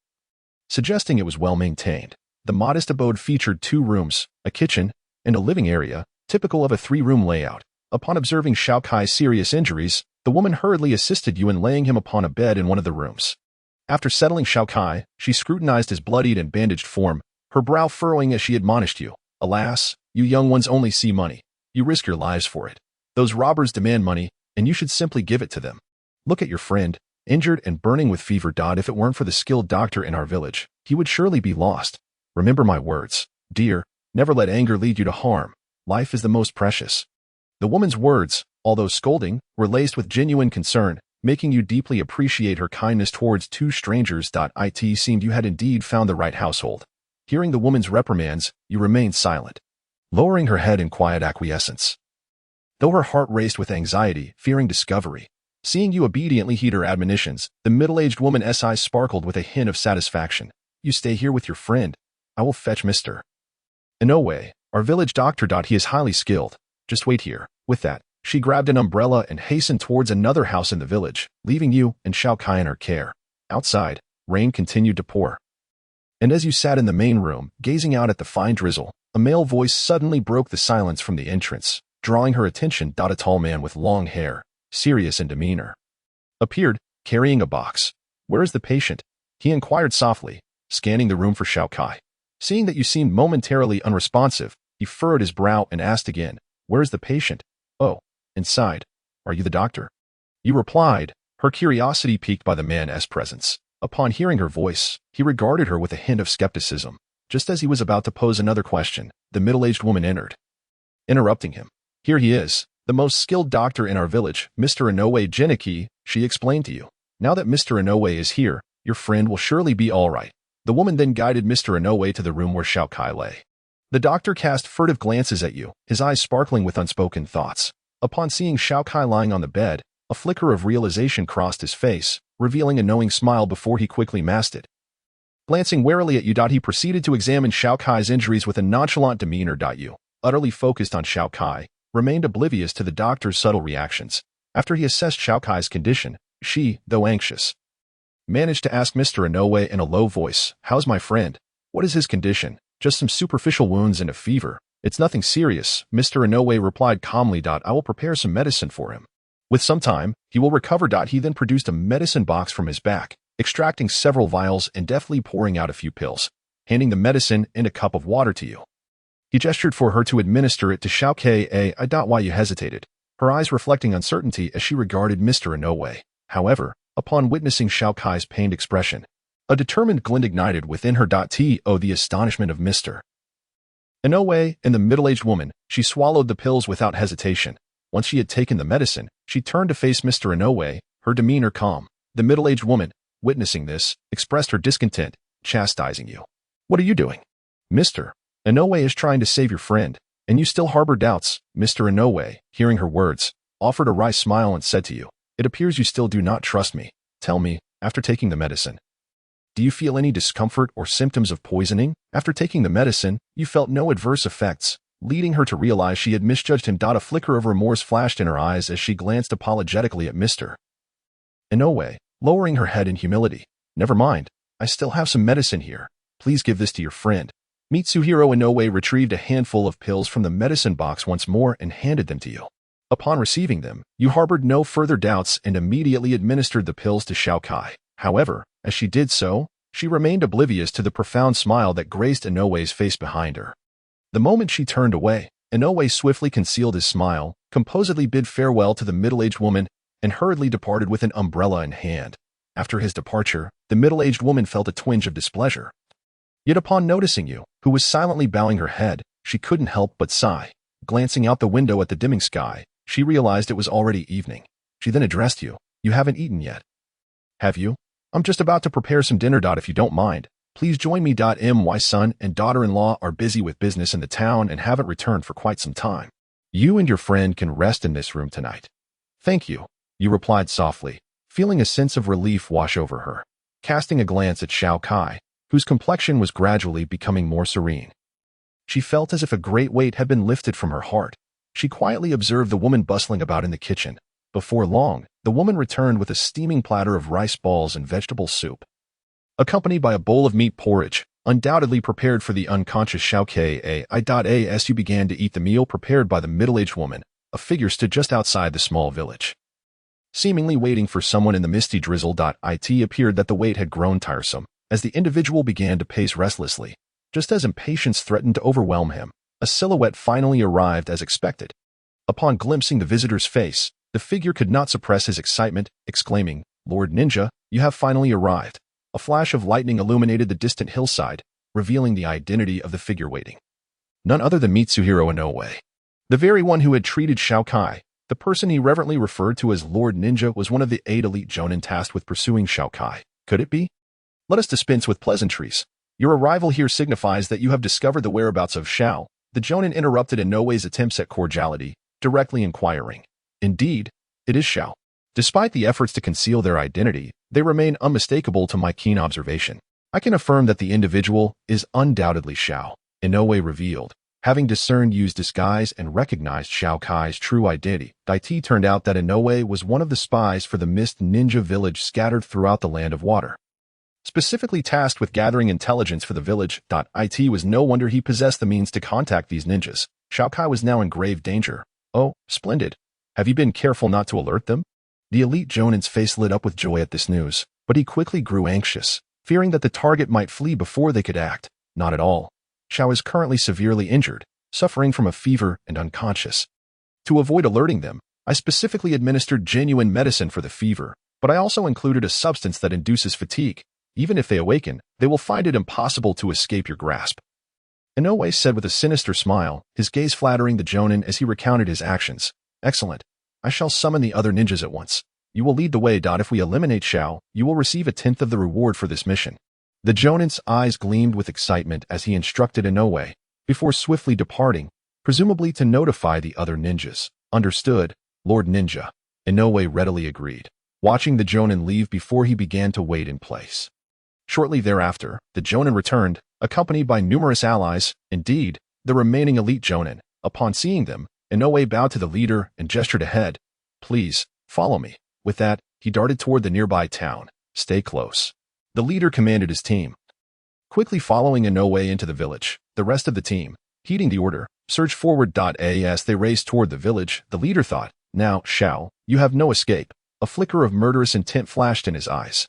suggesting it was well-maintained. The modest abode featured 2 rooms, a kitchen, and a living area, typical of a 3-room layout. Upon observing Xiao Kai's serious injuries, the woman hurriedly assisted you in laying him upon a bed in one of the rooms. After settling Xiao Kai, she scrutinized his bloodied and bandaged form, her brow furrowing as she admonished you. "Alas, you young ones only see money. You risk your lives for it. Those robbers demand money, and you should simply give it to them. Look at your friend, injured and burning with fever. If it weren't for the skilled doctor in our village, he would surely be lost. Remember my words, dear, never let anger lead you to harm. Life is the most precious." The woman's words, although scolding, were laced with genuine concern, making you deeply appreciate her kindness towards 2 strangers. It seemed you had indeed found the right household. Hearing the woman's reprimands, you remained silent, lowering her head in quiet acquiescence, though her heart raced with anxiety, fearing discovery. Seeing you obediently heed her admonitions, the middle-aged woman's eyes sparkled with a hint of satisfaction. "You stay here with your friend. I will fetch Mr. Inoue, our village doctor. He is highly skilled. Just wait here." With that, she grabbed an umbrella and hastened towards another house in the village, leaving you and Xiao Kai in her care. Outside, rain continued to pour. And as you sat in the main room, gazing out at the fine drizzle, a male voice suddenly broke the silence from the entrance, drawing her attention. A tall man with long hair, serious in demeanor, appeared, carrying a box. "Where is the patient?" he inquired softly, scanning the room for Xiao Kai. Seeing that you seemed momentarily unresponsive, he furrowed his brow and asked again, "Where is the patient?" "Oh, inside. Are you the doctor?" You replied, her curiosity piqued by the man's presence. Upon hearing her voice, he regarded her with a hint of skepticism. Just as he was about to pose another question, the middle-aged woman entered, interrupting him. "Here he is, the most skilled doctor in our village, Mr. Inoue Geniki," she explained to you. "Now that Mr. Inoue is here, your friend will surely be all right." The woman then guided Mr. Inoue to the room where Xiao Kai lay. The doctor cast furtive glances at you, his eyes sparkling with unspoken thoughts. Upon seeing Xiao Kai lying on the bed, a flicker of realization crossed his face, revealing a knowing smile before he quickly masked it. Glancing warily at you, he proceeded to examine Xiao Kai's injuries with a nonchalant demeanor. You, utterly focused on Xiao Kai, remained oblivious to the doctor's subtle reactions. After he assessed Xiao Kai's condition, she, though anxious, managed to ask Mr. Inoue in a low voice, "How's my friend? What is his condition?" "Just some superficial wounds and a fever. It's nothing serious," Mr. Inoue replied calmly. "I will prepare some medicine for him. With some time, he will recover." He then produced a medicine box from his back, extracting several vials and deftly pouring out a few pills, handing the medicine and a cup of water to you. He gestured for her to administer it to Xiao Kai. Why you hesitated, her eyes reflecting uncertainty as she regarded Mr. Inoue. However, upon witnessing Xiao Kai's pained expression, a determined glint ignited within her. The astonishment of Mr. Inoue and the middle-aged woman, she swallowed the pills without hesitation. Once she had taken the medicine, she turned to face Mr. Inoue, her demeanor calm. The middle-aged woman, witnessing this, expressed her discontent, chastising you. "What are you doing?" "Mr. Inoue is trying to save your friend. And you still harbor doubts, Mr. Inoue, hearing her words, offered a wry smile and said to you, "It appears you still do not trust me. Tell me, after taking the medicine, do you feel any discomfort or symptoms of poisoning?" After taking the medicine, you felt no adverse effects, leading her to realize she had misjudged him. A flicker of remorse flashed in her eyes as she glanced apologetically at Mr. Inoue, lowering her head in humility. "Never mind, I still have some medicine here. Please give this to your friend." Mitsuhiro Inoue retrieved a handful of pills from the medicine box once more and handed them to you. Upon receiving them, you harbored no further doubts and immediately administered the pills to Xiao Kai. However, as she did so, she remained oblivious to the profound smile that graced Inoue's face behind her. The moment she turned away, Inoue swiftly concealed his smile, composedly bid farewell to the middle-aged woman, and hurriedly departed with an umbrella in hand. After his departure, the middle-aged woman felt a twinge of displeasure. Yet upon noticing you, who was silently bowing her head, she couldn't help but sigh. Glancing out the window at the dimming sky, she realized it was already evening. She then addressed you. "You haven't eaten yet, have you? I'm just about to prepare some dinner. If you don't mind, please join me. My son and daughter-in-law are busy with business in the town and haven't returned for quite some time. You and your friend can rest in this room tonight." "Thank you," you replied softly, feeling a sense of relief wash over her. Casting a glance at Xiao Kai, whose complexion was gradually becoming more serene, she felt as if a great weight had been lifted from her heart. She quietly observed the woman bustling about in the kitchen. Before long, the woman returned with a steaming platter of rice balls and vegetable soup, accompanied by a bowl of meat porridge, undoubtedly prepared for the unconscious Xiao Kai. As you began to eat the meal prepared by the middle-aged woman, a figure stood just outside the small village, seemingly waiting for someone in the misty drizzle. It appeared that the wait had grown tiresome, as the individual began to pace restlessly. Just as impatience threatened to overwhelm him, a silhouette finally arrived as expected. Upon glimpsing the visitor's face, the figure could not suppress his excitement, exclaiming, "Lord Ninja, you have finally arrived." A flash of lightning illuminated the distant hillside, revealing the identity of the figure waiting. None other than Mitsuhiro Inoue. The very one who had treated Xiao Kai. The person he reverently referred to as Lord Ninja was one of the 8 elite Jonin tasked with pursuing Xiao Kai. Could it be? Let us dispense with pleasantries. Your arrival here signifies that you have discovered the whereabouts of Xiao. The Jonin interrupted Inoue's attempts at cordiality, directly inquiring. Indeed, it is Xiao. Despite the efforts to conceal their identity, they remain unmistakable to my keen observation. I can affirm that the individual is undoubtedly Xiao, Inoue revealed. Having discerned Yu's disguise and recognized Xiao Kai's true identity, it turned out that Inoue was one of the spies for the Mist Ninja village scattered throughout the Land of Water, specifically tasked with gathering intelligence for the village. It was no wonder he possessed the means to contact these ninjas. Xiao Kai was now in grave danger. "Oh, splendid. Have you been careful not to alert them?" The elite Jonin's face lit up with joy at this news, but he quickly grew anxious, fearing that the target might flee before they could act. Not at all. Xiao is currently severely injured, suffering from a fever and unconscious. To avoid alerting them, I specifically administered genuine medicine for the fever, but I also included a substance that induces fatigue. Even if they awaken, they will find it impossible to escape your grasp." Inoue said with a sinister smile, his gaze flattering the Jonin as he recounted his actions. "Excellent. I shall summon the other ninjas at once. You will lead the way. If we eliminate Xiao, you will receive 1/10 of the reward for this mission." The Jonin's eyes gleamed with excitement as he instructed Inoue, before swiftly departing, presumably to notify the other ninjas. "Understood, Lord Ninja," Inoue readily agreed, watching the Jonin leave before he began to wait in place. Shortly thereafter, the Jonin returned, accompanied by numerous allies, indeed, the remaining elite Jonin. Upon seeing them, Inoue bowed to the leader and gestured ahead. "Please, follow me." With that, he darted toward the nearby town. "Stay close." The leader commanded his team, quickly following Inoue into the village. The rest of the team, heeding the order, surged forward. As they raced toward the village, the leader thought, "Now, Xiao, you have no escape." A flicker of murderous intent flashed in his eyes.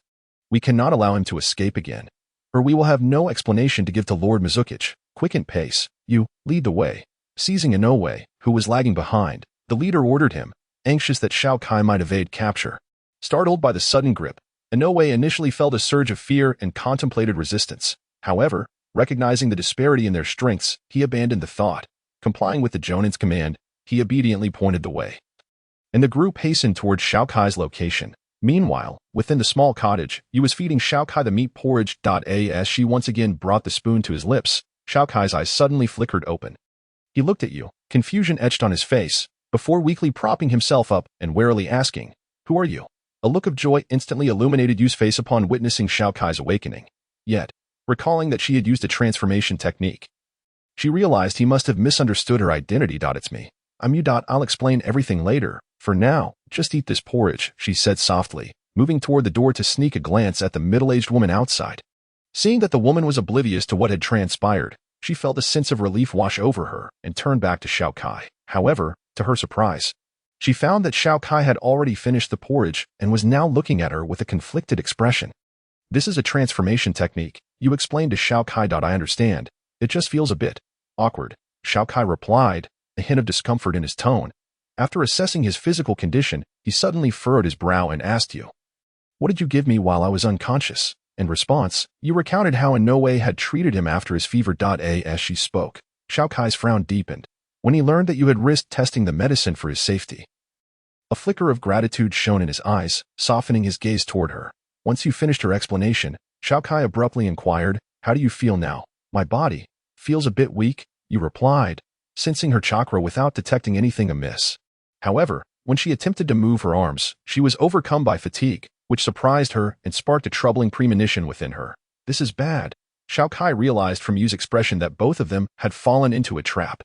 "We cannot allow him to escape again, or we will have no explanation to give to Lord Mizukichi. Quicken pace. You, lead the way." Seizing Inoue, who was lagging behind, the leader ordered him, anxious that Xiao Kai might evade capture. Startled by the sudden grip, Inoue initially felt a surge of fear and contemplated resistance. However, recognizing the disparity in their strengths, he abandoned the thought. Complying with the Jonin's command, he obediently pointed the way, and the group hastened toward Xiao Kai's location. Meanwhile, within the small cottage, Yu was feeding Xiao Kai the meat porridge. As she once again brought the spoon to his lips, Xiao Kai's eyes suddenly flickered open. He looked at you, confusion etched on his face, before weakly propping himself up and warily asking, "Who are you?" A look of joy instantly illuminated Yu's face upon witnessing Xiao Kai's awakening. Yet, recalling that she had used a transformation technique, she realized he must have misunderstood her identity. "It's me. I'm Yu. I'll explain everything later. For now, just eat this porridge," she said softly, moving toward the door to sneak a glance at the middle-aged woman outside. Seeing that the woman was oblivious to what had transpired, she felt a sense of relief wash over her and turned back to Xiao Kai. However, to her surprise, she found that Xiao Kai had already finished the porridge and was now looking at her with a conflicted expression. "This is a transformation technique," you explained to Xiao Kai. "I understand. It just feels a bit awkward," Xiao Kai replied, a hint of discomfort in his tone. After assessing his physical condition, he suddenly furrowed his brow and asked you, "What did you give me while I was unconscious?" In response, you recounted how in no way had treated him after his fever. As she spoke, Xiao Kai's frown deepened when he learned that you had risked testing the medicine for his safety. A flicker of gratitude shone in his eyes, softening his gaze toward her. Once you finished her explanation, Xiao Kai abruptly inquired, "How do you feel now?" "My body feels a bit weak," you replied, sensing her chakra without detecting anything amiss. However, when she attempted to move her arms, she was overcome by fatigue, which surprised her and sparked a troubling premonition within her. "This is bad." Xiao Kai realized from Yu's expression that both of them had fallen into a trap.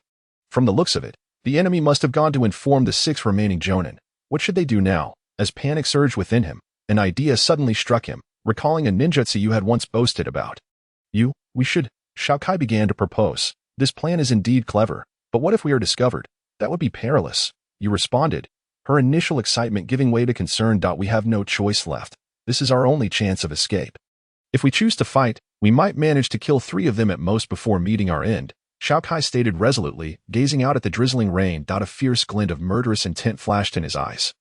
From the looks of it, the enemy must have gone to inform the 6 remaining Jonin. What should they do now? As panic surged within him, an idea suddenly struck him, recalling a ninjutsu you had once boasted about. We should," Xiao Kai began to propose. "This plan is indeed clever, but what if we are discovered? That would be perilous," you responded, her initial excitement giving way to concern. "We have no choice left. This is our only chance of escape. If we choose to fight, we might manage to kill 3 of them at most before meeting our end," Xiao Kai stated resolutely, gazing out at the drizzling rain. A fierce glint of murderous intent flashed in his eyes,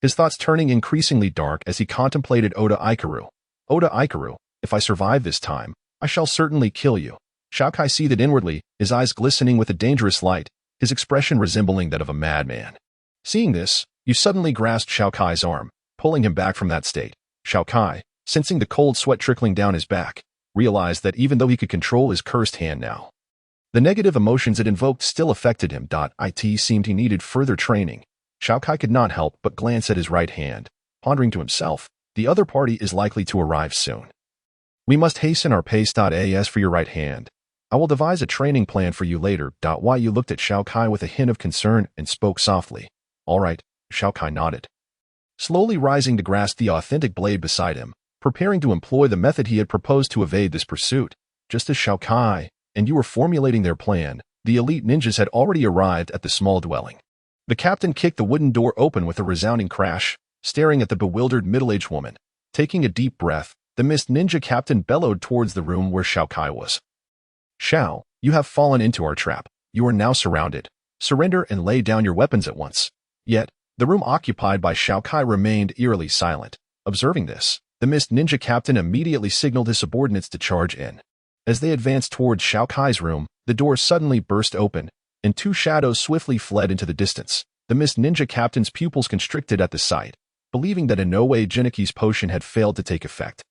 his thoughts turning increasingly dark as he contemplated Oda Ikaru. "Oda Ikaru, if I survive this time, I shall certainly kill you." Xiao Kai seethed inwardly, his eyes glistening with a dangerous light, his expression resembling that of a madman. Seeing this, you suddenly grasped Xiao Kai's arm, pulling him back from that state. Xiao Kai, sensing the cold sweat trickling down his back, realized that even though he could control his cursed hand now, the negative emotions it invoked still affected him. It seemed he needed further training. Xiao Kai could not help but glance at his right hand, pondering to himself, the other party is likely to arrive soon. We must hasten our pace. As for your right hand, I will devise a training plan for you later. You looked at Xiao Kai with a hint of concern and spoke softly. "All right," Xiao Kai nodded, slowly rising to grasp the authentic blade beside him, preparing to employ the method he had proposed to evade this pursuit. Just as Xiao Kai and you were formulating their plan, the elite ninjas had already arrived at the small dwelling. The captain kicked the wooden door open with a resounding crash, staring at the bewildered middle-aged woman. Taking a deep breath, the mist ninja captain bellowed towards the room where Xiao Kai was. "Xiao, you have fallen into our trap. You are now surrounded. Surrender and lay down your weapons at once." Yet, the room occupied by Xiao Kai remained eerily silent. Observing this, the mist ninja captain immediately signaled his subordinates to charge in. As they advanced towards Xiao Kai's room, the door suddenly burst open, and 2 shadows swiftly fled into the distance. The mist ninja captain's pupils constricted at the sight, believing that in no way Jiniki's potion had failed to take effect.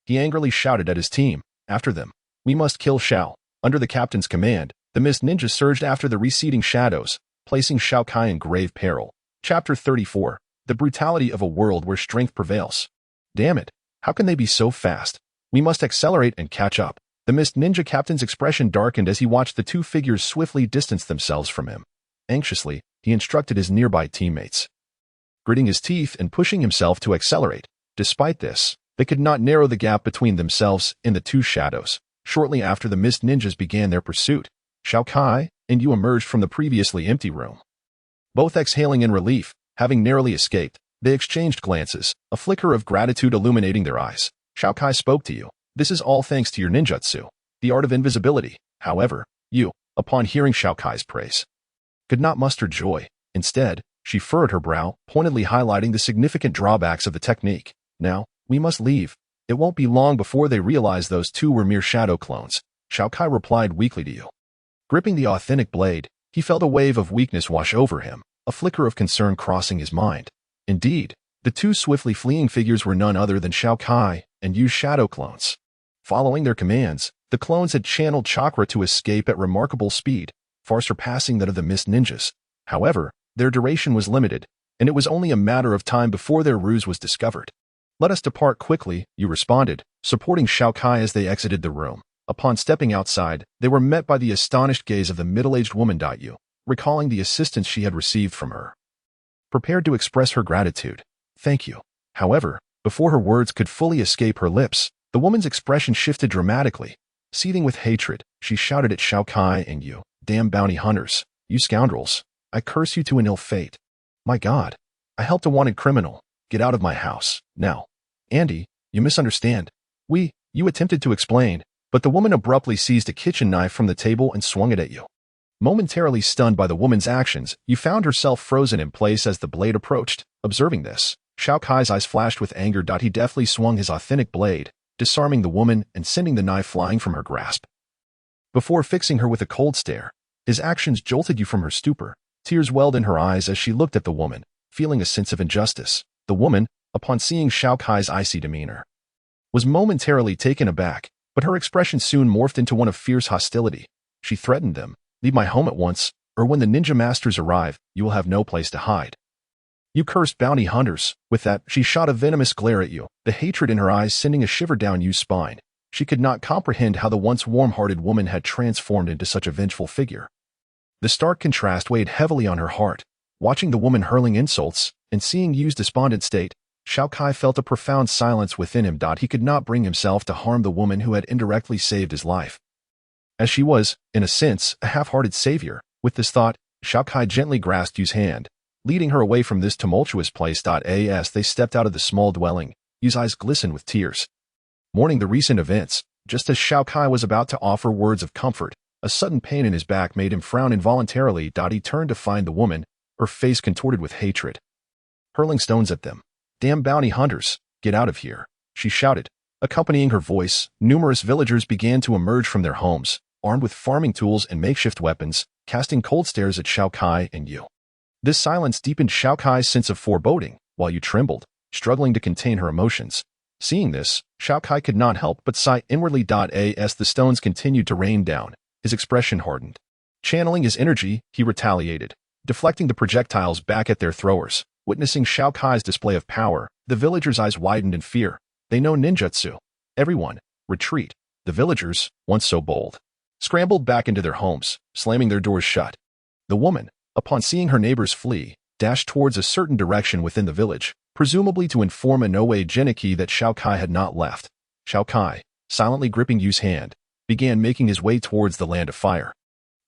He angrily shouted at his team, "After them. We must kill Xiao." Under the captain's command, the mist ninja surged after the receding shadows, placing Xiao Kai in grave peril. Chapter 34. The brutality of a world where strength prevails. "Damn it, how can they be so fast? We must accelerate and catch up." The mist ninja captain's expression darkened as he watched the 2 figures swiftly distance themselves from him. Anxiously, he instructed his nearby teammates, gritting his teeth and pushing himself to accelerate. Despite this, they could not narrow the gap between themselves and the 2 shadows. Shortly after the mist ninjas began their pursuit, Xiao Kai and you emerged from the previously empty room. Both exhaling in relief, having narrowly escaped, they exchanged glances, a flicker of gratitude illuminating their eyes. Xiao Kai spoke to you. "This is all thanks to your ninjutsu, the art of invisibility." However, you, upon hearing Xiao Kai's praise, could not muster joy. Instead, she furrowed her brow, pointedly highlighting the significant drawbacks of the technique. "Now, we must leave. It won't be long before they realize those 2 were mere shadow clones," Xiao Kai replied weakly to you. Gripping the authentic blade, he felt a wave of weakness wash over him, a flicker of concern crossing his mind. Indeed, the 2 swiftly fleeing figures were none other than Xiao Kai and Yu's shadow clones. Following their commands, the clones had channeled chakra to escape at remarkable speed, far surpassing that of the mist ninjas. However, their duration was limited, and it was only a matter of time before their ruse was discovered. "Let us depart quickly," you responded, supporting Xiao Kai as they exited the room. Upon stepping outside, they were met by the astonished gaze of the middle-aged woman. You, recalling the assistance she had received from her, prepared to express her gratitude. "Thank you." However, before her words could fully escape her lips, the woman's expression shifted dramatically. Seething with hatred, she shouted at Xiao Kai and you, "Damn bounty hunters, you scoundrels, I curse you to an ill fate. My God, I helped a wanted criminal. Get out of my house, now." "Andy, you misunderstand. You attempted to explain, but the woman abruptly seized a kitchen knife from the table and swung it at you. Momentarily stunned by the woman's actions, you found herself frozen in place as the blade approached. Observing this, Xiao Kai's eyes flashed with anger. He deftly swung his authentic blade, disarming the woman and sending the knife flying from her grasp. Before fixing her with a cold stare, his actions jolted you from her stupor. Tears welled in her eyes as she looked at the woman, feeling a sense of injustice. The woman, upon seeing Xiao Kai's icy demeanor, was momentarily taken aback, but her expression soon morphed into one of fierce hostility. She threatened them, "Leave my home at once, or when the ninja masters arrive, you will have no place to hide." "You cursed bounty hunters." With that, she shot a venomous glare at you, the hatred in her eyes sending a shiver down your spine. She could not comprehend how the once warm-hearted woman had transformed into such a vengeful figure. The stark contrast weighed heavily on her heart. Watching the woman hurling insults and seeing Yu's despondent state, Xiao Kai felt a profound silence within him. He could not bring himself to harm the woman who had indirectly saved his life, as she was, in a sense, a half-hearted savior. With this thought, Xiao Kai gently grasped Yu's hand, leading her away from this tumultuous place. As they stepped out of the small dwelling, Yu's eyes glistened with tears. Mourning the recent events, just as Xiao Kai was about to offer words of comfort, a sudden pain in his back made him frown involuntarily. He turned to find the woman, her face contorted with hatred, hurling stones at them. "Damn bounty hunters, get out of here," she shouted. Accompanying her voice, numerous villagers began to emerge from their homes, armed with farming tools and makeshift weapons, casting cold stares at Xiao Kai and you. This silence deepened Xiao Kai's sense of foreboding, while you trembled, struggling to contain her emotions. Seeing this, Xiao Kai could not help but sigh inwardly. As the stones continued to rain down, his expression hardened. Channeling his energy, he retaliated, deflecting the projectiles back at their throwers. Witnessing Xiao Kai's display of power, the villagers' eyes widened in fear. They know ninjutsu. Everyone, retreat. The villagers, once so bold, scrambled back into their homes, slamming their doors shut. The woman, upon seeing her neighbors flee, dashed towards a certain direction within the village, presumably to inform Inoue Geniki that Xiao Kai had not left. Xiao Kai, silently gripping Yu's hand, began making his way towards the land of fire.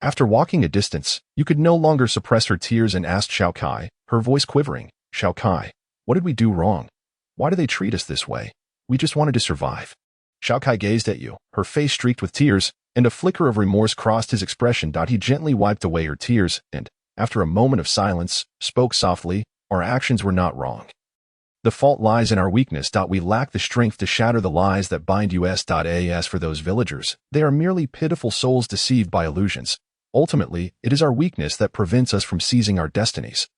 After walking a distance, you could no longer suppress her tears and asked Xiao Kai, her voice quivering, "Xiao Kai, what did we do wrong? Why do they treat us this way? We just wanted to survive." Xiao Kai gazed at you, her face streaked with tears, and a flicker of remorse crossed his expression. He gently wiped away her tears and, after a moment of silence, spoke softly, "Our actions were not wrong. The fault lies in our weakness. We lack the strength to shatter the lies that bind us. As for those villagers, they are merely pitiful souls deceived by illusions. Ultimately, it is our weakness that prevents us from seizing our destinies,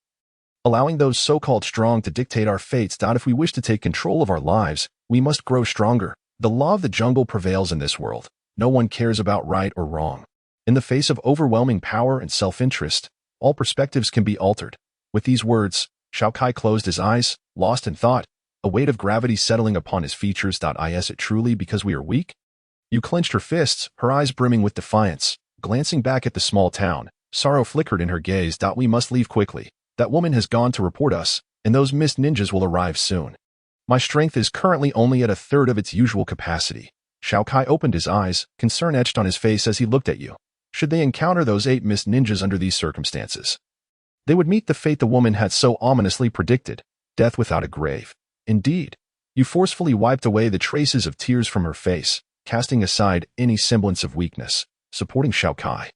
allowing those so-called strong to dictate our fates. If we wish to take control of our lives, we must grow stronger. The law of the jungle prevails in this world. No one cares about right or wrong. In the face of overwhelming power and self-interest, all perspectives can be altered." With these words, Xiao Kai closed his eyes, lost in thought, a weight of gravity settling upon his features. Is it truly because we are weak? You clenched her fists, her eyes brimming with defiance. Glancing back at the small town, sorrow flickered in her gaze. "We must leave quickly. That woman has gone to report us, and those mist ninjas will arrive soon. My strength is currently only at a third of its usual capacity." Xiao Kai opened his eyes, concern etched on his face as he looked at you. Should they encounter those 8 mist ninjas under these circumstances, they would meet the fate the woman had so ominously predicted, death without a grave. Indeed, you forcefully wiped away the traces of tears from her face, casting aside any semblance of weakness, supporting Xiao Kai.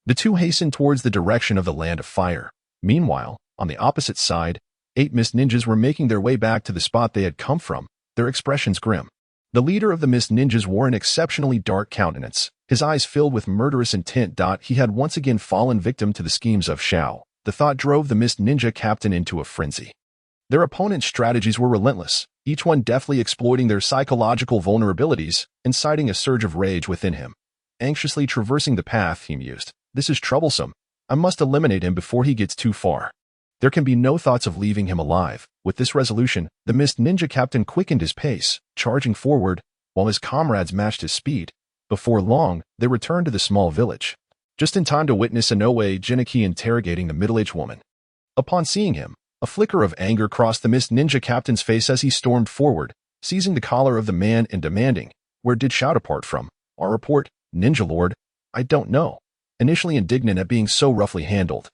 The two hastened towards the direction of the land of fire. Meanwhile, on the opposite side, 8 mist ninjas were making their way back to the spot they had come from, their expressions grim. The leader of the mist ninjas wore an exceptionally dark countenance, his eyes filled with murderous intent. He had once again fallen victim to the schemes of Xiao. The thought drove the mist ninja captain into a frenzy. Their opponent's strategies were relentless, each one deftly exploiting their psychological vulnerabilities, inciting a surge of rage within him. Anxiously traversing the path, he mused, This is troublesome. I must eliminate him before he gets too far. There can be no thoughts of leaving him alive. With this resolution, the Mist Ninja Captain quickened his pace, charging forward, while his comrades matched his speed. Before long, they returned to the small village, just in time to witness Inoue Jiniki interrogating the middle-aged woman. Upon seeing him, a flicker of anger crossed the Mist Ninja Captain's face as he stormed forward, seizing the collar of the man and demanding, "Where did Xiao depart from? Our report, Ninja Lord." "I don't know." Initially indignant at being so roughly handled,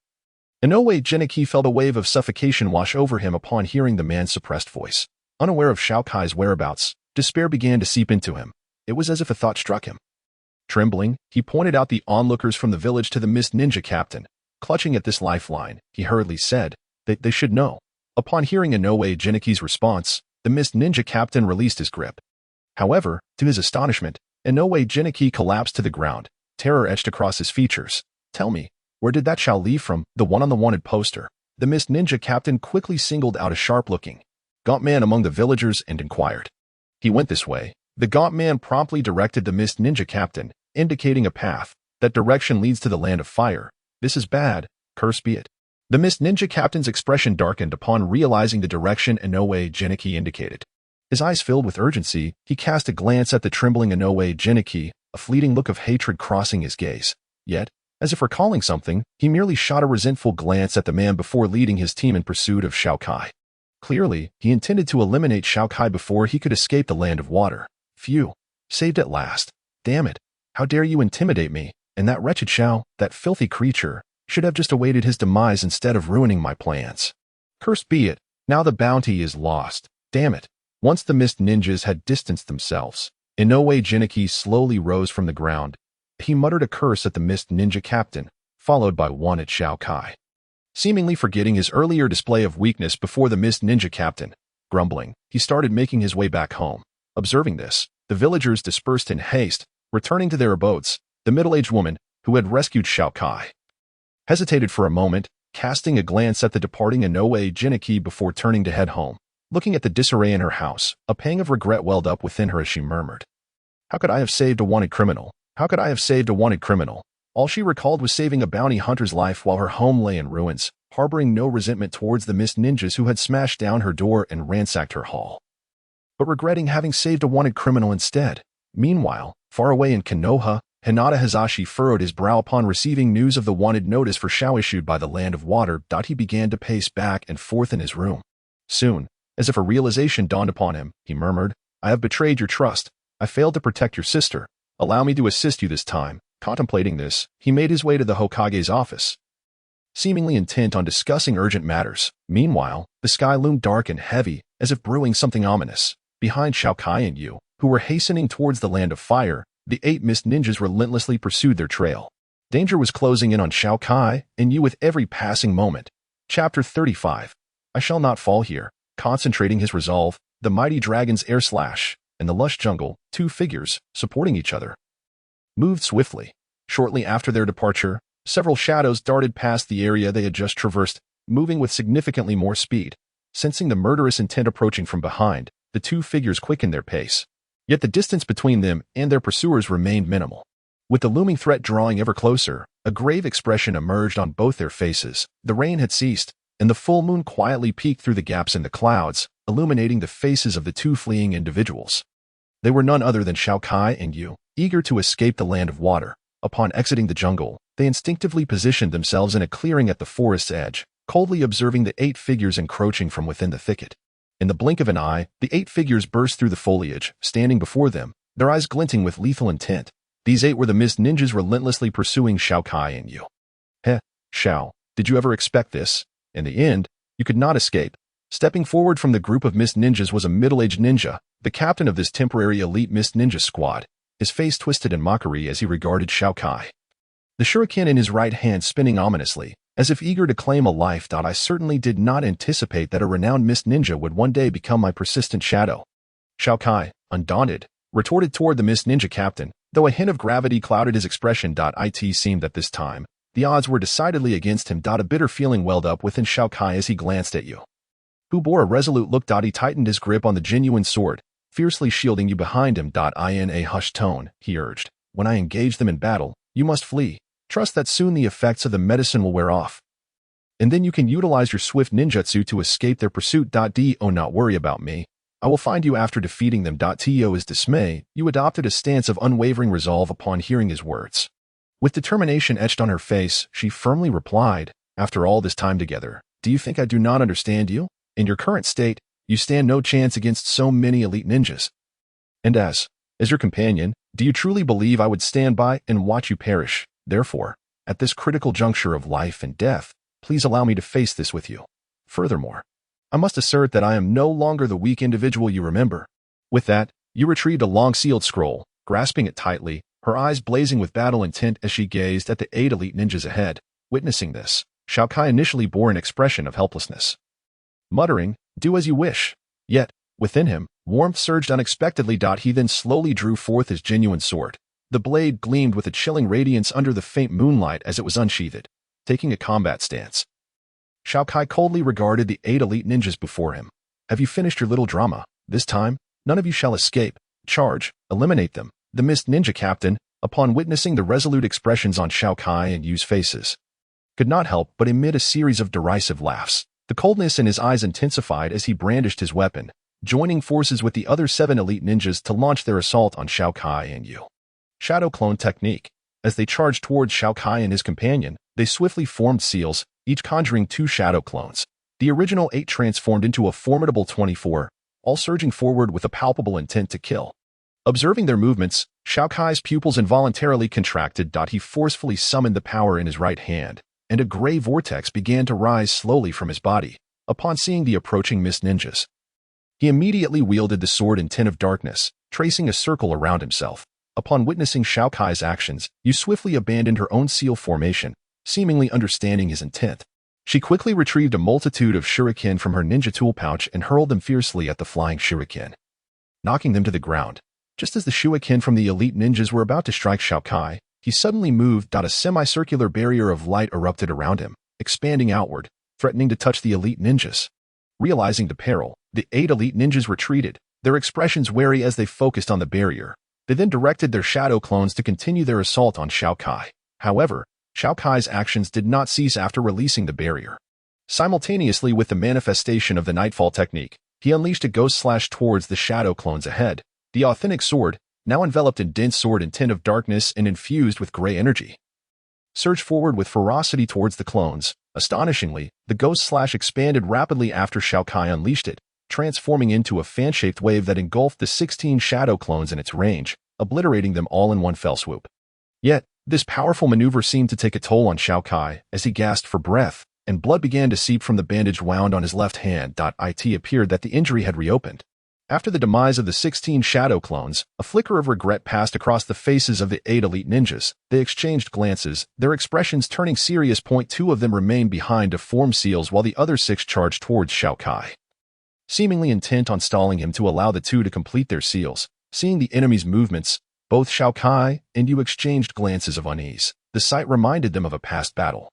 Inoue Jiniki felt a wave of suffocation wash over him upon hearing the man's suppressed voice. Unaware of Xiao Kai's whereabouts, despair began to seep into him. It was as if a thought struck him. Trembling, he pointed out the onlookers from the village to the Mist Ninja Captain. Clutching at this lifeline, he hurriedly said that they should know. Upon hearing Inoue Jiniki's response, the Mist Ninja Captain released his grip. However, to his astonishment, Inoue Jiniki collapsed to the ground, terror etched across his features. "Tell me, where did that Xiao leave from?" The one on the wanted poster. The Mist Ninja Captain quickly singled out a sharp-looking, gaunt man among the villagers and inquired. "He went this way." The gaunt man promptly directed the Mist Ninja Captain, indicating a path. "That direction leads to the land of fire. This is bad, cursed be it." The Mist Ninja Captain's expression darkened upon realizing the direction Inoue Jiniki indicated. His eyes filled with urgency, he cast a glance at the trembling Inoue Jiniki, a fleeting look of hatred crossing his gaze. Yet, as if recalling something, he merely shot a resentful glance at the man before leading his team in pursuit of Xiao Kai. Clearly, he intended to eliminate Xiao Kai before he could escape the land of water. Phew. Saved at last. Damn it. How dare you intimidate me? And that wretched Xiao, that filthy creature, should have just awaited his demise instead of ruining my plans. Cursed be it. Now the bounty is lost. Damn it. Once the Mist Ninjas had distanced themselves, Inoue Jiniki slowly rose from the ground. He muttered a curse at the Mist Ninja Captain, followed by one at Xiao Kai. Seemingly forgetting his earlier display of weakness before the Mist Ninja Captain, grumbling, he started making his way back home. Observing this, the villagers dispersed in haste, returning to their abodes. The middle-aged woman, who had rescued Xiao Kai, hesitated for a moment, casting a glance at the departing Inoue Jiniki before turning to head home. Looking at the disarray in her house, a pang of regret welled up within her as she murmured, "How could I have saved a wanted criminal? How could I have saved a wanted criminal?" All she recalled was saving a bounty hunter's life while her home lay in ruins, harboring no resentment towards the Mist Ninjas who had smashed down her door and ransacked her hall, but regretting having saved a wanted criminal instead. Meanwhile, far away in Konoha, Hinata Hazashi furrowed his brow upon receiving news of the wanted notice for Xiao issued by the Land of Water. He began to pace back and forth in his room. Soon, as if a realization dawned upon him, he murmured, "I have betrayed your trust. I failed to protect your sister. Allow me to assist you this time." Contemplating this, he made his way to the Hokage's office, seemingly intent on discussing urgent matters. Meanwhile, the sky loomed dark and heavy, as if brewing something ominous. Behind Xiao Kai and Yu, who were hastening towards the Land of Fire, the 8 Mist Ninjas relentlessly pursued their trail. Danger was closing in on Xiao Kai and Yu with every passing moment. Chapter 35. I shall not fall here. Concentrating his resolve, the mighty dragon's air slash, and the lush jungle, 2 figures, supporting each other, moved swiftly. Shortly after their departure, several shadows darted past the area they had just traversed, moving with significantly more speed. Sensing the murderous intent approaching from behind, the 2 figures quickened their pace. Yet the distance between them and their pursuers remained minimal. With the looming threat drawing ever closer, a grave expression emerged on both their faces. The rain had ceased, and the full moon quietly peeked through the gaps in the clouds, illuminating the faces of the 2 fleeing individuals. They were none other than Xiao Kai and Yu, eager to escape the Land of Water. Upon exiting the jungle, they instinctively positioned themselves in a clearing at the forest's edge, coldly observing the 8 figures encroaching from within the thicket. In the blink of an eye, the 8 figures burst through the foliage, standing before them, their eyes glinting with lethal intent. These 8 were the Mist Ninjas relentlessly pursuing Xiao Kai and Yu. Heh, Xiao, did you ever expect this? In the end, you could not escape. Stepping forward from the group of Mist Ninjas was a middle-aged ninja, the captain of this temporary elite Mist Ninja squad, his face twisted in mockery as he regarded Xiao Kai, the shuriken in his right hand spinning ominously, as if eager to claim a life. I certainly did not anticipate that a renowned Mist Ninja would one day become my persistent shadow. Xiao Kai, undaunted, retorted toward the Mist Ninja captain, though a hint of gravity clouded his expression. It seemed that this time, the odds were decidedly against him. A bitter feeling welled up within Xiao Kai as he glanced at Yu, who bore a resolute look. He tightened his grip on the genuine sword, fiercely shielding you behind him. In a hushed tone, he urged, "When I engage them in battle, you must flee. Trust that soon the effects of the medicine will wear off. And then you can utilize your swift ninjutsu to escape their pursuit. Do not worry about me. I will find you after defeating them. To his dismay, you adopted a stance of unwavering resolve upon hearing his words. With determination etched on her face, she firmly replied, after all this time together, do you think I do not understand you? In your current state, you stand no chance against so many elite ninjas. And as your companion, do you truly believe I would stand by and watch you perish? Therefore, at this critical juncture of life and death, please allow me to face this with you. Furthermore, I must assert that I am no longer the weak individual you remember. With that, you retrieved a long sealed scroll, grasping it tightly, her eyes blazing with battle intent as she gazed at the 8 elite ninjas ahead. Witnessing this, Xiao Kai initially bore an expression of helplessness. Muttering, do as you wish. Yet, within him, warmth surged unexpectedly. He then slowly drew forth his genuine sword. The blade gleamed with a chilling radiance under the faint moonlight as it was unsheathed. Taking a combat stance, Xiao Kai coldly regarded the 8 elite ninjas before him. Have you finished your little drama? This time, none of you shall escape. Charge, eliminate them. The Mist Ninja Captain, upon witnessing the resolute expressions on Xiao Kai and Yu's faces, could not help but emit a series of derisive laughs. The coldness in his eyes intensified as he brandished his weapon, joining forces with the other 7 elite ninjas to launch their assault on Xiao Kai and Yu. Shadow Clone Technique. As they charged towards Xiao Kai and his companion, they swiftly formed seals, each conjuring 2 shadow clones. The original 8 transformed into a formidable 24, all surging forward with a palpable intent to kill. Observing their movements, Xiao Kai's pupils involuntarily contracted. He forcefully summoned the power in his right hand, and a gray vortex began to rise slowly from his body. Upon seeing the approaching Mist Ninjas, he immediately wielded the sword in Tin of Darkness, tracing a circle around himself. Upon witnessing Xiao Kai's actions, Yu swiftly abandoned her own seal formation, seemingly understanding his intent. She quickly retrieved a multitude of shuriken from her ninja tool pouch and hurled them fiercely at the flying shuriken, knocking them to the ground. Just as the shuriken from the elite ninjas were about to strike Xiao Kai, he suddenly moved. A semicircular barrier of light erupted around him, expanding outward, threatening to touch the elite ninjas. Realizing the peril, the 8 elite ninjas retreated, their expressions wary as they focused on the barrier. They then directed their shadow clones to continue their assault on Xiao Kai. However, Xiao Kai's actions did not cease after releasing the barrier. Simultaneously with the manifestation of the Nightfall technique, he unleashed a ghost slash towards the shadow clones ahead. The authentic sword, now enveloped in dense sword and Tin of Darkness and infused with gray energy, surged forward with ferocity towards the clones. Astonishingly, the ghost slash expanded rapidly after Xiao Kai unleashed it, transforming into a fan-shaped wave that engulfed the 16 shadow clones in its range, obliterating them all in one fell swoop. Yet, this powerful maneuver seemed to take a toll on Xiao Kai as he gasped for breath, and blood began to seep from the bandage wound on his left hand. It appeared that the injury had reopened. After the demise of the 16 shadow clones, a flicker of regret passed across the faces of the 8 elite ninjas. They exchanged glances, their expressions turning serious. 2 of them remained behind to form seals while the other 6 charged towards Xiao Kai, seemingly intent on stalling him to allow the 2 to complete their seals. Seeing the enemy's movements, both Xiao Kai and Yu exchanged glances of unease. The sight reminded them of a past battle,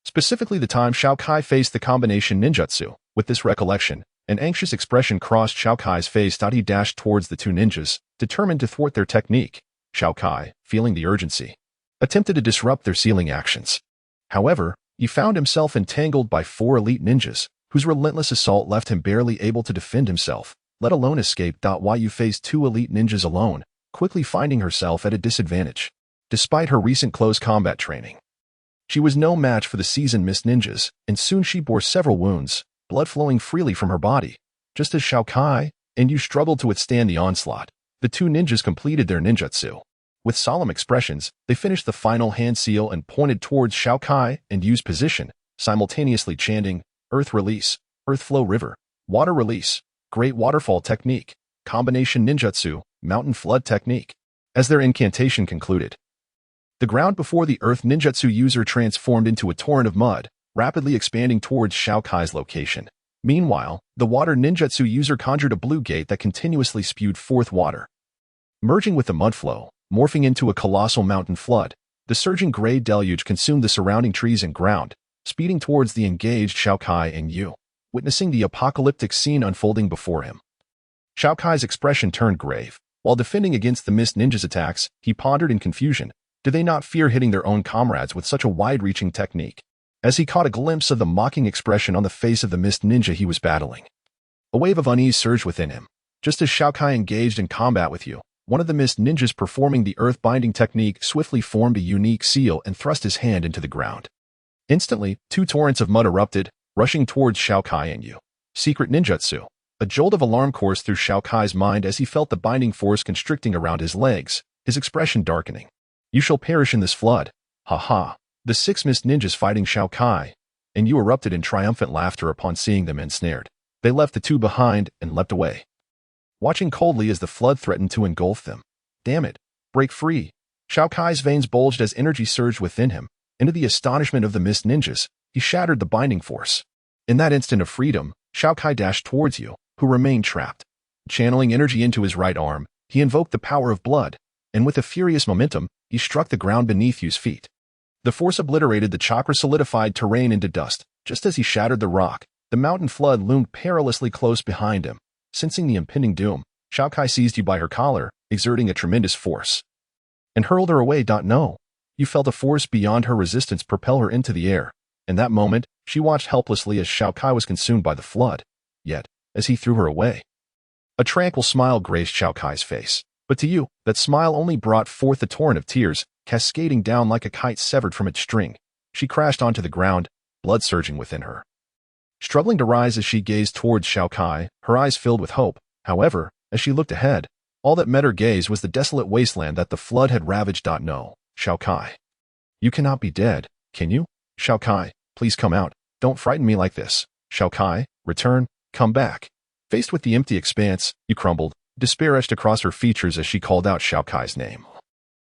specifically the time Xiao Kai faced the combination ninjutsu. With this recollection, an anxious expression crossed Xiao Kai's face. He dashed towards the 2 ninjas, determined to thwart their technique. Xiao Kai, feeling the urgency, attempted to disrupt their sealing actions. However, he found himself entangled by 4 elite ninjas, whose relentless assault left him barely able to defend himself, let alone escape. Yu faced 2 elite ninjas alone, quickly finding herself at a disadvantage. Despite her recent close combat training, she was no match for the seasoned Mist Ninjas, and soon she bore several wounds, blood flowing freely from her body. Just as Xiao Kai and Yu struggled to withstand the onslaught, the 2 ninjas completed their ninjutsu. With solemn expressions, they finished the final hand seal and pointed towards Xiao Kai and Yu's position, simultaneously chanting, Earth Release, Earth Flow River, Water Release, Great Waterfall Technique, Combination Ninjutsu, Mountain Flood Technique. As their incantation concluded, the ground before the Earth Ninjutsu user transformed into a torrent of mud, rapidly expanding towards Xiao Kai's location. Meanwhile, the Water Ninjutsu user conjured a blue gate that continuously spewed forth water, merging with the mud flow, morphing into a colossal mountain flood. The surging gray deluge consumed the surrounding trees and ground, speeding towards the engaged Xiao Kai and Yu. Witnessing the apocalyptic scene unfolding before him, Xiao Kai's expression turned grave. While defending against the Mist Ninja's attacks, he pondered in confusion. Do they not fear hitting their own comrades with such a wide-reaching technique? As he caught a glimpse of the mocking expression on the face of the mist ninja he was battling, a wave of unease surged within him. Just as Xiao Kai engaged in combat with you, one of the mist ninjas performing the earth-binding technique swiftly formed a unique seal and thrust his hand into the ground. Instantly, two torrents of mud erupted, rushing towards Xiao Kai and you. Secret ninjutsu. A jolt of alarm coursed through Xiao Kai's mind as he felt the binding force constricting around his legs, his expression darkening. You shall perish in this flood. Ha ha. The 6 mist ninjas fighting Xiao Kai, and you erupted in triumphant laughter upon seeing them ensnared. They left the two behind and leapt away, watching coldly as the flood threatened to engulf them. Damn it. Break free. Xiao Kai's veins bulged as energy surged within him. Into the astonishment of the mist ninjas, he shattered the binding force. In that instant of freedom, Xiao Kai dashed towards you, who remained trapped. Channeling energy into his right arm, he invoked the power of blood, and with a furious momentum, he struck the ground beneath you's feet. The force obliterated the chakra-solidified terrain into dust. Just as he shattered the rock, the mountain flood loomed perilously close behind him. Sensing the impending doom, Xiao Kai seized you by her collar, exerting a tremendous force, and hurled her away. No. You felt a force beyond her resistance propel her into the air. In that moment, she watched helplessly as Xiao Kai was consumed by the flood. Yet, as he threw her away, a tranquil smile graced Xiao Kai's face. But to you, that smile only brought forth a torrent of tears, cascading down like a kite severed from its string. She crashed onto the ground, blood surging within her. Struggling to rise as she gazed towards Xiao Kai, her eyes filled with hope. However, as she looked ahead, all that met her gaze was the desolate wasteland that the flood had ravaged. No, Xiao Kai. You cannot be dead, can you? Xiao Kai, please come out. Don't frighten me like this. Xiao Kai, return, come back. Faced with the empty expanse, you crumbled, despair etched across her features as she called out Xiao Kai's name.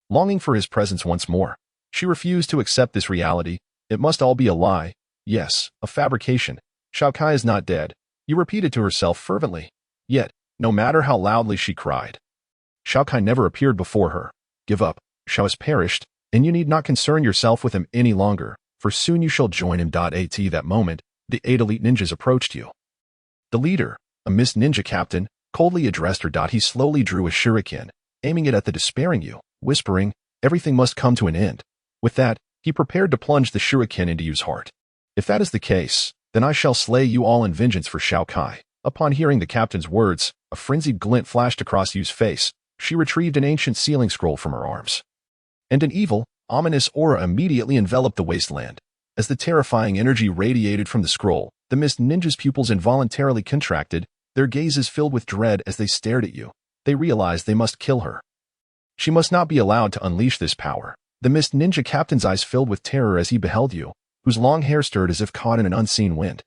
Longing for his presence once more, she refused to accept this reality. It must all be a lie. Yes, a fabrication. Xiao Kai is not dead, you repeated to herself fervently. Yet, no matter how loudly she cried, Xiao Kai never appeared before her. Give up. Xiao has perished, and you need not concern yourself with him any longer, for soon you shall join him. At that moment, the 8 elite ninjas approached you. The leader, a mist ninja captain, coldly addressed her. He slowly drew a shuriken, aiming it at the despairing you, whispering, everything must come to an end. With that, he prepared to plunge the shuriken into you's heart. If that is the case, then I shall slay you all in vengeance. For Xiao Kai. Upon hearing the captain's words, a frenzied glint flashed across you's face. She retrieved an ancient sealing scroll from her arms, and an evil, ominous aura immediately enveloped the wasteland. As the terrifying energy radiated from the scroll, the mist ninja's pupils involuntarily contracted, their gazes filled with dread as they stared at you. They realized they must kill her. She must not be allowed to unleash this power. The mist ninja captain's eyes filled with terror as he beheld you, whose long hair stirred as if caught in an unseen wind.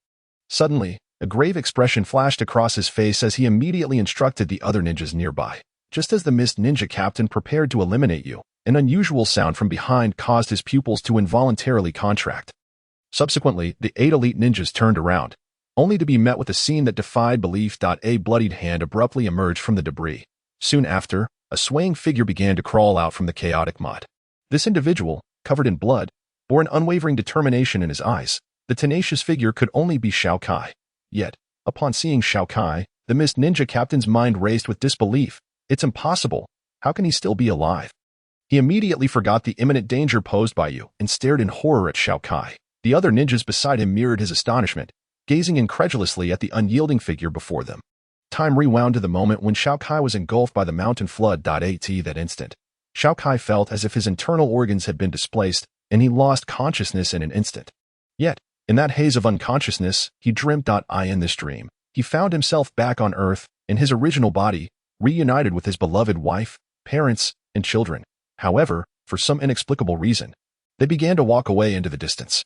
Suddenly, a grave expression flashed across his face as he immediately instructed the other ninjas nearby. Just as the mist ninja captain prepared to eliminate you, an unusual sound from behind caused his pupils to involuntarily contract. Subsequently, the 8 elite ninjas turned around, only to be met with a scene that defied belief. A bloodied hand abruptly emerged from the debris. Soon after, a swaying figure began to crawl out from the chaotic mud. This individual, covered in blood, bore an unwavering determination in his eyes. The tenacious figure could only be Xiao Kai. Yet, upon seeing Xiao Kai, the mist ninja captain's mind raced with disbelief. It's impossible. How can he still be alive? He immediately forgot the imminent danger posed by you and stared in horror at Xiao Kai. The other ninjas beside him mirrored his astonishment, gazing incredulously at the unyielding figure before them. Time rewound to the moment when Xiao Kai was engulfed by the mountain flood. At that instant, Xiao Kai felt as if his internal organs had been displaced, and he lost consciousness in an instant. Yet, in that haze of unconsciousness, he dreamt. In this dream, he found himself back on Earth, in his original body, reunited with his beloved wife, parents, and children. However, for some inexplicable reason, they began to walk away into the distance.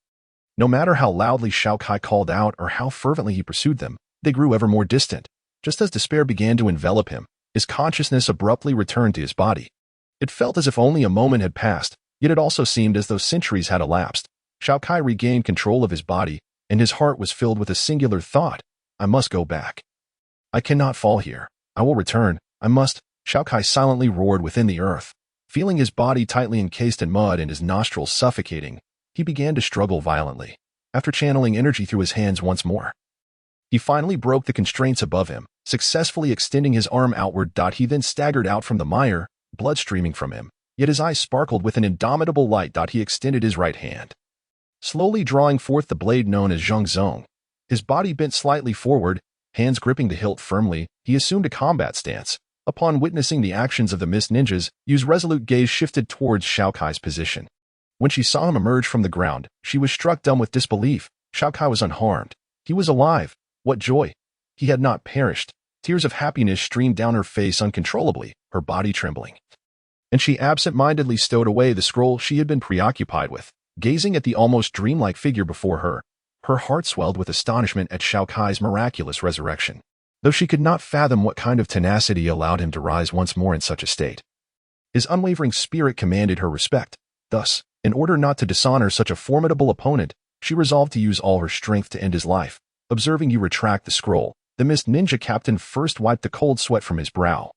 No matter how loudly Xiao Kai called out or how fervently he pursued them, they grew ever more distant. Just as despair began to envelop him, his consciousness abruptly returned to his body. It felt as if only a moment had passed, yet it also seemed as though centuries had elapsed. Xiao Kai regained control of his body, and his heart was filled with a singular thought. I must go back. I cannot fall here. I will return. I must. Xiao Kai silently roared within the earth. Feeling his body tightly encased in mud and his nostrils suffocating, he began to struggle violently. After channeling energy through his hands once more, he finally broke the constraints above him, successfully extending his arm outward. He then staggered out from the mire, blood streaming from him, yet his eyes sparkled with an indomitable light. He extended his right hand, slowly drawing forth the blade known as Zhongzong. His body bent slightly forward, hands gripping the hilt firmly. He assumed a combat stance. Upon witnessing the actions of the mist ninjas, Yu's resolute gaze shifted towards Xiao Kai's position. When she saw him emerge from the ground, she was struck dumb with disbelief. Xiao Kai was unharmed. He was alive. What joy! He had not perished. Tears of happiness streamed down her face uncontrollably, her body trembling. And she absent-mindedly stowed away the scroll she had been preoccupied with, gazing at the almost dreamlike figure before her. Her heart swelled with astonishment at Xiao Kai's miraculous resurrection, though she could not fathom what kind of tenacity allowed him to rise once more in such a state. His unwavering spirit commanded her respect. Thus, in order not to dishonor such a formidable opponent, she resolved to use all her strength to end his life. Observing Yu retract the scroll, the mist ninja captain first wiped the cold sweat from his brow,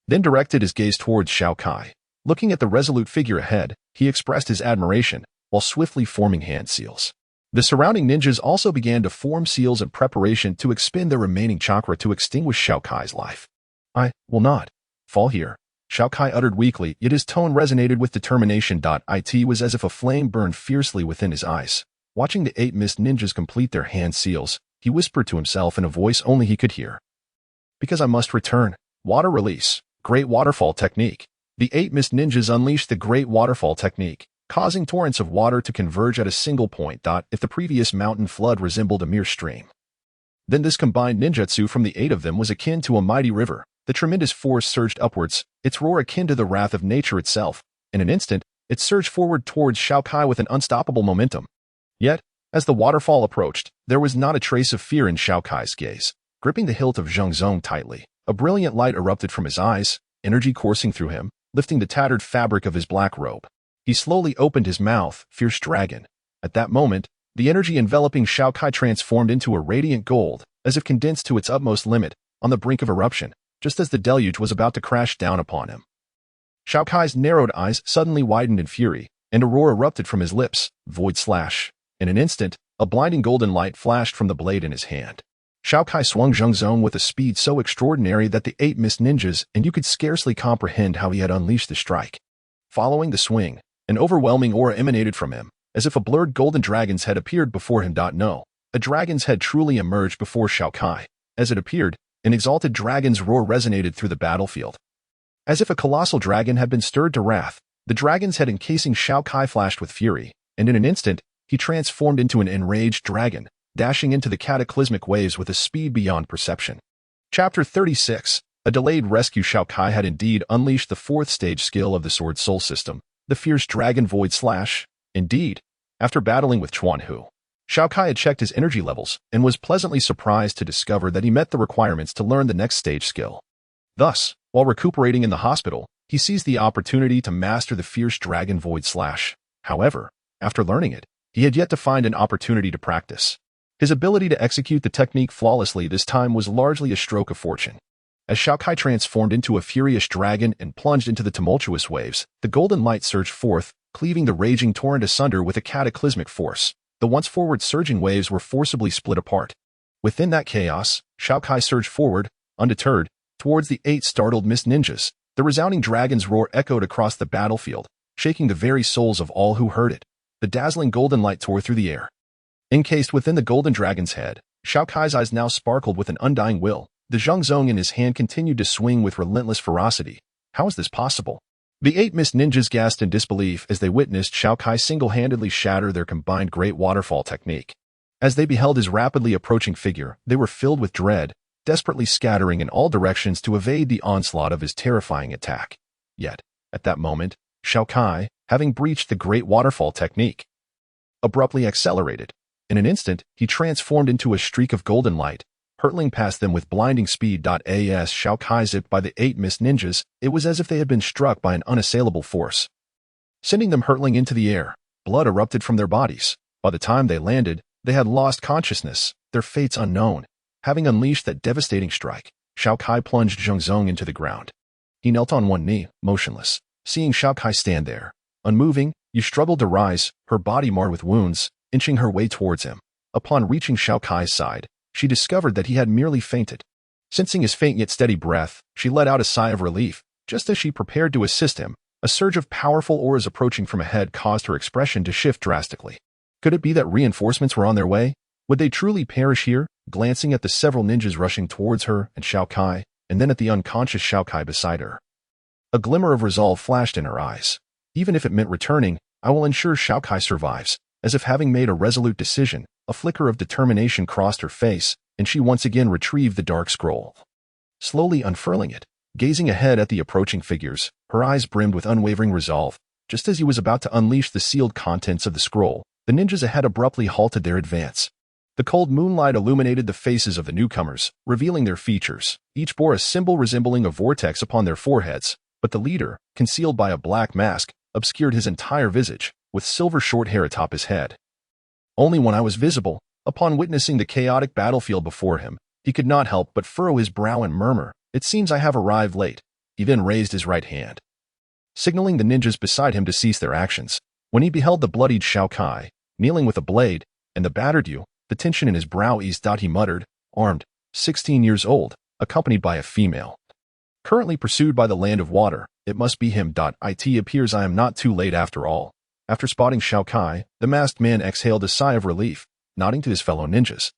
then directed his gaze towards Xiao Kai. Looking at the resolute figure ahead, he expressed his admiration, while swiftly forming hand seals. The surrounding ninjas also began to form seals in preparation to expend their remaining chakra to extinguish Xiao Kai's life. "I will not fall here," Xiao Kai uttered weakly, yet his tone resonated with determination. It was as if a flame burned fiercely within his eyes. Watching the 8 mist ninjas complete their hand seals, he whispered to himself in a voice only he could hear. "Because I must return. Water release. Great waterfall technique." The 8 mist ninjas unleashed the great waterfall technique, causing torrents of water to converge at a single point. If the previous mountain flood resembled a mere stream, then this combined ninjutsu from the 8 of them was akin to a mighty river. The tremendous force surged upwards, its roar akin to the wrath of nature itself. In an instant, it surged forward towards Xiao Kai with an unstoppable momentum. Yet, as the waterfall approached, there was not a trace of fear in Xiao Kai's gaze. Gripping the hilt of Zhongzong tightly, a brilliant light erupted from his eyes, energy coursing through him, lifting the tattered fabric of his black robe. He slowly opened his mouth, fierce dragon. At that moment, the energy enveloping Xiao Kai transformed into a radiant gold, as if condensed to its utmost limit, on the brink of eruption, just as the deluge was about to crash down upon him. Xiao Kai's narrowed eyes suddenly widened in fury, and a roar erupted from his lips. Void slash. In an instant, a blinding golden light flashed from the blade in his hand. Xiao Kai swung Zhongzong with a speed so extraordinary that the 8 mist ninjas and you could scarcely comprehend how he had unleashed the strike. Following the swing, an overwhelming aura emanated from him, as if a blurred golden dragon's head appeared before him. No, a dragon's head truly emerged before Xiao Kai. As it appeared, an exalted dragon's roar resonated through the battlefield. As if a colossal dragon had been stirred to wrath, the dragon's head encasing Xiao Kai flashed with fury, and in an instant, he transformed into an enraged dragon, dashing into the cataclysmic waves with a speed beyond perception. Chapter 36. A delayed rescue. Xiao Kai had indeed unleashed the 4th stage skill of the Sword Soul system, the fierce dragon Void Slash. Indeed, after battling with Chuan Hu, Xiao Kai had checked his energy levels and was pleasantly surprised to discover that he met the requirements to learn the next stage skill. Thus, while recuperating in the hospital, he seized the opportunity to master the fierce dragon Void Slash. However, after learning it, he had yet to find an opportunity to practice. His ability to execute the technique flawlessly this time was largely a stroke of fortune. As Xiao Kai transformed into a furious dragon and plunged into the tumultuous waves, the golden light surged forth, cleaving the raging torrent asunder with a cataclysmic force. The once forward-surging waves were forcibly split apart. Within that chaos, Xiao Kai surged forward, undeterred, towards the 8 startled mist ninjas. The resounding dragon's roar echoed across the battlefield, shaking the very souls of all who heard it. The dazzling golden light tore through the air. Encased within the golden dragon's head, Xiao Kai's eyes now sparkled with an undying will. The Zhongzong in his hand continued to swing with relentless ferocity. How is this possible? The 8 mist ninjas gasped in disbelief as they witnessed Xiao Kai single-handedly shatter their combined great waterfall technique. As they beheld his rapidly approaching figure, they were filled with dread, desperately scattering in all directions to evade the onslaught of his terrifying attack. Yet, at that moment, Xiao Kai, having breached the great waterfall technique, abruptly accelerated. In an instant, he transformed into a streak of golden light, hurtling past them with blinding speed. As Xiao Kai zipped by the 8 mist ninjas, it was as if they had been struck by an unassailable force, sending them hurtling into the air. Blood erupted from their bodies. By the time they landed, they had lost consciousness, their fates unknown. Having unleashed that devastating strike, Xiao Kai plunged Zhongzong into the ground. He knelt on one knee, motionless. Seeing Xiao Kai stand there, unmoving, Yu struggled to rise, her body marred with wounds, inching her way towards him. Upon reaching Xiao Kai's side, she discovered that he had merely fainted. Sensing his faint yet steady breath, she let out a sigh of relief. Just as she prepared to assist him, a A surge of powerful auras approaching from ahead caused her expression to shift drastically. Could it be that reinforcements were on their way? Would they truly perish here? Glancing at the several ninjas rushing towards her and Xiao Kai, and then at the unconscious Xiao Kai beside her. A glimmer of resolve flashed in her eyes. Even if it meant returning, I will ensure Xiao Kai survives. As if having made a resolute decision, a flicker of determination crossed her face, and she once again retrieved the dark scroll. Slowly unfurling it, gazing ahead at the approaching figures, her eyes brimmed with unwavering resolve. Just as he was about to unleash the sealed contents of the scroll, the ninjas ahead abruptly halted their advance. The cold moonlight illuminated the faces of the newcomers, revealing their features. Each bore a symbol resembling a vortex upon their foreheads, but the leader, concealed by a black mask, obscured his entire visage, with silver short hair atop his head. Only when I was visible, upon witnessing the chaotic battlefield before him, he could not help but furrow his brow and murmur, "It seems I have arrived late." He then raised his right hand, signaling the ninjas beside him to cease their actions. When he beheld the bloodied Xiao Kai, kneeling with a blade, and the battered Yu, the tension in his brow eased. He muttered, "Armed, 16 years old, accompanied by a female. Currently pursued by the land of water, it must be him. It appears I am not too late after all." After spotting Xiao Kai, the masked man exhaled a sigh of relief, nodding to his fellow ninjas.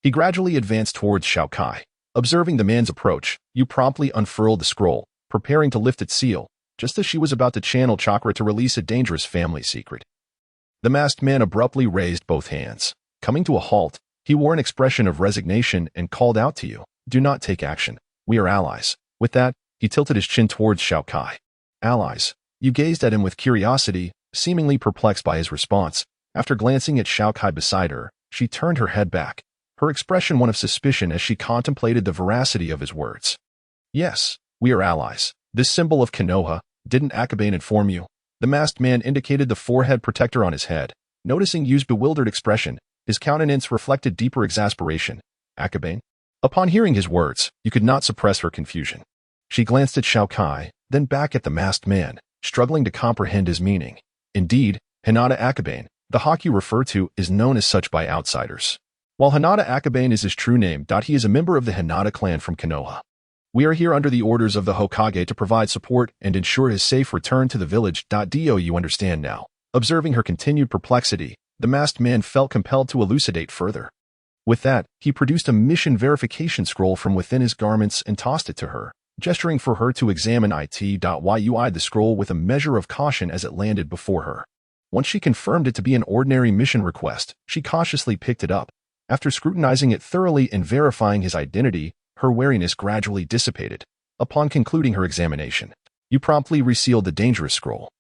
He gradually advanced towards Xiao Kai. Observing the man's approach, Yu promptly unfurled the scroll, preparing to lift its seal, just as she was about to channel chakra to release a dangerous family secret. The masked man abruptly raised both hands. Coming to a halt, he wore an expression of resignation and called out to Yu, "Do not take action. We are allies." With that, he tilted his chin towards Xiao Kai. "Allies?" Yu gazed at him with curiosity, seemingly perplexed by his response. After glancing at Xiao Kai beside her, she turned her head back, her expression one of suspicion as she contemplated the veracity of his words. "Yes, we are allies. This symbol of Konoha, didn't Akabane inform you?" The masked man indicated the forehead protector on his head. Noticing Yu's bewildered expression, his countenance reflected deeper exasperation. "Akabane?" Upon hearing his words, you could not suppress her confusion. She glanced at Xiao Kai, then back at the masked man, struggling to comprehend his meaning. Indeed, Hinata Akabane, the hawk you refer to, is known as such by outsiders. While Hinata Akabane is his true name, he is a member of the Hinata clan from Konoha. We are here under the orders of the Hokage to provide support and ensure his safe return to the village. Do you understand now? Observing her continued perplexity, the masked man felt compelled to elucidate further. With that, he produced a mission verification scroll from within his garments and tossed it to her, gesturing for her to examine it. Yu eyed the scroll with a measure of caution as it landed before her. Once she confirmed it to be an ordinary mission request, she cautiously picked it up. After scrutinizing it thoroughly and verifying his identity, her wariness gradually dissipated. Upon concluding her examination, Yu promptly resealed the dangerous scroll,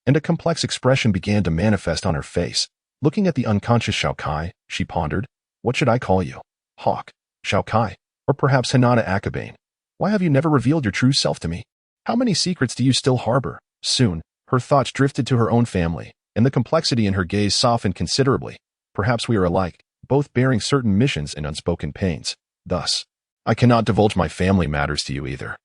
and a complex expression began to manifest on her face. Looking at the unconscious Xiao Kai, she pondered, "What should I call you? Hawk, Xiao Kai, or perhaps Hinata Akabane? Why have you never revealed your true self to me? How many secrets do you still harbor?" Soon, her thoughts drifted to her own family, and the complexity in her gaze softened considerably. "Perhaps we are alike, both bearing certain missions and unspoken pains. Thus, I cannot divulge my family matters to you either.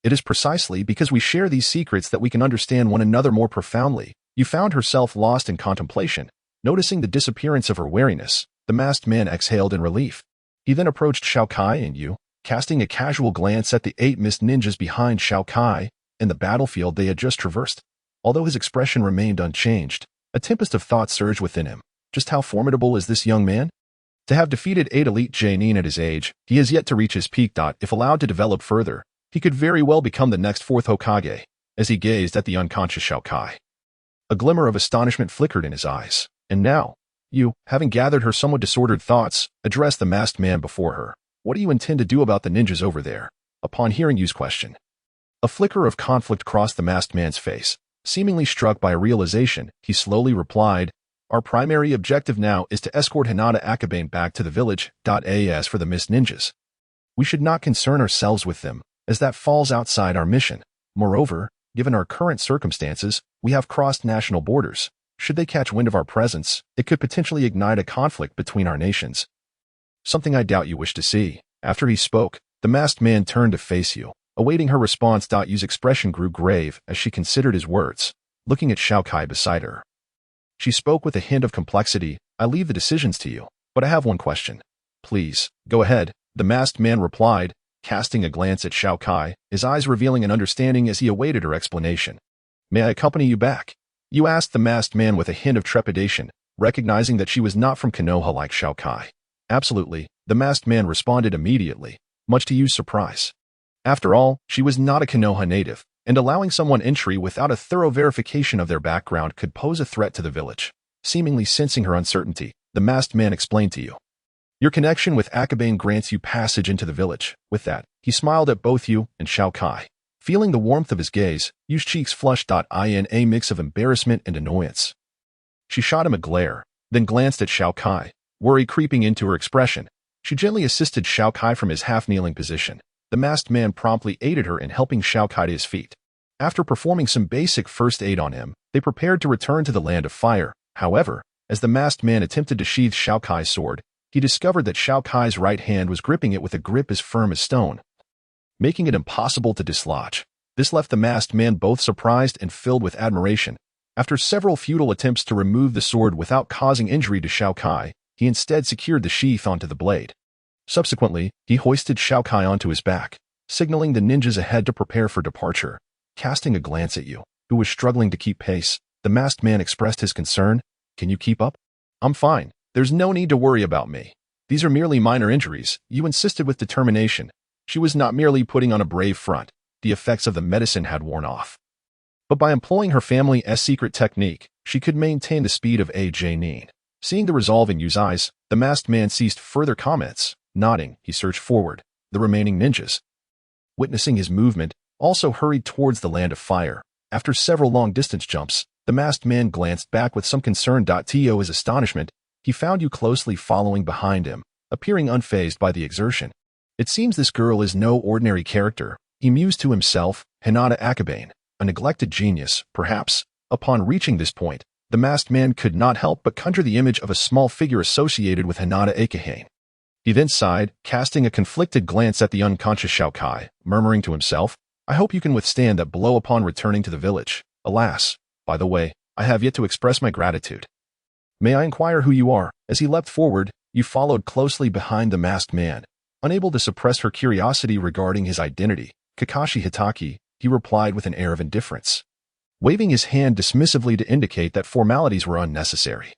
It is precisely because we share these secrets that we can understand one another more profoundly." Yu found herself lost in contemplation. Noticing the disappearance of her wariness, the masked man exhaled in relief. He then approached Xiao Kai and Yu, casting a casual glance at the 8 mist ninjas behind Xiao Kai and the battlefield they had just traversed. Although his expression remained unchanged, a tempest of thought surged within him. Just how formidable is this young man? To have defeated 8 elite Genin at his age, he has yet to reach his peak. If allowed to develop further, he could very well become the next 4th Hokage. As he gazed at the unconscious Xiao Kai, a glimmer of astonishment flickered in his eyes. And now, Yu, having gathered her somewhat disordered thoughts, addressed the masked man before her. "What do you intend to do about the ninjas over there?" Upon hearing Yu's question, a flicker of conflict crossed the masked man's face. Seemingly struck by a realization, he slowly replied, "Our primary objective now is to escort Hinata Akabane back to the village. As for the mist ninjas, we should not concern ourselves with them, as that falls outside our mission. Moreover, given our current circumstances, we have crossed national borders. Should they catch wind of our presence, it could potentially ignite a conflict between our nations. Something I doubt you wish to see." After he spoke, the masked man turned to face Yu. Awaiting her response, Yu's expression grew grave as she considered his words, looking at Xiao Kai beside her. She spoke with a hint of complexity. "I leave the decisions to you, but I have one question." "Please, go ahead," the masked man replied, casting a glance at Xiao Kai, his eyes revealing an understanding as he awaited her explanation. May I accompany you back? You asked the masked man with a hint of trepidation, recognizing that she was not from Konoha like Xiao Kai. Absolutely, the masked man responded immediately, much to Yu's surprise. After all, she was not a Konoha native, and allowing someone entry without a thorough verification of their background could pose a threat to the village. Seemingly sensing her uncertainty, the masked man explained to you. Your connection with Akabane grants you passage into the village. With that, he smiled at both you and Xiao Kai. Feeling the warmth of his gaze, Yu's cheeks flushed in a mix of embarrassment and annoyance. She shot him a glare, then glanced at Xiao Kai, worry creeping into her expression. She gently assisted Xiao Kai from his half-kneeling position. The masked man promptly aided her in helping Xiao Kai to his feet. After performing some basic first aid on him, they prepared to return to the Land of Fire. However, as the masked man attempted to sheath Xiao Kai's sword, he discovered that Xiao Kai's right hand was gripping it with a grip as firm as stone, making it impossible to dislodge. This left the masked man both surprised and filled with admiration. After several futile attempts to remove the sword without causing injury to Xiao Kai, he instead secured the sheath onto the blade. Subsequently, he hoisted Xiao Kai onto his back, signaling the ninjas ahead to prepare for departure. Casting a glance at Yu, who was struggling to keep pace, the masked man expressed his concern. Can you keep up? I'm fine. There's no need to worry about me. These are merely minor injuries, Yu insisted with determination. She was not merely putting on a brave front. The effects of the medicine had worn off. But by employing her family's secret technique, she could maintain the speed of a Janine. Seeing the resolve in Yu's eyes, the masked man ceased further comments. Nodding, he surged forward. The remaining ninjas, witnessing his movement, also hurried towards the Land of Fire. After several long-distance jumps, the masked man glanced back with some concern. To his astonishment, he found Yu closely following behind him, appearing unfazed by the exertion. It seems this girl is no ordinary character, he mused to himself. Hinata Akabane, a neglected genius, perhaps. Upon reaching this point, the masked man could not help but conjure the image of a small figure associated with Hinata Akahane. He then sighed, casting a conflicted glance at the unconscious Xiao Kai, murmuring to himself, I hope you can withstand that blow upon returning to the village. Alas, by the way, I have yet to express my gratitude. May I inquire who you are? As he leapt forward, Yu followed closely behind the masked man. Unable to suppress her curiosity regarding his identity, Kakashi Hitaki, he replied with an air of indifference, waving his hand dismissively to indicate that formalities were unnecessary.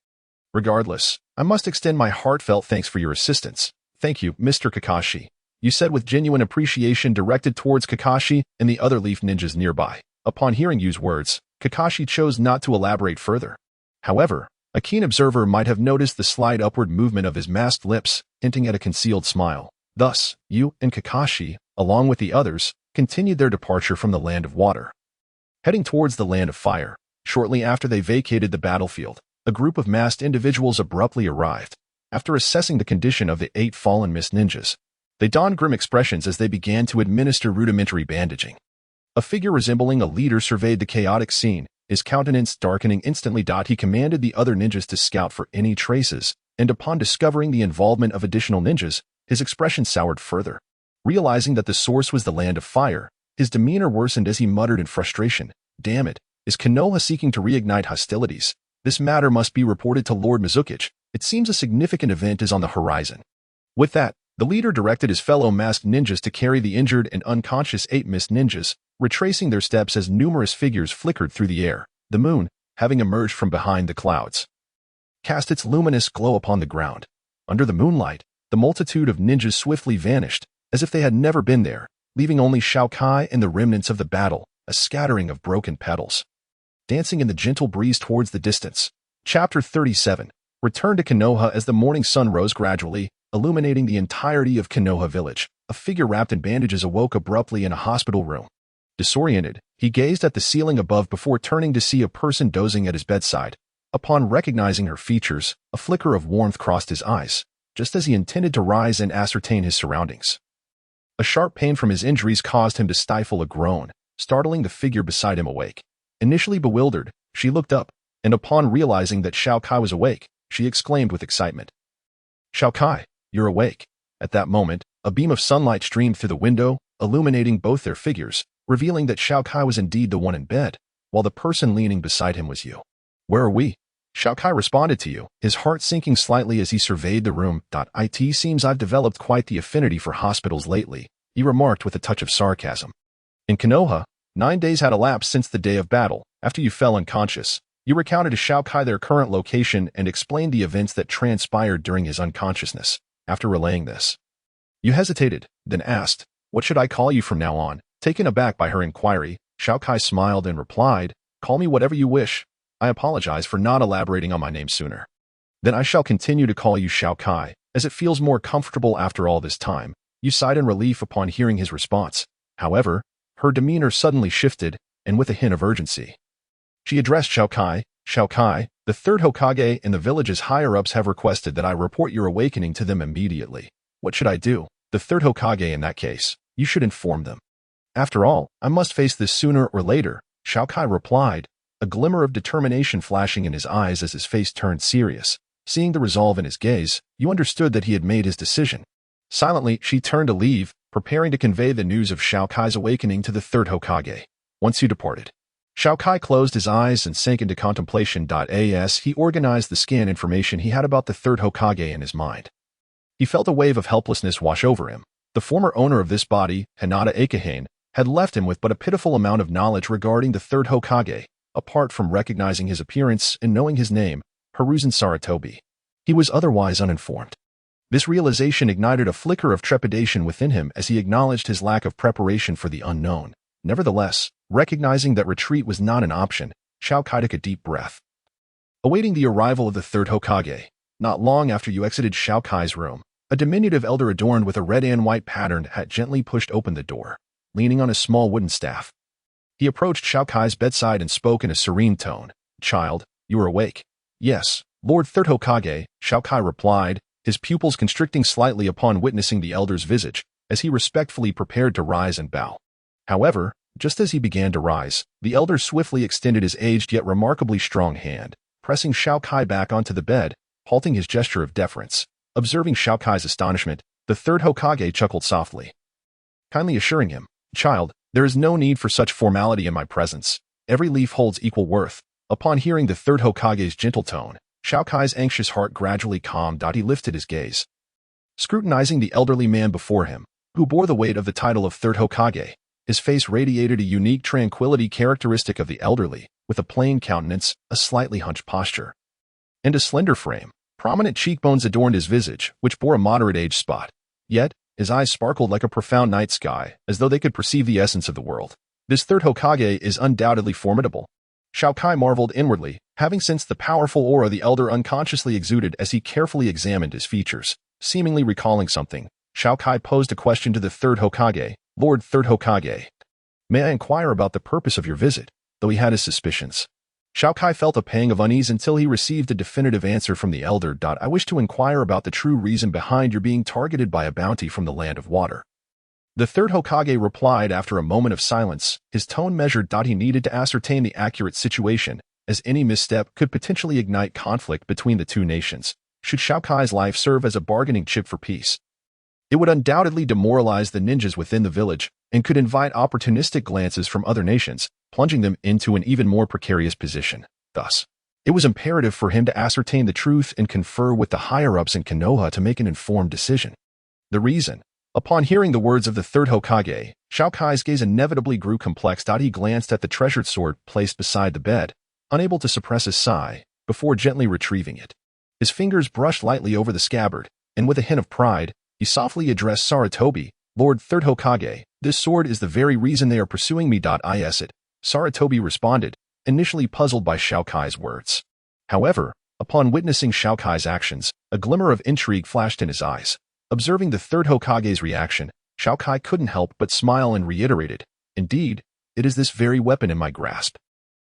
Regardless, I must extend my heartfelt thanks for your assistance. Thank you, Mr. Kakashi, Yu said with genuine appreciation directed towards Kakashi and the other leaf ninjas nearby. Upon hearing Yu's words, Kakashi chose not to elaborate further. However, a keen observer might have noticed the slight upward movement of his masked lips, hinting at a concealed smile. Thus, Yu and Kakashi, along with the others, continued their departure from the Land of Water. Heading towards the Land of Fire, shortly after they vacated the battlefield, a group of masked individuals abruptly arrived. After assessing the condition of the 8 fallen mist ninjas, they donned grim expressions as they began to administer rudimentary bandaging. A figure resembling a leader surveyed the chaotic scene, his countenance darkening instantly. He commanded the other ninjas to scout for any traces, and upon discovering the involvement of additional ninjas, his expression soured further. Realizing that the source was the Land of Fire, his demeanor worsened as he muttered in frustration, Damn it, is Konoha seeking to reignite hostilities? This matter must be reported to Lord Mizukichi. It seems a significant event is on the horizon. With that, the leader directed his fellow masked ninjas to carry the injured and unconscious 8 mist ninjas, retracing their steps as numerous figures flickered through the air. The moon, having emerged from behind the clouds, cast its luminous glow upon the ground. Under the moonlight, the multitude of ninjas swiftly vanished, as if they had never been there, leaving only Xiao Kai and the remnants of the battle, a scattering of broken petals, dancing in the gentle breeze towards the distance. Chapter 37. Return to Konoha. As the morning sun rose gradually, illuminating the entirety of Konoha village, a figure wrapped in bandages awoke abruptly in a hospital room. Disoriented, he gazed at the ceiling above before turning to see a person dozing at his bedside. Upon recognizing her features, a flicker of warmth crossed his eyes, just as he intended to rise and ascertain his surroundings. A sharp pain from his injuries caused him to stifle a groan, startling the figure beside him awake. Initially bewildered, she looked up, and upon realizing that Xiao Kai was awake, she exclaimed with excitement, Xiao Kai, you're awake. At that moment, a beam of sunlight streamed through the window, illuminating both their figures, revealing that Xiao Kai was indeed the one in bed, while the person leaning beside him was Yu. Where are we? Xiao Kai responded to Yu, his heart sinking slightly as he surveyed the room. It seems I've developed quite the affinity for hospitals lately, he remarked with a touch of sarcasm. In Konoha, 9 days had elapsed since the day of battle. After you fell unconscious, you recounted to Xiao Kai their current location and explained the events that transpired during his unconsciousness. After relaying this, you hesitated, then asked, "What should I call you from now on?" Taken aback by her inquiry, Xiao Kai smiled and replied, "Call me whatever you wish. I apologize for not elaborating on my name sooner." "Then I shall continue to call you Xiao Kai, as it feels more comfortable after all this time." You sighed in relief upon hearing his response. However, her demeanor suddenly shifted, and with a hint of urgency, she addressed Xiao Kai. "Xiao Kai, the third Hokage and the village's higher-ups have requested that I report your awakening to them immediately. What should I do?" "The third Hokage, in that case, you should inform them. After all, I must face this sooner or later," Xiao Kai replied, a glimmer of determination flashing in his eyes as his face turned serious. Seeing the resolve in his gaze, you understood that he had made his decision. Silently, she turned to leave, preparing to convey the news of Xiao Kai's awakening to the third Hokage. Once you departed, Xiao Kai closed his eyes and sank into contemplation. As he organized the scan information he had about the third Hokage in his mind, he felt a wave of helplessness wash over him. The former owner of this body, Hinata Akahane, had left him with but a pitiful amount of knowledge regarding the third Hokage, apart from recognizing his appearance and knowing his name, Hiruzen Sarutobi. He was otherwise uninformed. This realization ignited a flicker of trepidation within him as he acknowledged his lack of preparation for the unknown. Nevertheless, recognizing that retreat was not an option, Xiao Kai took a deep breath. Awaiting the arrival of the third Hokage, not long after you exited Xiao Kai's room, a diminutive elder adorned with a red and white patterned hat gently pushed open the door, leaning on a small wooden staff. He approached Xiao Kai's bedside and spoke in a serene tone. "Child, you are awake." "Yes, Lord Third Hokage," Xiao Kai replied, his pupils constricting slightly upon witnessing the elder's visage, as he respectfully prepared to rise and bow. However, just as he began to rise, the elder swiftly extended his aged yet remarkably strong hand, pressing Xiao Kai back onto the bed, halting his gesture of deference. Observing Xiao Kai's astonishment, the third Hokage chuckled softly, kindly assuring him, "Child, there is no need for such formality in my presence. Every leaf holds equal worth." Upon hearing the third Hokage's gentle tone, Xiao Kai's anxious heart gradually calmed. He lifted his gaze, scrutinizing the elderly man before him, who bore the weight of the title of third Hokage. His face radiated a unique tranquility characteristic of the elderly, with a plain countenance, a slightly hunched posture, and a slender frame. Prominent cheekbones adorned his visage, which bore a moderate age spot. Yet, his eyes sparkled like a profound night sky, as though they could perceive the essence of the world. This third Hokage is undoubtedly formidable. Xiao Kai marveled inwardly, having sensed the powerful aura the elder unconsciously exuded as he carefully examined his features. Seemingly recalling something, Xiao Kai posed a question to the third Hokage. "Lord Third Hokage, may I inquire about the purpose of your visit?" Though he had his suspicions, Xiao Kai felt a pang of unease until he received a definitive answer from the elder. "I wish to inquire about the true reason behind your being targeted by a bounty from the Land of Water." The third Hokage replied after a moment of silence, his tone measured. He needed to ascertain the accurate situation, as any misstep could potentially ignite conflict between the two nations. Should Xiao Kai's life serve as a bargaining chip for peace, it would undoubtedly demoralize the ninjas within the village and could invite opportunistic glances from other nations, plunging them into an even more precarious position. Thus, it was imperative for him to ascertain the truth and confer with the higher-ups in Konoha to make an informed decision. The reason. Upon hearing the words of the third Hokage, Xiao Kai's gaze inevitably grew complex. He glanced at the treasured sword placed beside the bed, unable to suppress a sigh, before gently retrieving it. His fingers brushed lightly over the scabbard, and with a hint of pride, he softly addressed Sarutobi. "Lord Third Hokage, this sword is the very reason they are pursuing me. Is it?" Sarutobi responded, initially puzzled by Xiao Kai's words. However, upon witnessing Xiao Kai's actions, a glimmer of intrigue flashed in his eyes. Observing the third Hokage's reaction, Xiao Kai couldn't help but smile and reiterated, "Indeed, it is this very weapon in my grasp."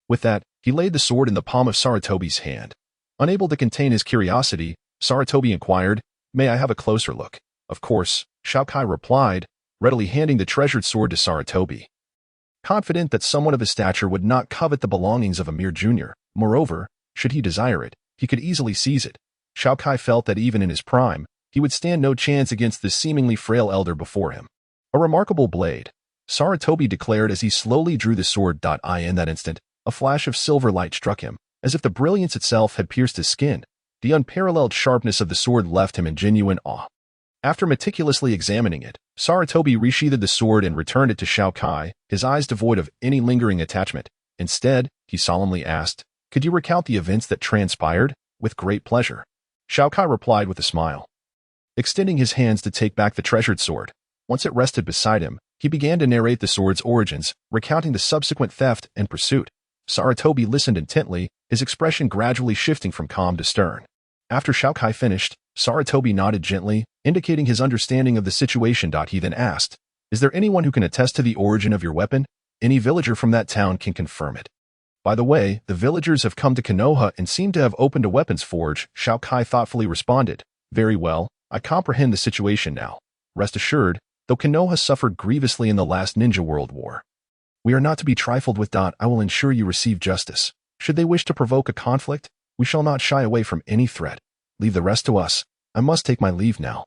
With that, he laid the sword in the palm of Sarutobi's hand. Unable to contain his curiosity, Sarutobi inquired, "May I have a closer look?" "Of course," Xiao Kai replied, readily handing the treasured sword to Sarutobi. Confident that someone of his stature would not covet the belongings of a mere junior, moreover, should he desire it, he could easily seize it. Xiao Kai felt that even in his prime, he would stand no chance against the seemingly frail elder before him. "A remarkable blade," Sarutobi declared as he slowly drew the sword. In that instant, a flash of silver light struck him, as if the brilliance itself had pierced his skin. The unparalleled sharpness of the sword left him in genuine awe. After meticulously examining it, Saratobi resheathed the sword and returned it to Xiao Kai, his eyes devoid of any lingering attachment. Instead, he solemnly asked, "Could you recount the events that transpired?" "With great pleasure." Xiao Kai replied with a smile, extending his hands to take back the treasured sword. Once it rested beside him, he began to narrate the sword's origins, recounting the subsequent theft and pursuit. Saratobi listened intently, his expression gradually shifting from calm to stern. After Xiao Kai finished, Saratobi nodded gently, indicating his understanding of the situation. He then asked, "Is there anyone who can attest to the origin of your weapon? Any villager from that town can confirm it." "By the way, the villagers have come to Konoha and seem to have opened a weapons forge," Xiao Kai thoughtfully responded. "Very well, I comprehend the situation now. Rest assured, though Konoha suffered grievously in the last Ninja World War, we are not to be trifled with. I will ensure you receive justice. Should they wish to provoke a conflict, we shall not shy away from any threat. Leave the rest to us. I must take my leave now."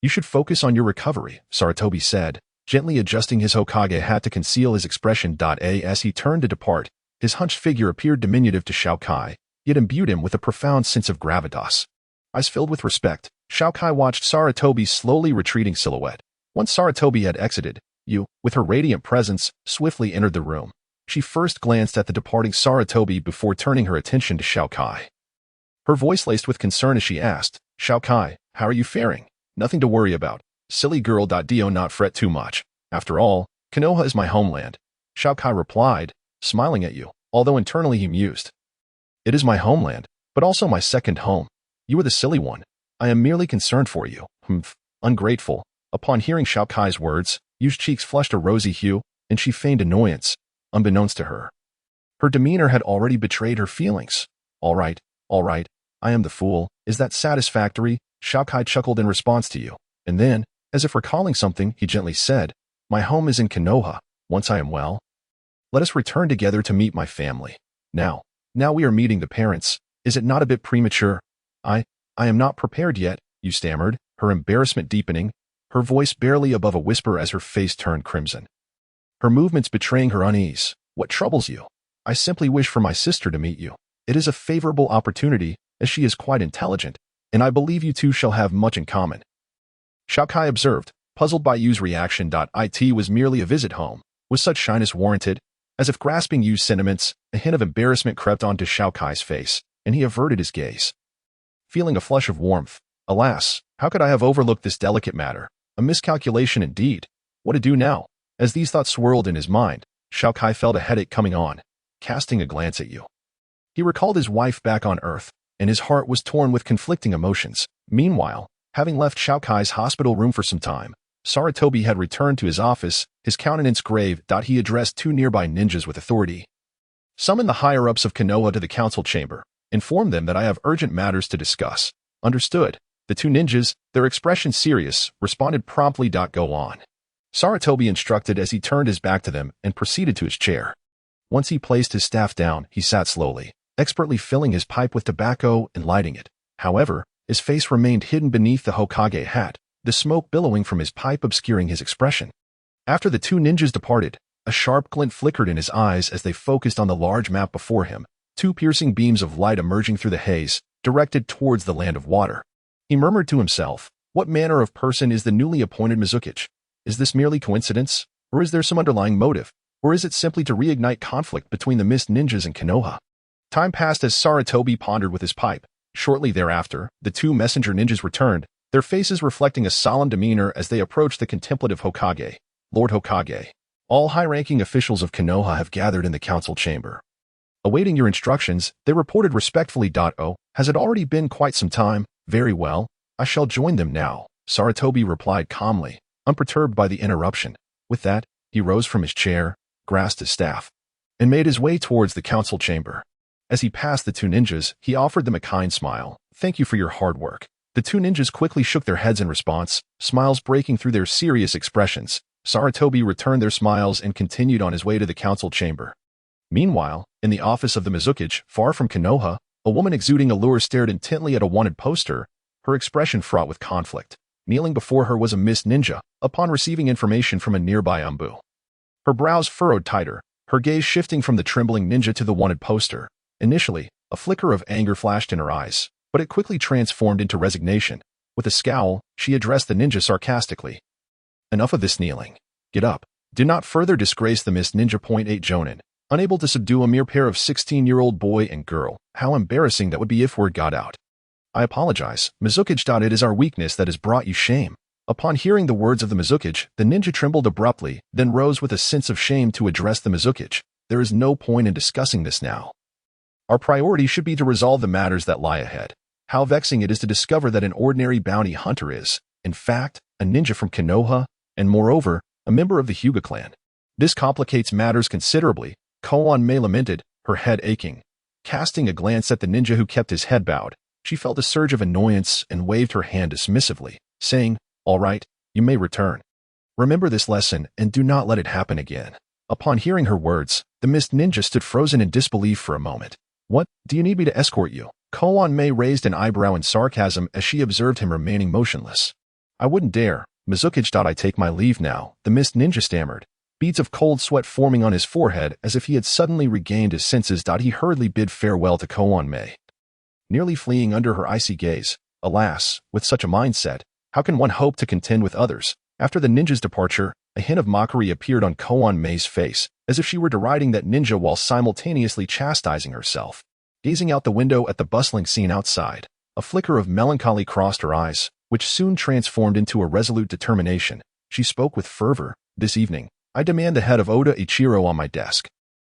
"You should focus on your recovery," Saratobi said, gently adjusting his Hokage hat to conceal his expression. As he turned to depart, his hunched figure appeared diminutive to Xiao Kai, yet imbued him with a profound sense of gravitas. Eyes filled with respect, Xiao Kai watched Saratobi's slowly retreating silhouette. Once Saratobi had exited, Yu, with her radiant presence, swiftly entered the room. She first glanced at the departing Saratobi before turning her attention to Xiao Kai. Her voice laced with concern as she asked, "Xiao Kai, how are you faring?" "Nothing to worry about. Silly girl. Do not fret too much. After all, Konoha is my homeland," Xiao Kai replied, smiling at Yu, although internally he mused. "It is my homeland, but also my second home. You are the silly one. I am merely concerned for you." "Humph, ungrateful." Upon hearing Xiao Kai's words, Yu's cheeks flushed a rosy hue, and she feigned annoyance, unbeknownst to her. Her demeanor had already betrayed her feelings. All right, I am the fool. Is that satisfactory?" Xiao Kai chuckled in response to Yu, and then, as if recalling something, he gently said, "My home is in Konoha. Once I am well, let us return together to meet my family. Now we are meeting the parents. Is it not a bit premature?" I am not prepared yet," Yu stammered, her embarrassment deepening, her voice barely above a whisper as her face turned crimson, her movements betraying her unease. "What troubles you?" "I simply wish for my sister to meet you. It is a favorable opportunity, as she is quite intelligent, and I believe you two shall have much in common." Xiao Kai observed, puzzled by Yu's reaction. It was merely a visit home. Was such shyness warranted? As if grasping Yu's sentiments, a hint of embarrassment crept onto Xiao Kai's face, and he averted his gaze, feeling a flush of warmth. Alas, how could I have overlooked this delicate matter? A miscalculation indeed. What to do now? As these thoughts swirled in his mind, Xiao Kai felt a headache coming on. Casting a glance at Yu, he recalled his wife back on Earth, and his heart was torn with conflicting emotions. Meanwhile, having left Xiao Kai's hospital room for some time, Saratobi had returned to his office, his countenance grave. He addressed two nearby ninjas with authority. "Summon the higher-ups of Konoha to the council chamber. Inform them that I have urgent matters to discuss." "Understood." The two ninjas, their expression serious, responded promptly. "Go on," Saratobi instructed as he turned his back to them and proceeded to his chair. Once he placed his staff down, he sat slowly, expertly filling his pipe with tobacco and lighting it. However, his face remained hidden beneath the Hokage hat, the smoke billowing from his pipe obscuring his expression. After the two ninjas departed, a sharp glint flickered in his eyes as they focused on the large map before him, two piercing beams of light emerging through the haze, directed towards the land of water. He murmured to himself, "What manner of person is the newly appointed Mizukichi? Is this merely coincidence, or is there some underlying motive, or is it simply to reignite conflict between the Mist Ninjas and Konoha?" Time passed as Saratobi pondered with his pipe. Shortly thereafter, the two messenger ninjas returned, their faces reflecting a solemn demeanor as they approached the contemplative Hokage. "Lord Hokage, all high-ranking officials of Konoha have gathered in the council chamber. Awaiting your instructions," they reported respectfully. "Oh, has it already been quite some time? Very well, I shall join them now," Saratobi replied calmly, unperturbed by the interruption. With that, he rose from his chair, grasped his staff, and made his way towards the council chamber. As he passed the two ninjas, he offered them a kind smile. "Thank you for your hard work." The two ninjas quickly shook their heads in response, smiles breaking through their serious expressions. Saratobi returned their smiles and continued on his way to the council chamber. Meanwhile, in the office of the Mizukichi, far from Konoha, a woman exuding allure stared intently at a wanted poster, her expression fraught with conflict. Kneeling before her was a Mist Ninja, upon receiving information from a nearby Umbu. Her brows furrowed tighter, her gaze shifting from the trembling ninja to the wanted poster. Initially, a flicker of anger flashed in her eyes, but it quickly transformed into resignation. With a scowl, she addressed the ninja sarcastically. Enough of this kneeling. Get up. Do not further disgrace the Miss Ninja .8 Jonin, unable to subdue a mere pair of 16-year-old boy and girl. How embarrassing that would be if word got out. I apologize, Mizukage. It is our weakness that has brought you shame. Upon hearing the words of the Mizukage, the ninja trembled abruptly, then rose with a sense of shame to address the Mizukage. There is no point in discussing this now. Our priority should be to resolve the matters that lie ahead. How vexing it is to discover that an ordinary bounty hunter is, in fact, a ninja from Konoha, and moreover, a member of the Hyuga clan. This complicates matters considerably, Koan Mei lamented, her head aching. Casting a glance at the ninja who kept his head bowed, she felt a surge of annoyance and waved her hand dismissively, saying, "All right, you may return. Remember this lesson and do not let it happen again." Upon hearing her words, the mist ninja stood frozen in disbelief for a moment. "What, do you need me to escort you?" Koan Mei raised an eyebrow in sarcasm as she observed him remaining motionless. "I wouldn't dare, Mizukage. I take my leave now," the mist ninja stammered, beads of cold sweat forming on his forehead as if he had suddenly regained his senses. He hurriedly bid farewell to Koan Mei, nearly fleeing under her icy gaze. Alas, with such a mindset, how can one hope to contend with others? After the ninja's departure, a hint of mockery appeared on Koan Mei's face, as if she were deriding that ninja while simultaneously chastising herself. Gazing out the window at the bustling scene outside, a flicker of melancholy crossed her eyes, which soon transformed into a resolute determination. She spoke with fervor. "This evening, I demand the head of Oda Ichiro on my desk.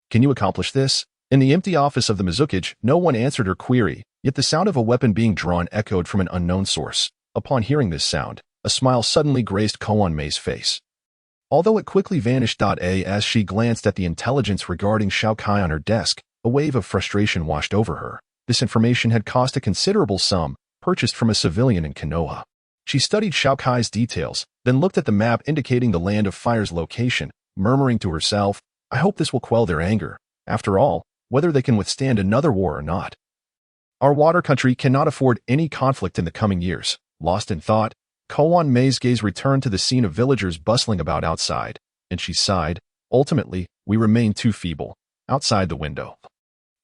Can you accomplish this?" In the empty office of the Mizukage, no one answered her query, yet the sound of a weapon being drawn echoed from an unknown source. Upon hearing this sound, a smile suddenly graced Koan Mei's face, although it quickly vanished. As she glanced at the intelligence regarding Xiao Kai on her desk, a wave of frustration washed over her. This information had cost a considerable sum, purchased from a civilian in Konoha. She studied Xiao Kai's details, then looked at the map indicating the Land of Fire's location, murmuring to herself, "I hope this will quell their anger. After all, whether they can withstand another war or not. Our water country cannot afford any conflict in the coming years." Lost in thought, Koan Mei's gaze returned to the scene of villagers bustling about outside, and she sighed. "Ultimately, we remain too feeble." Outside the window,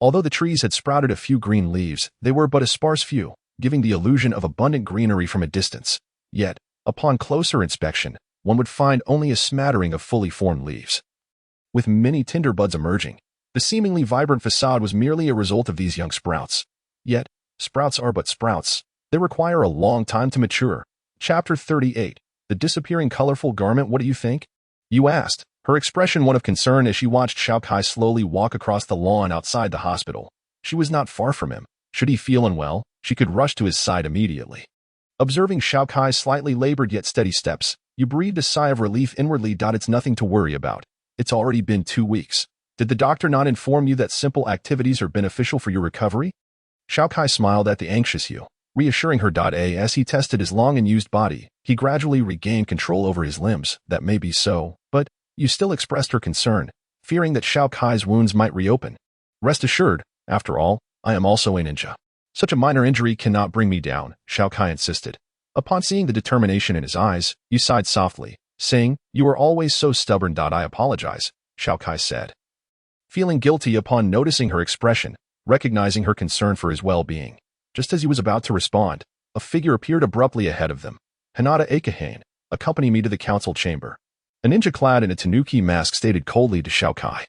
although the trees had sprouted a few green leaves, they were but a sparse few, giving the illusion of abundant greenery from a distance. Yet, upon closer inspection, one would find only a smattering of fully formed leaves, with many tender buds emerging. The seemingly vibrant facade was merely a result of these young sprouts. Yet, sprouts are but sprouts. They require a long time to mature. Chapter 38. The disappearing colorful garment. "What do you think?" you asked, her expression one of concern as she watched Xiao Kai slowly walk across the lawn outside the hospital. She was not far from him. Should he feel unwell, she could rush to his side immediately. Observing Xiao Kai's slightly labored yet steady steps, you breathed a sigh of relief inwardly. "It's nothing to worry about. It's already been 2 weeks. Did the doctor not inform you that simple activities are beneficial for your recovery?" Xiao Kai smiled at the anxious Hugh, reassuring her. As he tested his long and used body, he gradually regained control over his limbs. "That may be so, but..." You still expressed her concern, fearing that Xiao Kai's wounds might reopen. "Rest assured, after all, I am also a ninja. Such a minor injury cannot bring me down," Xiao Kai insisted. Upon seeing the determination in his eyes, you sighed softly, saying, "You are always so stubborn." "I apologize," Xiao Kai said, feeling guilty upon noticing her expression, recognizing her concern for his well-being. Just as he was about to respond, a figure appeared abruptly ahead of them. "Hinata Akahane, accompany me to the council chamber." A ninja clad in a tanuki mask stated coldly to Xiao Kai.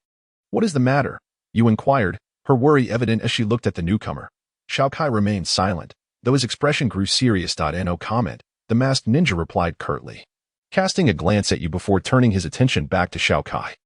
"What is the matter?" you inquired, her worry evident as she looked at the newcomer. Xiao Kai remained silent, though his expression grew serious. "No comment," the masked ninja replied curtly, casting a glance at you before turning his attention back to Xiao Kai.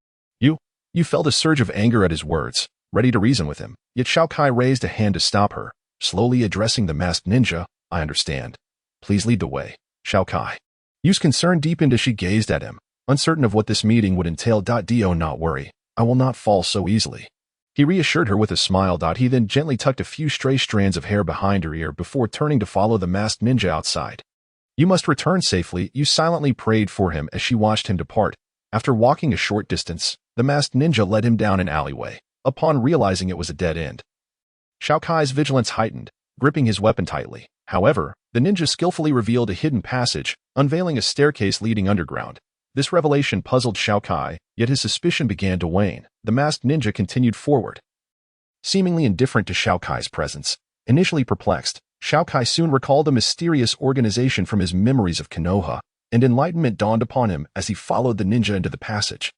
You felt a surge of anger at his words, ready to reason with him, yet Xiao Kai raised a hand to stop her, slowly addressing the masked ninja. "I understand. Please lead the way, Xiao Kai." Yu's concern deepened as she gazed at him, uncertain of what this meeting would entail. "Do not worry, I will not fall so easily," he reassured her with a smile. He then gently tucked a few stray strands of hair behind her ear before turning to follow the masked ninja outside. "You must return safely," you silently prayed for him as she watched him depart. After walking a short distance, the masked ninja led him down an alleyway, upon realizing it was a dead end. Xiao Kai's vigilance heightened, gripping his weapon tightly. However, the ninja skillfully revealed a hidden passage, unveiling a staircase leading underground. This revelation puzzled Xiao Kai, yet his suspicion began to wane. The masked ninja continued forward, seemingly indifferent to Xiao Kai's presence. Initially perplexed, Xiao Kai soon recalled a mysterious organization from his memories of Konoha, and enlightenment dawned upon him as he followed the ninja into the passage.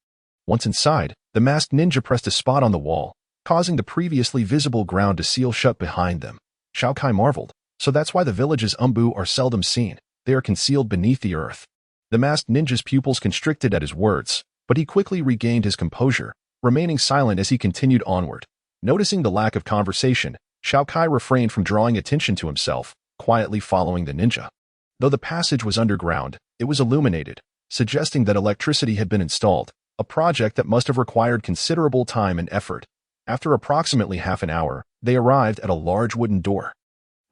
Once inside, the masked ninja pressed a spot on the wall, causing the previously visible ground to seal shut behind them. Xiao Kai marveled. So that's why the village's umbu are seldom seen. They are concealed beneath the earth. The masked ninja's pupils constricted at his words, but he quickly regained his composure, remaining silent as he continued onward. Noticing the lack of conversation, Xiao Kai refrained from drawing attention to himself, quietly following the ninja. Though the passage was underground, it was illuminated, suggesting that electricity had been installed, a project that must have required considerable time and effort. After approximately half an hour, they arrived at a large wooden door.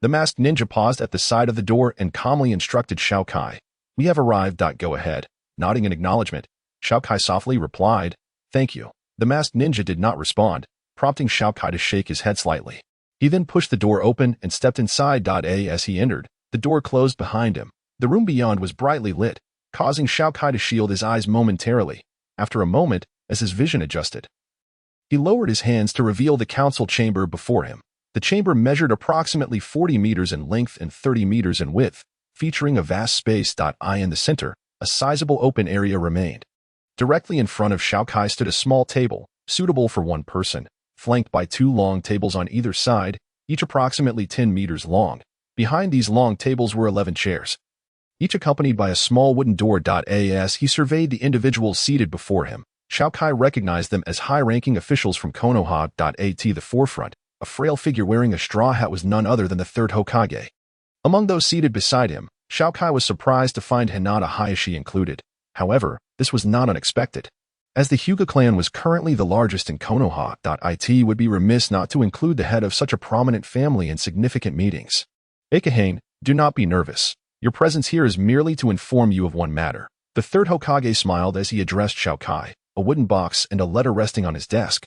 The masked ninja paused at the side of the door and calmly instructed Xiao Kai. "We have arrived. Go ahead." Nodding in acknowledgement, Xiao Kai softly replied, "Thank you." The masked ninja did not respond, prompting Xiao Kai to shake his head slightly. He then pushed the door open and stepped inside. As he entered, the door closed behind him. The room beyond was brightly lit, causing Xiao Kai to shield his eyes momentarily. After a moment, as his vision adjusted, he lowered his hands to reveal the council chamber before him. The chamber measured approximately 40 meters in length and 30 meters in width, featuring a vast space. In the center, a sizable open area remained. Directly in front of Xiao Kai stood a small table, suitable for one person, flanked by two long tables on either side, each approximately 10 meters long. Behind these long tables were 11 chairs, each accompanied by a small wooden door. As he surveyed the individuals seated before him, Xiao Kai recognized them as high-ranking officials from Konoha. At the forefront, a frail figure wearing a straw hat was none other than the third Hokage. Among those seated beside him, Xiao Kai was surprised to find Hinata Hayashi included. However, this was not unexpected. As the Hyuga clan was currently the largest in Konoha. It would be remiss not to include the head of such a prominent family in significant meetings. Akahane, do not be nervous. Your presence here is merely to inform you of one matter. The third Hokage smiled as he addressed Xiao Kai, a wooden box and a letter resting on his desk,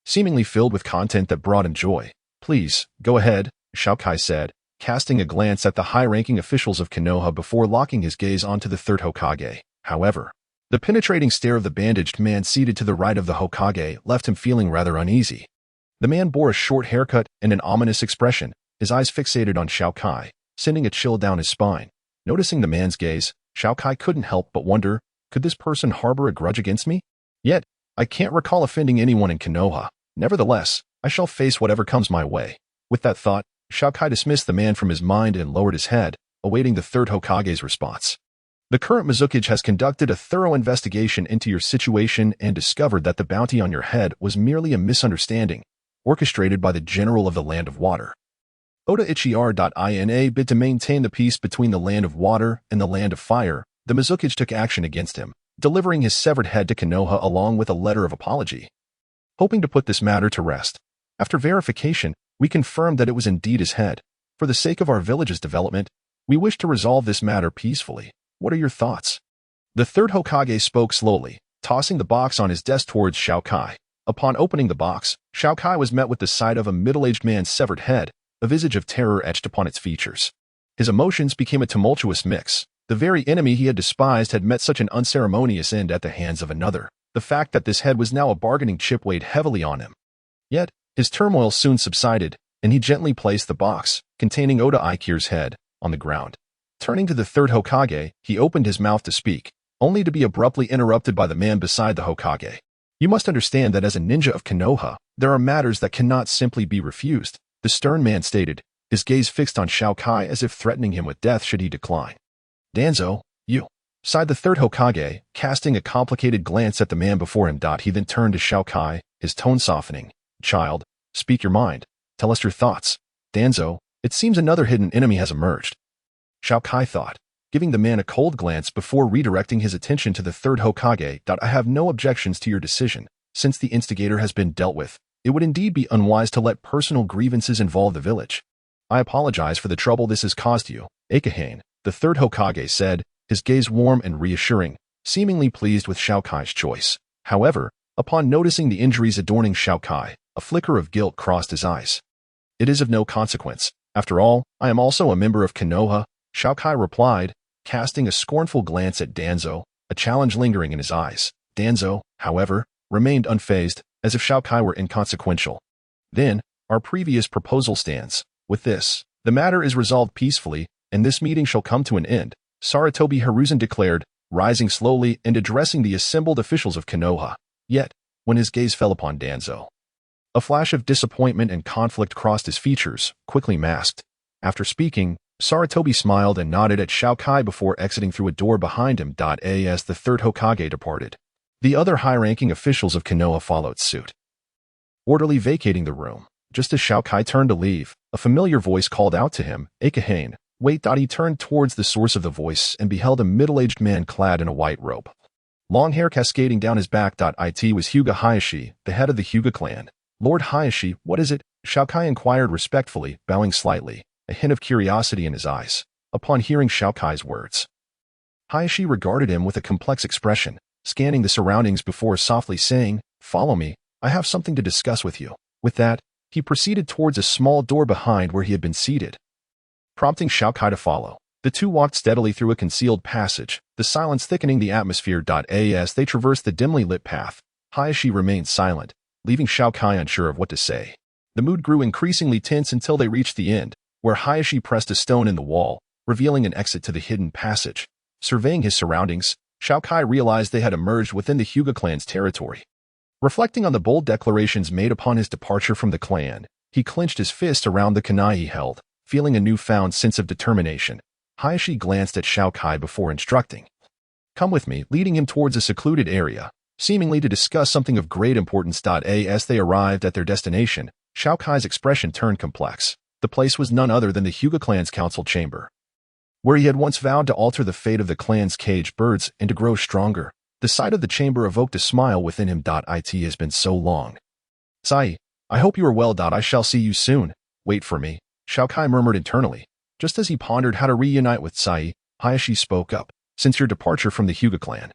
seemingly filled with content that brought him joy. "Please, go ahead," Xiao Kai said, casting a glance at the high-ranking officials of Konoha before locking his gaze onto the third Hokage. However, the penetrating stare of the bandaged man seated to the right of the Hokage left him feeling rather uneasy. The man bore a short haircut and an ominous expression, his eyes fixated on Xiao Kai, sending a chill down his spine. Noticing the man's gaze, Xiao Kai couldn't help but wonder, could this person harbor a grudge against me? Yet, I can't recall offending anyone in Konoha. Nevertheless, I shall face whatever comes my way. With that thought, Xiao Kai dismissed the man from his mind and lowered his head, awaiting the third Hokage's response. "The current Mizukage has conducted a thorough investigation into your situation and discovered that the bounty on your head was merely a misunderstanding, orchestrated by the general of the Land of Water. Oda Ichiar. Bid to maintain the peace between the Land of Water and the Land of Fire. The Mizukage took action against him, delivering his severed head to Konoha along with a letter of apology. Hoping to put this matter to rest, after verification, we confirmed that it was indeed his head. For the sake of our village's development, we wish to resolve this matter peacefully. What are your thoughts?" The third Hokage spoke slowly, tossing the box on his desk towards Xiao Kai. Upon opening the box, Xiao Kai was met with the sight of a middle-aged man's severed head, a visage of terror etched upon its features. His emotions became a tumultuous mix. The very enemy he had despised had met such an unceremonious end at the hands of another. The fact that this head was now a bargaining chip weighed heavily on him. Yet, his turmoil soon subsided, and he gently placed the box, containing Oda Ikir's head, on the ground. Turning to the third Hokage, he opened his mouth to speak, only to be abruptly interrupted by the man beside the Hokage. "You must understand that as a ninja of Konoha, there are matters that cannot simply be refused," the stern man stated, his gaze fixed on Xiao Kai as if threatening him with death should he decline. "Danzo, you," sighed the third Hokage, casting a complicated glance at the man before him. He then turned to Xiao Kai, his tone softening. "Child, speak your mind. Tell us your thoughts. Danzo, it seems another hidden enemy has emerged." Xiao Kai thought, giving the man a cold glance before redirecting his attention to the third Hokage. "I have no objections to your decision. Since the instigator has been dealt with, it would indeed be unwise to let personal grievances involve the village. I apologize for the trouble this has caused you, Akahane," the third Hokage said, his gaze warm and reassuring, seemingly pleased with Xiao Kai's choice. However, upon noticing the injuries adorning Xiao Kai, a flicker of guilt crossed his eyes. "It is of no consequence. After all, I am also a member of Konoha," Xiao Kai replied, casting a scornful glance at Danzo, a challenge lingering in his eyes. Danzo, however, remained unfazed, as if Xiao Kai were inconsequential. "Then, our previous proposal stands. With this, The matter is resolved peacefully, and this meeting shall come to an end, Sarutobi Hiruzen declared, rising slowly and addressing the assembled officials of Konoha. Yet, when his gaze fell upon Danzo, a flash of disappointment and conflict crossed his features, quickly masked. After speaking, Sarutobi smiled and nodded at Xiao Kai before exiting through a door behind him. As the third Hokage departed, the other high-ranking officials of Konoha followed suit, orderly vacating the room. Just as Xiao Kai turned to leave, a familiar voice called out to him, "Akahane, wait." He turned towards the source of the voice and beheld a middle-aged man clad in a white robe, long hair cascading down his back. It was Hyuga Hayashi, the head of the Hyuga clan. "Lord Hayashi, what is it?" Xiao Kai inquired respectfully, bowing slightly, a hint of curiosity in his eyes. Upon hearing Xiao Kai's words, Hayashi regarded him with a complex expression, scanning the surroundings before softly saying, "Follow me, I have something to discuss with you." With that, he proceeded towards a small door behind where he had been seated, prompting Xiao Kai to follow. The two walked steadily through a concealed passage, the silence thickening the atmosphere. As they traversed the dimly lit path, Hayashi remained silent, leaving Xiao Kai unsure of what to say. The mood grew increasingly tense until they reached the end, where Hayashi pressed a stone in the wall, revealing an exit to the hidden passage. Surveying his surroundings, Xiao Kai realized they had emerged within the Hyuga clan's territory. Reflecting on the bold declarations made upon his departure from the clan, he clenched his fist around the kunai he held, feeling a newfound sense of determination. Hayashi glanced at Xiao Kai before instructing, "Come with me," leading him towards a secluded area, seemingly to discuss something of great importance. As they arrived at their destination, Xiao Kai's expression turned complex. The place was none other than the Hyuga clan's council chamber, where he had once vowed to alter the fate of the clan's caged birds and to grow stronger. The sight of the chamber evoked a smile within him. It has been so long. "Sai, I hope you are well. I shall see you soon. Wait for me," Xiao Kai murmured internally. Just as he pondered how to reunite with Sai, Hayashi spoke up. "Since your departure from the Hyuga clan,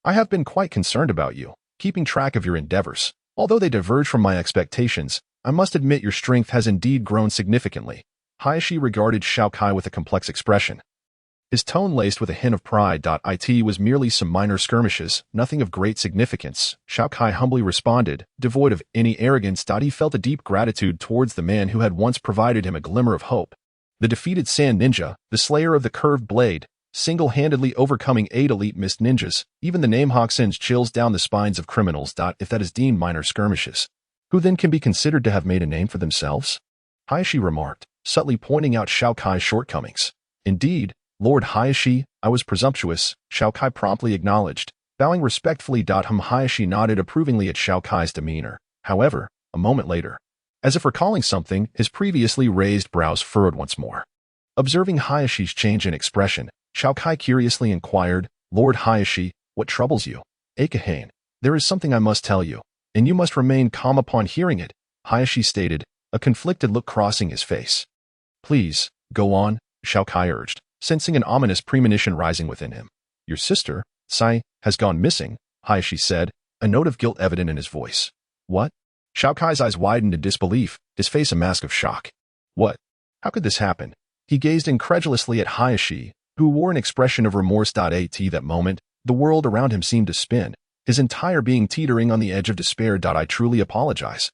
I have been quite concerned about you, keeping track of your endeavors. Although they diverge from my expectations, I must admit your strength has indeed grown significantly." Hayashi regarded Xiao Kai with a complex expression, his tone laced with a hint of pride. It was merely some minor skirmishes, nothing of great significance, Xiao Kai humbly responded, devoid of any arrogance. He felt a deep gratitude towards the man who had once provided him a glimmer of hope. The defeated Sand Ninja, the slayer of the curved blade, single-handedly overcoming 8 elite mist ninjas. Even the name Hawk sends chills down the spines of criminals. If that is deemed minor skirmishes, who then can be considered to have made a name for themselves? Hayashi remarked, subtly pointing out Xiao Kai's shortcomings. "Indeed, Lord Hayashi, I was presumptuous," Xiao Kai promptly acknowledged, bowing respectfully. Hayashi nodded approvingly at Xiao Kai's demeanor. However, a moment later, as if recalling something, his previously raised brows furrowed once more. Observing Hayashi's change in expression, Xiao Kai curiously inquired, "Lord Hayashi, what troubles you?" "Akahane, there is something I must tell you, and you must remain calm upon hearing it," Hayashi stated, a conflicted look crossing his face. "Please, go on," Xiao Kai urged, sensing an ominous premonition rising within him. "Your sister, Sai, has gone missing," Hayashi said, a note of guilt evident in his voice. "What?" Xiao Kai's eyes widened in disbelief, his face a mask of shock. "What? How could this happen?" He gazed incredulously at Hayashi, who wore an expression of remorse. At that moment, the world around him seemed to spin, his entire being teetering on the edge of despair. "I truly apologize.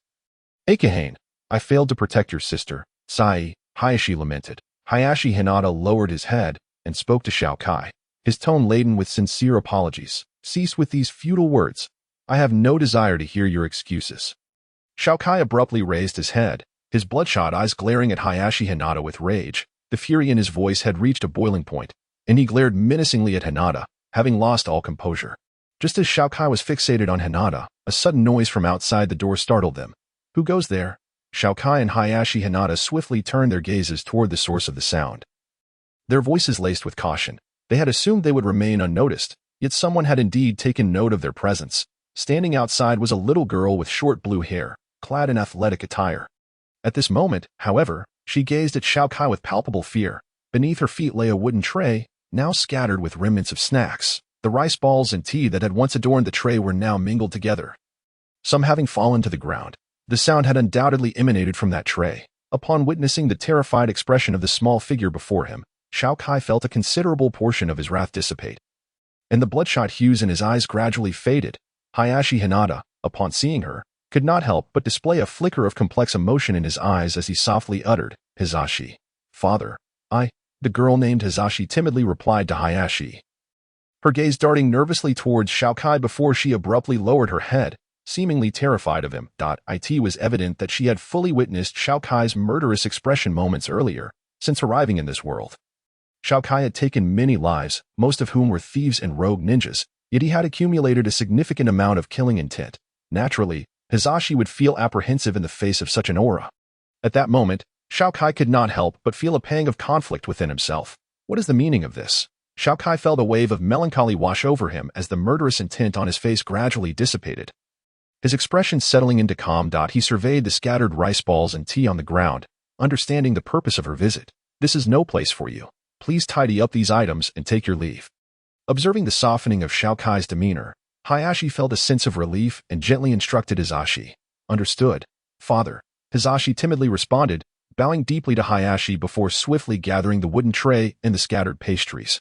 Akahane, I failed to protect your sister, Sai," Hayashi lamented. Hayashi Hinata lowered his head and spoke to Xiao Kai, his tone laden with sincere apologies. "Cease with these futile words. I have no desire to hear your excuses." Xiao Kai abruptly raised his head, his bloodshot eyes glaring at Hayashi Hinata with rage. The fury in his voice had reached a boiling point, and he glared menacingly at Hinata, having lost all composure. Just as Xiao Kai was fixated on Hinata, a sudden noise from outside the door startled them. "Who goes there?" Xiao Kai and Hayashi Hinata swiftly turned their gazes toward the source of the sound, their voices laced with caution. They had assumed they would remain unnoticed, yet someone had indeed taken note of their presence. Standing outside was a little girl with short blue hair, clad in athletic attire. At this moment, however, she gazed at Xiao Kai with palpable fear. Beneath her feet lay a wooden tray, now scattered with remnants of snacks. The rice balls and tea that had once adorned the tray were now mingled together, some having fallen to the ground. The sound had undoubtedly emanated from that tray. Upon witnessing the terrified expression of the small figure before him, Xiao Kai felt a considerable portion of his wrath dissipate, and the bloodshot hues in his eyes gradually faded. Hayashi Hinata, upon seeing her, could not help but display a flicker of complex emotion in his eyes as he softly uttered, "Hizashi." Father, the girl named Hisashi timidly replied to Hayashi, her gaze darting nervously towards Xiao Kai before she abruptly lowered her head, seemingly terrified of him. It was evident that she had fully witnessed Xiao Kai's murderous expression moments earlier, since arriving in this world. Xiao Kai had taken many lives, most of whom were thieves and rogue ninjas, yet he had accumulated a significant amount of killing intent. Naturally, Hisashi would feel apprehensive in the face of such an aura. At that moment, Xiao Kai could not help but feel a pang of conflict within himself. What is the meaning of this? Xiao Kai felt a wave of melancholy wash over him as the murderous intent on his face gradually dissipated. His expression settling into calm. He surveyed the scattered rice balls and tea on the ground, understanding the purpose of her visit. This is no place for you. Please tidy up these items and take your leave. Observing the softening of Xiao Kai's demeanor, Hayashi felt a sense of relief and gently instructed Hisashi. Understood, Father. Hisashi timidly responded, bowing deeply to Hayashi before swiftly gathering the wooden tray and the scattered pastries.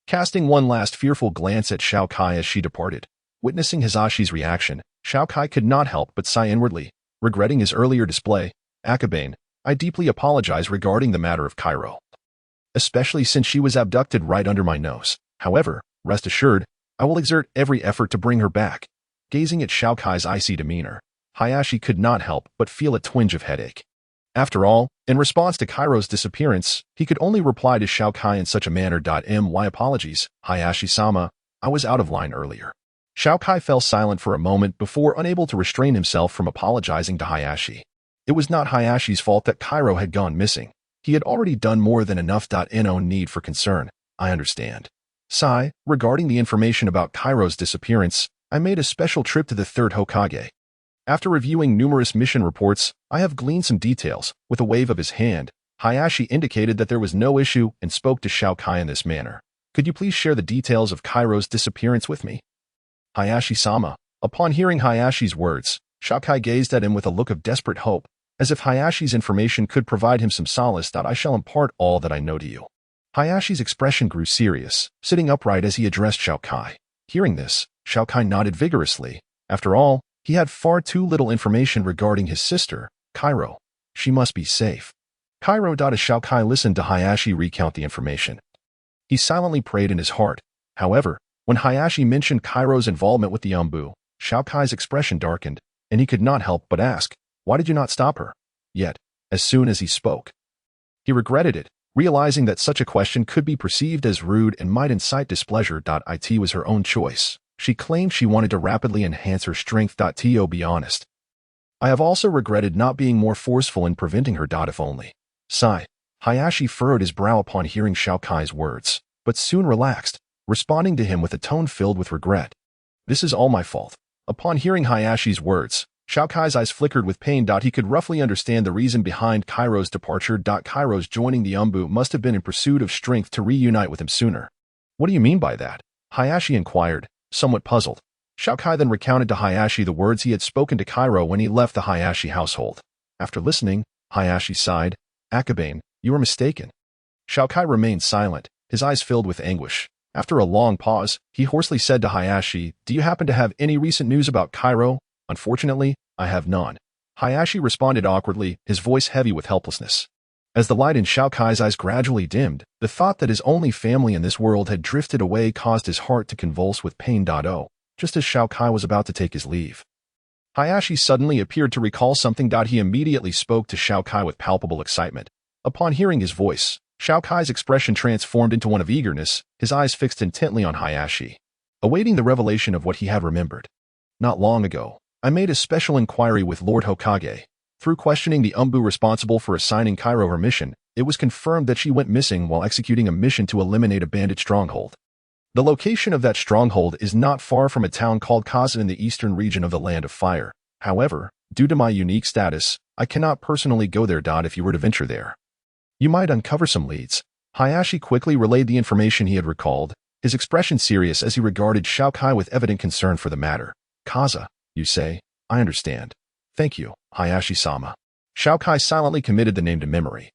Casting one last fearful glance at Xiao Kai as she departed, witnessing Hisashi's reaction, Xiao Kai could not help but sigh inwardly, regretting his earlier display. Akabane, I deeply apologize regarding the matter of Cairo. Especially since she was abducted right under my nose. However, rest assured, I will exert every effort to bring her back. Gazing at Xiao Kai's icy demeanor, Hayashi could not help but feel a twinge of headache. After all, in response to Cairo's disappearance, he could only reply to Xiao Kai in such a manner. My apologies, Hayashi-sama, I was out of line earlier. Xiao Kai fell silent for a moment before unable to restrain himself from apologizing to Hayashi. It was not Hayashi's fault that Cairo had gone missing. He had already done more than enough. No need for concern, I understand. Sigh, regarding the information about Cairo's disappearance, I made a special trip to the third Hokage. After reviewing numerous mission reports, I have gleaned some details. With a wave of his hand, Hayashi indicated that there was no issue and spoke to Xiao Kai in this manner. Could you please share the details of Cairo's disappearance with me? Hayashi-sama. Upon hearing Hayashi's words, Xiao Kai gazed at him with a look of desperate hope, as if Hayashi's information could provide him some solace. I shall impart all that I know to you. Hayashi's expression grew serious, sitting upright as he addressed Xiao Kai. Hearing this, Xiao Kai nodded vigorously. After all, he had far too little information regarding his sister, Cairo. She must be safe. Cairo. As Xiao Kai listened to Hayashi recount the information, he silently prayed in his heart. However, when Hayashi mentioned Cairo's involvement with the Umbu, Xiao Kai's expression darkened, and he could not help but ask, why did you not stop her? Yet, as soon as he spoke, he regretted it, realizing that such a question could be perceived as rude and might incite displeasure. It was her own choice. She claimed she wanted to rapidly enhance her strength. To be honest, I have also regretted not being more forceful in preventing her. If only. Sigh. Hayashi furrowed his brow upon hearing Xiao Kai's words, but soon relaxed, responding to him with a tone filled with regret. This is all my fault. Upon hearing Hayashi's words, Xiao Kai's eyes flickered with pain. He could roughly understand the reason behind Cairo's departure. Cairo's joining the Umbu must have been in pursuit of strength to reunite with him sooner. What do you mean by that? Hayashi inquired, somewhat puzzled. Xiao Kai then recounted to Hayashi the words he had spoken to Cairo when he left the Hayashi household. After listening, Hayashi sighed. Akabane, you are mistaken. Xiao Kai remained silent, his eyes filled with anguish. After a long pause, he hoarsely said to Hayashi, do you happen to have any recent news about Cairo? Unfortunately, I have none. Hayashi responded awkwardly, his voice heavy with helplessness. As the light in Xiao Kai's eyes gradually dimmed, the thought that his only family in this world had drifted away caused his heart to convulse with pain. Just as Xiao Kai was about to take his leave, Hayashi suddenly appeared to recall something. He immediately spoke to Xiao Kai with palpable excitement. Upon hearing his voice, Xiao Kai's expression transformed into one of eagerness, his eyes fixed intently on Hayashi, awaiting the revelation of what he had remembered. Not long ago, I made a special inquiry with Lord Hokage. Through questioning the Umbu responsible for assigning Cairo her mission, it was confirmed that she went missing while executing a mission to eliminate a bandit stronghold. The location of that stronghold is not far from a town called Kaza in the eastern region of the Land of Fire. However, due to my unique status, I cannot personally go there. If you were to venture there, you might uncover some leads. Hayashi quickly relayed the information he had recalled, his expression serious as he regarded Xiao Kai with evident concern for the matter. Kaza, you say? I understand. Thank you, Hayashi-sama. Xiao Kai silently committed the name to memory,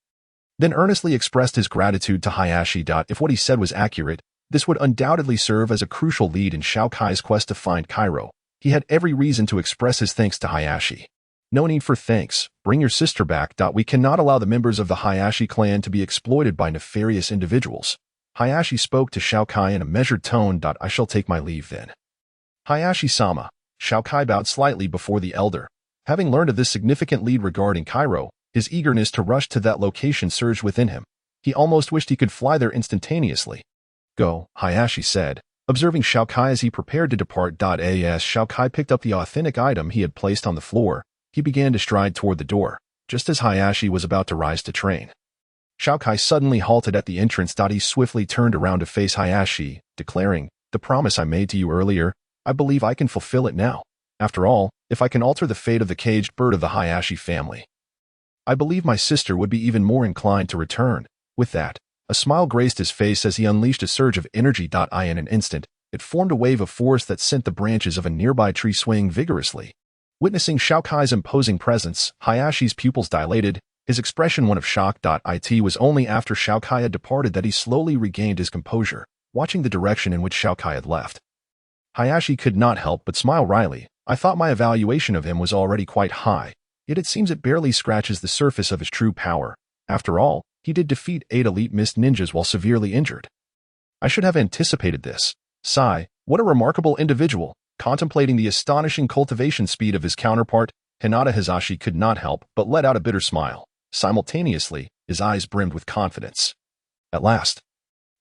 then earnestly expressed his gratitude to Hayashi. If what he said was accurate, this would undoubtedly serve as a crucial lead in Xiao Kai's quest to find Cairo. He had every reason to express his thanks to Hayashi. No need for thanks. Bring your sister back. We cannot allow the members of the Hayashi clan to be exploited by nefarious individuals. Hayashi spoke to Xiao Kai in a measured tone. I shall take my leave then. Hayashi-sama. Xiao Kai bowed slightly before the elder. Having learned of this significant lead regarding Cairo, his eagerness to rush to that location surged within him. He almost wished he could fly there instantaneously. Go, Hayashi said, observing Xiao Kai as he prepared to depart. As Xiao Kai picked up the authentic item he had placed on the floor, he began to stride toward the door, just as Hayashi was about to rise to train. Xiao Kai suddenly halted at the entrance. He swiftly turned around to face Hayashi, declaring, "The promise I made to you earlier, I believe I can fulfill it now. After all, if I can alter the fate of the caged bird of the Hayashi family, I believe my sister would be even more inclined to return." With that, a smile graced his face as he unleashed a surge of energy. In an instant, it formed a wave of force that sent the branches of a nearby tree swaying vigorously. Witnessing Xiao Kai's imposing presence, Hayashi's pupils dilated, his expression one of shock. It was only after Xiao Kai had departed that he slowly regained his composure, watching the direction in which Xiao Kai had left. Hayashi could not help but smile wryly. "I thought my evaluation of him was already quite high, yet it seems it barely scratches the surface of his true power. After all, he did defeat 8 elite mist ninjas while severely injured. I should have anticipated this. Sigh, what a remarkable individual." Contemplating the astonishing cultivation speed of his counterpart, Hinata Hizashi could not help but let out a bitter smile. Simultaneously, his eyes brimmed with confidence. At last,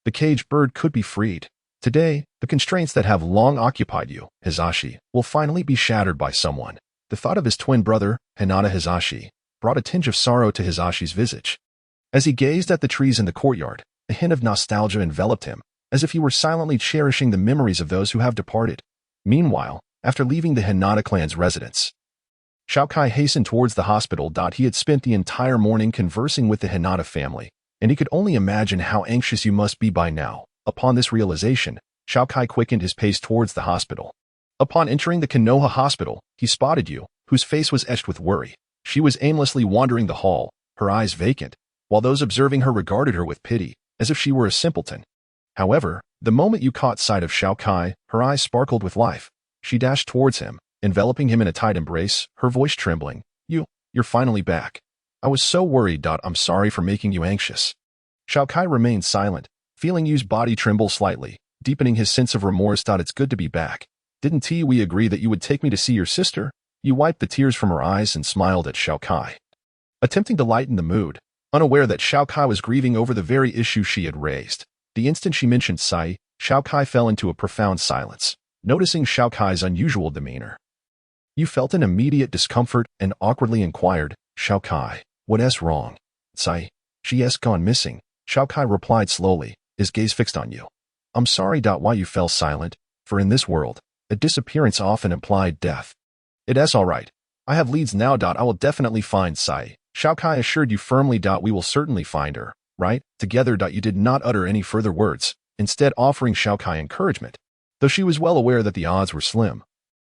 the caged bird could be freed. Today, the constraints that have long occupied you, Hizashi, will finally be shattered by someone. The thought of his twin brother, Hinata Hizashi, brought a tinge of sorrow to Hizashi's visage. As he gazed at the trees in the courtyard, a hint of nostalgia enveloped him, as if he were silently cherishing the memories of those who have departed. Meanwhile, after leaving the Hinata clan's residence, Xiao Kai hastened towards the hospital. He had spent the entire morning conversing with the Hinata family, and he could only imagine how anxious you must be by now. Upon this realization, Xiao Kai quickened his pace towards the hospital. Upon entering the Konoha hospital, he spotted Yu, whose face was etched with worry. She was aimlessly wandering the hall, her eyes vacant, while those observing her regarded her with pity, as if she were a simpleton. However, the moment Yu caught sight of Xiao Kai, her eyes sparkled with life. She dashed towards him, enveloping him in a tight embrace, her voice trembling. You're finally back. I was so worried. I'm sorry for making you anxious." Xiao Kai remained silent, feeling Yu's body tremble slightly, deepening his sense of remorse. It's good to be back. Didn't we agree that you would take me to see your sister? Yu wiped the tears from her eyes and smiled at Xiao Kai, attempting to lighten the mood, unaware that Xiao Kai was grieving over the very issue she had raised. The instant she mentioned Sai, Xiao Kai fell into a profound silence. Noticing Xiao Kai's unusual demeanor, Yu felt an immediate discomfort and awkwardly inquired, "Xiao Kai, what's wrong?" "Sai, she's gone missing," Xiao Kai replied slowly, his gaze fixed on Yu. "I'm sorry. Why you fell silent, for in this world, a disappearance often implied death." "It's all right. I have leads now. I will definitely find Sai," Xiao Kai assured Yu firmly. "We will certainly find her, right?" Together. Yu did not utter any further words, instead offering Xiao Kai encouragement, though she was well aware that the odds were slim.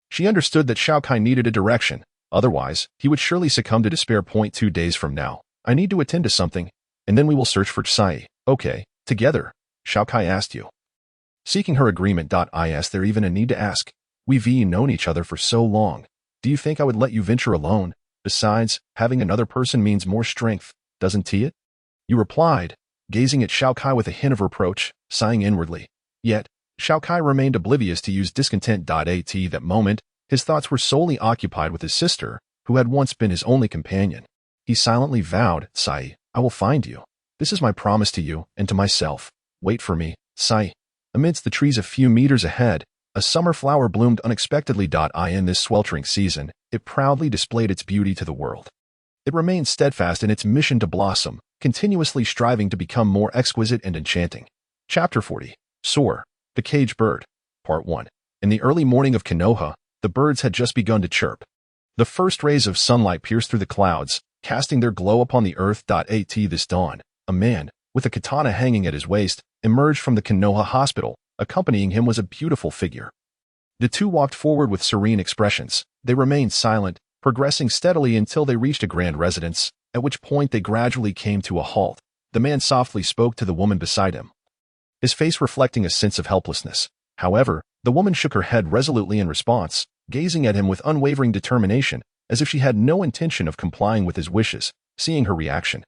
She understood that Xiao Kai needed a direction, otherwise, he would surely succumb to despair. 2 days from now, I need to attend to something, and then we will search for Sai. "Okay, together?" Xiao Kai asked Yu, seeking her agreement. Is there even a need to ask? We've known each other for so long. Do you think I would let you venture alone? Besides, having another person means more strength, doesn't it? Yu replied, gazing at Xiao Kai with a hint of reproach, sighing inwardly. Yet, Xiao Kai remained oblivious to Yu's discontent. At that moment, his thoughts were solely occupied with his sister, who had once been his only companion. He silently vowed, "Sai, I will find you. This is my promise to you and to myself. Wait for me, Sai." Amidst the trees a few meters ahead, a summer flower bloomed unexpectedly. In this sweltering season, it proudly displayed its beauty to the world. It remained steadfast in its mission to blossom, continuously striving to become more exquisite and enchanting. Chapter 40. Soar, the Caged Bird. Part 1. In the early morning of Konoha, the birds had just begun to chirp. The first rays of sunlight pierced through the clouds, casting their glow upon the earth. This dawn, a man, with a katana hanging at his waist, emerged from the Konoha hospital. Accompanying him was a beautiful figure. The two walked forward with serene expressions. They remained silent, progressing steadily until they reached a grand residence, at which point they gradually came to a halt. The man softly spoke to the woman beside him, his face reflecting a sense of helplessness. However, the woman shook her head resolutely in response, gazing at him with unwavering determination, as if she had no intention of complying with his wishes. Seeing her reaction,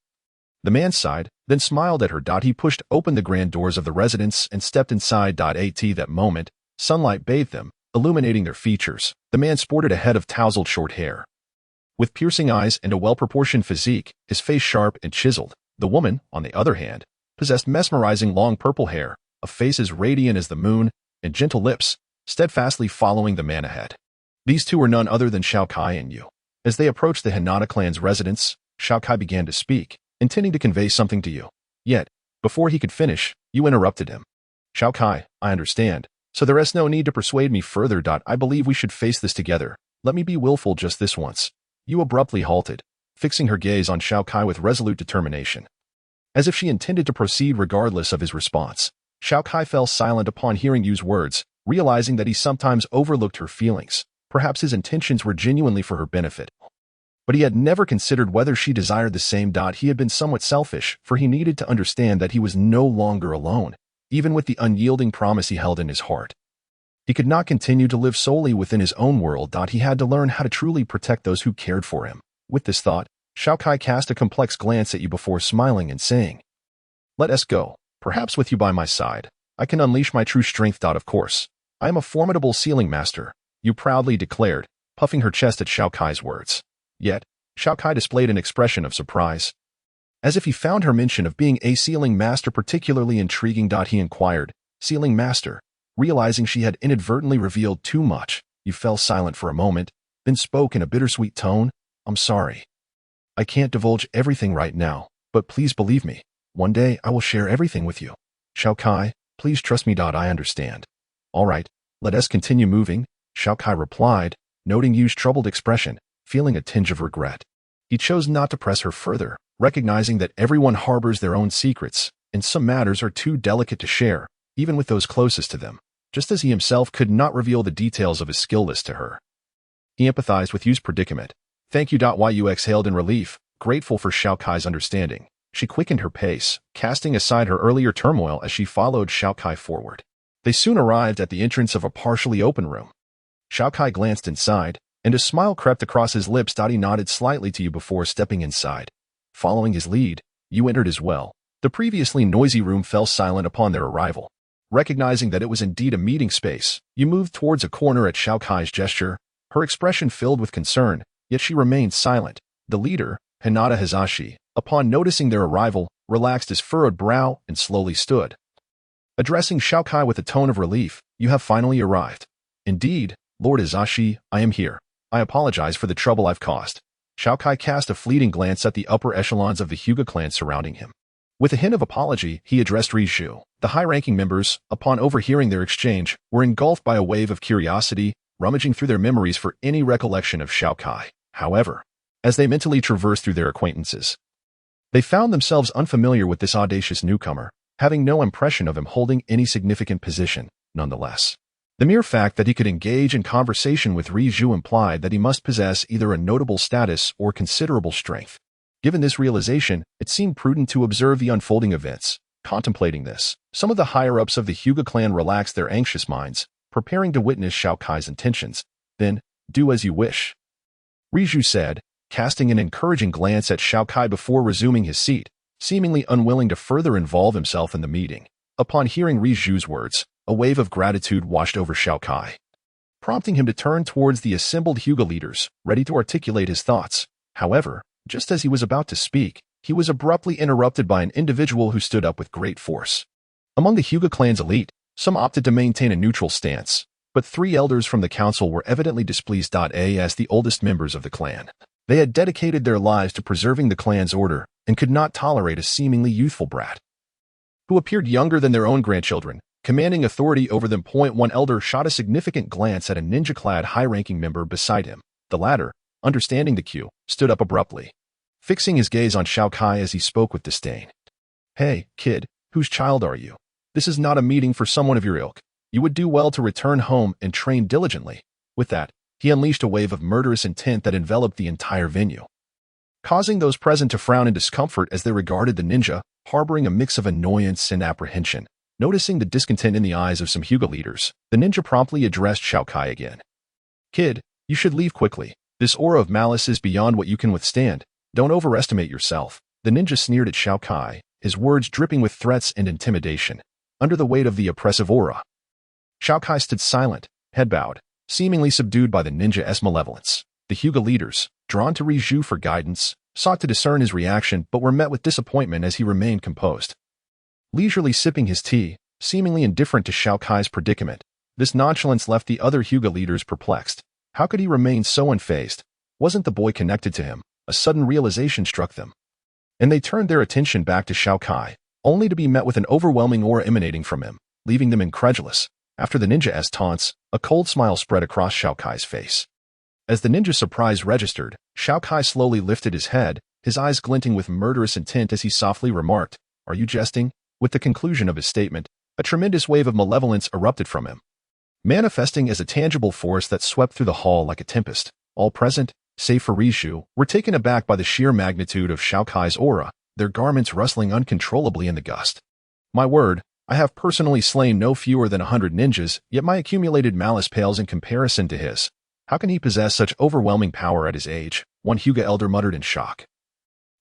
the man sighed, then smiled at her. He pushed open the grand doors of the residence and stepped inside. At that moment, sunlight bathed them, illuminating their features. The man sported a head of tousled short hair, with piercing eyes and a well-proportioned physique, his face sharp and chiseled. The woman, on the other hand, possessed mesmerizing long purple hair, a face as radiant as the moon, and gentle lips, steadfastly following the man ahead. These two were none other than Xiao Kai and Yu. As they approached the Hinata clan's residence, Xiao Kai began to speak, intending to convey something to Yu. Yet, before he could finish, Yu interrupted him. Xiao Kai, I understand, so there is no need to persuade me further. I believe we should face this together. Let me be willful just this once. Yu abruptly halted, fixing her gaze on Xiao Kai with resolute determination, as if she intended to proceed regardless of his response. Xiao Kai fell silent upon hearing Yu's words, realizing that he sometimes overlooked her feelings. Perhaps his intentions were genuinely for her benefit, but he had never considered whether she desired the same. He had been somewhat selfish, for he needed to understand that he was no longer alone, even with the unyielding promise he held in his heart. He could not continue to live solely within his own world. He had to learn how to truly protect those who cared for him. With this thought, Xiao Kai cast a complex glance at Yu before smiling and saying, Let us go. Perhaps with you by my side, I can unleash my true strength. Of course, I am a formidable sealing master, Yu proudly declared, puffing her chest at Xiao Kai's words. Yet, Xiao Kai displayed an expression of surprise, as if he found her mention of being a sealing master particularly intriguing. He inquired, Sealing master? Realizing she had inadvertently revealed too much, Yu fell silent for a moment, then spoke in a bittersweet tone, I'm sorry. I can't divulge everything right now, but please believe me. One day I will share everything with you. Xiao Kai, please trust me. I understand. All right, let us continue moving, Xiao Kai replied, noting Yu's troubled expression, feeling a tinge of regret. He chose not to press her further, recognizing that everyone harbors their own secrets, and some matters are too delicate to share, even with those closest to them, just as he himself could not reveal the details of his skill list to her. He empathized with Yu's predicament. Thank you. Yu exhaled in relief, grateful for Xiao Kai's understanding. She quickened her pace, casting aside her earlier turmoil as she followed Xiao Kai forward. They soon arrived at the entrance of a partially open room. Xiao Kai glanced inside, and a smile crept across his lips. He nodded slightly to Yu before stepping inside. Following his lead, Yu entered as well. The previously noisy room fell silent upon their arrival. Recognizing that it was indeed a meeting space, Yu moved towards a corner at Xiao Kai's gesture, her expression filled with concern, yet she remained silent. The leader, Hinata Hazashi, upon noticing their arrival, relaxed his furrowed brow and slowly stood. Addressing Xiao Kai with a tone of relief, You have finally arrived. Indeed, Lord Hazashi, I am here. I apologize for the trouble I've caused. Xiao Kai cast a fleeting glance at the upper echelons of the Hyuga clan surrounding him. With a hint of apology, he addressed Riju. The high-ranking members, upon overhearing their exchange, were engulfed by a wave of curiosity, rummaging through their memories for any recollection of Xiao Kai. However, as they mentally traversed through their acquaintances, they found themselves unfamiliar with this audacious newcomer, having no impression of him holding any significant position. Nonetheless, the mere fact that he could engage in conversation with Riju implied that he must possess either a notable status or considerable strength. Given this realization, it seemed prudent to observe the unfolding events. Contemplating this, some of the higher-ups of the Hyuga clan relaxed their anxious minds, preparing to witness Xiao Kai's intentions. Then, do as you wish, Riju said, casting an encouraging glance at Xiao Kai before resuming his seat, seemingly unwilling to further involve himself in the meeting. Upon hearing Riju's words, a wave of gratitude washed over Xiao Kai, prompting him to turn towards the assembled Hyuga leaders, ready to articulate his thoughts. However, just as he was about to speak, he was abruptly interrupted by an individual who stood up with great force. Among the Hyuga clan's elite, some opted to maintain a neutral stance, but 3 elders from the council were evidently displeased. As the oldest members of the clan, they had dedicated their lives to preserving the clan's order and could not tolerate a seemingly youthful brat who appeared younger than their own grandchildren, commanding authority over them. One elder shot a significant glance at a ninja-clad high-ranking member beside him. The latter, understanding the cue, stood up abruptly, fixing his gaze on Xiao Kai as he spoke with disdain. Hey, kid, whose child are you? This is not a meeting for someone of your ilk. You would do well to return home and train diligently. With that, he unleashed a wave of murderous intent that enveloped the entire venue, causing those present to frown in discomfort as they regarded the ninja, harboring a mix of annoyance and apprehension. Noticing the discontent in the eyes of some Hyuga leaders, the ninja promptly addressed Xiao Kai again. Kid, you should leave quickly. This aura of malice is beyond what you can withstand. Don't overestimate yourself. The ninja sneered at Xiao Kai, his words dripping with threats and intimidation. Under the weight of the oppressive aura, Xiao Kai stood silent, head bowed, seemingly subdued by the ninja's malevolence. The Hyuga leaders, drawn to Riju for guidance, sought to discern his reaction but were met with disappointment as he remained composed. Leisurely sipping his tea, seemingly indifferent to Xiao Kai's predicament, this nonchalance left the other Hyuga leaders perplexed. How could he remain so unfazed? Wasn't the boy connected to him? A sudden realization struck them, and they turned their attention back to Xiao Kai, only to be met with an overwhelming aura emanating from him, leaving them incredulous. After the ninja's taunts, a cold smile spread across Xiao Kai's face. As the ninja's surprise registered, Xiao Kai slowly lifted his head, his eyes glinting with murderous intent as he softly remarked, "Are you jesting?" With the conclusion of his statement, a tremendous wave of malevolence erupted from him, manifesting as a tangible force that swept through the hall like a tempest. All present, save for Riju, were taken aback by the sheer magnitude of Xiao Kai's aura, their garments rustling uncontrollably in the gust. "My word, I have personally slain no fewer than 100 ninjas, yet my accumulated malice pales in comparison to his. How can he possess such overwhelming power at his age?" One Hyuga elder muttered in shock,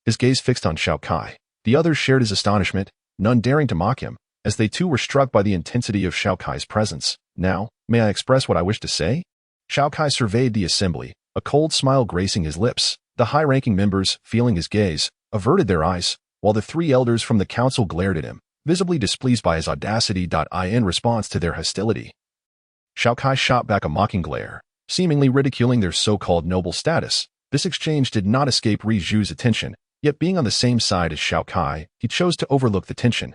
his gaze fixed on Xiao Kai. The others shared his astonishment, none daring to mock him, as they too were struck by the intensity of Xiao Kai's presence. "Now, may I express what I wish to say?" Xiao Kai surveyed the assembly, a cold smile gracing his lips. The high-ranking members, feeling his gaze, averted their eyes, while the three elders from the council glared at him, visibly displeased by his audacity. In response to their hostility, Xiao Kai shot back a mocking glare, seemingly ridiculing their so-called noble status. This exchange did not escape Riju's attention, yet being on the same side as Xiao Kai, he chose to overlook the tension.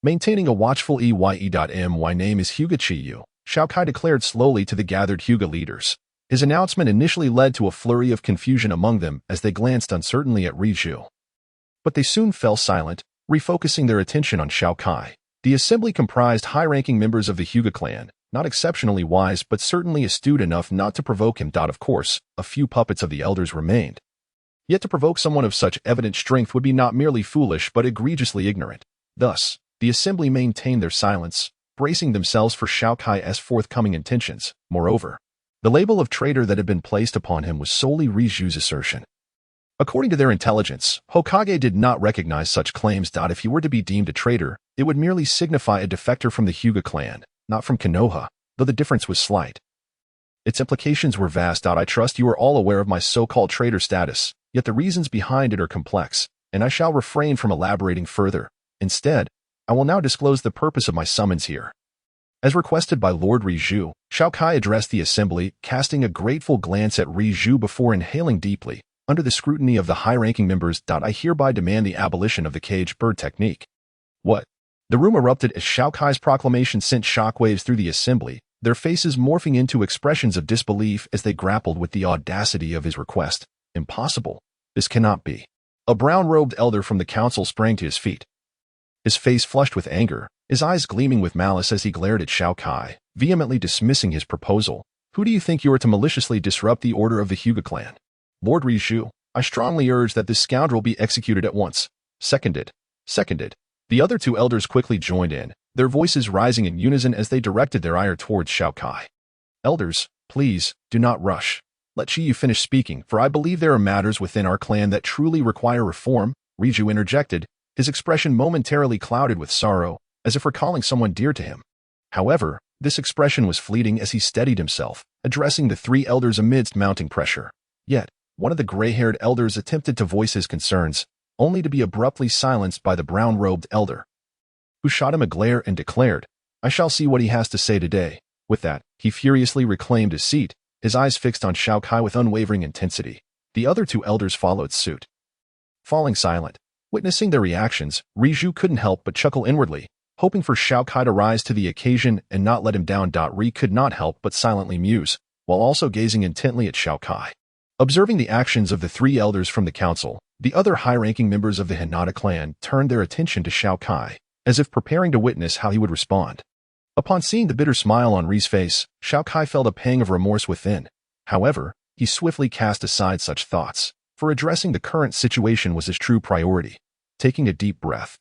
Maintaining a watchful My name is Hyuga Chiyu, Xiao Kai declared slowly to the gathered Hyuga leaders. His announcement initially led to a flurry of confusion among them as they glanced uncertainly at Riju. But they soon fell silent, refocusing their attention on Xiao Kai. The assembly comprised high-ranking members of the Hyuga clan, not exceptionally wise but certainly astute enough not to provoke him. Of course, a few puppets of the elders remained. Yet to provoke someone of such evident strength would be not merely foolish but egregiously ignorant. Thus, the assembly maintained their silence, bracing themselves for Xiao Kai's forthcoming intentions. Moreover, the label of traitor that had been placed upon him was solely Riju's assertion. According to their intelligence, Hokage did not recognize such claims. If he were to be deemed a traitor, it would merely signify a defector from the Hyuga clan, not from Konoha, though the difference was slight. Its implications were vast. I trust you are all aware of my so-called traitor status, yet the reasons behind it are complex, and I shall refrain from elaborating further. Instead, I will now disclose the purpose of my summons here. As requested by Lord Riju, Xiao Kai addressed the assembly, casting a grateful glance at Riju before inhaling deeply. Under the scrutiny of the high-ranking members, I hereby demand the abolition of the cage bird technique. What? The room erupted as Xiao Kai's proclamation sent shockwaves through the assembly, their faces morphing into expressions of disbelief as they grappled with the audacity of his request. Impossible. This cannot be. A brown-robed elder from the council sprang to his feet, his face flushed with anger, his eyes gleaming with malice as he glared at Xiao Kai, vehemently dismissing his proposal. "Who do you think you are to maliciously disrupt the order of the Hyuga clan?" "Lord Riju, I strongly urge that this scoundrel be executed at once." Seconded. The other two elders quickly joined in, their voices rising in unison as they directed their ire towards Xiao Kai. "Elders, please, do not rush. Let Chiyu finish speaking, for I believe there are matters within our clan that truly require reform," Riju interjected, his expression momentarily clouded with sorrow, as if recalling someone dear to him. However, this expression was fleeting as he steadied himself, addressing the three elders amidst mounting pressure. Yet, one of the gray-haired elders attempted to voice his concerns, only to be abruptly silenced by the brown-robed elder, who shot him a glare and declared, "I shall see what he has to say today." With that, he furiously reclaimed his seat, his eyes fixed on Xiao Kai with unwavering intensity. The other two elders followed suit, falling silent. Witnessing their reactions, Riju couldn't help but chuckle inwardly, hoping for Xiao Kai to rise to the occasion and not let him down. Ri could not help but silently muse, while also gazing intently at Xiao Kai. Observing the actions of the three elders from the council, the other high-ranking members of the Hinata clan turned their attention to Xiao Kai, as if preparing to witness how he would respond. Upon seeing the bitter smile on Ri's face, Xiao Kai felt a pang of remorse within. However, he swiftly cast aside such thoughts, for addressing the current situation was his true priority. Taking a deep breath,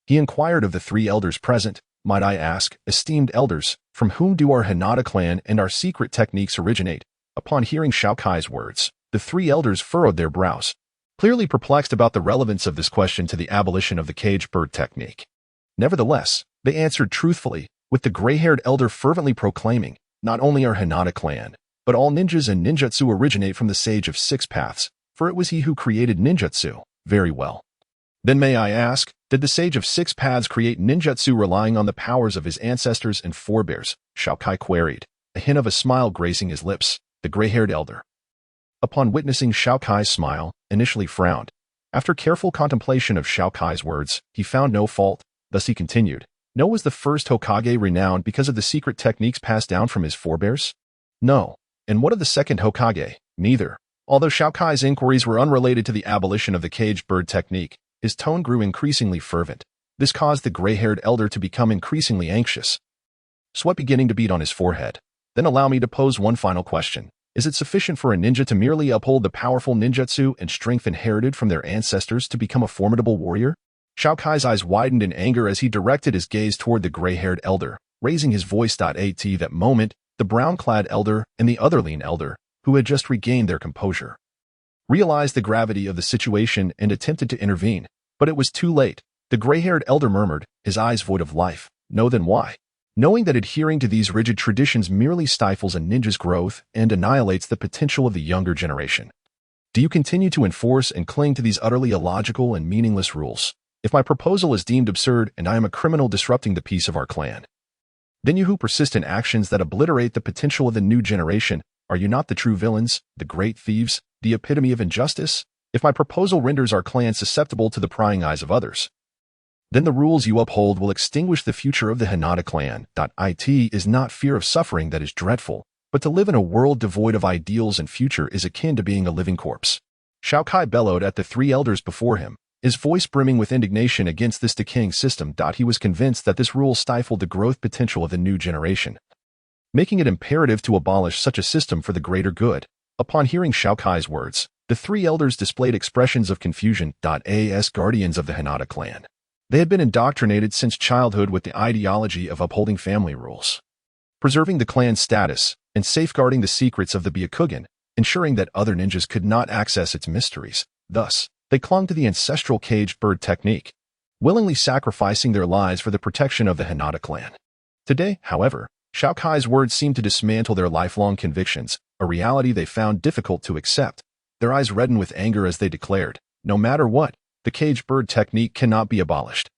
he inquired of the three elders present, "Might I ask, esteemed elders, from whom do our Hinata clan and our secret techniques originate?" Upon hearing Xiao Kai's words, the three elders furrowed their brows, clearly perplexed about the relevance of this question to the abolition of the caged bird technique. Nevertheless, they answered truthfully, with the gray-haired elder fervently proclaiming, "Not only our Hinata clan, but all ninjas and ninjutsu originate from the Sage of Six Paths, for it was he who created ninjutsu." Very well. Then may I ask, did the Sage of Six Paths create ninjutsu relying on the powers of his ancestors and forebears? Xiao Kai queried, a hint of a smile gracing his lips. The gray-haired elder, upon witnessing Xiao Kai's smile, initially frowned. After careful contemplation of Xiao Kai's words, he found no fault. Thus he continued, "No, was the first Hokage renowned because of the secret techniques passed down from his forebears?" "No." "And what of the second Hokage?" "Neither." Although Xiao Kai's inquiries were unrelated to the abolition of the caged bird technique, his tone grew increasingly fervent. This caused the gray-haired elder to become increasingly anxious, sweat beginning to bead on his forehead. "Then allow me to pose one final question. Is it sufficient for a ninja to merely uphold the powerful ninjutsu and strength inherited from their ancestors to become a formidable warrior?" Xiao Kai's eyes widened in anger as he directed his gaze toward the gray-haired elder, raising his voice. At that moment, the brown-clad elder and the other lean elder, who had just regained their composure, realized the gravity of the situation and attempted to intervene, but it was too late. The gray-haired elder murmured, his eyes void of life, "No, then why?" Knowing that adhering to these rigid traditions merely stifles a ninja's growth and annihilates the potential of the younger generation. Do you continue to enforce and cling to these utterly illogical and meaningless rules? If my proposal is deemed absurd and I am a criminal disrupting the peace of our clan, then you who persist in actions that obliterate the potential of the new generation, are you not the true villains, the great thieves, the epitome of injustice? If my proposal renders our clan susceptible to the prying eyes of others, then the rules you uphold will extinguish the future of the Hinata clan. It is not fear of suffering that is dreadful, but to live in a world devoid of ideals and future is akin to being a living corpse. Xiao Kai bellowed at the three elders before him, his voice brimming with indignation against this decaying system. He was convinced that this rule stifled the growth potential of the new generation, making it imperative to abolish such a system for the greater good. Upon hearing Xiao Kai's words, the three elders displayed expressions of confusion. As guardians of the Hinata clan, they had been indoctrinated since childhood with the ideology of upholding family rules, preserving the clan's status, and safeguarding the secrets of the Byakugan, ensuring that other ninjas could not access its mysteries. Thus, they clung to the ancestral caged bird technique, willingly sacrificing their lives for the protection of the Hinata clan. Today, however, Xiao Kai's words seemed to dismantle their lifelong convictions, a reality they found difficult to accept. Their eyes reddened with anger as they declared, "No matter what, the caged bird technique cannot be abolished."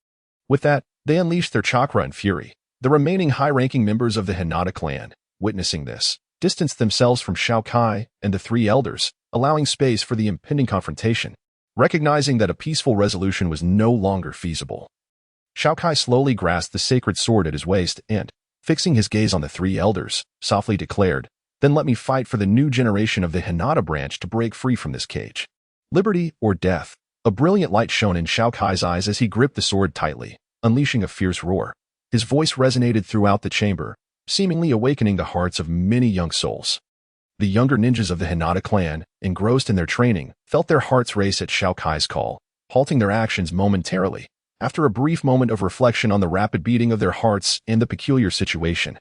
With that, they unleashed their chakra in fury. The remaining high-ranking members of the Hinata clan, witnessing this, distanced themselves from Xiao Kai and the three elders, allowing space for the impending confrontation. Recognizing that a peaceful resolution was no longer feasible, Xiao Kai slowly grasped the sacred sword at his waist and, fixing his gaze on the three elders, softly declared, "Then let me fight for the new generation of the Hinata branch to break free from this cage. Liberty or death." A brilliant light shone in Xiao Kai's eyes as he gripped the sword tightly, unleashing a fierce roar. His voice resonated throughout the chamber, seemingly awakening the hearts of many young souls. The younger ninjas of the Hinata clan, engrossed in their training, felt their hearts race at Xiao Kai's call, halting their actions momentarily. After a brief moment of reflection on the rapid beating of their hearts and the peculiar situation,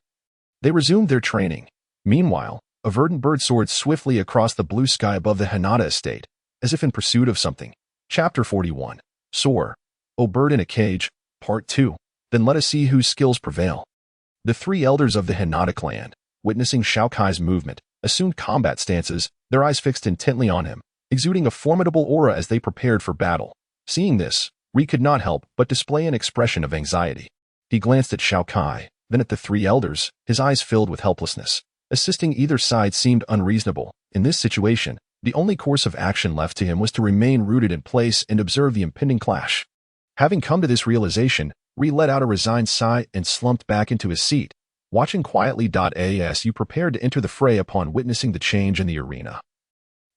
they resumed their training. Meanwhile, a verdant bird soared swiftly across the blue sky above the Hinata estate, as if in pursuit of something. Chapter 41. Soar. O Bird in a Cage, Part 2. Then let us see whose skills prevail. The three elders of the Hinata clan, witnessing Xiao Kai's movement, assumed combat stances, their eyes fixed intently on him, exuding a formidable aura as they prepared for battle. Seeing this, Ri could not help but display an expression of anxiety. He glanced at Xiao Kai, then at the three elders, his eyes filled with helplessness. Assisting either side seemed unreasonable. In this situation, the only course of action left to him was to remain rooted in place and observe the impending clash. Having come to this realization, Ri let out a resigned sigh and slumped back into his seat, watching quietly. As you prepared to enter the fray upon witnessing the change in the arena,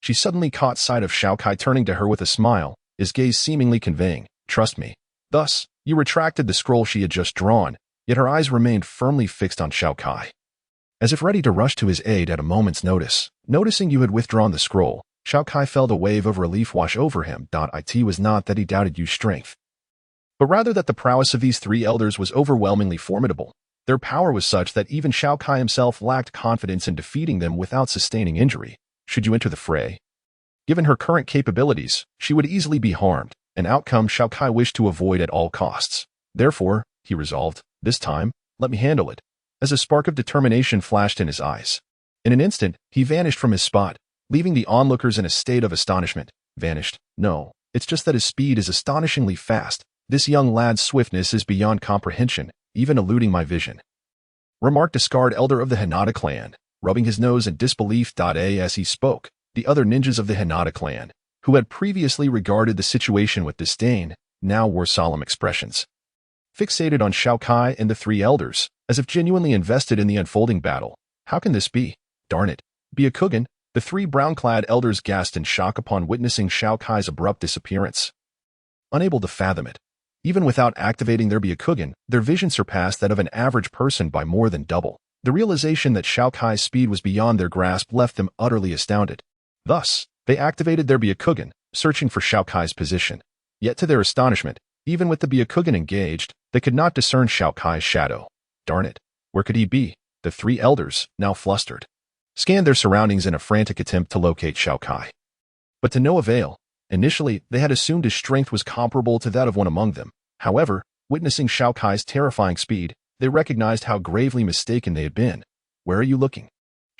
she suddenly caught sight of Xiao Kai turning to her with a smile, his gaze seemingly conveying, "Trust me." Thus, you retracted the scroll she had just drawn, yet her eyes remained firmly fixed on Xiao Kai, as if ready to rush to his aid at a moment's notice. Noticing you had withdrawn the scroll, Xiao Kai felt a wave of relief wash over him. It was not that he doubted your strength, but rather that the prowess of these three elders was overwhelmingly formidable. Their power was such that even Xiao Kai himself lacked confidence in defeating them without sustaining injury. Should you enter the fray? Given her current capabilities, she would easily be harmed, an outcome Xiao Kai wished to avoid at all costs. Therefore, he resolved, this time, let me handle it. As a spark of determination flashed in his eyes. In an instant, he vanished from his spot, leaving the onlookers in a state of astonishment. Vanished? No, it's just that his speed is astonishingly fast. This young lad's swiftness is beyond comprehension, even eluding my vision. Remarked a scarred elder of the Hinata clan, rubbing his nose in disbelief. As he spoke, the other ninjas of the Hinata clan, who had previously regarded the situation with disdain, now wore solemn expressions. Fixated on Xiao Kai and the three elders, as if genuinely invested in the unfolding battle. How can this be? Darn it. Byakugan, the three brown-clad elders gasped in shock upon witnessing Xiao Kai's abrupt disappearance. Unable to fathom it. Even without activating their Byakugan, their vision surpassed that of an average person by more than double. The realization that Xiao Kai's speed was beyond their grasp left them utterly astounded. Thus, they activated their Byakugan, searching for Xiao Kai's position. Yet to their astonishment, even with the Byakugan engaged, they could not discern Xiao Kai's shadow. Darn it. Where could he be? The three elders, now flustered, scanned their surroundings in a frantic attempt to locate Xiao Kai. But to no avail. Initially, they had assumed his strength was comparable to that of one among them. However, witnessing Xiao Kai's terrifying speed, they recognized how gravely mistaken they had been. Where are you looking?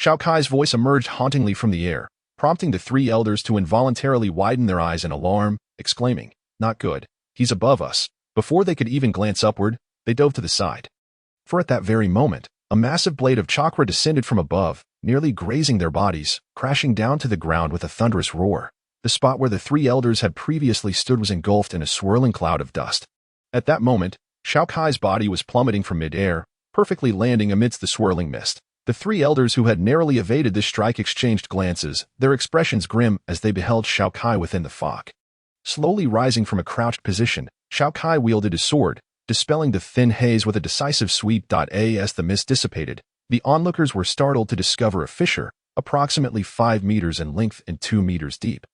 Xiao Kai's voice emerged hauntingly from the air, prompting the three elders to involuntarily widen their eyes in alarm, exclaiming, not good. He's above us. Before they could even glance upward, they dove to the side. For at that very moment, a massive blade of chakra descended from above, nearly grazing their bodies, crashing down to the ground with a thunderous roar. The spot where the three elders had previously stood was engulfed in a swirling cloud of dust. At that moment, Xiao Kai's body was plummeting from mid-air, perfectly landing amidst the swirling mist. The three elders who had narrowly evaded this strike exchanged glances, their expressions grim as they beheld Xiao Kai within the fog. Slowly rising from a crouched position, Xiao Kai wielded his sword, dispelling the thin haze with a decisive sweep. As the mist dissipated, the onlookers were startled to discover a fissure, approximately 5 meters in length and 2 meters deep,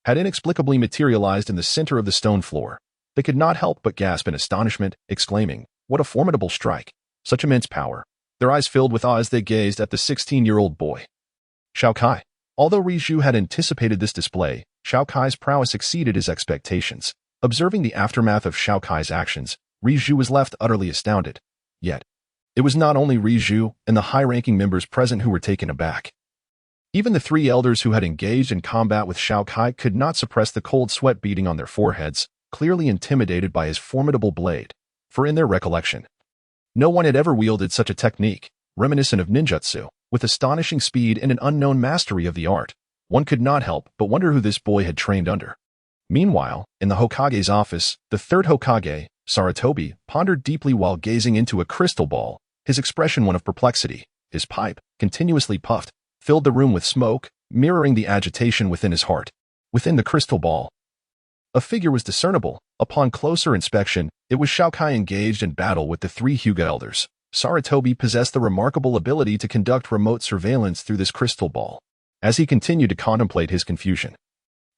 had inexplicably materialized in the center of the stone floor. They could not help but gasp in astonishment, exclaiming, what a formidable strike! Such immense power! Their eyes filled with awe as they gazed at the 16-year-old boy. Xiao Kai. Although Riju had anticipated this display, Xiao Kai's prowess exceeded his expectations. Observing the aftermath of Xiao Kai's actions, Riju was left utterly astounded. Yet, it was not only Riju and the high-ranking members present who were taken aback. Even the three elders who had engaged in combat with Xiao Kai could not suppress the cold sweat beating on their foreheads, clearly intimidated by his formidable blade. For in their recollection, no one had ever wielded such a technique, reminiscent of ninjutsu, with astonishing speed and an unknown mastery of the art. One could not help but wonder who this boy had trained under. Meanwhile, in the Hokage's office, the third Hokage, Sarutobi, pondered deeply while gazing into a crystal ball, his expression one of perplexity. His pipe, continuously puffed, filled the room with smoke, mirroring the agitation within his heart. Within the crystal ball, a figure was discernible. Upon closer inspection, it was Xiao Kai engaged in battle with the three Hyuga elders. Sarutobi possessed the remarkable ability to conduct remote surveillance through this crystal ball. As he continued to contemplate his confusion,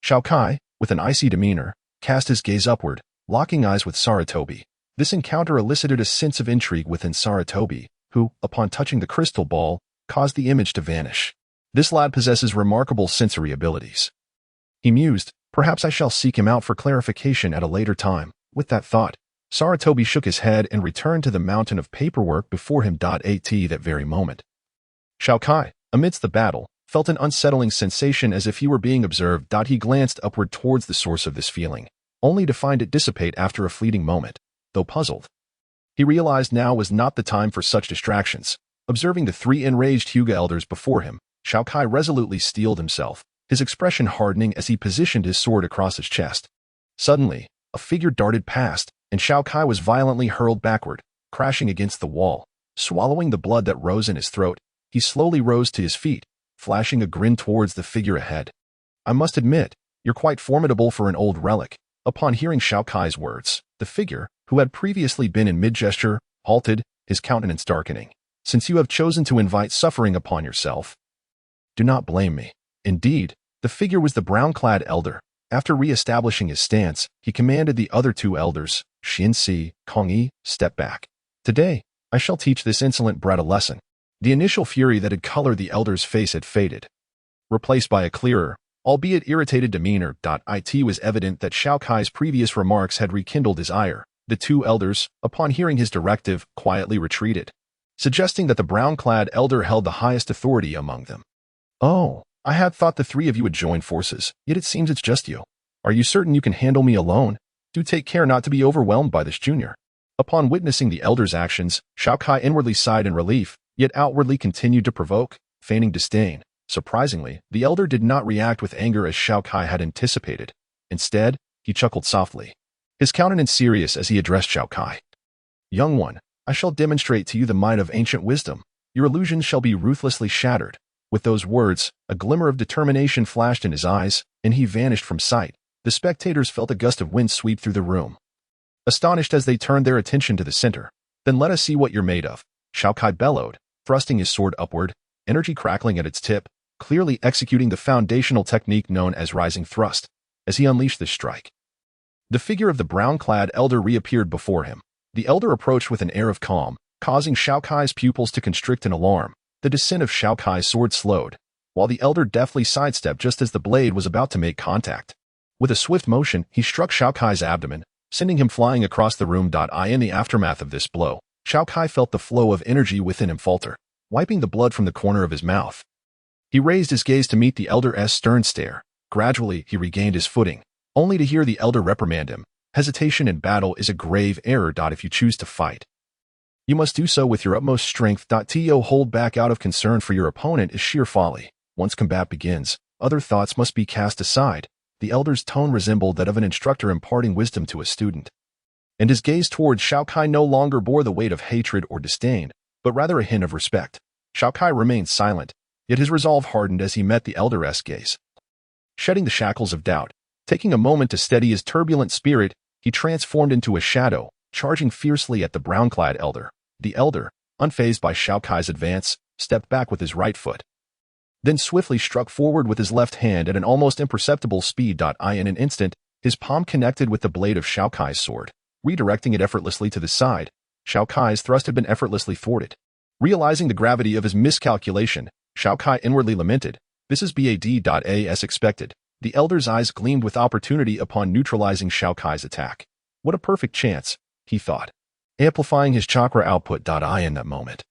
Xiao Kai, with an icy demeanor, cast his gaze upward, locking eyes with Sarutobi. This encounter elicited a sense of intrigue within Sarutobi, who, upon touching the crystal ball, caused the image to vanish. This lad possesses remarkable sensory abilities. He mused, perhaps I shall seek him out for clarification at a later time. With that thought, Sarutobi shook his head and returned to the mountain of paperwork before him. At that very moment, Xiao Kai, amidst the battle, felt an unsettling sensation as if he were being observed. He glanced upward towards the source of this feeling, only to find it dissipate after a fleeting moment. Though puzzled, he realized now was not the time for such distractions. Observing the three enraged Hyuga elders before him, Xiao Kai resolutely steeled himself, his expression hardening as he positioned his sword across his chest. Suddenly, a figure darted past, and Xiao Kai was violently hurled backward, crashing against the wall. Swallowing the blood that rose in his throat, he slowly rose to his feet, flashing a grin towards the figure ahead. I must admit, you're quite formidable for an old relic. Upon hearing Xiao Kai's words, the figure, who had previously been in mid-gesture, halted, his countenance darkening. Since you have chosen to invite suffering upon yourself, do not blame me. Indeed, the figure was the brown-clad elder. After re-establishing his stance, he commanded the other two elders, Xin Si, Kong Yi, step back. Today, I shall teach this insolent brat a lesson. The initial fury that had colored the elder's face had faded, replaced by a clearer, albeit irritated demeanor. It was evident that Xiao Kai's previous remarks had rekindled his ire. The two elders, upon hearing his directive, quietly retreated, suggesting that the brown-clad elder held the highest authority among them. "Oh, I had thought the three of you would join forces, yet it seems it's just you. Are you certain you can handle me alone? Do take care not to be overwhelmed by this junior." Upon witnessing the elder's actions, Xiao Kai inwardly sighed in relief, yet outwardly continued to provoke, feigning disdain. Surprisingly, the elder did not react with anger as Xiao Kai had anticipated. Instead, he chuckled softly, his countenance serious as he addressed Xiao Kai. "Young one, I shall demonstrate to you the might of ancient wisdom. Your illusions shall be ruthlessly shattered." With those words, a glimmer of determination flashed in his eyes, and he vanished from sight. The spectators felt a gust of wind sweep through the room, astonished as they turned their attention to the center. "Then let us see what you're made of," Xiao Kai bellowed, thrusting his sword upward, energy crackling at its tip, clearly executing the foundational technique known as rising thrust. As he unleashed this strike, the figure of the brown-clad elder reappeared before him. The elder approached with an air of calm, causing Xiao Kai's pupils to constrict in alarm. The descent of Xiao Kai's sword slowed, while the elder deftly sidestepped just as the blade was about to make contact. With a swift motion, he struck Xiao Kai's abdomen, sending him flying across the room. In the aftermath of this blow, Xiao Kai felt the flow of energy within him falter, wiping the blood from the corner of his mouth. He raised his gaze to meet the elder's stern stare. Gradually, he regained his footing, only to hear the elder reprimand him. "Hesitation in battle is a grave error. If you choose to fight, you must do so with your utmost strength. To hold back out of concern for your opponent is sheer folly. Once combat begins, other thoughts must be cast aside." The elder's tone resembled that of an instructor imparting wisdom to a student, and his gaze towards Xiao Kai no longer bore the weight of hatred or disdain, but rather a hint of respect. Xiao Kai remained silent, yet his resolve hardened as he met the elder's gaze. Shedding the shackles of doubt, taking a moment to steady his turbulent spirit, he transformed into a shadow, charging fiercely at the brown-clad elder. The elder, unfazed by Xiao Kai's advance, stepped back with his right foot, then swiftly struck forward with his left hand at an almost imperceptible speed. In an instant, his palm connected with the blade of Xiao Kai's sword, redirecting it effortlessly to the side. Xiao Kai's thrust had been effortlessly thwarted. Realizing the gravity of his miscalculation, Xiao Kai inwardly lamented, "This is bad. As expected." The elder's eyes gleamed with opportunity upon neutralizing Xiao Kai's attack. What a perfect chance, he thought, amplifying his chakra output. In that moment,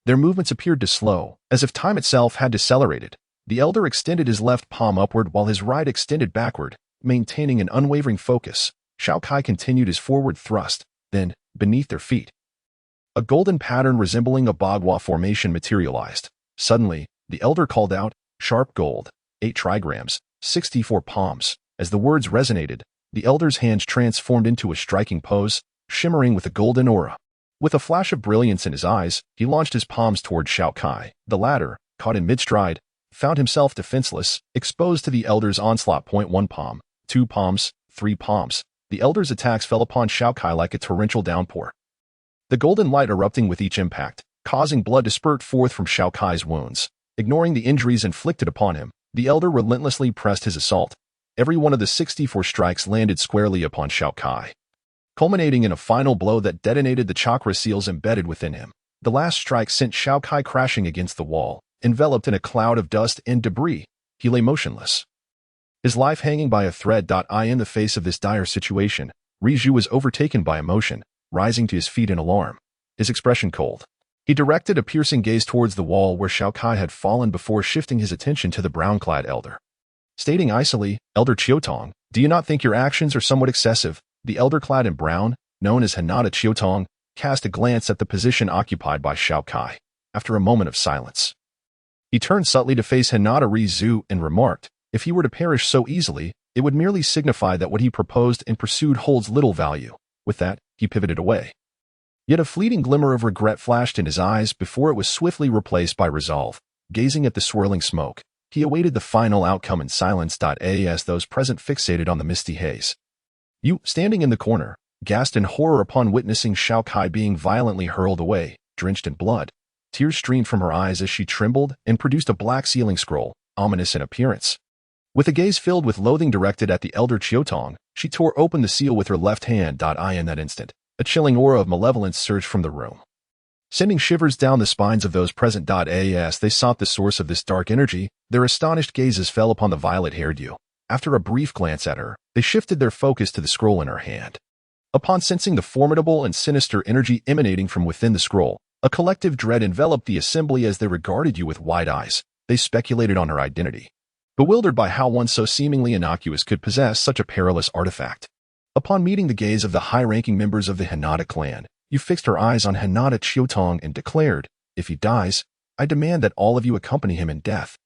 their movements appeared to slow, as if time itself had decelerated. The elder extended his left palm upward while his right extended backward, maintaining an unwavering focus. Xiao Kai continued his forward thrust. Then, beneath their feet, a golden pattern resembling a bagua formation materialized. Suddenly, the elder called out, "Sharp gold, 8 trigrams, 64 palms." As the words resonated, the elder's hands transformed into a striking pose, shimmering with a golden aura. With a flash of brilliance in his eyes, he launched his palms toward Xiao Kai. The latter, caught in mid-stride, found himself defenseless, exposed to the elder's onslaught. 1 palm, 2 palms, 3 palms. The elder's attacks fell upon Xiao Kai like a torrential downpour, the golden light erupting with each impact, causing blood to spurt forth from Xiao Kai's wounds. Ignoring the injuries inflicted upon him, the elder relentlessly pressed his assault. Every one of the 64 strikes landed squarely upon Xiao Kai, culminating in a final blow that detonated the chakra seals embedded within him. The last strike sent Xiao Kai crashing against the wall, enveloped in a cloud of dust and debris. He lay motionless, his life hanging by a thread. In the face of this dire situation, Riju was overtaken by emotion, rising to his feet in alarm, his expression cold. He directed a piercing gaze towards the wall where Xiao Kai had fallen before shifting his attention to the brown-clad elder, stating icily, "Elder Qiutong, do you not think your actions are somewhat excessive?" The elder clad in brown, known as Hinata Qiutong, cast a glance at the position occupied by Xiao Kai. After a moment of silence, he turned subtly to face Hinata Rizu and remarked, "If he were to perish so easily, it would merely signify that what he proposed and pursued holds little value." With that, he pivoted away. Yet a fleeting glimmer of regret flashed in his eyes before it was swiftly replaced by resolve. Gazing at the swirling smoke, he awaited the final outcome in silence. As those present fixated on the misty haze, Yu, standing in the corner, gasped in horror upon witnessing Xiao Kai being violently hurled away, drenched in blood. Tears streamed from her eyes as she trembled and produced a black sealing scroll, ominous in appearance. With a gaze filled with loathing directed at the elder Qiutong, she tore open the seal with her left hand. In that instant, a chilling aura of malevolence surged from the room. sending shivers down the spines of those present. As they sought the source of this dark energy, their astonished gazes fell upon the violet-haired Yu. After a brief glance at her, they shifted their focus to the scroll in her hand. Upon sensing the formidable and sinister energy emanating from within the scroll, a collective dread enveloped the assembly as they regarded Yu with wide eyes. They speculated on her identity, bewildered by how one so seemingly innocuous could possess such a perilous artifact. Upon meeting the gaze of the high-ranking members of the Hinata clan, Yu fixed her eyes on Hinata Xiaotong and declared, "If he dies, I demand that all of you accompany him in death."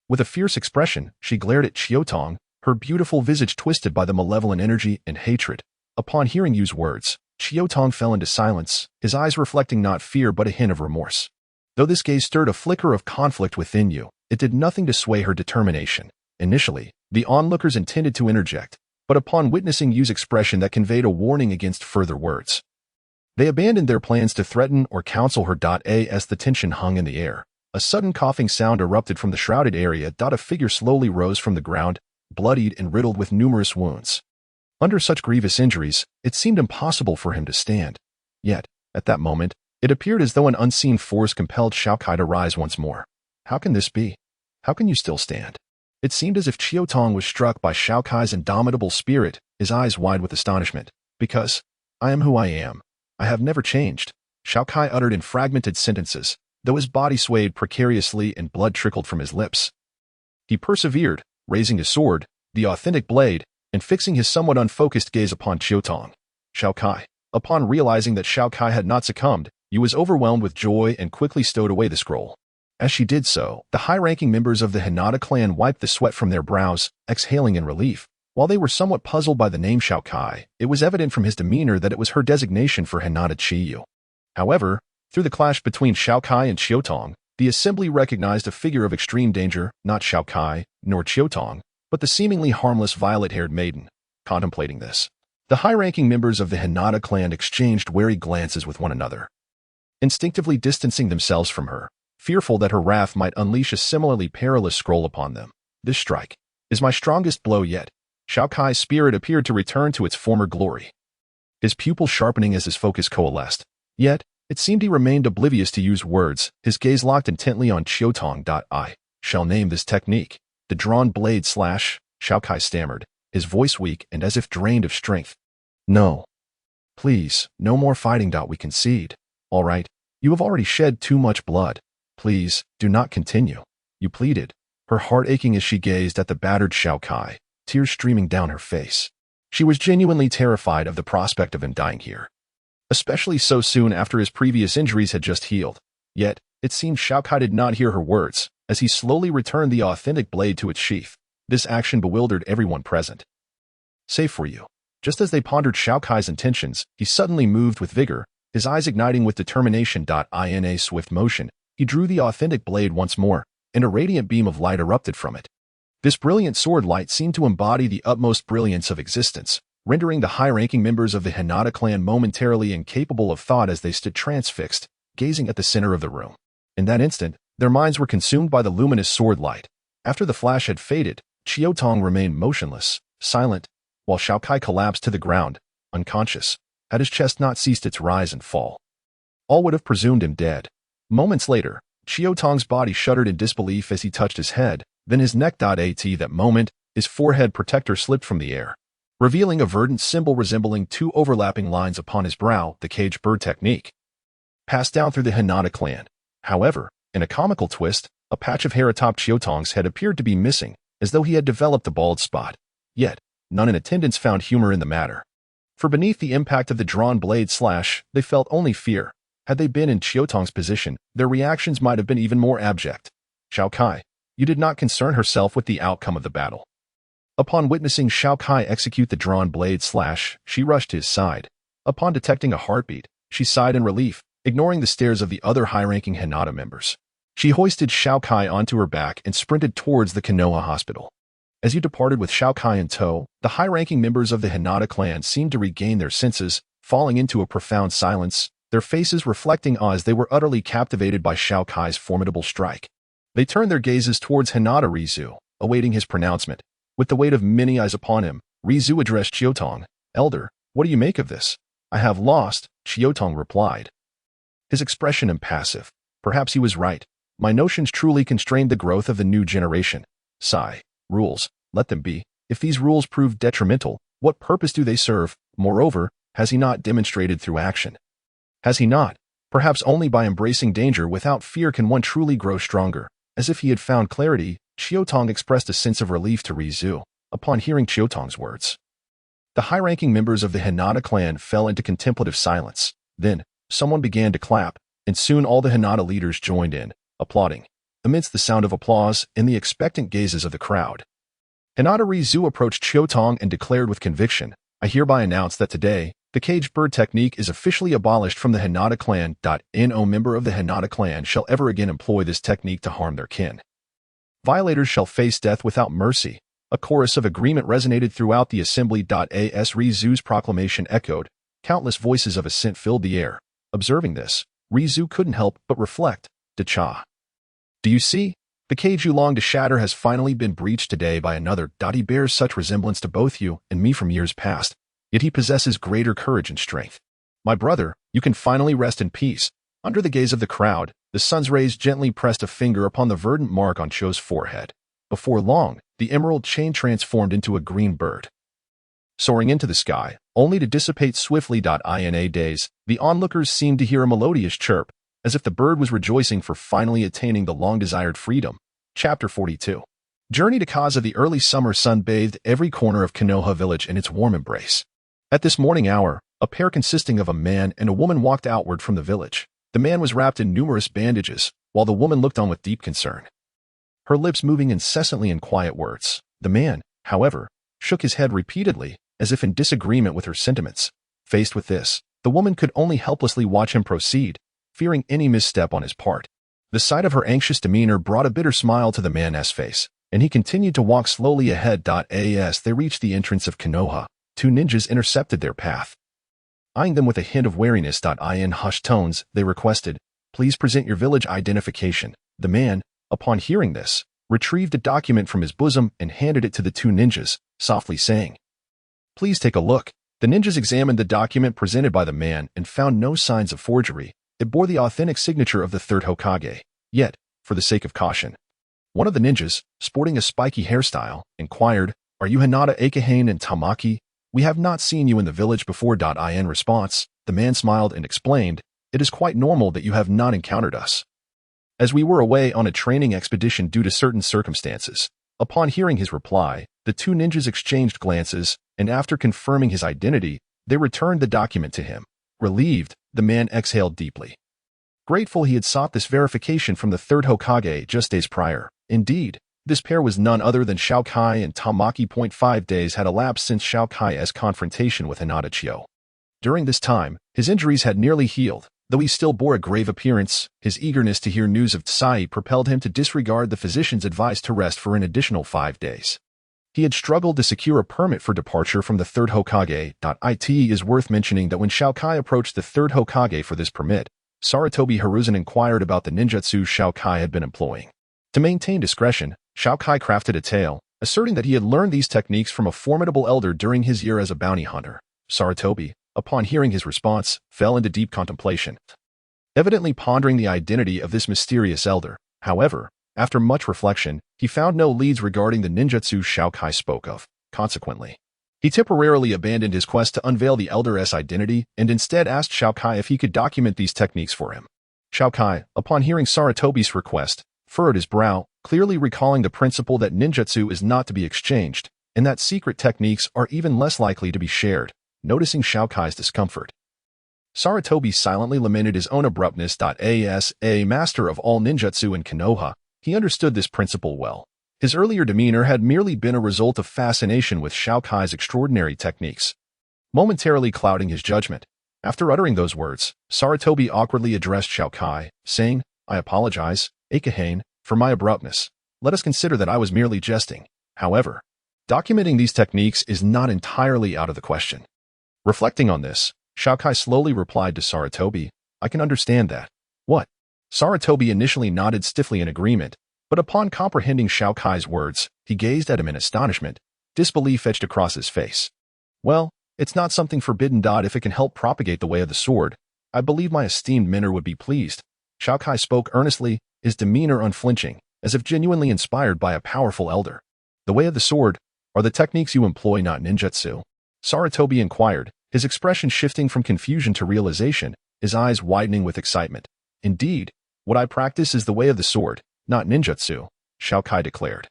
With a fierce expression, she glared at Xiaotong, her beautiful visage twisted by the malevolent energy and hatred. Upon hearing Yu's words, Xiaotong fell into silence, his eyes reflecting not fear but a hint of remorse. Though this gaze stirred a flicker of conflict within Yu, it did nothing to sway her determination. Initially, the onlookers intended to interject, but upon witnessing Yu's expression that conveyed a warning against further words, they abandoned their plans to threaten or counsel her. As the tension hung in the air, a sudden coughing sound erupted from the shrouded area. A figure slowly rose from the ground, bloodied and riddled with numerous wounds. Under such grievous injuries, it seemed impossible for him to stand. Yet, at that moment, it appeared as though an unseen force compelled Xiao Kai to rise once more. How can this be? How can you still stand? It seemed as if Xiaotong was struck by Xiao Kai's indomitable spirit, his eyes wide with astonishment. "Because I am who I am. I have never changed," Xiao Kai uttered in fragmented sentences, though his body swayed precariously and blood trickled from his lips. He persevered, raising his sword, the authentic blade, and fixing his somewhat unfocused gaze upon Xiaotong. Xiao Kai. Upon realizing that Xiao Kai had not succumbed, Yu was overwhelmed with joy and quickly stowed away the scroll. As she did so, the high-ranking members of the Hinata clan wiped the sweat from their brows, exhaling in relief. While they were somewhat puzzled by the name Xiao Kai, it was evident from his demeanor that it was her designation for Hinata Chiyu. However, through the clash between Xiao Kai and Xiaotong, the assembly recognized a figure of extreme danger, not Xiao Kai, nor Xiaotong, but the seemingly harmless violet-haired maiden. Contemplating this, the high-ranking members of the Hinata clan exchanged wary glances with one another, instinctively distancing themselves from her, fearful that her wrath might unleash a similarly perilous scroll upon them. "This strike is my strongest blow yet." Xiao Kai's spirit appeared to return to its former glory, his pupils sharpening as his focus coalesced. Yet, it seemed he remained oblivious to Yu's words, his gaze locked intently on Xiaotong. "I shall name this technique the drawn blade slash," Xiao Kai stammered, his voice weak and as if drained of strength. "No. Please, no more fighting. We concede. All right, you have already shed too much blood. Please, do not continue," Yu pleaded, her heart aching as she gazed at the battered Xiao Kai, tears streaming down her face. She was genuinely terrified of the prospect of him dying here, especially so soon after his previous injuries had just healed. Yet, it seemed Xiao Kai did not hear her words, as he slowly returned the authentic blade to its sheath. This action bewildered everyone present, save for Yu. Just as they pondered Xiao Kai's intentions, he suddenly moved with vigor, his eyes igniting with determination. In a swift motion, he drew the authentic blade once more, and a radiant beam of light erupted from it. This brilliant sword light seemed to embody the utmost brilliance of existence, rendering the high-ranking members of the Hinata clan momentarily incapable of thought as they stood transfixed, gazing at the center of the room. In that instant, their minds were consumed by the luminous sword light. After the flash had faded, Xiaotong remained motionless, silent, while Xiao Kai collapsed to the ground, unconscious, had his chest not ceased its rise and fall. All would have presumed him dead. Moments later, Xiaotong's body shuddered in disbelief as he touched his head, then his neck. At that moment, his forehead protector slipped from the air, revealing a verdant symbol resembling two overlapping lines upon his brow, the cage bird technique, passed down through the Hinata clan. However, in a comical twist, a patch of hair atop Xiaotong's head appeared to be missing, as though he had developed a bald spot. Yet, none in attendance found humor in the matter. For beneath the impact of the drawn blade slash, they felt only fear. Had they been in Xiaotong's position, their reactions might have been even more abject. "Xiao Kai, you did not concern herself with the outcome of the battle." Upon witnessing Xiao Kai execute the drawn blade slash, she rushed to his side. Upon detecting a heartbeat, she sighed in relief, ignoring the stares of the other high-ranking Hinata members. She hoisted Xiao Kai onto her back and sprinted towards the Konoha hospital. As you departed with Xiao Kai in tow, the high-ranking members of the Hinata clan seemed to regain their senses, falling into a profound silence, their faces reflecting awe as they were utterly captivated by Xiao Kai's formidable strike. They turned their gazes towards Hinata Rizu, awaiting his pronouncement. With the weight of many eyes upon him, Rizu addressed Xiaotong. "Elder, what do you make of this?" "I have lost," Xiaotong replied, his expression impassive. Perhaps he was right. My notions truly constrained the growth of the new generation. Sigh. Rules. Let them be. If these rules prove detrimental, what purpose do they serve? Moreover, has he not demonstrated through action? Has he not? Perhaps only by embracing danger without fear can one truly grow stronger. As if he had found clarity, Xiaotong expressed a sense of relief to Rizu upon hearing Xiaotong's words. The high-ranking members of the Hinata clan fell into contemplative silence. Then, someone began to clap, and soon all the Hinata leaders joined in, applauding. Amidst the sound of applause and the expectant gazes of the crowd, Hinata Rizu approached Xiaotong and declared with conviction, I hereby announce that today, the caged bird technique is officially abolished from the Hinata clan. No member of the Hinata clan shall ever again employ this technique to harm their kin. Violators shall face death without mercy. A chorus of agreement resonated throughout the assembly. As Rizu's proclamation echoed, countless voices of assent filled the air. Observing this, Rizu couldn't help but reflect, Cha. Do you see? The cage you long to shatter has finally been breached today by another. He bears such resemblance to both you and me from years past, yet he possesses greater courage and strength. My brother, you can finally rest in peace. Under the gaze of the crowd, the sun's rays gently pressed a finger upon the verdant mark on Chou's forehead. Before long, the emerald chain transformed into a green bird, soaring into the sky, only to dissipate swiftly. In a daze, the onlookers seemed to hear a melodious chirp, as if the bird was rejoicing for finally attaining the long-desired freedom. Chapter 42. Journey to Kaza. The early summer sun bathed every corner of Konoha village in its warm embrace. At this morning hour, a pair consisting of a man and a woman walked outward from the village. The man was wrapped in numerous bandages, while the woman looked on with deep concern, her lips moving incessantly in quiet words. The man, however, shook his head repeatedly, as if in disagreement with her sentiments. Faced with this, the woman could only helplessly watch him proceed, fearing any misstep on his part. The sight of her anxious demeanor brought a bitter smile to the man's face, and he continued to walk slowly ahead. As they reached the entrance of Konoha, two ninjas intercepted their path. Eyeing them with a hint of wariness. In hushed tones, they requested, please present your village identification. The man, upon hearing this, retrieved a document from his bosom and handed it to the two ninjas, softly saying, please take a look. The ninjas examined the document presented by the man and found no signs of forgery. It bore the authentic signature of the third Hokage. Yet, for the sake of caution, one of the ninjas, sporting a spiky hairstyle, inquired, are you Hinata Akahane and Tamaki? We have not seen you in the village before. In response, the man smiled and explained, it is quite normal that you have not encountered us, as we were away on a training expedition due to certain circumstances. Upon hearing his reply, the two ninjas exchanged glances, and after confirming his identity, they returned the document to him. Relieved, the man exhaled deeply, grateful he had sought this verification from the third Hokage just days prior. Indeed, this pair was none other than Xiao Kai and Tamaki. 5 days had elapsed since Xiao Kai's confrontation with Hinata Chio. During this time, his injuries had nearly healed. Though he still bore a grave appearance, his eagerness to hear news of Tsai propelled him to disregard the physician's advice to rest for an additional 5 days. He had struggled to secure a permit for departure from the third Hokage. It is worth mentioning that when Xiao Kai approached the third Hokage for this permit, Sarutobi Hiruzen inquired about the ninjutsu Xiao Kai had been employing. To maintain discretion, Xiao Kai crafted a tale, asserting that he had learned these techniques from a formidable elder during his year as a bounty hunter. Sarutobi, upon hearing his response, fell into deep contemplation, evidently pondering the identity of this mysterious elder. However, after much reflection, he found no leads regarding the ninjutsu Xiao Kai spoke of. Consequently, he temporarily abandoned his quest to unveil the elder's identity and instead asked Xiao Kai if he could document these techniques for him. Xiao Kai, upon hearing Sarutobi's request, furrowed his brow, clearly recalling the principle that ninjutsu is not to be exchanged, and that secret techniques are even less likely to be shared. Noticing Xiao Kai's discomfort, Sarutobi silently lamented his own abruptness. As a master of all ninjutsu in Konoha, he understood this principle well. His earlier demeanor had merely been a result of fascination with Xiao Kai's extraordinary techniques, momentarily clouding his judgment. After uttering those words, Sarutobi awkwardly addressed Xiao Kai, saying, I apologize, Akahane, for my abruptness. Let us consider that I was merely jesting. However, documenting these techniques is not entirely out of the question. Reflecting on this, Xiao Kai slowly replied to Sarutobi, I can understand that. What? Sarutobi initially nodded stiffly in agreement, but upon comprehending Xiao Kai's words, he gazed at him in astonishment. Disbelief etched across his face. Well, it's not something forbidden. If it can help propagate the way of the sword, I believe my esteemed mentor would be pleased. Xiao Kai spoke earnestly, his demeanor unflinching, as if genuinely inspired by a powerful elder. The way of the sword are the techniques you employ, not ninjutsu. Sarutobi inquired, his expression shifting from confusion to realization, his eyes widening with excitement. Indeed, what I practice is the way of the sword, not ninjutsu, Xiao Kai declared.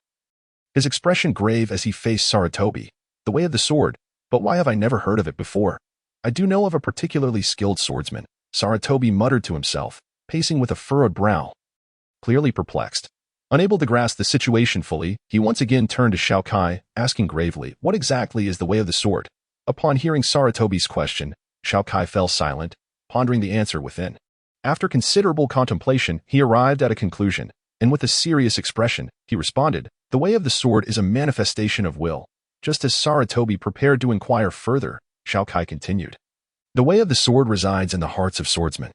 His expression grave as he faced Sarutobi. The way of the sword, but why have I never heard of it before? I do know of a particularly skilled swordsman, Sarutobi muttered to himself, pacing with a furrowed brow. Clearly perplexed. Unable to grasp the situation fully, he once again turned to Xiao Kai, asking gravely, what exactly is the way of the sword? Upon hearing Sarutobi's question, Xiao Kai fell silent, pondering the answer within. After considerable contemplation, he arrived at a conclusion, and with a serious expression, he responded, the way of the sword is a manifestation of will. Just as Sarutobi prepared to inquire further, Xiao Kai continued. The way of the sword resides in the hearts of swordsmen.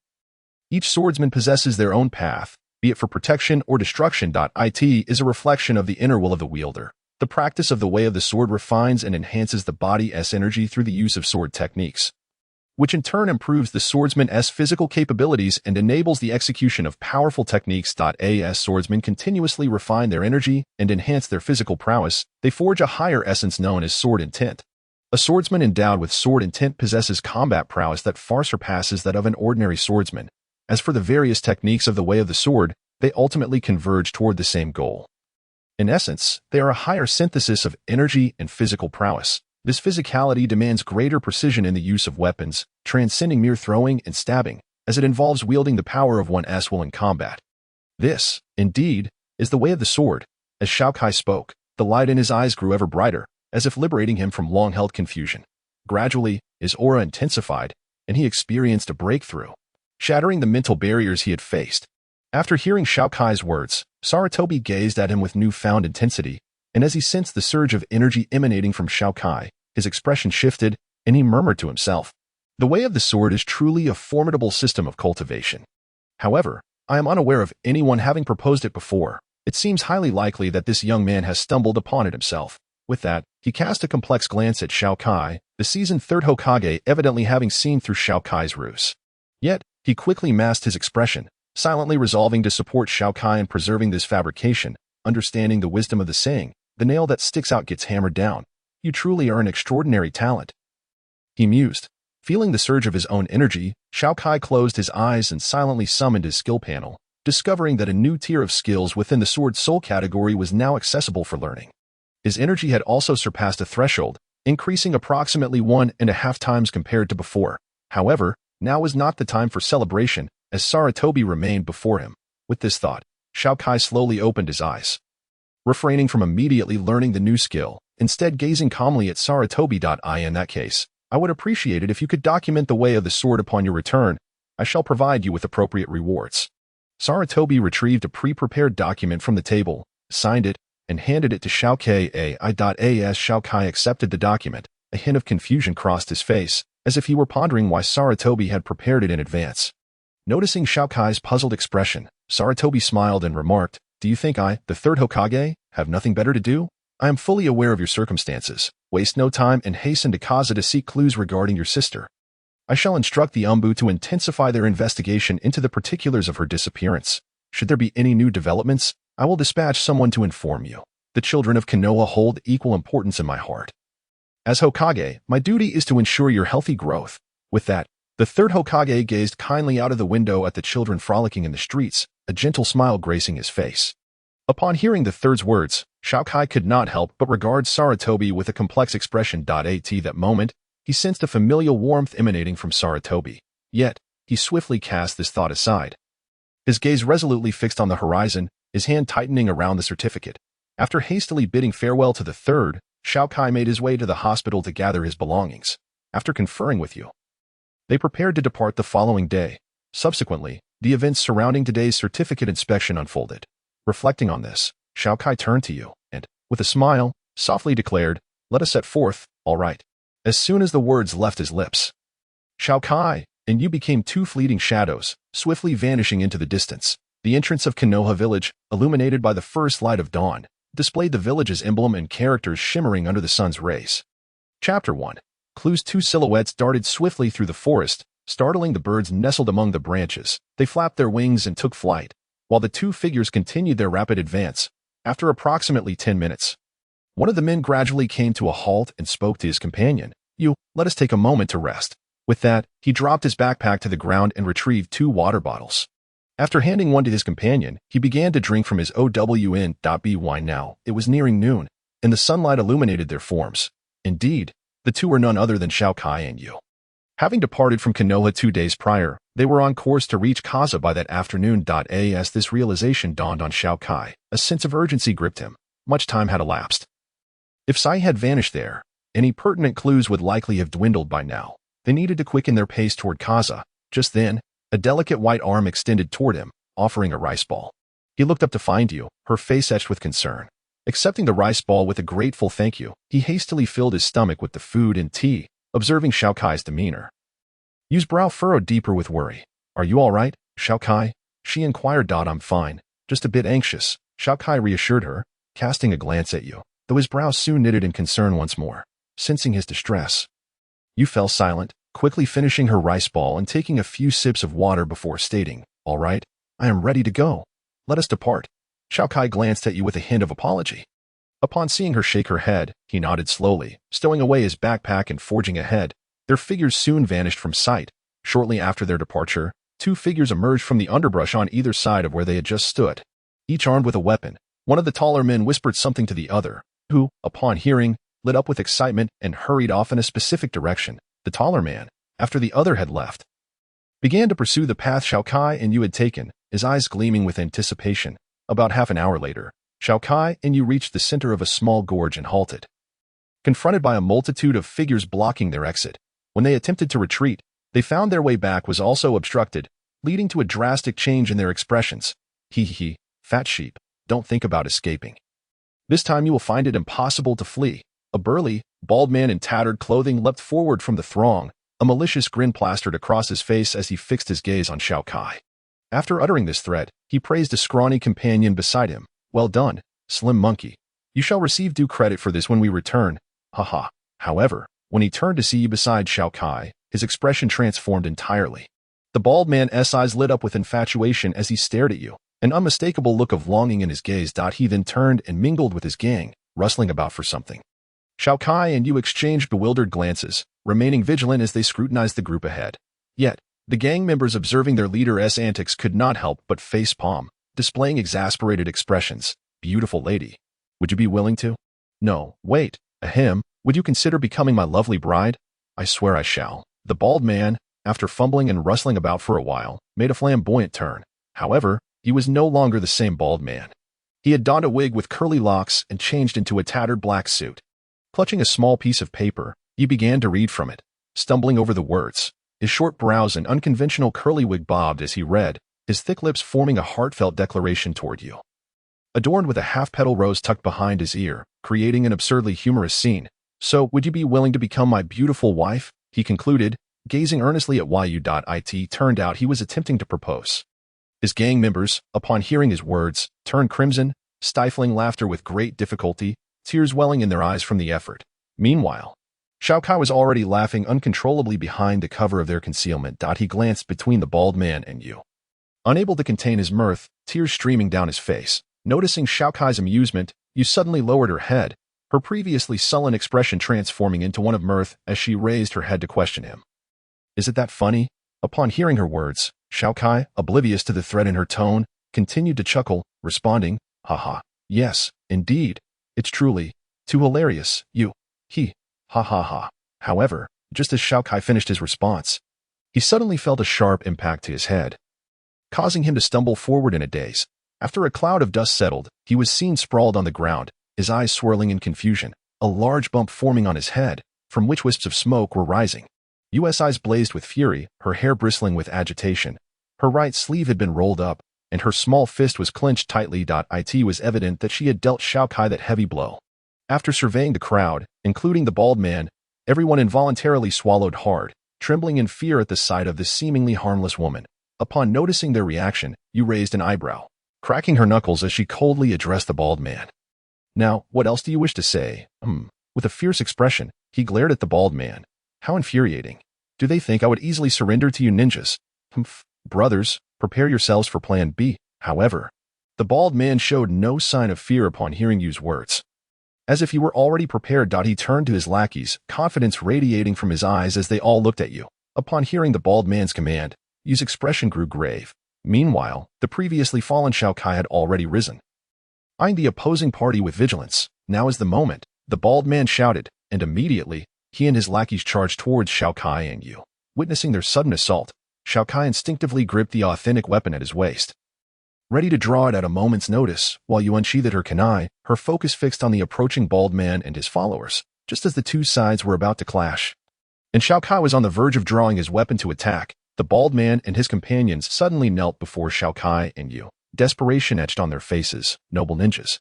Each swordsman possesses their own path, be it for protection or destruction. It is a reflection of the inner will of the wielder. The practice of the way of the sword refines and enhances the body's energy through the use of sword techniques, which in turn improves the swordsman's physical capabilities and enables the execution of powerful techniques. As swordsmen continuously refine their energy and enhance their physical prowess, they forge a higher essence known as sword intent. A swordsman endowed with sword intent possesses combat prowess that far surpasses that of an ordinary swordsman. As for the various techniques of the way of the sword, they ultimately converge toward the same goal. In essence, they are a higher synthesis of energy and physical prowess. This physicality demands greater precision in the use of weapons, transcending mere throwing and stabbing, as it involves wielding the power of one's will in combat. This, indeed, is the way of the sword. As Xiao Kai spoke, the light in his eyes grew ever brighter, as if liberating him from long-held confusion. Gradually, his aura intensified, and he experienced a breakthrough, shattering the mental barriers he had faced. After hearing Xiao Kai's words, Sarutobi gazed at him with newfound intensity, and as he sensed the surge of energy emanating from Xiao Kai, his expression shifted, and he murmured to himself, the way of the sword is truly a formidable system of cultivation. However, I am unaware of anyone having proposed it before. It seems highly likely that this young man has stumbled upon it himself. With that, he cast a complex glance at Xiao Kai, the seasoned third Hokage evidently having seen through Xiao Kai's ruse. Yet, he quickly masked his expression, silently resolving to support Xiao Kai in preserving this fabrication, understanding the wisdom of the saying, the nail that sticks out gets hammered down. You truly are an extraordinary talent. He mused. Feeling the surge of his own energy, Xiao Kai closed his eyes and silently summoned his skill panel, discovering that a new tier of skills within the Sword Soul category was now accessible for learning. His energy had also surpassed a threshold, increasing approximately 1.5 times compared to before. However, now was not the time for celebration, as Sarutobi remained before him. With this thought, Xiao Kai slowly opened his eyes, refraining from immediately learning the new skill, instead gazing calmly at Sarutobi. In that case, I would appreciate it if you could document the way of the sword upon your return. I shall provide you with appropriate rewards. Sarutobi retrieved a pre-prepared document from the table, signed it, and handed it to Xiao Kai. As Xiao Kai accepted the document, a hint of confusion crossed his face, as if he were pondering why Sarutobi had prepared it in advance. Noticing Xiao Kai's puzzled expression, Sarutobi smiled and remarked, do you think I, the third Hokage, have nothing better to do? I am fully aware of your circumstances. Waste no time and hasten to Kaza to seek clues regarding your sister. I shall instruct the Umbu to intensify their investigation into the particulars of her disappearance. Should there be any new developments, I will dispatch someone to inform you. The children of Konoha hold equal importance in my heart. As Hokage, my duty is to ensure your healthy growth. With that, the third Hokage gazed kindly out of the window at the children frolicking in the streets, a gentle smile gracing his face. Upon hearing the third's words, Xiao Kai could not help but regard Sarutobi with a complex expression. At that moment, he sensed a familial warmth emanating from Sarutobi. Yet, he swiftly cast this thought aside. His gaze resolutely fixed on the horizon, his hand tightening around the certificate. After hastily bidding farewell to the third, Xiao Kai made his way to the hospital to gather his belongings. After conferring with you, they prepared to depart the following day. Subsequently, the events surrounding today's certificate inspection unfolded. Reflecting on this, Xiao Kai turned to you, and, with a smile, softly declared, let us set forth, all right. As soon as the words left his lips, Xiao Kai and you became two fleeting shadows, swiftly vanishing into the distance. The entrance of Konoha village, illuminated by the first light of dawn, displayed the village's emblem and characters shimmering under the sun's rays. Chapter 1. Clues. Two silhouettes darted swiftly through the forest, Startling the birds nestled among the branches, they flapped their wings and took flight, while the two figures continued their rapid advance. After approximately 10 minutes, one of the men gradually came to a halt and spoke to his companion. Let us take a moment to rest. With that, he dropped his backpack to the ground and retrieved 2 water bottles. After handing one to his companion, he began to drink from his OWN.B wine. Now, it was nearing noon, and the sunlight illuminated their forms. Indeed, the two were none other than Xiao Kai and Yu. Having departed from Konoha 2 days prior, they were on course to reach Kaza by that afternoon. As this realization dawned on Xiao Kai, a sense of urgency gripped him. Much time had elapsed. If Sai had vanished there, any pertinent clues would likely have dwindled by now. They needed to quicken their pace toward Kaza. Just then, a delicate white arm extended toward him, offering a rice ball. He looked up to find Yu, her face etched with concern. Accepting the rice ball with a grateful thank you, he hastily filled his stomach with the food and tea, observing Xiao Kai's demeanor. Yu's brow furrowed deeper with worry. Are you all right, Xiao Kai? She inquired. I'm fine, just a bit anxious, Xiao Kai reassured her, casting a glance at Yu, though his brows soon knitted in concern once more. Sensing his distress, Yu fell silent, quickly finishing her rice ball and taking a few sips of water before stating, all right, I am ready to go. Let us depart. Xiao Kai glanced at Yu with a hint of apology. Upon seeing her shake her head, he nodded slowly, stowing away his backpack and forging ahead. Their figures soon vanished from sight. Shortly after their departure, 2 figures emerged from the underbrush on either side of where they had just stood, each armed with a weapon. One of the taller men whispered something to the other, who, upon hearing, lit up with excitement and hurried off in a specific direction. The taller man, after the other had left, began to pursue the path Xiao Kai and Yu had taken, his eyes gleaming with anticipation. About half an hour later, Xiao Kai and Yu reached the center of a small gorge and halted, confronted by a multitude of figures blocking their exit. When they attempted to retreat, they found their way back was also obstructed, leading to a drastic change in their expressions. Fat sheep, don't think about escaping. This time you will find it impossible to flee. A burly, bald man in tattered clothing leapt forward from the throng, a malicious grin plastered across his face as he fixed his gaze on Xiao Kai. After uttering this threat, he praised a scrawny companion beside him. Well done, slim monkey. You shall receive due credit for this when we return. Haha. However, when he turned to see you beside Xiao Kai, his expression transformed entirely. The bald man's eyes lit up with infatuation as he stared at you, an unmistakable look of longing in his gaze. He then turned and mingled with his gang, rustling about for something. Xiao Kai and Yu exchanged bewildered glances, remaining vigilant as they scrutinized the group ahead. Yet, the gang members observing their leader's antics could not help but face palm, displaying exasperated expressions. Beautiful lady. Would you be willing to? No, wait. Ahem. Would you consider becoming my lovely bride? I swear I shall. The bald man, after fumbling and rustling about for a while, made a flamboyant turn. However, he was no longer the same bald man. He had donned a wig with curly locks and changed into a tattered black suit. Clutching a small piece of paper, he began to read from it, stumbling over the words. His short brows and unconventional curly wig bobbed as he read, his thick lips forming a heartfelt declaration toward you. Adorned with a half-petal rose tucked behind his ear, creating an absurdly humorous scene. So, would you be willing to become my beautiful wife? He concluded, gazing earnestly at Yu. Turned out he was attempting to propose. His gang members, upon hearing his words, turned crimson, stifling laughter with great difficulty, tears welling in their eyes from the effort. Meanwhile, Xiao Kai was already laughing uncontrollably behind the cover of their concealment. He glanced between the bald man and Yu. Unable to contain his mirth, tears streaming down his face. Noticing Xiao Kai's amusement, Yu suddenly lowered her head, her previously sullen expression transforming into one of mirth as she raised her head to question him. Is it that funny? Upon hearing her words, Xiao Kai, oblivious to the threat in her tone, continued to chuckle, responding, haha, yes, indeed. It's truly too hilarious, you. Ha ha ha. However, just as Xiao Kai finished his response, he suddenly felt a sharp impact to his head, causing him to stumble forward in a daze. After a cloud of dust settled, he was seen sprawled on the ground, his eyes swirling in confusion, a large bump forming on his head, from which wisps of smoke were rising. Yu's eyes blazed with fury, her hair bristling with agitation. Her right sleeve had been rolled up, and her small fist was clenched tightly. It was evident that she had dealt Xiao Kai that heavy blow. After surveying the crowd, including the bald man, everyone involuntarily swallowed hard, trembling in fear at the sight of this seemingly harmless woman. Upon noticing their reaction, Yu raised an eyebrow, cracking her knuckles as she coldly addressed the bald man. Now, what else do you wish to say? With a fierce expression, he glared at the bald man. How infuriating. Do they think I would easily surrender to you ninjas? Humph. Brothers, prepare yourselves for plan B. However, the bald man showed no sign of fear upon hearing Yu's words. As if he were already prepared, he turned to his lackeys, confidence radiating from his eyes as they all looked at Yu. Upon hearing the bald man's command, Yu's expression grew grave. Meanwhile, the previously fallen Xiao Kai had already risen, eyeing the opposing party with vigilance. Now is the moment, the bald man shouted, and immediately, he and his lackeys charged towards Xiao Kai and Yu. Witnessing their sudden assault, Xiao Kai instinctively gripped the authentic weapon at his waist, ready to draw it at a moment's notice, while Yu unsheathed her kunai, her focus fixed on the approaching bald man and his followers, just as the two sides were about to clash. And Xiao Kai was on the verge of drawing his weapon to attack. The bald man and his companions suddenly knelt before Xiao Kai and Yu. Desperation etched on their faces. Noble ninjas,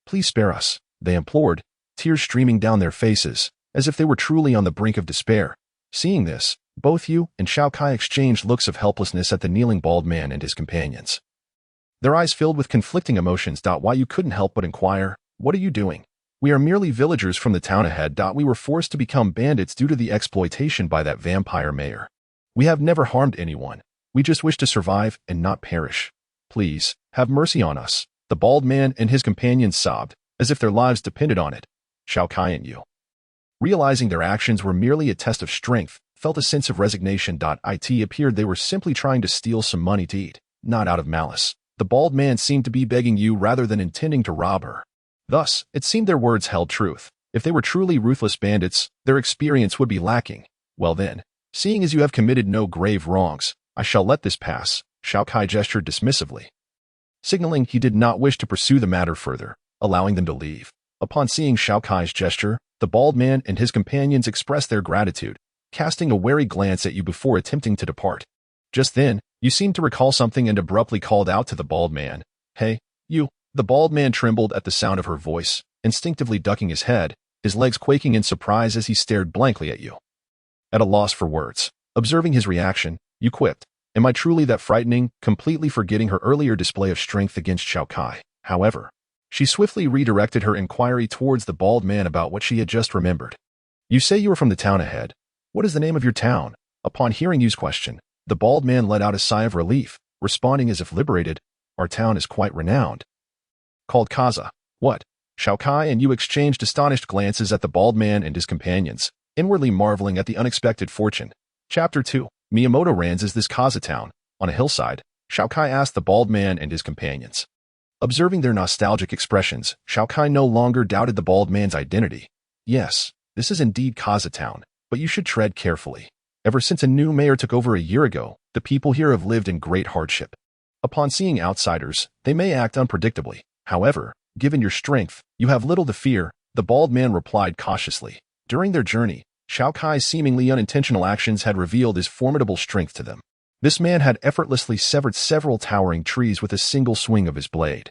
please spare us, they implored, tears streaming down their faces, as if they were truly on the brink of despair. Seeing this, both Yu and Xiao Kai exchanged looks of helplessness at the kneeling bald man and his companions, their eyes filled with conflicting emotions. Why Yu couldn't help but inquire, "What are you doing?" "We are merely villagers from the town ahead. We were forced to become bandits due to the exploitation by that vampire mayor. We have never harmed anyone. We just wish to survive and not perish. Please, have mercy on us." The bald man and his companions sobbed, as if their lives depended on it. Xiao Kai and Yu, realizing their actions were merely a test of strength, felt a sense of resignation. It appeared they were simply trying to steal some money to eat, not out of malice. The bald man seemed to be begging Yu rather than intending to rob her. Thus, it seemed their words held truth. If they were truly ruthless bandits, their experience would be lacking. Well then, seeing as you have committed no grave wrongs, I shall let this pass. Xiao Kai gestured dismissively, signaling he did not wish to pursue the matter further, allowing them to leave. Upon seeing Xiao Kai's gesture, the bald man and his companions expressed their gratitude, casting a wary glance at Yu before attempting to depart. Just then, Yu seemed to recall something and abruptly called out to the bald man, "Hey, Yu." The bald man trembled at the sound of her voice, instinctively ducking his head, his legs quaking in surprise as he stared blankly at Yu. At a loss for words, observing his reaction, Yu quipped, "Am I truly that frightening?" completely forgetting her earlier display of strength against Xiao Kai. However, she swiftly redirected her inquiry towards the bald man about what she had just remembered. "You say you are from the town ahead. What is the name of your town?" Upon hearing Yu's question, the bald man let out a sigh of relief, responding as if liberated, "Our town is quite renowned. Called Kaza." "What?" Xiao Kai and Yu exchanged astonished glances at the bald man and his companions, inwardly marveling at the unexpected fortune. Chapter 2. Miyamoto Rands. Is this Kaza town on a hillside? Xiao Kai asked the bald man and his companions. Observing their nostalgic expressions, Xiao Kai no longer doubted the bald man's identity. "Yes, this is indeed Kaza town, but you should tread carefully. Ever since a new mayor took over a year ago, the people here have lived in great hardship. Upon seeing outsiders, they may act unpredictably. However, given your strength, you have little to fear," the bald man replied cautiously. During their journey, Xiao Kai's seemingly unintentional actions had revealed his formidable strength to them. This man had effortlessly severed several towering trees with a single swing of his blade,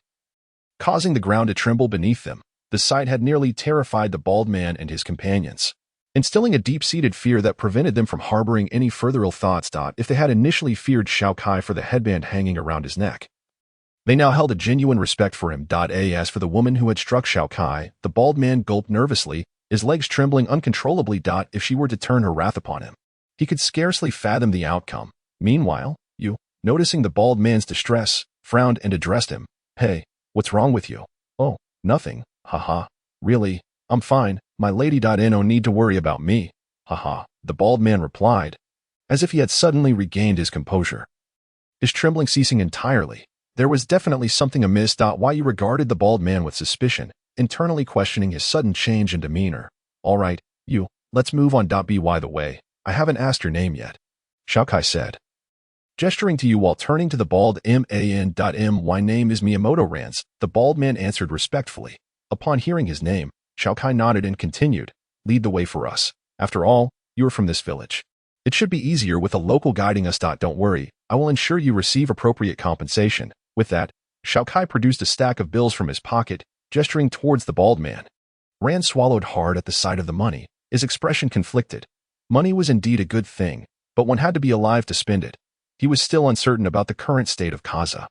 causing the ground to tremble beneath them. The sight had nearly terrified the bald man and his companions, instilling a deep-seated fear that prevented them from harboring any further ill thoughts. If they had initially feared Xiao Kai for the headband hanging around his neck, they now held a genuine respect for him. As for the woman who had struck Xiao Kai, the bald man gulped nervously, his legs trembling uncontrollably. If she were to turn her wrath upon him, he could scarcely fathom the outcome. Meanwhile, Yu, noticing the bald man's distress, frowned and addressed him. "Hey, what's wrong with you?" "Oh, nothing. Haha. Really, I'm fine, my lady. No need to worry about me. Haha," the bald man replied, as if he had suddenly regained his composure, his trembling ceasing entirely. There was definitely something amiss. Why Yu regarded the bald man with suspicion, internally questioning his sudden change in demeanor. "All right, Yu, let's move on. By the way, I haven't asked your name yet," Xiao Kai said, gesturing to Yu while turning to the bald man. "My name is Miyamoto Rands," the bald man answered respectfully. Upon hearing his name, Xiao Kai nodded and continued, "Lead the way for us. After all, you are from this village. It should be easier with a local guiding us. Don't worry, I will ensure you receive appropriate compensation." With that, Xiao Kai produced a stack of bills from his pocket, gesturing towards the bald man. Rand swallowed hard at the sight of the money, his expression conflicted. Money was indeed a good thing, but one had to be alive to spend it. He was still uncertain about the current state of Kaza.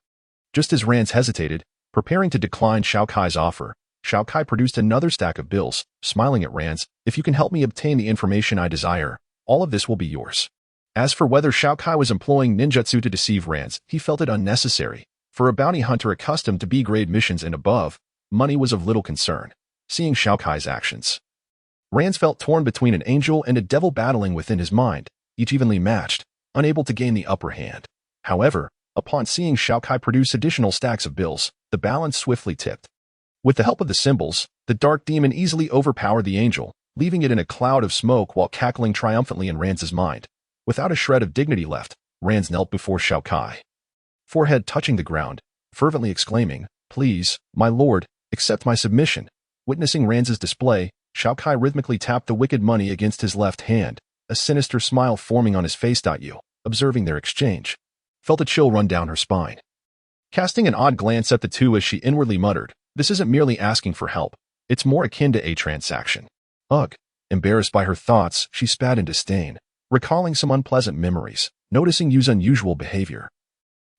Just as Rand hesitated, preparing to decline Xiao Kai's offer, Xiao Kai produced another stack of bills, smiling at Rand. "If you can help me obtain the information I desire, All of this will be yours. As for whether Xiao Kai was employing ninjutsu to deceive Rans, he felt it unnecessary. For a bounty hunter accustomed to B-grade missions and above, money was of little concern. Seeing Xiao Kai's actions, Rans felt torn between an angel and a devil battling within his mind, each evenly matched, unable to gain the upper hand. However, upon seeing Xiao Kai produce additional stacks of bills, the balance swiftly tipped. With the help of the symbols, the dark demon easily overpowered the angel, leaving it in a cloud of smoke while cackling triumphantly in Rans's mind. Without a shred of dignity left, Rans knelt before Xiao Kai, forehead touching the ground, fervently exclaiming, "Please, my lord, accept my submission." Witnessing Rans's display, Xiao Kai rhythmically tapped the wicked money against his left hand, a sinister smile forming on his face. You, observing their exchange, felt a chill run down her spine. Casting an odd glance at the two as she inwardly muttered, "This isn't merely asking for help. It's more akin to a transaction." Ugh. Embarrassed by her thoughts, she spat in disdain, recalling some unpleasant memories, noticing Yu's unusual behavior.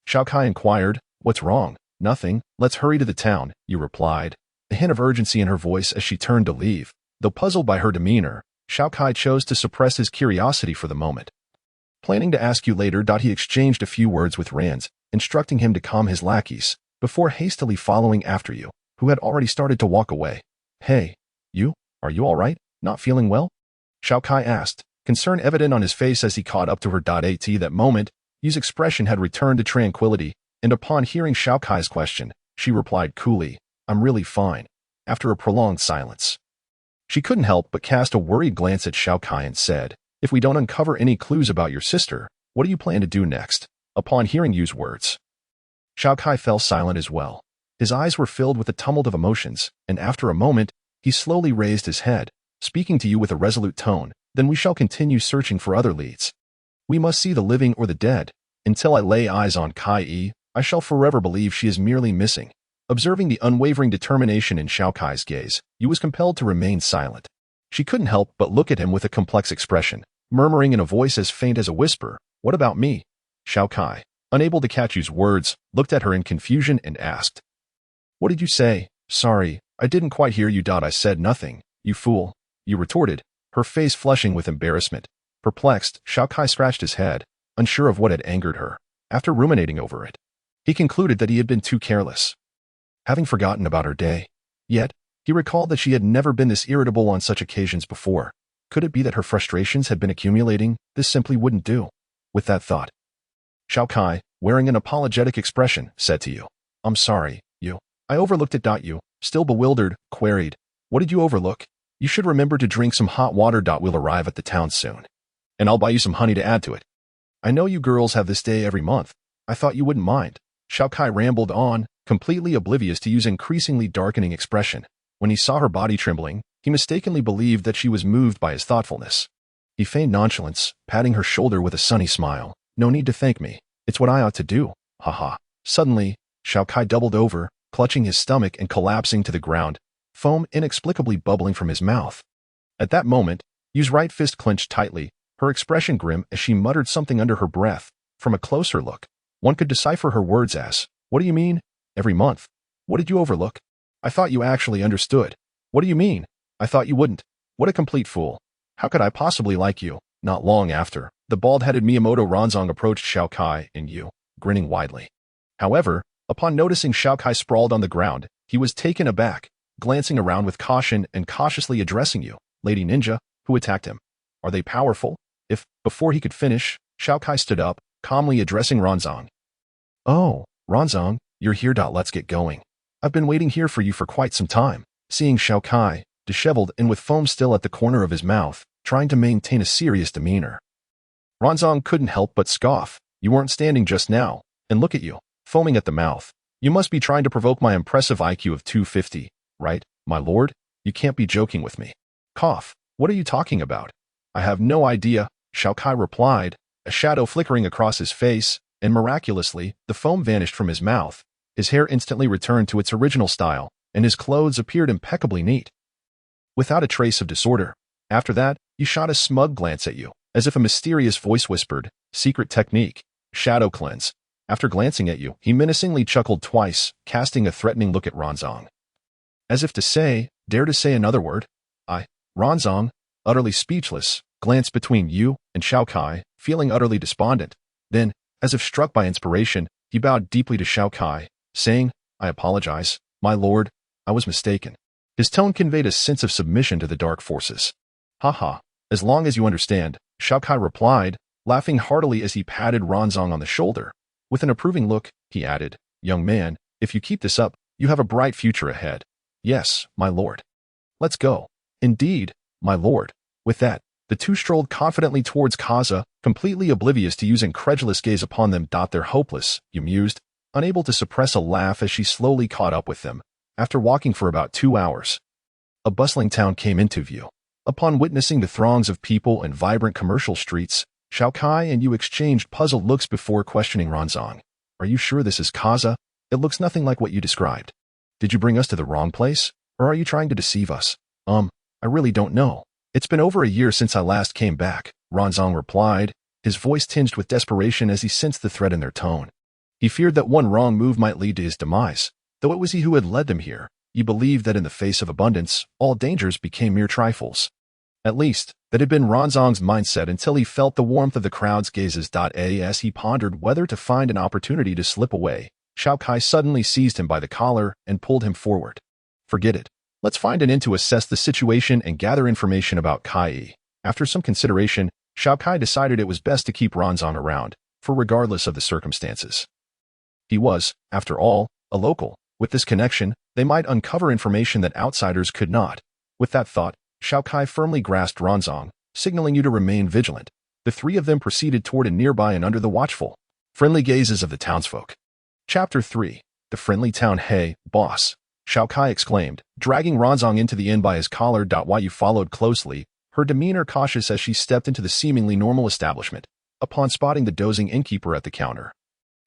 Xiao Kai inquired, "What's wrong?" "Nothing. Let's hurry to the town," Yu replied, a hint of urgency in her voice as she turned to leave. Though puzzled by her demeanor, Xiao Kai chose to suppress his curiosity for the moment. Planning to ask Yu later, he exchanged a few words with Rans, instructing him to calm his lackeys, before hastily following after Yu, who had already started to walk away. "Hey, Yu, are you all right? Not feeling well?" Xiao Kai asked, concern evident on his face as he caught up to her. At that moment, Yu's expression had returned to tranquility, and upon hearing Xiao Kai's question, she replied coolly, "I'm really fine." After a prolonged silence, she couldn't help but cast a worried glance at Xiao Kai and said, "If we don't uncover any clues about your sister, what do you plan to do next?" Upon hearing Yu's words, Xiao Kai fell silent as well. His eyes were filled with a tumult of emotions, and after a moment, he slowly raised his head, speaking to Yu with a resolute tone, "Then we shall continue searching for other leads. We must see the living or the dead. Until I lay eyes on Kai, I shall forever believe she is merely missing." Observing the unwavering determination in Xiao Kai's gaze, Yu was compelled to remain silent. She couldn't help but look at him with a complex expression, murmuring in a voice as faint as a whisper, "What about me?" Xiao Kai, unable to catch Yu's words, looked at her in confusion and asked, "What did you say?" "Sorry, I didn't quite hear you. I said nothing, you fool," Yu retorted, her face flushing with embarrassment. Perplexed, Xiao Kai scratched his head, unsure of what had angered her. After ruminating over it, he concluded that he had been too careless, having forgotten about her day. Yet, he recalled that she had never been this irritable on such occasions before. Could it be that her frustrations had been accumulating? This simply wouldn't do. With that thought, Xiao Kai, wearing an apologetic expression, said to Yu, "I'm sorry, Yu. I overlooked it." Yu, still bewildered, queried, "What did you overlook?" "You should remember to drink some hot water. We'll arrive at the town soon, and I'll buy you some honey to add to it. I know you girls have this day every month. I thought you wouldn't mind." Xiao Kai rambled on, completely oblivious to Yu's increasingly darkening expression. When he saw her body trembling, he mistakenly believed that she was moved by his thoughtfulness. He feigned nonchalance, patting her shoulder with a sunny smile. "No need to thank me. It's what I ought to do. Haha." Suddenly, Xiao Kai doubled over, clutching his stomach and collapsing to the ground, foam inexplicably bubbling from his mouth. At that moment, Yu's right fist clenched tightly, her expression grim as she muttered something under her breath. From a closer look, one could decipher her words as, "What do you mean? Every month? What did you overlook? I thought you actually understood. What do you mean? I thought you wouldn't. What a complete fool. How could I possibly like you?" Not long after, the bald-headed Miyamoto Ranzong approached Xiao Kai and Yu, grinning widely. However, upon noticing Xiao Kai sprawled on the ground, he was taken aback, glancing around with caution and cautiously addressing Yu, "Lady Ninja, who attacked him? Are they powerful?" Before he could finish, Xiao Kai stood up, calmly addressing Ranzong. "Oh, Ranzong, you're here. Let's get going. I've been waiting here for you for quite some time." Seeing Xiao Kai, disheveled and with foam still at the corner of his mouth, trying to maintain a serious demeanor, Ranzong couldn't help but scoff. "You weren't standing just now, and look at you, foaming at the mouth. You must be trying to provoke my impressive IQ of 250, right, my lord? You can't be joking with me." "Cough. What are you talking about?" "I have no idea," Xiao Kai replied, a shadow flickering across his face, and miraculously, the foam vanished from his mouth. His hair instantly returned to its original style, and his clothes appeared impeccably neat, without a trace of disorder. After that, he shot a smug glance at you, as if a mysterious voice whispered, "Secret technique, shadow cleanse." After glancing at you, he menacingly chuckled twice, casting a threatening look at Ranzong, as if to say, "Dare to say another word?" Ranzong, utterly speechless, glanced between you and Xiao Kai, feeling utterly despondent. Then, as if struck by inspiration, he bowed deeply to Xiao Kai, saying, "I apologize, my lord, I was mistaken." His tone conveyed a sense of submission to the dark forces. "Haha, as long as you understand," Xiao Kai replied, laughing heartily as he patted Ranzong on the shoulder. With an approving look, he added, "Young man, if you keep this up, you have a bright future ahead." "Yes, my lord." "Let's go." "Indeed, my lord." With that, the two strolled confidently towards Kaza, completely oblivious to use incredulous gaze upon them. "They're hopeless," you mused, unable to suppress a laugh as she slowly caught up with them. After walking for about 2 hours, a bustling town came into view. Upon witnessing the throngs of people and vibrant commercial streets, Xiao Kai and you exchanged puzzled looks before questioning Ranzong. "Are you sure this is Kaza? It looks nothing like what you described. Did you bring us to the wrong place, or are you trying to deceive us?" I really don't know. It's been over a year since I last came back," Ranzong replied, his voice tinged with desperation as he sensed the threat in their tone. He feared that one wrong move might lead to his demise. Though it was he who had led them here, he believed that in the face of abundance, all dangers became mere trifles. At least, that had been Ranzong's mindset until he felt the warmth of the crowd's gazes. As he pondered whether to find an opportunity to slip away, Xiao Kai suddenly seized him by the collar and pulled him forward. "Forget it. Let's find an inn to assess the situation and gather information about Kai." After some consideration, Xiao Kai decided it was best to keep Ranzong around, for regardless of the circumstances. He was, after all, a local. With this connection, they might uncover information that outsiders could not. With that thought, Xiao Kai firmly grasped Ranzong, signaling you to remain vigilant. The three of them proceeded toward a nearby and under the watchful, friendly gazes of the townsfolk. Chapter 3. The Friendly Town. "Hey, boss," Xiao Kai exclaimed, dragging Ranzong into the inn by his collar. Why you followed closely, her demeanor cautious as she stepped into the seemingly normal establishment, upon spotting the dozing innkeeper at the counter.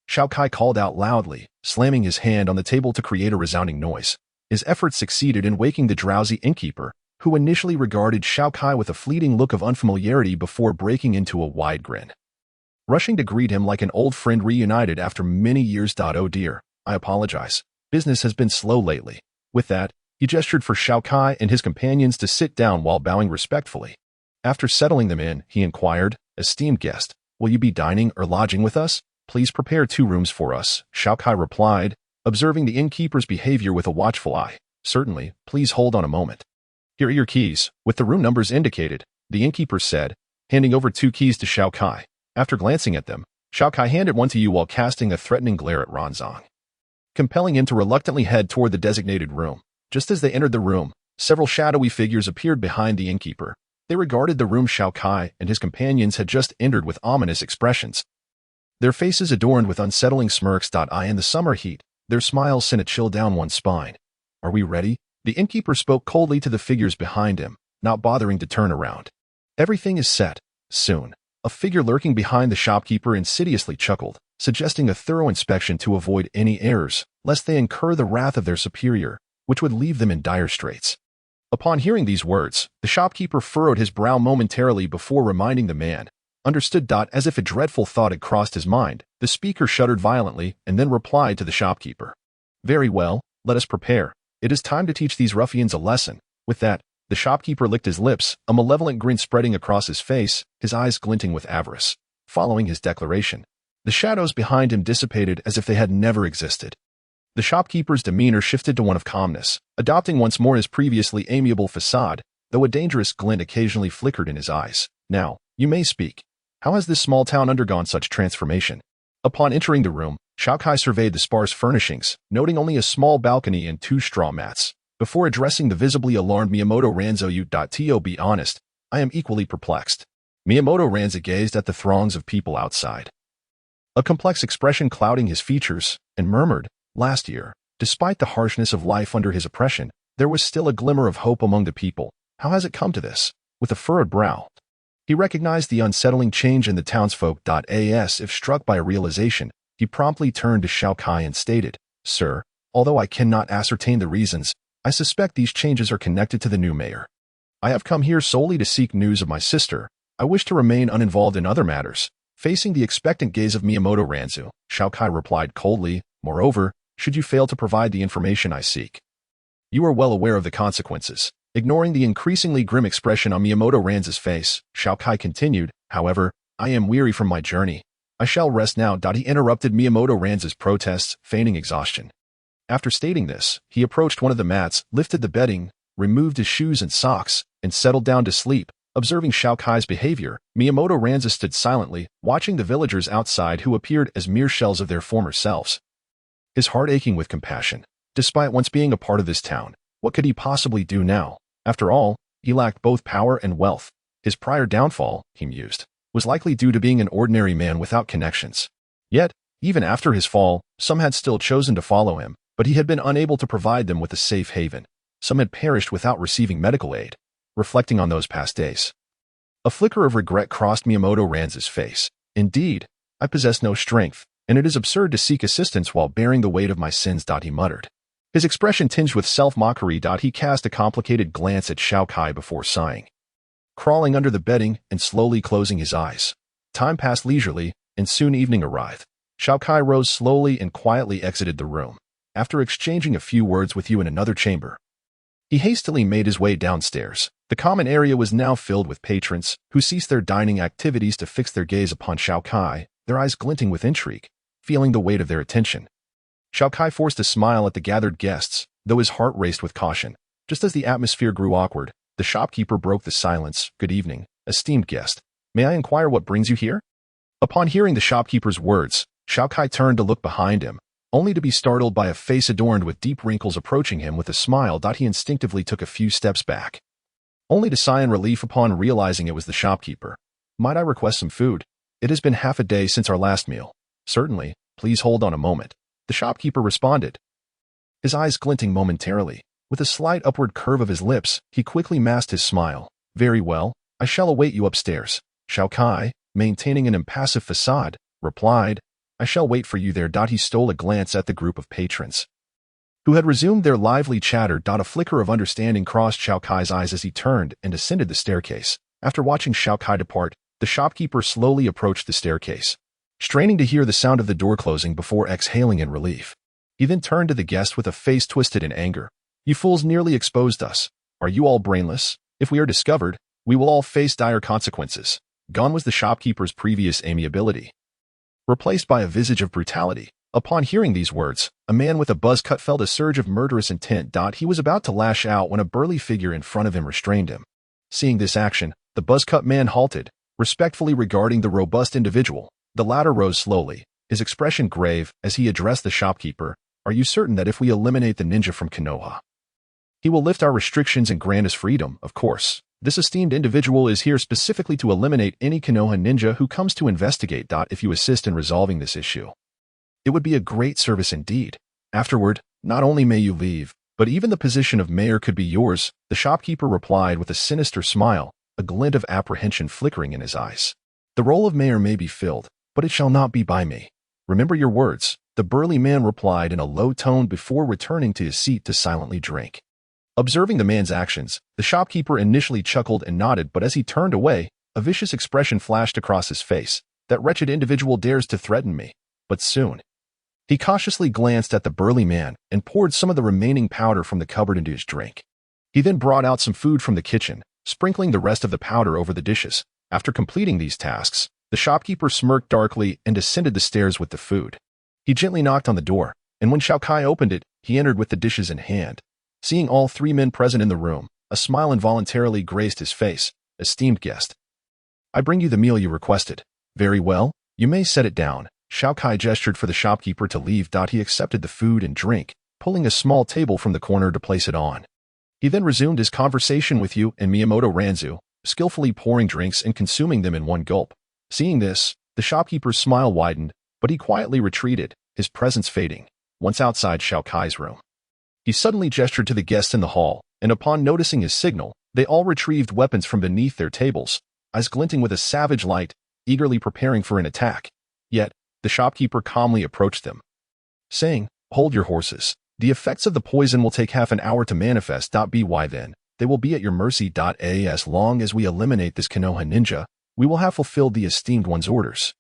Xiao Kai called out loudly, slamming his hand on the table to create a resounding noise. His efforts succeeded in waking the drowsy innkeeper, who initially regarded Xiao Kai with a fleeting look of unfamiliarity before breaking into a wide grin. Rushing to greet him like an old friend reunited after many years. "Oh dear, I apologize. Business has been slow lately." With that, he gestured for Xiao Kai and his companions to sit down while bowing respectfully. After settling them in, he inquired, "Esteemed guest, will you be dining or lodging with us? Please prepare 2 rooms for us," Xiao Kai replied, observing the innkeeper's behavior with a watchful eye. "Certainly, please hold on a moment. Here are your keys, with the room numbers indicated," the innkeeper said, handing over 2 keys to Xiao Kai. After glancing at them, Xiao Kai handed one to you while casting a threatening glare at Ranzong, compelling him to reluctantly head toward the designated room. Just as they entered the room, several shadowy figures appeared behind the innkeeper. They regarded the room Xiao Kai and his companions had just entered with ominous expressions. Their faces adorned with unsettling smirks. In the summer heat, their smiles sent a chill down one's spine. "Are we ready?" The innkeeper spoke coldly to the figures behind him, not bothering to turn around. "Everything is set. Soon." A figure lurking behind the shopkeeper insidiously chuckled, suggesting a thorough inspection to avoid any errors, lest they incur the wrath of their superior, which would leave them in dire straits. Upon hearing these words, the shopkeeper furrowed his brow momentarily before reminding the man. Understood. As if a dreadful thought had crossed his mind, the speaker shuddered violently and then replied to the shopkeeper. "Very well, let us prepare. It is time to teach these ruffians a lesson." With that, the shopkeeper licked his lips, a malevolent grin spreading across his face, his eyes glinting with avarice. Following his declaration, the shadows behind him dissipated as if they had never existed. The shopkeeper's demeanor shifted to one of calmness, adopting once more his previously amiable facade, though a dangerous glint occasionally flickered in his eyes. "Now, you may speak. How has this small town undergone such transformation?" Upon entering the room, Xiao Kai surveyed the sparse furnishings, noting only a small balcony and 2 straw mats, before addressing the visibly alarmed Miyamoto Ranzo. To be honest, I am equally perplexed." Miyamoto Ranzo gazed at the throngs of people outside, a complex expression clouding his features, and murmured, "Last year, despite the harshness of life under his oppression, there was still a glimmer of hope among the people. How has it come to this?" With a furrowed brow, he recognized the unsettling change in the townsfolk. If struck by a realization, he promptly turned to Xiao Kai and stated, "Sir, although I cannot ascertain the reasons, I suspect these changes are connected to the new mayor. I have come here solely to seek news of my sister. I wish to remain uninvolved in other matters." Facing the expectant gaze of Miyamoto Ranzo, Xiao Kai replied coldly, "Moreover, should you fail to provide the information I seek, you are well aware of the consequences." Ignoring the increasingly grim expression on Miyamoto Ranz's face, Xiao Kai continued, "However, I am weary from my journey. I shall rest now." He interrupted Miyamoto Ranz's protests, feigning exhaustion. After stating this, he approached one of the mats, lifted the bedding, removed his shoes and socks, and settled down to sleep. Observing Xiao Kai's behavior, Miyamoto Ranza stood silently, watching the villagers outside who appeared as mere shells of their former selves. His heart aching with compassion. Despite once being a part of this town, what could he possibly do now? After all, he lacked both power and wealth. His prior downfall, he mused, was likely due to being an ordinary man without connections. Yet, even after his fall, some had still chosen to follow him, but he had been unable to provide them with a safe haven. Some had perished without receiving medical aid. Reflecting on those past days, a flicker of regret crossed Miyamoto Ranza's face. "Indeed, I possess no strength, and it is absurd to seek assistance while bearing the weight of my sins." He muttered. His expression tinged with self-mockery. He cast a complicated glance at Xiao Kai before sighing. Crawling under the bedding and slowly closing his eyes. Time passed leisurely, and soon evening arrived. Xiao Kai rose slowly and quietly exited the room. After exchanging a few words with you in another chamber, he hastily made his way downstairs. The common area was now filled with patrons, who ceased their dining activities to fix their gaze upon Xiao Kai, their eyes glinting with intrigue, feeling the weight of their attention. Xiao Kai forced a smile at the gathered guests, though his heart raced with caution. Just as the atmosphere grew awkward, the shopkeeper broke the silence. "Good evening, esteemed guest. May I inquire what brings you here?" Upon hearing the shopkeeper's words, Xiao Kai turned to look behind him, only to be startled by a face adorned with deep wrinkles approaching him with a smile. He instinctively took a few steps back, only to sigh in relief upon realizing it was the shopkeeper. "Might I request some food? It has been half a day since our last meal." "Certainly, please hold on a moment," the shopkeeper responded, his eyes glinting momentarily. With a slight upward curve of his lips, he quickly masked his smile. "Very well, I shall await you upstairs." Xiao Kai, maintaining an impassive facade, replied, "I shall wait for you there." He stole a glance at the group of patrons, who had resumed their lively chatter. A flicker of understanding crossed Xiao Kai's eyes as he turned and ascended the staircase. After watching Xiao Kai depart, the shopkeeper slowly approached the staircase, straining to hear the sound of the door closing before exhaling in relief. He then turned to the guest with a face twisted in anger. "You fools nearly exposed us. Are you all brainless? If we are discovered, we will all face dire consequences." Gone was the shopkeeper's previous amiability, replaced by a visage of brutality. Upon hearing these words, a man with a buzz cut felt a surge of murderous intent. He was about to lash out when a burly figure in front of him restrained him. Seeing this action, the buzz-cut man halted, respectfully regarding the robust individual. The latter rose slowly, his expression grave, as he addressed the shopkeeper. "Are you certain that if we eliminate the ninja from Konoha, he will lift our restrictions and grant us freedom?" "Of course. This esteemed individual is here specifically to eliminate any Konoha ninja who comes to investigate. If you assist in resolving this issue, it would be a great service indeed. Afterward, not only may you leave, but even the position of mayor could be yours," the shopkeeper replied with a sinister smile, a glint of apprehension flickering in his eyes. "The role of mayor may be filled, but it shall not be by me. Remember your words," the burly man replied in a low tone before returning to his seat to silently drink. Observing the man's actions, the shopkeeper initially chuckled and nodded, but as he turned away, a vicious expression flashed across his face. "That wretched individual dares to threaten me." But soon, he cautiously glanced at the burly man and poured some of the remaining powder from the cupboard into his drink. He then brought out some food from the kitchen, sprinkling the rest of the powder over the dishes. After completing these tasks, the shopkeeper smirked darkly and descended the stairs with the food. He gently knocked on the door, and when Xiao Kai opened it, he entered with the dishes in hand. Seeing all three men present in the room, a smile involuntarily graced his face. "Esteemed guest, I bring you the meal you requested." "Very well, you may set it down." Xiao Kai gestured for the shopkeeper to leave. He accepted the food and drink, pulling a small table from the corner to place it on. He then resumed his conversation with you and Miyamoto Ranzu, skillfully pouring drinks and consuming them in one gulp. Seeing this, the shopkeeper's smile widened, but he quietly retreated, his presence fading. Once outside Xiao Kai's room, he suddenly gestured to the guests in the hall, and upon noticing his signal, they all retrieved weapons from beneath their tables, eyes glinting with a savage light, eagerly preparing for an attack. Yet, the shopkeeper calmly approached them, saying, "Hold your horses. The effects of the poison will take half an hour to manifest. By then, they will be at your mercy. As long as we eliminate this Konoha ninja, we will have fulfilled the esteemed one's orders,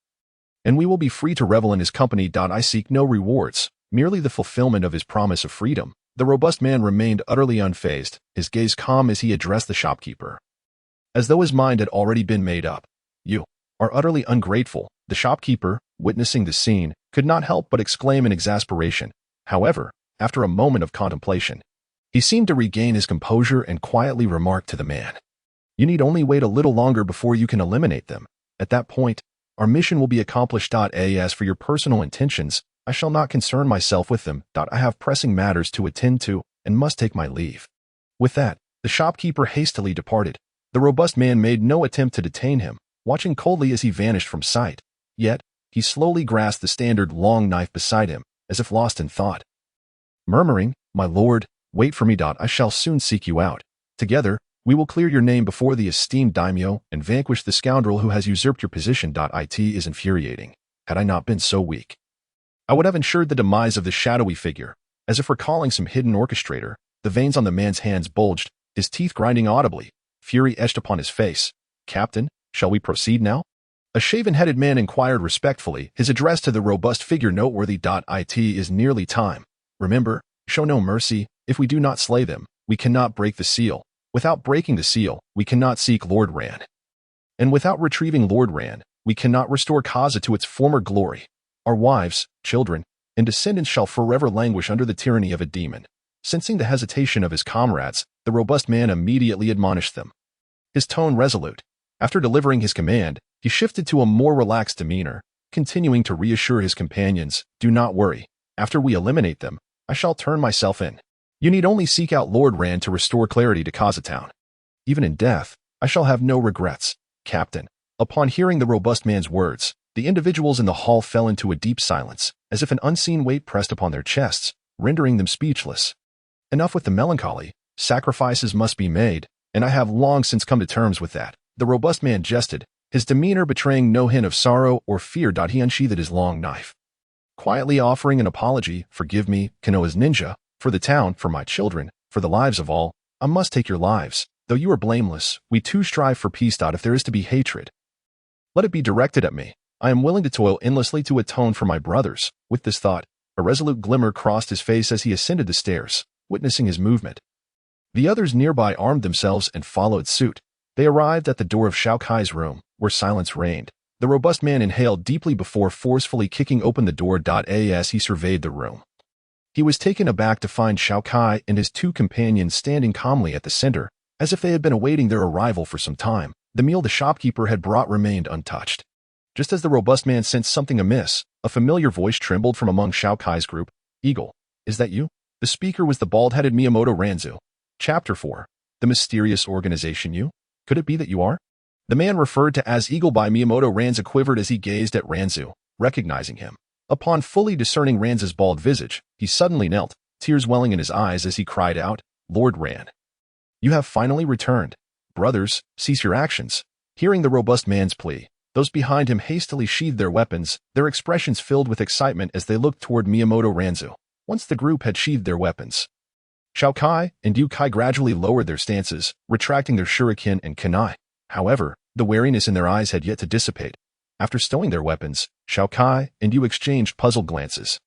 and we will be free to revel in his company. I seek no rewards, merely the fulfillment of his promise of freedom." The robust man remained utterly unfazed, his gaze calm as he addressed the shopkeeper. As though his mind had already been made up. You are utterly ungrateful. The shopkeeper, witnessing the scene, could not help but exclaim in exasperation. However, after a moment of contemplation, he seemed to regain his composure and quietly remarked to the man, "You need only wait a little longer before you can eliminate them. At that point, our mission will be accomplished. As for your personal intentions, I shall not concern myself with them. I have pressing matters to attend to and must take my leave." With that, the shopkeeper hastily departed. The robust man made no attempt to detain him, watching coldly as he vanished from sight. Yet, he slowly grasped the standard long knife beside him, as if lost in thought. Murmuring, "My lord, wait for me. I shall soon seek you out. Together, we will clear your name before the esteemed daimyo and vanquish the scoundrel who has usurped your position. It is infuriating. Had I not been so weak, I would have ensured the demise of the shadowy figure." As if recalling some hidden orchestrator, the veins on the man's hands bulged, his teeth grinding audibly, fury etched upon his face. "Captain, shall we proceed now?" A shaven-headed man inquired respectfully, his address to the robust figure noteworthy. It is nearly time. Remember, show no mercy. If we do not slay them, we cannot break the seal. Without breaking the seal, we cannot seek Lord Rand. And without retrieving Lord Rand, we cannot restore Kaza to its former glory. Our wives, children, and descendants shall forever languish under the tyranny of a demon. Sensing the hesitation of his comrades, the robust man immediately admonished them. His tone resolute. After delivering his command, he shifted to a more relaxed demeanor, continuing to reassure his companions, "Do not worry. After we eliminate them, I shall turn myself in. You need only seek out Lord Rand to restore clarity to Kaza Town. Even in death, I shall have no regrets, Captain." Upon hearing the robust man's words, the individuals in the hall fell into a deep silence, as if an unseen weight pressed upon their chests, rendering them speechless. Enough with the melancholy. Sacrifices must be made, and I have long since come to terms with that. The robust man jested, his demeanor betraying no hint of sorrow or fear. He unsheathed his long knife, quietly offering an apology. "Forgive me, Konoha's ninja, for the town, for my children, for the lives of all. I must take your lives. Though you are blameless, we too strive for peace. If there is to be hatred, let it be directed at me. I am willing to toil endlessly to atone for my brothers." With this thought, a resolute glimmer crossed his face as he ascended the stairs, witnessing his movement. The others nearby armed themselves and followed suit. They arrived at the door of Xiao Kai's room, where silence reigned. The robust man inhaled deeply before forcefully kicking open the door. As he surveyed the room, he was taken aback to find Xiao Kai and his two companions standing calmly at the center, as if they had been awaiting their arrival for some time. The meal the shopkeeper had brought remained untouched. Just as the robust man sensed something amiss, a familiar voice trembled from among Xiao Kai's group. "Eagle, is that you?" The speaker was the bald-headed Miyamoto Ranzu. Chapter 4. The Mysterious Organization. "You? Could it be that you are?" The man referred to as Eagle by Miyamoto Ranzu quivered as he gazed at Ranzu, recognizing him. Upon fully discerning Ranzu's bald visage, he suddenly knelt, tears welling in his eyes as he cried out, "Lord Rand, you have finally returned. Brothers, cease your actions." Hearing the robust man's plea, those behind him hastily sheathed their weapons, their expressions filled with excitement as they looked toward Miyamoto Ranzu. Once the group had sheathed their weapons, Xiao Kai and Yu Kai gradually lowered their stances, retracting their shuriken and kunai. However, the wariness in their eyes had yet to dissipate. After stowing their weapons, Xiao Kai and Yu exchanged puzzled glances,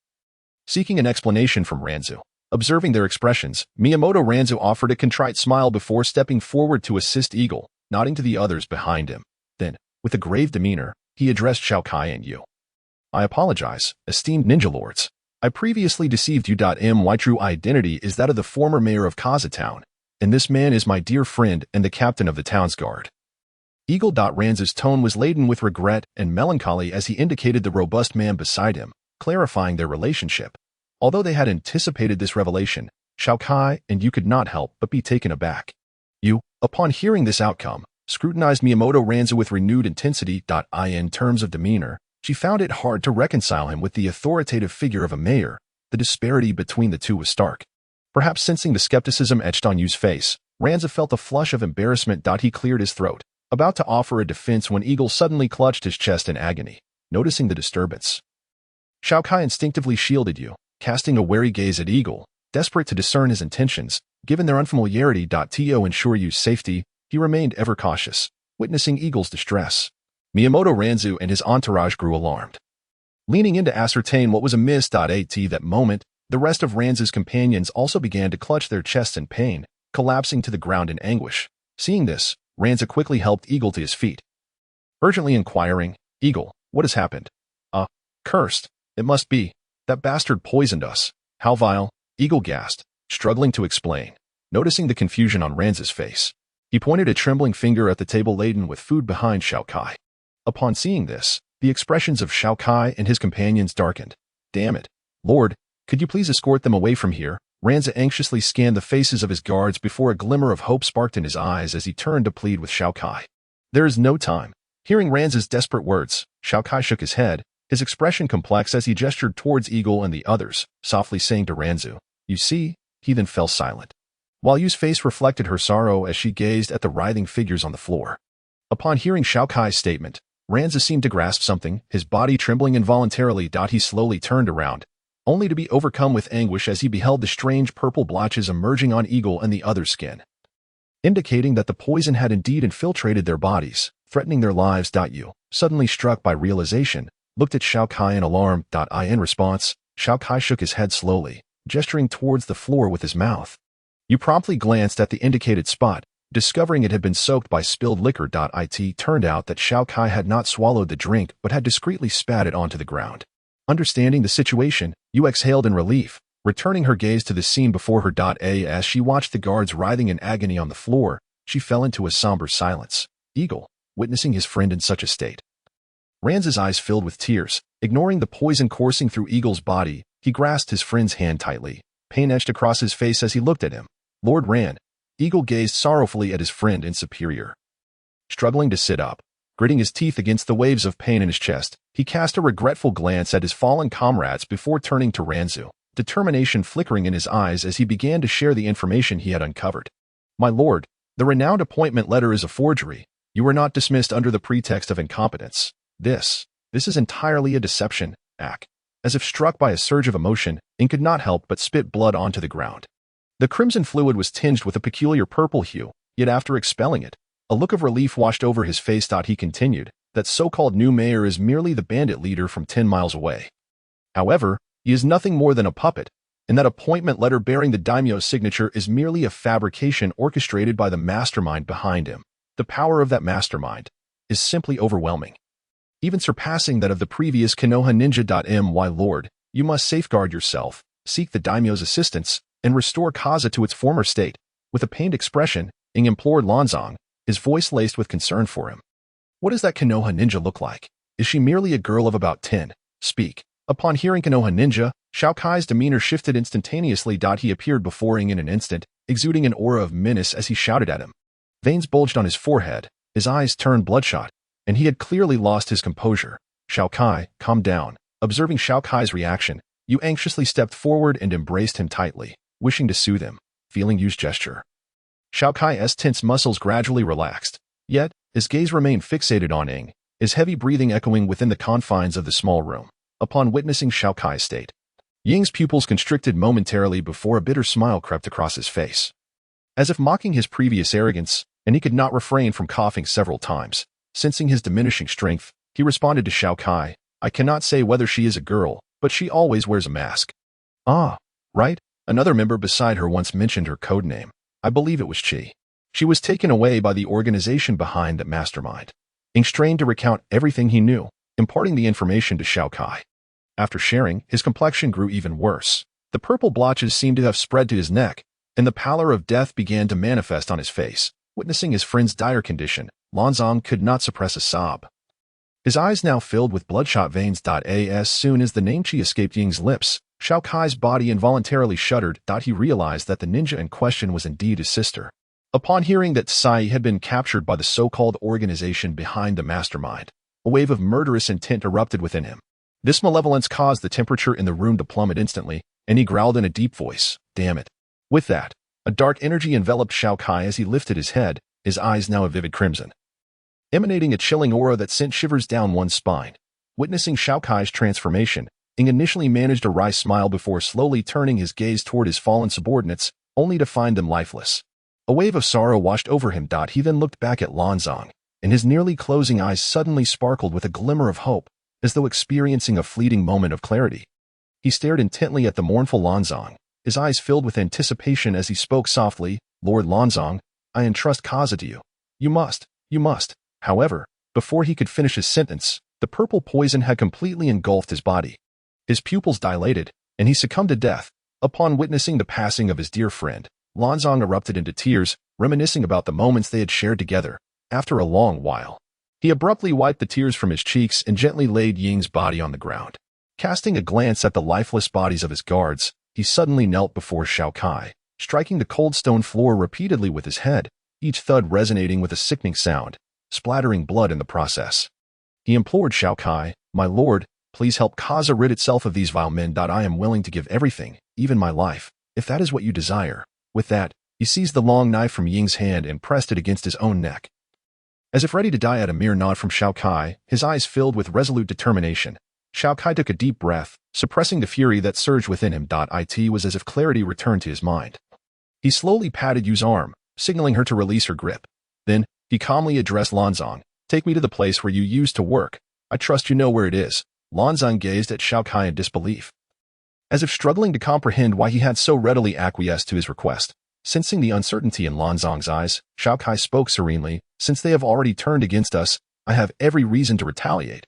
seeking an explanation from Ranzu. Observing their expressions, Miyamoto Ranzu offered a contrite smile before stepping forward to assist Eagle, nodding to the others behind him. Then, with a grave demeanor, he addressed Xiao Kai and Yu. "I apologize, esteemed ninja lords. I previously deceived you. My true identity is that of the former mayor of Kaza Town, and this man is my dear friend and the captain of the town's guard." Eagle. Ranzu's tone was laden with regret and melancholy as he indicated the robust man beside him, clarifying their relationship. Although they had anticipated this revelation, Xiao Kai and Yu could not help but be taken aback. Yu, upon hearing this outcome, scrutinized Miyamoto Ranzu with renewed intensity. In terms of demeanor, she found it hard to reconcile him with the authoritative figure of a mayor. The disparity between the two was stark. Perhaps sensing the skepticism etched on Yu's face, Ranzu felt a flush of embarrassment. He cleared his throat, about to offer a defense when Eagle suddenly clutched his chest in agony. Noticing the disturbance, Xiao Kai instinctively shielded Yu, casting a wary gaze at Eagle, desperate to discern his intentions. Given their unfamiliarity. To ensure Yu's safety, he remained ever cautious. Witnessing Eagle's distress, Miyamoto Ranzu and his entourage grew alarmed. Leaning in to ascertain what was amiss. At that moment, The rest of Ranz's companions also began to clutch their chests in pain, collapsing to the ground in anguish. Seeing this, Ranza quickly helped Eagle to his feet, urgently inquiring, "Eagle, what has happened?" Cursed. It must be. That bastard poisoned us." "How vile," Eagle gasped, struggling to explain. Noticing the confusion on Ranza's face, he pointed a trembling finger at the table laden with food behind Xiao Kai. Upon seeing this, the expressions of Xiao Kai and his companions darkened. "Damn it. Lord, could you please escort them away from here?" Ranza anxiously scanned the faces of his guards before a glimmer of hope sparked in his eyes as he turned to plead with Xiao Kai. "There is no time." Hearing Ranza's desperate words, Xiao Kai shook his head, his expression complex as he gestured towards Eagle and the others, softly saying to Ranzu, "You see?" He then fell silent, while Yu's face reflected her sorrow as she gazed at the writhing figures on the floor. Upon hearing Xiao Kai's statement, Ranza seemed to grasp something, his body trembling involuntarily. He slowly turned around, only to be overcome with anguish as he beheld the strange purple blotches emerging on Eagle and the other's skin, indicating that the poison had indeed infiltrated their bodies, threatening their lives. Yu, suddenly struck by realization, looked at Xiao Kai in alarm. In response, Xiao Kai shook his head slowly, gesturing towards the floor with his mouth. Yu promptly glanced at the indicated spot, discovering it had been soaked by spilled liquor. It turned out that Xiao Kai had not swallowed the drink but had discreetly spat it onto the ground. Understanding the situation, Yu exhaled in relief, returning her gaze to the scene before her. As she watched the guards writhing in agony on the floor, she fell into a somber silence. Eagle, witnessing his friend in such a state, Ranza's eyes filled with tears. Ignoring the poison coursing through Eagle's body, he grasped his friend's hand tightly. Pain etched across his face as he looked at him. "Lord Ran." Eagle gazed sorrowfully at his friend in superior. Struggling to sit up, gritting his teeth against the waves of pain in his chest, he cast a regretful glance at his fallen comrades before turning to Ranzu, determination flickering in his eyes as he began to share the information he had uncovered. "My lord, the renowned appointment letter is a forgery. You were not dismissed under the pretext of incompetence. This is entirely a deception." As if struck by a surge of emotion, Ing could not help but spit blood onto the ground. The crimson fluid was tinged with a peculiar purple hue, yet after expelling it, a look of relief washed over his face. He continued, "That so-called new mayor is merely the bandit leader from 10 miles away. However, he is nothing more than a puppet, and that appointment letter bearing the daimyo's signature is merely a fabrication orchestrated by the mastermind behind him. The power of that mastermind is simply overwhelming, even surpassing that of the previous Konoha ninja. My lord, you must safeguard yourself, seek the daimyo's assistance, and restore Kaza to its former state." With a pained expression, Ing implored Lanzong, his voice laced with concern for him. "What does that Konoha ninja look like? Is she merely a girl of about 10? Speak." Upon hearing Konoha ninja, Xiao Kai's demeanor shifted instantaneously. He appeared before Ing in an instant, exuding an aura of menace as he shouted at him. Veins bulged on his forehead, his eyes turned bloodshot, and he had clearly lost his composure. "Xiao Kai, calm down." Observing Xiao Kai's reaction, Yu anxiously stepped forward and embraced him tightly, wishing to soothe him. Feeling Yu's gesture, Xiao Kai's tense muscles gradually relaxed, yet his gaze remained fixated on Ing, his heavy breathing echoing within the confines of the small room. Upon witnessing Xiao Kai's state, Ying's pupils constricted momentarily before a bitter smile crept across his face, as if mocking his previous arrogance, and he could not refrain from coughing several times. Sensing his diminishing strength, he responded to Xiao Kai, "I cannot say whether she is a girl, but she always wears a mask." "Ah, right." Another member beside her once mentioned her code name. I believe it was Chi. She was taken away by the organization behind that mastermind. Ing strained to recount everything he knew, imparting the information to Xiao Kai. After sharing, his complexion grew even worse. The purple blotches seemed to have spread to his neck, and the pallor of death began to manifest on his face. Witnessing his friend's dire condition, Lanzong could not suppress a sob. His eyes now filled with bloodshot veins. As soon as the name Chi escaped Ying's lips, Xiao Kai's body involuntarily shuddered. He realized that the ninja in question was indeed his sister. Upon hearing that Sai had been captured by the so-called organization behind the mastermind, a wave of murderous intent erupted within him. This malevolence caused the temperature in the room to plummet instantly, and he growled in a deep voice, "Damn it." With that, a dark energy enveloped Xiao Kai as he lifted his head, his eyes now a vivid crimson, emanating a chilling aura that sent shivers down one's spine. Witnessing Xiao Kai's transformation, Ing initially managed a wry smile before slowly turning his gaze toward his fallen subordinates, only to find them lifeless. A wave of sorrow washed over him. He then looked back at Lanzong, and his nearly closing eyes suddenly sparkled with a glimmer of hope, as though experiencing a fleeting moment of clarity. He stared intently at the mournful Lanzong, his eyes filled with anticipation as he spoke softly, "Lord Lanzong, I entrust Kaza to you. You must. However, before he could finish his sentence, the purple poison had completely engulfed his body. His pupils dilated, and he succumbed to death. Upon witnessing the passing of his dear friend, Lanzong erupted into tears, reminiscing about the moments they had shared together. After a long while, he abruptly wiped the tears from his cheeks and gently laid Ying's body on the ground. Casting a glance at the lifeless bodies of his guards, he suddenly knelt before Xiao Kai, striking the cold stone floor repeatedly with his head, each thud resonating with a sickening sound, splattering blood in the process. He implored Xiao Kai, "My lord, please help Kaza rid itself of these vile men. I am willing to give everything, even my life, if that is what you desire." With that, he seized the long knife from Ying's hand and pressed it against his own neck. As if ready to die at a mere nod from Xiao Kai, his eyes filled with resolute determination, Xiao Kai took a deep breath, suppressing the fury that surged within him. It was as if clarity returned to his mind. He slowly patted Yu's arm, signaling her to release her grip. Then, he calmly addressed Lanzong, "Take me to the place where you used to work. I trust you know where it is." Lanzong gazed at Xiao Kai in disbelief, as if struggling to comprehend why he had so readily acquiesced to his request. Sensing the uncertainty in Lanzong's eyes, Xiao Kai spoke serenely, "Since they have already turned against us, I have every reason to retaliate.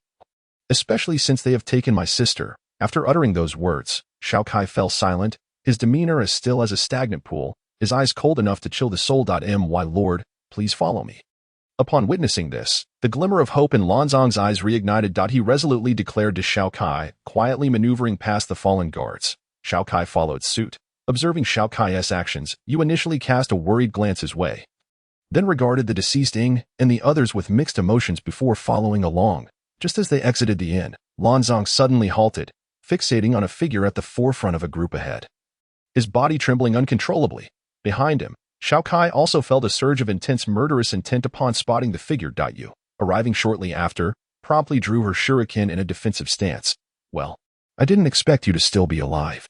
Especially since they have taken my sister." After uttering those words, Xiao Kai fell silent, his demeanor as still as a stagnant pool, his eyes cold enough to chill the soul. "My lord, please follow me." Upon witnessing this, the glimmer of hope in Lanzong's eyes reignited. He resolutely declared to Xiao Kai, quietly maneuvering past the fallen guards. Xiao Kai followed suit. Observing Xiao Kai's actions, Yu initially cast a worried glance his way, then regarded the deceased Ying and the others with mixed emotions before following along. Just as they exited the inn, Lanzong suddenly halted, fixating on a figure at the forefront of a group ahead, his body trembling uncontrollably. Behind him, Xiao Kai also felt a surge of intense murderous intent upon spotting the figure. Yu, arriving shortly after, promptly drew her shuriken in a defensive stance. "Well, I didn't expect you to still be alive.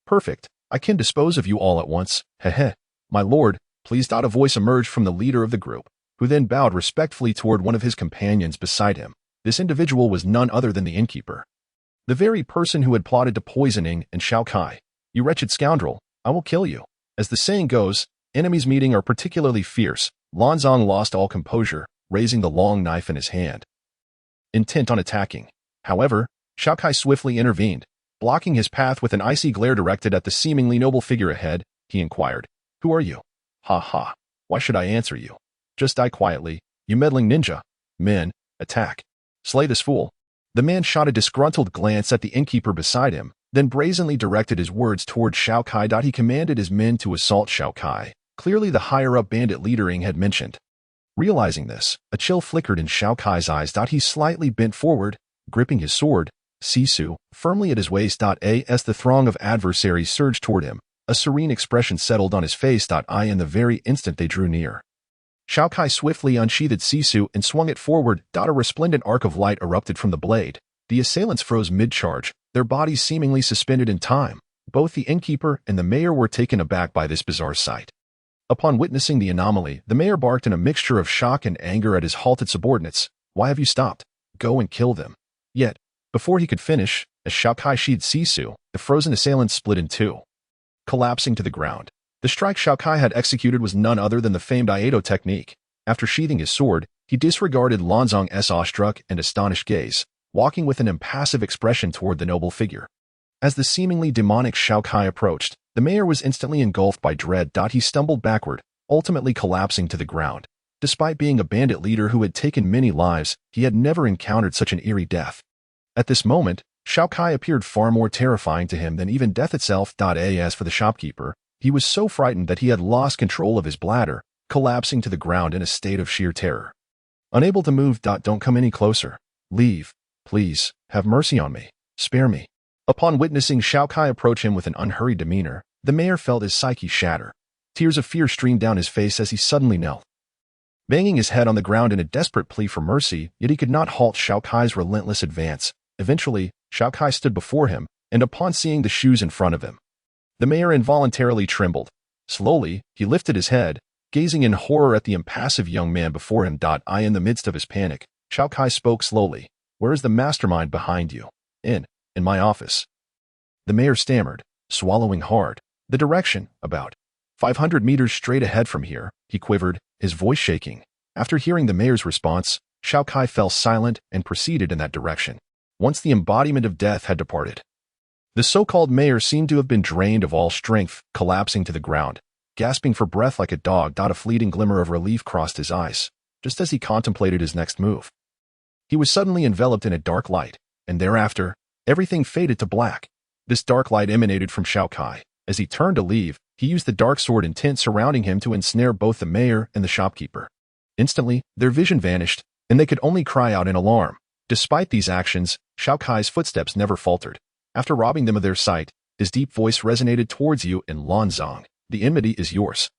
Perfect, I can dispose of you all at once, heh. My lord, please." A voice emerged from the leader of the group, who then bowed respectfully toward one of his companions beside him. This individual was none other than the innkeeper, the very person who had plotted to poisoning and Xiao Kai. "You wretched scoundrel, I will kill you." As the saying goes, enemies meeting are particularly fierce. Lanzong lost all composure, raising the long knife in his hand, intent on attacking. However, Xiao Kai swiftly intervened, blocking his path with an icy glare directed at the seemingly noble figure ahead. He inquired, "Who are you?" "Ha. Why should I answer you? Just die quietly, you meddling ninja. Men, attack. Slay this fool." The man shot a disgruntled glance at the innkeeper beside him, then brazenly directed his words toward Xiao Kai. He commanded his men to assault Xiao Kai, clearly the higher-up bandit leader Ying had mentioned. Realizing this, a chill flickered in Xiao Kai's eyes. He slightly bent forward, gripping his sword, Sisu, firmly at his waist. As the throng of adversaries surged toward him, a serene expression settled on his face. In the very instant they drew near, Xiao Kai swiftly unsheathed Sisu and swung it forward. A resplendent arc of light erupted from the blade. The assailants froze mid-charge, their bodies seemingly suspended in time. Both the innkeeper and the mayor were taken aback by this bizarre sight. Upon witnessing the anomaly, the mayor barked in a mixture of shock and anger at his halted subordinates. "Why have you stopped? Go and kill them." Yet, before he could finish, as Xiao Kai sheathed Sisu, the frozen assailants split in two, collapsing to the ground. The strike Xiao Kai had executed was none other than the famed Iaido technique. After sheathing his sword, he disregarded Lanzong's awestruck and astonished gaze, walking with an impassive expression toward the noble figure. As the seemingly demonic Xiao Kai approached, the mayor was instantly engulfed by dread. He stumbled backward, ultimately collapsing to the ground. Despite being a bandit leader who had taken many lives, he had never encountered such an eerie death. At this moment, Xiao Kai appeared far more terrifying to him than even death itself. As for the shopkeeper, he was so frightened that he had lost control of his bladder, collapsing to the ground in a state of sheer terror. Unable to move. "Don't come any closer. Leave. Please, have mercy on me. Spare me." Upon witnessing Xiao Kai approach him with an unhurried demeanor, the mayor felt his psyche shatter. Tears of fear streamed down his face as he suddenly knelt, banging his head on the ground in a desperate plea for mercy. Yet he could not halt Xiao Kai's relentless advance. Eventually, Xiao Kai stood before him, and upon seeing the shoes in front of him, the mayor involuntarily trembled. Slowly, he lifted his head, gazing in horror at the impassive young man before him. In the midst of his panic, Xiao Kai spoke slowly. "Where is the mastermind behind you?" In my office." The mayor stammered, swallowing hard. The direction, about 500 meters straight ahead from here, he quivered, his voice shaking. After hearing the mayor's response, Xiao Kai fell silent and proceeded in that direction. Once the embodiment of death had departed, the so-called mayor seemed to have been drained of all strength, collapsing to the ground, gasping for breath like a dog. A fleeting glimmer of relief crossed his eyes, just as he contemplated his next move. He was suddenly enveloped in a dark light, and thereafter, everything faded to black. This dark light emanated from Xiao Kai. As he turned to leave, he used the dark sword and tent surrounding him to ensnare both the mayor and the shopkeeper. Instantly, their vision vanished, and they could only cry out in alarm. Despite these actions, Xiao Kai's footsteps never faltered. After robbing them of their sight, his deep voice resonated towards you in Lanzong. The enmity is yours.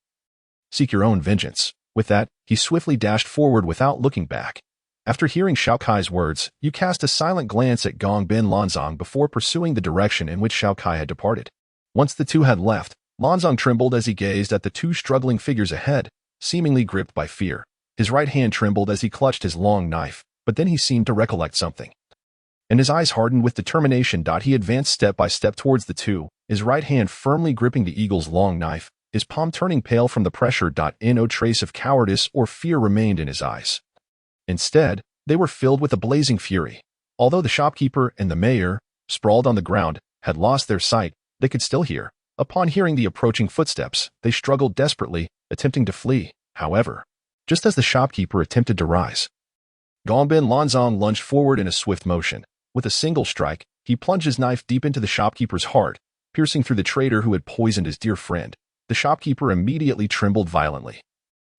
Seek your own vengeance. With that, he swiftly dashed forward without looking back. After hearing Xiao Kai's words, you cast a silent glance at Gongbin Lanzong before pursuing the direction in which Xiao Kai had departed. Once the two had left, Lanzong trembled as he gazed at the two struggling figures ahead, seemingly gripped by fear. His right hand trembled as he clutched his long knife, but then he seemed to recollect something, and his eyes hardened with determination. He advanced step by step towards the two, his right hand firmly gripping the eagle's long knife, his palm turning pale from the pressure. No trace of cowardice or fear remained in his eyes. Instead, they were filled with a blazing fury. Although the shopkeeper and the mayor, sprawled on the ground, had lost their sight, they could still hear. Upon hearing the approaching footsteps, they struggled desperately, attempting to flee. However, just as the shopkeeper attempted to rise, Gongbin Lanzong lunged forward in a swift motion. With a single strike, he plunged his knife deep into the shopkeeper's heart, piercing through the traitor who had poisoned his dear friend. The shopkeeper immediately trembled violently,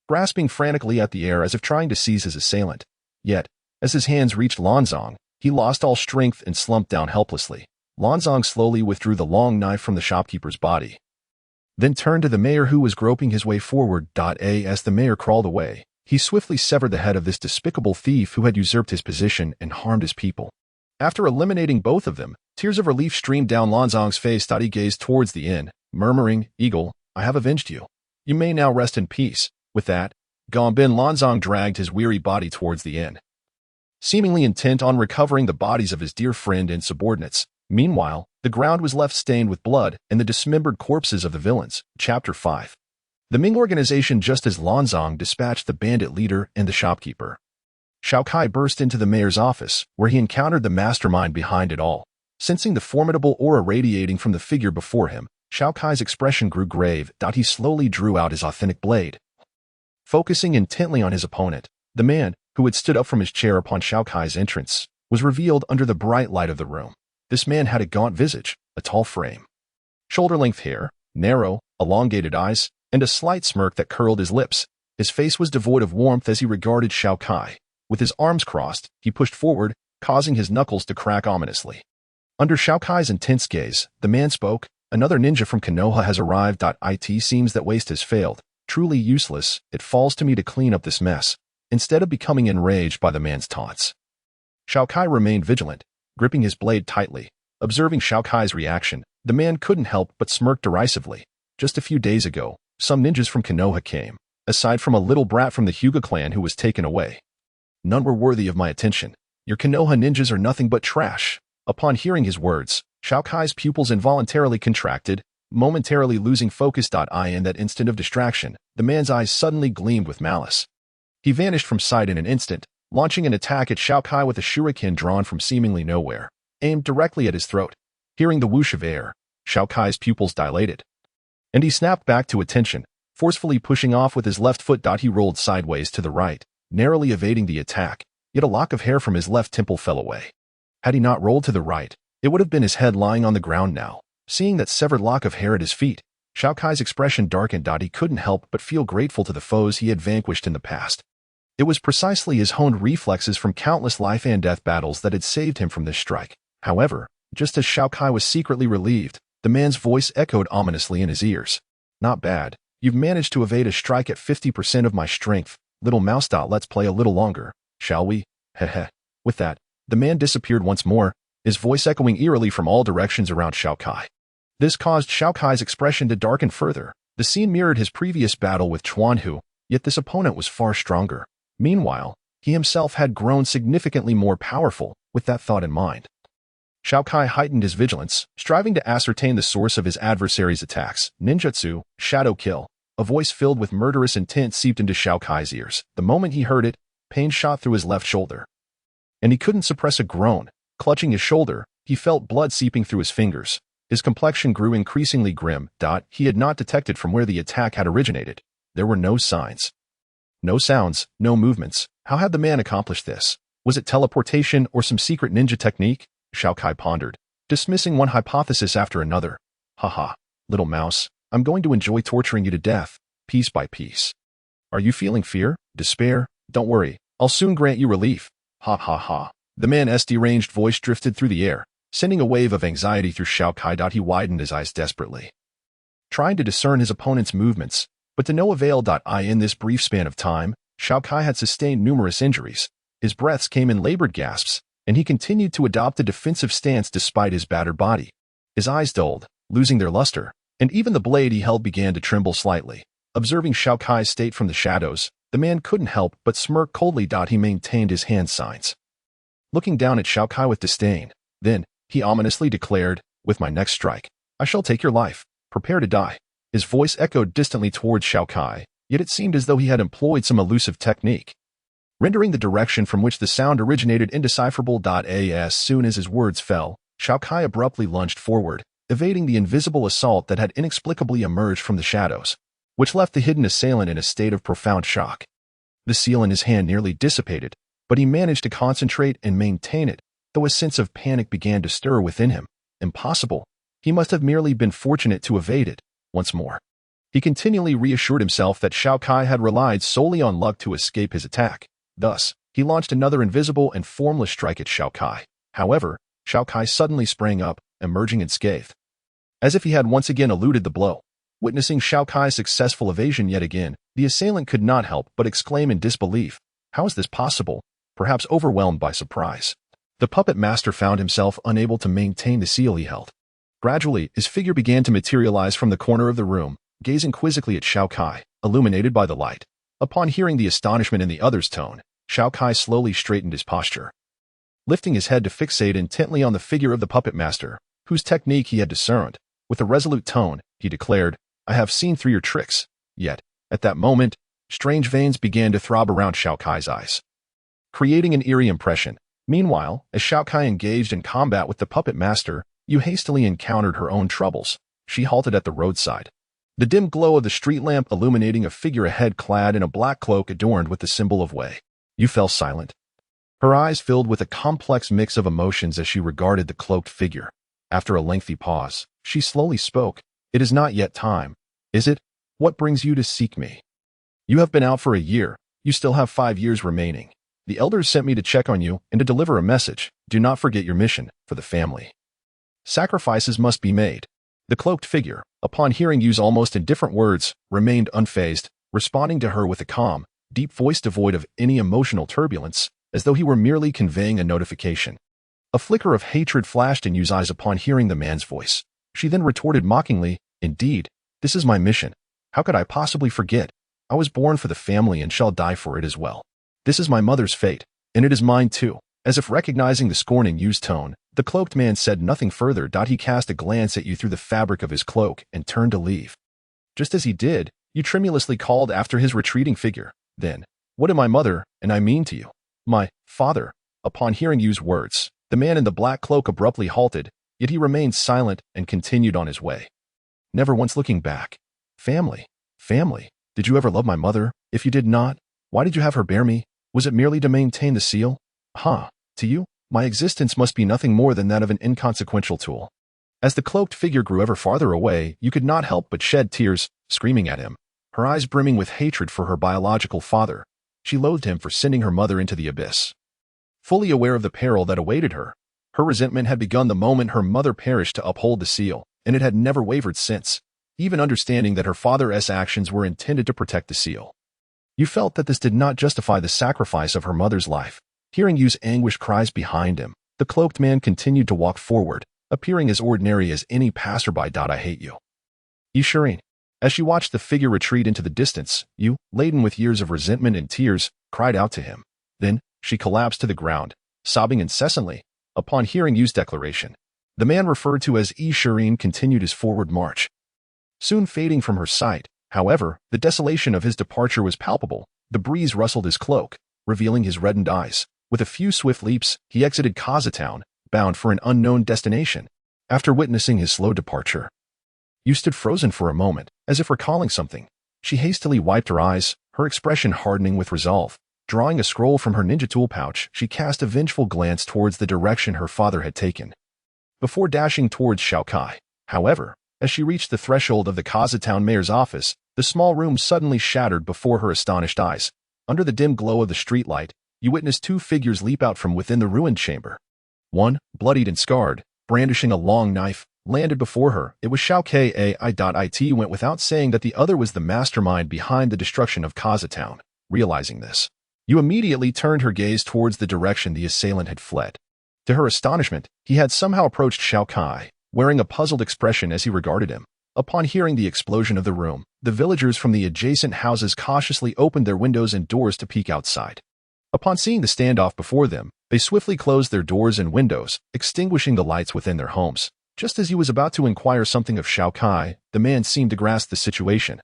grasping frantically at the air as if trying to seize his assailant. Yet, as his hands reached Lanzong, he lost all strength and slumped down helplessly. Lanzong slowly withdrew the long knife from the shopkeeper's body, then turned to the mayor who was groping his way forward. As the mayor crawled away, he swiftly severed the head of this despicable thief who had usurped his position and harmed his people. After eliminating both of them, tears of relief streamed down Lanzong's face. He gazed towards the inn, murmuring, "Eagle, I have avenged you. You may now rest in peace." With that, Gongbin Lanzong dragged his weary body towards the inn, seemingly intent on recovering the bodies of his dear friend and subordinates. Meanwhile, the ground was left stained with blood and the dismembered corpses of the villains. Chapter 5. The Ming organization. Just as Lanzong dispatched the bandit leader and the shopkeeper, Xiao Kai burst into the mayor's office, where he encountered the mastermind behind it all. Sensing the formidable aura radiating from the figure before him, Xiao Kai's expression grew grave. He slowly drew out his authentic blade. Focusing intently on his opponent, the man, who had stood up from his chair upon Xiao Kai's entrance, was revealed under the bright light of the room. This man had a gaunt visage, a tall frame, shoulder-length hair, narrow, elongated eyes, and a slight smirk that curled his lips. His face was devoid of warmth as he regarded Xiao Kai. With his arms crossed, he pushed forward, causing his knuckles to crack ominously. Under Xiao Kai's intense gaze, the man spoke, "Another ninja from Konoha has arrived. It seems that waste has failed. Truly useless, it falls to me to clean up this mess." Instead of becoming enraged by the man's taunts, Xiao Kai remained vigilant, gripping his blade tightly. Observing Xiao Kai's reaction, the man couldn't help but smirk derisively. Just a few days ago, some ninjas from Konoha came. Aside from a little brat from the Hyuga clan who was taken away, none were worthy of my attention. Your Konoha ninjas are nothing but trash. Upon hearing his words, Xiao Kai's pupils involuntarily contracted, momentarily losing focus. In that instant of distraction, the man's eyes suddenly gleamed with malice. He vanished from sight in an instant, launching an attack at Xiao Kai with a shuriken drawn from seemingly nowhere, aimed directly at his throat. Hearing the whoosh of air, Xiao Kai's pupils dilated, and he snapped back to attention, forcefully pushing off with his left foot. He rolled sideways to the right, narrowly evading the attack, yet a lock of hair from his left temple fell away. Had he not rolled to the right, it would have been his head lying on the ground now. Seeing that severed lock of hair at his feet, Xiao Kai's expression darkened. He couldn't help but feel grateful to the foes he had vanquished in the past. It was precisely his honed reflexes from countless life and death battles that had saved him from this strike. However, just as Xiao Kai was secretly relieved, the man's voice echoed ominously in his ears. "Not bad. You've managed to evade a strike at 50% of my strength. Little mouse. Let's play a little longer, shall we? Heh." With that, the man disappeared once more, his voice echoing eerily from all directions around Xiao Kai. This caused Xiao Kai's expression to darken further. The scene mirrored his previous battle with Chuanhu, yet this opponent was far stronger. Meanwhile, he himself had grown significantly more powerful. With that thought in mind, Xiao Kai heightened his vigilance, striving to ascertain the source of his adversary's attacks. Ninjutsu, shadow kill. A voice filled with murderous intent seeped into Xiao Kai's ears. The moment he heard it, pain shot through his left shoulder, and he couldn't suppress a groan. Clutching his shoulder, he felt blood seeping through his fingers. His complexion grew increasingly grim. He had not detected from where the attack had originated. There were no signs, no sounds, no movements. How had the man accomplished this? Was it teleportation or some secret ninja technique? Xiao Kai pondered, dismissing one hypothesis after another. Haha, little mouse, I'm going to enjoy torturing you to death, piece by piece. Are you feeling fear? Despair? Don't worry, I'll soon grant you relief. Ha ha ha. The man's deranged voice drifted through the air, sending a wave of anxiety through Xiao Kai. He widened his eyes desperately, trying to discern his opponent's movements, but to no avail. In this brief span of time, Xiao Kai had sustained numerous injuries. His breaths came in labored gasps, and he continued to adopt a defensive stance despite his battered body. His eyes dulled, losing their luster, and even the blade he held began to tremble slightly. Observing Xiao Kai's state from the shadows, the man couldn't help but smirk coldly. He maintained his hand signs, looking down at Xiao Kai with disdain. Then, he ominously declared, "With my next strike, I shall take your life. Prepare to die." His voice echoed distantly towards Xiao Kai, yet it seemed as though he had employed some elusive technique, rendering the direction from which the sound originated indecipherable. As soon as his words fell, Xiao Kai abruptly lunged forward, evading the invisible assault that had inexplicably emerged from the shadows, which left the hidden assailant in a state of profound shock. The seal in his hand nearly dissipated, but he managed to concentrate and maintain it, though a sense of panic began to stir within him. Impossible. He must have merely been fortunate to evade it. Once more, he continually reassured himself that Xiao Kai had relied solely on luck to escape his attack. Thus, he launched another invisible and formless strike at Xiao Kai. However, Xiao Kai suddenly sprang up, emerging unscathed, as if he had once again eluded the blow. Witnessing Xiao Kai's successful evasion yet again, the assailant could not help but exclaim in disbelief. How is this possible? Perhaps overwhelmed by surprise, the puppet master found himself unable to maintain the seal he held. Gradually, his figure began to materialize from the corner of the room, gazing quizzically at Xiao Kai, illuminated by the light. Upon hearing the astonishment in the other's tone, Xiao Kai slowly straightened his posture, lifting his head to fixate intently on the figure of the puppet master, whose technique he had discerned. With a resolute tone, he declared, "I have seen through your tricks." Yet, at that moment, strange veins began to throb around Xiao Kai's eyes, creating an eerie impression. Meanwhile, as Xiao Kai engaged in combat with the puppet master, Yu hastily encountered her own troubles. She halted at the roadside, the dim glow of the street lamp illuminating a figure ahead clad in a black cloak adorned with the symbol of Wei. Yu fell silent, her eyes filled with a complex mix of emotions as she regarded the cloaked figure. After a lengthy pause, she slowly spoke. "It is not yet time, is it? What brings you to seek me? You have been out for a year. You still have 5 years remaining. The elders sent me to check on you and to deliver a message. Do not forget your mission for the family. Sacrifices must be made." The cloaked figure, upon hearing Yu's almost indifferent words, remained unfazed, responding to her with a calm, deep voice devoid of any emotional turbulence, as though he were merely conveying a notification. A flicker of hatred flashed in Yu's eyes upon hearing the man's voice. She then retorted mockingly, "Indeed, this is my mission. How could I possibly forget? I was born for the family and shall die for it as well. This is my mother's fate, and it is mine too." As if recognizing the scorn in Yu's tone, the cloaked man said nothing further. He cast a glance at Yu through the fabric of his cloak and turned to leave. Just as he did, Yu tremulously called after his retreating figure, "Then, what am I, mother, and I mean to you? My father." Upon hearing Yu's words, the man in the black cloak abruptly halted, yet he remained silent and continued on his way, never once looking back. Family. Family. Did you ever love my mother? If you did not, why did you have her bear me? Was it merely to maintain the seal? To you, my existence must be nothing more than that of an inconsequential tool. As the cloaked figure grew ever farther away, you could not help but shed tears, screaming at him, her eyes brimming with hatred for her biological father. She loathed him for sending her mother into the abyss. Fully aware of the peril that awaited her, her resentment had begun the moment her mother perished to uphold the seal, and it had never wavered since, even understanding that her father's actions were intended to protect the seal. You felt that this did not justify the sacrifice of her mother's life. Hearing Yu's anguished cries behind him, the cloaked man continued to walk forward, appearing as ordinary as any passerby. "I hate you, Shireen." As she watched the figure retreat into the distance, Yu, laden with years of resentment and tears, cried out to him. Then, she collapsed to the ground, sobbing incessantly. Upon hearing Yu's declaration, the man referred to as Shirin continued his forward march. Soon fading from her sight, however, the desolation of his departure was palpable. The breeze rustled his cloak, revealing his reddened eyes. With a few swift leaps, he exited Kazatown, bound for an unknown destination. After witnessing his slow departure, Yu stood frozen for a moment, as if recalling something. She hastily wiped her eyes, her expression hardening with resolve. Drawing a scroll from her ninja tool pouch, she cast a vengeful glance towards the direction her father had taken. Before dashing towards Xiao Kai, however, as she reached the threshold of the Kazatown mayor's office, the small room suddenly shattered before her astonished eyes. Under the dim glow of the streetlight, you witnessed two figures leap out from within the ruined chamber. One, bloodied and scarred, brandishing a long knife, landed before her. It was Xiao Kai. It went without saying that the other was the mastermind behind the destruction of Kazatown. Realizing this, you immediately turned her gaze towards the direction the assailant had fled. To her astonishment, he had somehow approached Xiao Kai, wearing a puzzled expression as he regarded him. Upon hearing the explosion of the room, the villagers from the adjacent houses cautiously opened their windows and doors to peek outside. Upon seeing the standoff before them, they swiftly closed their doors and windows, extinguishing the lights within their homes. Just as he was about to inquire something of Xiao Kai, the man seemed to grasp the situation,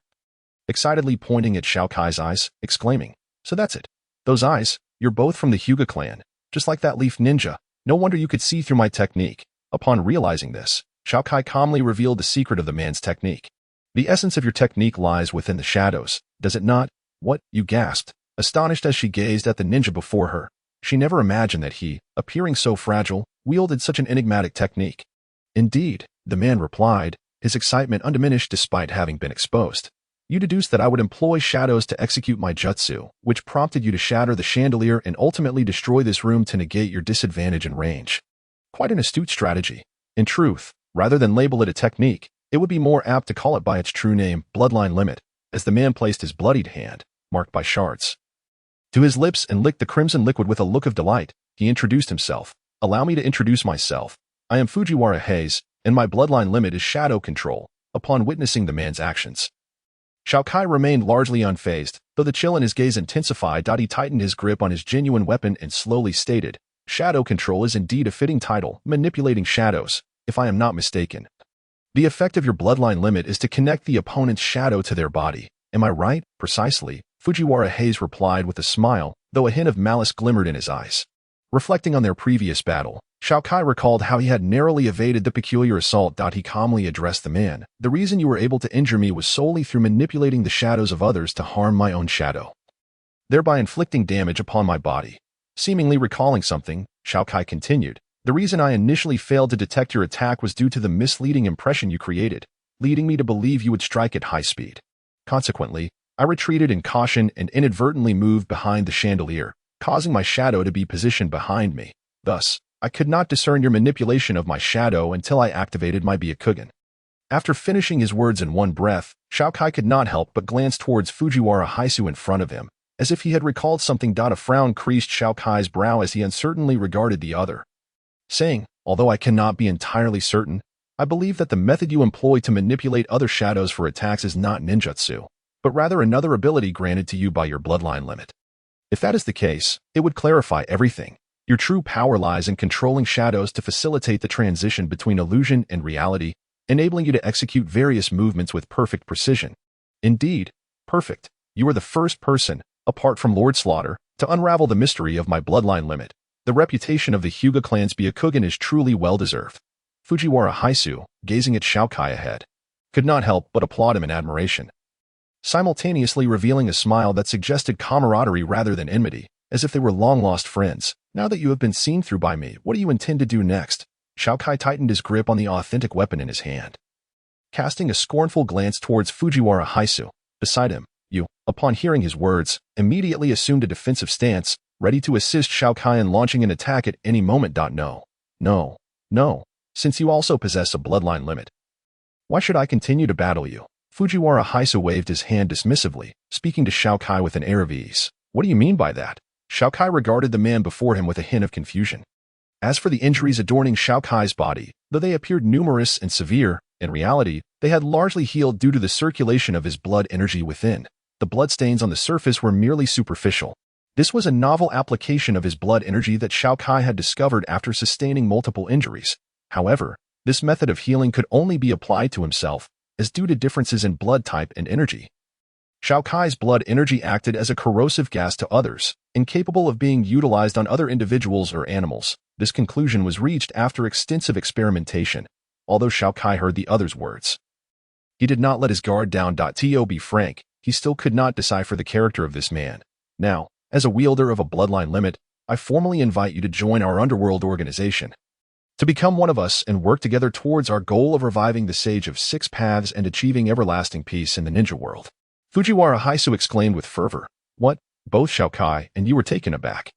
excitedly pointing at Xiao Kai's eyes, exclaiming, "So that's it. Those eyes, you're both from the Hyuga clan, just like that leaf ninja. No wonder you could see through my technique." Upon realizing this, Xiao Kai calmly revealed the secret of the man's technique. "The essence of your technique lies within the shadows, does it not?" "What?" you gasped, astonished as she gazed at the ninja before her. She never imagined that he, appearing so fragile, wielded such an enigmatic technique. "Indeed," the man replied, his excitement undiminished despite having been exposed. "You deduced that I would employ shadows to execute my jutsu, which prompted you to shatter the chandelier and ultimately destroy this room to negate your disadvantage in range. Quite an astute strategy. In truth, rather than label it a technique, it would be more apt to call it by its true name, bloodline limit," as the man placed his bloodied hand, marked by shards, to his lips and licked the crimson liquid with a look of delight. He introduced himself. "Allow me to introduce myself. I am Fujiwara Hayes, and my bloodline limit is shadow control." Upon witnessing the man's actions, Xiao Kai remained largely unfazed, though the chill in his gaze intensified. He tightened his grip on his genuine weapon and slowly stated, "Shadow control is indeed a fitting title, manipulating shadows, if I am not mistaken. The effect of your bloodline limit is to connect the opponent's shadow to their body. Am I right?" "Precisely," Fujiwara Hayes replied with a smile, though a hint of malice glimmered in his eyes. Reflecting on their previous battle, Xiao Kai recalled how he had narrowly evaded the peculiar assault. He calmly addressed the man. "The reason you were able to injure me was solely through manipulating the shadows of others to harm my own shadow, thereby inflicting damage upon my body." Seemingly recalling something, Xiao Kai continued, "The reason I initially failed to detect your attack was due to the misleading impression you created, leading me to believe you would strike at high speed. Consequently, I retreated in caution and inadvertently moved behind the chandelier, causing my shadow to be positioned behind me. Thus, I could not discern your manipulation of my shadow until I activated my Byakugan." After finishing his words in one breath, Xiao Kai could not help but glance towards Fujiwara Haisu in front of him, as if he had recalled something. A frown creased Xiao Kai's brow as he uncertainly regarded the other, saying, "Although I cannot be entirely certain, I believe that the method you employ to manipulate other shadows for attacks is not ninjutsu, but rather another ability granted to you by your bloodline limit. If that is the case, it would clarify everything. Your true power lies in controlling shadows to facilitate the transition between illusion and reality, enabling you to execute various movements with perfect precision. Indeed, perfect. You are the first person, apart from Lord Slaughter, to unravel the mystery of my bloodline limit. The reputation of the Hyuga clan's Byakugan is truly well-deserved." Fujiwara Haisu, gazing at Xiao Kai ahead, could not help but applaud him in admiration, simultaneously revealing a smile that suggested camaraderie rather than enmity, as if they were long-lost friends. "Now that you have been seen through by me, what do you intend to do next?" Xiao Kai tightened his grip on the authentic weapon in his hand, casting a scornful glance towards Fujiwara Haisu, beside him. You, upon hearing his words, immediately assumed a defensive stance, ready to assist Xiao Kai in launching an attack at any moment. No. Since you also possess a bloodline limit, why should I continue to battle you?" Fujiwara Haisu waved his hand dismissively, speaking to Xiao Kai with an air of ease. "What do you mean by that?" Xiao Kai regarded the man before him with a hint of confusion. As for the injuries adorning Xiao Kai's body, though they appeared numerous and severe, in reality, they had largely healed due to the circulation of his blood energy within. The bloodstains on the surface were merely superficial. This was a novel application of his blood energy that Xiao Kai had discovered after sustaining multiple injuries. However, this method of healing could only be applied to himself, as due to differences in blood type and energy. Xiao Kai's blood energy acted as a corrosive gas to others, incapable of being utilized on other individuals or animals. This conclusion was reached after extensive experimentation, although Xiao Kai heard the other's words. He did not let his guard down. To be frank, he still could not decipher the character of this man. Now, as a wielder of a bloodline limit, I formally invite you to join our underworld organization, to become one of us and work together towards our goal of reviving the Sage of Six Paths and achieving everlasting peace in the ninja world. Fujiwara Haisu exclaimed with fervor. What? Both Xiao Kai and you were taken aback.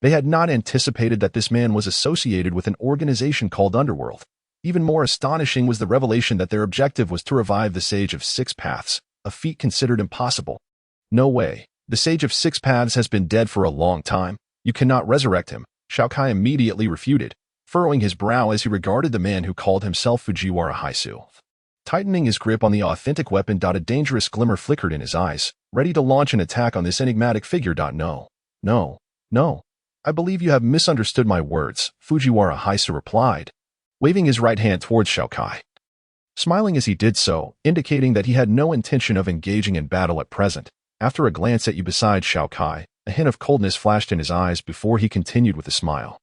They had not anticipated that this man was associated with an organization called Underworld. Even more astonishing was the revelation that their objective was to revive the Sage of Six Paths, a feat considered impossible. No way. The Sage of Six Paths has been dead for a long time. You cannot resurrect him. Xiao Kai immediately refuted, furrowing his brow as he regarded the man who called himself Fujiwara Haisu. Tightening his grip on the authentic weapon. A dangerous glimmer flickered in his eyes, ready to launch an attack on this enigmatic figure. No. I believe you have misunderstood my words, Fujiwara Haisu replied, waving his right hand towards Xiao Kai. Smiling as he did so, indicating that he had no intention of engaging in battle at present. After a glance at you beside Xiao Kai, a hint of coldness flashed in his eyes before he continued with a smile.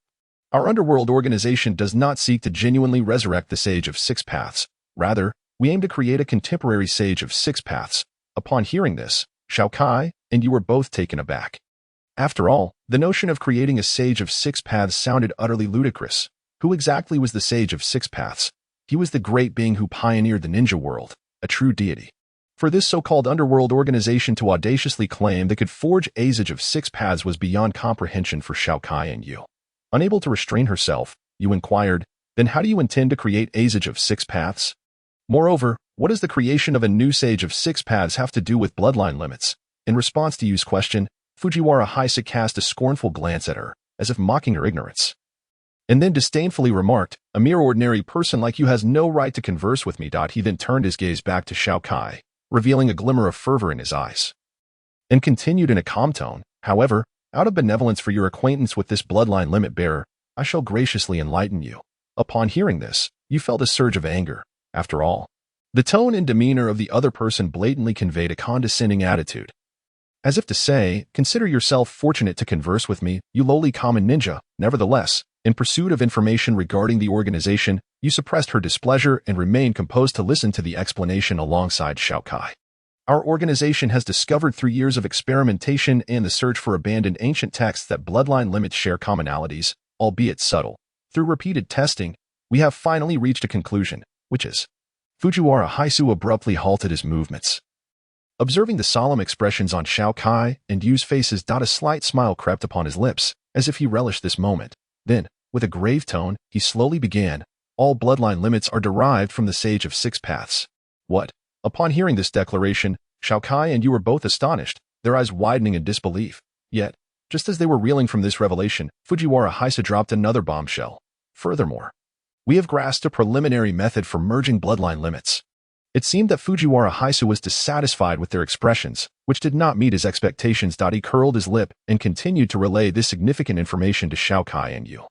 Our underworld organization does not seek to genuinely resurrect the Sage of Six Paths. Rather, we aim to create a contemporary Sage of Six Paths. Upon hearing this, Xiao Kai and you were both taken aback. After all, the notion of creating a Sage of Six Paths sounded utterly ludicrous. Who exactly was the Sage of Six Paths? He was the great being who pioneered the ninja world, a true deity. For this so-called underworld organization to audaciously claim they could forge a Sage of Six Paths was beyond comprehension for Xiao Kai and you. Unable to restrain herself, you inquired, then how do you intend to create a Sage of Six Paths? Moreover, what does the creation of a new Sage of Six Paths have to do with bloodline limits? In response to Yu's question, Fujiwara Haisu cast a scornful glance at her, as if mocking her ignorance, and then disdainfully remarked, a mere ordinary person like you has no right to converse with me. He then turned his gaze back to Xiao Kai, revealing a glimmer of fervor in his eyes, and continued in a calm tone, however, out of benevolence for your acquaintance with this bloodline limit bearer, I shall graciously enlighten you. Upon hearing this, you felt a surge of anger. After all, the tone and demeanor of the other person blatantly conveyed a condescending attitude. As if to say, consider yourself fortunate to converse with me, you lowly common ninja. Nevertheless, in pursuit of information regarding the organization, you suppressed her displeasure and remained composed to listen to the explanation alongside Xiao Kai. Our organization has discovered through years of experimentation and the search for abandoned ancient texts that bloodline limits share commonalities, albeit subtle. Through repeated testing, we have finally reached a conclusion, which is... Fujiwara Haisu abruptly halted his movements. Observing the solemn expressions on Xiao Kai and Yu's faces, a slight smile crept upon his lips, as if he relished this moment. Then, with a grave tone, he slowly began, all bloodline limits are derived from the Sage of Six Paths. What? Upon hearing this declaration, Xiao Kai and Yu were both astonished, their eyes widening in disbelief. Yet, just as they were reeling from this revelation, Fujiwara Haisu dropped another bombshell. Furthermore, we have grasped a preliminary method for merging bloodline limits. It seemed that Fujiwara Haisu was dissatisfied with their expressions, which did not meet his expectations. He curled his lip and continued to relay this significant information to Xiao Kai and Yu,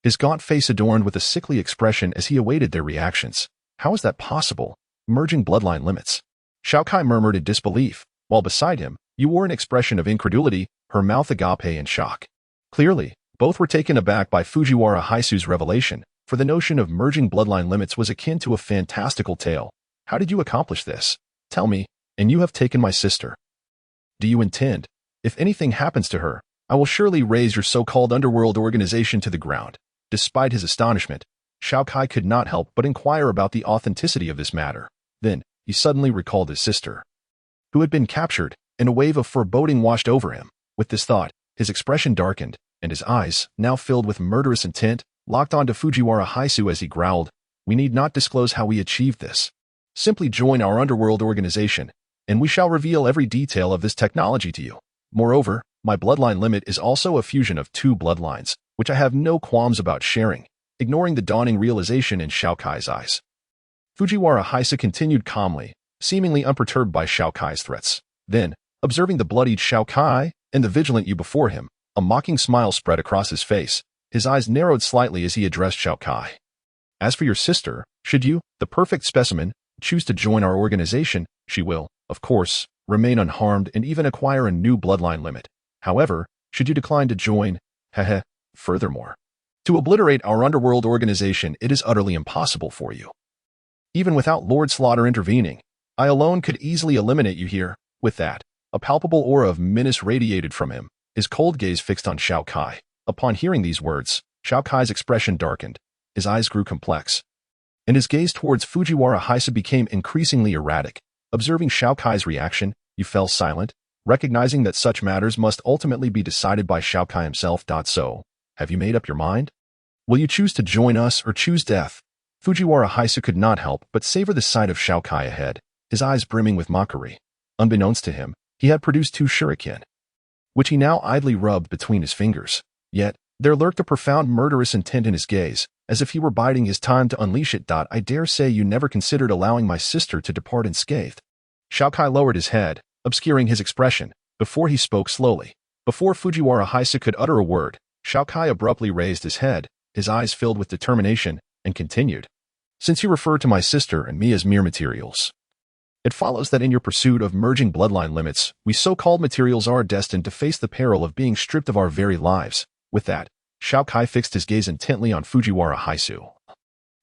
his gaunt face adorned with a sickly expression as he awaited their reactions. How is that possible? Merging bloodline limits? Xiao Kai murmured in disbelief, while beside him, Yu wore an expression of incredulity, her mouth agape in shock. Clearly, both were taken aback by Fujiwara Haisu's revelation, for the notion of merging bloodline limits was akin to a fantastical tale. How did you accomplish this? Tell me, and you have taken my sister. Do you intend? If anything happens to her, I will surely raise your so-called underworld organization to the ground. Despite his astonishment, Xiao Kai could not help but inquire about the authenticity of this matter. Then, he suddenly recalled his sister, who had been captured, and a wave of foreboding washed over him. With this thought, his expression darkened, and his eyes, now filled with murderous intent, locked onto Fujiwara Haisu as he growled, we need not disclose how we achieved this. Simply join our underworld organization, and we shall reveal every detail of this technology to you. Moreover, my bloodline limit is also a fusion of two bloodlines, which I have no qualms about sharing, ignoring the dawning realization in Xiao Kai's eyes. Fujiwara Haisu continued calmly, seemingly unperturbed by Xiao Kai's threats. Then, observing the bloodied Xiao Kai and the vigilant you before him. A mocking smile spread across his face. His eyes narrowed slightly as he addressed Xiao Kai. As for your sister, should you, the perfect specimen, choose to join our organization, she will, of course, remain unharmed and even acquire a new bloodline limit. However, should you decline to join, furthermore, to obliterate our underworld organization, it is utterly impossible for you. Even without Lord Slaughter intervening, I alone could easily eliminate you here. With that, a palpable aura of menace radiated from him, his cold gaze fixed on Xiao Kai. Upon hearing these words, Xiao Kai's expression darkened, his eyes grew complex, and his gaze towards Fujiwara Haise became increasingly erratic. Observing Xiao Kai's reaction, you fell silent, recognizing that such matters must ultimately be decided by Xiao Kai himself. So, have you made up your mind? Will you choose to join us or choose death? Fujiwara Haise could not help but savor the sight of Xiao Kai ahead, his eyes brimming with mockery. Unbeknownst to him, he had produced 2 shuriken, which he now idly rubbed between his fingers. Yet, there lurked a profound murderous intent in his gaze, as if he were biding his time to unleash it. I dare say you never considered allowing my sister to depart unscathed. Xiao Kai lowered his head, obscuring his expression, before he spoke slowly. Before Fujiwara Haise could utter a word, Xiao Kai abruptly raised his head, his eyes filled with determination, and continued. Since you refer to my sister and me as mere materials, it follows that in your pursuit of merging bloodline limits, we so-called materials are destined to face the peril of being stripped of our very lives. With that, Xiao Kai fixed his gaze intently on Fujiwara Haise,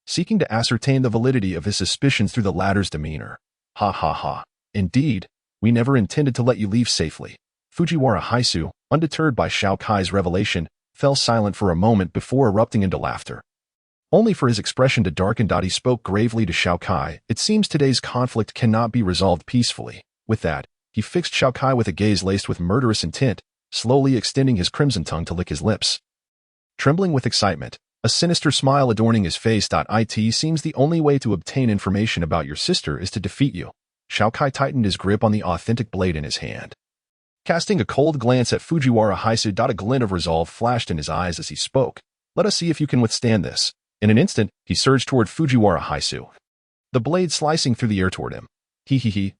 seeking to ascertain the validity of his suspicions through the latter's demeanor. Ha ha ha. Indeed, we never intended to let you leave safely. Fujiwara Haise, undeterred by Xiao Kai's revelation, fell silent for a moment before erupting into laughter, only for his expression to darken. He spoke gravely to Xiao Kai. It seems today's conflict cannot be resolved peacefully. With that, he fixed Xiao Kai with a gaze laced with murderous intent, slowly extending his crimson tongue to lick his lips. Trembling with excitement, a sinister smile adorning his face. It seems the only way to obtain information about your sister is to defeat you. Xiao Kai tightened his grip on the authentic blade in his hand. Casting a cold glance at Fujiwara Haise, a glint of resolve flashed in his eyes as he spoke. Let us see if you can withstand this. In an instant, he surged toward Fujiwara Haise, the blade slicing through the air toward him.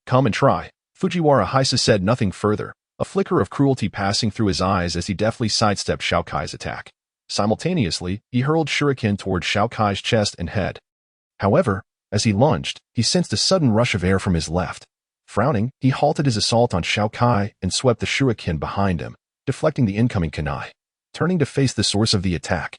Come and try. Fujiwara Haise said nothing further, a flicker of cruelty passing through his eyes as he deftly sidestepped Xiao Kai's attack. Simultaneously, he hurled shuriken toward Xiao Kai's chest and head. However, as he lunged, he sensed a sudden rush of air from his left. Frowning, he halted his assault on Xiao Kai and swept the shuriken behind him, deflecting the incoming kunai. Turning to face the source of the attack,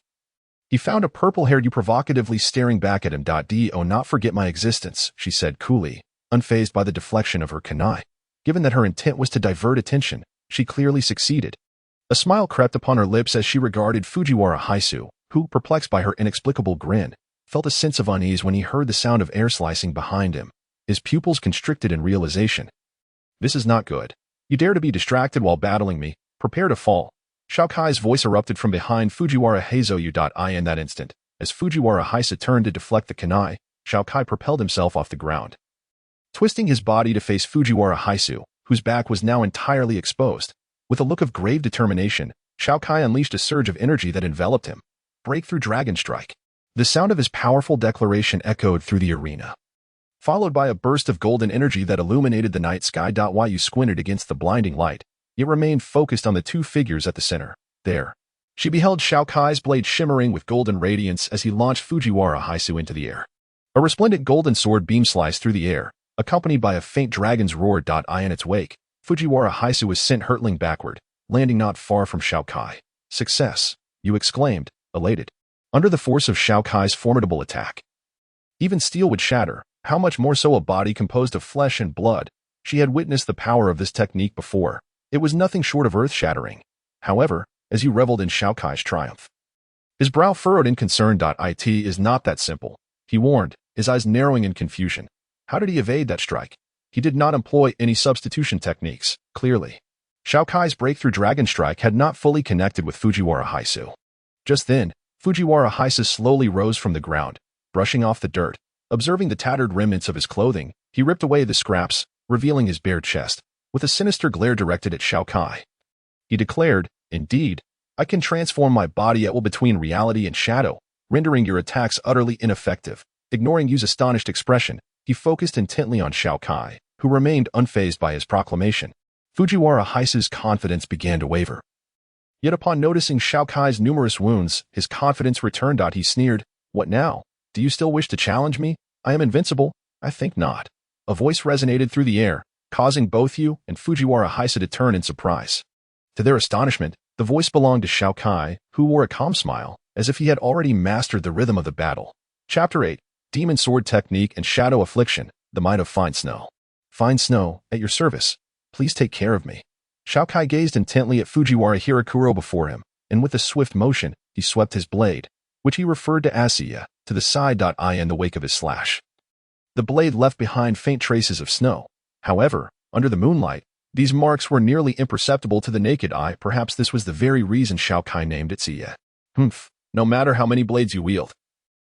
he found a purple-haired you provocatively staring back at him. Do not forget my existence, she said coolly, unfazed by the deflection of her kunai. Given that her intent was to divert attention, she clearly succeeded. A smile crept upon her lips as she regarded Fujiwara Haise, who, perplexed by her inexplicable grin, felt a sense of unease when he heard the sound of air slicing behind him. His pupils constricted in realization. This is not good. You dare to be distracted while battling me. Prepare to fall. Xiao Kai's voice erupted from behind Fujiwara Haise. In that instant, as Fujiwara Haise turned to deflect the kunai, Xiao Kai propelled himself off the ground. Twisting his body to face Fujiwara Haise, whose back was now entirely exposed, with a look of grave determination, Xiao Kai unleashed a surge of energy that enveloped him. Breakthrough Dragon Strike. The sound of his powerful declaration echoed through the arena, followed by a burst of golden energy that illuminated the night sky. While you squinted against the blinding light, it remained focused on the 2 figures at the center. There, she beheld Xiao Kai's blade shimmering with golden radiance as he launched Fujiwara Haise into the air. A resplendent golden sword beam sliced through the air, accompanied by a faint dragon's roar. In its wake, Fujiwara Haise was sent hurtling backward, landing not far from Xiao Kai. Success, you exclaimed, elated. Under the force of Xiao Kai's formidable attack, even steel would shatter, how much more so a body composed of flesh and blood. She had witnessed the power of this technique before. It was nothing short of earth-shattering. However, as you reveled in Xiao Kai's triumph, his brow furrowed in concern. It is not that simple, he warned, his eyes narrowing in confusion. How did he evade that strike? He did not employ any substitution techniques, clearly. Xiao Kai's breakthrough dragon strike had not fully connected with Fujiwara Haise. Just then, Fujiwara Haise slowly rose from the ground, brushing off the dirt. Observing the tattered remnants of his clothing, he ripped away the scraps, revealing his bare chest, with a sinister glare directed at Xiao Kai. He declared, "Indeed, I can transform my body at will between reality and shadow, rendering your attacks utterly ineffective." Ignoring Yu's astonished expression, he focused intently on Xiao Kai, who remained unfazed by his proclamation. Fujiwara Heise's confidence began to waver. Yet upon noticing Xiao Kai's numerous wounds, his confidence returned. He sneered, "What now? Do you still wish to challenge me? I am invincible? I think not." A voice resonated through the air, causing both you and Fujiwara Heise to turn in surprise. To their astonishment, the voice belonged to Xiao Kai, who wore a calm smile, as if he had already mastered the rhythm of the battle. Chapter 8. Demon Sword Technique and Shadow Affliction, the Might of Fine Snow. Fine Snow, at your service. Please take care of me. Xiao Kai gazed intently at Fujiwara Hirakuro before him, and with a swift motion, he swept his blade, which he referred to as Siya, to the side. In the wake of his slash. The blade left behind faint traces of snow. However, under the moonlight, these marks were nearly imperceptible to the naked eye. Perhaps this was the very reason Xiao Kai named it Siya. No matter how many blades you wield,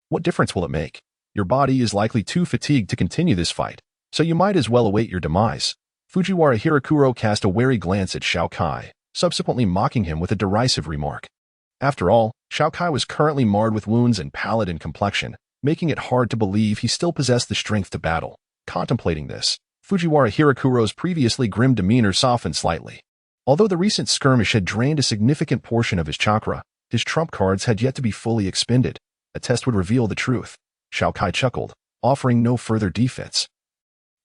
what difference will it make? Your body is likely too fatigued to continue this fight, so you might as well await your demise. Fujiwara Hirakuro cast a wary glance at Xiao Kai, subsequently mocking him with a derisive remark. After all, Xiao Kai was currently marred with wounds and pallid in complexion, making it hard to believe he still possessed the strength to battle. Contemplating this, Fujiwara Hirakuro's previously grim demeanor softened slightly. Although the recent skirmish had drained a significant portion of his chakra, his trump cards had yet to be fully expended. A test would reveal the truth. Xiao Kai chuckled, offering no further defense.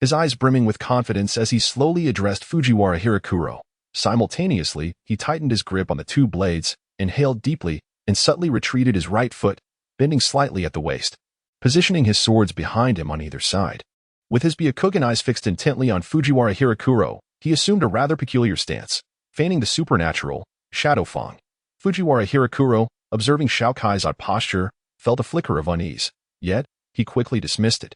His eyes brimming with confidence as he slowly addressed Fujiwara Hirakuro. Simultaneously, he tightened his grip on the two blades, inhaled deeply, and subtly retreated his right foot, bending slightly at the waist, positioning his swords behind him on either side. With his Byakugan eyes fixed intently on Fujiwara Hirakuro, he assumed a rather peculiar stance, feigning the supernatural, Shadow Fang. Fujiwara Hirakuro, observing Xiao Kai's odd posture, felt a flicker of unease, yet he quickly dismissed it.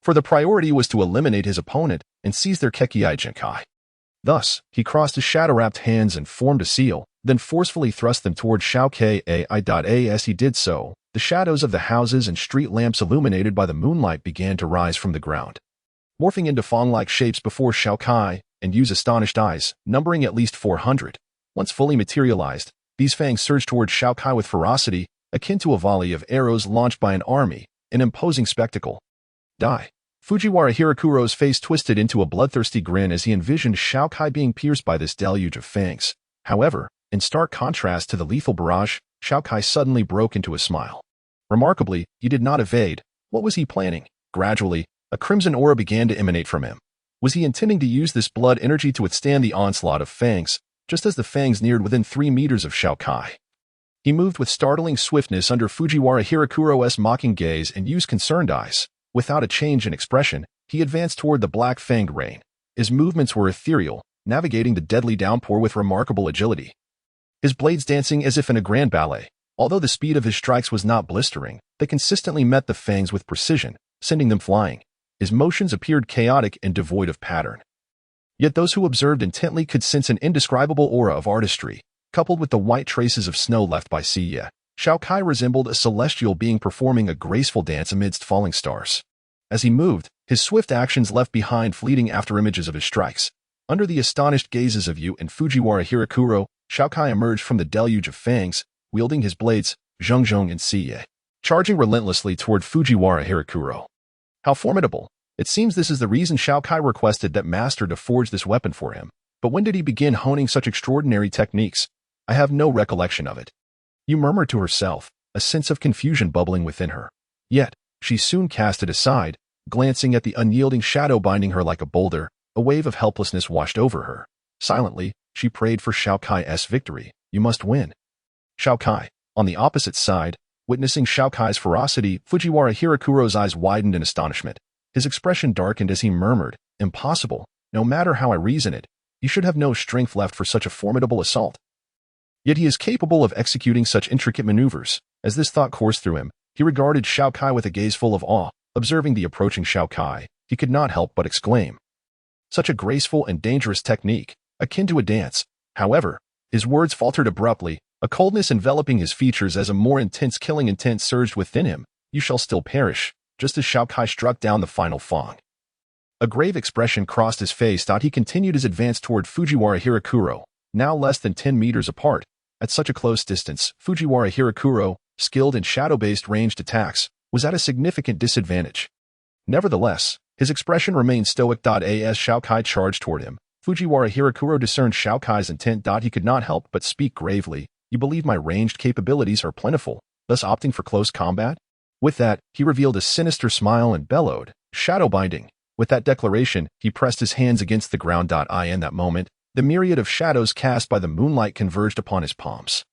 For the priority was to eliminate his opponent and seize their Kekiai Jinkai. Thus, he crossed his shadow-wrapped hands and formed a seal, then forcefully thrust them toward Xiao Kai. As he did so, the shadows of the houses and street lamps illuminated by the moonlight began to rise from the ground, morphing into fang-like shapes before Xiao Kai and Yu's astonished eyes, numbering at least 400. Once fully materialized, these fangs surged toward Xiao Kai with ferocity, akin to a volley of arrows launched by an army, an imposing spectacle. Die. Fujiwara Hirakuro's face twisted into a bloodthirsty grin as he envisioned Xiao Kai being pierced by this deluge of fangs. However, in stark contrast to the lethal barrage, Xiao Kai suddenly broke into a smile. Remarkably, he did not evade. What was he planning? Gradually, a crimson aura began to emanate from him. Was he intending to use this blood energy to withstand the onslaught of fangs, just as the fangs neared within 3 meters of Xiao Kai? He moved with startling swiftness under Fujiwara Hirakuro's mocking gaze and used concerned eyes. Without a change in expression, he advanced toward the black-fanged rain. His movements were ethereal, navigating the deadly downpour with remarkable agility. His blades dancing as if in a grand ballet. Although the speed of his strikes was not blistering, they consistently met the fangs with precision, sending them flying. His motions appeared chaotic and devoid of pattern. Yet those who observed intently could sense an indescribable aura of artistry, coupled with the white traces of snow left by Siya. Xiao Kai resembled a celestial being performing a graceful dance amidst falling stars. As he moved, his swift actions left behind fleeting afterimages of his strikes. Under the astonished gazes of Yu and Fujiwara Hirakuro, Xiao Kai emerged from the deluge of fangs, wielding his blades, Zhongzhong and Siye, charging relentlessly toward Fujiwara Hirakuro. How formidable! It seems this is the reason Xiao Kai requested that master to forge this weapon for him. But when did he begin honing such extraordinary techniques? I have no recollection of it. Yu murmured to herself, a sense of confusion bubbling within her. Yet, she soon cast it aside, glancing at the unyielding shadow binding her like a boulder. A wave of helplessness washed over her. Silently, she prayed for Xiao Kai's victory. You must win. Xiao Kai, on the opposite side, witnessing Xiao Kai's ferocity, Fujiwara Hirakuro's eyes widened in astonishment. His expression darkened as he murmured, "Impossible. No matter how I reason it, you should have no strength left for such a formidable assault." Yet he is capable of executing such intricate maneuvers. As this thought coursed through him, he regarded Xiao Kai with a gaze full of awe. Observing the approaching Xiao Kai, he could not help but exclaim, "Such a graceful and dangerous technique, akin to a dance." However, his words faltered abruptly, a coldness enveloping his features as a more intense killing intent surged within him. "You shall still perish," just as Xiao Kai struck down the final fang. A grave expression crossed his face. He continued his advance toward Fujiwara Hirakuro, now less than 10 meters apart. At such a close distance, Fujiwara Hirakuro, skilled in shadow-based ranged attacks, was at a significant disadvantage. Nevertheless, his expression remained stoic. As Xiao Kai charged toward him, Fujiwara Hirakuro discerned Xiao Kai's intent. He could not help but speak gravely. You believe my ranged capabilities are plentiful, thus opting for close combat? With that, he revealed a sinister smile and bellowed, shadow binding. With that declaration, he pressed his hands against the ground. In that moment, the myriad of shadows cast by the moonlight converged upon his palms.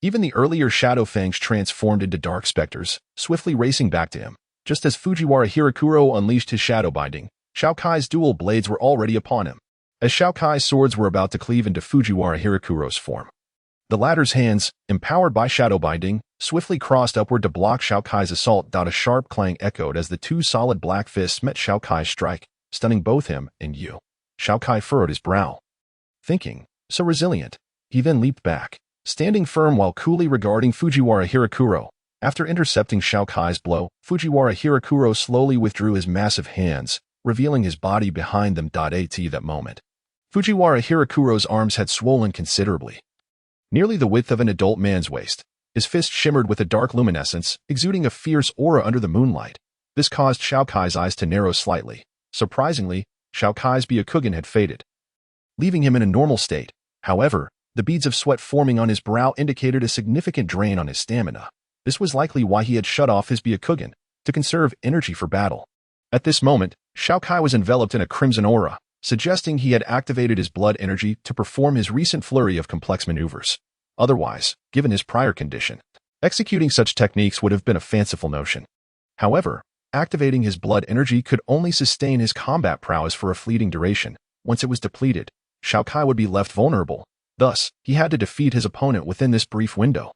Even the earlier shadow fangs transformed into dark specters, swiftly racing back to him. Just as Fujiwara Hirakuro unleashed his shadow binding, Xiao Kai's dual blades were already upon him. As Xiao Kai's swords were about to cleave into Fujiwara Hirakuro's form, the latter's hands, empowered by shadow binding, swiftly crossed upward to block Xiao Kai's assault. A sharp clang echoed as the two solid black fists met Xiao Kai's strike, stunning both him and you. Xiao Kai furrowed his brow, thinking, so resilient. He then leaped back, standing firm while coolly regarding Fujiwara Hirakuro. After intercepting Xiao Kai's blow, Fujiwara Hirakuro slowly withdrew his massive hands, revealing his body behind them. At that moment, Fujiwara Hirakuro's arms had swollen considerably, nearly the width of an adult man's waist. His fist shimmered with a dark luminescence, exuding a fierce aura under the moonlight. This caused Xiao Kai's eyes to narrow slightly. Surprisingly, Xiao Kai's Byakugan had faded, leaving him in a normal state. However, the beads of sweat forming on his brow indicated a significant drain on his stamina. This was likely why he had shut off his Byakugan, to conserve energy for battle. At this moment, Xiao Kai was enveloped in a crimson aura, suggesting he had activated his blood energy to perform his recent flurry of complex maneuvers. Otherwise, given his prior condition, executing such techniques would have been a fanciful notion. However, activating his blood energy could only sustain his combat prowess for a fleeting duration. Once it was depleted, Xiao Kai would be left vulnerable. Thus, he had to defeat his opponent within this brief window.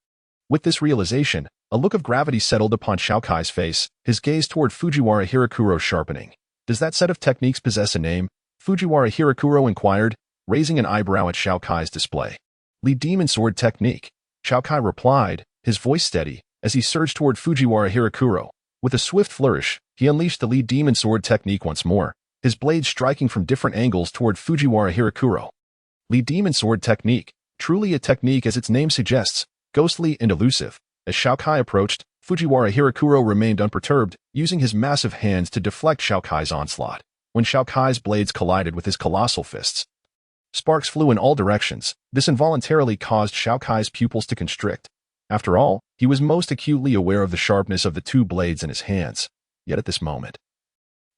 With this realization, a look of gravity settled upon Xiao Kai's face, his gaze toward Fujiwara Hirakuro sharpening. Does that set of techniques possess a name? Fujiwara Hirakuro inquired, raising an eyebrow at Xiao Kai's display. Lead Demon Sword Technique. Xiao Kai replied, his voice steady, as he surged toward Fujiwara Hirakuro. With a swift flourish, he unleashed the Lead Demon Sword Technique once more, his blades striking from different angles toward Fujiwara Hirakuro. Lead Demon Sword Technique, truly a technique as its name suggests, ghostly and elusive. As Xiao Kai approached, Fujiwara Hirakuro remained unperturbed, using his massive hands to deflect Xiao Kai's onslaught. When Xiao Kai's blades collided with his colossal fists, sparks flew in all directions. This involuntarily caused Xiao Kai's pupils to constrict. After all, he was most acutely aware of the sharpness of the two blades in his hands. Yet at this moment,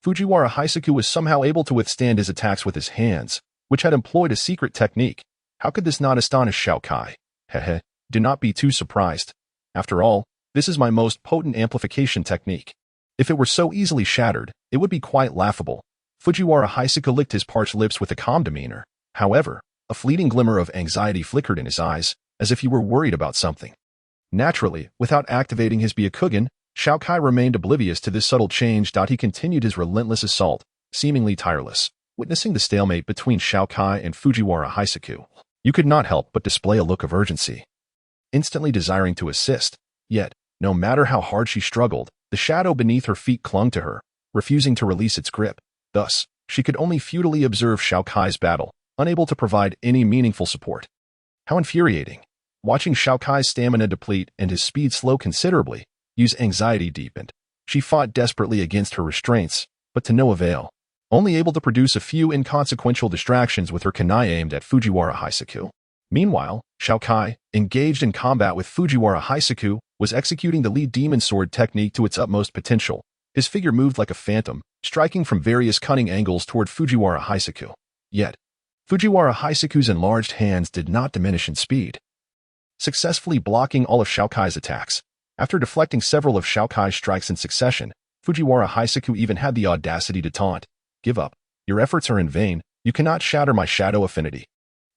Fujiwara Hisaku was somehow able to withstand his attacks with his hands, which had employed a secret technique. How could this not astonish Xiao Kai? Hehe, do not be too surprised. After all, this is my most potent amplification technique. If it were so easily shattered, it would be quite laughable. Fujiwara Hisaku licked his parched lips with a calm demeanor. However, a fleeting glimmer of anxiety flickered in his eyes, as if he were worried about something. Naturally, without activating his Byakugan, Xiao Kai remained oblivious to this subtle change. He continued his relentless assault, seemingly tireless. Witnessing the stalemate between Xiao Kai and Fujiwara Hisaku, you could not help but display a look of urgency, instantly desiring to assist. Yet, no matter how hard she struggled, the shadow beneath her feet clung to her, refusing to release its grip. Thus, she could only futilely observe Xiao Kai's battle, unable to provide any meaningful support. How infuriating. Watching Xiao Kai's stamina deplete and his speed slow considerably, Yu's anxiety deepened. She fought desperately against her restraints, but to no avail. Only able to produce a few inconsequential distractions with her kunai aimed at Fujiwara Hisaku. Meanwhile, Xiao Kai, engaged in combat with Fujiwara Hisaku, was executing the Lead Demon Sword technique to its utmost potential. His figure moved like a phantom, striking from various cunning angles toward Fujiwara Hisaku. Yet, Fujiwara Hisaku's enlarged hands did not diminish in speed, successfully blocking all of Xiao Kai's attacks. After deflecting several of Xiao Kai's strikes in succession, Fujiwara Hisaku even had the audacity to taunt. Give up. Your efforts are in vain. You cannot shatter my shadow affinity.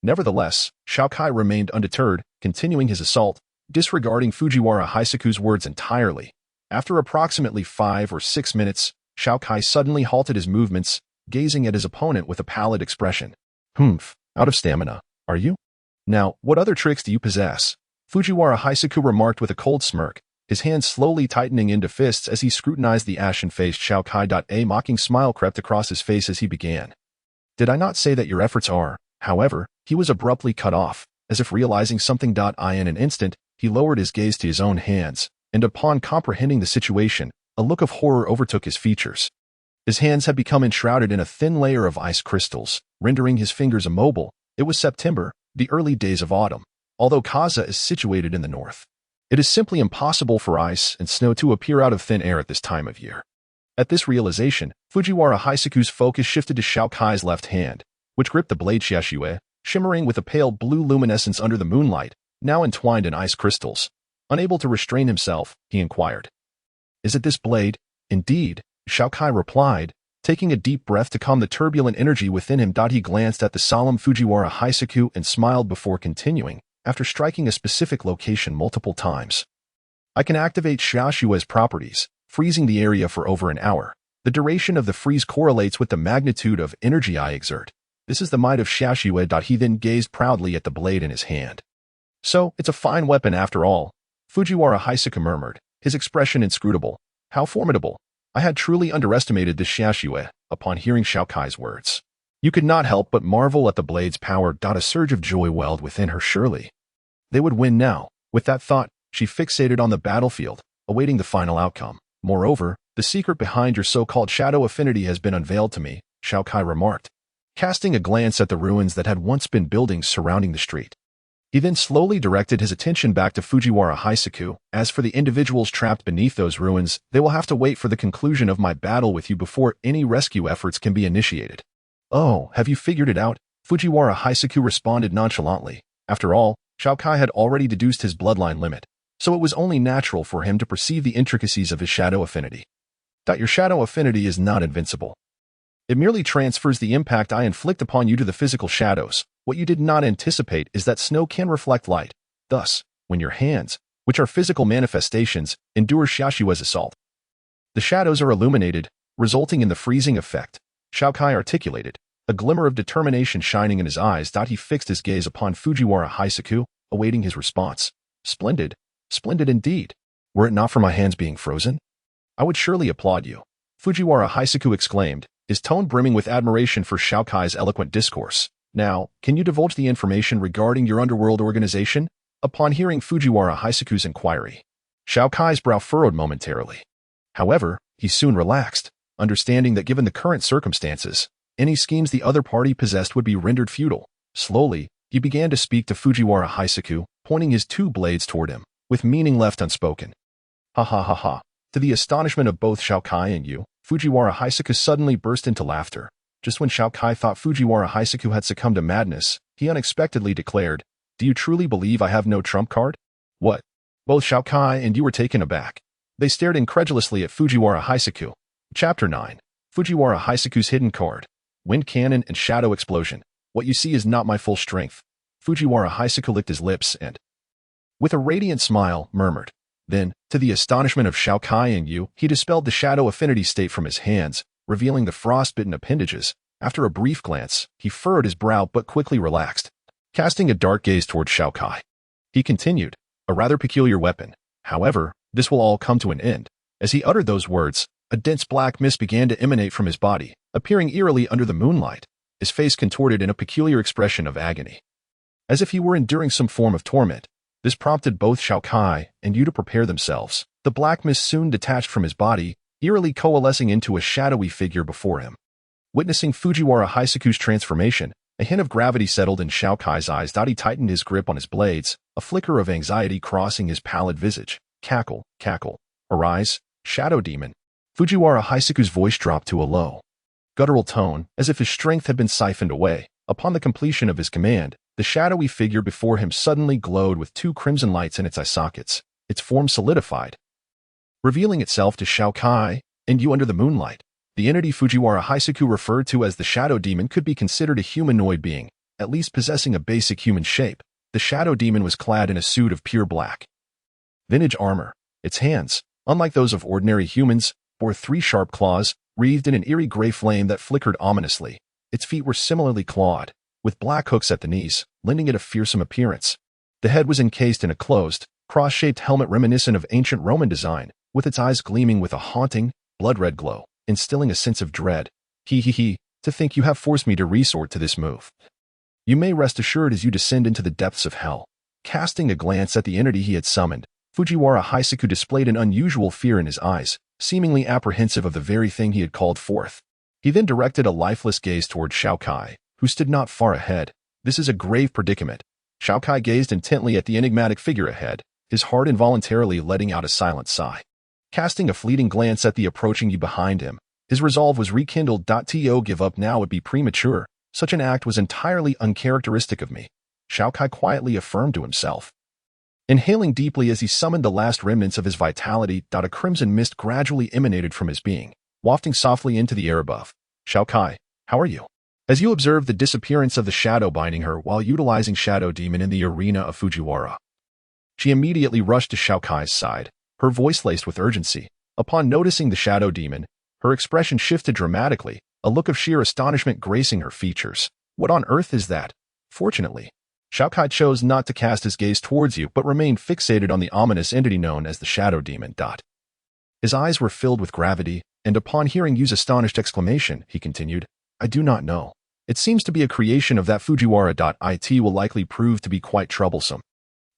Nevertheless, Xiao Kai remained undeterred, continuing his assault, disregarding Fujiwara Hisaku's words entirely. After approximately 5 or 6 minutes, Xiao Kai suddenly halted his movements, gazing at his opponent with a pallid expression. Out of stamina, are you? Now, what other tricks do you possess? Fujiwara Hisaku remarked with a cold smirk, his hands slowly tightening into fists as he scrutinized the ashen-faced Xiao Kai. A mocking smile crept across his face as he began. Did I not say that your efforts are? However, he was abruptly cut off, as if realizing something. In an instant, he lowered his gaze to his own hands, and upon comprehending the situation, a look of horror overtook his features. His hands had become enshrouded in a thin layer of ice crystals, rendering his fingers immobile. It was September, the early days of autumn, although Kaza is situated in the north. It is simply impossible for ice and snow to appear out of thin air at this time of year. At this realization, Fujiwara Hisaku's focus shifted to Xiao Kai's left hand, which gripped the blade Xiaoxue, shimmering with a pale blue luminescence under the moonlight, now entwined in ice crystals. Unable to restrain himself, he inquired, "Is it this blade?" "Indeed," Xiao Kai replied, taking a deep breath to calm the turbulent energy within him. He glanced at the solemn Fujiwara Hisaku and smiled before continuing, after striking a specific location multiple times. "I can activate Xiaoxue's properties, freezing the area for over an hour. The duration of the freeze correlates with the magnitude of energy I exert. This is the might of Xiaoxue." He then gazed proudly at the blade in his hand. "So, it's a fine weapon after all," Fujiwara Hisaku murmured, his expression inscrutable. "How formidable. I had truly underestimated this Xiaoxue." Upon hearing Xiao Kai's words, you could not help but marvel at the blade's power. A surge of joy welled within her. Surely they would win now. With that thought, she fixated on the battlefield, awaiting the final outcome. "Moreover, the secret behind your so-called shadow affinity has been unveiled to me," Xiao Kai remarked, casting a glance at the ruins that had once been buildings surrounding the street. He then slowly directed his attention back to Fujiwara Hisaku. "As for the individuals trapped beneath those ruins, they will have to wait for the conclusion of my battle with you before any rescue efforts can be initiated." "Oh, have you figured it out?" Fujiwara Hisaku responded nonchalantly. After all, Xiao Kai had already deduced his bloodline limit, so it was only natural for him to perceive the intricacies of his shadow affinity. "Your shadow affinity is not invincible. It merely transfers the impact I inflict upon you to the physical shadows. What you did not anticipate is that snow can reflect light. Thus, when your hands, which are physical manifestations, endure Xiaoxue's assault, the shadows are illuminated, resulting in the freezing effect," Xiao Kai articulated, a glimmer of determination shining in his eyes. He fixed his gaze upon Fujiwara Hisaku, awaiting his response. "Splendid. Splendid indeed. Were it not for my hands being frozen, I would surely applaud you," Fujiwara Hisaku exclaimed, his tone brimming with admiration for Xiao Kai's eloquent discourse. "Now, can you divulge the information regarding your underworld organization?" Upon hearing Fujiwara Hisaku's inquiry, Xiao Kai's brow furrowed momentarily. However, he soon relaxed, understanding that given the current circumstances, any schemes the other party possessed would be rendered futile. Slowly, he began to speak to Fujiwara Hisaku, pointing his two blades toward him, with meaning left unspoken. "Ha ha ha ha." To the astonishment of both Xiao Kai and Yu, Fujiwara Hisaku suddenly burst into laughter. Just when Xiao Kai thought Fujiwara Hisaku had succumbed to madness, he unexpectedly declared, "Do you truly believe I have no trump card?" "What?" Both Xiao Kai and Yu were taken aback. They stared incredulously at Fujiwara Hisaku. Chapter 9. Fujiwara Hisaku's Hidden Card. Wind Cannon and Shadow Explosion. "What you see is not my full strength." Fujiwara Hisaku licked his lips and, with a radiant smile, murmured. Then, to the astonishment of Xiao Kai and Yu, he dispelled the shadow affinity state from his hands, revealing the frostbitten appendages. After a brief glance, he furrowed his brow but quickly relaxed, casting a dark gaze toward Xiao Kai. He continued, "A rather peculiar weapon. However, this will all come to an end." As he uttered those words, a dense black mist began to emanate from his body, appearing eerily under the moonlight. His face contorted in a peculiar expression of agony, as if he were enduring some form of torment. This prompted both Xiao Kai and Yu to prepare themselves. The black mist soon detached from his body, eerily coalescing into a shadowy figure before him. Witnessing Fujiwara Hisaku's transformation, a hint of gravity settled in Xiao Kai's eyes. He tightened his grip on his blades, a flicker of anxiety crossing his pallid visage. "Cackle, cackle. Arise, shadow demon." Fujiwara Hisaku's voice dropped to a low, guttural tone, as if his strength had been siphoned away. Upon the completion of his command, the shadowy figure before him suddenly glowed with two crimson lights in its eye sockets. Its form solidified, revealing itself to Xiao Kai and Yu under the moonlight. The entity Fujiwara Hisaku referred to as the Shadow Demon could be considered a humanoid being, at least possessing a basic human shape. The Shadow Demon was clad in a suit of pure black, vintage armor. Its hands, unlike those of ordinary humans, bore three sharp claws, wreathed in an eerie gray flame that flickered ominously. Its feet were similarly clawed, with black hooks at the knees, lending it a fearsome appearance. The head was encased in a closed, cross-shaped helmet reminiscent of ancient Roman design, with its eyes gleaming with a haunting, blood-red glow, instilling a sense of dread. He, to think you have forced me to resort to this move. You may rest assured as you descend into the depths of hell." Casting a glance at the entity he had summoned, Fujiwara Hisaku displayed an unusual fear in his eyes. seemingly apprehensive of the very thing he had called forth. He then directed a lifeless gaze toward Xiao Kai, who stood not far ahead. This is a grave predicament. Xiao Kai gazed intently at the enigmatic figure ahead, his heart involuntarily letting out a silent sigh. Casting a fleeting glance at the approaching you behind him, his resolve was rekindled. To give up now would be premature. Such an act was entirely uncharacteristic of me, Xiao Kai quietly affirmed to himself. Inhaling deeply as he summoned the last remnants of his vitality, a crimson mist gradually emanated from his being, wafting softly into the air above. Xiao Kai, how are you? As you observed the disappearance of the shadow binding her while utilizing Shadow Demon in the arena of Fujiwara. She immediately rushed to Xiao Kai's side, her voice laced with urgency. Upon noticing the Shadow Demon, her expression shifted dramatically, a look of sheer astonishment gracing her features. What on earth is that? Fortunately, Xiao Kai chose not to cast his gaze towards you but remained fixated on the ominous entity known as the Shadow Demon. His eyes were filled with gravity, and upon hearing Yu's astonished exclamation, he continued, I do not know. It seems to be a creation of that Fujiwara. It will likely prove to be quite troublesome.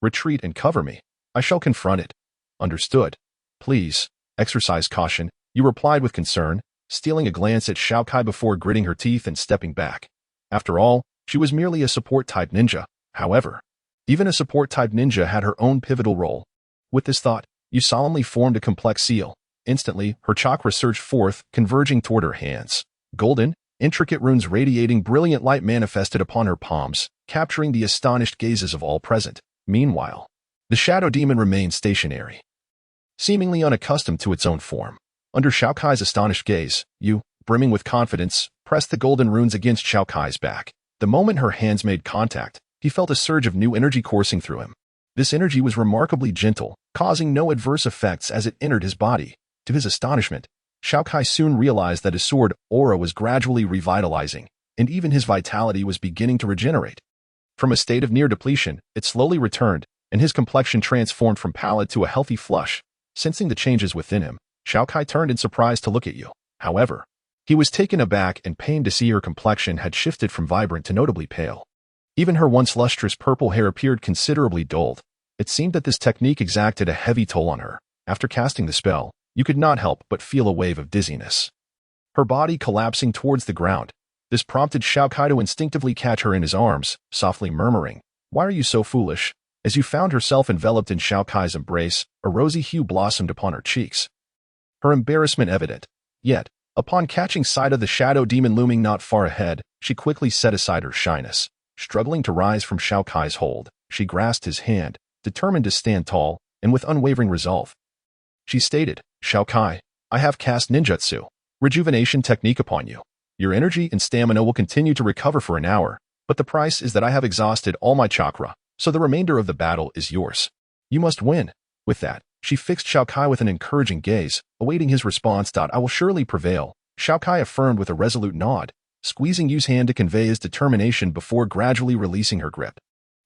Retreat and cover me. I shall confront it. Understood. Please, exercise caution, you replied with concern, stealing a glance at Xiao Kai before gritting her teeth and stepping back. After all, she was merely a support-type ninja. However, even a support-type ninja had her own pivotal role. With this thought, you solemnly formed a complex seal. Instantly, her chakra surged forth, converging toward her hands. Golden, intricate runes radiating brilliant light manifested upon her palms, capturing the astonished gazes of all present. Meanwhile, the Shadow Demon remained stationary, seemingly unaccustomed to its own form. Under Xiao Kai's astonished gaze, Yu, brimming with confidence, pressed the golden runes against Xiao Kai's back. The moment her hands made contact, he felt a surge of new energy coursing through him. This energy was remarkably gentle, causing no adverse effects as it entered his body. To his astonishment, Xiao Kai soon realized that his sword aura was gradually revitalizing, and even his vitality was beginning to regenerate. From a state of near depletion, it slowly returned, and his complexion transformed from pallid to a healthy flush. Sensing the changes within him, Xiao Kai turned in surprise to look at you. However, he was taken aback and pained to see her complexion had shifted from vibrant to notably pale. Even her once lustrous purple hair appeared considerably dulled. It seemed that this technique exacted a heavy toll on her. After casting the spell, you could not help but feel a wave of dizziness, her body collapsing towards the ground. This prompted Xiao Kai to instinctively catch her in his arms, softly murmuring, Why are you so foolish? As you found herself enveloped in Xiao Kai's embrace, a rosy hue blossomed upon her cheeks, her embarrassment evident. Yet, upon catching sight of the Shadow Demon looming not far ahead, she quickly set aside her shyness. Struggling to rise from Xiao Kai's hold, she grasped his hand, determined to stand tall, and with unwavering resolve. She stated, Xiao Kai, I have cast ninjutsu, rejuvenation technique upon you. Your energy and stamina will continue to recover for an hour, but the price is that I have exhausted all my chakra, so the remainder of the battle is yours. You must win. With that, she fixed Xiao Kai with an encouraging gaze, awaiting his response. I will surely prevail, Xiao Kai affirmed with a resolute nod, squeezing Yu's hand to convey his determination before gradually releasing her grip.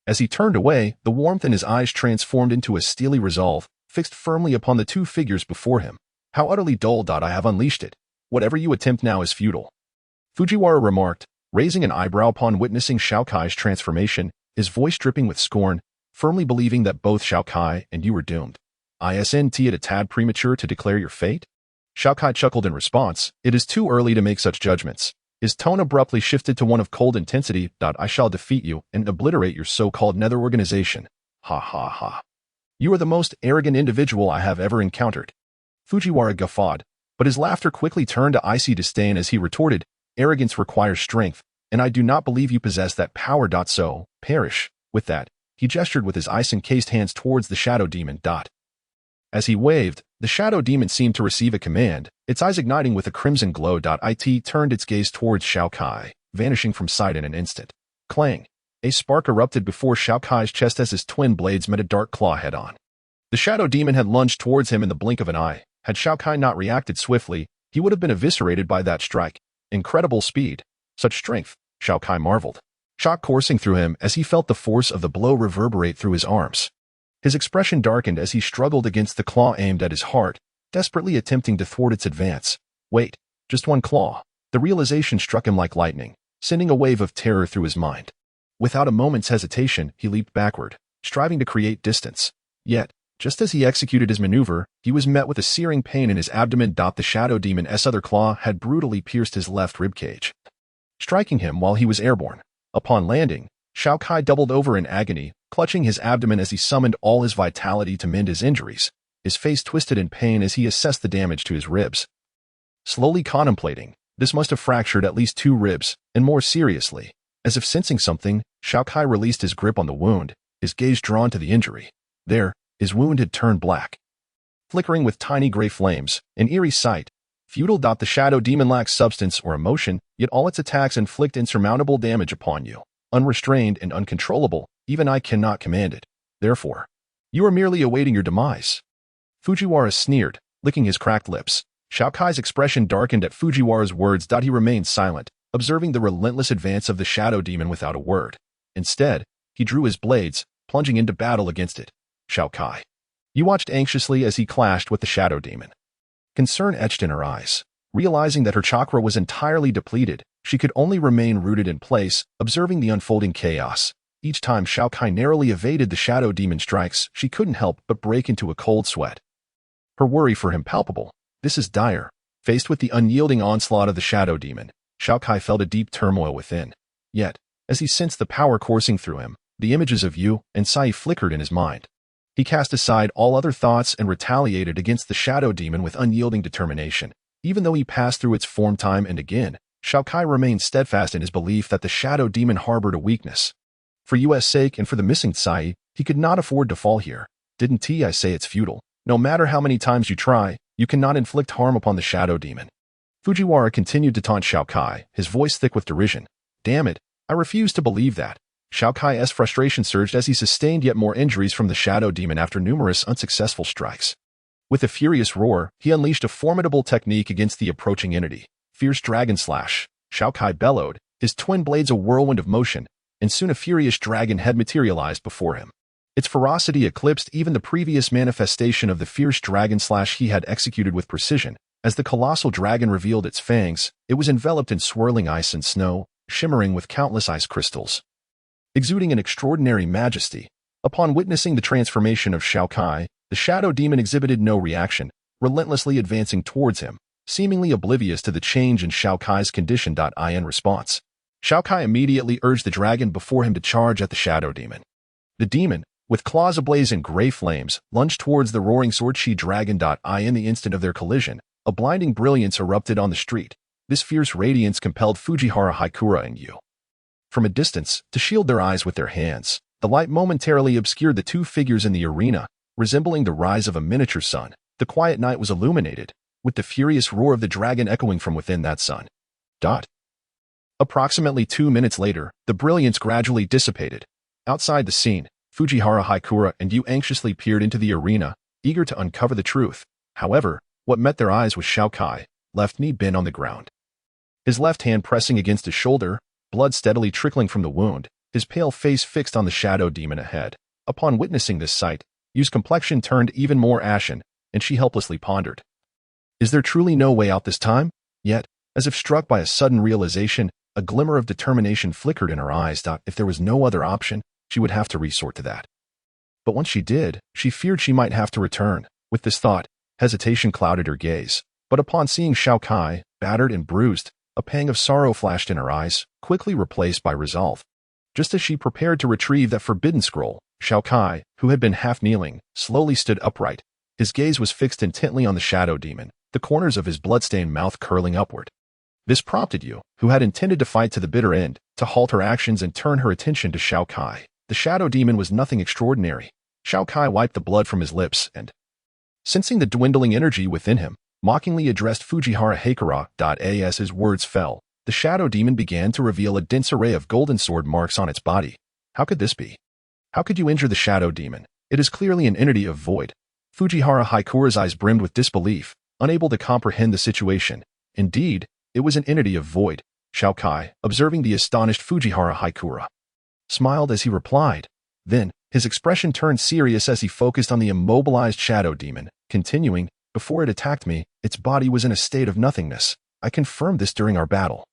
As he turned away, the warmth in his eyes transformed into a steely resolve, fixed firmly upon the two figures before him. How utterly dull. I have unleashed it. Whatever you attempt now is futile, Fujiwara remarked, raising an eyebrow upon witnessing Xiao Kai's transformation, his voice dripping with scorn, firmly believing that both Xiao Kai and you were doomed. Isn't it a tad premature to declare your fate? Xiao Kai chuckled in response, It is too early to make such judgments. His tone abruptly shifted to one of cold intensity. I shall defeat you and obliterate your so-called nether organization. Ha ha ha. You are the most arrogant individual I have ever encountered. Fujiwara guffawed, but his laughter quickly turned to icy disdain as he retorted, Arrogance requires strength, and I do not believe you possess that power. So, perish. With that, he gestured with his ice-encased hands towards the Shadow Demon. As he waved, the Shadow Demon seemed to receive a command, its eyes igniting with a crimson glow. It turned its gaze towards Xiao Kai, vanishing from sight in an instant. Clang! A spark erupted before Xiao Kai's chest as his twin blades met a dark claw head-on. The Shadow Demon had lunged towards him in the blink of an eye. Had Xiao Kai not reacted swiftly, he would have been eviscerated by that strike. Incredible speed. Such strength, Xiao Kai marveled, shock coursing through him as he felt the force of the blow reverberate through his arms. His expression darkened as he struggled against the claw aimed at his heart, desperately attempting to thwart its advance. Wait, just one claw. The realization struck him like lightning, sending a wave of terror through his mind. Without a moment's hesitation, he leaped backward, striving to create distance. Yet, Just as he executed his maneuver, he was met with a searing pain in his abdomen. The shadow demon's other claw had brutally pierced his left ribcage, striking him while he was airborne. Upon landing, Xiao Kai doubled over in agony, clutching his abdomen as he summoned all his vitality to mend his injuries. His face twisted in pain as he assessed the damage to his ribs. Slowly contemplating, this must have fractured at least 2 ribs, and more seriously. As if sensing something, Xiao Kai released his grip on the wound, his gaze drawn to the injury. There, his wound had turned black, flickering with tiny gray flames, an eerie sight. Futile. The shadow demon lacks substance or emotion, yet all its attacks inflict insurmountable damage upon you. Unrestrained and uncontrollable, even I cannot command it. Therefore, you are merely awaiting your demise. Fujiwara sneered, licking his cracked lips. Xiao Kai's expression darkened at Fujiwara's words. He remained silent, observing the relentless advance of the shadow demon without a word. Instead, he drew his blades, plunging into battle against it. Xiao Kai. You watched anxiously as he clashed with the shadow demon. Concern etched in her eyes. Realizing that her chakra was entirely depleted, she could only remain rooted in place, observing the unfolding chaos. Each time Xiao Kai narrowly evaded the shadow demon strikes, she couldn't help but break into a cold sweat. Her worry for him palpable. This is dire. Faced with the unyielding onslaught of the shadow demon, Xiao Kai felt a deep turmoil within. Yet, as he sensed the power coursing through him, the images of Yu and Sai flickered in his mind. He cast aside all other thoughts and retaliated against the shadow demon with unyielding determination. Even though he passed through its form time and again, Xiao Kai remained steadfast in his belief that the shadow demon harbored a weakness. For Yu's sake and for the missing Sai, he could not afford to fall here. Didn't I say it's futile? No matter how many times you try, you cannot inflict harm upon the shadow demon. Fujiwara continued to taunt Xiao Kai, his voice thick with derision. Damn it, I refuse to believe that. Xiao Kai's frustration surged as he sustained yet more injuries from the shadow demon after numerous unsuccessful strikes. With a furious roar, he unleashed a formidable technique against the approaching entity. Fierce Dragon Slash. Xiao Kai bellowed, his twin blades a whirlwind of motion, and soon a furious dragon head materialized before him. Its ferocity eclipsed even the previous manifestation of the fierce dragon slash he had executed with precision. As the colossal dragon revealed its fangs, it was enveloped in swirling ice and snow, shimmering with countless ice crystals, exuding an extraordinary majesty. Upon witnessing the transformation of Xiao Kai, the shadow demon exhibited no reaction, relentlessly advancing towards him, seemingly oblivious to the change in Xiao Kai's condition. In response, Xiao Kai immediately urged the dragon before him to charge at the shadow demon. The demon, with claws ablaze in gray flames, lunged towards the roaring sword-she dragon. In the instant of their collision, a blinding brilliance erupted on the street. This fierce radiance compelled Fujiwara Haikura and Yu, from a distance, to shield their eyes with their hands. The light momentarily obscured the 2 figures in the arena, resembling the rise of a miniature sun. The quiet night was illuminated, with the furious roar of the dragon echoing from within that sun. Approximately 2 minutes later, the brilliance gradually dissipated. Outside the scene, Fujiwara Haikura and Yu anxiously peered into the arena, eager to uncover the truth. However, what met their eyes was Xiao Kai, left knee bent on the ground, his left hand pressing against his shoulder, blood steadily trickling from the wound, his pale face fixed on the shadow demon ahead. Upon witnessing this sight, Yu's complexion turned even more ashen, and she helplessly pondered. Is there truly no way out this time? Yet, as if struck by a sudden realization, a glimmer of determination flickered in her eyes. If there was no other option, she would have to resort to that. But once she did, she feared she might have to return. With this thought, hesitation clouded her gaze. But upon seeing Xiao Kai, battered and bruised, a pang of sorrow flashed in her eyes, quickly replaced by resolve. Just as she prepared to retrieve that forbidden scroll, Xiao Kai, who had been half kneeling, slowly stood upright. His gaze was fixed intently on the shadow demon, the corners of his bloodstained mouth curling upward. This prompted Yu, who had intended to fight to the bitter end, to halt her actions and turn her attention to Xiao Kai. The shadow demon was nothing extraordinary. Xiao Kai wiped the blood from his lips and, sensing the dwindling energy within him, mockingly addressed Fujiwara Haikura. As his words fell, the shadow demon began to reveal a dense array of golden sword marks on its body. How could this be? How could you injure the shadow demon? It is clearly an entity of void. Fujiwara Haikura's eyes brimmed with disbelief, unable to comprehend the situation. Indeed, it was an entity of void. Xiao Kai, observing the astonished Fujiwara Haikura, smiled as he replied. Then, his expression turned serious as he focused on the immobilized shadow demon, continuing, before it attacked me, its body was in a state of nothingness. I confirmed this during our battle.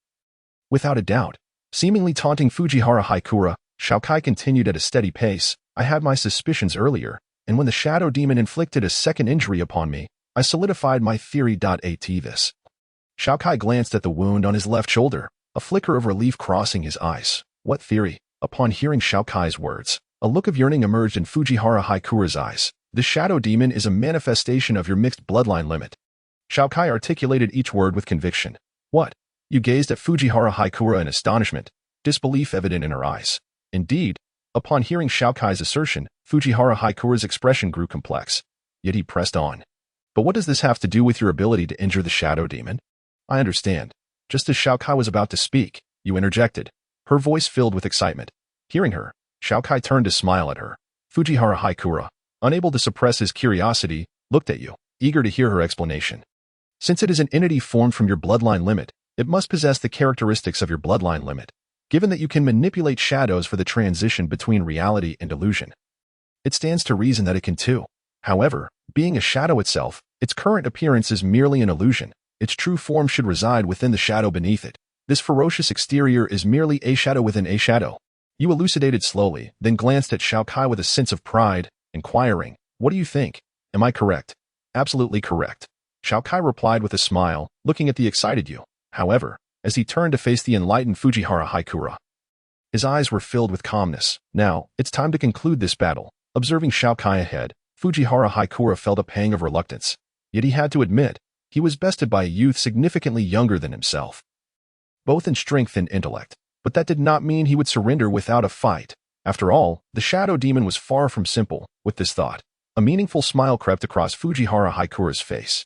Without a doubt, seemingly taunting Fujiwara Haikura, Xiao Kai continued at a steady pace. I had my suspicions earlier, and when the shadow demon inflicted a second injury upon me, I solidified my theory. At this, Xiao Kai glanced at the wound on his left shoulder, a flicker of relief crossing his eyes. What theory? Upon hearing Xiao Kai's words, a look of yearning emerged in Fujiwara Haikura's eyes. The shadow demon is a manifestation of your mixed bloodline limit. Xiao Kai articulated each word with conviction. What? You gazed at Fujiwara Haikura in astonishment, disbelief evident in her eyes. Indeed, upon hearing Xiao Kai's assertion, Fujiwara Haikura's expression grew complex. Yet he pressed on. But what does this have to do with your ability to injure the shadow demon? I understand. Just as Xiao Kai was about to speak, you interjected, her voice filled with excitement. Hearing her, Xiao Kai turned to smile at her. Fujiwara Haikura, unable to suppress his curiosity, looked at you, eager to hear her explanation. Since it is an entity formed from your bloodline limit, it must possess the characteristics of your bloodline limit, given that you can manipulate shadows for the transition between reality and illusion. It stands to reason that it can too. However, being a shadow itself, its current appearance is merely an illusion. Its true form should reside within the shadow beneath it. This ferocious exterior is merely a shadow within a shadow. You elucidated slowly, then glanced at Xiao Kai with a sense of pride, inquiring, what do you think? Am I correct? Absolutely correct. Xiao Kai replied with a smile, looking at the excited you. However, as he turned to face the enlightened Fujiwara Haikura, his eyes were filled with calmness. Now, it's time to conclude this battle. Observing Xiao Kai ahead, Fujiwara Haikura felt a pang of reluctance. Yet he had to admit, he was bested by a youth significantly younger than himself, both in strength and intellect. But that did not mean he would surrender without a fight. After all, the shadow demon was far from simple. With this thought, a meaningful smile crept across Fujiwara Haikura's face.